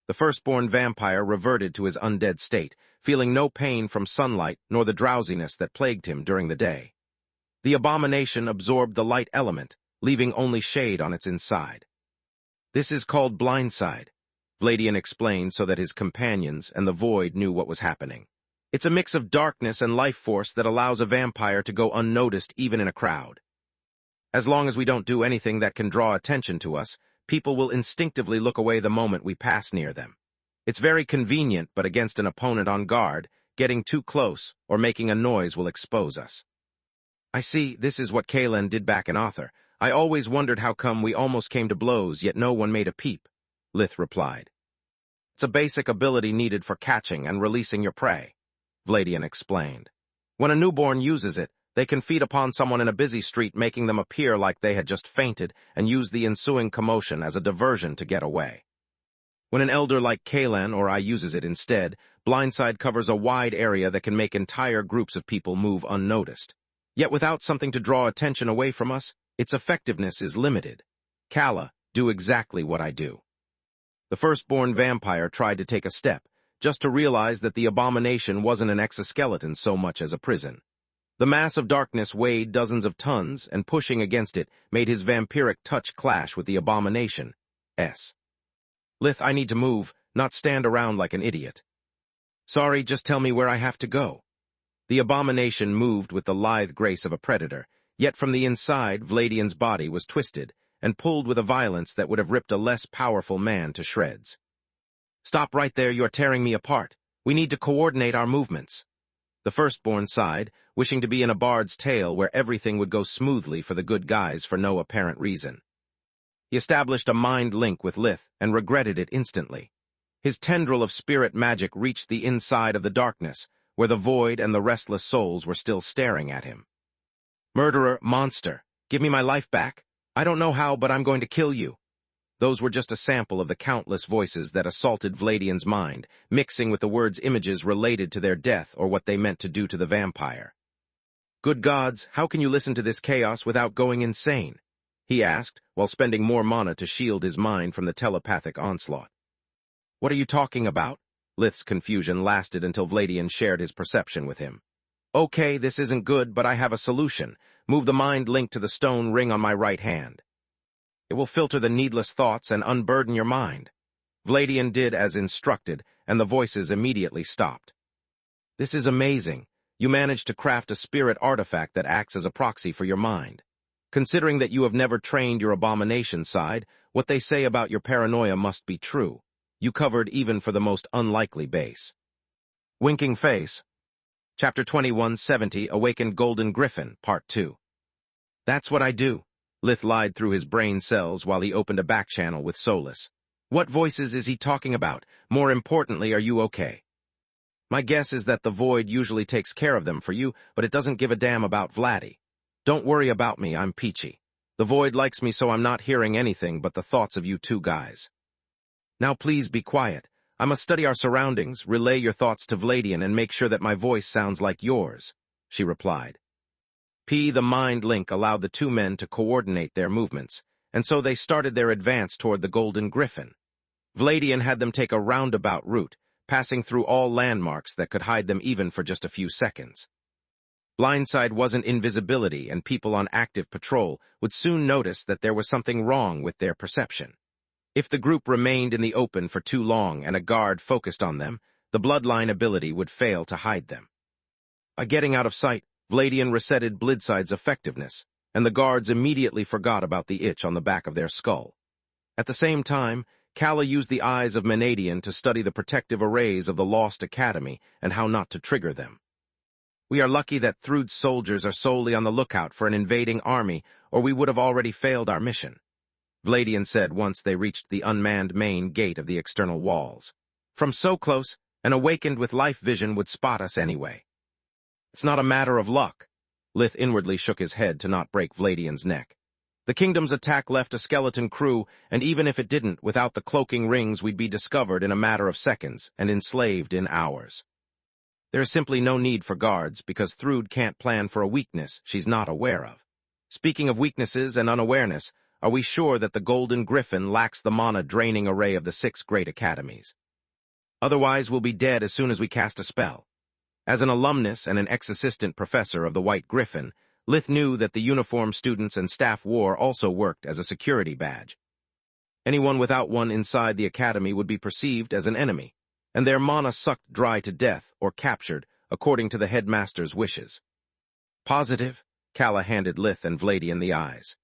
The firstborn vampire reverted to his undead state, feeling no pain from sunlight nor the drowsiness that plagued him during the day. The abomination absorbed the light element, leaving only shade on its inside. This is called blindside, Vladian explained so that his companions and the void knew what was happening. It's a mix of darkness and life force that allows a vampire to go unnoticed even in a crowd. As long as we don't do anything that can draw attention to us, people will instinctively look away the moment we pass near them. It's very convenient, but against an opponent on guard, getting too close or making a noise will expose us. I see, this is what Kalen did back in Author. I always wondered how come we almost came to blows, yet no one made a peep, Lith replied. It's a basic ability needed for catching and releasing your prey, Vladian explained. When a newborn uses it, they can feed upon someone in a busy street, making them appear like they had just fainted, and use the ensuing commotion as a diversion to get away. When an elder like Kalen or I uses it instead, blindside covers a wide area that can make entire groups of people move unnoticed. Yet without something to draw attention away from us, its effectiveness is limited. Kala, do exactly what I do. The firstborn vampire tried to take a step, just to realize that the abomination wasn't an exoskeleton so much as a prison. The mass of darkness weighed dozens of tons, and pushing against it made his vampiric touch clash with the abomination's. Lith, I need to move, not stand around like an idiot. Sorry, just tell me where I have to go. The abomination moved with the lithe grace of a predator, yet from the inside, Vladian's body was twisted and pulled with a violence that would have ripped a less powerful man to shreds. Stop right there, you're tearing me apart. We need to coordinate our movements. The firstborn sighed, wishing to be in a bard's tale where everything would go smoothly for the good guys for no apparent reason. He established a mind link with Lith and regretted it instantly. His tendril of spirit magic reached the inside of the darkness, where the void and the restless souls were still staring at him. Murderer, monster, give me my life back. I don't know how, but I'm going to kill you. Those were just a sample of the countless voices that assaulted Vladian's mind, mixing with the words images related to their death or what they meant to do to the vampire. Good gods, how can you listen to this chaos without going insane? He asked, while spending more mana to shield his mind from the telepathic onslaught. What are you talking about? Lith's confusion lasted until Vladian shared his perception with him. Okay, this isn't good, but I have a solution. Move the mind link to the stone ring on my right hand. It will filter the needless thoughts and unburden your mind. Vladian did as instructed, and the voices immediately stopped. This is amazing. You managed to craft a spirit artifact that acts as a proxy for your mind. Considering that you have never trained your abomination side, what they say about your paranoia must be true. You covered even for the most unlikely base. Winking Face. Chapter 2170, Awakened Golden Griffin, Part 2. That's what I do. Lith lied through his brain cells while he opened a back channel with Solus. What voices is he talking about? More importantly, are you okay? My guess is that the Void usually takes care of them for you, but it doesn't give a damn about Vladdy. Don't worry about me, I'm peachy. The Void likes me, so I'm not hearing anything but the thoughts of you two guys. Now please be quiet. I must study our surroundings, relay your thoughts to Vladian, and make sure that my voice sounds like yours, she replied. The mind link allowed the two men to coordinate their movements, and so they started their advance toward the Golden Griffin. Vladian had them take a roundabout route, passing through all landmarks that could hide them even for just a few seconds. Blindside wasn't invisibility, and people on active patrol would soon notice that there was something wrong with their perception. If the group remained in the open for too long and a guard focused on them, the bloodline ability would fail to hide them. By getting out of sight, Vladian resetted Blidside's effectiveness, and the guards immediately forgot about the itch on the back of their skull. At the same time, Kala used the eyes of Menadian to study the protective arrays of the Lost Academy and how not to trigger them. We are lucky that Thrud's soldiers are solely on the lookout for an invading army, or we would have already failed our mission, Vladian said once they reached the unmanned main gate of the external walls. From so close, an awakened with life vision would spot us anyway. It's not a matter of luck. Lith inwardly shook his head to not break Vladian's neck. The kingdom's attack left a skeleton crew, and even if it didn't, without the cloaking rings we'd be discovered in a matter of seconds and enslaved in hours. There is simply no need for guards, because Thrud can't plan for a weakness she's not aware of. Speaking of weaknesses and unawareness, are we sure that the Golden Griffin lacks the mana-draining array of the 6 great academies? Otherwise, we'll be dead as soon as we cast a spell. As an alumnus and an ex-assistant professor of the White Griffin, Lith knew that the uniformed students and staff wore also worked as a security badge. Anyone without one inside the academy would be perceived as an enemy, and their mana sucked dry to death or captured according to the headmaster's wishes. Positive? Kala handed Lith and Vladian the eyes.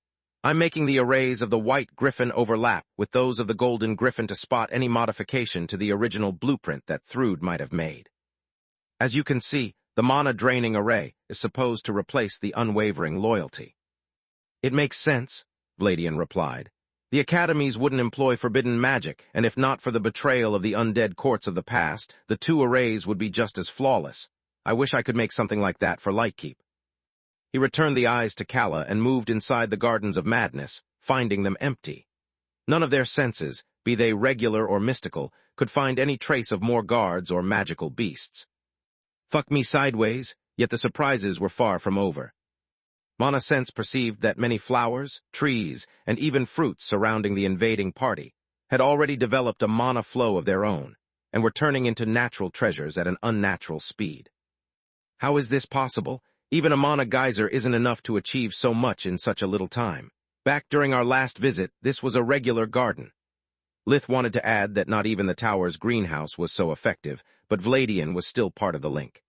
I'm making the arrays of the White Griffin overlap with those of the Golden Griffin to spot any modification to the original blueprint that Thrud might have made. As you can see, the mana-draining array is supposed to replace the unwavering loyalty. It makes sense, Vladian replied. The academies wouldn't employ forbidden magic, and if not for the betrayal of the undead courts of the past, the 2 arrays would be just as flawless. I wish I could make something like that for Lightkeep. He returned the eyes to Kala and moved inside the Gardens of Madness, finding them empty. None of their senses, be they regular or mystical, could find any trace of more guards or magical beasts. Fuck me sideways, yet the surprises were far from over. Mana Sense perceived that many flowers, trees, and even fruits surrounding the invading party had already developed a mana flow of their own, and were turning into natural treasures at an unnatural speed. How is this possible? Even a mana geyser isn't enough to achieve so much in such a little time. Back during our last visit, this was a regular garden. Lith wanted to add that not even the tower's greenhouse was so effective, but Vladian was still part of the link.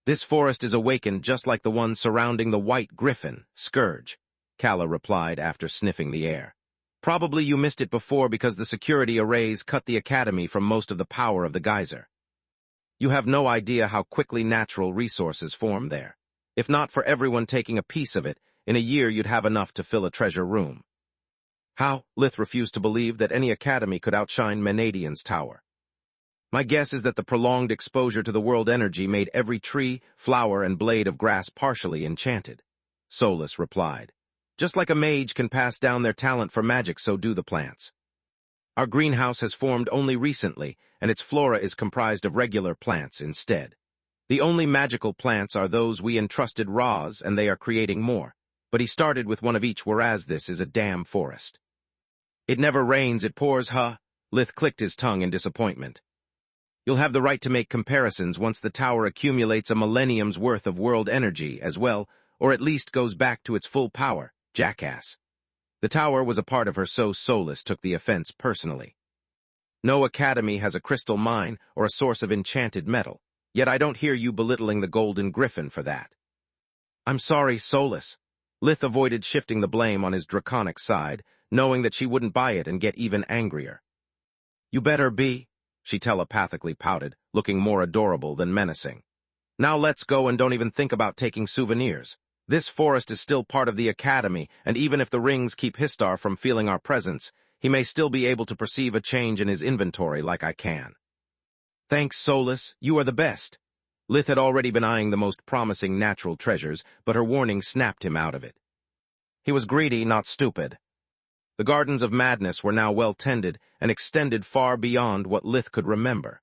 This forest is awakened just like the one surrounding the white griffin, Scourge, Calla replied after sniffing the air. Probably you missed it before because the security arrays cut the academy from most of the power of the geyser. You have no idea how quickly natural resources form there. If not for everyone taking a piece of it, in a year you'd have enough to fill a treasure room. How? Lith refused to believe that any academy could outshine Menadian's tower. My guess is that the prolonged exposure to the world energy made every tree, flower, and blade of grass partially enchanted. Solus replied. Just like a mage can pass down their talent for magic, so do the plants. Our greenhouse has formed only recently, and its flora is comprised of regular plants instead. The only magical plants are those we entrusted Raz, and they are creating more. But he started with one of each, whereas this is a damn forest. It never rains, it pours, huh? Lith clicked his tongue in disappointment. You'll have the right to make comparisons once the tower accumulates a millennium's worth of world energy as well, or at least goes back to its full power, jackass. The tower was a part of her, so Solus took the offense personally. No academy has a crystal mine or a source of enchanted metal, yet I don't hear you belittling the Golden Griffin for that. I'm sorry, Solus. Lith avoided shifting the blame on his draconic side, knowing that she wouldn't buy it and get even angrier. You better be, she telepathically pouted, looking more adorable than menacing. Now let's go and don't even think about taking souvenirs. This forest is still part of the academy, and even if the rings keep Histar from feeling our presence, he may still be able to perceive a change in his inventory like I can. Thanks, Solus, you are the best. Lith had already been eyeing the most promising natural treasures, but her warning snapped him out of it. He was greedy, not stupid. The Gardens of Madness were now well tended and extended far beyond what Lith could remember.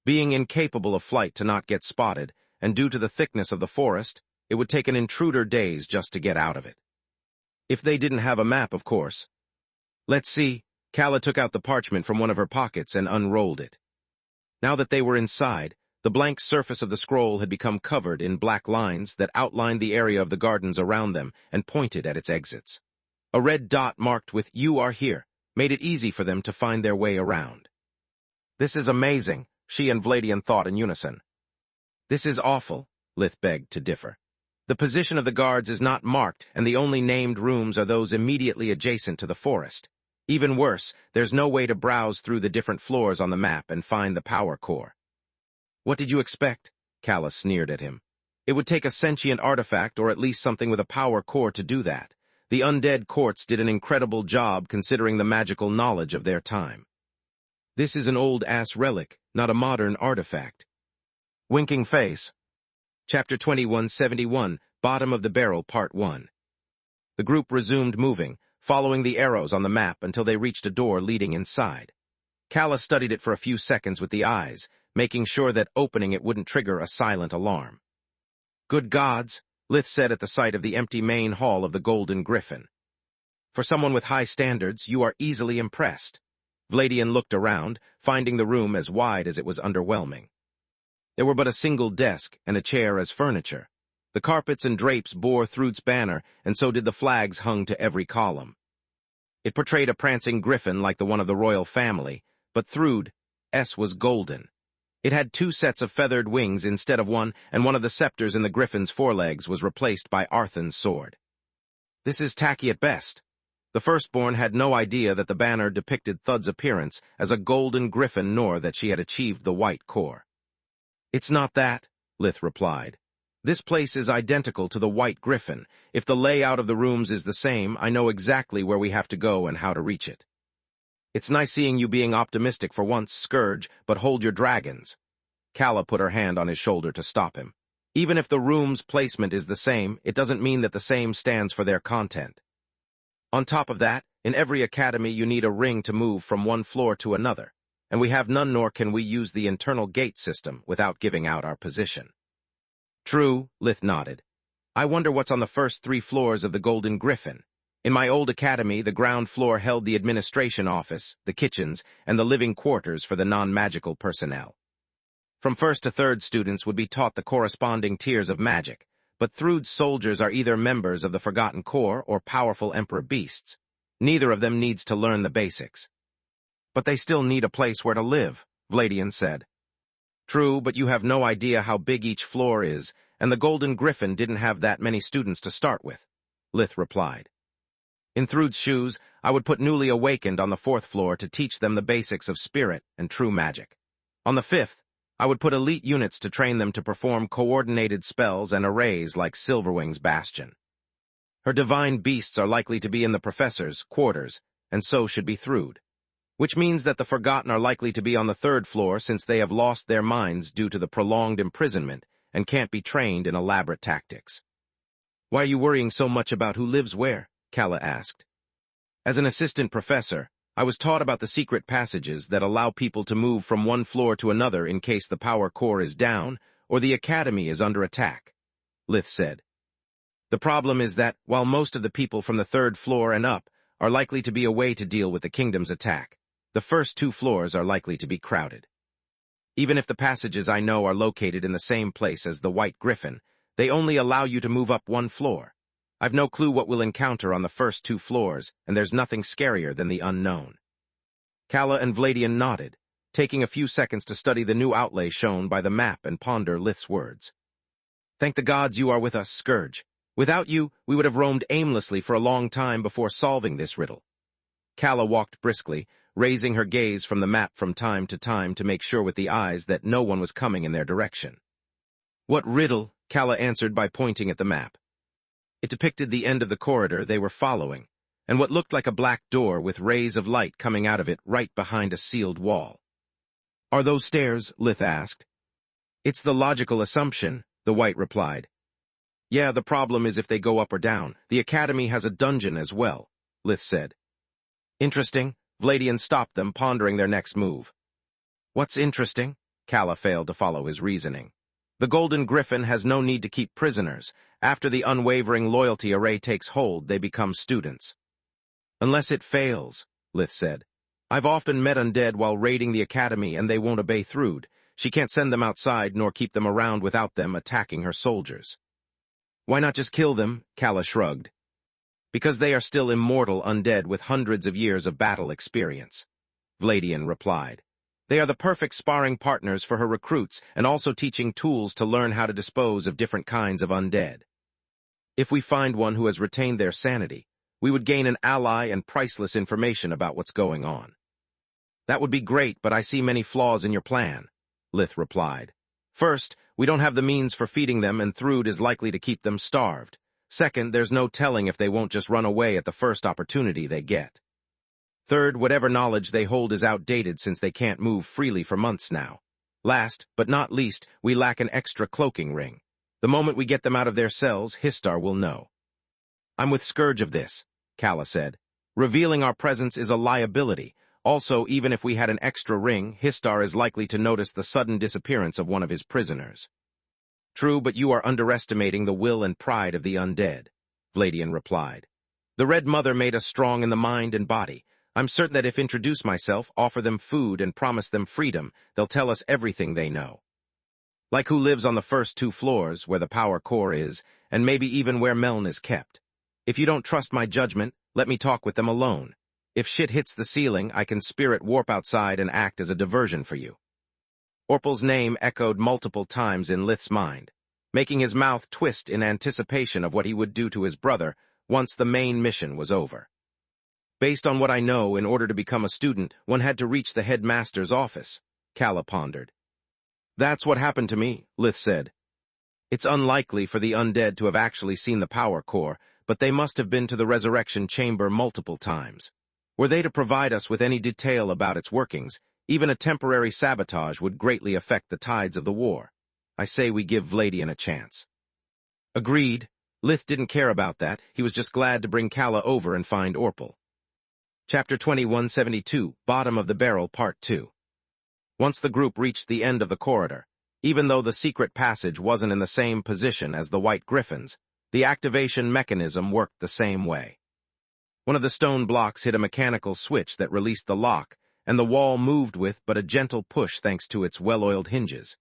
Being incapable of flight to not get spotted, and due to the thickness of the forest, it would take an intruder days just to get out of it. If they didn't have a map, of course. Let's see. Calla took out the parchment from one of her pockets and unrolled it. Now that they were inside, the blank surface of the scroll had become covered in black lines that outlined the area of the gardens around them and pointed at its exits. A red dot marked with "You are here" made it easy for them to find their way around. This is amazing, she and Vladian thought in unison. This is awful, Lith begged to differ. The position of the guards is not marked, and the only named rooms are those immediately adjacent to the forest. Even worse, there's no way to browse through the different floors on the map and find the power core. What did you expect? Calla sneered at him. It would take a sentient artifact or at least something with a power core to do that. The undead courts did an incredible job considering the magical knowledge of their time. This is an old-ass relic, not a modern artifact. Winking face. Chapter 2171, Bottom of the Barrel, Part 1. The group resumed moving, following the arrows on the map until they reached a door leading inside. Calla studied it for a few seconds with the eyes, making sure that opening it wouldn't trigger a silent alarm. Good gods, Lith said at the sight of the empty main hall of the Golden Griffin. For someone with high standards, you are easily impressed. Vladian looked around, finding the room as wide as it was underwhelming. There were but a single desk and a chair as furniture. The carpets and drapes bore Thrud's banner, and so did the flags hung to every column. It portrayed a prancing griffin like the one of the royal family, but Thrud's was golden. It had 2 sets of feathered wings instead of one, and one of the scepters in the griffin's forelegs was replaced by Arthan's sword. This is tacky at best. The firstborn had no idea that the banner depicted Thud's appearance as a golden griffin, nor that she had achieved the white core. It's not that, Lith replied. This place is identical to the white griffin. If the layout of the rooms is the same, I know exactly where we have to go and how to reach it. It's nice seeing you being optimistic for once, Scourge, but hold your dragons. Calla put her hand on his shoulder to stop him. Even if the room's placement is the same, it doesn't mean that the same stands for their content. On top of that, in every academy you need a ring to move from one floor to another, and we have none, nor can we use the internal gate system without giving out our position. True, Lith nodded. I wonder what's on the first 3 floors of the Golden Griffin. In my old academy, the ground floor held the administration office, the kitchens, and the living quarters for the non-magical personnel. From 1st to 3rd, students would be taught the corresponding tiers of magic, but Thrud's soldiers are either members of the Forgotten Corps or powerful Emperor beasts. Neither of them needs to learn the basics. But they still need a place where to live, Vladian said. True, but you have no idea how big each floor is, and the Golden Griffin didn't have that many students to start with, Lith replied. In Thrud's shoes, I would put newly awakened on the 4th floor to teach them the basics of spirit and true magic. On the 5th, I would put elite units to train them to perform coordinated spells and arrays like Silverwing's Bastion. Her divine beasts are likely to be in the professor's quarters, and so should be Thrud. Which means that the Forgotten are likely to be on the 3rd floor since they have lost their minds due to the prolonged imprisonment and can't be trained in elaborate tactics. Why are you worrying so much about who lives where? Kala asked. As an assistant professor, I was taught about the secret passages that allow people to move from one floor to another in case the power core is down or the academy is under attack, Lith said. The problem is that, while most of the people from the 3rd floor and up are likely to be away to deal with the kingdom's attack, the first 2 floors are likely to be crowded. Even if the passages I know are located in the same place as the White Griffin, they only allow you to move up 1 floor. I've no clue what we'll encounter on the first 2 floors, and there's nothing scarier than the unknown. Kala and Vladian nodded, taking a few seconds to study the new outlay shown by the map and ponder Lith's words. Thank the gods you are with us, Scourge. Without you, we would have roamed aimlessly for a long time before solving this riddle. Kala walked briskly, raising her gaze from the map from time to make sure with the eyes that no one was coming in their direction. What riddle? Kala answered by pointing at the map. It depicted the end of the corridor they were following, and what looked like a black door with rays of light coming out of it right behind a sealed wall. Are those stairs? Lith asked. It's the logical assumption, the White replied. Yeah, the problem is if they go up or down. The academy has a dungeon as well, Lith said. Interesting. Vladian stopped them, pondering their next move. What's interesting? Kala failed to follow his reasoning. The Golden Griffin has no need to keep prisoners. After the unwavering loyalty array takes hold, they become students. Unless it fails, Lith said. I've often met undead while raiding the academy and they won't obey Thrud. She can't send them outside nor keep them around without them attacking her soldiers. Why not just kill them? Kala shrugged. Because they are still immortal undead with hundreds of years of battle experience, Vladian replied. They are the perfect sparring partners for her recruits and also teaching tools to learn how to dispose of different kinds of undead. If we find one who has retained their sanity, we would gain an ally and priceless information about what's going on. That would be great, but I see many flaws in your plan, Lith replied. First, we don't have the means for feeding them and Thrud is likely to keep them starved. Second, there's no telling if they won't just run away at the first opportunity they get. Third, whatever knowledge they hold is outdated since they can't move freely for months now. Last, but not least, we lack an extra cloaking ring. The moment we get them out of their cells, Histar will know. I'm with Scourge of this, Kala said. Revealing our presence is a liability. Also, even if we had an extra ring, Histar is likely to notice the sudden disappearance of one of his prisoners. True, but you are underestimating the will and pride of the undead, Vladian replied. The Red Mother made us strong in the mind and body. I'm certain that if introduce myself, offer them food, and promise them freedom, they'll tell us everything they know. Like who lives on the first 2 floors, where the power core is, and maybe even where Meln is kept. If you don't trust my judgment, let me talk with them alone. If shit hits the ceiling, I can spirit warp outside and act as a diversion for you. Orpal's name echoed multiple times in Lith's mind, making his mouth twist in anticipation of what he would do to his brother once the main mission was over. Based on what I know, in order to become a student, one had to reach the headmaster's office, Kala pondered. That's what happened to me, Lith said. It's unlikely for the undead to have actually seen the power core, but they must have been to the resurrection chamber multiple times. Were they to provide us with any detail about its workings, even a temporary sabotage would greatly affect the tides of the war. I say we give Vladian a chance. Agreed. Lith didn't care about that. He was just glad to bring Kala over and find Orpal. Chapter 2172, Bottom of the Barrel, Part 2. Once the group reached the end of the corridor, even though the secret passage wasn't in the same position as the White Griffins, the activation mechanism worked the same way. One of the stone blocks hit a mechanical switch that released the lock, and the wall moved with but a gentle push thanks to its well-oiled hinges.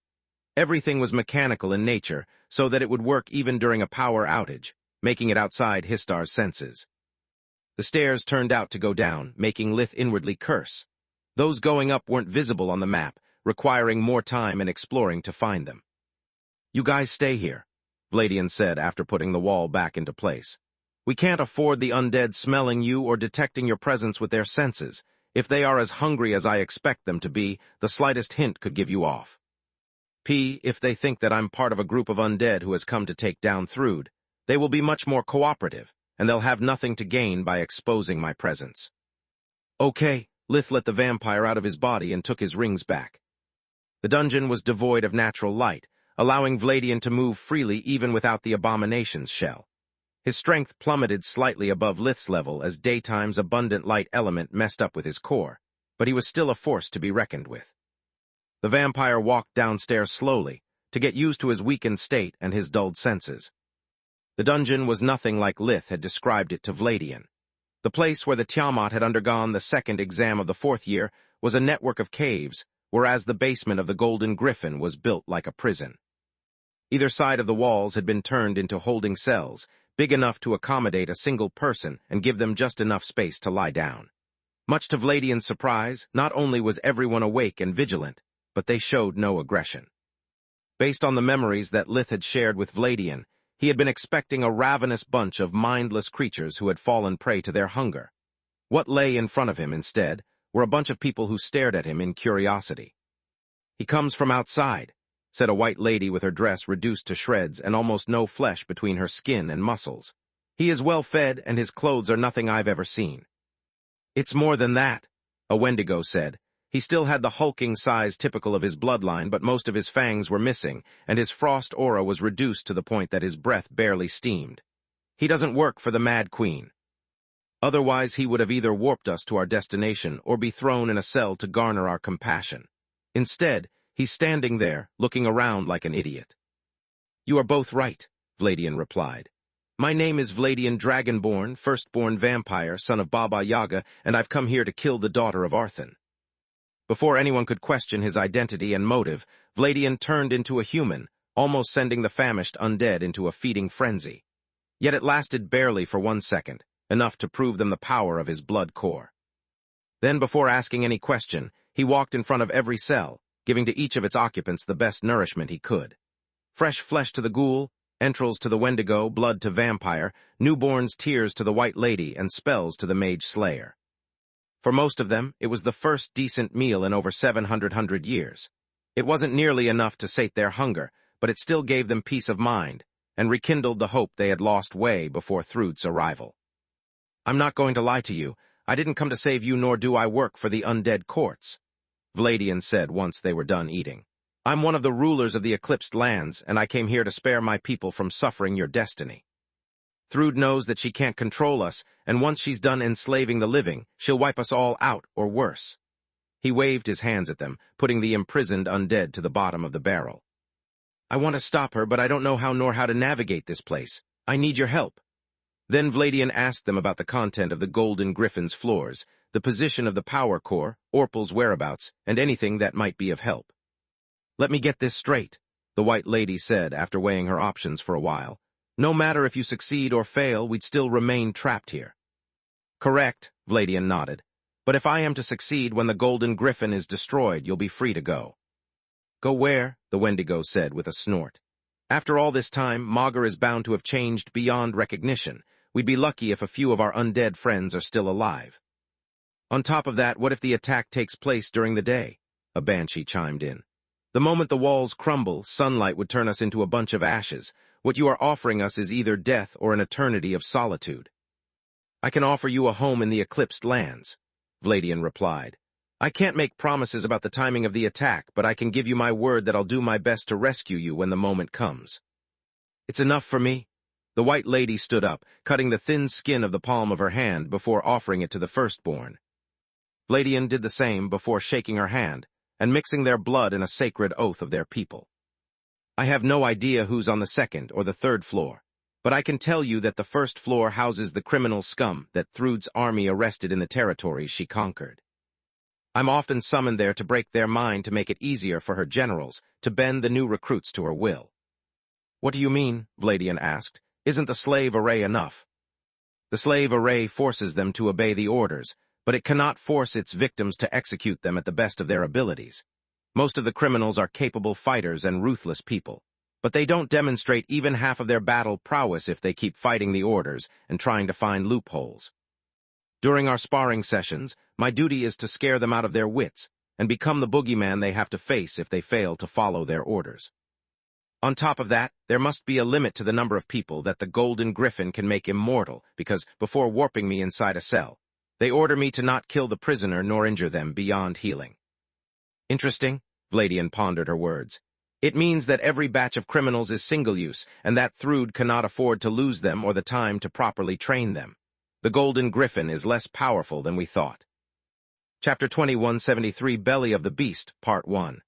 Everything was mechanical in nature, so that it would work even during a power outage, making it outside Histar's senses. The stairs turned out to go down, making Lith inwardly curse. Those going up weren't visible on the map, requiring more time and exploring to find them. "You guys stay here," Vladian said after putting the wall back into place. "We can't afford the undead smelling you or detecting your presence with their senses. If they are as hungry as I expect them to be, the slightest hint could give you off. If they think that I'm part of a group of undead who has come to take down Thrude, they will be much more cooperative, and they'll have nothing to gain by exposing my presence." "Okay." Lith let the vampire out of his body and took his rings back. The dungeon was devoid of natural light, allowing Vladian to move freely even without the abomination's shell. His strength plummeted slightly above Lith's level as daytime's abundant light element messed up with his core, but he was still a force to be reckoned with. The vampire walked downstairs slowly, to get used to his weakened state and his dulled senses. The dungeon was nothing like Lith had described it to Vladian. The place where the Tiamat had undergone the second exam of the 4th year was a network of caves, whereas the basement of the Golden Griffin was built like a prison. Either side of the walls had been turned into holding cells, big enough to accommodate a single person and give them just enough space to lie down. Much to Vladian's surprise, not only was everyone awake and vigilant, but they showed no aggression. Based on the memories that Lith had shared with Vladian, he had been expecting a ravenous bunch of mindless creatures who had fallen prey to their hunger. What lay in front of him, instead, were a bunch of people who stared at him in curiosity. "He comes from outside," said a white lady with her dress reduced to shreds and almost no flesh between her skin and muscles. "He is well fed, and his clothes are nothing I've ever seen." "It's more than that," a Wendigo said. He still had the hulking size typical of his bloodline, but most of his fangs were missing, and his frost aura was reduced to the point that his breath barely steamed. "He doesn't work for the Mad Queen. Otherwise he would have either warped us to our destination or be thrown in a cell to garner our compassion. Instead, he's standing there, looking around like an idiot." "You are both right," Vladian replied. "My name is Vladian Dragonborn, firstborn vampire, son of Baba Yaga, and I've come here to kill the daughter of Arthun." Before anyone could question his identity and motive, Vladian turned into a human, almost sending the famished undead into a feeding frenzy. Yet it lasted barely for 1 second, enough to prove them the power of his blood core. Then, before asking any question, he walked in front of every cell, giving to each of its occupants the best nourishment he could. Fresh flesh to the ghoul, entrails to the Wendigo, blood to vampire, newborn's tears to the White Lady, and spells to the Mage Slayer. For most of them, it was the first decent meal in over 700 years. It wasn't nearly enough to sate their hunger, but it still gave them peace of mind, and rekindled the hope they had lost way before Thrude's arrival. "I'm not going to lie to you. I didn't come to save you, nor do I work for the undead courts," Vladian said once they were done eating. "I'm one of the rulers of the Eclipsed Lands, and I came here to spare my people from suffering your destiny. Thrude knows that she can't control us, and once she's done enslaving the living, she'll wipe us all out, or worse." He waved his hands at them, putting the imprisoned undead to the bottom of the barrel. "I want to stop her, but I don't know how nor how to navigate this place. I need your help." Then Vladian asked them about the content of the Golden Griffin's floors, the position of the power core, Orpal's whereabouts, and anything that might be of help. "Let me get this straight," the White Lady said after weighing her options for a while. "No matter if you succeed or fail, we'd still remain trapped here." "Correct," Vladian nodded. "But if I am to succeed when the Golden Griffin is destroyed, you'll be free to go." "Go where?" the Wendigo said with a snort. "After all this time, Magur is bound to have changed beyond recognition. We'd be lucky if a few of our undead friends are still alive." "On top of that, what if the attack takes place during the day?" a Banshee chimed in. "The moment the walls crumble, sunlight would turn us into a bunch of ashes. What you are offering us is either death or an eternity of solitude." "I can offer you a home in the Eclipsed Lands," Vladian replied. "I can't make promises about the timing of the attack, but I can give you my word that I'll do my best to rescue you when the moment comes." "It's enough for me." The White Lady stood up, cutting the thin skin of the palm of her hand before offering it to the firstborn. Vladian did the same before shaking her hand and mixing their blood in a sacred oath of their people. "I have no idea who's on the 2nd or the 3rd floor, but I can tell you that the 1st floor houses the criminal scum that Thrude's army arrested in the territories she conquered." I'm often summoned there to break their mind to make it easier for her generals to bend the new recruits to her will. What do you mean? Vladian asked. Isn't the slave array enough? The slave array forces them to obey the orders, but it cannot force its victims to execute them at the best of their abilities. Most of the criminals are capable fighters and ruthless people, but they don't demonstrate even half of their battle prowess if they keep fighting the orders and trying to find loopholes. During our sparring sessions, my duty is to scare them out of their wits and become the boogeyman they have to face if they fail to follow their orders. On top of that, there must be a limit to the number of people that the Golden Griffin can make immortal, because before warping me inside a cell, they order me to not kill the prisoner nor injure them beyond healing. Interesting, Vladian pondered her words. It means that every batch of criminals is single-use, and that Thrud cannot afford to lose them or the time to properly train them. The Golden Griffin is less powerful than we thought. Chapter 2173, Belly of the Beast, Part 1.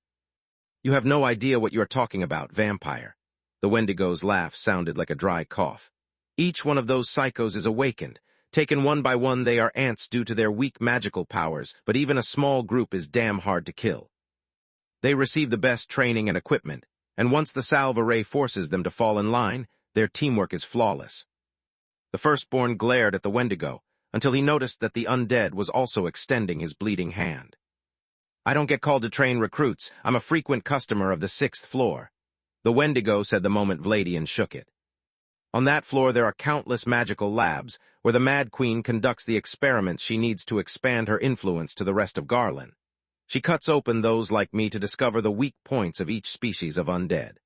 You have no idea what you are talking about, vampire. The Wendigo's laugh sounded like a dry cough. Each one of those psychos is awakened. Taken one by one, they are ants due to their weak magical powers, but even a small group is damn hard to kill. They receive the best training and equipment, and once the salve array forces them to fall in line, their teamwork is flawless. The firstborn glared at the Wendigo, until he noticed that the undead was also extending his bleeding hand. I don't get called to train recruits. I'm a frequent customer of the 6th floor. The Wendigo said the moment Vladian shook it. On that floor there are countless magical labs, where the Mad Queen conducts the experiments she needs to expand her influence to the rest of Garland. She cuts open those like me to discover the weak points of each species of undead.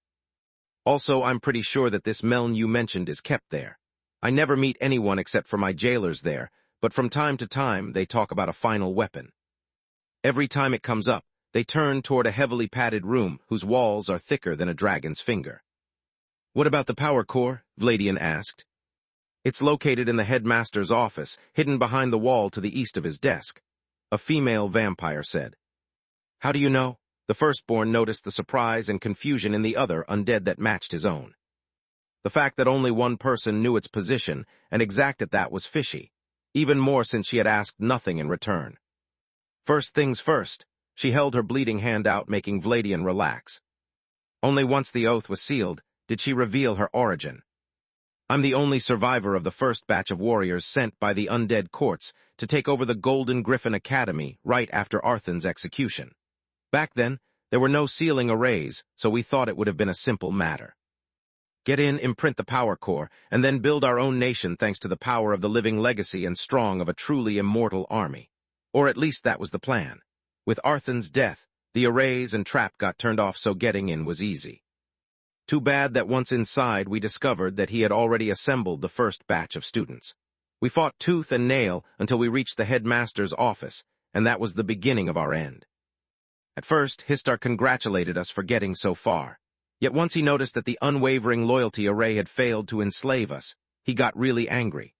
Also, I'm pretty sure that this Meln you mentioned is kept there. I never meet anyone except for my jailers there, but from time to time they talk about a final weapon. Every time it comes up, they turn toward a heavily padded room whose walls are thicker than a dragon's finger. What about the power core? Vladian asked. It's located in the headmaster's office, hidden behind the wall to the east of his desk. A female vampire said. How do you know? The firstborn noticed the surprise and confusion in the other undead that matched his own. The fact that only one person knew its position and exact at that was fishy, even more since she had asked nothing in return. First things first, she held her bleeding hand out, making Vladian relax. Only once the oath was sealed did she reveal her origin. I'm the only survivor of the first batch of warriors sent by the undead courts to take over the Golden Griffin Academy right after Arthan's execution. Back then, there were no sealing arrays, so we thought it would have been a simple matter. Get in, imprint the power core, and then build our own nation thanks to the power of the living legacy and strong of a truly immortal army. Or at least that was the plan. With Arthan's death, the arrays and trap got turned off, so getting in was easy. Too bad that once inside we discovered that he had already assembled the first batch of students. We fought tooth and nail until we reached the headmaster's office, and that was the beginning of our end. At first, Histar congratulated us for getting so far. Yet once he noticed that the unwavering loyalty array had failed to enslave us, he got really angry.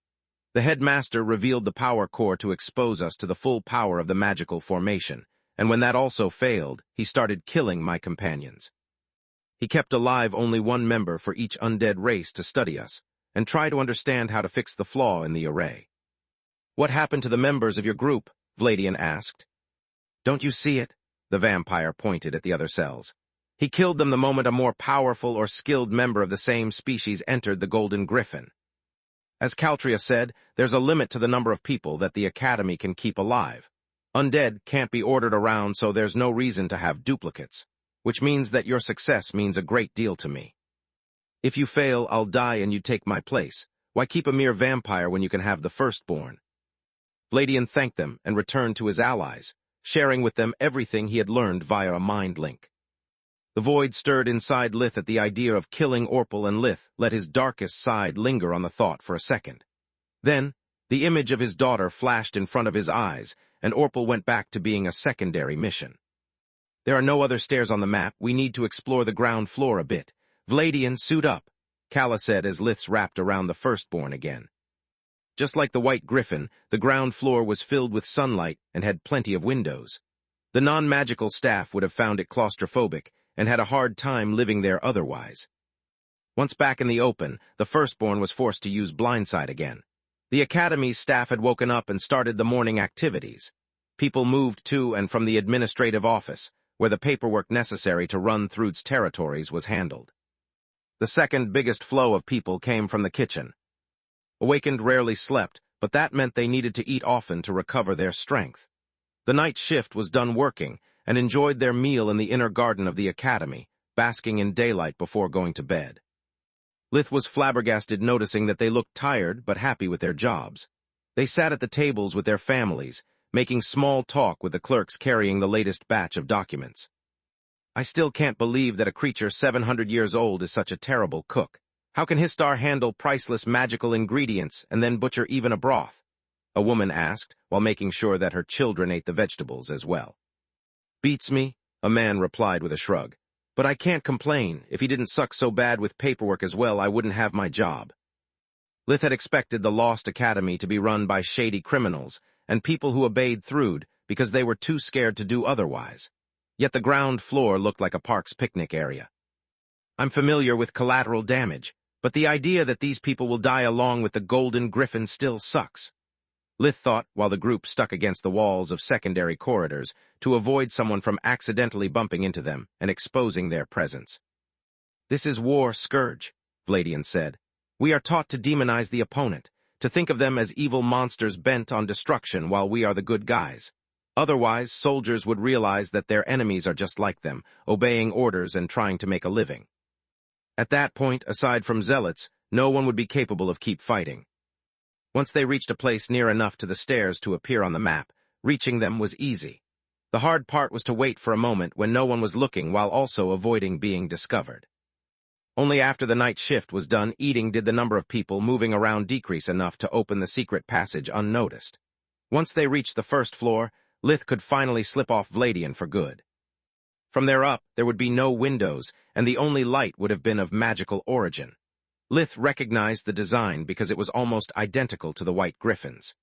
The headmaster revealed the power core to expose us to the full power of the magical formation, and when that also failed, he started killing my companions. He kept alive only one member for each undead race to study us, and try to understand how to fix the flaw in the array. What happened to the members of your group? Vladian asked. Don't you see it? The vampire pointed at the other cells. He killed them the moment a more powerful or skilled member of the same species entered the Golden Griffin. As Caltria said, there's a limit to the number of people that the Academy can keep alive. Undead can't be ordered around, so there's no reason to have duplicates, which means that your success means a great deal to me. If you fail, I'll die and you take my place. Why keep a mere vampire when you can have the firstborn? Vladian thanked them and returned to his allies, sharing with them everything he had learned via a mind link. The void stirred inside Lith at the idea of killing Orpal, and Lith let his darkest side linger on the thought for a second. Then, the image of his daughter flashed in front of his eyes, and Orpal went back to being a secondary mission. There are no other stairs on the map. We need to explore the ground floor a bit. Vladian, suit up, Kala said as Liths wrapped around the firstborn again. Just like the White Griffin, the ground floor was filled with sunlight and had plenty of windows. The non-magical staff would have found it claustrophobic and had a hard time living there otherwise. Once back in the open, the firstborn was forced to use blindside again. The Academy's staff had woken up and started the morning activities. People moved to and from the administrative office, where the paperwork necessary to run Thrud's territories was handled. The second biggest flow of people came from the kitchen. Awakened rarely slept, but that meant they needed to eat often to recover their strength. The night shift was done working, and enjoyed their meal in the inner garden of the academy, basking in daylight before going to bed. Lith was flabbergasted noticing that they looked tired but happy with their jobs. They sat at the tables with their families, making small talk with the clerks carrying the latest batch of documents. I still can't believe that a creature 700 years old is such a terrible cook. How can Histar handle priceless magical ingredients and then butcher even a broth? A woman asked, while making sure that her children ate the vegetables as well. Beats me, a man replied with a shrug. But I can't complain. If he didn't suck so bad with paperwork as well, I wouldn't have my job. Lith had expected the Lost Academy to be run by shady criminals and people who obeyed Thrud because they were too scared to do otherwise. Yet the ground floor looked like a park's picnic area. I'm familiar with collateral damage, but the idea that these people will die along with the Golden Griffin still sucks. Lith thought, while the group stuck against the walls of secondary corridors to avoid someone from accidentally bumping into them and exposing their presence. This is war, Scourge, Vladian said. We are taught to demonize the opponent, to think of them as evil monsters bent on destruction while we are the good guys. Otherwise, soldiers would realize that their enemies are just like them, obeying orders and trying to make a living. At that point, aside from zealots, no one would be capable of keep fighting. Once they reached a place near enough to the stairs to appear on the map, reaching them was easy. The hard part was to wait for a moment when no one was looking while also avoiding being discovered. Only after the night shift was done eating did the number of people moving around decrease enough to open the secret passage unnoticed. Once they reached the first floor, Lith could finally slip off Vladian for good. From there up, there would be no windows, and the only light would have been of magical origin. Lith recognized the design because it was almost identical to the White Griffins.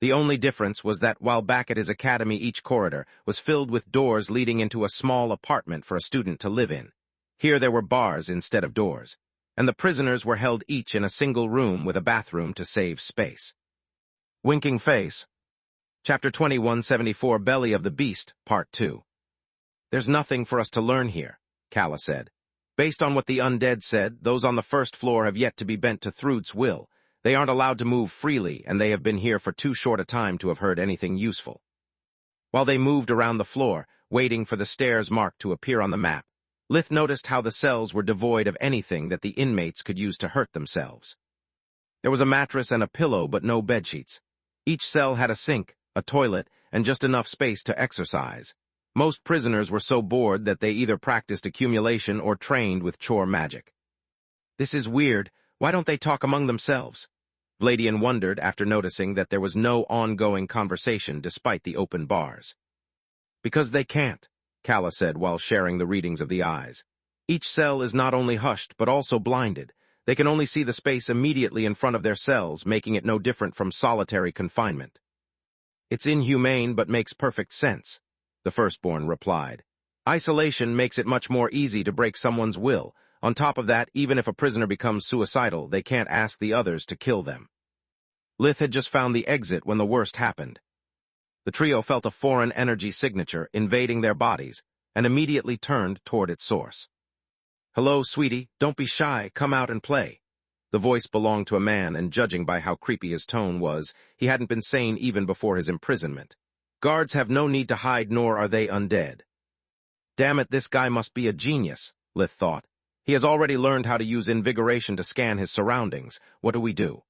The only difference was that while back at his academy each corridor was filled with doors leading into a small apartment for a student to live in. Here there were bars instead of doors, and the prisoners were held each in a single room with a bathroom to save space. Winking Face. Chapter 2174 Belly of the Beast, Part 2. There's nothing for us to learn here, Kala said. Based on what the undead said, those on the first floor have yet to be bent to Thrud's will. They aren't allowed to move freely, and they have been here for too short a time to have heard anything useful. While they moved around the floor, waiting for the stairs marked to appear on the map, Lith noticed how the cells were devoid of anything that the inmates could use to hurt themselves. There was a mattress and a pillow, but no bedsheets. Each cell had a sink, a toilet, and just enough space to exercise. Most prisoners were so bored that they either practiced accumulation or trained with chore magic. This is weird. Why don't they talk among themselves? Vladian wondered after noticing that there was no ongoing conversation despite the open bars. Because they can't, Kala said while sharing the readings of the eyes. Each cell is not only hushed but also blinded. They can only see the space immediately in front of their cells, making it no different from solitary confinement. It's inhumane but makes perfect sense, the firstborn replied. Isolation makes it much more easy to break someone's will. On top of that, even if a prisoner becomes suicidal, they can't ask the others to kill them. Lith had just found the exit when the worst happened. The trio felt a foreign energy signature invading their bodies and immediately turned toward its source. Hello, sweetie, don't be shy, come out and play. The voice belonged to a man, and judging by how creepy his tone was, he hadn't been sane even before his imprisonment. Guards have no need to hide, nor are they undead. Damn it, this guy must be a genius, Lith thought. He has already learned how to use invigoration to scan his surroundings. What do we do?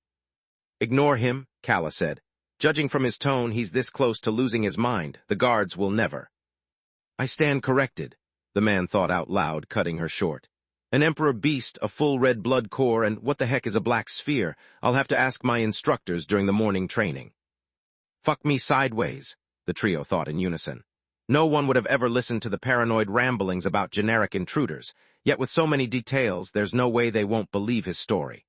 Ignore him, Kala said. Judging from his tone, he's this close to losing his mind. The guards will never. I stand corrected, the man thought out loud, cutting her short. An emperor beast, a full red blood core, and what the heck is a black sphere? I'll have to ask my instructors during the morning training. Fuck me sideways, the trio thought in unison. No one would have ever listened to the paranoid ramblings about generic intruders, yet with so many details, there's no way they won't believe his story.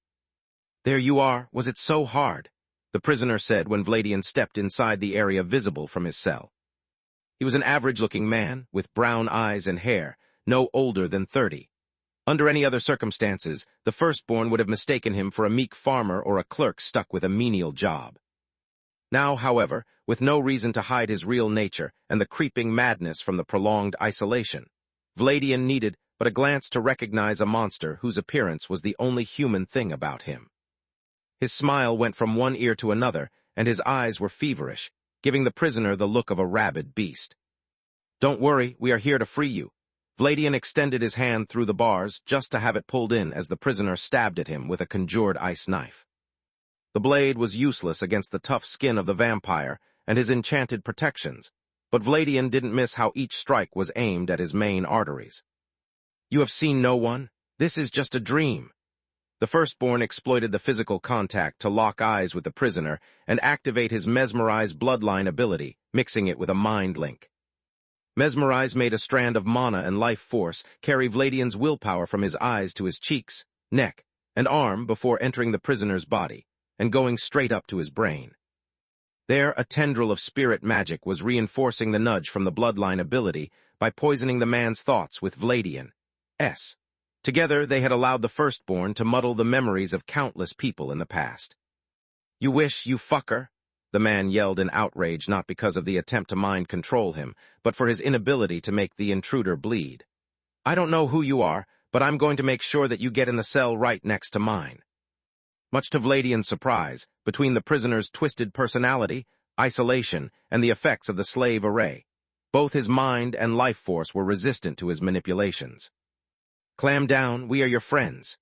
There you are, was it so hard? The prisoner said when Vladian stepped inside the area visible from his cell. He was an average-looking man, with brown eyes and hair, no older than 30. Under any other circumstances, the firstborn would have mistaken him for a meek farmer or a clerk stuck with a menial job. Now, however, with no reason to hide his real nature and the creeping madness from the prolonged isolation, Vladian needed but a glance to recognize a monster whose appearance was the only human thing about him. His smile went from one ear to another, and his eyes were feverish, giving the prisoner the look of a rabid beast. "Don't worry, we are here to free you." Vladian extended his hand through the bars just to have it pulled in as the prisoner stabbed at him with a conjured ice knife. The blade was useless against the tough skin of the vampire and his enchanted protections, but Vladian didn't miss how each strike was aimed at his main arteries. "You have seen no one? This is just a dream." The firstborn exploited the physical contact to lock eyes with the prisoner and activate his Mesmerize bloodline ability, mixing it with a mind link. Mesmerize made a strand of mana and life force carry Vladian's willpower from his eyes to his cheeks, neck, and arm before entering the prisoner's body and going straight up to his brain. There, a tendril of spirit magic was reinforcing the nudge from the bloodline ability by poisoning the man's thoughts with Vladian's. Together, they had allowed the firstborn to muddle the memories of countless people in the past. "You wish, you fucker?" The man yelled in outrage, not because of the attempt to mind control him, but for his inability to make the intruder bleed. "I don't know who you are, but I'm going to make sure that you get in the cell right next to mine." Much to Vladian's surprise, between the prisoner's twisted personality, isolation, and the effects of the slave array, both his mind and life force were resistant to his manipulations. "Clam down, we are your friends."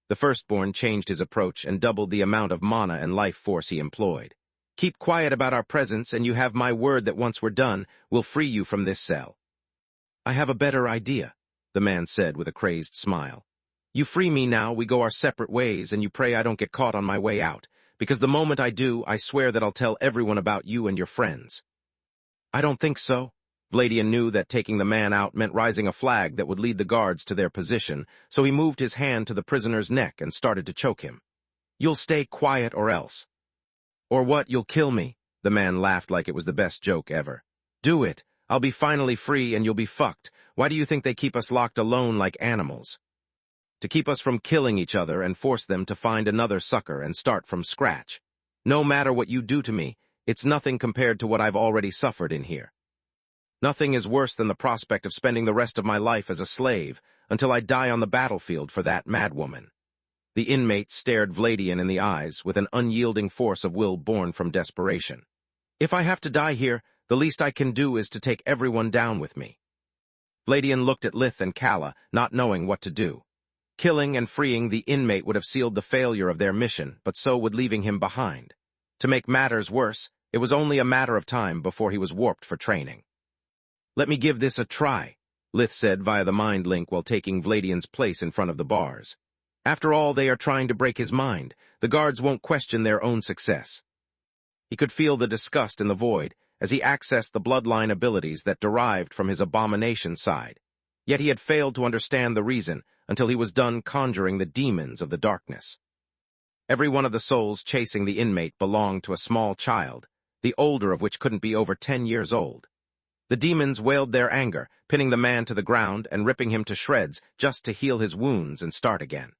The firstborn changed his approach and doubled the amount of mana and life force he employed. "Keep quiet about our presence, and you have my word that once we're done, we'll free you from this cell." "I have a better idea," the man said with a crazed smile. "You free me now, we go our separate ways, and you pray I don't get caught on my way out, because the moment I do, I swear that I'll tell everyone about you and your friends." "I don't think so." Vladian knew that taking the man out meant rising a flag that would lead the guards to their position, so he moved his hand to the prisoner's neck and started to choke him. "You'll stay quiet or else." "Or what, you'll kill me?" The man laughed like it was the best joke ever. "Do it. I'll be finally free and you'll be fucked. Why do you think they keep us locked alone like animals? To keep us from killing each other and force them to find another sucker and start from scratch. No matter what you do to me, it's nothing compared to what I've already suffered in here. Nothing is worse than the prospect of spending the rest of my life as a slave until I die on the battlefield for that madwoman." The inmate stared Vladian in the eyes with an unyielding force of will born from desperation. "If I have to die here, the least I can do is to take everyone down with me." Vladian looked at Lith and Kala, not knowing what to do. Killing and freeing the inmate would have sealed the failure of their mission, but so would leaving him behind. To make matters worse, it was only a matter of time before he was warped for training. "Let me give this a try," Lith said via the mind link while taking Vladian's place in front of the bars. "After all, they are trying to break his mind. The guards won't question their own success." He could feel the disgust in the void as he accessed the bloodline abilities that derived from his abomination side. Yet he had failed to understand the reason until he was done conjuring the demons of the darkness. Every one of the souls chasing the inmate belonged to a small child, the older of which couldn't be over 10 years old. The demons wailed their anger, pinning the man to the ground and ripping him to shreds just to heal his wounds and start again.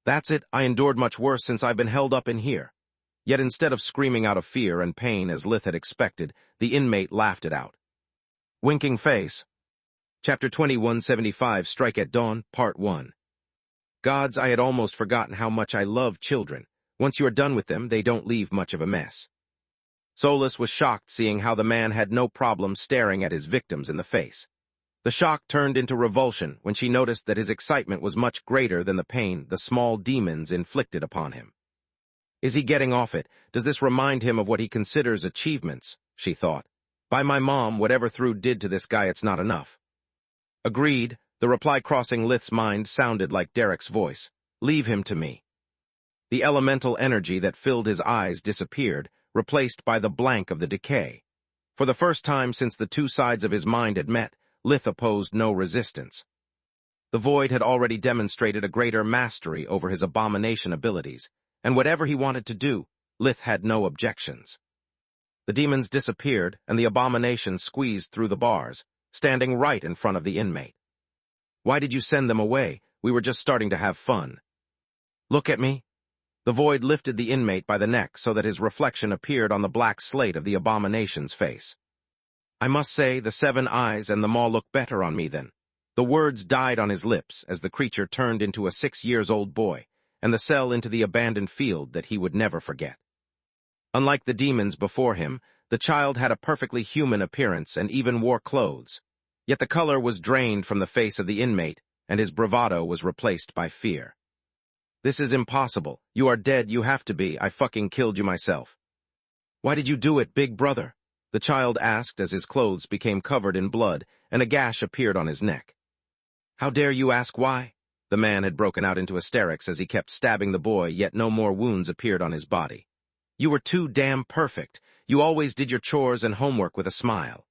"That's it, I endured much worse since I've been held up in here." Yet instead of screaming out of fear and pain as Lith had expected, the inmate laughed it out. Winking face. Chapter 2175, Strike at Dawn, Part 1. "Gods, I had almost forgotten how much I love children. Once you are done with them, they don't leave much of a mess." Solus was shocked seeing how the man had no problem staring at his victims in the face. The shock turned into revulsion when she noticed that his excitement was much greater than the pain the small demons inflicted upon him. Is he getting off it? Does this remind him of what he considers achievements? She thought. By my mom, whatever Thrud did to this guy, it's not enough. Agreed. The reply crossing Lith's mind sounded like Derek's voice. Leave him to me. The elemental energy that filled his eyes disappeared, replaced by the blank of the decay. For the first time since the two sides of his mind had met, Lith opposed no resistance. The void had already demonstrated a greater mastery over his abomination abilities, and whatever he wanted to do, Lith had no objections. The demons disappeared, and the abomination squeezed through the bars, standing right in front of the inmate. Why did you send them away? We were just starting to have fun. Look at me. The void lifted the inmate by the neck so that his reflection appeared on the black slate of the abomination's face. I must say, the 7 eyes and the maw look better on me than. The words died on his lips as the creature turned into a 6-year-old boy, and the cell into the abandoned field that he would never forget. Unlike the demons before him, the child had a perfectly human appearance and even wore clothes. Yet the color was drained from the face of the inmate, and his bravado was replaced by fear. This is impossible. You are dead, you have to be. I fucking killed you myself. Why did you do it, big brother? The child asked as his clothes became covered in blood and a gash appeared on his neck. How dare you ask why? The man had broken out into hysterics as he kept stabbing the boy, yet no more wounds appeared on his body. You were too damn perfect. You always did your chores and homework with a smile.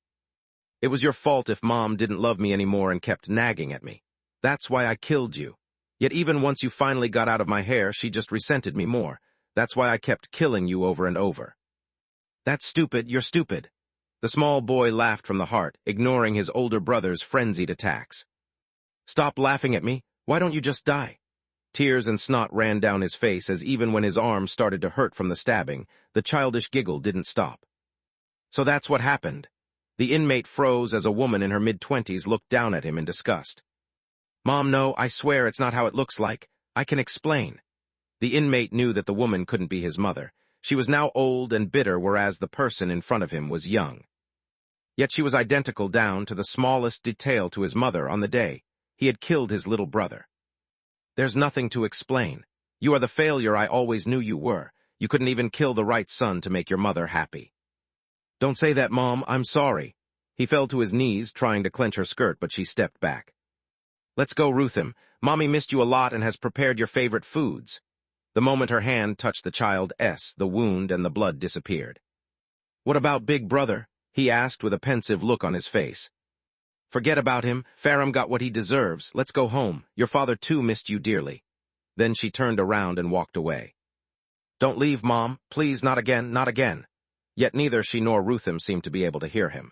It was your fault if Mom didn't love me anymore and kept nagging at me. That's why I killed you. Yet even once you finally got out of my hair, she just resented me more. That's why I kept killing you over and over. That's stupid, you're stupid. The small boy laughed from the heart, ignoring his older brother's frenzied attacks. Stop laughing at me. Why don't you just die? Tears and snot ran down his face as even when his arm started to hurt from the stabbing, the childish giggle didn't stop. So that's what happened. The inmate froze as a woman in her mid-20s looked down at him in disgust. Mom, no, I swear it's not how it looks like. I can explain. The inmate knew that the woman couldn't be his mother. She was now old and bitter, whereas the person in front of him was young. Yet she was identical down to the smallest detail to his mother on the day he had killed his little brother. There's nothing to explain. You are the failure I always knew you were. You couldn't even kill the right son to make your mother happy. Don't say that, Mom. I'm sorry. He fell to his knees, trying to clench her skirt, but she stepped back. Let's go, Rutham. Mommy missed you a lot and has prepared your favorite foods. The moment her hand touched the child's, the wound and the blood disappeared. What about Big Brother? He asked with a pensive look on his face. Forget about him. Farum got what he deserves. Let's go home. Your father too missed you dearly. Then she turned around and walked away. Don't leave, Mom. Please, not again, not again. Yet neither she nor Rutham seemed to be able to hear him.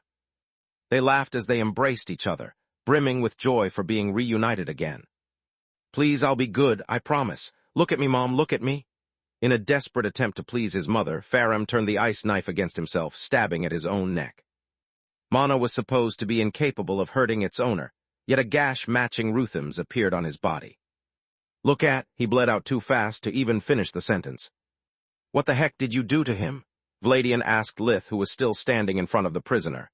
They laughed as they embraced each other, brimming with joy for being reunited again. Please, I'll be good, I promise. Look at me, Mom, look at me. In a desperate attempt to please his mother, Farum turned the ice knife against himself, stabbing at his own neck. Mana was supposed to be incapable of hurting its owner, yet a gash matching Rutham's appeared on his body. Look at, he bled out too fast to even finish the sentence. What the heck did you do to him? Vladian asked Lith, who was still standing in front of the prisoner.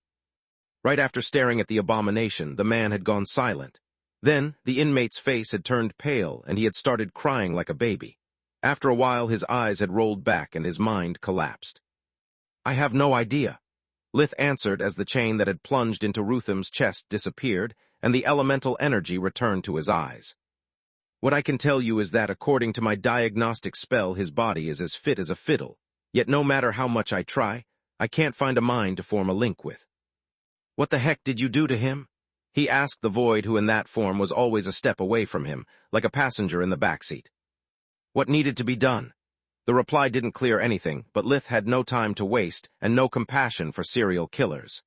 Right after staring at the abomination, the man had gone silent. Then, the inmate's face had turned pale and he had started crying like a baby. After a while, his eyes had rolled back and his mind collapsed. I have no idea. Lith answered as the chain that had plunged into Rutham's chest disappeared and the elemental energy returned to his eyes. What I can tell you is that according to my diagnostic spell, his body is as fit as a fiddle, yet no matter how much I try, I can't find a mind to form a link with. What the heck did you do to him? He asked the void who in that form was always a step away from him, like a passenger in the backseat. What needed to be done? The reply didn't clear anything, but Lith had no time to waste and no compassion for serial killers.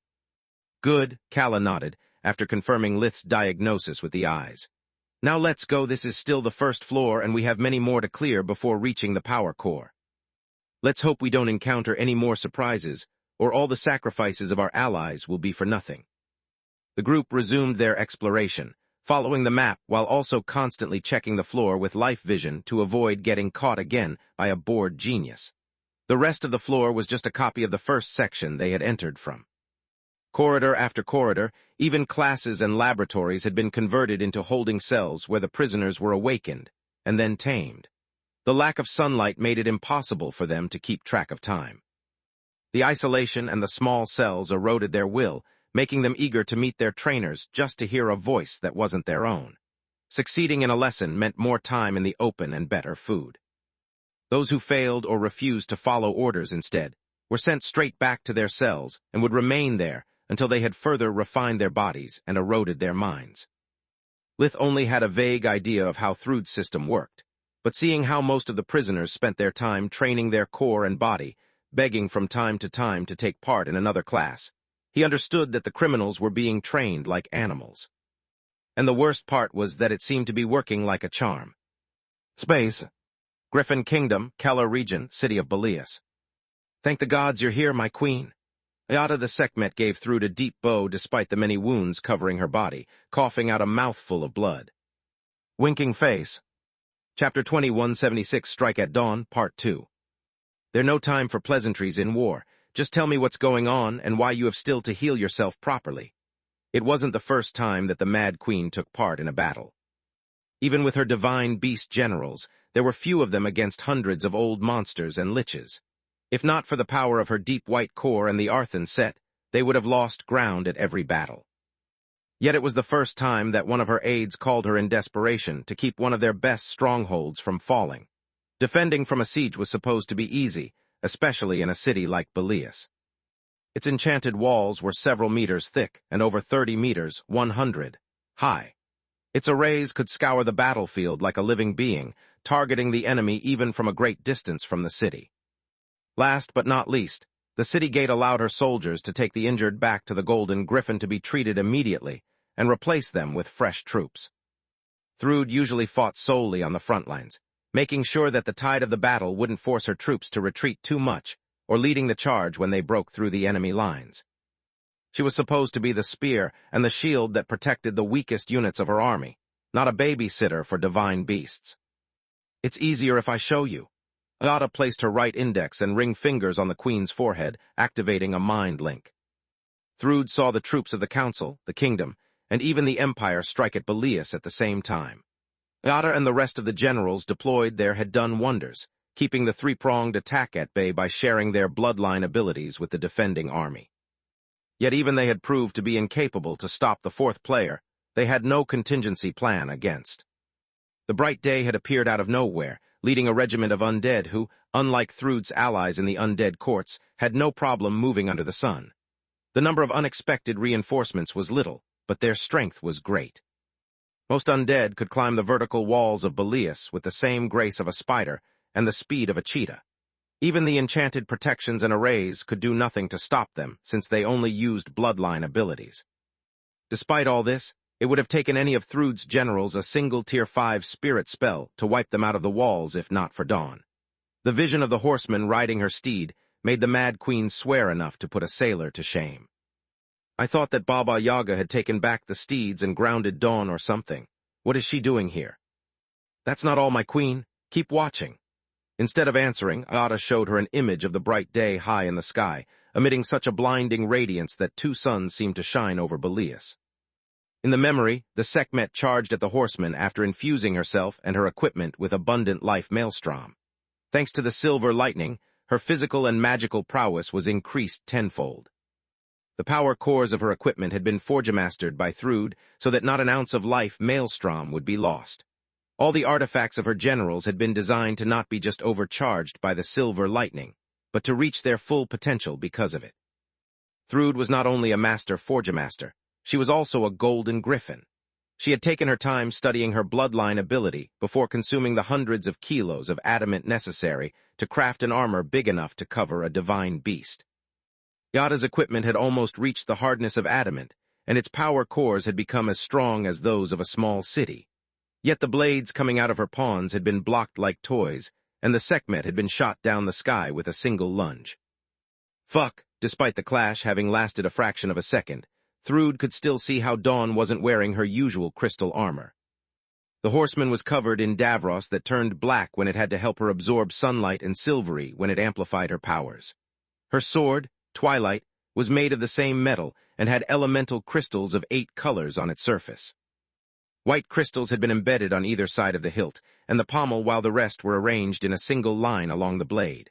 Good, Kala nodded, after confirming Lith's diagnosis with the eyes. Now let's go, this is still the first floor and we have many more to clear before reaching the power core. Let's hope we don't encounter any more surprises, or all the sacrifices of our allies will be for nothing. The group resumed their exploration, following the map while also constantly checking the floor with life vision to avoid getting caught again by a bored genius. The rest of the floor was just a copy of the first section they had entered from. Corridor after corridor, even classes and laboratories had been converted into holding cells where the prisoners were awakened and then tamed. The lack of sunlight made it impossible for them to keep track of time. The isolation and the small cells eroded their will, making them eager to meet their trainers just to hear a voice that wasn't their own. Succeeding in a lesson meant more time in the open and better food. Those who failed or refused to follow orders instead were sent straight back to their cells and would remain there until they had further refined their bodies and eroded their minds. Lith only had a vague idea of how Thrud's system worked, but seeing how most of the prisoners spent their time training their core and body, begging from time to take part in another class, he understood that the criminals were being trained like animals. And the worst part was that it seemed to be working like a charm. Space. Griffin Kingdom, Keller region, city of Belias. Thank the gods you're here, my queen. Iota the Sekhmet gave Thrude a deep bow despite the many wounds covering her body, coughing out a mouthful of blood. Winking face. Chapter 2176 Strike at Dawn, Part 2. There's no time for pleasantries in war. Just tell me what's going on and why you have still to heal yourself properly. It wasn't the first time that the Mad Queen took part in a battle. Even with her divine beast generals, there were few of them against hundreds of old monsters and liches. If not for the power of her deep white core and the Arthan set, they would have lost ground at every battle. Yet it was the first time that one of her aides called her in desperation to keep one of their best strongholds from falling. Defending from a siege was supposed to be easy, especially in a city like Belias. Its enchanted walls were several meters thick and over 30 meters, 100, high. Its arrays could scour the battlefield like a living being, targeting the enemy even from a great distance from the city. Last but not least, the city gate allowed her soldiers to take the injured back to the Golden Griffin to be treated immediately and replace them with fresh troops. Thrude usually fought solely on the front lines, making sure that the tide of the battle wouldn't force her troops to retreat too much or leading the charge when they broke through the enemy lines. She was supposed to be the spear and the shield that protected the weakest units of her army, not a babysitter for divine beasts. It's easier if I show you. Iota placed her right index and ring fingers on the queen's forehead, activating a mind link. Thrude saw the troops of the council, the kingdom, and even the empire strike at Belias at the same time. Iota and the rest of the generals deployed there had done wonders, keeping the three-pronged attack at bay by sharing their bloodline abilities with the defending army. Yet even they had proved to be incapable to stop the fourth player, they had no contingency plan against. The bright day had appeared out of nowhere, leading a regiment of undead who, unlike Thrude's allies in the undead courts, had no problem moving under the sun. The number of unexpected reinforcements was little, but their strength was great. Most undead could climb the vertical walls of Belias with the same grace of a spider and the speed of a cheetah. Even the enchanted protections and arrays could do nothing to stop them, since they only used bloodline abilities. Despite all this, it would have taken any of Thrude's generals a single Tier 5 spirit spell to wipe them out of the walls if not for Dawn. The vision of the horseman riding her steed made the Mad Queen swear enough to put a sailor to shame. I thought that Baba Yaga had taken back the steeds and grounded Dawn or something. What is she doing here? That's not all, my queen. Keep watching. Instead of answering, Iota showed her an image of the bright day high in the sky, emitting such a blinding radiance that two suns seemed to shine over Belias. In the memory, the Sekhmet charged at the horseman after infusing herself and her equipment with abundant life maelstrom. Thanks to the silver lightning, her physical and magical prowess was increased tenfold. The power cores of her equipment had been forgemastered by Thrude so that not an ounce of life maelstrom would be lost. All the artifacts of her generals had been designed to not be just overcharged by the silver lightning, but to reach their full potential because of it. Thrude was not only a master forgemaster, she was also a golden griffin. She had taken her time studying her bloodline ability before consuming the hundreds of kilos of adamant necessary to craft an armor big enough to cover a divine beast. Yada's equipment had almost reached the hardness of adamant, and its power cores had become as strong as those of a small city. Yet the blades coming out of her pawns had been blocked like toys, and the Sekhmet had been shot down the sky with a single lunge. Fuck, despite the clash having lasted a fraction of a second, Thrude could still see how Dawn wasn't wearing her usual crystal armor. The horseman was covered in Davros that turned black when it had to help her absorb sunlight and silvery when it amplified her powers. Her sword, Twilight, was made of the same metal and had elemental crystals of 8 colors on its surface. White crystals had been embedded on either side of the hilt and the pommel, while the rest were arranged in a single line along the blade.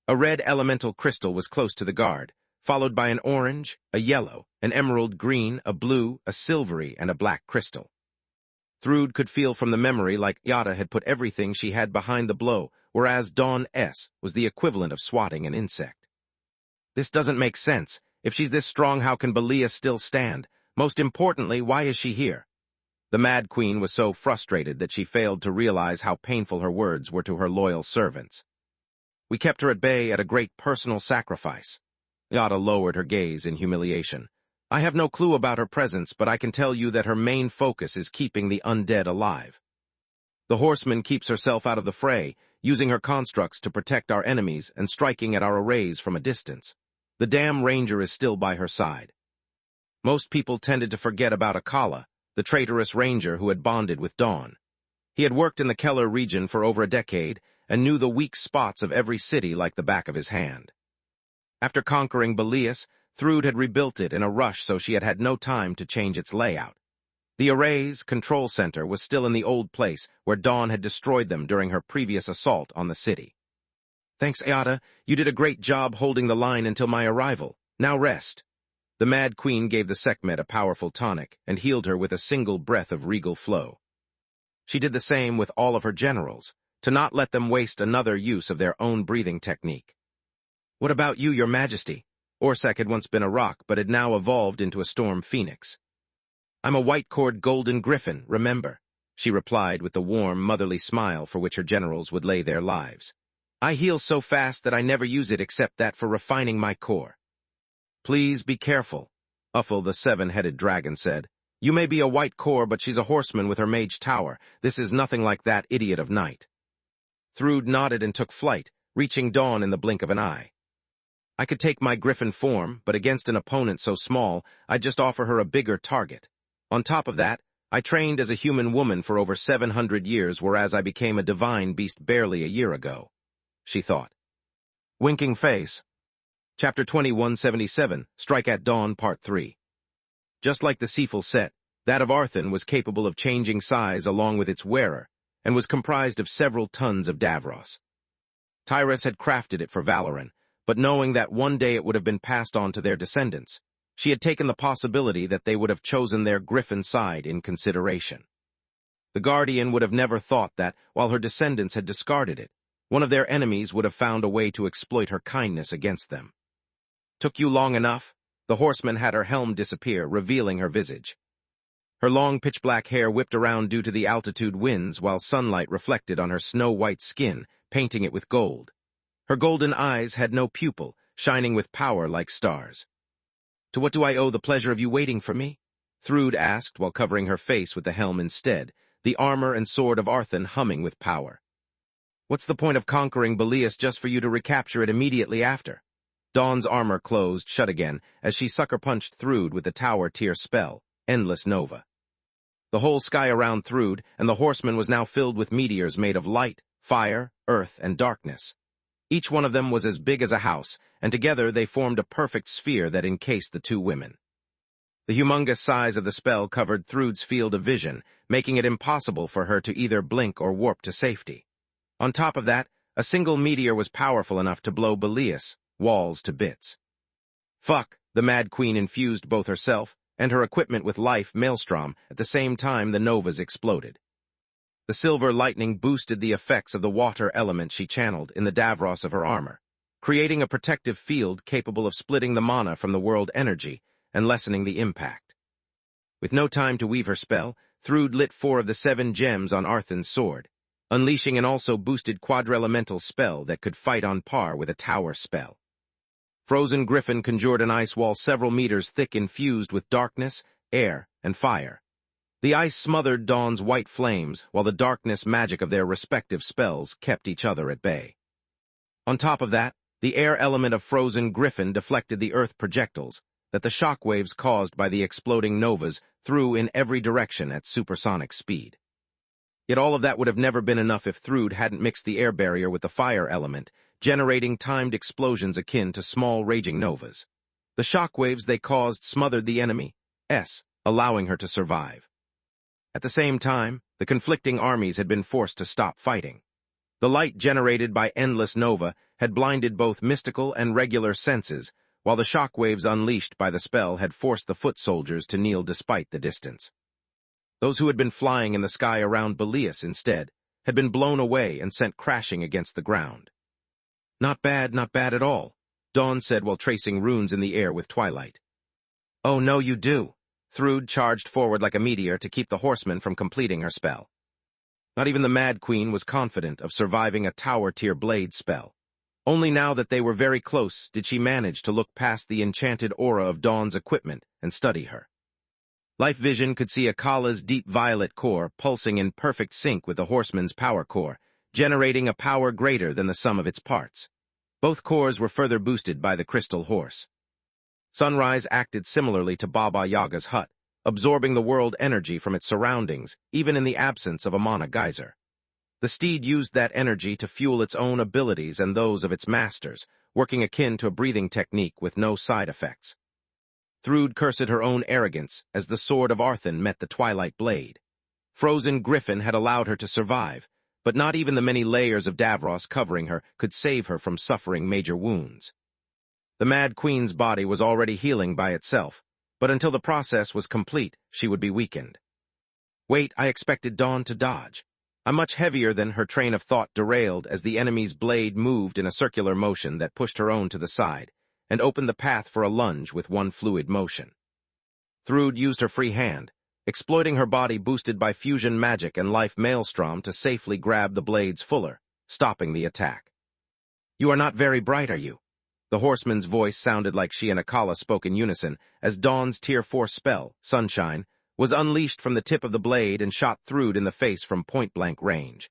A red elemental crystal was close to the guard, followed by an orange, a yellow, an emerald green, a blue, a silvery, and a black crystal. Thrude could feel from the memory like Yada had put everything she had behind the blow, whereas Dawn S was the equivalent of swatting an insect. This doesn't make sense. If she's this strong, how can Belias still stand? Most importantly, why is she here? The Mad Queen was so frustrated that she failed to realize how painful her words were to her loyal servants. We kept her at bay at a great personal sacrifice. Yada lowered her gaze in humiliation. I have no clue about her presence, but I can tell you that her main focus is keeping the undead alive. The horseman keeps herself out of the fray, using her constructs to protect our enemies and striking at our arrays from a distance. The damn ranger is still by her side. Most people tended to forget about Akala, the traitorous ranger who had bonded with Dawn. He had worked in the Keller region for over a decade and knew the weak spots of every city like the back of his hand. After conquering Belias, Thrude had rebuilt it in a rush so she had had no time to change its layout. The array's control center was still in the old place where Dawn had destroyed them during her previous assault on the city. "Thanks, Ayada. You did a great job holding the line until my arrival. Now rest." The Mad Queen gave the Sekhmet a powerful tonic and healed her with a single breath of regal flow. She did the same with all of her generals, to not let them waste another use of their own breathing technique. "What about you, your majesty?" Orsak had once been a rock, but had now evolved into a storm phoenix. "I'm a white-cored golden griffin, remember," she replied with the warm, motherly smile for which her generals would lay their lives. "I heal so fast that I never use it except that for refining my core." "Please be careful," Uffel the seven-headed dragon said. "You may be a white core, but she's a horseman with her mage tower. This is nothing like that idiot of night." Thrude nodded and took flight, reaching Dawn in the blink of an eye. "I could take my griffin form, but against an opponent so small, I'd just offer her a bigger target. On top of that, I trained as a human woman for over 700 years, whereas I became a divine beast barely a year ago," she thought. Winking Face. Chapter 2177, Strike at Dawn, Part 3. Just like the Seaful set, that of Arthan was capable of changing size along with its wearer, and was comprised of several tons of Davros. Tyrus had crafted it for Valoran, but knowing that one day it would have been passed on to their descendants, she had taken the possibility that they would have chosen their griffin side in consideration. The Guardian would have never thought that, while her descendants had discarded it, one of their enemies would have found a way to exploit her kindness against them. "Took you long enough?" The horseman had her helm disappear, revealing her visage. Her long pitch-black hair whipped around due to the altitude winds while sunlight reflected on her snow-white skin, painting it with gold. Her golden eyes had no pupil, shining with power like stars. "To what do I owe the pleasure of you waiting for me?" Thrude asked while covering her face with the helm instead, the armor and sword of Arthan humming with power. "What's the point of conquering Belias just for you to recapture it immediately after?" Dawn's armor closed shut again as she sucker-punched Thrude with the tower-tier spell, Endless Nova. The whole sky around Thrude and the horseman was now filled with meteors made of light, fire, earth, and darkness. Each one of them was as big as a house, and together they formed a perfect sphere that encased the two women. The humongous size of the spell covered Thrude's field of vision, making it impossible for her to either blink or warp to safety. On top of that, a single meteor was powerful enough to blow Belias, walls to bits. "Fuck!" The Mad Queen infused both herself and her equipment with life maelstrom at the same time the novas exploded. The silver lightning boosted the effects of the water element she channeled in the Davros of her armor, creating a protective field capable of splitting the mana from the world energy and lessening the impact. With no time to weave her spell, Thrude lit 4 of the 7 gems on Arthan's sword, unleashing an also boosted quadrelemental spell that could fight on par with a tower spell. Frozen Griffin conjured an ice wall several meters thick infused with darkness, air, and fire. The ice smothered Dawn's white flames, while the darkness magic of their respective spells kept each other at bay. On top of that, the air element of Frozen Griffin deflected the earth projectiles that the shockwaves caused by the exploding novas threw in every direction at supersonic speed. Yet all of that would have never been enough if Thrude hadn't mixed the air barrier with the fire element, generating timed explosions akin to small raging novas. The shockwaves they caused smothered the enemy, allowing her to survive. At the same time, the conflicting armies had been forced to stop fighting. The light generated by Endless Nova had blinded both mystical and regular senses, while the shockwaves unleashed by the spell had forced the foot soldiers to kneel despite the distance. Those who had been flying in the sky around Belias instead had been blown away and sent crashing against the ground. Not bad at all," Dawn said while tracing runes in the air with twilight. "Oh no, you do." Thrude charged forward like a meteor to keep the horseman from completing her spell. Not even the Mad Queen was confident of surviving a tower-tier blade spell. Only now that they were very close did she manage to look past the enchanted aura of Dawn's equipment and study her. Life Vision could see Akala's deep violet core pulsing in perfect sync with the horseman's power core, generating a power greater than the sum of its parts. Both cores were further boosted by the crystal horse. Sunrise acted similarly to Baba Yaga's hut, absorbing the world energy from its surroundings, even in the absence of a mana geyser. The steed used that energy to fuel its own abilities and those of its masters, working akin to a breathing technique with no side effects. Thrude cursed her own arrogance as the sword of Arthun met the twilight blade. Frozen Griffin had allowed her to survive, but not even the many layers of Davros covering her could save her from suffering major wounds. The Mad Queen's body was already healing by itself, but until the process was complete, she would be weakened. Wait, I expected Dawn to dodge. A much heavier than her train of thought derailed as the enemy's blade moved in a circular motion that pushed her own to the side, and opened the path for a lunge with one fluid motion. Thrude used her free hand, exploiting her body boosted by fusion magic and life maelstrom to safely grab the blade's fuller, stopping the attack. You are not very bright, are you? The horseman's voice sounded like she and Akala spoke in unison as Dawn's Tier 4 spell, Sunshine, was unleashed from the tip of the blade and shot Thrude in the face from point-blank range.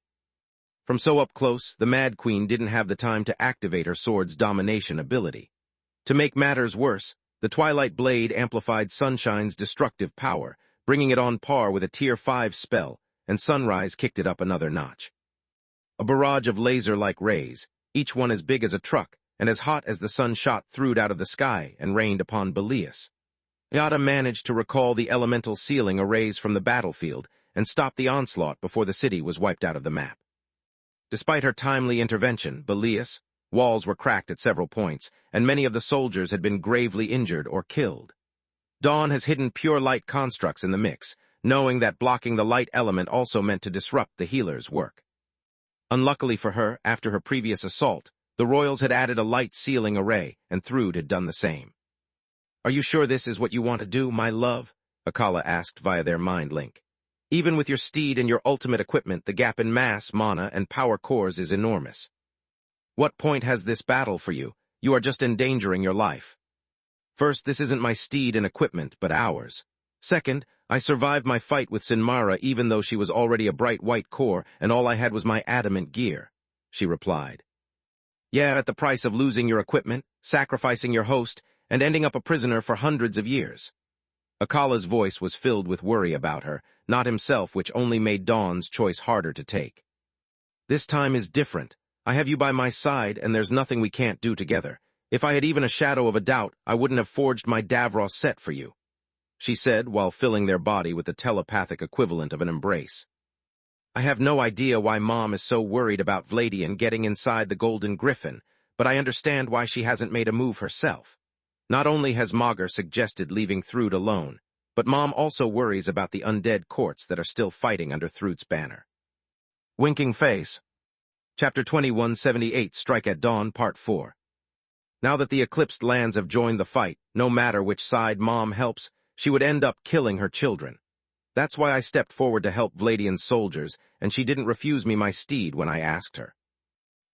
From so up close, the Mad Queen didn't have the time to activate her sword's domination ability. To make matters worse, the Twilight Blade amplified Sunshine's destructive power, bringing it on par with a Tier 5 spell, and Sunrise kicked it up another notch. A barrage of laser-like rays, each one as big as a truck, and as hot as the sun shot Thrude out of the sky and rained upon Belias. Yada managed to recall the elemental ceiling arrays from the battlefield and stop the onslaught before the city was wiped out of the map. Despite her timely intervention, Belias, walls were cracked at several points, and many of the soldiers had been gravely injured or killed. Dawn has hidden pure light constructs in the mix, knowing that blocking the light element also meant to disrupt the healer's work. Unluckily for her, after her previous assault, the Royals had added a light ceiling array, and Thrude had done the same. Are you sure this is what you want to do, my love? Akala asked via their mind link. Even with your steed and your ultimate equipment, the gap in mass, mana, and power cores is enormous. What point has this battle for you? You are just endangering your life. First, this isn't my steed and equipment, but ours. Second, I survived my fight with Sinmara even though she was already a bright white core and all I had was my adamant gear, she replied. Yeah, at the price of losing your equipment, sacrificing your host, and ending up a prisoner for hundreds of years. Akala's voice was filled with worry about her, not himself, which only made Dawn's choice harder to take. This time is different. I have you by my side, and there's nothing we can't do together. If I had even a shadow of a doubt, I wouldn't have forged my Davros set for you, she said while filling their body with the telepathic equivalent of an embrace. I have no idea why Mom is so worried about Vladian getting inside the Golden Griffin, but I understand why she hasn't made a move herself. Not only has Magus suggested leaving Thrude alone, but Mom also worries about the undead courts that are still fighting under Thrude's banner. Winking Face. Chapter 2178, Strike at Dawn, Part 4. Now that the eclipsed lands have joined the fight, no matter which side Mom helps, she would end up killing her children. That's why I stepped forward to help Vladian's soldiers, and she didn't refuse me my steed when I asked her.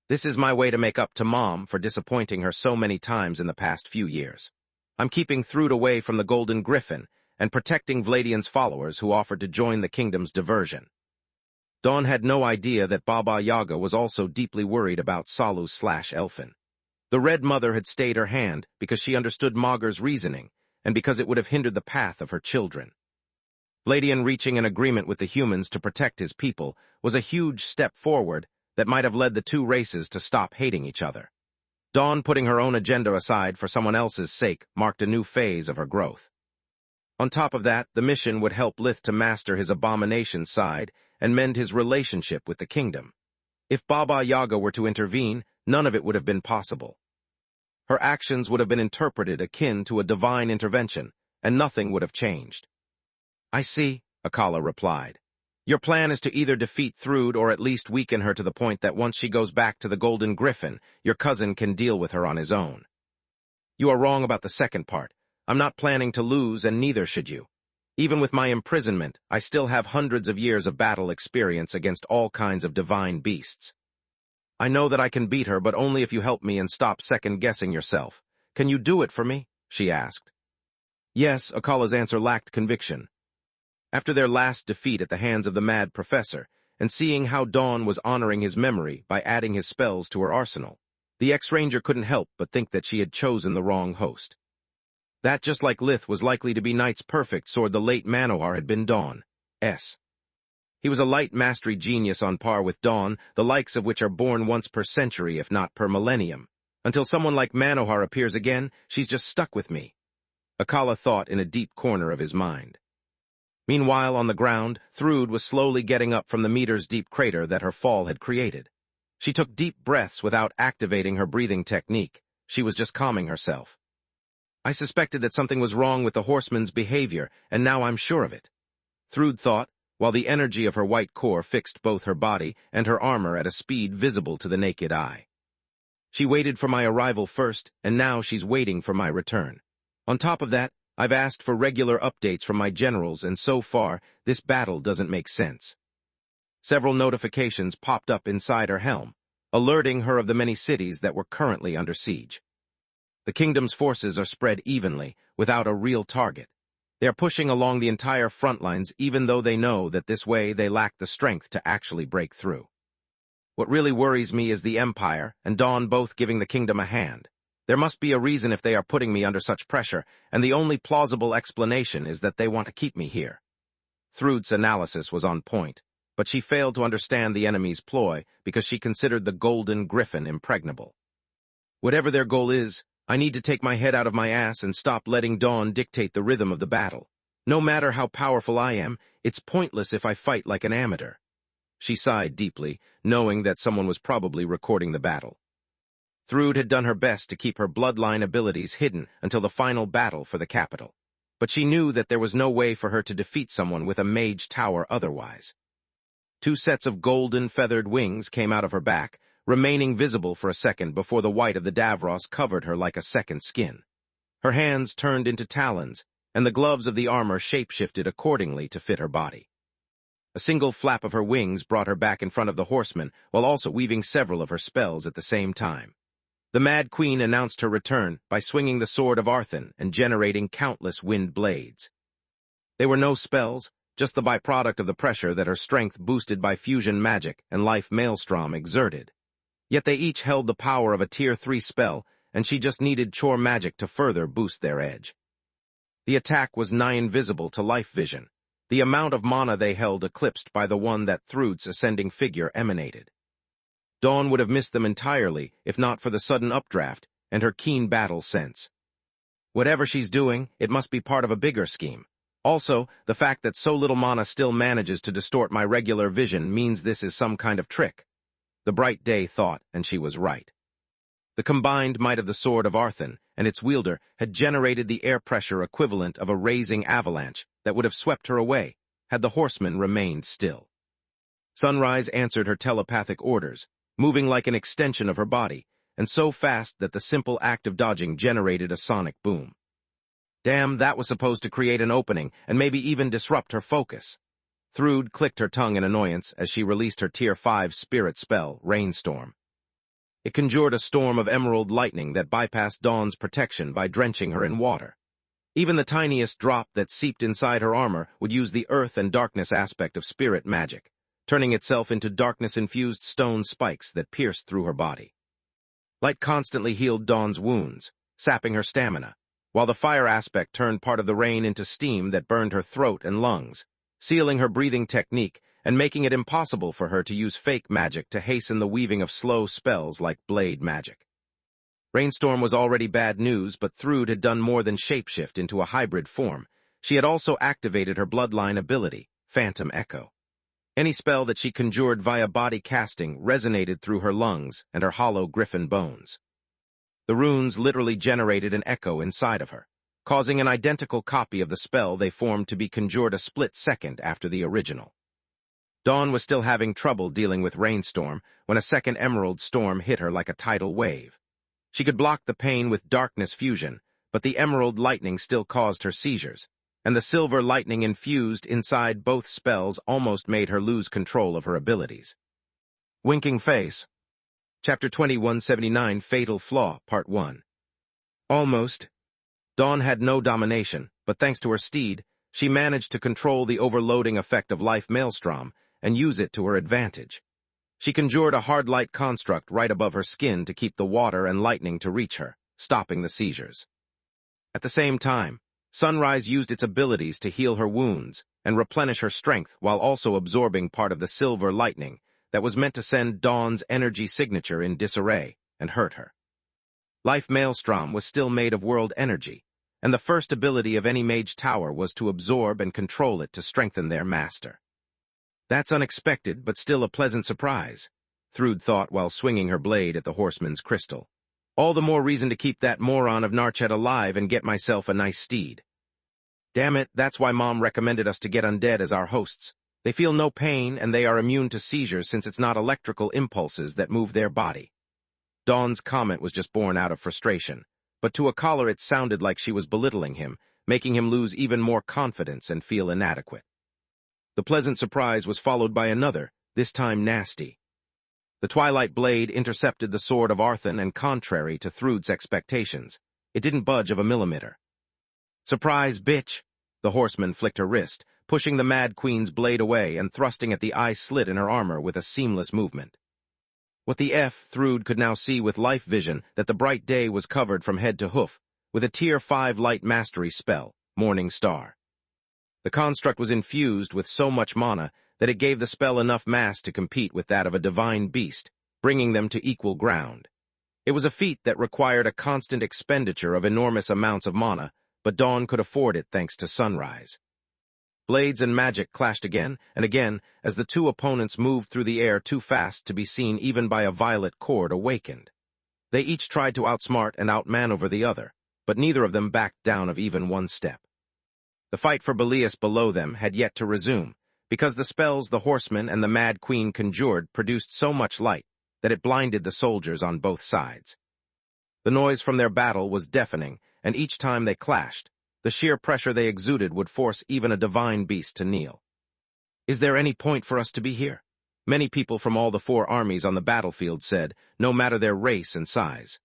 This is my way to make up to Mom for disappointing her so many times in the past few years. I'm keeping Thrude away from the Golden Griffin and protecting Vladian's followers who offered to join the kingdom's diversion. Dawn had no idea that Baba Yaga was also deeply worried about Salu/Elfin. The Red Mother had stayed her hand because she understood Maugre's reasoning and because it would have hindered the path of her children. Vladian reaching an agreement with the humans to protect his people was a huge step forward that might have led the two races to stop hating each other. Dawn putting her own agenda aside for someone else's sake marked a new phase of her growth. On top of that, the mission would help Lith to master his abomination side and mend his relationship with the kingdom. If Baba Yaga were to intervene, none of it would have been possible. Her actions would have been interpreted akin to a divine intervention, and nothing would have changed. I see, Akala replied. Your plan is to either defeat Thrude or at least weaken her to the point that once she goes back to the Golden Griffin, your cousin can deal with her on his own. You are wrong about the second part. I'm not planning to lose, and neither should you. Even with my imprisonment, I still have hundreds of years of battle experience against all kinds of divine beasts. I know that I can beat her, but only if you help me and stop second-guessing yourself. Can you do it for me? She asked. Yes, Akala's answer lacked conviction. After their last defeat at the hands of the Mad Professor, and seeing how Dawn was honoring his memory by adding his spells to her arsenal, the ex-ranger couldn't help but think that she had chosen the wrong host. That, just like Lith was likely to be Knight's perfect sword, the late Manohar had been Dawn's. He was a light mastery genius on par with Dawn, the likes of which are born once per century if not per millennium. Until someone like Manohar appears again, she's just stuck with me, Akala thought in a deep corner of his mind. Meanwhile, on the ground, Thrude was slowly getting up from the meters-deep crater that her fall had created. She took deep breaths without activating her breathing technique. She was just calming herself. I suspected that something was wrong with the horseman's behavior, and now I'm sure of it, Thrude thought, while the energy of her white core fixed both her body and her armor at a speed visible to the naked eye. She waited for my arrival first, and now she's waiting for my return. On top of that, I've asked for regular updates from my generals, and so far, this battle doesn't make sense. Several notifications popped up inside her helm, alerting her of the many cities that were currently under siege. The kingdom's forces are spread evenly, without a real target. They are pushing along the entire front lines, even though they know that this way they lack the strength to actually break through. What really worries me is the Empire and Dawn both giving the kingdom a hand. There must be a reason if they are putting me under such pressure, and the only plausible explanation is that they want to keep me here. Thrude's analysis was on point, but she failed to understand the enemy's ploy because she considered the Golden Griffin impregnable. Whatever their goal is, I need to take my head out of my ass and stop letting Dawn dictate the rhythm of the battle. No matter how powerful I am, it's pointless if I fight like an amateur. She sighed deeply, knowing that someone was probably recording the battle. Thrude had done her best to keep her bloodline abilities hidden until the final battle for the capital, but she knew that there was no way for her to defeat someone with a mage tower otherwise. 2 sets of golden feathered wings came out of her back, remaining visible for a second before the white of the Davros covered her like a second skin. Her hands turned into talons, and the gloves of the armor shapeshifted accordingly to fit her body. A single flap of her wings brought her back in front of the horseman, while also weaving several of her spells at the same time. The Mad Queen announced her return by swinging the sword of Arthun and generating countless wind blades. They were no spells, just the byproduct of the pressure that her strength boosted by fusion magic and life maelstrom exerted. Yet they each held the power of a Tier 3 spell, and she just needed chore magic to further boost their edge. The attack was nigh invisible to life vision, the amount of mana they held eclipsed by the one that Thrude's ascending figure emanated. Dawn would have missed them entirely if not for the sudden updraft and her keen battle sense. Whatever she's doing, it must be part of a bigger scheme. Also, the fact that so little mana still manages to distort my regular vision means this is some kind of trick. The bright day thought, and she was right. The combined might of the sword of Arthun and its wielder had generated the air pressure equivalent of a razing avalanche that would have swept her away had the horseman remained still. Sunrise answered her telepathic orders, moving like an extension of her body, and so fast that the simple act of dodging generated a sonic boom. Damn, that was supposed to create an opening and maybe even disrupt her focus. Thrude clicked her tongue in annoyance as she released her Tier 5 spirit spell, Rainstorm. It conjured a storm of emerald lightning that bypassed Dawn's protection by drenching her in water. Even the tiniest drop that seeped inside her armor would use the earth and darkness aspect of spirit magic, turning itself into darkness-infused stone spikes that pierced through her body. Light constantly healed Dawn's wounds, sapping her stamina, while the fire aspect turned part of the rain into steam that burned her throat and lungs, sealing her breathing technique and making it impossible for her to use fake magic to hasten the weaving of slow spells like blade magic. Rainstorm was already bad news, but Thrude had done more than shapeshift into a hybrid form. She had also activated her bloodline ability, Phantom Echo. Any spell that she conjured via body casting resonated through her lungs and her hollow griffin bones. The runes literally generated an echo inside of her, causing an identical copy of the spell they formed to be conjured a split second after the original. Dawn was still having trouble dealing with Rainstorm when a second emerald storm hit her like a tidal wave. She could block the pain with darkness fusion, but the emerald lightning still caused her seizures, and the silver lightning infused inside both spells almost made her lose control of her abilities. Winking Face. Chapter 2179, Fatal Flaw, Part 1. Almost. Dawn had no domination, but thanks to her steed, she managed to control the overloading effect of life maelstrom and use it to her advantage. She conjured a hard light construct right above her skin to keep the water and lightning to reach her, stopping the seizures. At the same time, Sunrise used its abilities to heal her wounds and replenish her strength while also absorbing part of the silver lightning that was meant to send Dawn's energy signature in disarray and hurt her. Life Maelstrom was still made of world energy, and the first ability of any mage tower was to absorb and control it to strengthen their master. That's unexpected, but still a pleasant surprise, Thrude thought while swinging her blade at the horseman's crystal. All the more reason to keep that moron of Narchet alive and get myself a nice steed. Damn it, that's why Mom recommended us to get undead as our hosts. They feel no pain, and they are immune to seizures since it's not electrical impulses that move their body. Dawn's comment was just born out of frustration, but to a caller it sounded like she was belittling him, making him lose even more confidence and feel inadequate. The pleasant surprise was followed by another, this time nasty. The twilight blade intercepted the sword of Arthun, and contrary to Thrude's expectations, it didn't budge of a millimeter. "Surprise, bitch!" The horseman flicked her wrist, pushing the Mad Queen's blade away and thrusting at the eye slit in her armor with a seamless movement. What the F, Thrude could now see with life vision that the bright day was covered from head to hoof, with a Tier 5 light mastery spell, Morning Star. The construct was infused with so much mana that it gave the spell enough mass to compete with that of a divine beast, bringing them to equal ground. It was a feat that required a constant expenditure of enormous amounts of mana, but Dawn could afford it thanks to Sunrise. Blades and magic clashed again and again as the two opponents moved through the air too fast to be seen even by a violet cord awakened. They each tried to outsmart and outmaneuver the other, but neither of them backed down of even one step. The fight for Belias below them had yet to resume, because the spells the horseman and the Mad Queen conjured produced so much light that it blinded the soldiers on both sides. The noise from their battle was deafening, and each time they clashed, the sheer pressure they exuded would force even a divine beast to kneel. "Is there any point for us to be here?" Many people from all the 4 armies on the battlefield said, no matter their race and size.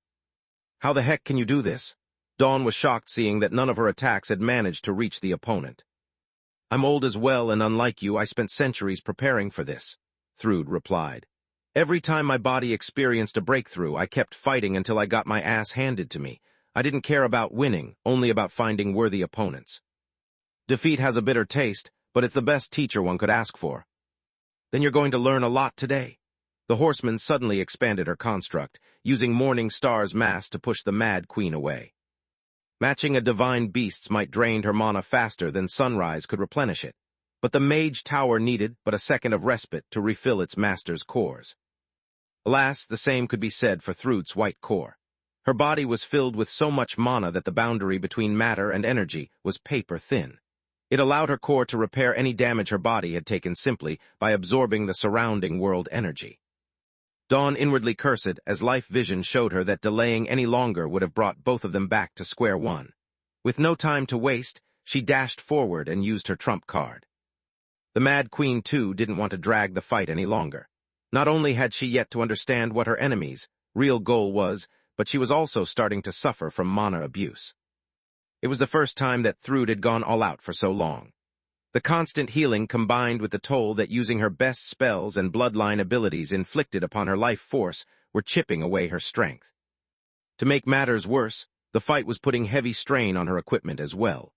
"How the heck can you do this?" Dawn was shocked seeing that none of her attacks had managed to reach the opponent. "I'm old as well, and unlike you, I spent centuries preparing for this," Thrude replied. "Every time my body experienced a breakthrough, I kept fighting until I got my ass handed to me. I didn't care about winning, only about finding worthy opponents. Defeat has a bitter taste, but it's the best teacher one could ask for." "Then you're going to learn a lot today." The horseman suddenly expanded her construct, using Morning Star's mass to push the Mad Queen away. Matching a divine beast's might drained her mana faster than Sunrise could replenish it, but the mage tower needed but a second of respite to refill its master's cores. Alas, the same could be said for Thrude's white core. Her body was filled with so much mana that the boundary between matter and energy was paper thin. It allowed her core to repair any damage her body had taken simply by absorbing the surrounding world energy. Dawn inwardly cursed as life vision showed her that delaying any longer would have brought both of them back to square one. With no time to waste, she dashed forward and used her trump card. The Mad Queen, too, didn't want to drag the fight any longer. Not only had she yet to understand what her enemy's real goal was, but she was also starting to suffer from mana abuse. It was the first time that Thrude had gone all out for so long. The constant healing combined with the toll that using her best spells and bloodline abilities inflicted upon her life force were chipping away her strength. To make matters worse, the fight was putting heavy strain on her equipment as well.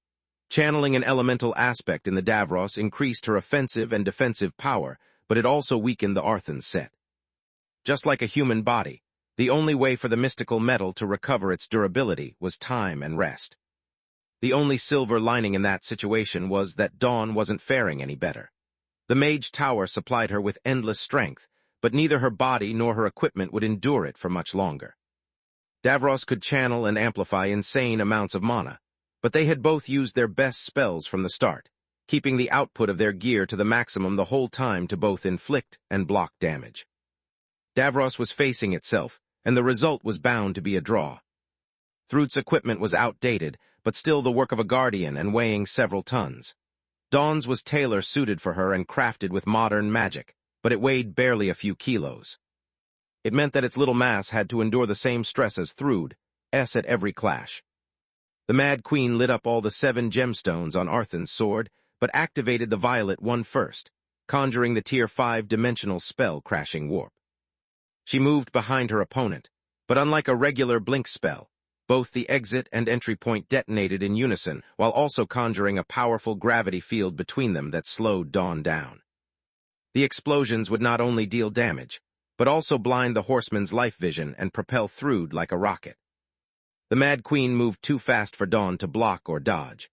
Channeling an elemental aspect in the Davros increased her offensive and defensive power, but it also weakened the Arthun set. Just like a human body, the only way for the mystical metal to recover its durability was time and rest. The only silver lining in that situation was that Dawn wasn't faring any better. The Mage Tower supplied her with endless strength, but neither her body nor her equipment would endure it for much longer. Davros could channel and amplify insane amounts of mana, but they had both used their best spells from the start, keeping the output of their gear to the maximum the whole time to both inflict and block damage. Davros was facing itself, and the result was bound to be a draw. Thrude's equipment was outdated, but still the work of a guardian and weighing several tons. Dawn's was tailor-suited for her and crafted with modern magic, but it weighed barely a few kilos. It meant that its little mass had to endure the same stress as Thrude's at every clash. The Mad Queen lit up all the 7 gemstones on Arthun's sword, but activated the violet one first, conjuring the Tier 5 dimensional spell Crashing Warp. She moved behind her opponent, but unlike a regular blink spell, both the exit and entry point detonated in unison while also conjuring a powerful gravity field between them that slowed Dawn down. The explosions would not only deal damage, but also blind the horseman's life vision and propel Thrude like a rocket. The Mad Queen moved too fast for Dawn to block or dodge.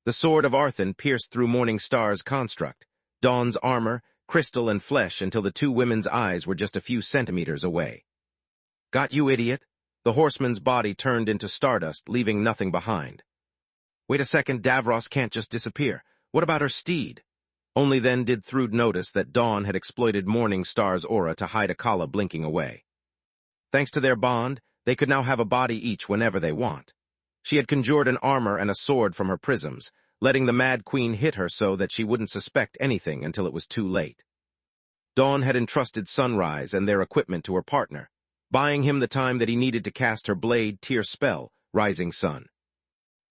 The sword of Arthun pierced through Morning Star's construct, Dawn's armor, crystal, and flesh until the two women's eyes were just a few centimeters away. "Got you, idiot?" The horseman's body turned into stardust, leaving nothing behind. "Wait a second, Davros can't just disappear. What about her steed?" Only then did Thrude notice that Dawn had exploited Morning Star's aura to hide Akala blinking away. Thanks to their bond, they could now have a body each whenever they want. She had conjured an armor and a sword from her prisms, letting the Mad Queen hit her so that she wouldn't suspect anything until it was too late. Dawn had entrusted Sunrise and their equipment to her partner, buying him the time that he needed to cast her blade tier spell, Rising Sun.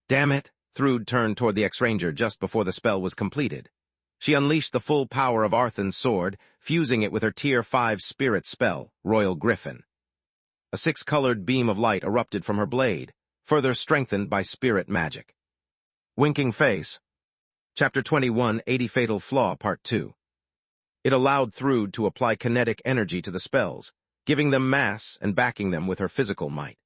Damn it! Thrude turned toward the X-Ranger just before the spell was completed. She unleashed the full power of Arthun's sword, fusing it with her Tier 5 spirit spell, Royal Griffin. A 6-colored beam of light erupted from her blade, further strengthened by spirit magic. Winking Face. Chapter 21, 80 Fatal Flaw, Part 2. It allowed Thrude to apply kinetic energy to the spells, giving them mass and backing them with her physical might.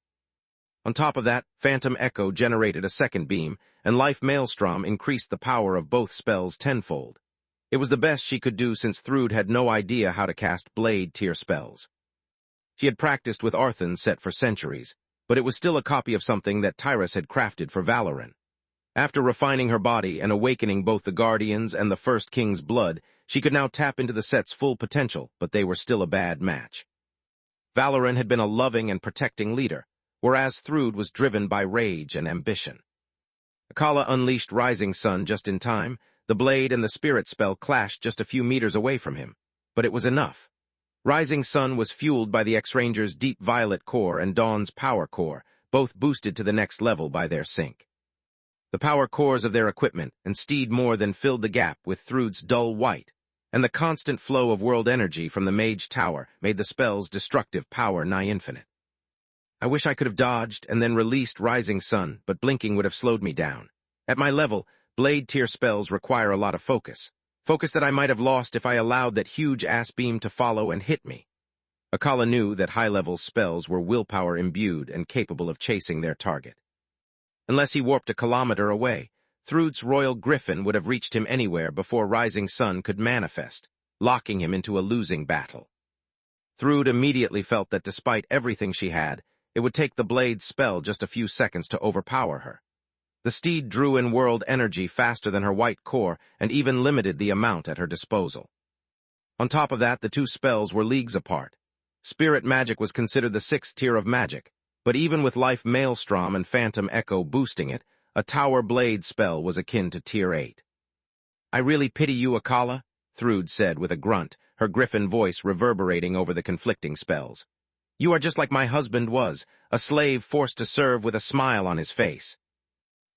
On top of that, Phantom Echo generated a second beam, and Life Maelstrom increased the power of both spells tenfold. It was the best she could do since Thrude had no idea how to cast blade tier spells. She had practiced with Arthun's set for centuries, but it was still a copy of something that Tyrus had crafted for Valoran. After refining her body and awakening both the Guardians and the First King's blood, she could now tap into the set's full potential, but they were still a bad match. Valoran had been a loving and protecting leader, whereas Thrude was driven by rage and ambition. Akala unleashed Rising Sun just in time. The blade and the spirit spell clashed just a few meters away from him, but it was enough. Rising Sun was fueled by the X-Ranger's Deep Violet core and Dawn's Power core, both boosted to the next level by their sync. The power cores of their equipment and steed more than filled the gap with Thrude's dull white, and the constant flow of world energy from the Mage Tower made the spell's destructive power nigh infinite. I wish I could have dodged and then released Rising Sun, but blinking would have slowed me down. At my level, blade tier spells require a lot of focus. Focus that I might have lost if I allowed that huge-ass beam to follow and hit me. Akala knew that high-level spells were willpower imbued and capable of chasing their target. Unless he warped a kilometer away, Thrude's Royal Griffin would have reached him anywhere before Rising Sun could manifest, locking him into a losing battle. Thrude immediately felt that despite everything she had, it would take the blade's spell just a few seconds to overpower her. The steed drew in world energy faster than her white core and even limited the amount at her disposal. On top of that, the two spells were leagues apart. Spirit magic was considered the 6th tier of magic, but even with Life Maelstrom and Phantom Echo boosting it, a Tower Blade spell was akin to Tier 8. "I really pity you, Akala," Thrude said with a grunt, her griffin voice reverberating over the conflicting spells. "You are just like my husband was, a slave forced to serve with a smile on his face."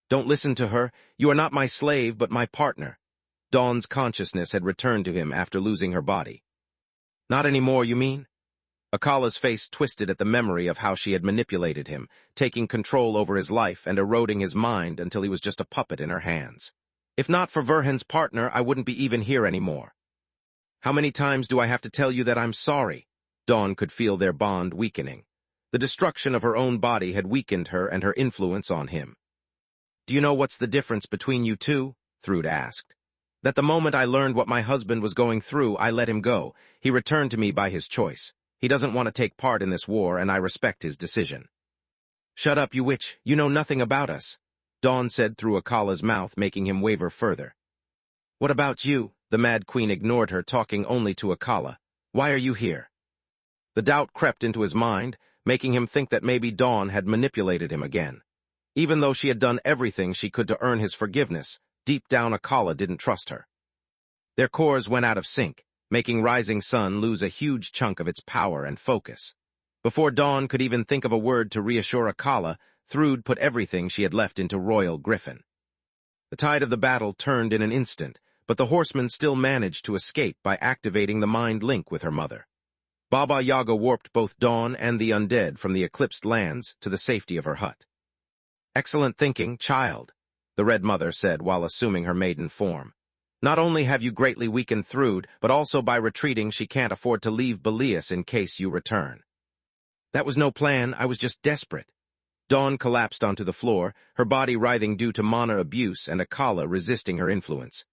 "Don't listen to her. You are not my slave, but my partner." Dawn's consciousness had returned to him after losing her body. "Not anymore, you mean?" Akala's face twisted at the memory of how she had manipulated him, taking control over his life and eroding his mind until he was just a puppet in her hands. "If not for Verhen's partner, I wouldn't be even here anymore." "How many times do I have to tell you that I'm sorry?" Dawn could feel their bond weakening. The destruction of her own body had weakened her and her influence on him. "Do you know what's the difference between you two?" Thrude asked. "That the moment I learned what my husband was going through, I let him go. He returned to me by his choice. He doesn't want to take part in this war, and I respect his decision." "Shut up, you witch. You know nothing about us," Dawn said through Akala's mouth, making him waver further. "What about you?" The Mad Queen ignored her, talking only to Akala. "Why are you here?" The doubt crept into his mind, making him think that maybe Dawn had manipulated him again. Even though she had done everything she could to earn his forgiveness, deep down Akala didn't trust her. Their cores went out of sync, making Rising Sun lose a huge chunk of its power and focus. Before Dawn could even think of a word to reassure Akala, Thrude put everything she had left into Royal Griffin. The tide of the battle turned in an instant, but the horseman still managed to escape by activating the mind link with her mother. Baba Yaga warped both Dawn and the undead from the eclipsed lands to the safety of her hut. "Excellent thinking, child," the Red Mother said while assuming her maiden form. "Not only have you greatly weakened Thrude, but also by retreating she can't afford to leave Belias in case you return." "That was no plan, I was just desperate." Dawn collapsed onto the floor, her body writhing due to mana abuse and Akala resisting her influence.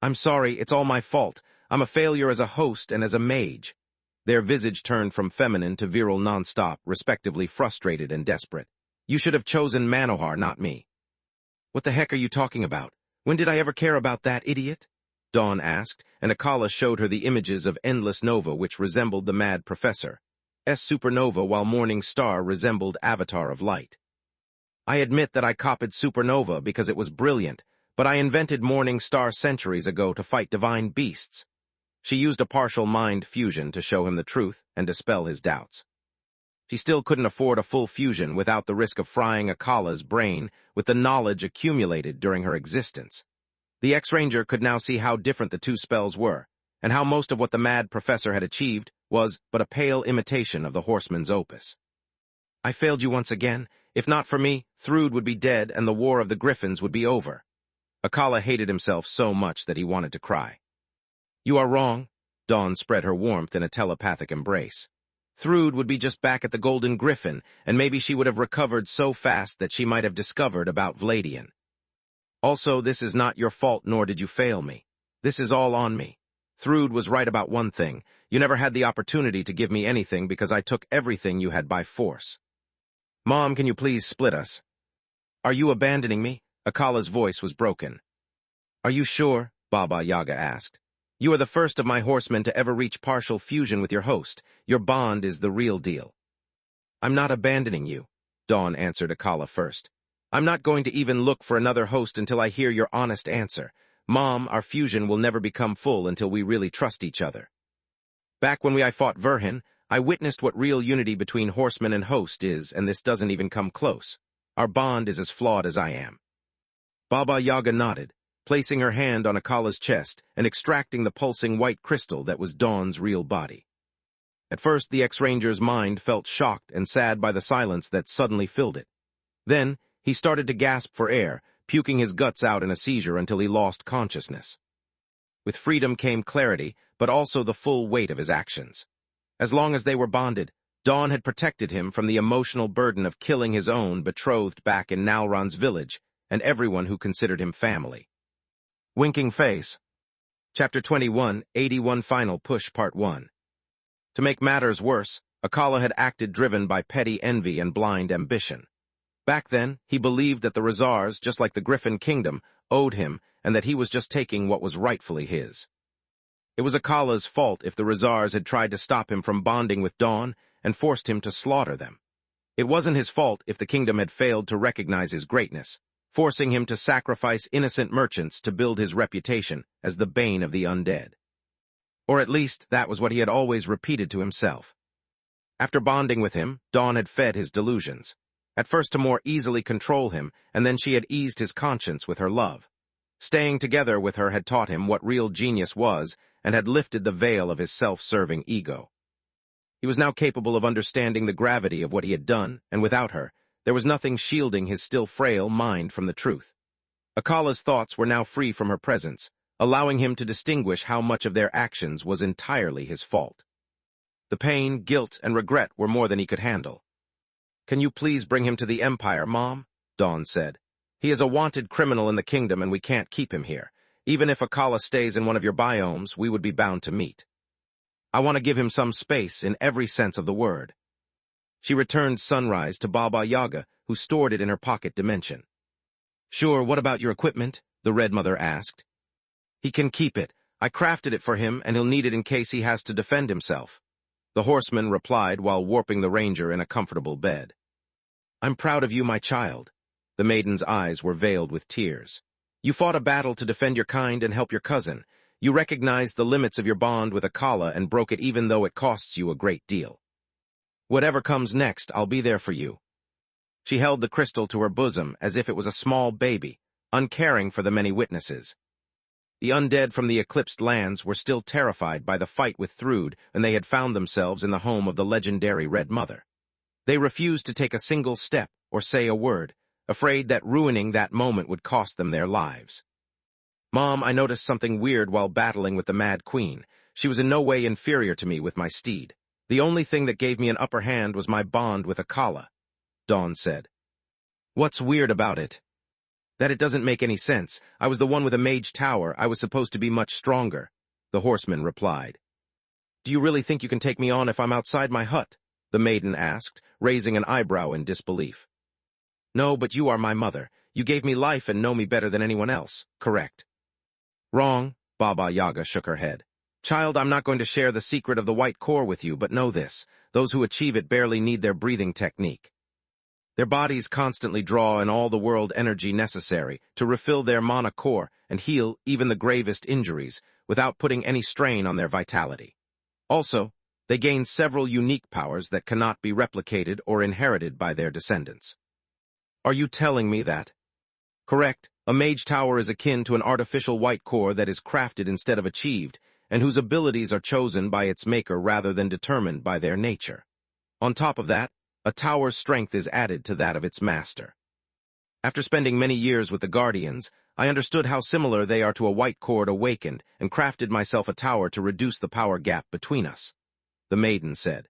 "I'm sorry, it's all my fault. I'm a failure as a host and as a mage." Their visage turned from feminine to virile nonstop, respectively frustrated and desperate. "You should have chosen Manohar, not me." "What the heck are you talking about? When did I ever care about that, idiot?" Dawn asked, and Akala showed her the images of Endless Nova which resembled the Mad Professor's supernova while Morning Star resembled Avatar of Light. "I admit that I copied Supernova because it was brilliant, but I invented Morning Star centuries ago to fight divine beasts." She used a partial mind fusion to show him the truth and dispel his doubts. She still couldn't afford a full fusion without the risk of frying Akala's brain with the knowledge accumulated during her existence. The X-Ranger could now see how different the two spells were, and how most of what the Mad Professor had achieved was but a pale imitation of the horseman's opus. "I failed you once again. If not for me, Thrude would be dead and the War of the Griffins would be over." Akala hated himself so much that he wanted to cry. "You are wrong." Dawn spread her warmth in a telepathic embrace. "Thrude would be just back at the Golden Griffin, and maybe she would have recovered so fast that she might have discovered about Vladian. Also, this is not your fault, nor did you fail me. This is all on me. Thrude was right about one thing. You never had the opportunity to give me anything because I took everything you had by force. Mom, can you please split us?" "Are you abandoning me?" Akala's voice was broken. "Are you sure?" Baba Yaga asked. "You are the first of my horsemen to ever reach partial fusion with your host. Your bond is the real deal." "I'm not abandoning you," Dawn answered Akala first. "I'm not going to even look for another host until I hear your honest answer. Mom, our fusion will never become full until we really trust each other. Back when I fought Verhin, I witnessed what real unity between horseman and host is, and this doesn't even come close. Our bond is as flawed as I am." Baba Yaga nodded, placing her hand on Akala's chest and extracting the pulsing white crystal that was Dawn's real body. At first, the X-Ranger's mind felt shocked and sad by the silence that suddenly filled it. Then, he started to gasp for air, puking his guts out in a seizure until he lost consciousness. With freedom came clarity, but also the full weight of his actions. As long as they were bonded, Dawn had protected him from the emotional burden of killing his own betrothed back in Nalron's village and everyone who considered him family. Winking Face. Chapter 21, 81 Final Push Part 1. To make matters worse, Akala had acted driven by petty envy and blind ambition. Back then, he believed that the Razars, just like the Griffin Kingdom, owed him and that he was just taking what was rightfully his. It was Akala's fault if the Razars had tried to stop him from bonding with Dawn and forced him to slaughter them. It wasn't his fault if the kingdom had failed to recognize his greatness, forcing him to sacrifice innocent merchants to build his reputation as the bane of the undead. Or at least, that was what he had always repeated to himself. After bonding with him, Dawn had fed his delusions. At first to more easily control him, and then she had eased his conscience with her love. Staying together with her had taught him what real genius was and had lifted the veil of his self-serving ego. He was now capable of understanding the gravity of what he had done, and without her, there was nothing shielding his still frail mind from the truth. Akala's thoughts were now free from her presence, allowing him to distinguish how much of their actions was entirely his fault. The pain, guilt, and regret were more than he could handle. "Can you please bring him to the Empire, Mom?" Dawn said. "He is a wanted criminal in the kingdom and we can't keep him here. Even if Akala stays in one of your biomes, we would be bound to meet. I want to give him some space in every sense of the word." She returned Sunrise to Baba Yaga, who stored it in her pocket dimension. "Sure, what about your equipment?" the Red Mother asked. "He can keep it. I crafted it for him and he'll need it in case he has to defend himself," the horseman replied while warping the ranger in a comfortable bed. "I'm proud of you, my child." The maiden's eyes were veiled with tears. "You fought a battle to defend your kind and help your cousin. You recognized the limits of your bond with Akala and broke it even though it costs you a great deal. Whatever comes next, I'll be there for you." She held the crystal to her bosom as if it was a small baby, uncaring for the many witnesses. The undead from the eclipsed lands were still terrified by the fight with Thrude, and they had found themselves in the home of the legendary Red Mother. They refused to take a single step or say a word, afraid that ruining that moment would cost them their lives. "Mom, I noticed something weird while battling with the Mad Queen. She was in no way inferior to me with my steed. The only thing that gave me an upper hand was my bond with Akala," Dawn said. "What's weird about it?" "That it doesn't make any sense. I was the one with a mage tower. I was supposed to be much stronger," the horseman replied. "Do you really think you can take me on if I'm outside my hut?" the maiden asked, raising an eyebrow in disbelief. "No, but you are my mother. You gave me life and know me better than anyone else, correct?" "Wrong," Baba Yaga shook her head. "Child, I'm not going to share the secret of the white core with you, but know this. Those who achieve it barely need their breathing technique. Their bodies constantly draw in all the world energy necessary to refill their mana core and heal even the gravest injuries without putting any strain on their vitality. Also, they gain several unique powers that cannot be replicated or inherited by their descendants." "Are you telling me that?" "Correct. A mage tower is akin to an artificial white core that is crafted instead of achieved, and whose abilities are chosen by its maker rather than determined by their nature. On top of that, a tower's strength is added to that of its master. After spending many years with the Guardians, I understood how similar they are to a white cord awakened and crafted myself a tower to reduce the power gap between us," the maiden said.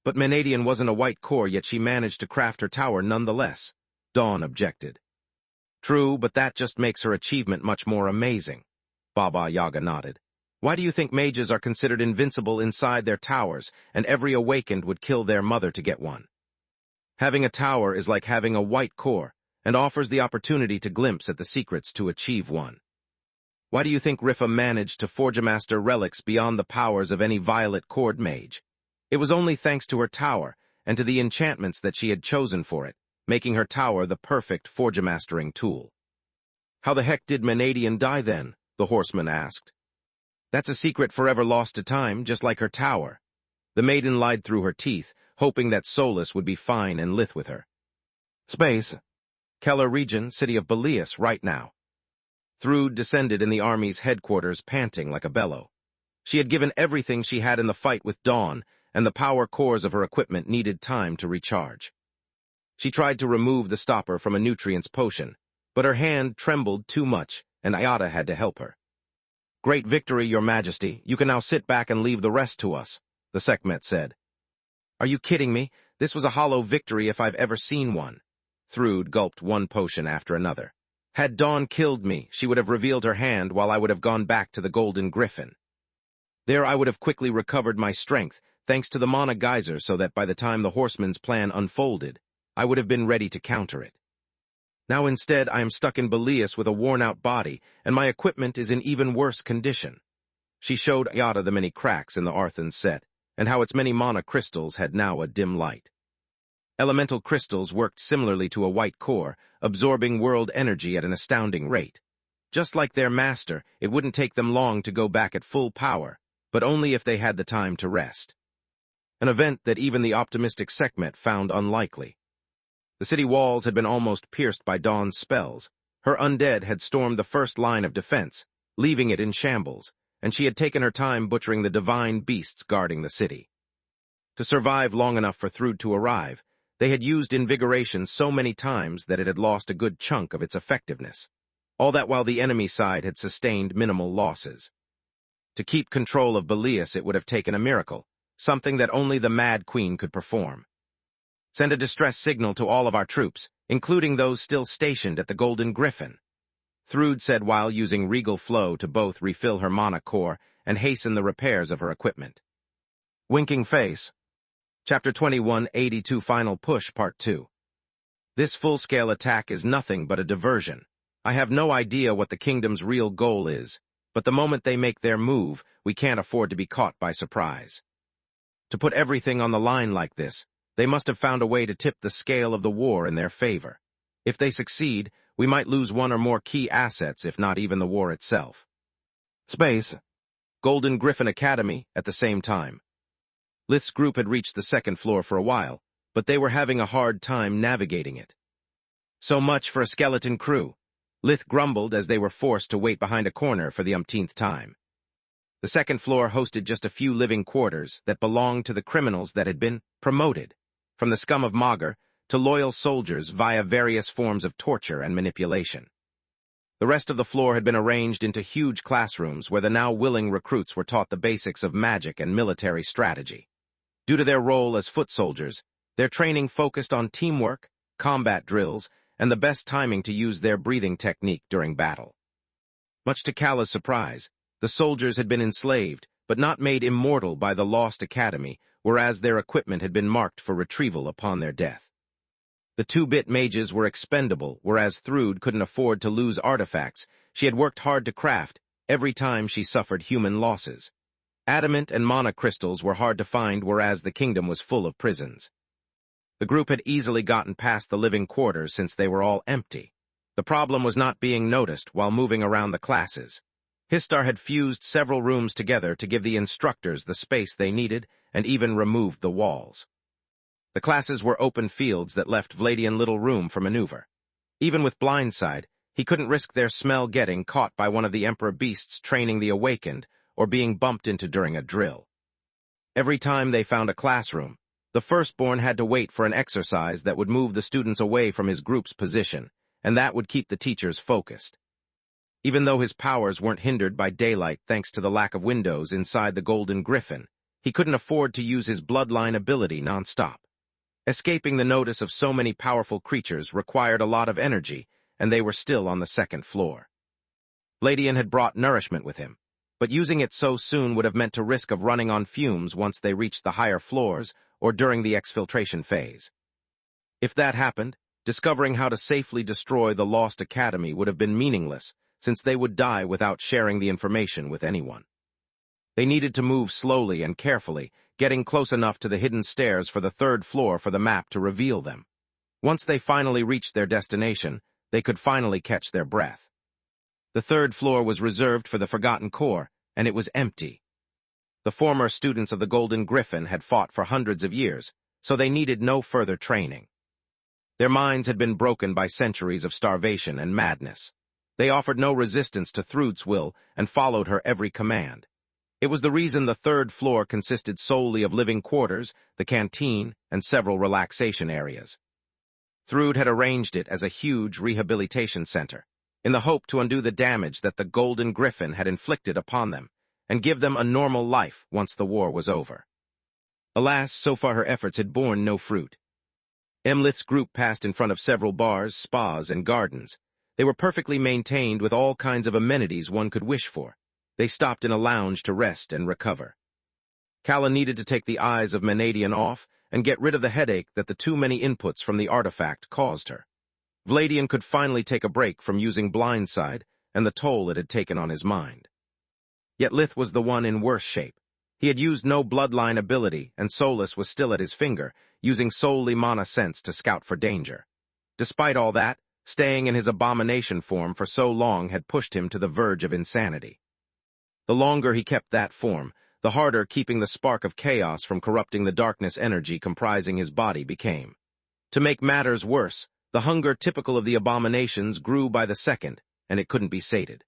"But Menadian wasn't a white core, yet she managed to craft her tower nonetheless," Dawn objected. "True, but that just makes her achievement much more amazing," Baba Yaga nodded. "Why do you think mages are considered invincible inside their towers, and every awakened would kill their mother to get one? Having a tower is like having a white core, and offers the opportunity to glimpse at the secrets to achieve one. Why do you think Rifa managed to forge-master relics beyond the powers of any violet cord mage? It was only thanks to her tower, and to the enchantments that she had chosen for it, making her tower the perfect forge-mastering tool." "How the heck did Menadian die then?" the horseman asked. "That's a secret forever lost to time, just like her tower." The maiden lied through her teeth, hoping that Solus would be fine and lithe with her. "Space. Keller region, city of Belias, right now." Thrude descended in the army's headquarters, panting like a bellow. She had given everything she had in the fight with Dawn, and the power cores of her equipment needed time to recharge. She tried to remove the stopper from a nutrients potion, but her hand trembled too much, and Ayata had to help her. "Great victory, Your Majesty. You can now sit back and leave the rest to us," the Sekhmet said. "Are you kidding me? This was a hollow victory if I've ever seen one." Thrude gulped one potion after another. "Had Dawn killed me, she would have revealed her hand while I would have gone back to the Golden Griffin. There I would have quickly recovered my strength, thanks to the mana geyser, so that by the time the horseman's plan unfolded, I would have been ready to counter it. Now instead I am stuck in Belias with a worn-out body, and my equipment is in even worse condition." She showed Ayata the many cracks in the Arthan set, and how its many mana crystals had now a dim light. Elemental crystals worked similarly to a white core, absorbing world energy at an astounding rate. Just like their master, it wouldn't take them long to go back at full power, but only if they had the time to rest. An event that even the optimistic Sekhmet found unlikely. The city walls had been almost pierced by Dawn's spells. Her undead had stormed the first line of defense, leaving it in shambles, and she had taken her time butchering the divine beasts guarding the city. To survive long enough for Thrude to arrive, they had used invigoration so many times that it had lost a good chunk of its effectiveness. All that while the enemy side had sustained minimal losses. To keep control of Belias it would have taken a miracle, something that only the Mad Queen could perform. "Send a distress signal to all of our troops, including those still stationed at the Golden Griffin," Thrude said while using Regal Flow to both refill her mana core and hasten the repairs of her equipment. Winking Face. Chapter 2182 Final Push Part 2. This full-scale attack is nothing but a diversion. I have no idea what the kingdom's real goal is, but the moment they make their move, we can't afford to be caught by surprise. To put everything on the line like this, they must have found a way to tip the scale of the war in their favor. If they succeed, we might lose one or more key assets, if not even the war itself. Space. Golden Griffin Academy at the same time. Lith's group had reached the second floor for a while, but they were having a hard time navigating it. "So much for a skeleton crew," Lith grumbled as they were forced to wait behind a corner for the umpteenth time. The second floor hosted just a few living quarters that belonged to the criminals that had been promoted, from the scum of Magus to loyal soldiers via various forms of torture and manipulation. The rest of the floor had been arranged into huge classrooms where the now willing recruits were taught the basics of magic and military strategy. Due to their role as foot soldiers, their training focused on teamwork, combat drills, and the best timing to use their breathing technique during battle. Much to Kala's surprise, the soldiers had been enslaved, but not made immortal by the Lost Academy, whereas their equipment had been marked for retrieval upon their death. The 2-bit mages were expendable, whereas Thrude couldn't afford to lose artifacts she had worked hard to craft every time she suffered human losses. Adamant and mana crystals were hard to find, whereas the kingdom was full of prisons. The group had easily gotten past the living quarters since they were all empty. The problem was not being noticed while moving around the classes. Histar had fused several rooms together to give the instructors the space they needed and even removed the walls. The classes were open fields that left Vladian little room for maneuver. Even with blindside, he couldn't risk their smell getting caught by one of the Emperor beasts training the Awakened or being bumped into during a drill. Every time they found a classroom, the Firstborn had to wait for an exercise that would move the students away from his group's position, and that would keep the teachers focused. Even though his powers weren't hindered by daylight thanks to the lack of windows inside the Golden Griffin, he couldn't afford to use his bloodline ability non-stop. Escaping the notice of so many powerful creatures required a lot of energy, and they were still on the second floor. Vladian had brought nourishment with him, but using it so soon would have meant to risk of running on fumes once they reached the higher floors or during the exfiltration phase. If that happened, discovering how to safely destroy the Lost Academy would have been meaningless, since they would die without sharing the information with anyone. They needed to move slowly and carefully, getting close enough to the hidden stairs for the third floor for the map to reveal them. Once they finally reached their destination, they could finally catch their breath. The third floor was reserved for the Forgotten Corps, and it was empty. The former students of the Golden Griffin had fought for hundreds of years, so they needed no further training. Their minds had been broken by centuries of starvation and madness. They offered no resistance to Thrude's will and followed her every command. It was the reason the third floor consisted solely of living quarters, the canteen, and several relaxation areas. Thrude had arranged it as a huge rehabilitation center, in the hope to undo the damage that the Golden Griffin had inflicted upon them, and give them a normal life once the war was over. Alas, so far her efforts had borne no fruit. Emlith's group passed in front of several bars, spas, and gardens. They were perfectly maintained with all kinds of amenities one could wish for. They stopped in a lounge to rest and recover. Kala needed to take the eyes of Menadian off and get rid of the headache that the too many inputs from the artifact caused her. Vladian could finally take a break from using blindside and the toll it had taken on his mind. Yet Lith was the one in worse shape. He had used no bloodline ability, and Solus was still at his finger, using solely mana sense to scout for danger. Despite all that, staying in his abomination form for so long had pushed him to the verge of insanity. The longer he kept that form, the harder keeping the spark of chaos from corrupting the darkness energy comprising his body became. To make matters worse, the hunger typical of the abominations grew by the second, and it couldn't be sated.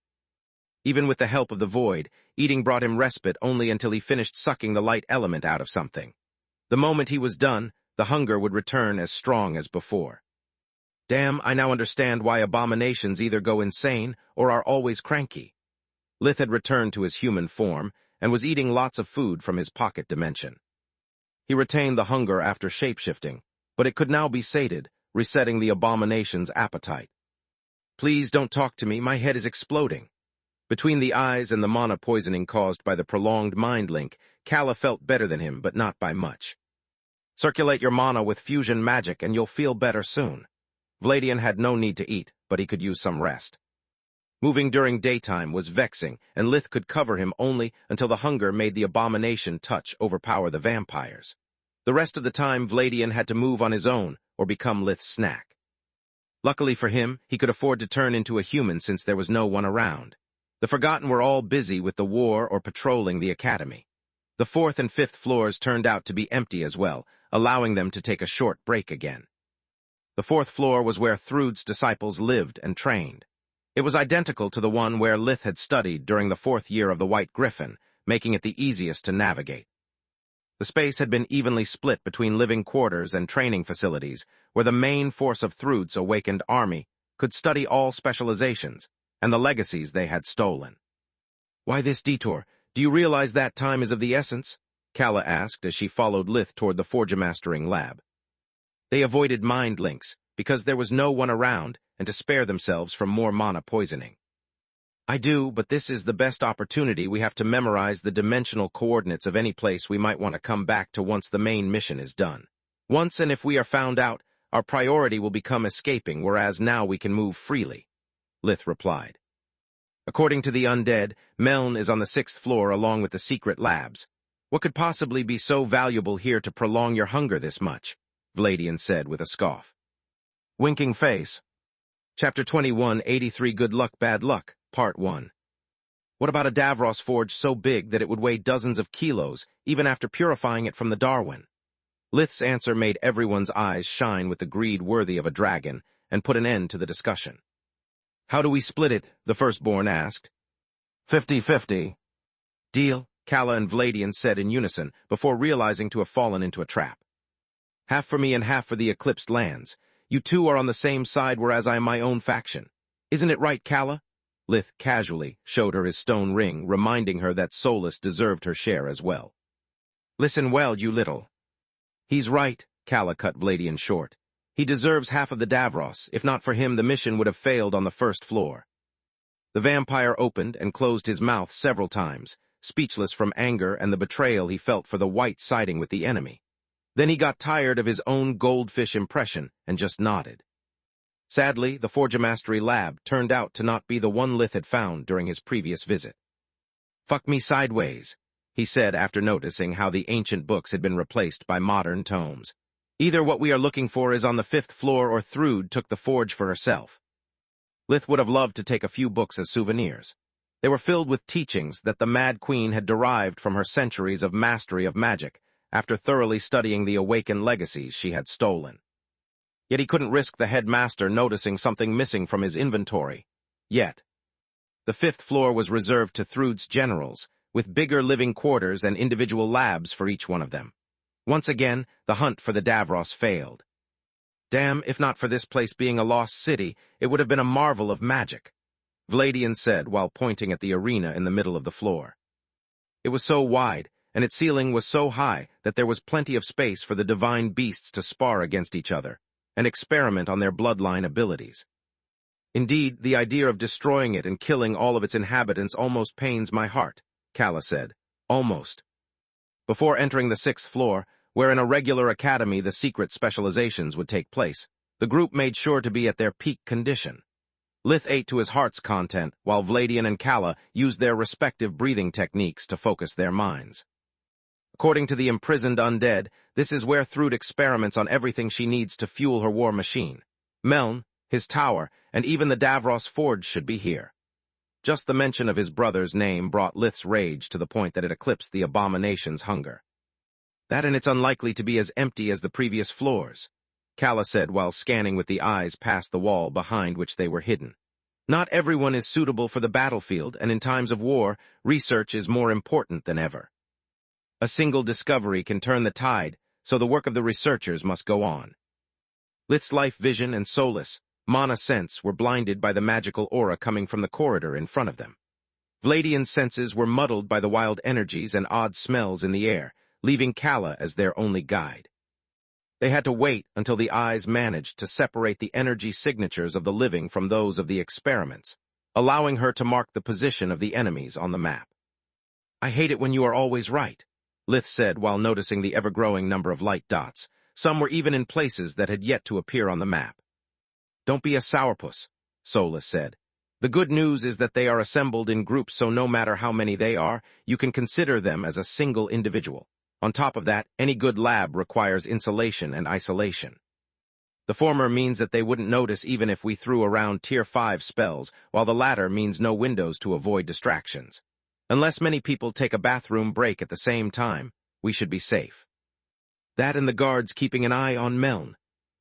Even with the help of the void, eating brought him respite only until he finished sucking the light element out of something. The moment he was done, the hunger would return as strong as before. Damn, I now understand why abominations either go insane or are always cranky. Lith had returned to his human form and was eating lots of food from his pocket dimension. He retained the hunger after shapeshifting, but it could now be sated, resetting the abomination's appetite. Please don't talk to me, my head is exploding. Between the eyes and the mana poisoning caused by the prolonged mind link, Kala felt better than him, but not by much. Circulate your mana with fusion magic and you'll feel better soon. Vladian had no need to eat, but he could use some rest. Moving during daytime was vexing, and Lith could cover him only until the hunger made the abomination touch overpower the vampires. The rest of the time, Vladian had to move on his own or become Lith's snack. Luckily for him, he could afford to turn into a human since there was no one around. The Forgotten were all busy with the war or patrolling the academy. The fourth and fifth floors turned out to be empty as well, allowing them to take a short break again. The fourth floor was where Thrude's disciples lived and trained. It was identical to the one where Lith had studied during the 4th year of the White Griffin, making it the easiest to navigate. The space had been evenly split between living quarters and training facilities, where the main force of Thrud's awakened army could study all specializations and the legacies they had stolen. "Why this detour? Do you realize that time is of the essence?" Calla asked as she followed Lith toward the Forgemastering lab. They avoided mind links because there was no one around and to spare themselves from more mana poisoning. "I do, but this is the best opportunity. We have to memorize the dimensional coordinates of any place we might want to come back to once the main mission is done. Once and if we are found out, our priority will become escaping, whereas now we can move freely," Lith replied. "According to the undead, Meln is on the 6th floor along with the secret labs. What could possibly be so valuable here to prolong your hunger this much?" Vladian said with a scoff. Winking face. Chapter 21, 83 Good Luck, Bad Luck, Part 1. What about a Davros forge so big that it would weigh dozens of kilos, even after purifying it from the Darwin? Lith's answer made everyone's eyes shine with the greed worthy of a dragon, and put an end to the discussion. "How do we split it?" the firstborn asked. 50-50. "Deal," Calla and Vladian said in unison, before realizing to have fallen into a trap. "Half for me and half for the eclipsed lands. You two are on the same side, whereas I am my own faction. Isn't it right, Calla?" Lith casually showed her his stone ring, reminding her that Solus deserved her share as well. "Listen well, you little." "He's right," Calla cut Vladian short. "He deserves half of the Davros. If not for him, the mission would have failed on the 1st floor." The vampire opened and closed his mouth several times, speechless from anger and the betrayal he felt for the white siding with the enemy. Then he got tired of his own goldfish impression and just nodded. Sadly, the Forgemastery lab turned out to not be the one Lith had found during his previous visit. "Fuck me sideways," he said after noticing how the ancient books had been replaced by modern tomes. "Either what we are looking for is on the 5th floor or Thrud took the forge for herself." Lith would have loved to take a few books as souvenirs. They were filled with teachings that the Mad Queen had derived from her centuries of mastery of magic after thoroughly studying the awakened legacies she had stolen. Yet he couldn't risk the headmaster noticing something missing from his inventory. Yet. The 5th floor was reserved to Thrud's generals, with bigger living quarters and individual labs for each one of them. Once again, the hunt for the Davros failed. "Damn, if not for this place being a lost city, it would have been a marvel of magic," Vladian said while pointing at the arena in the middle of the floor. It was so wide, and its ceiling was so high that there was plenty of space for the divine beasts to spar against each other and experiment on their bloodline abilities. "Indeed, the idea of destroying it and killing all of its inhabitants almost pains my heart," Calla said. "Almost." Before entering the 6th floor, where in a regular academy the secret specializations would take place, the group made sure to be at their peak condition. Lith ate to his heart's content, while Vladian and Calla used their respective breathing techniques to focus their minds. According to the imprisoned undead, this is where Thrud experiments on everything she needs to fuel her war machine. Meln, his tower, and even the Davros forge should be here. Just the mention of his brother's name brought Lith's rage to the point that it eclipsed the abomination's hunger. "That and it's unlikely to be as empty as the previous floors," Calla said while scanning with the eyes past the wall behind which they were hidden. "Not everyone is suitable for the battlefield, and in times of war, research is more important than ever. A single discovery can turn the tide, so the work of the researchers must go on." Lith's life vision and Solus, mana sense, were blinded by the magical aura coming from the corridor in front of them. Vladian's senses were muddled by the wild energies and odd smells in the air, leaving Calla as their only guide. They had to wait until the eyes managed to separate the energy signatures of the living from those of the experiments, allowing her to mark the position of the enemies on the map. "I hate it when you are always right," Lith said while noticing the ever-growing number of light dots. Some were even in places that had yet to appear on the map. "Don't be a sourpuss," Solus said. "The good news is that they are assembled in groups, so no matter how many they are, you can consider them as a single individual. On top of that, any good lab requires insulation and isolation. The former means that they wouldn't notice even if we threw around Tier 5 spells, while the latter means no windows to avoid distractions. Unless many people take a bathroom break at the same time, we should be safe. That and the guards keeping an eye on Meln,"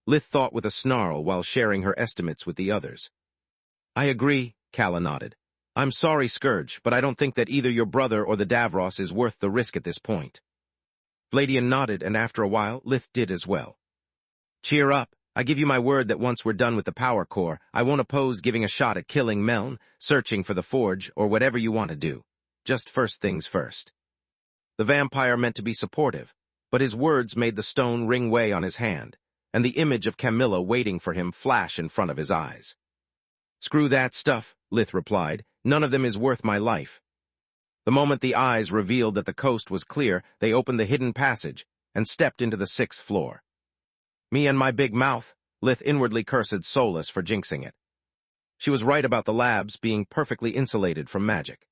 Lith thought with a snarl while sharing her estimates with the others. "I agree," Calla nodded. I'm sorry, Scourge, but I don't think that either your brother or the Davros is worth the risk at this point. Vladian nodded, and after a while, Lith did as well. Cheer up. I give you my word that once we're done with the power core, I won't oppose giving a shot at killing Meln, searching for the forge, or whatever you want to do. Just first things first. The vampire meant to be supportive, but his words made the stone ring way on his hand, and the image of Camilla waiting for him flash in front of his eyes. Screw that stuff, Lith replied. None of them is worth my life. The moment the eyes revealed that the coast was clear, they opened the hidden passage and stepped into the 6th floor. Me and my big mouth, Lith inwardly cursed Solus for jinxing it. She was right about the labs being perfectly insulated from magic.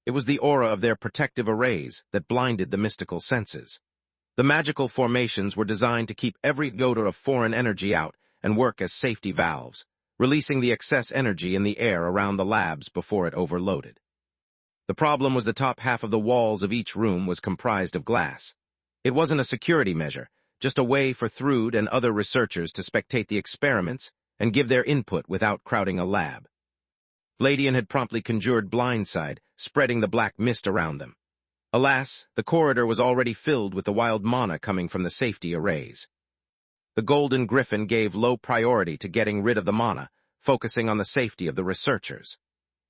It was the aura of their protective arrays that blinded the mystical senses. The magical formations were designed to keep every iota of foreign energy out and work as safety valves, releasing the excess energy in the air around the labs before it overloaded. The problem was the top half of the walls of each room was comprised of glass. It wasn't a security measure, just a way for Thrude and other researchers to spectate the experiments and give their input without crowding a lab. Vladian had promptly conjured blindside, spreading the black mist around them. Alas, the corridor was already filled with the wild mana coming from the safety arrays. The Golden Griffin gave low priority to getting rid of the mana, focusing on the safety of the researchers.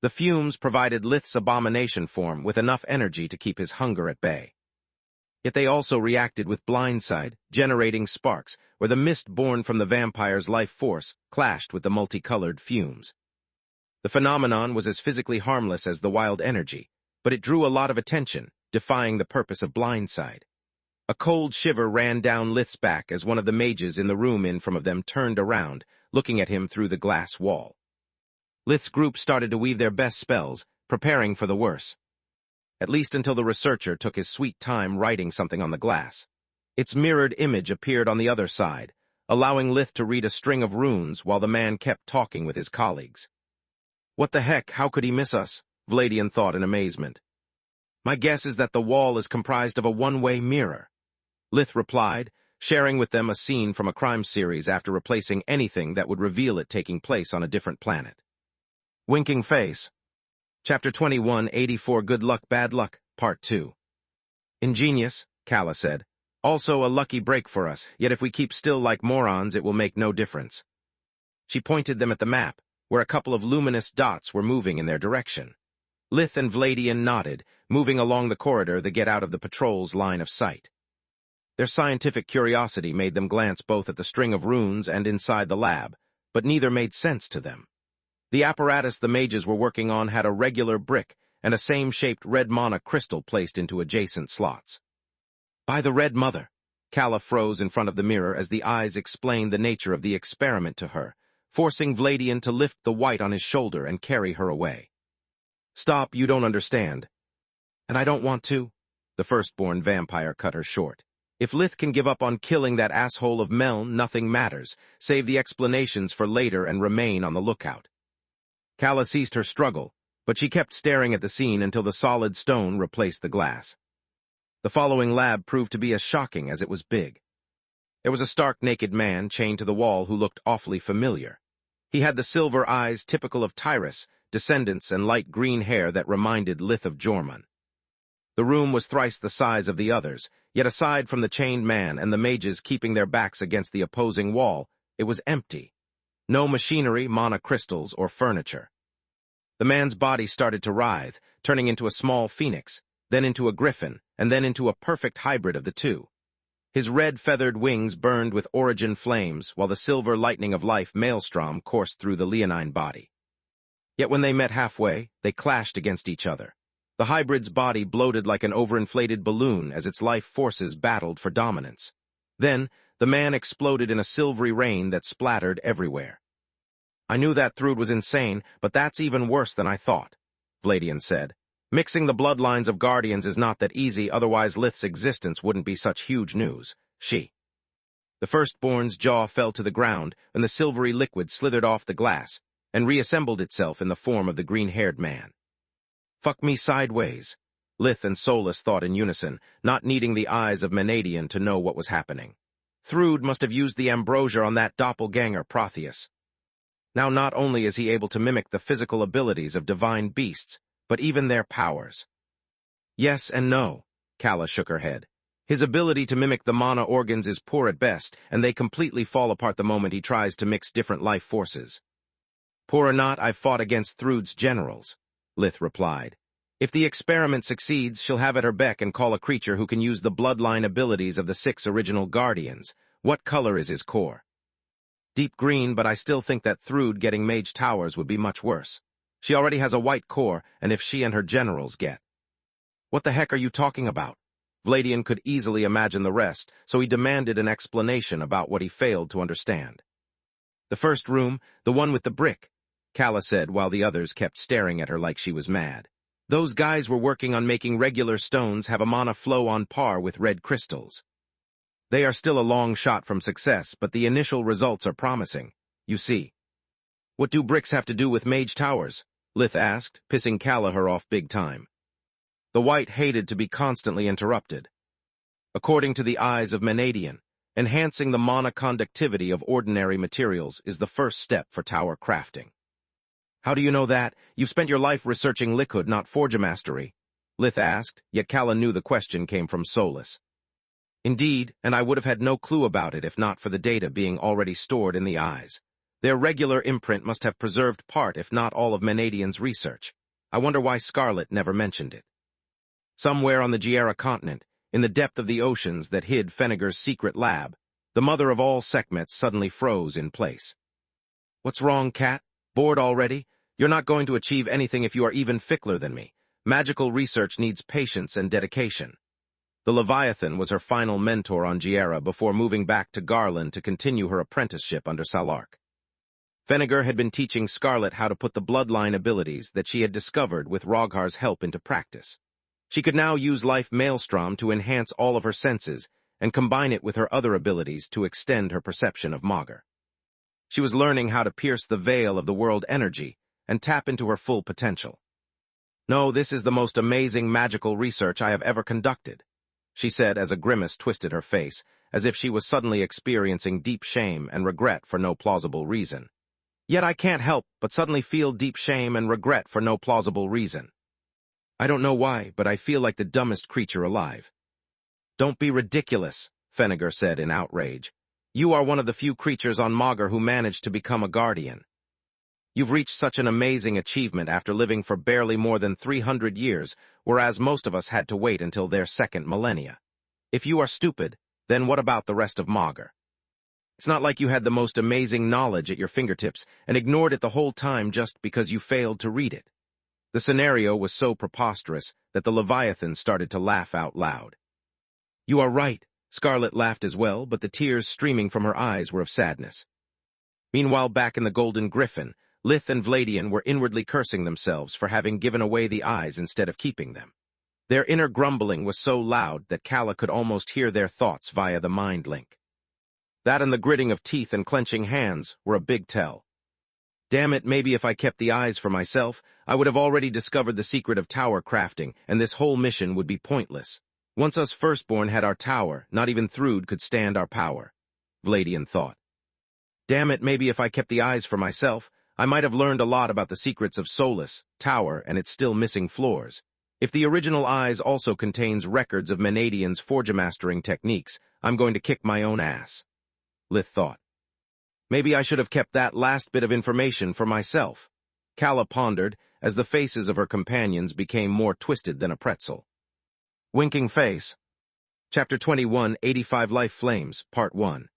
The fumes provided Lith's abomination form with enough energy to keep his hunger at bay. Yet they also reacted with blindside, generating sparks, where the mist born from the vampire's life force clashed with the multicolored fumes. The phenomenon was as physically harmless as the wild energy, but it drew a lot of attention, defying the purpose of blindside. A cold shiver ran down Lith's back as one of the mages in the room in front of them turned around, looking at him through the glass wall. Lith's group started to weave their best spells, preparing for the worst. At least until the researcher took his sweet time writing something on the glass. Its mirrored image appeared on the other side, allowing Lith to read a string of runes while the man kept talking with his colleagues. What the heck, how could he miss us? Vladian thought in amazement. My guess is that the wall is comprised of a one-way mirror. Lith replied, sharing with them a scene from a crime series after replacing anything that would reveal it taking place on a different planet. Winking face. Chapter 21, 84 Good Luck, Bad Luck, Part 2. Ingenious, Calla said. Also a lucky break for us, yet if we keep still like morons it will make no difference. She pointed them at the map, where a couple of luminous dots were moving in their direction. Lith and Vladian nodded, moving along the corridor to get out of the patrol's line of sight. Their scientific curiosity made them glance both at the string of runes and inside the lab, but neither made sense to them. The apparatus the mages were working on had a regular brick and a same-shaped red mana crystal placed into adjacent slots. By the Red Mother, Calla froze in front of the mirror as the eyes explained the nature of the experiment to her, forcing Vladian to lift the white on his shoulder and carry her away. Stop, you don't understand. And I don't want to, the firstborn vampire cut her short. If Lith can give up on killing that asshole of Meln, nothing matters, save the explanations for later and remain on the lookout. Calla ceased her struggle, but she kept staring at the scene until the solid stone replaced the glass. The following lab proved to be as shocking as it was big. There was a stark naked man chained to the wall who looked awfully familiar. He had the silver eyes typical of Tyrus, descendants and light green hair that reminded Lith of Jormung. The room was thrice the size of the others, yet aside from the chained man and the mages keeping their backs against the opposing wall, it was empty. No machinery, mana crystals, or furniture. The man's body started to writhe, turning into a small phoenix, then into a griffin, and then into a perfect hybrid of the two. His red feathered wings burned with origin flames, while the silver lightning of life maelstrom coursed through the leonine body. Yet when they met halfway, they clashed against each other. The hybrid's body bloated like an overinflated balloon as its life forces battled for dominance. Then, the man exploded in a silvery rain that splattered everywhere. I knew that Thrude was insane, but that's even worse than I thought, Vladian said. Mixing the bloodlines of Guardians is not that easy, otherwise Lith's existence wouldn't be such huge news. The firstborn's jaw fell to the ground, and the silvery liquid slithered off the glass, and reassembled itself in the form of the green-haired man. Fuck me sideways, Lith and Solus thought in unison, not needing the eyes of Menadian to know what was happening. Thrude must have used the ambrosia on that doppelganger Protheus. Now not only is he able to mimic the physical abilities of divine beasts, but even their powers. Yes and no, Kala shook her head. His ability to mimic the mana organs is poor at best, and they completely fall apart the moment he tries to mix different life forces. Poor or not, I've fought against Thrud's generals, Lith replied. If the experiment succeeds, she'll have at her beck and call a creature who can use the bloodline abilities of the 6 original guardians. What color is his core? Deep green, but I still think that Thrud getting mage towers would be much worse. She already has a white core, and if she and her generals get... What the heck are you talking about? Vladian could easily imagine the rest, so he demanded an explanation about what he failed to understand. The first room, the one with the brick, Kala said while the others kept staring at her like she was mad. Those guys were working on making regular stones have a mana flow on par with red crystals. They are still a long shot from success, but the initial results are promising, you see. What do bricks have to do with mage towers? Lith asked, pissing Kala off big time. The white hated to be constantly interrupted. According to the eyes of Menadian, enhancing the mana conductivity of ordinary materials is the first step for tower crafting. How do you know that? You've spent your life researching liquid, not forge mastery, Lith asked, yet Kala knew the question came from Solus. Indeed, and I would have had no clue about it if not for the data being already stored in the eyes. Their regular imprint must have preserved part, if not all, of Menadian's research. I wonder why Scarlet never mentioned it. Somewhere on the Giera continent, in the depth of the oceans that hid Fenneger's secret lab, the mother of all Sekhmets suddenly froze in place. What's wrong, Cat? Bored already? You're not going to achieve anything if you are even fickler than me. Magical research needs patience and dedication. The Leviathan was her final mentor on Giera before moving back to Garland to continue her apprenticeship under Salark. Fenneger had been teaching Scarlet how to put the bloodline abilities that she had discovered with Roghar's help into practice. She could now use Life Maelstrom to enhance all of her senses and combine it with her other abilities to extend her perception of Magur. She was learning how to pierce the veil of the world energy and tap into her full potential. No, this is the most amazing magical research I have ever conducted, she said as a grimace twisted her face, as if she was suddenly experiencing deep shame and regret for no plausible reason. Yet I can't help but suddenly feel deep shame and regret for no plausible reason. I don't know why, but I feel like the dumbest creature alive. Don't be ridiculous, Fenneger said in outrage. You are one of the few creatures on Magur who managed to become a guardian. You've reached such an amazing achievement after living for barely more than 300 years, whereas most of us had to wait until their second millennia. If you are stupid, then what about the rest of Magur? It's not like you had the most amazing knowledge at your fingertips and ignored it the whole time just because you failed to read it. The scenario was so preposterous that the Leviathan started to laugh out loud. You are right, Scarlet laughed as well, but the tears streaming from her eyes were of sadness. Meanwhile, back in the Golden Griffin, Lith and Vladian were inwardly cursing themselves for having given away the eyes instead of keeping them. Their inner grumbling was so loud that Kala could almost hear their thoughts via the mind link. That and the gritting of teeth and clenching hands were a big tell. Damn it, maybe if I kept the eyes for myself, I would have already discovered the secret of tower crafting, and this whole mission would be pointless. Once us firstborn had our tower, not even Thrud could stand our power, Vladian thought. Damn it, maybe if I kept the eyes for myself, I might have learned a lot about the secrets of Solus, Tower, and its still missing floors. If the original eyes also contains records of Menadian's forgemastering techniques, I'm going to kick my own ass, Lith thought. Maybe I should have kept that last bit of information for myself, Kala pondered as the faces of her companions became more twisted than a pretzel. Winking Face. Chapter 21, 85 Life Flames, Part 1.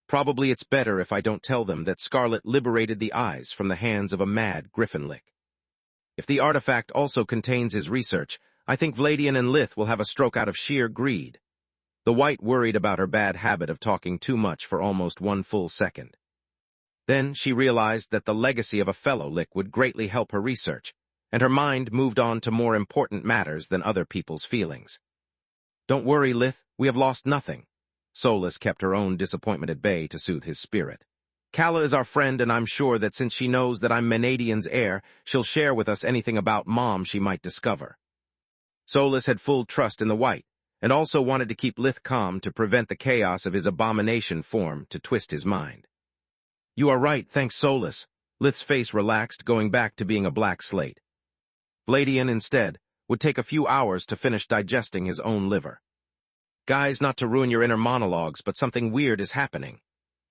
Probably it's better if I don't tell them that Scarlet liberated the eyes from the hands of a mad Griffinlick. If the artifact also contains his research, I think Vladian and Lith will have a stroke out of sheer greed. The White worried about her bad habit of talking too much for almost 1 full second. Then she realized that the legacy of a fellow Lick would greatly help her research, and her mind moved on to more important matters than other people's feelings. Don't worry, Lith, we have lost nothing. Solus kept her own disappointment at bay to soothe his spirit. Kala is our friend, and I'm sure that since she knows that I'm Menadian's heir, she'll share with us anything about Mom she might discover. Solus had full trust in the White, and also wanted to keep Lith calm to prevent the chaos of his abomination form to twist his mind. You are right, thanks Solus, Lith's face relaxed, going back to being a blank slate. Vladian, instead, would take a few hours to finish digesting his own liver. Guys, not to ruin your inner monologues, but something weird is happening.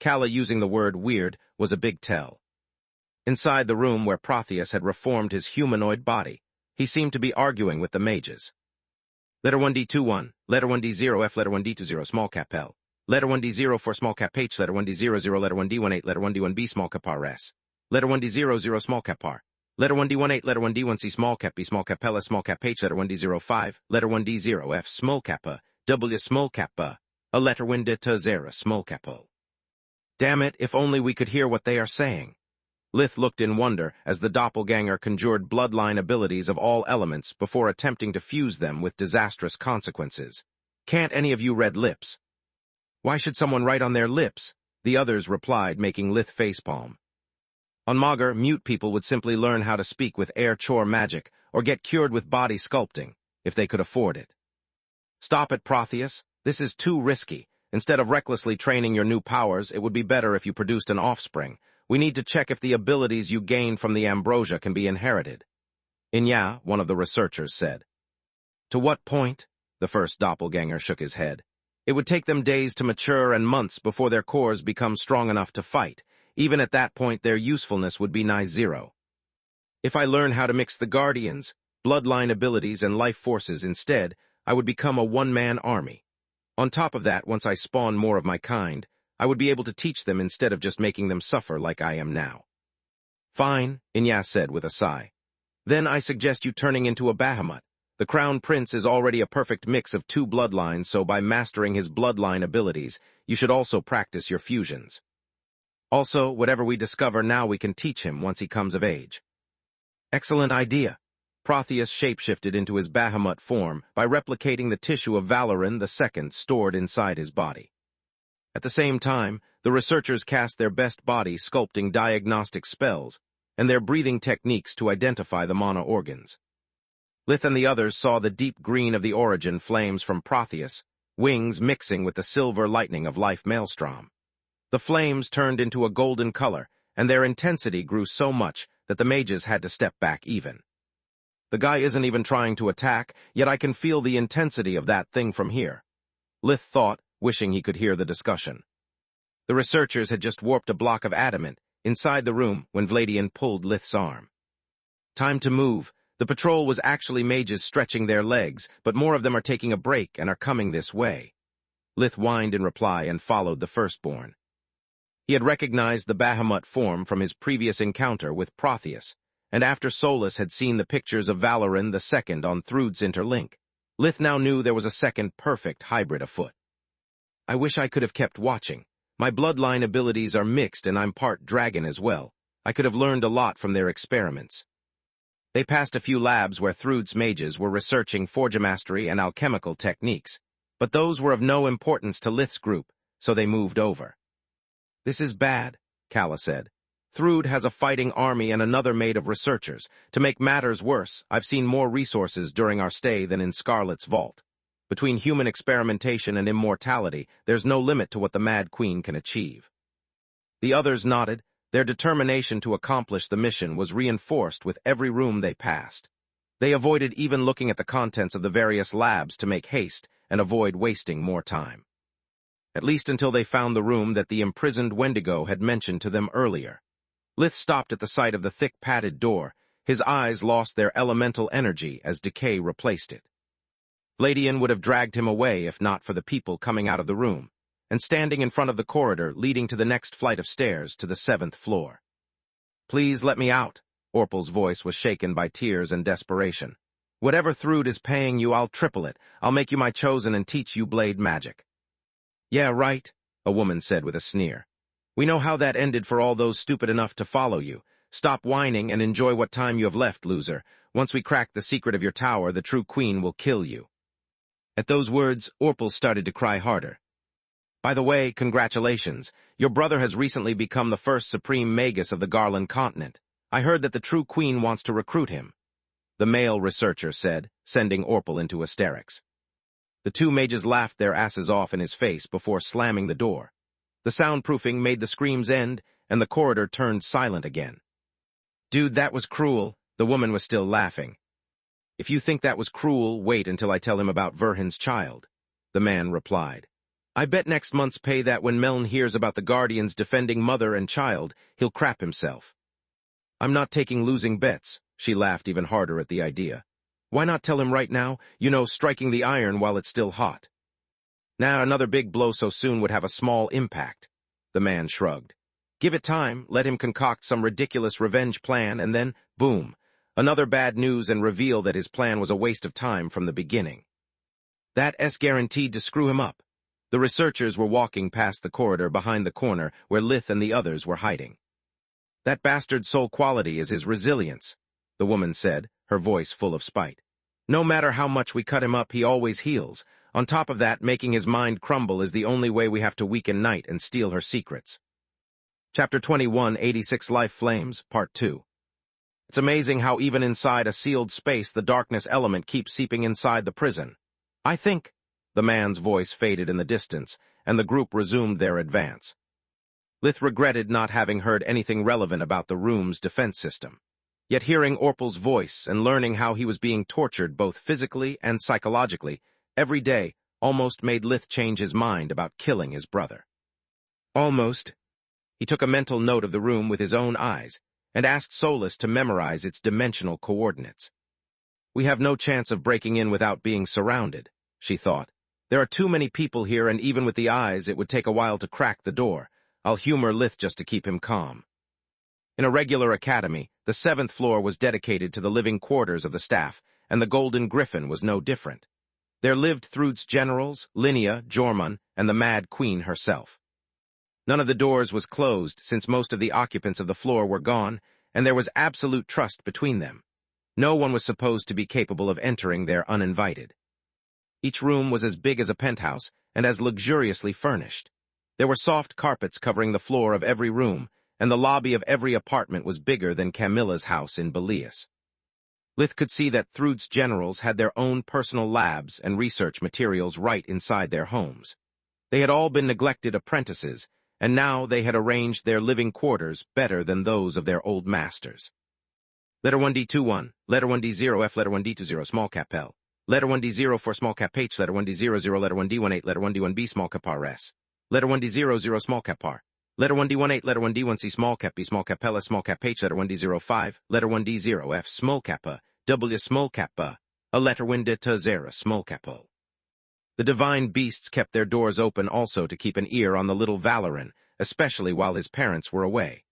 Kala using the word weird was a big tell. Inside the room where Protheus had reformed his humanoid body, he seemed to be arguing with the mages. Letter 1D21, letter 1D0F, letter 1D20, small cap L. Letter 1D0 for small cap H, letter 1D00, letter 1D18, letter 1D1B, small cap R S. Letter 1D00, small cap R. Letter 1D18, letter 1D1C, small cap B, small cap L, S, small cap H, letter 1D05, letter 1D0F, small cap A, W, small cap A, letter 1D0, small cap O. Damn it, if only we could hear what they are saying. Lith looked in wonder as the doppelganger conjured bloodline abilities of all elements before attempting to fuse them with disastrous consequences. Can't any of you read lips? Why should someone write on their lips? The others replied, making Lith facepalm. On Magur, mute people would simply learn how to speak with air chore magic or get cured with body sculpting, if they could afford it. Stop it, Protheus. This is too risky. Instead of recklessly training your new powers, it would be better if you produced an offspring. We need to check if the abilities you gain from the ambrosia can be inherited. Inya, one of the researchers, said. To what point? The first doppelganger shook his head. It would take them days to mature and months before their cores become strong enough to fight. Even at that point, their usefulness would be nigh zero. If I learn how to mix the guardians, bloodline abilities, and life forces instead, I would become a one-man army. On top of that, once I spawn more of my kind, I would be able to teach them instead of just making them suffer like I am now. Fine, Inya said with a sigh. Then I suggest you turning into a Bahamut. The Crown Prince is already a perfect mix of two bloodlines, so by mastering his bloodline abilities, you should also practice your fusions. Also, whatever we discover now we can teach him once he comes of age. Excellent idea. Protheus shapeshifted into his Bahamut form by replicating the tissue of Valoran II stored inside his body. At the same time, the researchers cast their best body sculpting diagnostic spells and their breathing techniques to identify the mana organs. Lith and the others saw the deep green of the origin flames from Protheus, wings mixing with the silver lightning of life maelstrom. The flames turned into a golden color, and their intensity grew so much that the mages had to step back even. The guy isn't even trying to attack, yet I can feel the intensity of that thing from here. Lith thought, wishing he could hear the discussion. The researchers had just warped a block of adamant inside the room when Vladian pulled Lith's arm. Time to move. The patrol was actually mages stretching their legs, but more of them are taking a break and are coming this way. Lith whined in reply and followed the firstborn. He had recognized the Bahamut form from his previous encounter with Protheus, and after Solus had seen the pictures of Valoran II on Thrud's interlink, Lith now knew there was a second perfect hybrid afoot. I wish I could have kept watching. My bloodline abilities are mixed and I'm part dragon as well. I could have learned a lot from their experiments. They passed a few labs where Thrud's mages were researching forgery and alchemical techniques, but those were of no importance to Lith's group, so they moved over. This is bad, Kala said. Thrud has a fighting army and another made of researchers. To make matters worse, I've seen more resources during our stay than in Scarlet's vault. Between human experimentation and immortality, there's no limit to what the Mad Queen can achieve. The others nodded. Their determination to accomplish the mission was reinforced with every room they passed. They avoided even looking at the contents of the various labs to make haste and avoid wasting more time. At least until they found the room that the imprisoned Wendigo had mentioned to them earlier. Lith stopped at the sight of the thick padded door. His eyes lost their elemental energy as decay replaced it. Vladian would have dragged him away if not for the people coming out of the room, and standing in front of the corridor leading to the next flight of stairs to the 7th floor. Please let me out. Orpal's voice was shaken by tears and desperation. Whatever Thrud is paying you, I'll triple it. I'll make you my chosen and teach you blade magic. Yeah, right, a woman said with a sneer. We know how that ended for all those stupid enough to follow you. Stop whining and enjoy what time you have left, loser. Once we crack the secret of your tower, the true queen will kill you. At those words, Orpal started to cry harder. By the way, congratulations. Your brother has recently become the first supreme Magus of the Garland continent. I heard that the true queen wants to recruit him. The male researcher said, sending Orpal into hysterics. The two mages laughed their asses off in his face before slamming the door. The soundproofing made the screams end, and the corridor turned silent again. Dude, that was cruel. The woman was still laughing. If you think that was cruel, wait until I tell him about Verhin's child, the man replied. I bet next month's pay that when Meln hears about the Guardians defending mother and child, he'll crap himself. I'm not taking losing bets, she laughed even harder at the idea. Why not tell him right now, striking the iron while it's still hot? Now, another big blow so soon would have a small impact, the man shrugged. Give it time, let him concoct some ridiculous revenge plan, and then, boom, another bad news and reveal that his plan was a waste of time from the beginning. That's guaranteed to screw him up. The researchers were walking past the corridor behind the corner where Lith and the others were hiding. That bastard's sole quality is his resilience, the woman said, her voice full of spite. No matter how much we cut him up, he always heals. On top of that, making his mind crumble is the only way we have to weaken Night and steal her secrets. Chapter 21, 86 Life Flames, Part 2. It's amazing how even inside a sealed space the darkness element keeps seeping inside the prison. I think, the man's voice faded in the distance, and the group resumed their advance. Lith regretted not having heard anything relevant about the room's defense system. Yet hearing Orpal's voice and learning how he was being tortured both physically and psychologically every day almost made Lith change his mind about killing his brother. Almost. He took a mental note of the room with his own eyes and asked Solus to memorize its dimensional coordinates. We have no chance of breaking in without being surrounded, she thought. There are too many people here, and even with the eyes, it would take a while to crack the door. I'll humor Lith just to keep him calm. In a regular academy, the 7th floor was dedicated to the living quarters of the staff, and the Golden Griffin was no different. There lived Thrud's generals, Linnea, Jormung, and the Mad Queen herself. None of the doors was closed since most of the occupants of the floor were gone, and there was absolute trust between them. No one was supposed to be capable of entering there uninvited. Each room was as big as a penthouse and as luxuriously furnished. There were soft carpets covering the floor of every room, and the lobby of every apartment was bigger than Camilla's house in Belias. Lith could see that Thrud's generals had their own personal labs and research materials right inside their homes. They had all been neglected apprentices, and now they had arranged their living quarters better than those of their old masters. Letter 1D21, letter 1D0F, letter 1D20, small cap L. Letter 1D0 for small cap H, letter 1D00, letter 1D18, letter 1D1B, small cap RS. Letter 1D00, small cap R. Letter 1D18, letter 1D1C, small cap B, small cap L, small cap H, letter 1D05, letter 1D0F, small cap A, W, small cap A, a letter 1D0, small cap O. The divine beasts kept their doors open also to keep an ear on the little Valoran, especially while his parents were away.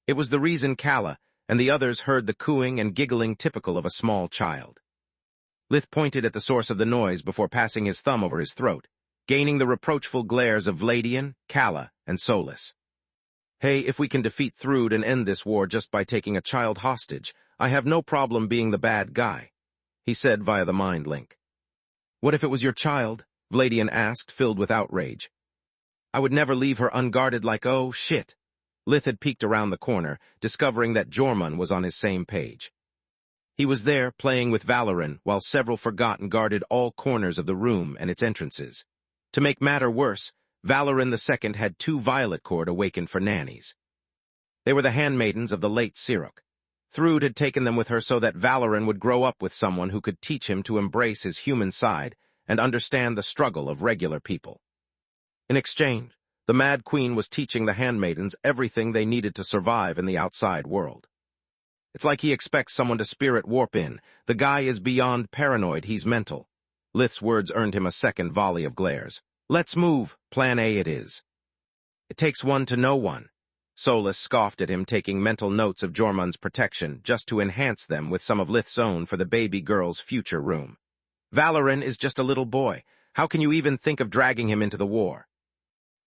It was the reason Kala and the others heard the cooing and giggling typical of a small child. Lith pointed at the source of the noise before passing his thumb over his throat, gaining the reproachful glares of Vladian, Kala, and Solus. Hey, if we can defeat Thrud and end this war just by taking a child hostage, I have no problem being the bad guy, he said via the mind link. What if it was your child? Vladian asked, filled with outrage. I would never leave her unguarded like, oh, shit. Lith had peeked around the corner, discovering that Jormung was on his same page. He was there, playing with Valoran, while several forgot and guarded all corners of the room and its entrances. To make matter worse, Valoran II had 2 Violet Cord awakened for nannies. They were the handmaidens of the late Siruk. Thrud had taken them with her so that Valoran would grow up with someone who could teach him to embrace his human side and understand the struggle of regular people. In exchange, the Mad Queen was teaching the handmaidens everything they needed to survive in the outside world. It's like he expects someone to spirit warp in. The guy is beyond paranoid, he's mental. Lith's words earned him a second volley of glares. Let's move, plan A it is. It takes one to know one. Solus scoffed at him, taking mental notes of Jormung's protection just to enhance them with some of Lith's own for the baby girl's future room. Valoran is just a little boy. How can you even think of dragging him into the war?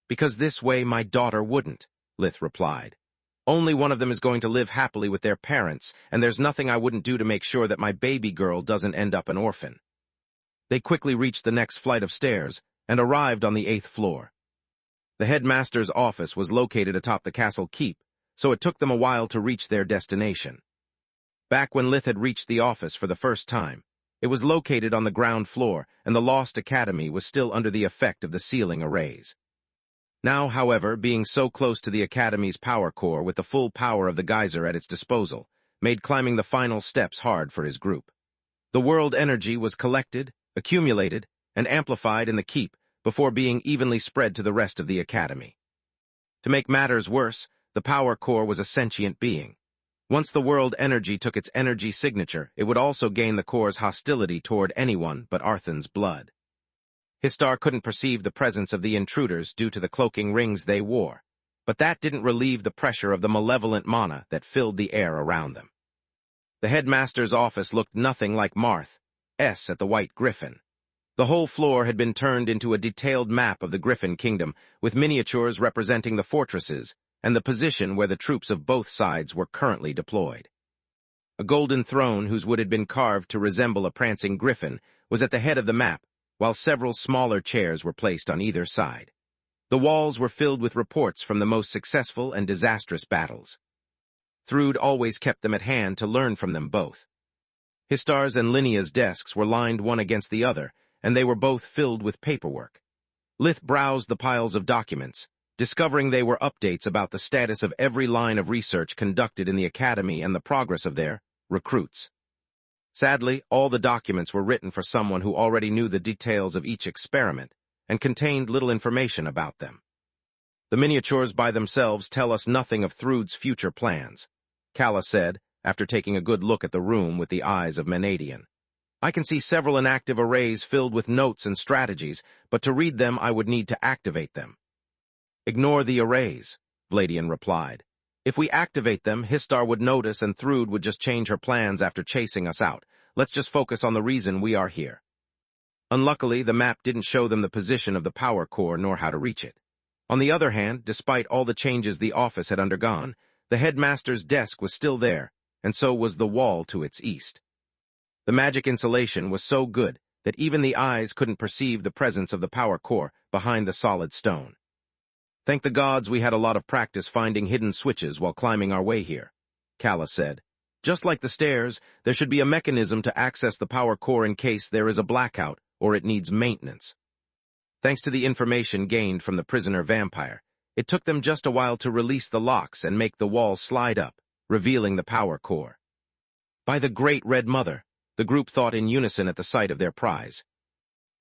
Because this way my daughter wouldn't, Lith replied. Only one of them is going to live happily with their parents, and there's nothing I wouldn't do to make sure that my baby girl doesn't end up an orphan. They quickly reached the next flight of stairs and arrived on the 8th floor. The headmaster's office was located atop the castle keep, so it took them a while to reach their destination. Back when Lith had reached the office for the first time, it was located on the ground floor, and the Lost Academy was still under the effect of the ceiling arrays. Now, however, being so close to the Academy's power core with the full power of the geyser at its disposal, made climbing the final steps hard for his group. The world energy was collected, accumulated, and amplified in the keep before being evenly spread to the rest of the academy. To make matters worse, the power core was a sentient being. Once the world energy took its energy signature, it would also gain the core's hostility toward anyone but Arthan's blood. Histar couldn't perceive the presence of the intruders due to the cloaking rings they wore, but that didn't relieve the pressure of the malevolent mana that filled the air around them. The headmaster's office looked nothing like Marth's at the White Griffin. The whole floor had been turned into a detailed map of the Griffin Kingdom, with miniatures representing the fortresses and the position where the troops of both sides were currently deployed. A golden throne whose wood had been carved to resemble a prancing griffin was at the head of the map, while several smaller chairs were placed on either side. The walls were filled with reports from the most successful and disastrous battles. Thrud always kept them at hand to learn from them both. Histar's and Linea's desks were lined one against the other, and they were both filled with paperwork. Lith browsed the piles of documents, discovering they were updates about the status of every line of research conducted in the academy and the progress of their recruits. Sadly, all the documents were written for someone who already knew the details of each experiment and contained little information about them. The miniatures by themselves tell us nothing of Thrud's future plans, Calla said, after taking a good look at the room with the eyes of Menadian. I can see several inactive arrays filled with notes and strategies, but to read them I would need to activate them. Ignore the arrays, Vladian replied. If we activate them, Histar would notice and Thrud would just change her plans after chasing us out. Let's just focus on the reason we are here. Unluckily, the map didn't show them the position of the power core nor how to reach it. On the other hand, despite all the changes the office had undergone, the headmaster's desk was still there, and so was the wall to its east. The magic insulation was so good that even the eyes couldn't perceive the presence of the power core behind the solid stone. Thank the gods we had a lot of practice finding hidden switches while climbing our way here, Calla said. Just like the stairs, there should be a mechanism to access the power core in case there is a blackout or it needs maintenance. Thanks to the information gained from the prisoner vampire, it took them just a while to release the locks and make the wall slide up, revealing the power core. By the Great Red Mother, the group thought in unison at the sight of their prize.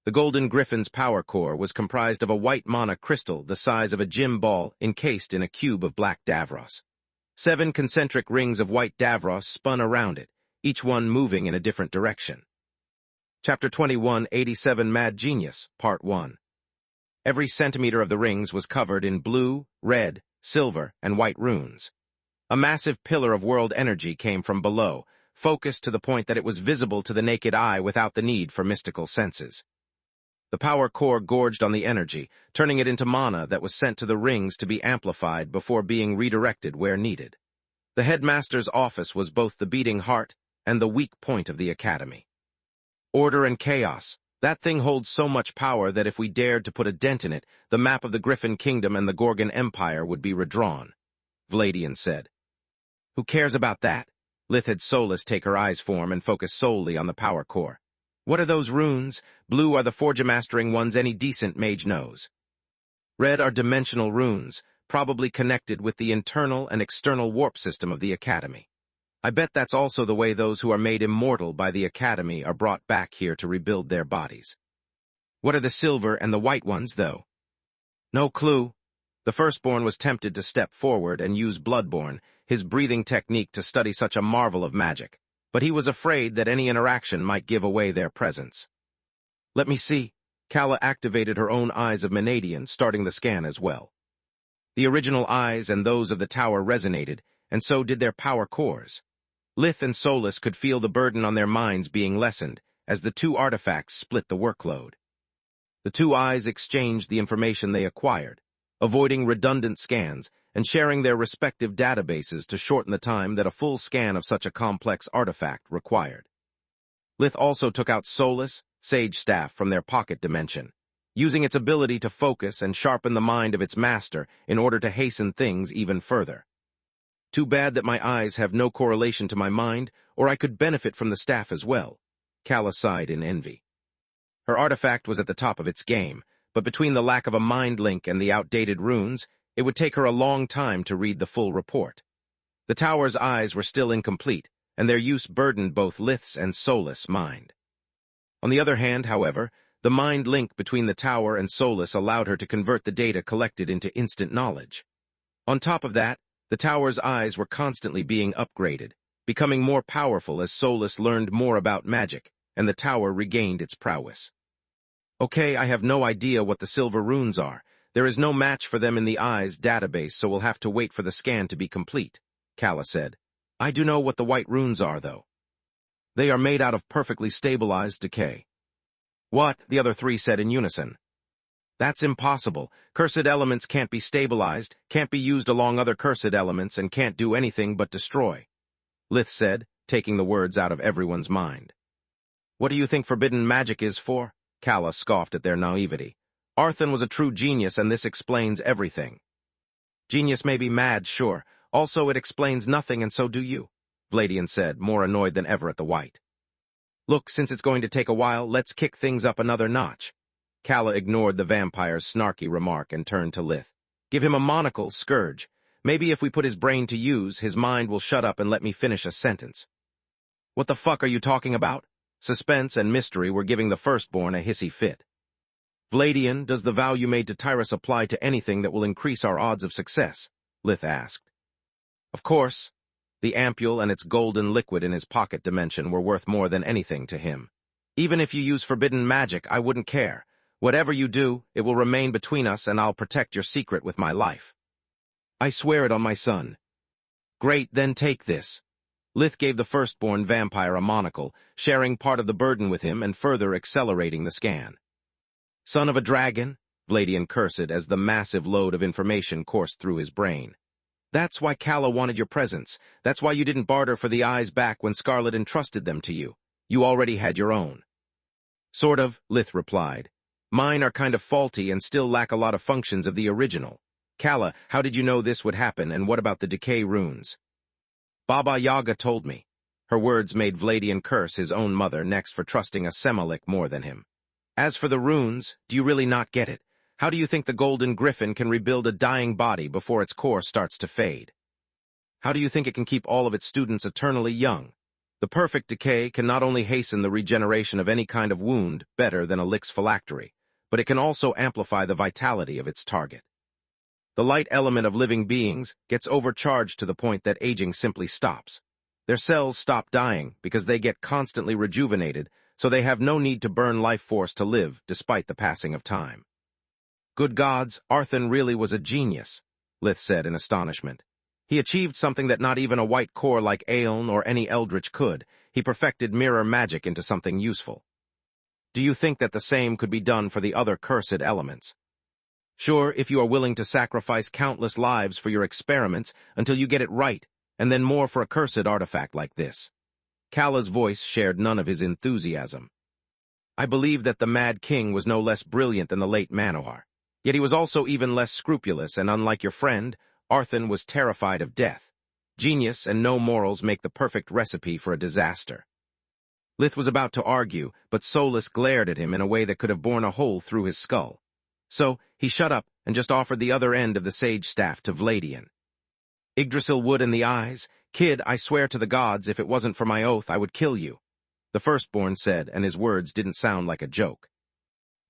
The Golden Griffin's power core was comprised of a white mana crystal the size of a gym ball encased in a cube of black Davros. 7 concentric rings of white Davros spun around it, each one moving in a different direction. Chapter 21, 87 Mad Genius, Part 1. Every centimeter of the rings was covered in blue, red, silver, and white runes. A massive pillar of world energy came from below, focused to the point that it was visible to the naked eye without the need for mystical senses. The power core gorged on the energy, turning it into mana that was sent to the rings to be amplified before being redirected where needed. The headmaster's office was both the beating heart and the weak point of the academy. Order and chaos. That thing holds so much power that if we dared to put a dent in it, the map of the Griffin Kingdom and the Gorgon Empire would be redrawn, Vladian said. Who cares about that? Lith had Solus take her eyes form and focus solely on the power core. What are those runes? Blue are the forge-mastering ones any decent mage knows. Red are dimensional runes, probably connected with the internal and external warp system of the Academy. I bet that's also the way those who are made immortal by the Academy are brought back here to rebuild their bodies. What are the silver and the white ones, though? No clue. The firstborn was tempted to step forward and use Bloodborne, his breathing technique to study such a marvel of magic, but he was afraid that any interaction might give away their presence. Let me see. Calla activated her own eyes of Menadian, starting the scan as well. The original eyes and those of the tower resonated, and so did their power cores. Lith and Solus could feel the burden on their minds being lessened as the 2 artifacts split the workload. The 2 eyes exchanged the information they acquired, avoiding redundant scans and sharing their respective databases to shorten the time that a full scan of such a complex artifact required. Lith also took out Solus, Sage Staff from their pocket dimension, using its ability to focus and sharpen the mind of its master in order to hasten things even further. Too bad that my eyes have no correlation to my mind, or I could benefit from the staff as well, Calla sighed in envy. Her artifact was at the top of its game, but between the lack of a mind link and the outdated runes, it would take her a long time to read the full report. The tower's eyes were still incomplete, and their use burdened both Lith's and Solus' mind. On the other hand, however, the mind link between the tower and Solus allowed her to convert the data collected into instant knowledge. On top of that, the tower's eyes were constantly being upgraded, becoming more powerful as Solus learned more about magic, and the tower regained its prowess. Okay, I have no idea what the silver runes are. There is no match for them in the eyes database, so we'll have to wait for the scan to be complete, Kala said. I do know what the white runes are, though. They are made out of perfectly stabilized decay. What? The other three said in unison. That's impossible. Cursed elements can't be stabilized, can't be used along other cursed elements, and can't do anything but destroy, Lith said, taking the words out of everyone's mind. What do you think forbidden magic is for? Kala scoffed at their naivety. Arthur was a true genius, and this explains everything. Genius may be mad, sure. Also, it explains nothing, and so do you, Vladian said, more annoyed than ever at the white. Look, since it's going to take a while, let's kick things up another notch. Kala ignored the vampire's snarky remark and turned to Lith. Give him a monocle, Scourge. Maybe if we put his brain to use, his mind will shut up and let me finish a sentence. What the fuck are you talking about? Suspense and mystery were giving the firstborn a hissy fit. Vladian, does the vow you made to Tyrus apply to anything that will increase our odds of success? Lith asked. Of course. The ampule and its golden liquid in his pocket dimension were worth more than anything to him. Even if you use forbidden magic, I wouldn't care. Whatever you do, it will remain between us, and I'll protect your secret with my life. I swear it on my son. Great, then take this. Lith gave the firstborn vampire a monocle, sharing part of the burden with him and further accelerating the scan. Son of a dragon, Vladian cursed as the massive load of information coursed through his brain. That's why Kala wanted your presence. That's why you didn't barter for the eyes back when Scarlet entrusted them to you. You already had your own. Sort of, Lith replied. Mine are kind of faulty and still lack a lot of functions of the original. Kala, how did you know this would happen, and what about the decay runes? Baba Yaga told me. Her words made Vladian curse his own mother next for trusting a Semalik more than him. As for the runes, do you really not get it? How do you think the Golden Griffin can rebuild a dying body before its core starts to fade? How do you think it can keep all of its students eternally young? The perfect decay can not only hasten the regeneration of any kind of wound better than a Lix phylactery, but it can also amplify the vitality of its target. The light element of living beings gets overcharged to the point that aging simply stops. Their cells stop dying because they get constantly rejuvenated, so they have no need to burn life force to live despite the passing of time. Good gods, Arthur really was a genius, Lith said in astonishment. He achieved something that not even a white core like Aeon or any eldritch could. He perfected mirror magic into something useful. Do you think that the same could be done for the other cursed elements? Sure, if you are willing to sacrifice countless lives for your experiments until you get it right, and then more for a cursed artifact like this. Kala's voice shared none of his enthusiasm. I believe that the Mad King was no less brilliant than the late Manohar. Yet he was also even less scrupulous, and unlike your friend, Arthur was terrified of death. Genius and no morals make the perfect recipe for a disaster. Lith was about to argue, but Solus glared at him in a way that could have borne a hole through his skull. So, he shut up and just offered the other end of the sage staff to Vladian. Yggdrasil wood in the eyes. Kid, I swear to the gods, if it wasn't for my oath, I would kill you, the firstborn said, and his words didn't sound like a joke.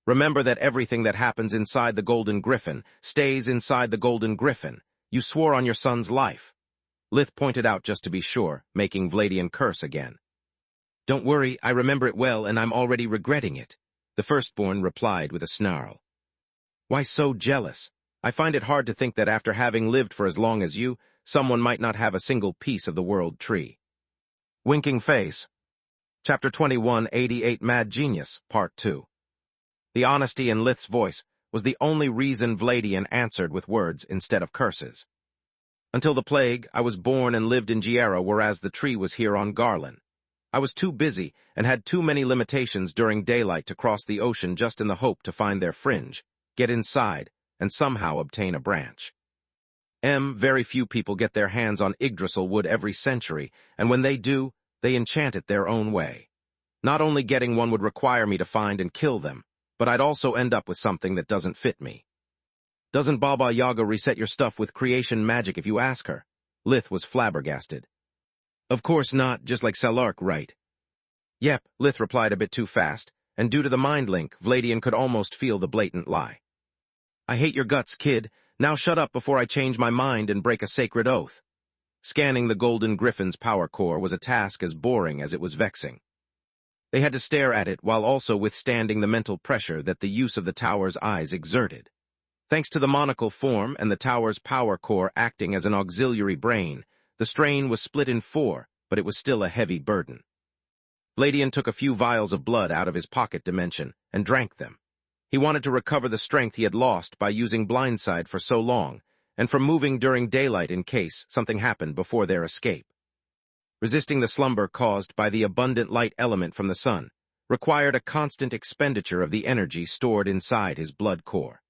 Remember that everything that happens inside the Golden Griffin stays inside the Golden Griffin. You swore on your son's life. Lith pointed out just to be sure, making Vladian curse again. Don't worry, I remember it well, and I'm already regretting it, the firstborn replied with a snarl. Why so jealous? I find it hard to think that after having lived for as long as you, someone might not have a single piece of the world tree. Winking Face. Chapter 21, 88 Mad Genius, Part 2. The honesty in Lith's voice was the only reason Vladian answered with words instead of curses. Until the plague, I was born and lived in Giera, whereas the tree was here on Garland. I was too busy and had too many limitations during daylight to cross the ocean just in the hope to find their fringe, get inside, and somehow obtain a branch. Very few people get their hands on Yggdrasil wood every century, and when they do, they enchant it their own way. Not only getting one would require me to find and kill them, but I'd also end up with something that doesn't fit me. Doesn't Baba Yaga reset your stuff with creation magic if you ask her? Lith was flabbergasted. Of course not, just like Salark, right? Yep, Lith replied a bit too fast, and due to the mind link, Vladian could almost feel the blatant lie. I hate your guts, kid. Now shut up before I change my mind and break a sacred oath. Scanning the Golden Griffin's power core was a task as boring as it was vexing. They had to stare at it while also withstanding the mental pressure that the use of the tower's eyes exerted. Thanks to the monocle form and the tower's power core acting as an auxiliary brain, the strain was split in 4, but it was still a heavy burden. Vladian took a few vials of blood out of his pocket dimension and drank them. He wanted to recover the strength he had lost by using blindside for so long, and from moving during daylight in case something happened before their escape. Resisting the slumber caused by the abundant light element from the sun required a constant expenditure of the energy stored inside his blood core.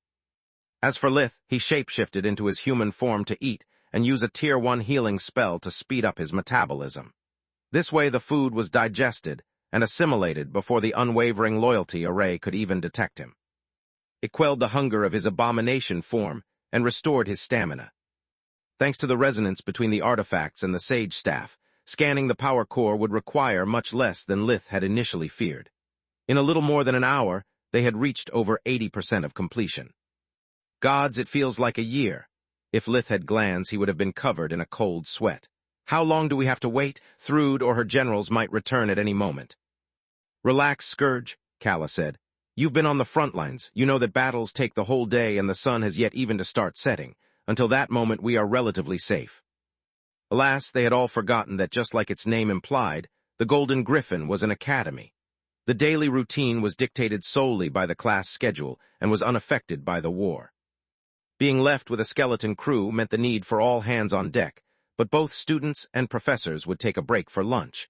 As for Lith, he shapeshifted into his human form to eat and use a Tier 1 healing spell to speed up his metabolism. This way the food was digested and assimilated before the unwavering loyalty array could even detect him. It quelled the hunger of his abomination form and restored his stamina. Thanks to the resonance between the artifacts and the sage staff, scanning the power core would require much less than Lith had initially feared. In a little more than an hour, they had reached over 80% of completion. Gods, it feels like a year. If Lith had glands, he would have been covered in a cold sweat. How long do we have to wait? Thrud or her generals might return at any moment. Relax, Scourge, Kala said. You've been on the front lines. You know that battles take the whole day and the sun has yet even to start setting. Until that moment, we are relatively safe. Alas, they had all forgotten that just like its name implied, the Golden Griffin was an academy. The daily routine was dictated solely by the class schedule and was unaffected by the war. Being left with a skeleton crew meant the need for all hands on deck, but both students and professors would take a break for lunch.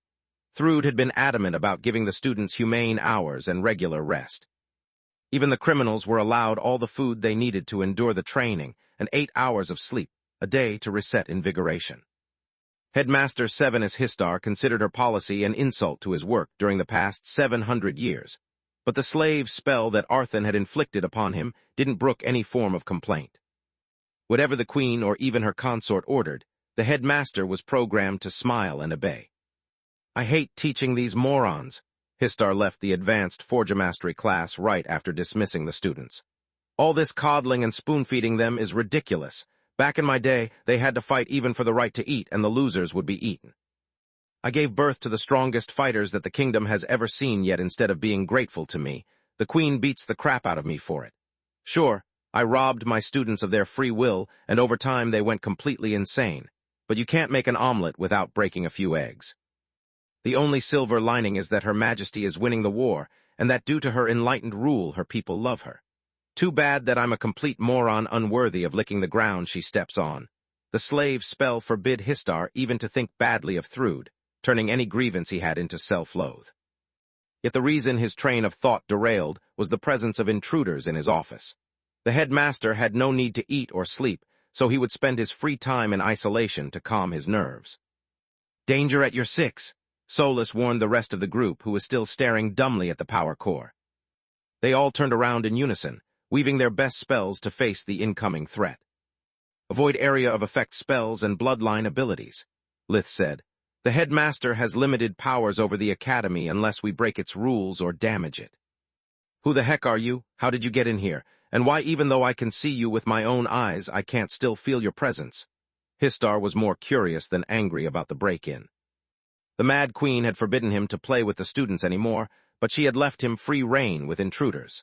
Thrud had been adamant about giving the students humane hours and regular rest. Even the criminals were allowed all the food they needed to endure the training and 8 hours of sleep a day to reset invigoration. Headmaster Sevenus Histar considered her policy an insult to his work during the past 700 years, but the slave spell that Arthon had inflicted upon him didn't brook any form of complaint. Whatever the queen or even her consort ordered, the headmaster was programmed to smile and obey. I hate teaching these morons. Histar left the advanced Forger Mastery class right after dismissing the students. All this coddling and spoon-feeding them is ridiculous. Back in my day, they had to fight even for the right to eat, and the losers would be eaten. I gave birth to the strongest fighters that the kingdom has ever seen, yet instead of being grateful to me, the queen beats the crap out of me for it. Sure, I robbed my students of their free will, and over time they went completely insane. But you can't make an omelet without breaking a few eggs. The only silver lining is that Her Majesty is winning the war, and that due to her enlightened rule, her people love her. Too bad that I'm a complete moron unworthy of licking the ground she steps on. The slave spell forbid Histar even to think badly of Thrud, turning any grievance he had into self-loathe. Yet the reason his train of thought derailed was the presence of intruders in his office. The headmaster had no need to eat or sleep, so he would spend his free time in isolation to calm his nerves. Danger at your 6, Solus warned the rest of the group, who was still staring dumbly at the power core. They all turned around in unison, weaving their best spells to face the incoming threat. Avoid area of effect spells and bloodline abilities, Lith said. The headmaster has limited powers over the academy unless we break its rules or damage it. Who the heck are you? How did you get in here? And why, even though I can see you with my own eyes, I can't still feel your presence? Histar was more curious than angry about the break-in. The Mad Queen had forbidden him to play with the students anymore, but she had left him free rein with intruders.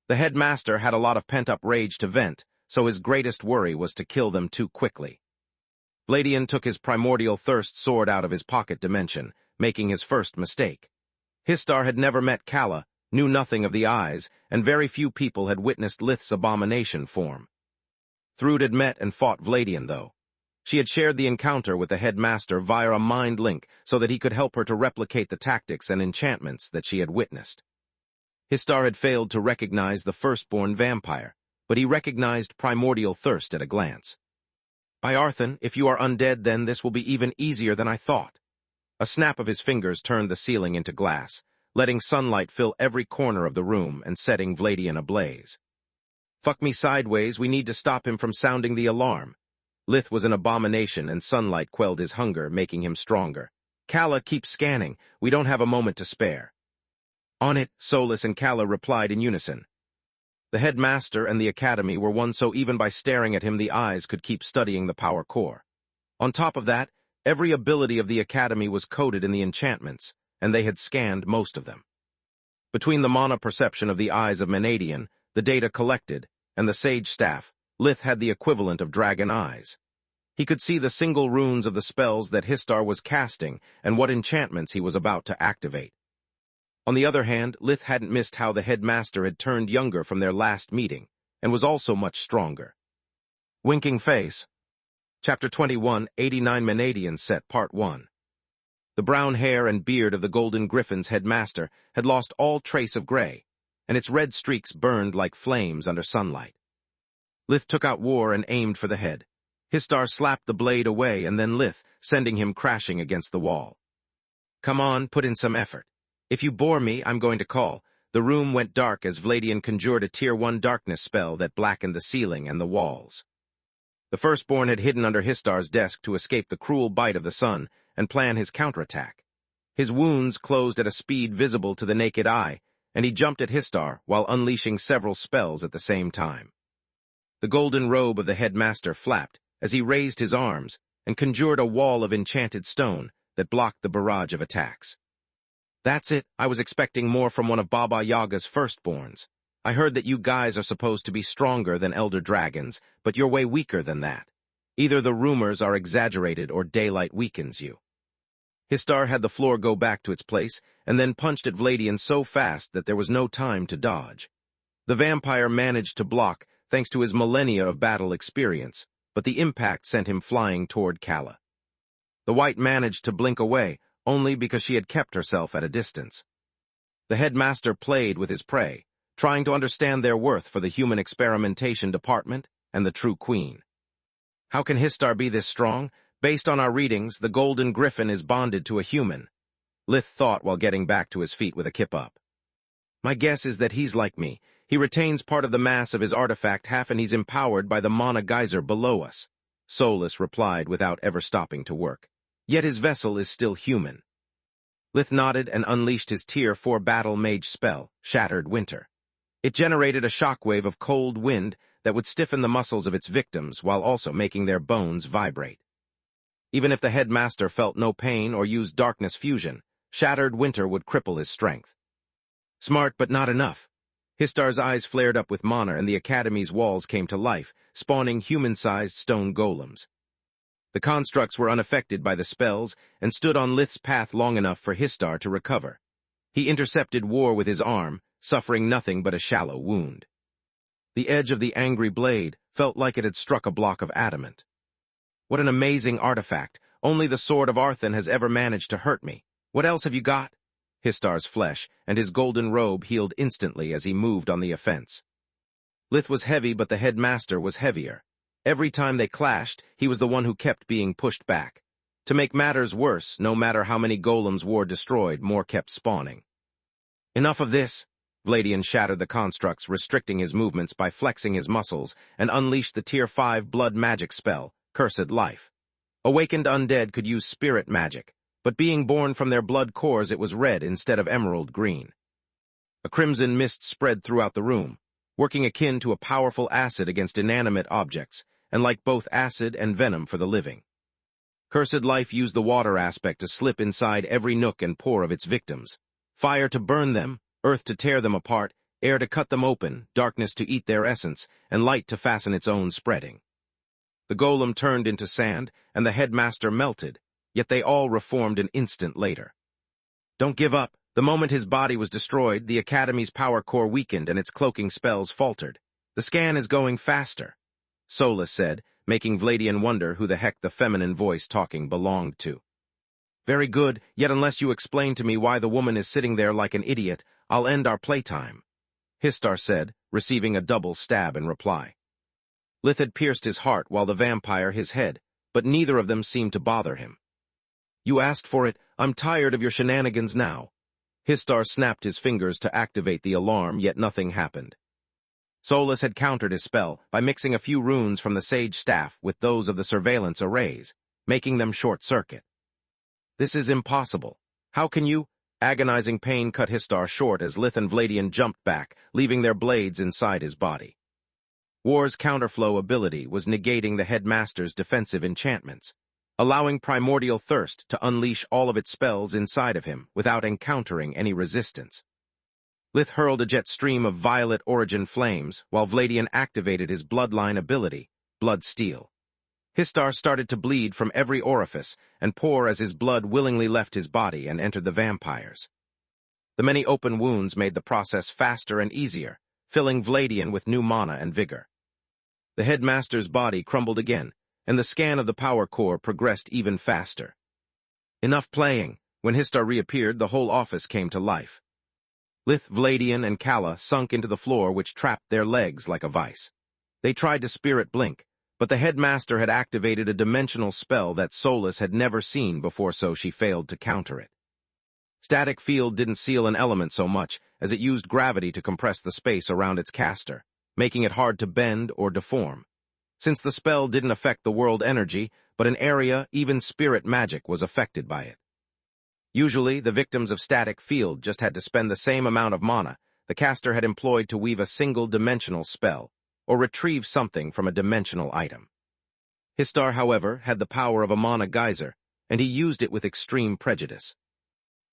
The headmaster had a lot of pent-up rage to vent, so his greatest worry was to kill them too quickly. Vladian took his primordial thirst sword out of his pocket dimension, making his first mistake. Histar had never met Kala, knew nothing of the eyes, and very few people had witnessed Lith's abomination form. Thrud had met and fought Vladian, though. She had shared the encounter with the headmaster via a mind link so that he could help her to replicate the tactics and enchantments that she had witnessed. Histar had failed to recognize the firstborn vampire, but he recognized primordial thirst at a glance. By Arthon, if you are undead, then this will be even easier than I thought. A snap of his fingers turned the ceiling into glass, letting sunlight fill every corner of the room and setting Vladian ablaze. Fuck me sideways, we need to stop him from sounding the alarm. Lith was an abomination, and sunlight quelled his hunger, making him stronger. Kala, keep scanning. We don't have a moment to spare. On it, Solus and Kala replied in unison. The headmaster and the academy were won so even by staring at him the eyes could keep studying the power core. On top of that, every ability of the academy was coded in the enchantments, and they had scanned most of them. Between the mana perception of the eyes of Menadian, the data collected, and the sage staff, Lith had the equivalent of dragon eyes. He could see the single runes of the spells that Histar was casting and what enchantments he was about to activate. On the other hand, Lith hadn't missed how the headmaster had turned younger from their last meeting, and was also much stronger. Winking Face. Chapter 21, 89 Menadian Set, Part 1. The brown hair and beard of the Golden Griffin's headmaster had lost all trace of gray, and its red streaks burned like flames under sunlight. Lith took out war and aimed for the head. Histar slapped the blade away and then Lith, sending him crashing against the wall. Come on, put in some effort. If you bore me, I'm going to call. The room went dark as Vladian conjured a Tier 1 darkness spell that blackened the ceiling and the walls. The firstborn had hidden under Histar's desk to escape the cruel bite of the sun and plan his counterattack. His wounds closed at a speed visible to the naked eye, and he jumped at Histar while unleashing several spells at the same time. The golden robe of the headmaster flapped as he raised his arms and conjured a wall of enchanted stone that blocked the barrage of attacks. That's it. I was expecting more from one of Baba Yaga's firstborns. I heard that you guys are supposed to be stronger than elder dragons, but you're way weaker than that. Either the rumors are exaggerated or daylight weakens you. Histar had the floor go back to its place and then punched at Vladian so fast that there was no time to dodge. The vampire managed to block thanks to his millennia of battle experience, but the impact sent him flying toward Kala. The white managed to blink away, only because she had kept herself at a distance. The headmaster played with his prey, trying to understand their worth for the human experimentation department and the true queen. How can Histar be this strong? Based on our readings, the Golden Griffin is bonded to a human. Lith thought while getting back to his feet with a kip up. My guess is that he's like me. He retains part of the mass of his artifact half and he's empowered by the mana geyser below us. Solus replied without ever stopping to work. Yet his vessel is still human. Lith nodded and unleashed his Tier 4 battle mage spell, Shattered Winter. It generated a shockwave of cold wind that would stiffen the muscles of its victims while also making their bones vibrate. Even if the headmaster felt no pain or used darkness fusion, Shattered Winter would cripple his strength. Smart, but not enough. Histar's eyes flared up with mana and the academy's walls came to life, spawning human-sized stone golems. The constructs were unaffected by the spells and stood on Lith's path long enough for Histar to recover. He intercepted war with his arm, suffering nothing but a shallow wound. The edge of the angry blade felt like it had struck a block of adamant. What an amazing artifact. Only the sword of Arthan has ever managed to hurt me. What else have you got? Histar's flesh and his golden robe healed instantly as he moved on the offense. Lith was heavy, but the headmaster was heavier. Every time they clashed, he was the one who kept being pushed back. To make matters worse, no matter how many golems war destroyed, more kept spawning. Enough of this! Vladian shattered the constructs, restricting his movements by flexing his muscles, and unleashed the Tier 5 blood magic spell, Cursed Life. Awakened undead could use spirit magic, but being born from their blood cores it was red instead of emerald green. A crimson mist spread throughout the room, working akin to a powerful acid against inanimate objects, and like both acid and venom for the living. Cursed Life used the water aspect to slip inside every nook and pore of its victims. Fire to burn them, earth to tear them apart, air to cut them open, darkness to eat their essence, and light to fasten its own spreading. The golem turned into sand, and the headmaster melted, yet they all reformed an instant later. Don't give up. The moment his body was destroyed, the Academy's power core weakened and its cloaking spells faltered. The scan is going faster, Solus said, making Vladian wonder who the heck the feminine voice talking belonged to. Very good, yet unless you explain to me why the woman is sitting there like an idiot, I'll end our playtime, Histar said, receiving a double stab in reply. Lith had pierced his heart while the vampire his head, but neither of them seemed to bother him. You asked for it. I'm tired of your shenanigans now. Histar snapped his fingers to activate the alarm, yet nothing happened. Solus had countered his spell by mixing a few runes from the sage staff with those of the surveillance arrays, making them short-circuit. This is impossible. How can you? Agonizing pain cut Histar short as Lith and Vladian jumped back, leaving their blades inside his body. War's counterflow ability was negating the headmaster's defensive enchantments, allowing Primordial Thirst to unleash all of its spells inside of him without encountering any resistance. Lith hurled a jet stream of violet origin flames, while Vladian activated his bloodline ability, Blood Steel. Histar started to bleed from every orifice and pour as his blood willingly left his body and entered the vampires. The many open wounds made the process faster and easier, filling Vladian with new mana and vigor. The headmaster's body crumbled again, and the scan of the power core progressed even faster. Enough playing. When Histar reappeared, the whole office came to life. Lith, Vladian, and Kala sunk into the floor, which trapped their legs like a vice. They tried to spirit blink, but the headmaster had activated a dimensional spell that Solus had never seen before, so she failed to counter it. Static field didn't seal an element so much as it used gravity to compress the space around its caster, making it hard to bend or deform. Since the spell didn't affect the world energy, but an area, even spirit magic, was affected by it. Usually, the victims of static field just had to spend the same amount of mana the caster had employed to weave a single-dimensional spell, or retrieve something from a dimensional item. Histar, however, had the power of a mana geyser, and he used it with extreme prejudice.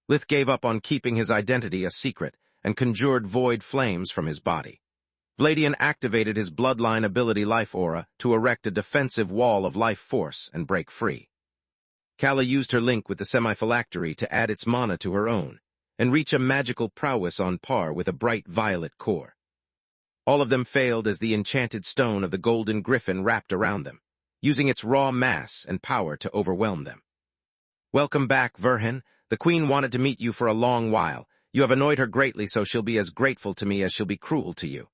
Lith gave up on keeping his identity a secret and conjured void flames from his body. Vladian activated his bloodline ability Life Aura to erect a defensive wall of life force and break free. Kala used her link with the semi-phylactery to add its mana to her own, and reach a magical prowess on par with a bright violet core. All of them failed as the enchanted stone of the golden griffin wrapped around them, using its raw mass and power to overwhelm them. "Welcome back, Verhin. The queen wanted to meet you for a long while. You have annoyed her greatly, so she'll be as grateful to me as she'll be cruel to you,"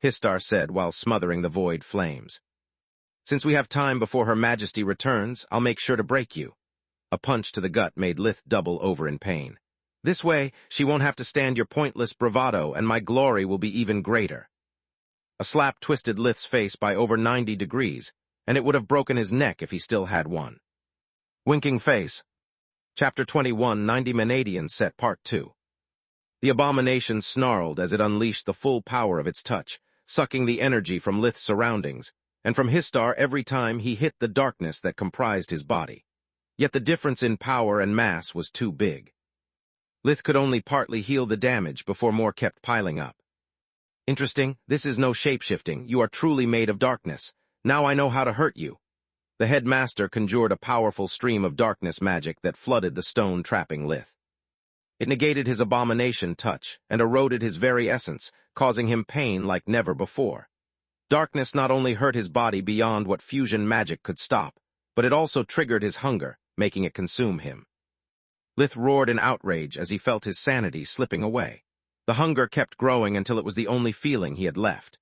Histar said while smothering the void flames. "Since we have time before Her Majesty returns, I'll make sure to break you." A punch to the gut made Lith double over in pain. "This way, she won't have to stand your pointless bravado, and my glory will be even greater." A slap twisted Lith's face by over 90 degrees, and it would have broken his neck if he still had one. Winking Face. Chapter 21, 90 Manadian Set Part 2. The abomination snarled as it unleashed the full power of its touch, sucking the energy from Lith's surroundings, and from Histar every time he hit the darkness that comprised his body. Yet the difference in power and mass was too big. Lith could only partly heal the damage before more kept piling up. "Interesting, this is no shape-shifting. You are truly made of darkness. Now I know how to hurt you." The headmaster conjured a powerful stream of darkness magic that flooded the stone trapping Lith. It negated his abomination touch and eroded his very essence, causing him pain like never before. Darkness not only hurt his body beyond what fusion magic could stop, but it also triggered his hunger, making it consume him. Lith roared in outrage as he felt his sanity slipping away. The hunger kept growing until it was the only feeling he had left.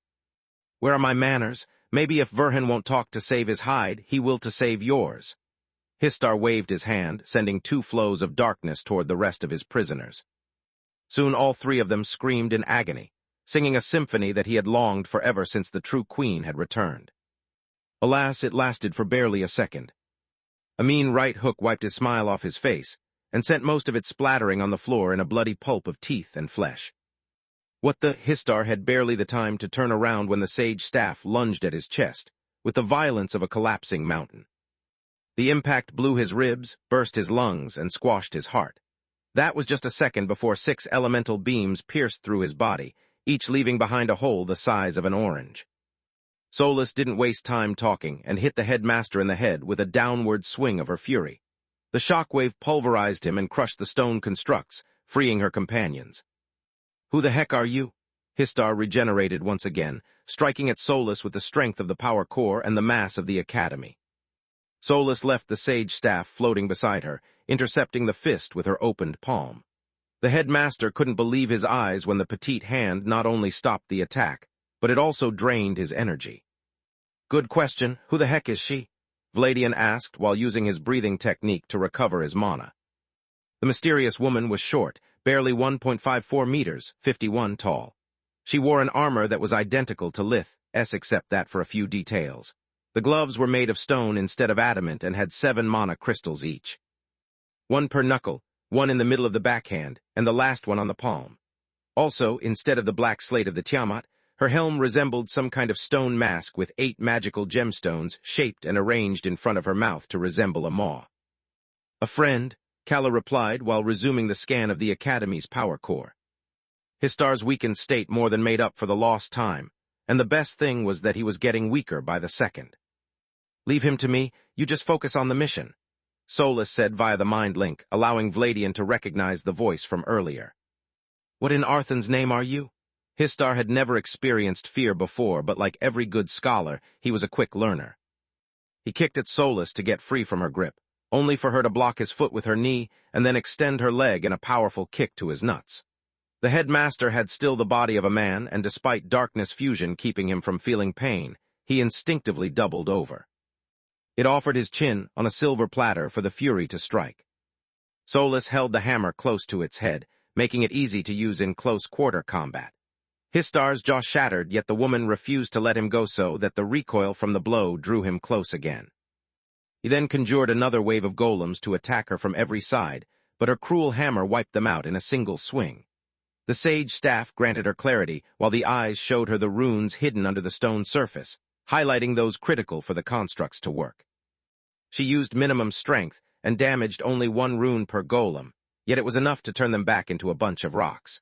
"Where are my manners? Maybe if Verhin won't talk to save his hide, he will to save yours." Histar waved his hand, sending 2 flows of darkness toward the rest of his prisoners. Soon all 3 of them screamed in agony, singing a symphony that he had longed for ever since the true queen had returned. Alas, it lasted for barely a second. A mean right hook wiped his smile off his face, and sent most of it splattering on the floor in a bloody pulp of teeth and flesh. What the Histar had barely the time to turn around when the sage staff lunged at his chest, with the violence of a collapsing mountain. The impact blew his ribs, burst his lungs, and squashed his heart. That was just a second before 6 elemental beams pierced through his body, each leaving behind a hole the size of an orange. Solus didn't waste time talking and hit the headmaster in the head with a downward swing of her fury. The shockwave pulverized him and crushed the stone constructs, freeing her companions. "Who the heck are you?" Histar regenerated once again, striking at Solus with the strength of the power core and the mass of the academy. Solus left the sage staff floating beside her, intercepting the fist with her opened palm. The headmaster couldn't believe his eyes when the petite hand not only stopped the attack, but it also drained his energy. "Good question. Who the heck is she?" Vladian asked while using his breathing technique to recover his mana. The mysterious woman was short, barely 1.54 meters, 51 tall. She wore an armor that was identical to Lith's except that for a few details. The gloves were made of stone instead of adamant and had 7 mana crystals each. 1 per knuckle, 1 in the middle of the backhand, and the last one on the palm. Also, instead of the black slate of the Tiamat, her helm resembled some kind of stone mask with 8 magical gemstones shaped and arranged in front of her mouth to resemble a maw. "A friend," Kala replied while resuming the scan of the Academy's power core. Histar's weakened state more than made up for the lost time, and the best thing was that he was getting weaker by the second. "Leave him to me, you just focus on the mission," Solus said via the mind link, allowing Vladian to recognize the voice from earlier. "What in Arthan's name are you?" Histar had never experienced fear before, but like every good scholar, he was a quick learner. He kicked at Solus to get free from her grip, only for her to block his foot with her knee and then extend her leg in a powerful kick to his nuts. The headmaster had still the body of a man, and despite darkness fusion keeping him from feeling pain, he instinctively doubled over. It offered his chin on a silver platter for the Fury to strike. Solus held the hammer close to its head, making it easy to use in close-quarter combat. Histar's jaw shattered, yet the woman refused to let him go so that the recoil from the blow drew him close again. He then conjured another wave of golems to attack her from every side, but her cruel hammer wiped them out in a single swing. The sage staff granted her clarity, while the eyes showed her the runes hidden under the stone surface, highlighting those critical for the constructs to work. She used minimum strength and damaged only 1 rune per golem, yet it was enough to turn them back into a bunch of rocks.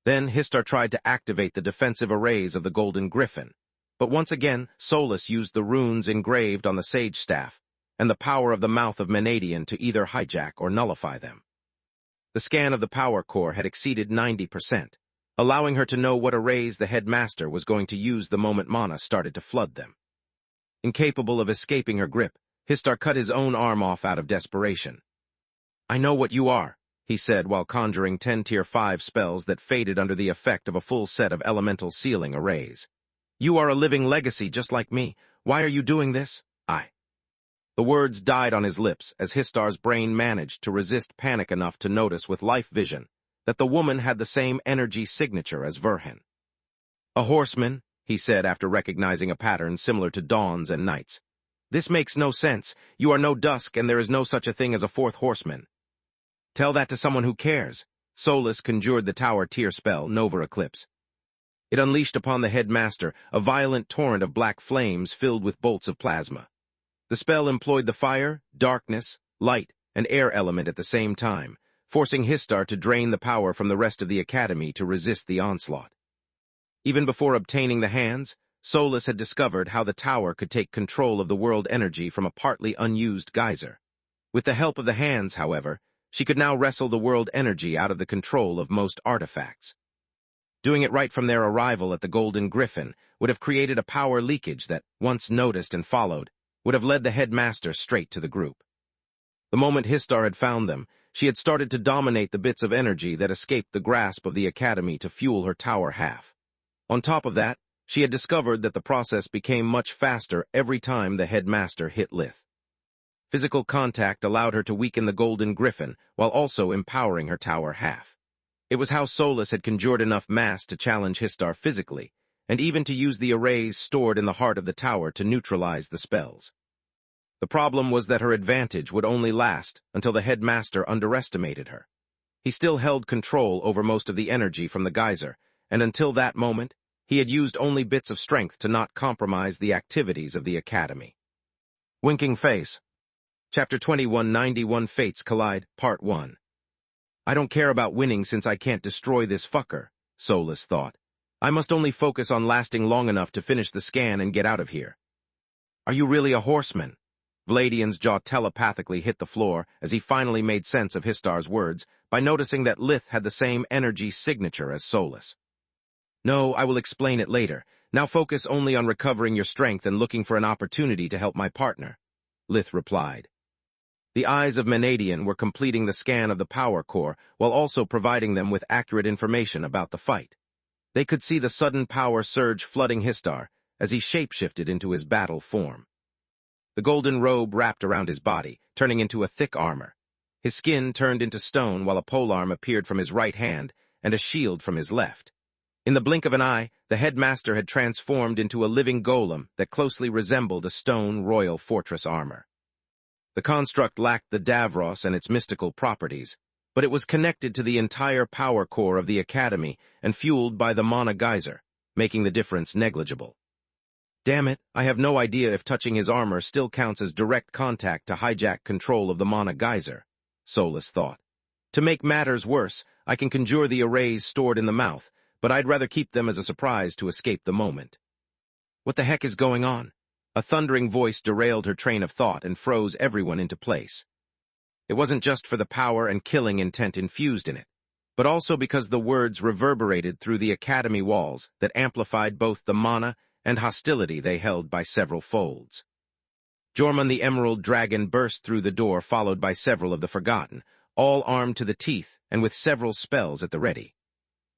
Then Histar tried to activate the defensive arrays of the Golden Griffin, but once again Solus used the runes engraved on the sage staff and the power of the mouth of Menadian to either hijack or nullify them. The scan of the power core had exceeded 90%, allowing her to know what arrays the headmaster was going to use the moment mana started to flood them. Incapable of escaping her grip, Histar cut his own arm off out of desperation. "I know what you are," he said while conjuring 10 Tier 5 spells that faded under the effect of a full set of elemental sealing arrays. "You are a living legacy just like me. Why are you doing this?" The words died on his lips as Histar's brain managed to resist panic enough to notice with life vision that the woman had the same energy signature as Verhin. "A horseman," he said after recognizing a pattern similar to Dawn's and Night's. "This makes no sense. You are no Dusk and there is no such a thing as a 4th horseman." "Tell that to someone who cares." Solus conjured the Tower Tier spell, Nova Eclipse. It unleashed upon the headmaster a violent torrent of black flames filled with bolts of plasma. The spell employed the fire, darkness, light, and air element at the same time, forcing Histar to drain the power from the rest of the Academy to resist the onslaught. Even before obtaining the hands, Solus had discovered how the tower could take control of the world energy from a partly unused geyser. With the help of the hands, however, she could now wrestle the world energy out of the control of most artifacts. Doing it right from their arrival at the Golden Griffin would have created a power leakage that, once noticed and followed, would have led the headmaster straight to the group. The moment Histar had found them, she had started to dominate the bits of energy that escaped the grasp of the Academy to fuel her tower half. On top of that, she had discovered that the process became much faster every time the headmaster hit Lith. Physical contact allowed her to weaken the Golden Griffin while also empowering her tower half. It was how Solus had conjured enough mass to challenge Histar physically, and even to use the arrays stored in the heart of the tower to neutralize the spells. The problem was that her advantage would only last until the headmaster underestimated her. He still held control over most of the energy from the geyser, and until that moment, he had used only bits of strength to not compromise the activities of the Academy. Winking Face. Chapter 2191 Fates Collide, Part 1. "I don't care about winning since I can't destroy this fucker," Solus thought. "I must only focus on lasting long enough to finish the scan and get out of here." "Are you really a horseman?" Vladian's jaw telepathically hit the floor as he finally made sense of Histar's words by noticing that Lith had the same energy signature as Solus. "No, I will explain it later. Now focus only on recovering your strength and looking for an opportunity to help my partner," Lith replied. The eyes of Menadian were completing the scan of the power core while also providing them with accurate information about the fight. They could see the sudden power surge flooding Histar as he shapeshifted into his battle form. The golden robe wrapped around his body, turning into a thick armor. His skin turned into stone while a polearm appeared from his right hand and a shield from his left. In the blink of an eye, the headmaster had transformed into a living golem that closely resembled a stone royal fortress armor. The construct lacked the Davros and its mystical properties, but it was connected to the entire power core of the Academy and fueled by the mana geyser, making the difference negligible. Damn it, I have no idea if touching his armor still counts as direct contact to hijack control of the mana geyser, Solus thought. To make matters worse, I can conjure the arrays stored in the mouth, but I'd rather keep them as a surprise to escape the moment. What the heck is going on? A thundering voice derailed her train of thought and froze everyone into place. It wasn't just for the power and killing intent infused in it, but also because the words reverberated through the academy walls that amplified both the mana and hostility they held by several folds. Jormung the Emerald Dragon burst through the door, followed by several of the Forgotten, all armed to the teeth and with several spells at the ready.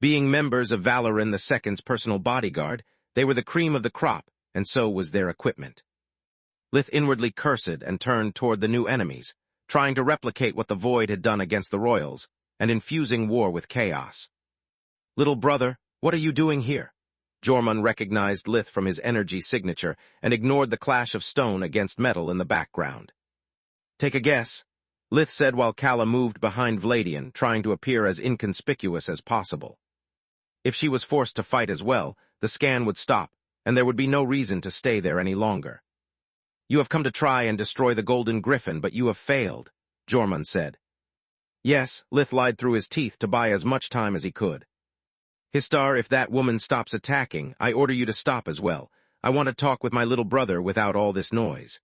Being members of Valoran II's personal bodyguard, they were the cream of the crop, and so was their equipment. Lith inwardly cursed and turned toward the new enemies, trying to replicate what the Void had done against the Royals, and infusing war with chaos. "Little brother, what are you doing here?" Jormung recognized Lith from his energy signature and ignored the clash of stone against metal in the background. "Take a guess," Lith said while Kala moved behind Vladian, trying to appear as inconspicuous as possible. If she was forced to fight as well, the scan would stop, and there would be no reason to stay there any longer. "You have come to try and destroy the Golden Griffin, but you have failed," Jormung said. "Yes," Lith lied through his teeth to buy as much time as he could. "Histar, if that woman stops attacking, I order you to stop as well. I want to talk with my little brother without all this noise."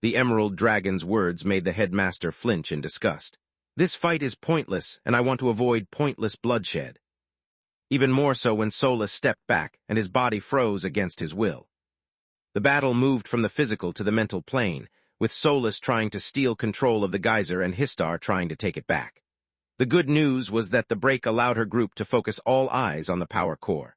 The Emerald Dragon's words made the headmaster flinch in disgust. "This fight is pointless, and I want to avoid pointless bloodshed." Even more so when Solus stepped back and his body froze against his will. The battle moved from the physical to the mental plane, with Solus trying to steal control of the geyser and Histar trying to take it back. The good news was that the break allowed her group to focus all eyes on the power core.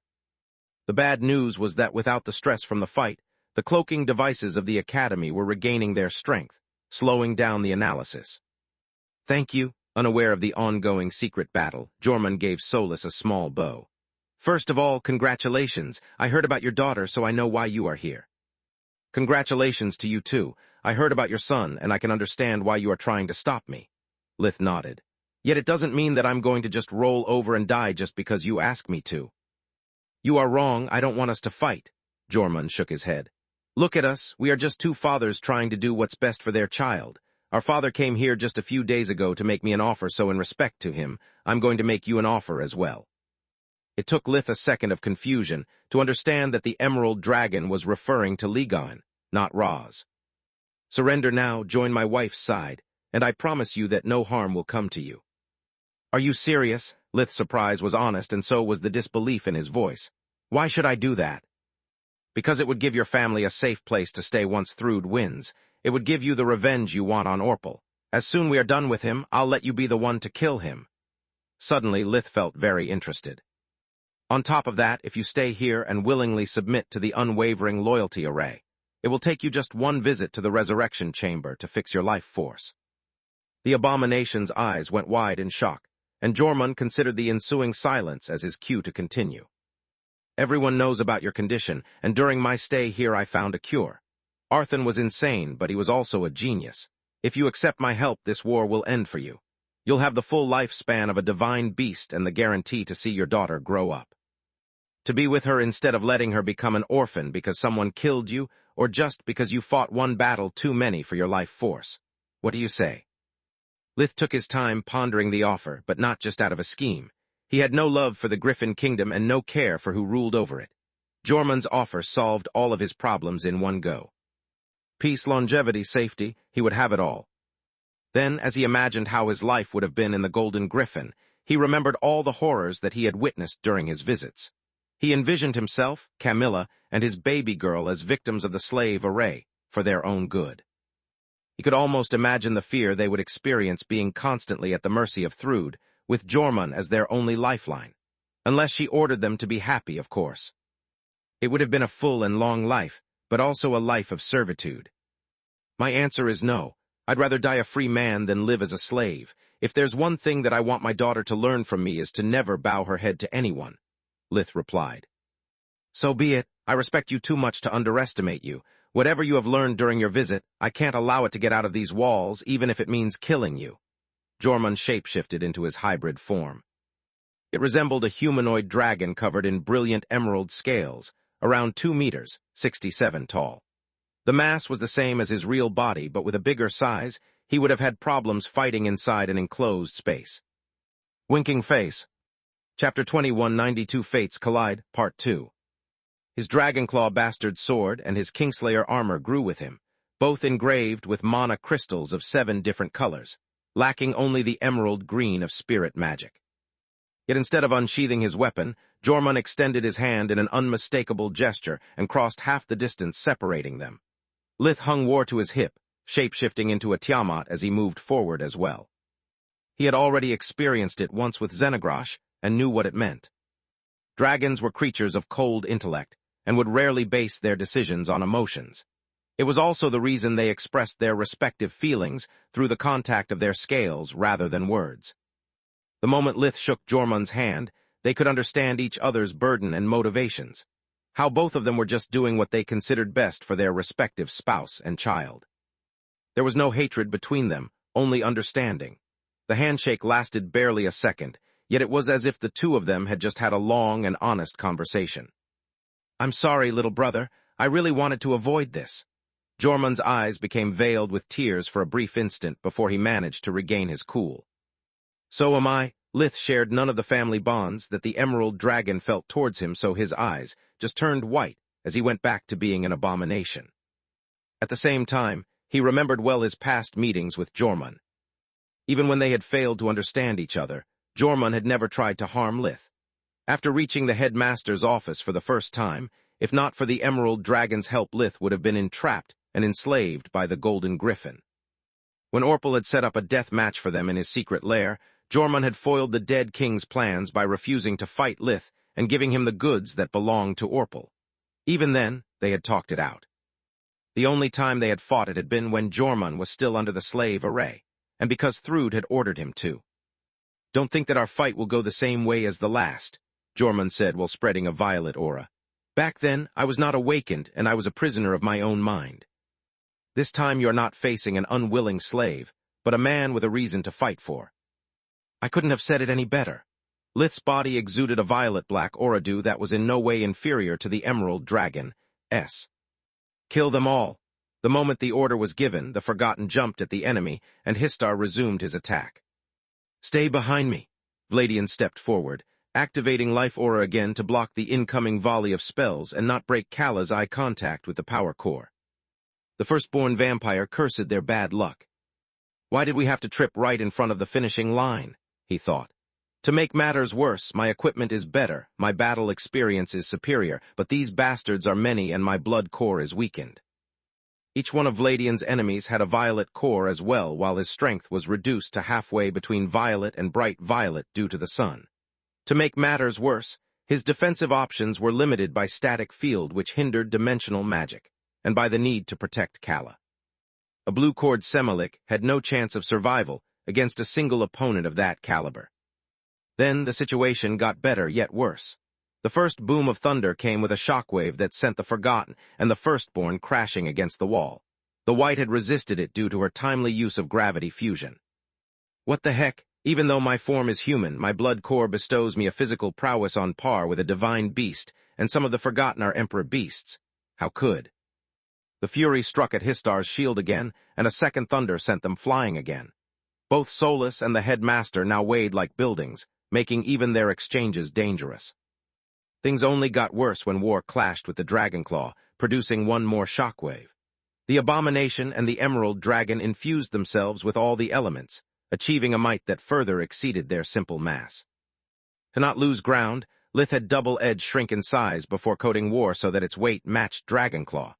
The bad news was that without the stress from the fight, the cloaking devices of the Academy were regaining their strength, slowing down the analysis. "Thank you." Unaware of the ongoing secret battle, Jormung gave Solus a small bow. "First of all, congratulations. I heard about your daughter, so I know why you are here." "Congratulations to you too. I heard about your son, and I can understand why you are trying to stop me." Lith nodded. "Yet it doesn't mean that I'm going to just roll over and die just because you ask me to." "You are wrong. I don't want us to fight." Jormung shook his head. "Look at us. We are just two fathers trying to do what's best for their child. Our father came here just a few days ago to make me an offer, so in respect to him, I'm going to make you an offer as well." It took Lith a second of confusion to understand that the Emerald Dragon was referring to Ligon, not Raz. "Surrender now, join my wife's side, and I promise you that no harm will come to you." "Are you serious?" Lith's surprise was honest, and so was the disbelief in his voice. "Why should I do that?" "Because it would give your family a safe place to stay once Thrud wins. It would give you the revenge you want on Orpal. As soon we are done with him, I'll let you be the one to kill him." Suddenly, Lith felt very interested. "On top of that, if you stay here and willingly submit to the unwavering loyalty array, it will take you just one visit to the resurrection chamber to fix your life force." The abomination's eyes went wide in shock, and Jormung considered the ensuing silence as his cue to continue. "Everyone knows about your condition, and during my stay here I found a cure. Arthun was insane, but he was also a genius. If you accept my help, this war will end for you. You'll have the full lifespan of a divine beast and the guarantee to see your daughter grow up. To be with her instead of letting her become an orphan because someone killed you, or just because you fought one battle too many for your life force. What do you say?" Lith took his time pondering the offer, but not just out of a scheme. He had no love for the Griffin Kingdom and no care for who ruled over it. Jormung's offer solved all of his problems in one go. Peace, longevity, safety, he would have it all. Then, as he imagined how his life would have been in the Golden Griffin, he remembered all the horrors that he had witnessed during his visits. He envisioned himself, Camilla, and his baby girl as victims of the slave array, for their own good. He could almost imagine the fear they would experience being constantly at the mercy of Thrud, with Jormung as their only lifeline. Unless she ordered them to be happy, of course. It would have been a full and long life, but also a life of servitude. "My answer is no. I'd rather die a free man than live as a slave. If there's one thing that I want my daughter to learn from me is to never bow her head to anyone." Lith replied. So be it. I respect you too much to underestimate you. Whatever you have learned during your visit, I can't allow it to get out of these walls, even if it means killing you. Jormund shapeshifted into his hybrid form. It resembled a humanoid dragon covered in brilliant emerald scales, around 2 meters, 67 tall. The mass was the same as his real body, but with a bigger size, he would have had problems fighting inside an enclosed space. Winking Face. Chapter 21, 92 Fates Collide, Part 2. His Dragonclaw bastard sword and his Kingslayer armor grew with him, both engraved with mana crystals of 7 different colors, lacking only the emerald green of spirit magic. Yet instead of unsheathing his weapon, Jormund extended his hand in an unmistakable gesture and crossed half the distance separating them. Lith hung war to his hip, shapeshifting into a Tiamat as he moved forward as well. He had already experienced it once with Xenogrash and knew what it meant. Dragons were creatures of cold intellect and would rarely base their decisions on emotions. It was also the reason they expressed their respective feelings through the contact of their scales rather than words. The moment Lith shook Jormund's hand, they could understand each other's burden and motivations, how both of them were just doing what they considered best for their respective spouse and child. There was no hatred between them, only understanding. The handshake lasted barely a second, yet it was as if the two of them had just had a long and honest conversation. I'm sorry, little brother. I really wanted to avoid this. Jormund's eyes became veiled with tears for a brief instant before he managed to regain his cool. So am I. Lith shared none of the family bonds that the emerald dragon felt towards him, so his eyes just turned white as he went back to being an abomination. At the same time, he remembered well his past meetings with Jormund. Even when they had failed to understand each other, Jormund had never tried to harm Lith. After reaching the headmaster's office for the first time, if not for the emerald dragon's help, Lith would have been entrapped and enslaved by the golden griffin. When Orpal had set up a death match for them in his secret lair, Jormund had foiled the dead king's plans by refusing to fight Lith and giving him the goods that belonged to Orpal. Even then, they had talked it out. The only time they had fought it had been when Jormund was still under the slave array, and because Thrud had ordered him to. Don't think that our fight will go the same way as the last, Jormund said while spreading a violet aura. Back then, I was not awakened, and I was a prisoner of my own mind. This time you're not facing an unwilling slave, but a man with a reason to fight for. I couldn't have said it any better. Lith's body exuded a violet-black aura dew that was in no way inferior to the emerald dragon, S. Kill them all. The moment the order was given, the Forgotten jumped at the enemy, and Histar resumed his attack. Stay behind me. Vladian stepped forward, activating life aura again to block the incoming volley of spells and not break Kala's eye contact with the power core. The firstborn vampire cursed their bad luck. Why did we have to trip right in front of the finishing line? He thought. To make matters worse, my equipment is better, my battle experience is superior, but these bastards are many and my blood core is weakened. Each one of Vladian's enemies had a violet core as well, while his strength was reduced to halfway between violet and bright violet due to the sun. To make matters worse, his defensive options were limited by static field which hindered dimensional magic, and by the need to protect Kala. A blue-cored Semilik had no chance of survival against a single opponent of that caliber. Then the situation got better yet worse. The first boom of thunder came with a shockwave that sent the Forgotten and the Firstborn crashing against the wall. The White had resisted it due to her timely use of gravity fusion. What the heck? Even though my form is human, my blood core bestows me a physical prowess on par with a divine beast, and some of the Forgotten are emperor beasts. How could? The fury struck at Histar's shield again, and a second thunder sent them flying again. Both Solus and the headmaster now weighed like buildings, making even their exchanges dangerous. Things only got worse when war clashed with the Dragonclaw, producing one more shockwave. The Abomination and the Emerald Dragon infused themselves with all the elements, achieving a might that further exceeded their simple mass. To not lose ground, Lith had double-edged shrink in size before coding war so that its weight matched Dragonclaw.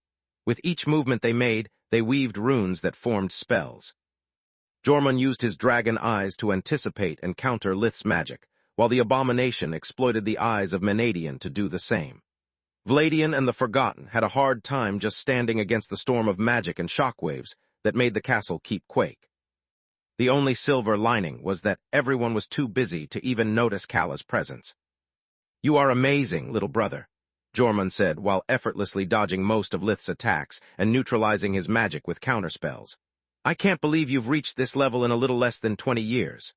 With each movement they made, they weaved runes that formed spells. Jormund used his dragon eyes to anticipate and counter Lith's magic, while the Abomination exploited the eyes of Menadian to do the same. Vladian and the Forgotten had a hard time just standing against the storm of magic and shockwaves that made the castle keep quake. The only silver lining was that everyone was too busy to even notice Kala's presence. "You are amazing, little brother," Jormund said while effortlessly dodging most of Lith's attacks and neutralizing his magic with counterspells. "I can't believe you've reached this level in a little less than 20 years.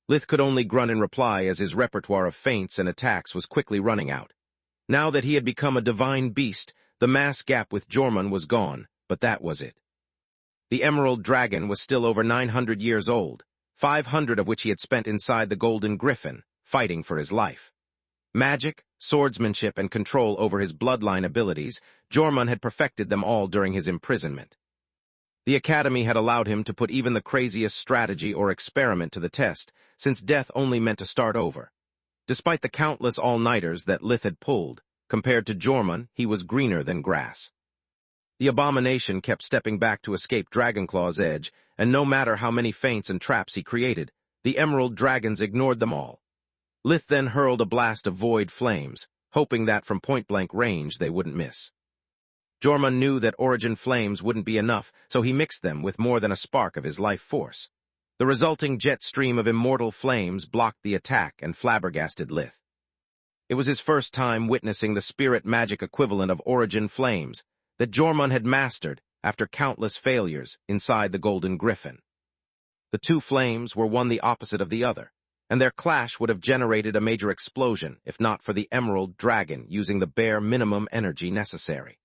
Lith could only grunt in reply as his repertoire of feints and attacks was quickly running out. Now that he had become a divine beast, the mass gap with Jormund was gone, but that was it. The Emerald Dragon was still over 900 years old, 500 of which he had spent inside the Golden Griffin, fighting for his life. Magic, swordsmanship, and control over his bloodline abilities, Jormund had perfected them all during his imprisonment. The Academy had allowed him to put even the craziest strategy or experiment to the test, since death only meant to start over. Despite the countless all-nighters that Lith had pulled, compared to Jormund, he was greener than grass. The abomination kept stepping back to escape Dragonclaw's edge, and no matter how many feints and traps he created, the Emerald Dragons ignored them all. Lith then hurled a blast of void flames, hoping that from point-blank range they wouldn't miss. Jormund knew that origin flames wouldn't be enough, so he mixed them with more than a spark of his life force. The resulting jet stream of immortal flames blocked the attack and flabbergasted Lith. It was his first time witnessing the spirit magic equivalent of origin flames that Jormund had mastered after countless failures inside the Golden Griffin. The two flames were one the opposite of the other, and their clash would have generated a major explosion if not for the Emerald Dragon using the bare minimum energy necessary.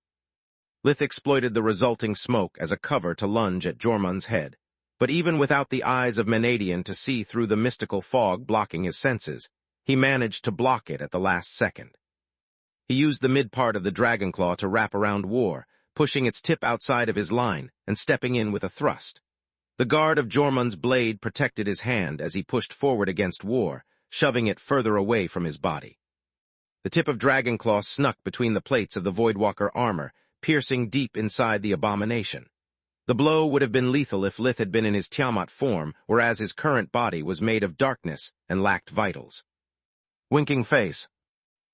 Lith exploited the resulting smoke as a cover to lunge at Jormund's head, but even without the eyes of Menadian to see through the mystical fog blocking his senses, he managed to block it at the last second. He used the mid-part of the Dragonclaw to wrap around War, pushing its tip outside of his line and stepping in with a thrust. The guard of Jormund's blade protected his hand as he pushed forward against War, shoving it further away from his body. The tip of Dragonclaw snuck between the plates of the Voidwalker armor, piercing deep inside the abomination. The blow would have been lethal if Lith had been in his Tiamat form, whereas his current body was made of darkness and lacked vitals. Winking Face.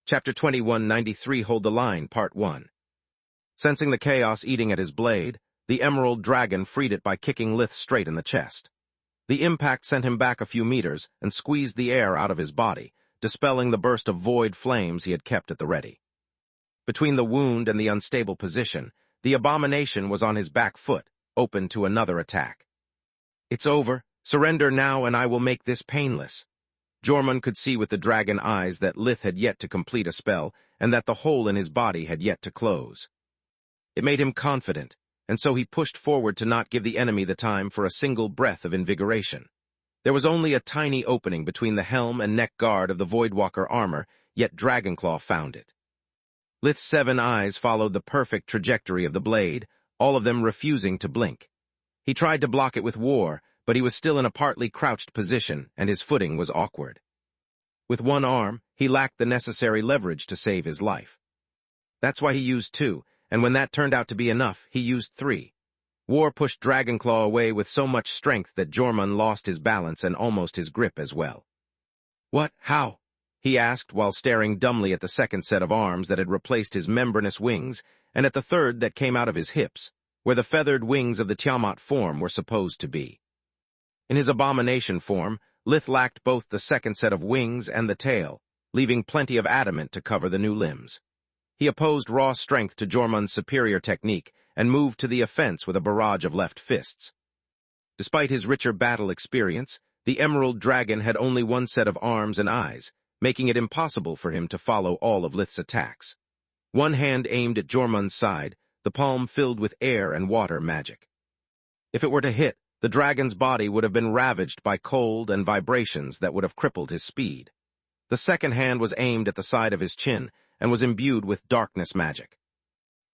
Chapter 2193 Hold the Line, Part 1. Sensing the chaos eating at his blade, the Emerald Dragon freed it by kicking Lith straight in the chest. The impact sent him back a few meters and squeezed the air out of his body, dispelling the burst of void flames he had kept at the ready. Between the wound and the unstable position, the abomination was on his back foot, open to another attack. "It's over. Surrender now and I will make this painless." Jormund could see with the dragon eyes that Lith had yet to complete a spell and that the hole in his body had yet to close. It made him confident, and so he pushed forward to not give the enemy the time for a single breath of invigoration. There was only a tiny opening between the helm and neck guard of the Voidwalker armor, yet Dragonclaw found it. Lith's 7 eyes followed the perfect trajectory of the blade, all of them refusing to blink. He tried to block it with War, but he was still in a partly crouched position, and his footing was awkward. With one arm, he lacked the necessary leverage to save his life. That's why he used 2, and when that turned out to be enough, he used 3. War pushed Dragonclaw away with so much strength that Jormund lost his balance and almost his grip as well. "What? How?" he asked while staring dumbly at the second set of arms that had replaced his membranous wings and at the third that came out of his hips, where the feathered wings of the Tiamat form were supposed to be. In his abomination form, Lith lacked both the second set of wings and the tail, leaving plenty of adamant to cover the new limbs. He opposed raw strength to Jormund's superior technique and moved to the offense with a barrage of left fists. Despite his richer battle experience, the Emerald Dragon had only one set of arms and eyes, making it impossible for him to follow all of Lith's attacks. One hand aimed at Jormund's side, the palm filled with air and water magic. If it were to hit, the dragon's body would have been ravaged by cold and vibrations that would have crippled his speed. The second hand was aimed at the side of his chin and was imbued with darkness magic.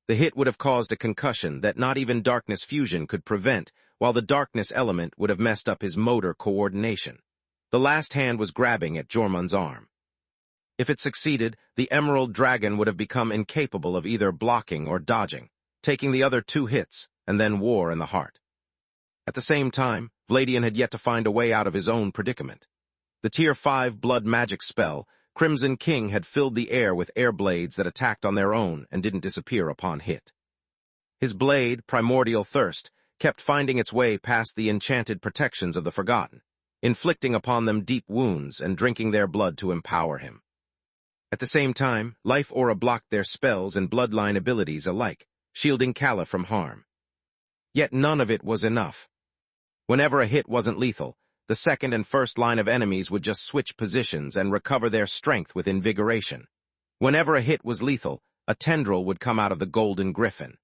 The hit would have caused a concussion that not even darkness fusion could prevent, while the darkness element would have messed up his motor coordination. The last hand was grabbing at Jormund's arm. If it succeeded, the Emerald Dragon would have become incapable of either blocking or dodging, taking the other 2 hits, and then War in the heart. At the same time, Vladian had yet to find a way out of his own predicament. The Tier 5 blood magic spell, Crimson King, had filled the air with air blades that attacked on their own and didn't disappear upon hit. His blade, Primordial Thirst, kept finding its way past the enchanted protections of the Forgotten, inflicting upon them deep wounds and drinking their blood to empower him. At the same time, Life Aura blocked their spells and bloodline abilities alike, shielding Kala from harm. Yet none of it was enough. Whenever a hit wasn't lethal, the second and first line of enemies would just switch positions and recover their strength with invigoration. Whenever a hit was lethal, a tendril would come out of the golden griffin.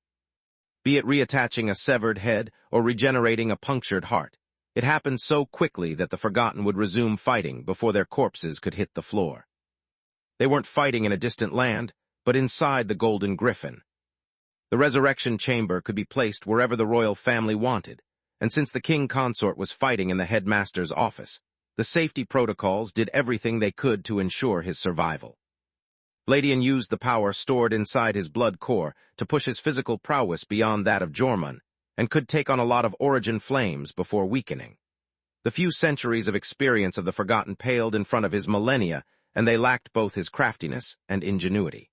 Be it reattaching a severed head or regenerating a punctured heart, it happened so quickly that the Forgotten would resume fighting before their corpses could hit the floor. They weren't fighting in a distant land, but inside the golden griffin. The resurrection chamber could be placed wherever the royal family wanted, and since the king consort was fighting in the headmaster's office, the safety protocols did everything they could to ensure his survival. Vladian used the power stored inside his blood core to push his physical prowess beyond that of Jormun, and could take on a lot of origin flames before weakening. The few centuries of experience of the Forgotten paled in front of his millennia, and they lacked both his craftiness and ingenuity.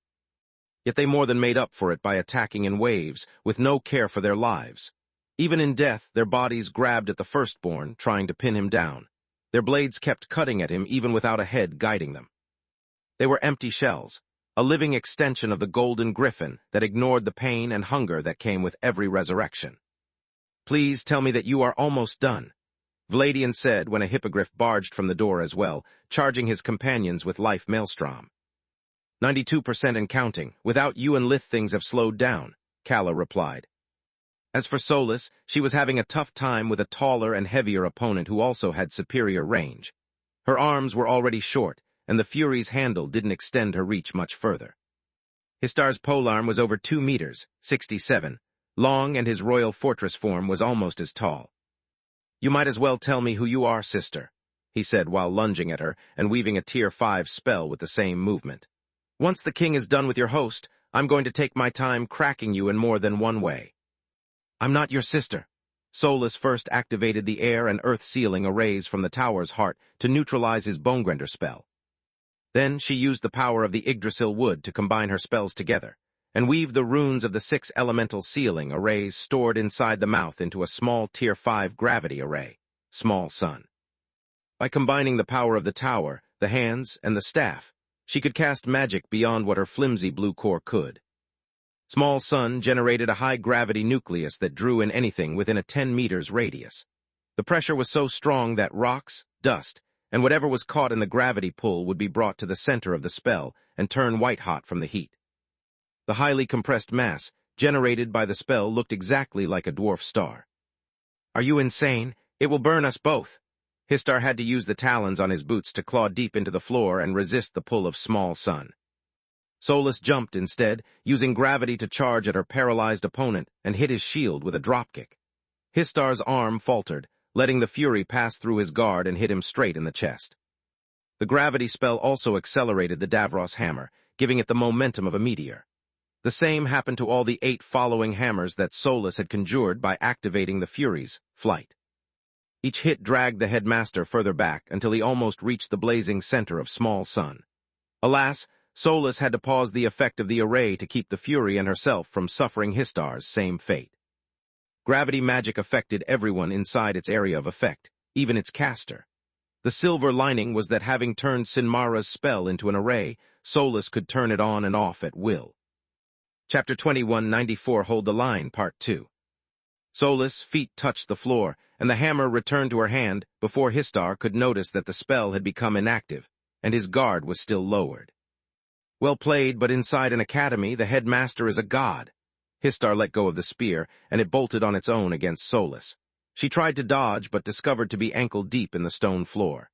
Yet they more than made up for it by attacking in waves, with no care for their lives. Even in death, their bodies grabbed at the firstborn, trying to pin him down. Their blades kept cutting at him even without a head guiding them. They were empty shells, a living extension of the golden griffin that ignored the pain and hunger that came with every resurrection. "Please tell me that you are almost done," Vladian said when a hippogriff barged from the door as well, charging his companions with life maelstrom. 92% and counting. Without you and Lith things have slowed down, Kala replied. As for Solus, she was having a tough time with a taller and heavier opponent who also had superior range. Her arms were already short, and the Fury's handle didn't extend her reach much further. Histar's polearm was over 2 meters, 67, long, and his royal fortress form was almost as tall. "You might as well tell me who you are, sister," he said while lunging at her and weaving a Tier 5 spell with the same movement. "Once the king is done with your host, I'm going to take my time cracking you in more than one way." "I'm not your sister." Solus first activated the air and earth sealing arrays from the tower's heart to neutralize his Bonegrinder spell. Then she used the power of the Yggdrasil wood to combine her spells together, and weave the runes of the 6 elemental sealing arrays stored inside the mouth into a small Tier 5 gravity array, Small Sun. By combining the power of the tower, the hands, and the staff, she could cast magic beyond what her flimsy blue core could. Small Sun generated a high-gravity nucleus that drew in anything within a 10 meters radius. The pressure was so strong that rocks, dust, and whatever was caught in the gravity pull would be brought to the center of the spell and turn white-hot from the heat. The highly compressed mass generated by the spell looked exactly like a dwarf star. "Are you insane? It will burn us both." Histar had to use the talons on his boots to claw deep into the floor and resist the pull of Small Sun. Solus jumped instead, using gravity to charge at her paralyzed opponent and hit his shield with a dropkick. Histar's arm faltered, letting the Fury pass through his guard and hit him straight in the chest. The gravity spell also accelerated the Davros hammer, giving it the momentum of a meteor. The same happened to all the 8 following hammers that Solus had conjured by activating the Fury's flight. Each hit dragged the headmaster further back until he almost reached the blazing center of Small Sun. Alas, Solus had to pause the effect of the array to keep the Fury and herself from suffering Histar's same fate. Gravity magic affected everyone inside its area of effect, even its caster. The silver lining was that having turned Sinmara's spell into an array, Solus could turn it on and off at will. Chapter 2194 Hold the Line, Part 2. Solus' feet touched the floor, and the hammer returned to her hand before Histar could notice that the spell had become inactive, and his guard was still lowered. Well played, but inside an academy, the headmaster is a god. Histar let go of the spear, and it bolted on its own against Solus. She tried to dodge, but discovered to be ankle-deep in the stone floor.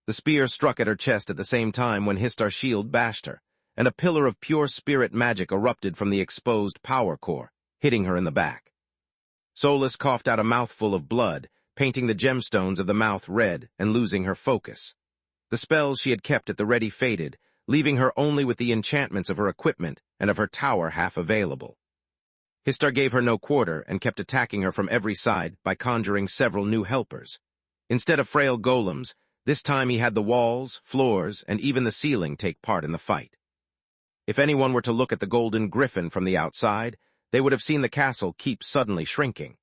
The spear struck at her chest at the same time when Histar's shield bashed her, and a pillar of pure spirit magic erupted from the exposed power core, hitting her in the back. Solus coughed out a mouthful of blood, painting the gemstones of the mouth red and losing her focus. The spells she had kept at the ready faded, leaving her only with the enchantments of her equipment and of her tower half available. Histar gave her no quarter and kept attacking her from every side by conjuring several new helpers. Instead of frail golems, this time he had the walls, floors, and even the ceiling take part in the fight. If anyone were to look at the golden griffin from the outside, they would have seen the castle keep suddenly shrinking.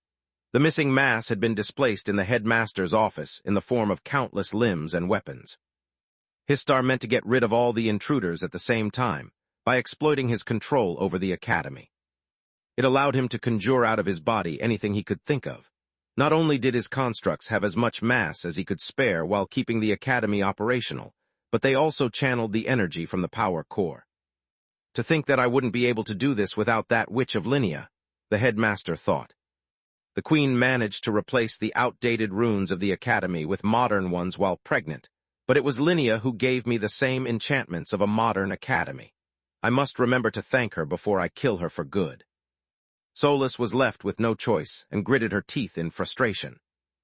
The missing mass had been displaced in the headmaster's office in the form of countless limbs and weapons. Histar meant to get rid of all the intruders at the same time, by exploiting his control over the academy. It allowed him to conjure out of his body anything he could think of. Not only did his constructs have as much mass as he could spare while keeping the academy operational, but they also channeled the energy from the power core. To think that I wouldn't be able to do this without that witch of Linnea, the headmaster thought. The queen managed to replace the outdated runes of the academy with modern ones while pregnant, but it was Linnea who gave me the same enchantments of a modern academy. I must remember to thank her before I kill her for good. Solus was left with no choice and gritted her teeth in frustration.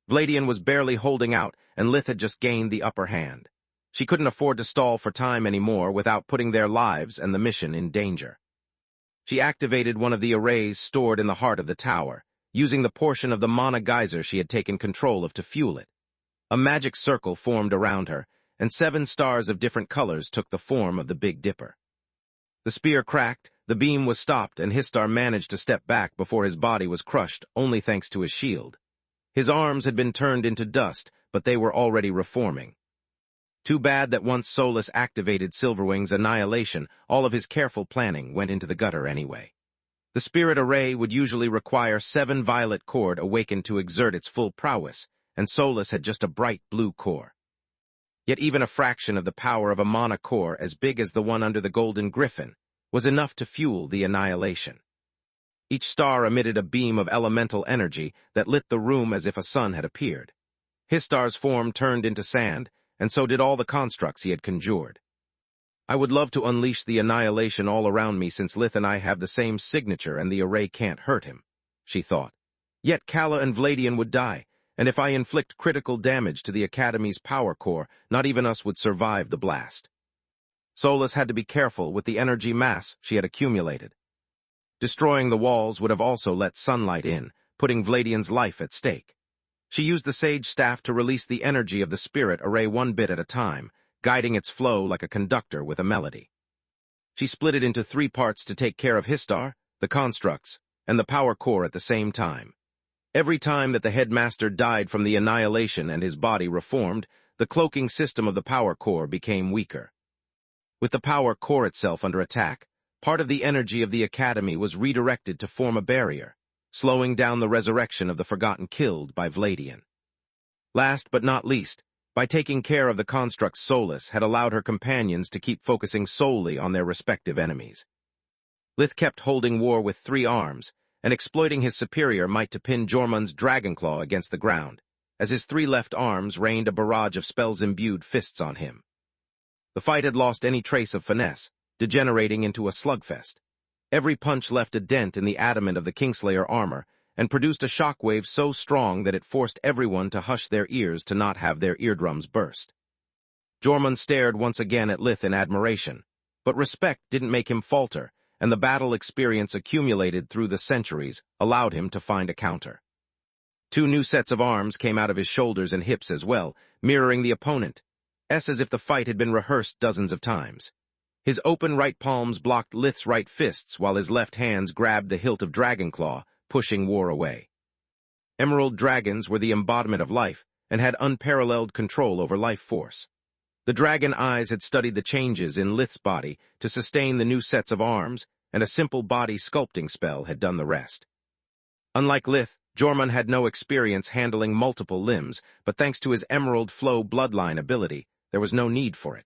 Vladian was barely holding out, and Lith had just gained the upper hand. She couldn't afford to stall for time anymore without putting their lives and the mission in danger. She activated one of the arrays stored in the heart of the tower, using the portion of the mana geyser she had taken control of to fuel it. A magic circle formed around her, and 7 stars of different colors took the form of the Big Dipper. The spear cracked, the beam was stopped, and Histar managed to step back before his body was crushed, only thanks to his shield. His arms had been turned into dust, but they were already reforming. Too bad that once Solus activated Silverwing's annihilation, all of his careful planning went into the gutter anyway. The spirit array would usually require 7 violet cord awakened to exert its full prowess, and Solus had just a bright blue core. Yet even a fraction of the power of a mana core as big as the one under the Golden Griffin was enough to fuel the annihilation. Each star emitted a beam of elemental energy that lit the room as if a sun had appeared. Histar's form turned into sand, and so did all the constructs he had conjured. I would love to unleash the annihilation all around me since Lith and I have the same signature and the array can't hurt him, she thought. Yet Kala and Vladian would die, and if I inflict critical damage to the Academy's power core, not even us would survive the blast. Solus had to be careful with the energy mass she had accumulated. Destroying the walls would have also let sunlight in, putting Vladian's life at stake. She used the sage staff to release the energy of the spirit array 1 bit at a time, guiding its flow like a conductor with a melody. She split it into 3 parts to take care of Histar, the constructs, and the power core at the same time. Every time that the headmaster died from the annihilation and his body reformed, the cloaking system of the power core became weaker. With the power core itself under attack, part of the energy of the academy was redirected to form a barrier, slowing down the resurrection of the forgotten killed by Vladian. Last but not least, by taking care of the constructs, Solus had allowed her companions to keep focusing solely on their respective enemies. Lith kept holding war with 3 arms, and exploiting his superior might to pin Jormung's Dragonclaw against the ground, as his 3 left arms rained a barrage of spells-imbued fists on him. The fight had lost any trace of finesse, degenerating into a slugfest. Every punch left a dent in the adamant of the Kingslayer armor, and produced a shockwave so strong that it forced everyone to hush their ears to not have their eardrums burst. Jormung stared once again at Lith in admiration, but respect didn't make him falter, and the battle experience accumulated through the centuries allowed him to find a counter. 2 new sets of arms came out of his shoulders and hips as well, mirroring the opponent, as if the fight had been rehearsed dozens of times. His open right palms blocked Lith's right fists while his left hands grabbed the hilt of Dragonclaw, pushing war away. Emerald dragons were the embodiment of life and had unparalleled control over life force. The dragon eyes had studied the changes in Lith's body to sustain the new sets of arms, and a simple body sculpting spell had done the rest. Unlike Lith, Jormung had no experience handling multiple limbs, but thanks to his Emerald Flow bloodline ability, there was no need for it.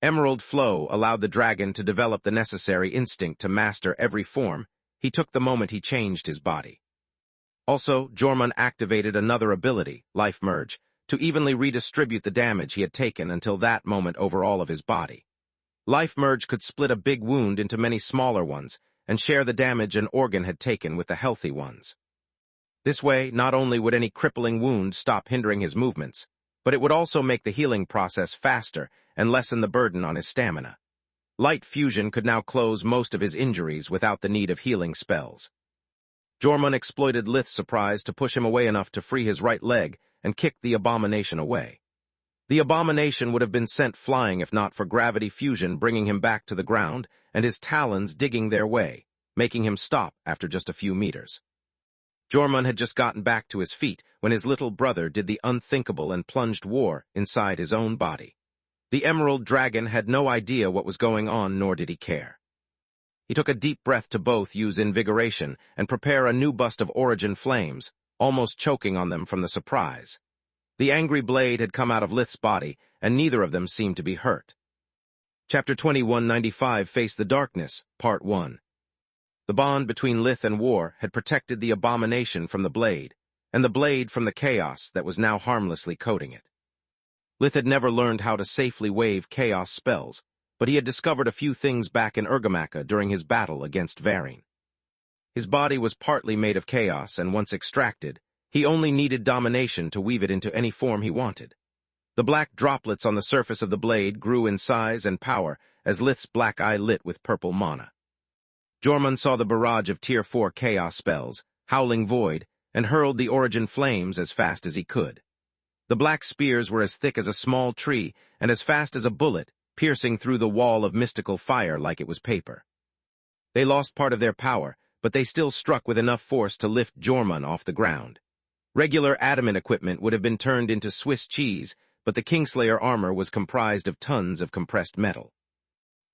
Emerald Flow allowed the dragon to develop the necessary instinct to master every form he took the moment he changed his body. Also, Jormung activated another ability, Life Merge, to evenly redistribute the damage he had taken until that moment over all of his body. Life Merge could split a big wound into many smaller ones and share the damage an organ had taken with the healthy ones. This way, not only would any crippling wound stop hindering his movements, but it would also make the healing process faster and lessen the burden on his stamina. Light fusion could now close most of his injuries without the need of healing spells. Jormung exploited Lith's surprise to push him away enough to free his right leg and kick the abomination away. The abomination would have been sent flying if not for gravity fusion bringing him back to the ground and his talons digging their way, making him stop after just a few meters. Jormung had just gotten back to his feet when his little brother did the unthinkable and plunged war inside his own body. The Emerald Dragon had no idea what was going on, nor did he care. He took a deep breath to both use invigoration and prepare a new bust of origin flames, almost choking on them from the surprise. The angry blade had come out of Lith's body, and neither of them seemed to be hurt. Chapter 2195 Face the Darkness, Part 1. The bond between Lith and War had protected the abomination from the blade, and the blade from the chaos that was now harmlessly coating it. Lith had never learned how to safely wave chaos spells, but he had discovered a few things back in Urgamaka during his battle against Varine. His body was partly made of chaos, and once extracted, he only needed domination to weave it into any form he wanted. The black droplets on the surface of the blade grew in size and power as Lith's black eye lit with purple mana. Jormund saw the barrage of Tier 4 chaos spells, Howling Void, and hurled the origin flames as fast as he could. The black spears were as thick as a small tree and as fast as a bullet, piercing through the wall of mystical fire like it was paper. They lost part of their power, but they still struck with enough force to lift Jormund off the ground. Regular adamant equipment would have been turned into Swiss cheese, but the Kingslayer armor was comprised of tons of compressed metal.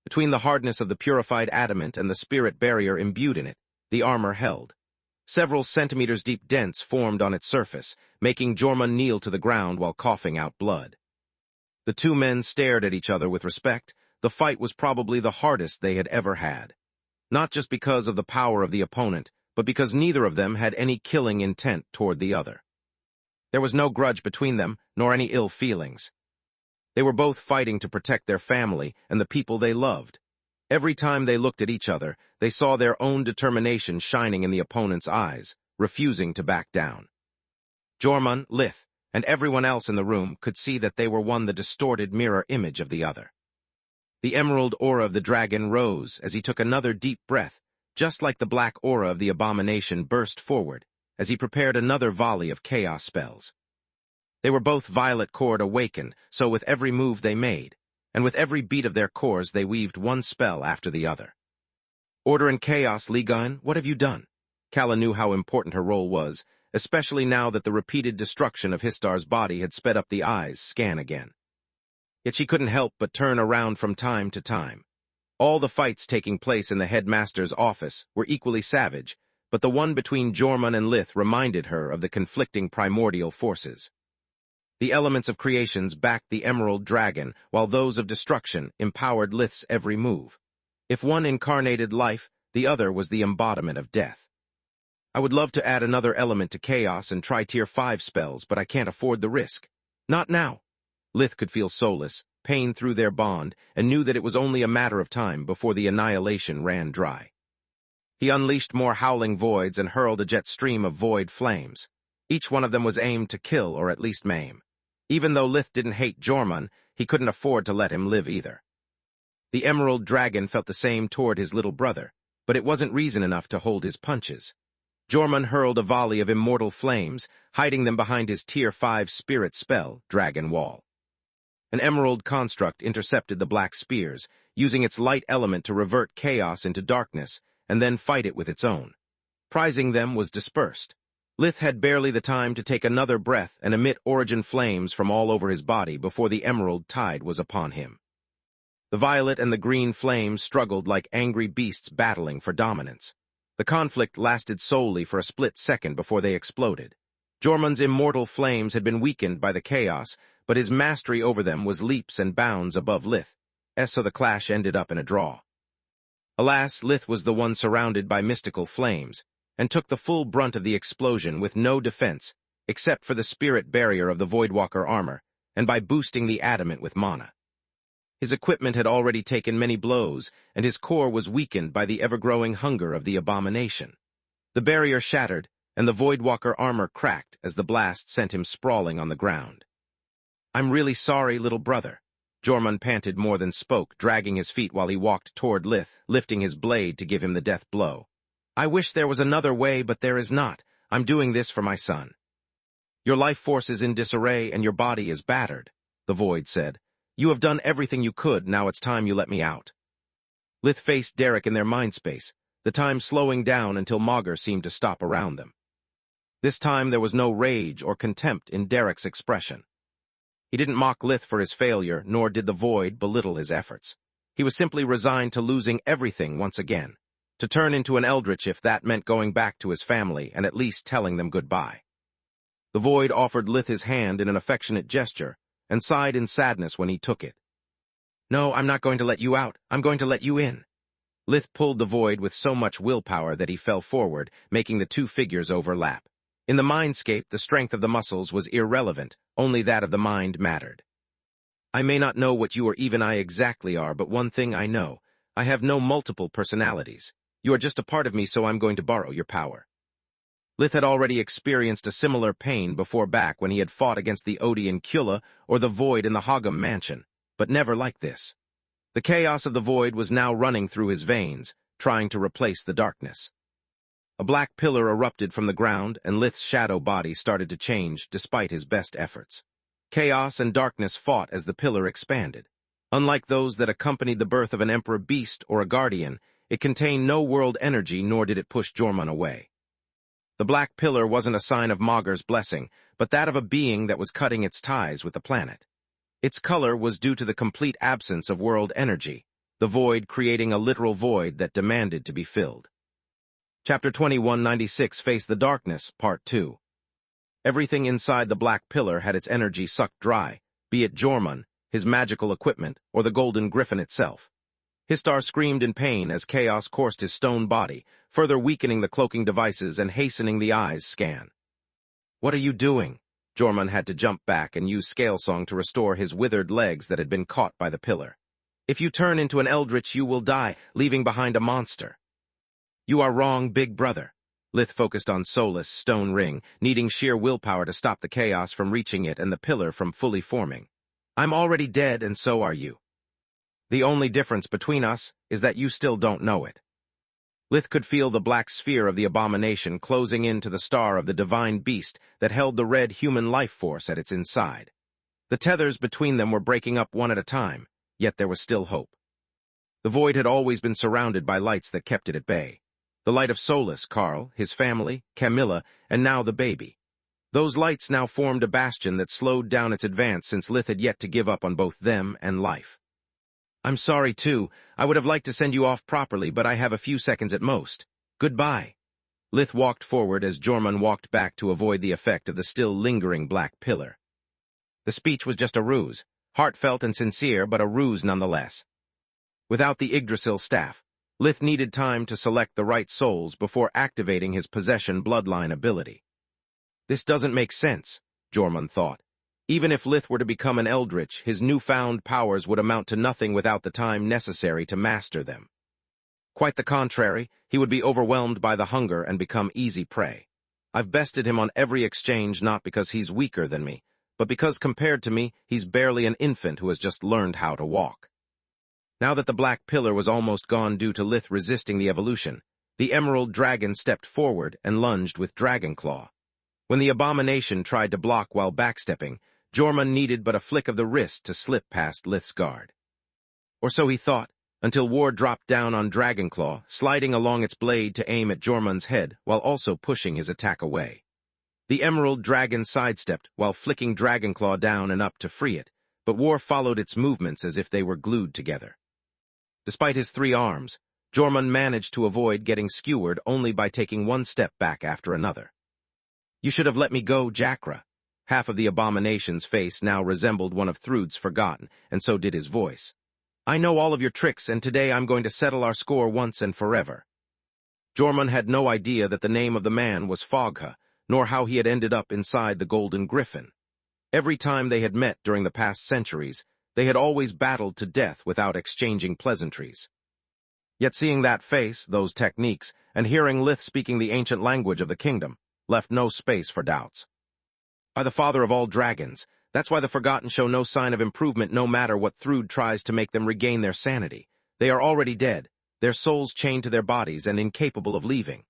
Between the hardness of the purified adamant and the spirit barrier imbued in it, the armor held. Several centimeters deep dents formed on its surface, making Jormund kneel to the ground while coughing out blood. The two men stared at each other with respect. The fight was probably the hardest they had ever had. Not just because of the power of the opponent, but because neither of them had any killing intent toward the other. There was no grudge between them, nor any ill feelings. They were both fighting to protect their family and the people they loved. Every time they looked at each other, they saw their own determination shining in the opponent's eyes, refusing to back down. Jormund, Lith, and everyone else in the room could see that they were the distorted mirror image of the other. The emerald aura of the dragon rose as he took another deep breath, just like the black aura of the abomination burst forward as he prepared another volley of chaos spells. They were both violet cored awakened, so with every move they made, and with every beat of their cores they weaved one spell after the other. Order and chaos, Ligun, what have you done? Kala knew how important her role was, especially now that the repeated destruction of Histar's body had sped up the eye's scan again. Yet she couldn't help but turn around from time to time. All the fights taking place in the headmaster's office were equally savage, but the one between Jormund and Lith reminded her of the conflicting primordial forces. The elements of creations backed the emerald dragon, while those of destruction empowered Lith's every move. If one incarnated life, the other was the embodiment of death. I would love to add another element to chaos and try Tier 5 spells, but I can't afford the risk. Not now. Lith could feel soulless, pain through their bond, and knew that it was only a matter of time before the annihilation ran dry. He unleashed more howling voids and hurled a jet stream of void flames. Each one of them was aimed to kill or at least maim. Even though Lith didn't hate Jormund, he couldn't afford to let him live either. The emerald dragon felt the same toward his little brother, but it wasn't reason enough to hold his punches. Jormund hurled a volley of immortal flames, hiding them behind his Tier 5 spirit spell, Dragon Wall. An emerald construct intercepted the black spears, using its light element to revert chaos into darkness, and then fight it with its own. Prizing them was dispersed. Lith had barely the time to take another breath and emit origin flames from all over his body before the emerald tide was upon him. The violet and the green flames struggled like angry beasts battling for dominance. The conflict lasted solely for a split second before they exploded. Jormund's immortal flames had been weakened by the chaos, but his mastery over them was leaps and bounds above Lith, so the clash ended up in a draw. Alas, Lith was the one surrounded by mystical flames, and took the full brunt of the explosion with no defense, except for the spirit barrier of the Voidwalker armor, and by boosting the adamant with mana. His equipment had already taken many blows, and his core was weakened by the ever-growing hunger of the abomination. The barrier shattered, and the Voidwalker armor cracked as the blast sent him sprawling on the ground. "I'm really sorry, little brother." Jormund panted more than spoke, dragging his feet while he walked toward Lith, lifting his blade to give him the death blow. "I wish there was another way, but there is not. I'm doing this for my son." "Your life force is in disarray and your body is battered," the Void said. "You have done everything you could, now it's time you let me out." Lith faced Derek in their mindspace, the time slowing down until Magus seemed to stop around them. This time there was no rage or contempt in Derek's expression. He didn't mock Lith for his failure, nor did the void belittle his efforts. He was simply resigned to losing everything once again, to turn into an eldritch if that meant going back to his family and at least telling them goodbye. The void offered Lith his hand in an affectionate gesture, and sighed in sadness when he took it. "No, I'm not going to let you out. I'm going to let you in." Lith pulled the void with so much willpower that he fell forward, making the two figures overlap. In the mindscape, the strength of the muscles was irrelevant, only that of the mind mattered. "I may not know what you or even I exactly are, but one thing I know. I have no multiple personalities. You are just a part of me, so I'm going to borrow your power." Lith had already experienced a similar pain before back when he had fought against the Odian Kula or the Void in the Hogum mansion, but never like this. The chaos of the Void was now running through his veins, trying to replace the darkness. A black pillar erupted from the ground, and Lith's shadow body started to change despite his best efforts. Chaos and darkness fought as the pillar expanded. Unlike those that accompanied the birth of an emperor beast or a guardian, it contained no world energy, nor did it push Jormung away. The black pillar wasn't a sign of Maugur's blessing, but that of a being that was cutting its ties with the planet. Its color was due to the complete absence of world energy, the void creating a literal void that demanded to be filled. Chapter 2196 Face the Darkness, Part 2. Everything inside the black pillar had its energy sucked dry, be it Jormung, his magical equipment, or the golden griffin itself. Histar screamed in pain as chaos coursed his stone body, further weakening the cloaking devices and hastening the eye's scan. "What are you doing?" Jormung had to jump back and use Scalesong to restore his withered legs that had been caught by the pillar. "If you turn into an eldritch, you will die, leaving behind a monster." "You are wrong, big brother." Lith focused on Solus' stone ring, needing sheer willpower to stop the chaos from reaching it and the pillar from fully forming. "I'm already dead, and so are you. The only difference between us is that you still don't know it." Lith could feel the black sphere of the abomination closing in to the star of the divine beast that held the red human life force at its inside. The tethers between them were breaking up one at a time, yet there was still hope. The void had always been surrounded by lights that kept it at bay. The light of Solus, Carl, his family, Camilla, and now the baby. Those lights now formed a bastion that slowed down its advance since Lith had yet to give up on both them and life. "I'm sorry, too. I would have liked to send you off properly, but I have a few seconds at most. Goodbye." Lith walked forward as Jormung walked back to avoid the effect of the still lingering black pillar. The speech was just a ruse, heartfelt and sincere, but a ruse nonetheless. Without the Yggdrasil staff, Lith needed time to select the right souls before activating his possession bloodline ability. This doesn't make sense, Jormung thought. Even if Lith were to become an eldritch, his newfound powers would amount to nothing without the time necessary to master them. Quite the contrary, he would be overwhelmed by the hunger and become easy prey. I've bested him on every exchange not because he's weaker than me, but because compared to me, he's barely an infant who has just learned how to walk. Now that the black pillar was almost gone due to Lith resisting the evolution, the emerald dragon stepped forward and lunged with dragon claw. When the abomination tried to block while backstepping, Jormung needed but a flick of the wrist to slip past Lith's guard. Or so he thought, until War dropped down on Dragonclaw, sliding along its blade to aim at Jormung's head while also pushing his attack away. The emerald dragon sidestepped while flicking Dragonclaw down and up to free it, but War followed its movements as if they were glued together. Despite his 3 arms, Jormung managed to avoid getting skewered only by taking one step back after another. "You should have let me go, Jakra." Half of the abomination's face now resembled one of Thrud's forgotten, and so did his voice. "I know all of your tricks, and today I'm going to settle our score once and forever." Jormung had no idea that the name of the man was Fogha, nor how he had ended up inside the Golden Griffin. Every time they had met during the past centuries, they had always battled to death without exchanging pleasantries. Yet seeing that face, those techniques, and hearing Lith speaking the ancient language of the kingdom, left no space for doubts. By the father of all dragons, that's why the Forgotten show no sign of improvement no matter what Thrud tries to make them regain their sanity. They are already dead, their souls chained to their bodies and incapable of leaving.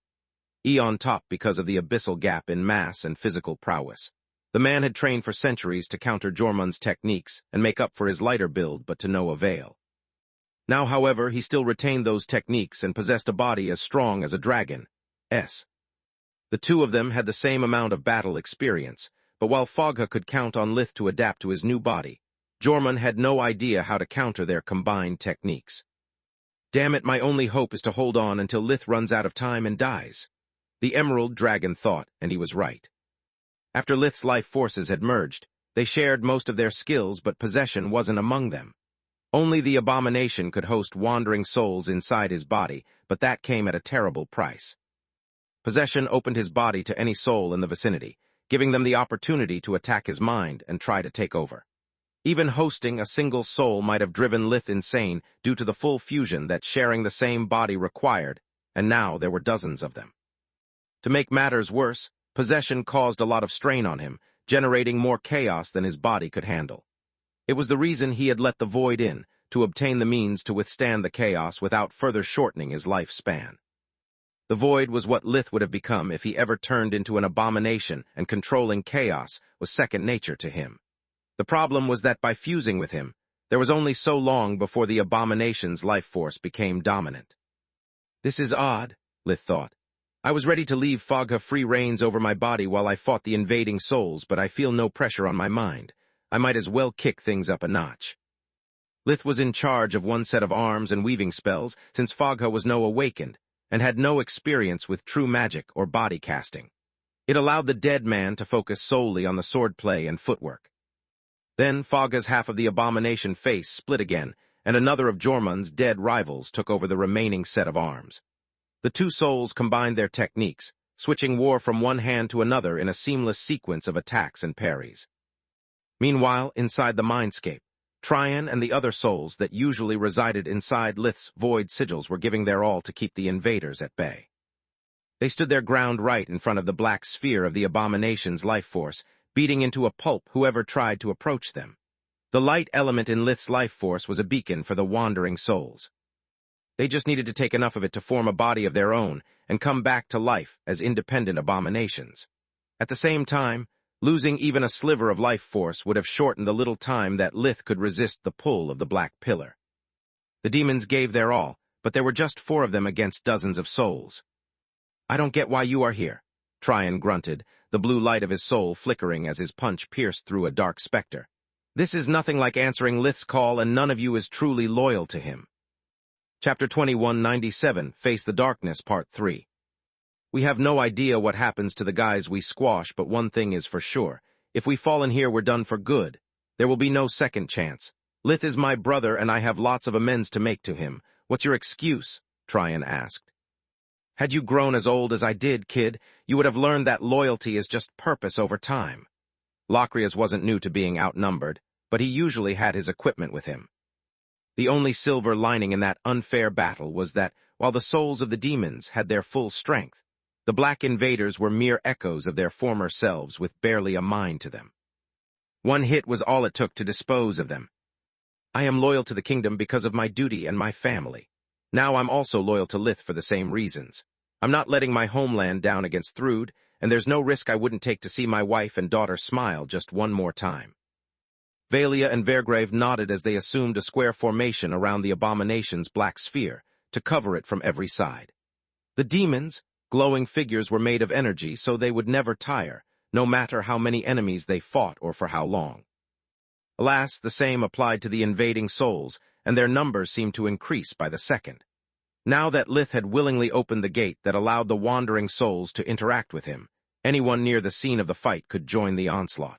On top because of the abyssal gap in mass and physical prowess. The man had trained for centuries to counter Jormung's techniques and make up for his lighter build, but to no avail. Now, however, he still retained those techniques and possessed a body as strong as a dragon. The two of them had the same amount of battle experience, but while Fogha could count on Lith to adapt to his new body, Jormung had no idea how to counter their combined techniques. Damn it, my only hope is to hold on until Lith runs out of time and dies. The Emerald Dragon thought, and he was right. After Lith's life forces had merged, they shared most of their skills, but possession wasn't among them. Only the abomination could host wandering souls inside his body, but that came at a terrible price. Possession opened his body to any soul in the vicinity, giving them the opportunity to attack his mind and try to take over. Even hosting a single soul might have driven Lith insane due to the full fusion that sharing the same body required, and now there were dozens of them. To make matters worse, possession caused a lot of strain on him, generating more chaos than his body could handle. It was the reason he had let the void in, to obtain the means to withstand the chaos without further shortening his lifespan. The void was what Lith would have become if he ever turned into an abomination, and controlling chaos was second nature to him. The problem was that by fusing with him, there was only so long before the abomination's life force became dominant. This is odd, Lith thought. I was ready to leave Fogha free reins over my body while I fought the invading souls, but I feel no pressure on my mind. I might as well kick things up a notch. Lith was in charge of one set of arms and weaving spells, since Fogha was no awakened, and had no experience with true magic or body casting. It allowed the dead man to focus solely on the swordplay and footwork. Then Fogha's half of the abomination face split again, and another of Jormung's dead rivals took over the remaining set of arms. The two souls combined their techniques, switching war from one hand to another in a seamless sequence of attacks and parries. Meanwhile, inside the mindscape, Trian and the other souls that usually resided inside Lith's void sigils were giving their all to keep the invaders at bay. They stood their ground right in front of the black sphere of the abomination's life force, beating into a pulp whoever tried to approach them. The light element in Lith's life force was a beacon for the wandering souls. They just needed to take enough of it to form a body of their own and come back to life as independent abominations. At the same time, losing even a sliver of life force would have shortened the little time that Lith could resist the pull of the black pillar. The demons gave their all, but there were just 4 of them against dozens of souls. I don't get why you are here, Trian grunted, the blue light of his soul flickering as his punch pierced through a dark specter. This is nothing like answering Lith's call, and none of you is truly loyal to him. Chapter 2197, Face the Darkness, Part 3. We have no idea what happens to the guys we squash, but one thing is for sure. If we fall in here, we're done for good. There will be no second chance. Lith is my brother, and I have lots of amends to make to him. What's your excuse? Trian asked. Had you grown as old as I did, kid, you would have learned that loyalty is just purpose over time. Locrius wasn't new to being outnumbered, but he usually had his equipment with him. The only silver lining in that unfair battle was that, while the souls of the demons had their full strength, the black invaders were mere echoes of their former selves with barely a mind to them. One hit was all it took to dispose of them. I am loyal to the kingdom because of my duty and my family. Now I'm also loyal to Lith for the same reasons. I'm not letting my homeland down against Thrud, and there's no risk I wouldn't take to see my wife and daughter smile just one more time. Valia and Vergrave nodded as they assumed a square formation around the abomination's black sphere, to cover it from every side. The demons, glowing figures, were made of energy, so they would never tire, no matter how many enemies they fought or for how long. Alas, the same applied to the invading souls, and their numbers seemed to increase by the second. Now that Lith had willingly opened the gate that allowed the wandering souls to interact with him, anyone near the scene of the fight could join the onslaught.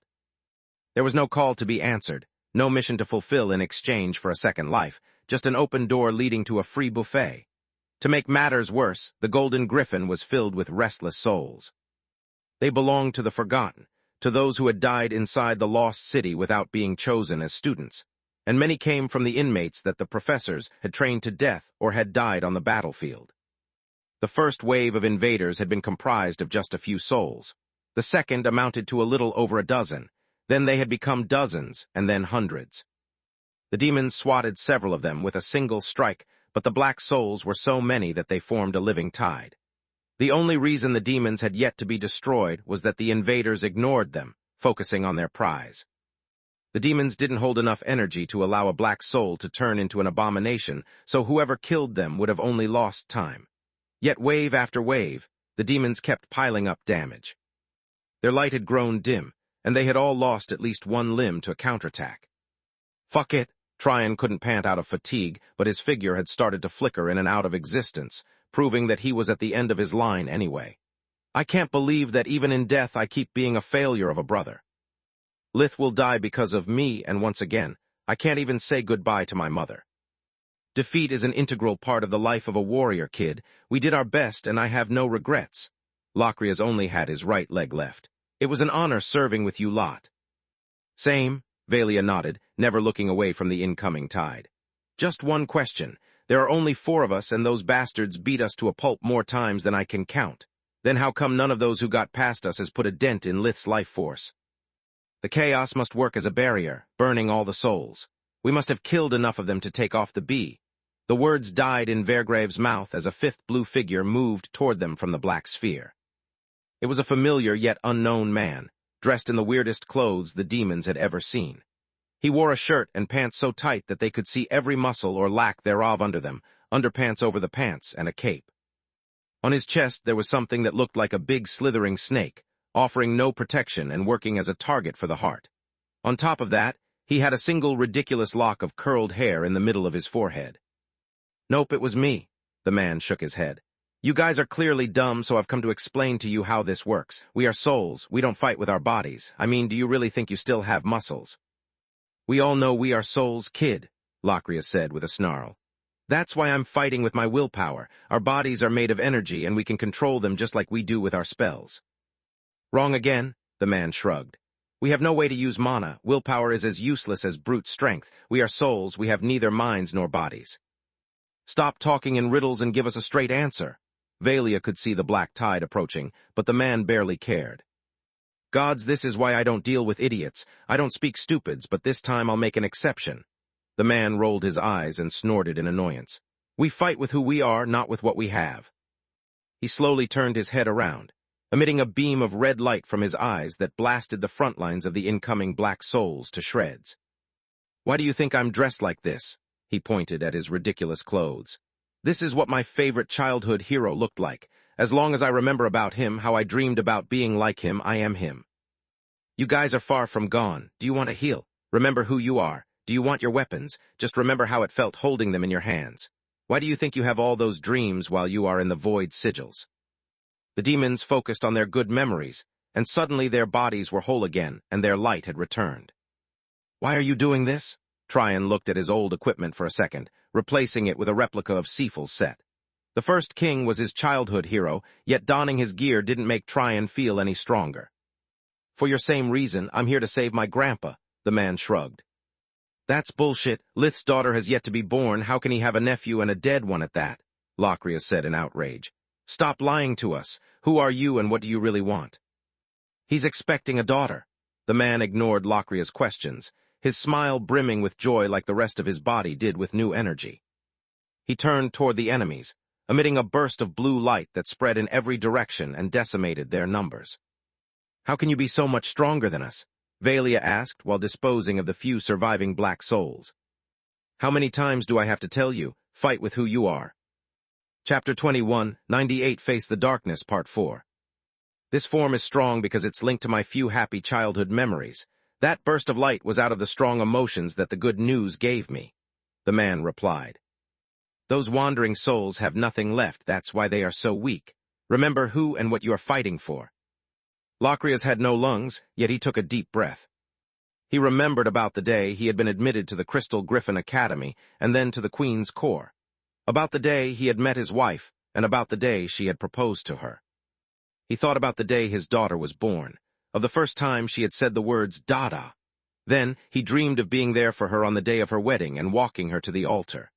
There was no call to be answered, no mission to fulfill in exchange for a second life, just an open door leading to a free buffet. To make matters worse, the Golden Griffin was filled with restless souls. They belonged to the forgotten, to those who had died inside the lost city without being chosen as students, and many came from the inmates that the professors had trained to death or had died on the battlefield. The first wave of invaders had been comprised of just a few souls. The second amounted to a little over a dozen. Then they had become dozens, and then hundreds. The demons swatted several of them with a single strike, but the black souls were so many that they formed a living tide. The only reason the demons had yet to be destroyed was that the invaders ignored them, focusing on their prize. The demons didn't hold enough energy to allow a black soul to turn into an abomination, so whoever killed them would have only lost time. Yet wave after wave, the demons kept piling up damage. Their light had grown dim, and they had all lost at least one limb to a counterattack. Fuck it. Tryon couldn't pant out of fatigue, but his figure had started to flicker in and out of existence, proving that he was at the end of his line anyway. I can't believe that even in death I keep being a failure of a brother. Lith will die because of me, and once again, I can't even say goodbye to my mother. Defeat is an integral part of the life of a warrior, kid. We did our best, and I have no regrets. Locrias only had his right leg left. It was an honor serving with you lot. Same, Valia nodded, never looking away from the incoming tide. Just one question. There are only 4 of us, and those bastards beat us to a pulp more times than I can count. Then how come none of those who got past us has put a dent in Lith's life force? The chaos must work as a barrier, burning all the souls. We must have killed enough of them to take off the bee. The words died in Vergrave's mouth as a 5th blue figure moved toward them from the black sphere. It was a familiar yet unknown man, dressed in the weirdest clothes the demons had ever seen. He wore a shirt and pants so tight that they could see every muscle or lack thereof under them, underpants over the pants, and a cape. On his chest there was something that looked like a big slithering snake, offering no protection and working as a target for the heart. On top of that, he had a single ridiculous lock of curled hair in the middle of his forehead. Nope, it was me. The man shook his head. You guys are clearly dumb, so I've come to explain to you how this works. We are souls. We don't fight with our bodies. I mean, do you really think you still have muscles? We all know we are souls, kid, Locrias said with a snarl. That's why I'm fighting with my willpower. Our bodies are made of energy, and we can control them just like we do with our spells. Wrong again, the man shrugged. We have no way to use mana. Willpower is as useless as brute strength. We are souls. We have neither minds nor bodies. Stop talking in riddles and give us a straight answer. Valia could see the black tide approaching, but the man barely cared. Gods, this is why I don't deal with idiots. I don't speak stupids, but this time I'll make an exception. The man rolled his eyes and snorted in annoyance. We fight with who we are, not with what we have. He slowly turned his head around, emitting a beam of red light from his eyes that blasted the front lines of the incoming black souls to shreds. Why do you think I'm dressed like this? He pointed at his ridiculous clothes. This is what my favorite childhood hero looked like. As long as I remember about him, how I dreamed about being like him, I am him. You guys are far from gone. Do you want to heal? Remember who you are. Do you want your weapons? Just remember how it felt holding them in your hands. Why do you think you have all those dreams while you are in the void sigils? The demons focused on their good memories, and suddenly their bodies were whole again, and their light had returned. Why are you doing this? Tryon looked at his old equipment for a second, replacing it with a replica of Sifil's set. The first king was his childhood hero, yet donning his gear didn't make Tryon feel any stronger. For your same reason, I'm here to save my grandpa, the man shrugged. That's bullshit. Lith's daughter has yet to be born. How can he have a nephew and a dead one at that? Locrias said in outrage. Stop lying to us. Who are you and what do you really want? He's expecting a daughter. The man ignored Locria's questions, his smile brimming with joy like the rest of his body did with new energy. He turned toward the enemies, emitting a burst of blue light that spread in every direction and decimated their numbers. How can you be so much stronger than us? Valia asked while disposing of the few surviving black souls. How many times do I have to tell you? Fight with who you are. Chapter 21, 98 Face the Darkness, Part 4. This form is strong because it's linked to my few happy childhood memories. That burst of light was out of the strong emotions that the good news gave me. The man replied. Those wandering souls have nothing left, that's why they are so weak. Remember who and what you are fighting for. Locrias had no lungs, yet he took a deep breath. He remembered about the day he had been admitted to the Crystal Griffin Academy and then to the Queen's Corps. About the day he had met his wife, and about the day she had proposed to her. He thought about the day his daughter was born, of the first time she had said the words Dada. Then he dreamed of being there for her on the day of her wedding and walking her to the altar.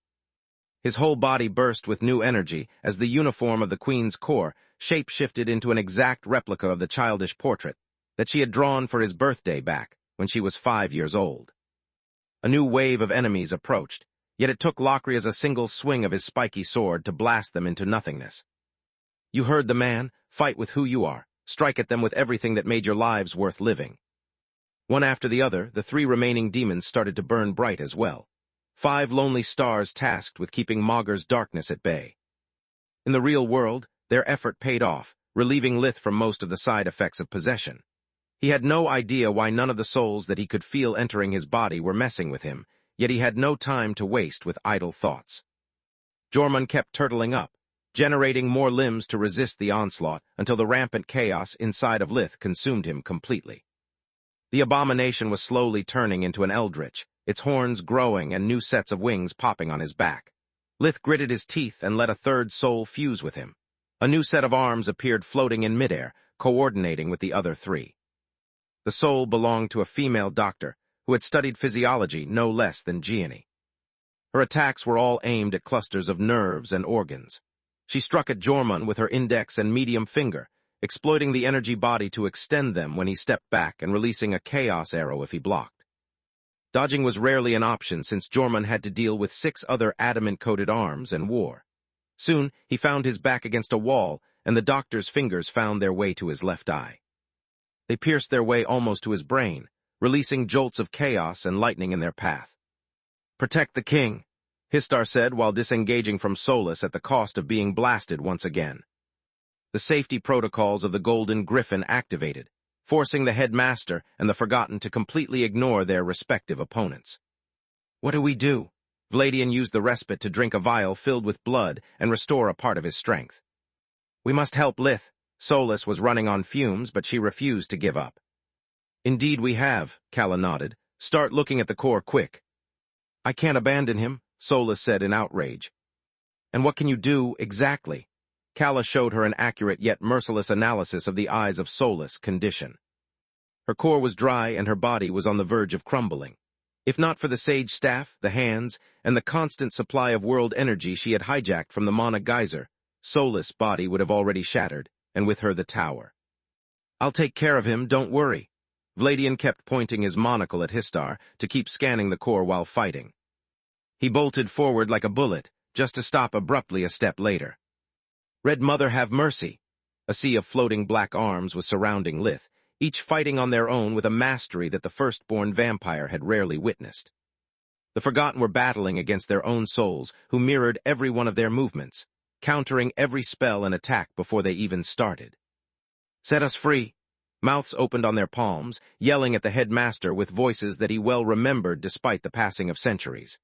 His whole body burst with new energy as the uniform of the Queen's Corps shape-shifted into an exact replica of the childish portrait that she had drawn for his birthday back when she was 5 years old. A new wave of enemies approached, yet it took Locrias a single swing of his spiky sword to blast them into nothingness. You heard the man. Fight with who you are. Strike at them with everything that made your lives worth living. One after the other, the 3 remaining demons started to burn bright as well. 5 lonely stars tasked with keeping Maugur's darkness at bay. In the real world, their effort paid off, relieving Lith from most of the side effects of possession. He had no idea why none of the souls that he could feel entering his body were messing with him, yet he had no time to waste with idle thoughts. Jormund kept turtling up, generating more limbs to resist the onslaught until the rampant chaos inside of Lith consumed him completely. The abomination was slowly turning into an eldritch, its horns growing and new sets of wings popping on his back. Lith gritted his teeth and let a third soul fuse with him. A new set of arms appeared floating in midair, coordinating with the other three. The soul belonged to a female doctor who had studied physiology no less than Gianni. Her attacks were all aimed at clusters of nerves and organs. She struck at Jormund with her index and medium finger, exploiting the energy body to extend them when he stepped back and releasing a chaos arrow if he blocked. Dodging was rarely an option since Jormund had to deal with 6 other adamant-coated arms and war. Soon, he found his back against a wall, and the doctor's fingers found their way to his left eye. They pierced their way almost to his brain, releasing jolts of chaos and lightning in their path. "Protect the king," Histar said while disengaging from Solus at the cost of being blasted once again. The safety protocols of the Golden Griffin activated, forcing the headmaster and the Forgotten to completely ignore their respective opponents. "What do we do?" Vladian used the respite to drink a vial filled with blood and restore a part of his strength. "We must help Lith." Solus was running on fumes, but she refused to give up. "Indeed we have," Calla nodded. "Start looking at the core quick." "I can't abandon him," Solus said in outrage. "And what can you do, exactly?" Calla showed her an accurate yet merciless analysis of the eyes of Solus' condition. Her core was dry and her body was on the verge of crumbling. If not for the sage staff, the hands, and the constant supply of world energy she had hijacked from the Mana Geyser, Solus' body would have already shattered, and with her the tower. "I'll take care of him, don't worry." Vladian kept pointing his monocle at Histar to keep scanning the core while fighting. He bolted forward like a bullet, just to stop abruptly a step later. "Red Mother have mercy." A sea of floating black arms was surrounding Lith, each fighting on their own with a mastery that the firstborn vampire had rarely witnessed. The Forgotten were battling against their own souls, who mirrored every one of their movements, countering every spell and attack before they even started. "Set us free." Mouths opened on their palms, yelling at the headmaster with voices that he well remembered despite the passing of centuries.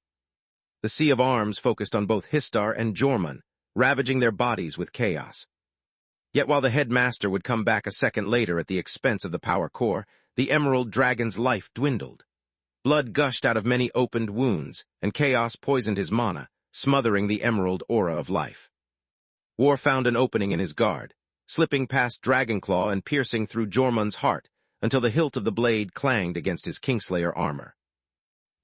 The sea of arms focused on both Histar and Jormund, ravaging their bodies with chaos. Yet while the headmaster would come back a second later at the expense of the power core, the Emerald Dragon's life dwindled. Blood gushed out of many opened wounds, and chaos poisoned his mana, smothering the emerald aura of life. War found an opening in his guard, slipping past Dragonclaw and piercing through Jormund's heart until the hilt of the blade clanged against his Kingslayer armor.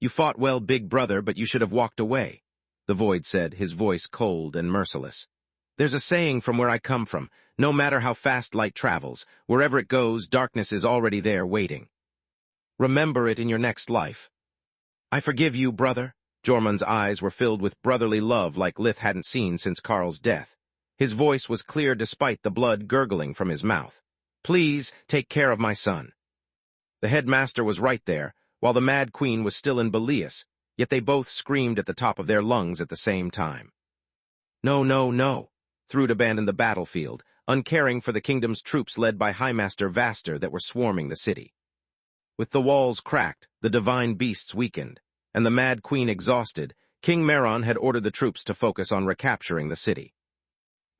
"You fought well, big brother, but you should have walked away," the Void said, his voice cold and merciless. "There's a saying from where I come from, no matter how fast light travels, wherever it goes, darkness is already there waiting. Remember it in your next life." "I forgive you, brother." Jormund's eyes were filled with brotherly love like Lith hadn't seen since Karl's death. His voice was clear despite the blood gurgling from his mouth. "Please, take care of my son." The headmaster was right there, while the Mad Queen was still in Belias, yet they both screamed at the top of their lungs at the same time. "No, no, no." Thrud abandoned the battlefield, uncaring for the kingdom's troops led by Highmaster Vaster that were swarming the city. With the walls cracked, the divine beasts weakened, and the Mad Queen exhausted, King Meron had ordered the troops to focus on recapturing the city.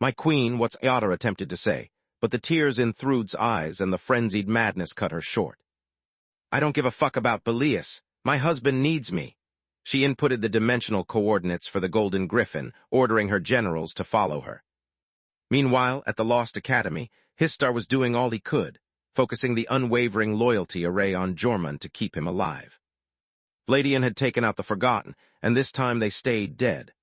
"My queen," what's Iota attempted to say, but the tears in Thrud's eyes and the frenzied madness cut her short. "I don't give a fuck about Belias. My husband needs me." She inputted the dimensional coordinates for the Golden Griffin, ordering her generals to follow her. Meanwhile, at the Lost Academy, Histar was doing all he could, focusing the unwavering loyalty array on Jormund to keep him alive. Vladian had taken out the Forgotten, and this time they stayed dead.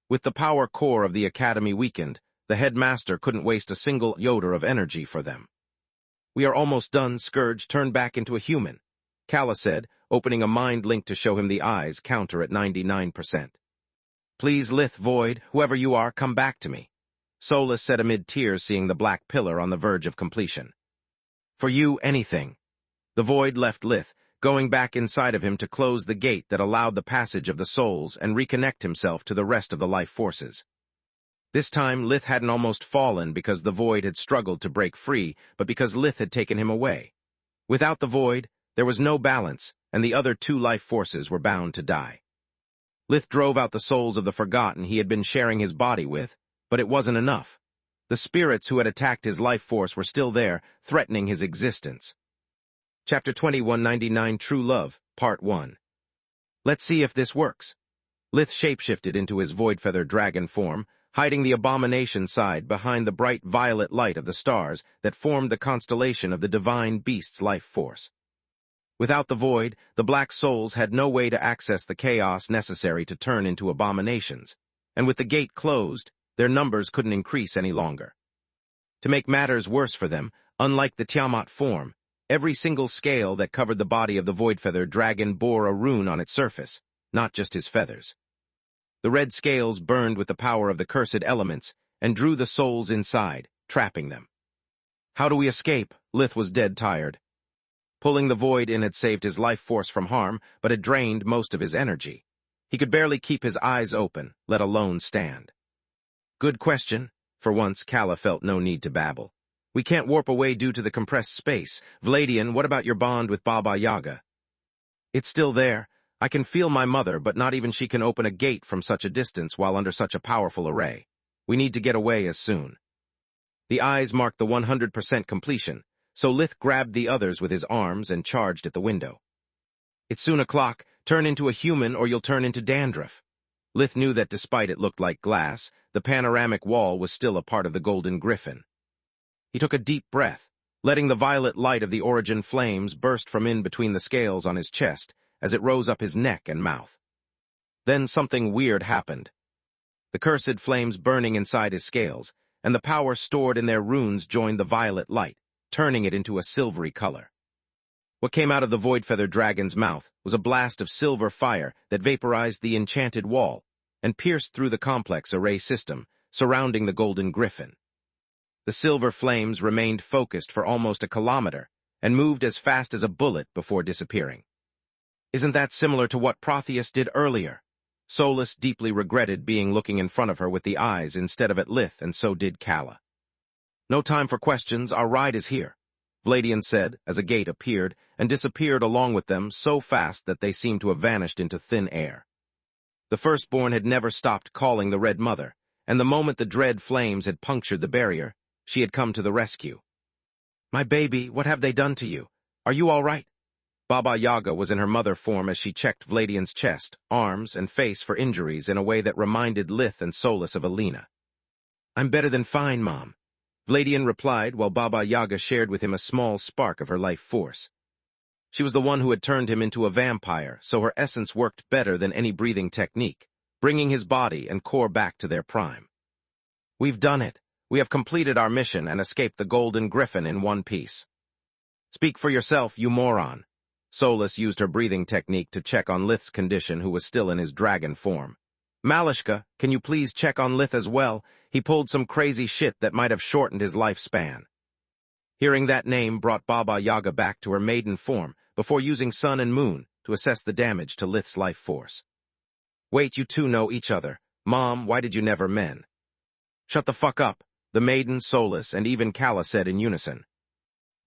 With the power core of the Academy weakened, the headmaster couldn't waste a single iota of energy for them. "We are almost done, Scourge. Turn back into a human," Calla said, opening a mind link to show him the eyes counter at 99%. "Please, Lith Void, whoever you are, come back to me," Solus said amid tears seeing the black pillar on the verge of completion. "For you, anything." The Void left Lith, going back inside of him to close the gate that allowed the passage of the souls and reconnect himself to the rest of the life forces. This time, Lith hadn't almost fallen because the Void had struggled to break free, but because Lith had taken him away. Without the void, there was no balance, and the other two life forces were bound to die. Lith drove out the souls of the forgotten he had been sharing his body with, but it wasn't enough. The spirits who had attacked his life force were still there, threatening his existence. Chapter 2199 True Love, Part 1. Let's see if this works. Lith shapeshifted into his void-feather dragon form, hiding the abomination side behind the bright violet light of the stars that formed the constellation of the divine beast's life force. Without the void, the black souls had no way to access the chaos necessary to turn into abominations, and with the gate closed, their numbers couldn't increase any longer. To make matters worse for them, unlike the Tiamat form, every single scale that covered the body of the void-feather dragon bore a rune on its surface, not just his feathers. The red scales burned with the power of the cursed elements and drew the souls inside, trapping them. How do we escape? Lith was dead tired. Pulling the void in had saved his life force from harm, but had drained most of his energy. He could barely keep his eyes open, let alone stand. Good question. For once, Kala felt no need to babble. We can't warp away due to the compressed space. Vladian, what about your bond with Baba Yaga? It's still there. I can feel my mother, but not even she can open a gate from such a distance while under such a powerful array. We need to get away as soon. The eyes marked the 100% completion, so Lith grabbed the others with his arms and charged at the window. It's soon o'clock. Turn into a human or you'll turn into dandruff. Lith knew that despite it looked like glass, the panoramic wall was still a part of the golden griffin. He took a deep breath, letting the violet light of the origin flames burst from in between the scales on his chest as it rose up his neck and mouth. Then something weird happened. The cursed flames burning inside his scales, and the power stored in their runes joined the violet light, turning it into a silvery color. What came out of the void-feather dragon's mouth was a blast of silver fire that vaporized the enchanted wall and pierced through the complex array system surrounding the golden griffin. The silver flames remained focused for almost a kilometer and moved as fast as a bullet before disappearing. Isn't that similar to what Protheus did earlier? Solus deeply regretted being looking in front of her with the eyes instead of at Lith, and so did Kala. No time for questions, our ride is here, Vladian said as a gate appeared and disappeared along with them so fast that they seemed to have vanished into thin air. The firstborn had never stopped calling the Red Mother, and the moment the dread flames had punctured the barrier, she had come to the rescue. My baby, what have they done to you? Are you all right? Baba Yaga was in her mother form as she checked Vladian's chest, arms, and face for injuries in a way that reminded Lith and Solus of Alina. I'm better than fine, Mom, Vladian replied while Baba Yaga shared with him a small spark of her life force. She was the one who had turned him into a vampire, so her essence worked better than any breathing technique, bringing his body and core back to their prime. We've done it. We have completed our mission and escaped the golden griffin in one piece. Speak for yourself, you moron. Solus used her breathing technique to check on Lith's condition, who was still in his dragon form. Malishka, can you please check on Lith as well? He pulled some crazy shit that might have shortened his lifespan. Hearing that name brought Baba Yaga back to her maiden form before using Sun and Moon to assess the damage to Lith's life force. Wait, you two know each other. Mom, why did you never men? Shut the fuck up, the maiden, Solus, and even Kala said in unison.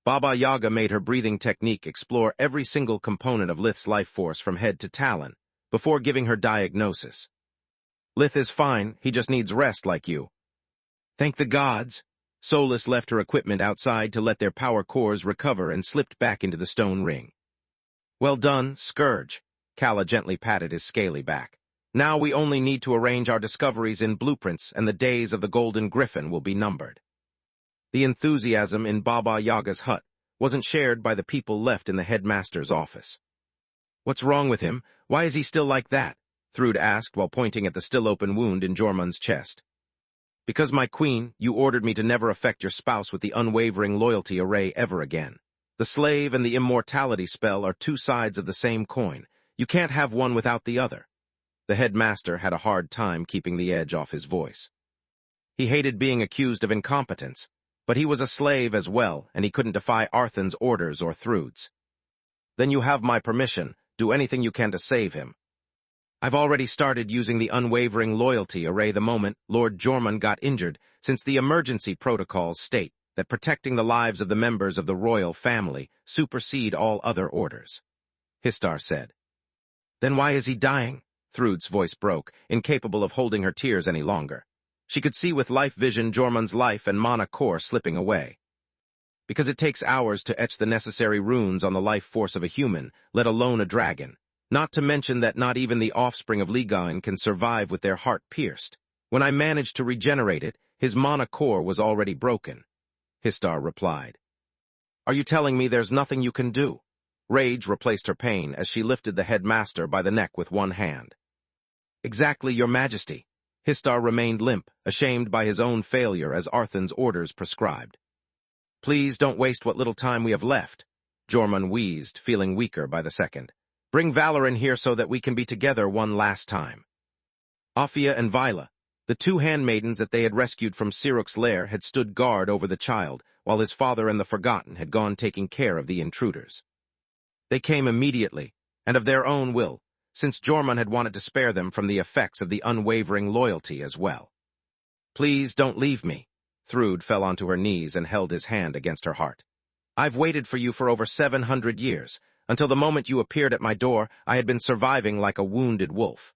Baba Yaga made her breathing technique explore every single component of Lith's life force from head to talon, before giving her diagnosis. Lith is fine, he just needs rest like you. Thank the gods. Solus left her equipment outside to let their power cores recover and slipped back into the stone ring. Well done, Scourge. Kala gently patted his scaly back. Now we only need to arrange our discoveries in blueprints and the days of the golden griffin will be numbered. The enthusiasm in Baba Yaga's hut wasn't shared by the people left in the headmaster's office. What's wrong with him? Why is he still like that? Thrud asked while pointing at the still-open wound in Jormund's chest. Because, my queen, you ordered me to never affect your spouse with the unwavering loyalty array ever again. The slave and the immortality spell are two sides of the same coin. You can't have one without the other. The headmaster had a hard time keeping the edge off his voice. He hated being accused of incompetence, but he was a slave as well, and he couldn't defy Arthan's orders or Thrud's. Then you have my permission. Do anything you can to save him. I've already started using the unwavering loyalty array the moment Lord Jormund got injured, since the emergency protocols state that protecting the lives of the members of the royal family supersede all other orders. Histar said. Then why is he dying? Thrud's voice broke, incapable of holding her tears any longer. She could see with life vision Jormund's life and mana core slipping away. Because it takes hours to etch the necessary runes on the life force of a human, let alone a dragon. Not to mention that not even the offspring of Ligain can survive with their heart pierced. When I managed to regenerate it, his mana core was already broken. Histar replied. Are you telling me there's nothing you can do? Rage replaced her pain as she lifted the headmaster by the neck with one hand. Exactly, your majesty. Histar remained limp, ashamed by his own failure as Arthan's orders prescribed. Please don't waste what little time we have left. Jormund wheezed, feeling weaker by the second. Bring Valorin here so that we can be together one last time. Aphia and Vila, the two handmaidens that they had rescued from Siruk's lair, had stood guard over the child, while his father and the Forgotten had gone taking care of the intruders. They came immediately, and of their own will, since Jormund had wanted to spare them from the effects of the unwavering loyalty as well. Please don't leave me. Thrud fell onto her knees and held his hand against her heart. I've waited for you for over 700 years. Until the moment you appeared at my door, I had been surviving like a wounded wolf.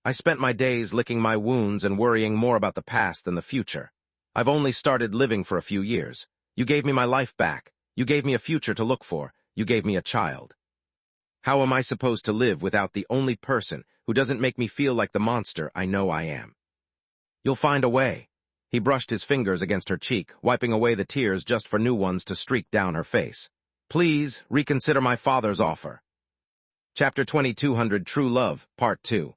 I spent my days licking my wounds and worrying more about the past than the future. I've only started living for a few years. You gave me my life back. You gave me a future to look for. You gave me a child. How am I supposed to live without the only person who doesn't make me feel like the monster I know I am? You'll find a way. He brushed his fingers against her cheek, wiping away the tears just for new ones to streak down her face. Please reconsider my father's offer. Chapter 2200 True Love, Part 2.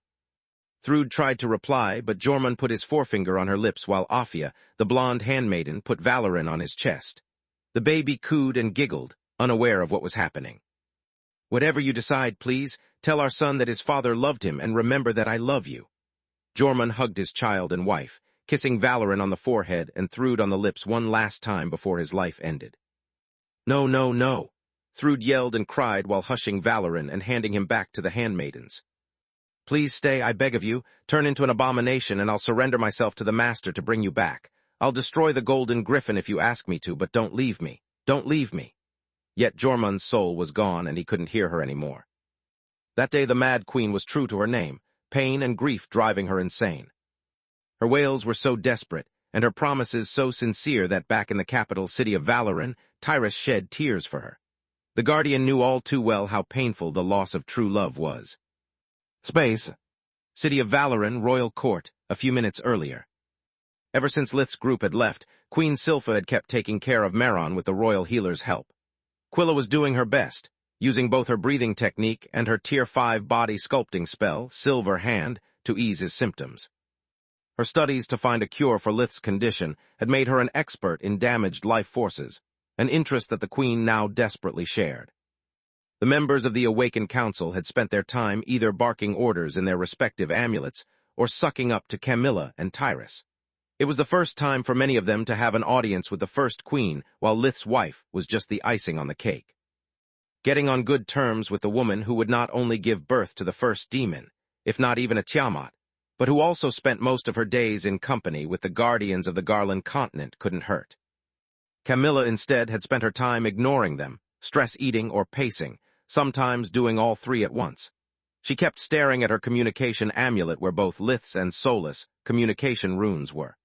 Thrud tried to reply, but Jormund put his forefinger on her lips while Aphia, the blonde handmaiden, put Valorin on his chest. The baby cooed and giggled, unaware of what was happening. Whatever you decide, please, tell our son that his father loved him and remember that I love you. Jormund hugged his child and wife, kissing Valorin on the forehead and Thrud on the lips one last time before his life ended. No, no, no. Thrud yelled and cried while hushing Valorin and handing him back to the handmaidens. Please stay, I beg of you. Turn into an abomination and I'll surrender myself to the master to bring you back. I'll destroy the golden griffin if you ask me to, but don't leave me. Don't leave me. Yet Jormund's soul was gone and he couldn't hear her anymore. That day the Mad Queen was true to her name, pain and grief driving her insane. Her wails were so desperate, and her promises so sincere that back in the capital city of Valorin, Tyrus shed tears for her. The Guardian knew all too well how painful the loss of true love was. Space. City of Valorin, Royal Court, a few minutes earlier. Ever since Lith's group had left, Queen Silpha had kept taking care of Meron with the royal healer's help. Quilla was doing her best, using both her breathing technique and her Tier 5 body sculpting spell, Silver Hand, to ease his symptoms. Her studies to find a cure for Lith's condition had made her an expert in damaged life forces, an interest that the Queen now desperately shared. The members of the Awakened Council had spent their time either barking orders in their respective amulets or sucking up to Camilla and Tyrus. It was the first time for many of them to have an audience with the First Queen, while Lith's wife was just the icing on the cake. Getting on good terms with the woman who would not only give birth to the first demon, if not even a Tiamat, but who also spent most of her days in company with the guardians of the Garland continent couldn't hurt. Camilla instead had spent her time ignoring them, stress-eating or pacing, sometimes doing all three at once. She kept staring at her communication amulet where both Lith's and Solus communication runes were.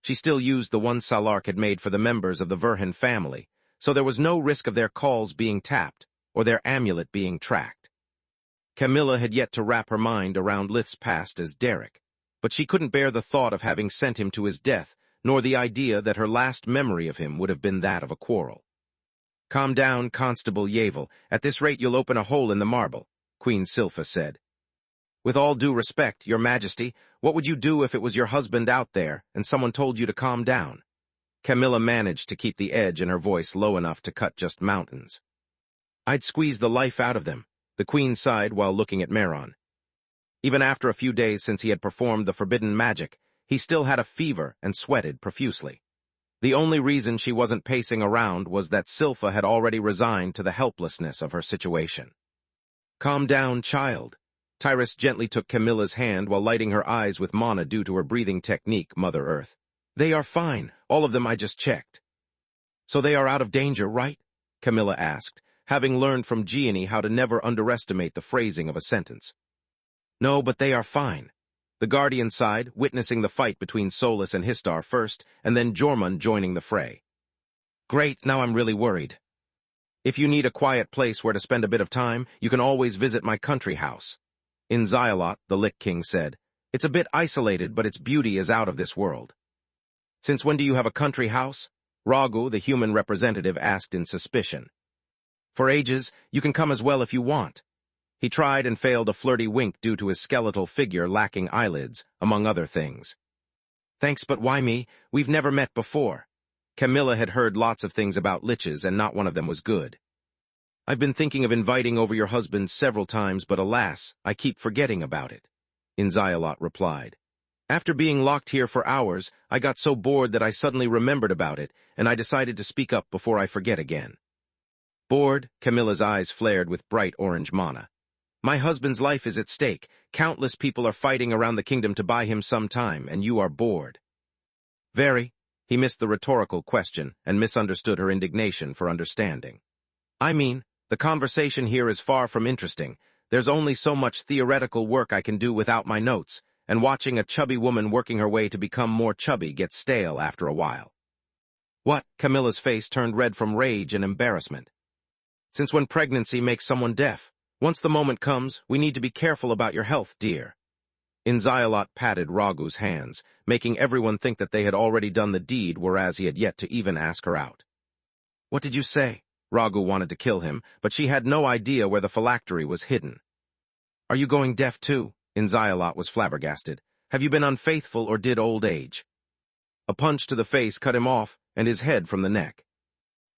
She still used the one Salark had made for the members of the Verhin family, so there was no risk of their calls being tapped or their amulet being tracked. Camilla had yet to wrap her mind around Lith's past as Derek, but she couldn't bear the thought of having sent him to his death, nor the idea that her last memory of him would have been that of a quarrel. Calm down, Constable Yavel. At this rate you'll open a hole in the marble, Queen Silpha said. With all due respect, Your Majesty, what would you do if it was your husband out there and someone told you to calm down? Camilla managed to keep the edge in her voice low enough to cut just mountains. I'd squeeze the life out of them, the Queen sighed while looking at Meron. Even after a few days since he had performed the forbidden magic, he still had a fever and sweated profusely. The only reason she wasn't pacing around was that Silpha had already resigned to the helplessness of her situation. Calm down, child. Tyrus gently took Camilla's hand while lighting her eyes with mana due to her breathing technique, Mother Earth. They are fine, all of them I just checked. So they are out of danger, right? Camilla asked, having learned from Gianni how to never underestimate the phrasing of a sentence. No, but they are fine. The Guardian sighed, witnessing the fight between Solus and Histar first, and then Jormund joining the fray. Great, now I'm really worried. If you need a quiet place where to spend a bit of time, you can always visit my country house. In Zyalot, the Lich King said, it's a bit isolated, but its beauty is out of this world. Since when do you have a country house? Ragu, the human representative, asked in suspicion. For ages, you can come as well if you want. He tried and failed a flirty wink due to his skeletal figure lacking eyelids, among other things. Thanks, but why me? We've never met before. Camilla had heard lots of things about liches, and not one of them was good. I've been thinking of inviting over your husband several times, but alas, I keep forgetting about it. Inzialot replied. After being locked here for hours, I got so bored that I suddenly remembered about it, and I decided to speak up before I forget again. Bored? Camilla's eyes flared with bright orange mana. My husband's life is at stake. Countless people are fighting around the kingdom to buy him some time, and you are bored. Very. He missed the rhetorical question and misunderstood her indignation for understanding. I mean, the conversation here is far from interesting. There's only so much theoretical work I can do without my notes, and watching a chubby woman working her way to become more chubby gets stale after a while. What? Camilla's face turned red from rage and embarrassment. Since when pregnancy makes someone deaf? Once the moment comes, we need to be careful about your health, dear. Inzialot patted Ragu's hands, making everyone think that they had already done the deed, whereas he had yet to even ask her out. What did you say? Ragu wanted to kill him, but she had no idea where the phylactery was hidden. Are you going deaf too? Inzialot was flabbergasted. Have you been unfaithful, or did old age? A punch to the face cut him off, and his head from the neck.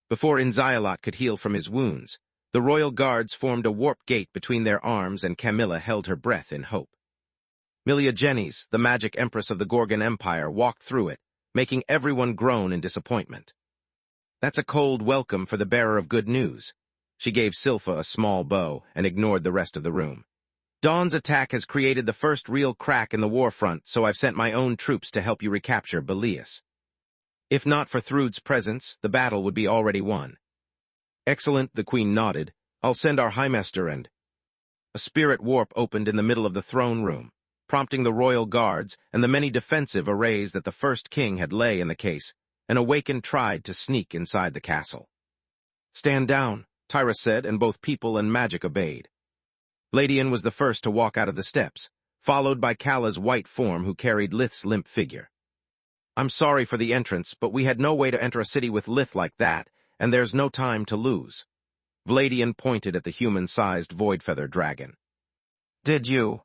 Before Inzialot could heal from his wounds, the royal guards formed a warp gate between their arms, and Camilla held her breath in hope. Milia Jennies, the magic empress of the Gorgon Empire, walked through it, making everyone groan in disappointment. That's a cold welcome for the bearer of good news. She gave Silpha a small bow and ignored the rest of the room. Dawn's attack has created the first real crack in the war front, so I've sent my own troops to help you recapture Belias. If not for Thrud's presence, the battle would be already won. Excellent, the queen nodded. I'll send our Highmaster and... A spirit warp opened in the middle of the throne room, prompting the royal guards and the many defensive arrays that the first king had lay in the case, and awakened tried to sneak inside the castle. Stand down, Tyrus said, and both people and magic obeyed. Ladian was the first to walk out of the steps, followed by Kalla's white form who carried Lith's limp figure. I'm sorry for the entrance, but we had no way to enter a city with Lith like that, and there's no time to lose. Vladian pointed at the human-sized void-feather dragon. Did you?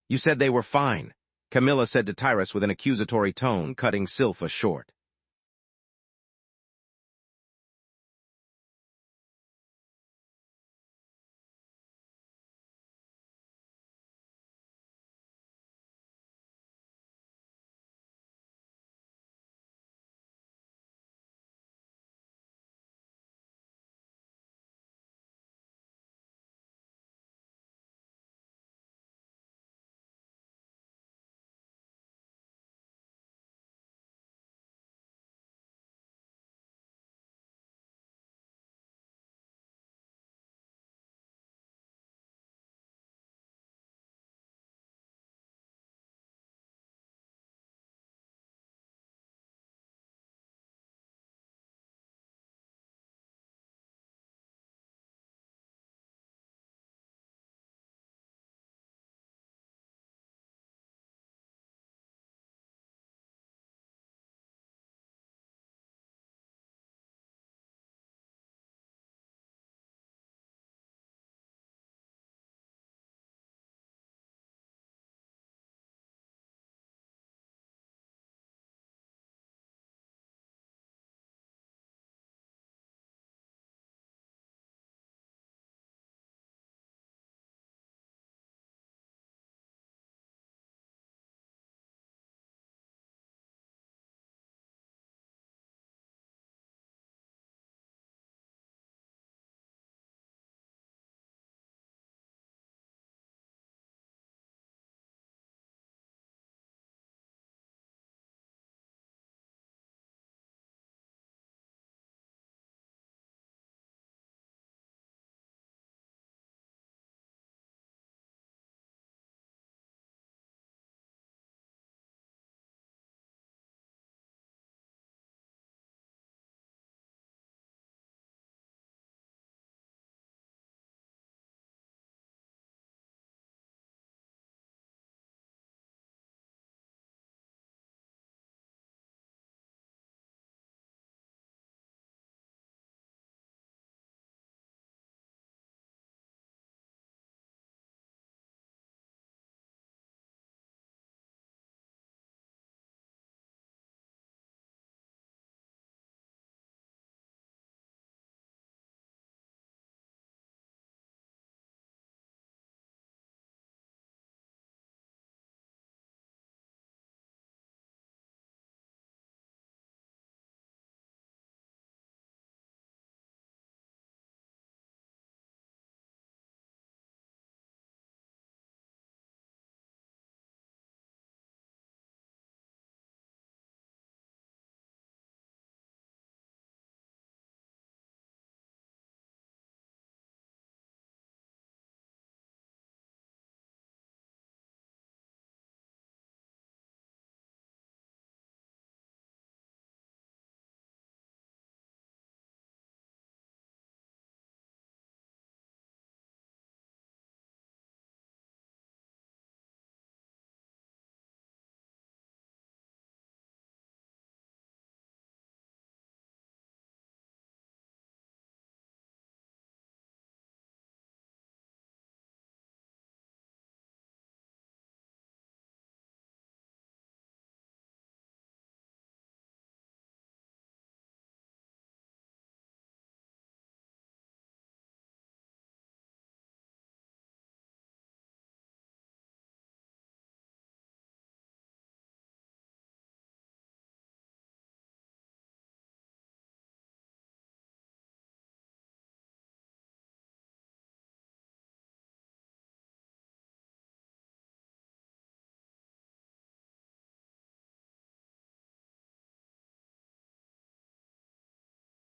You said they were fine, Camilla said to Tyrus with an accusatory tone, cutting Silpha short.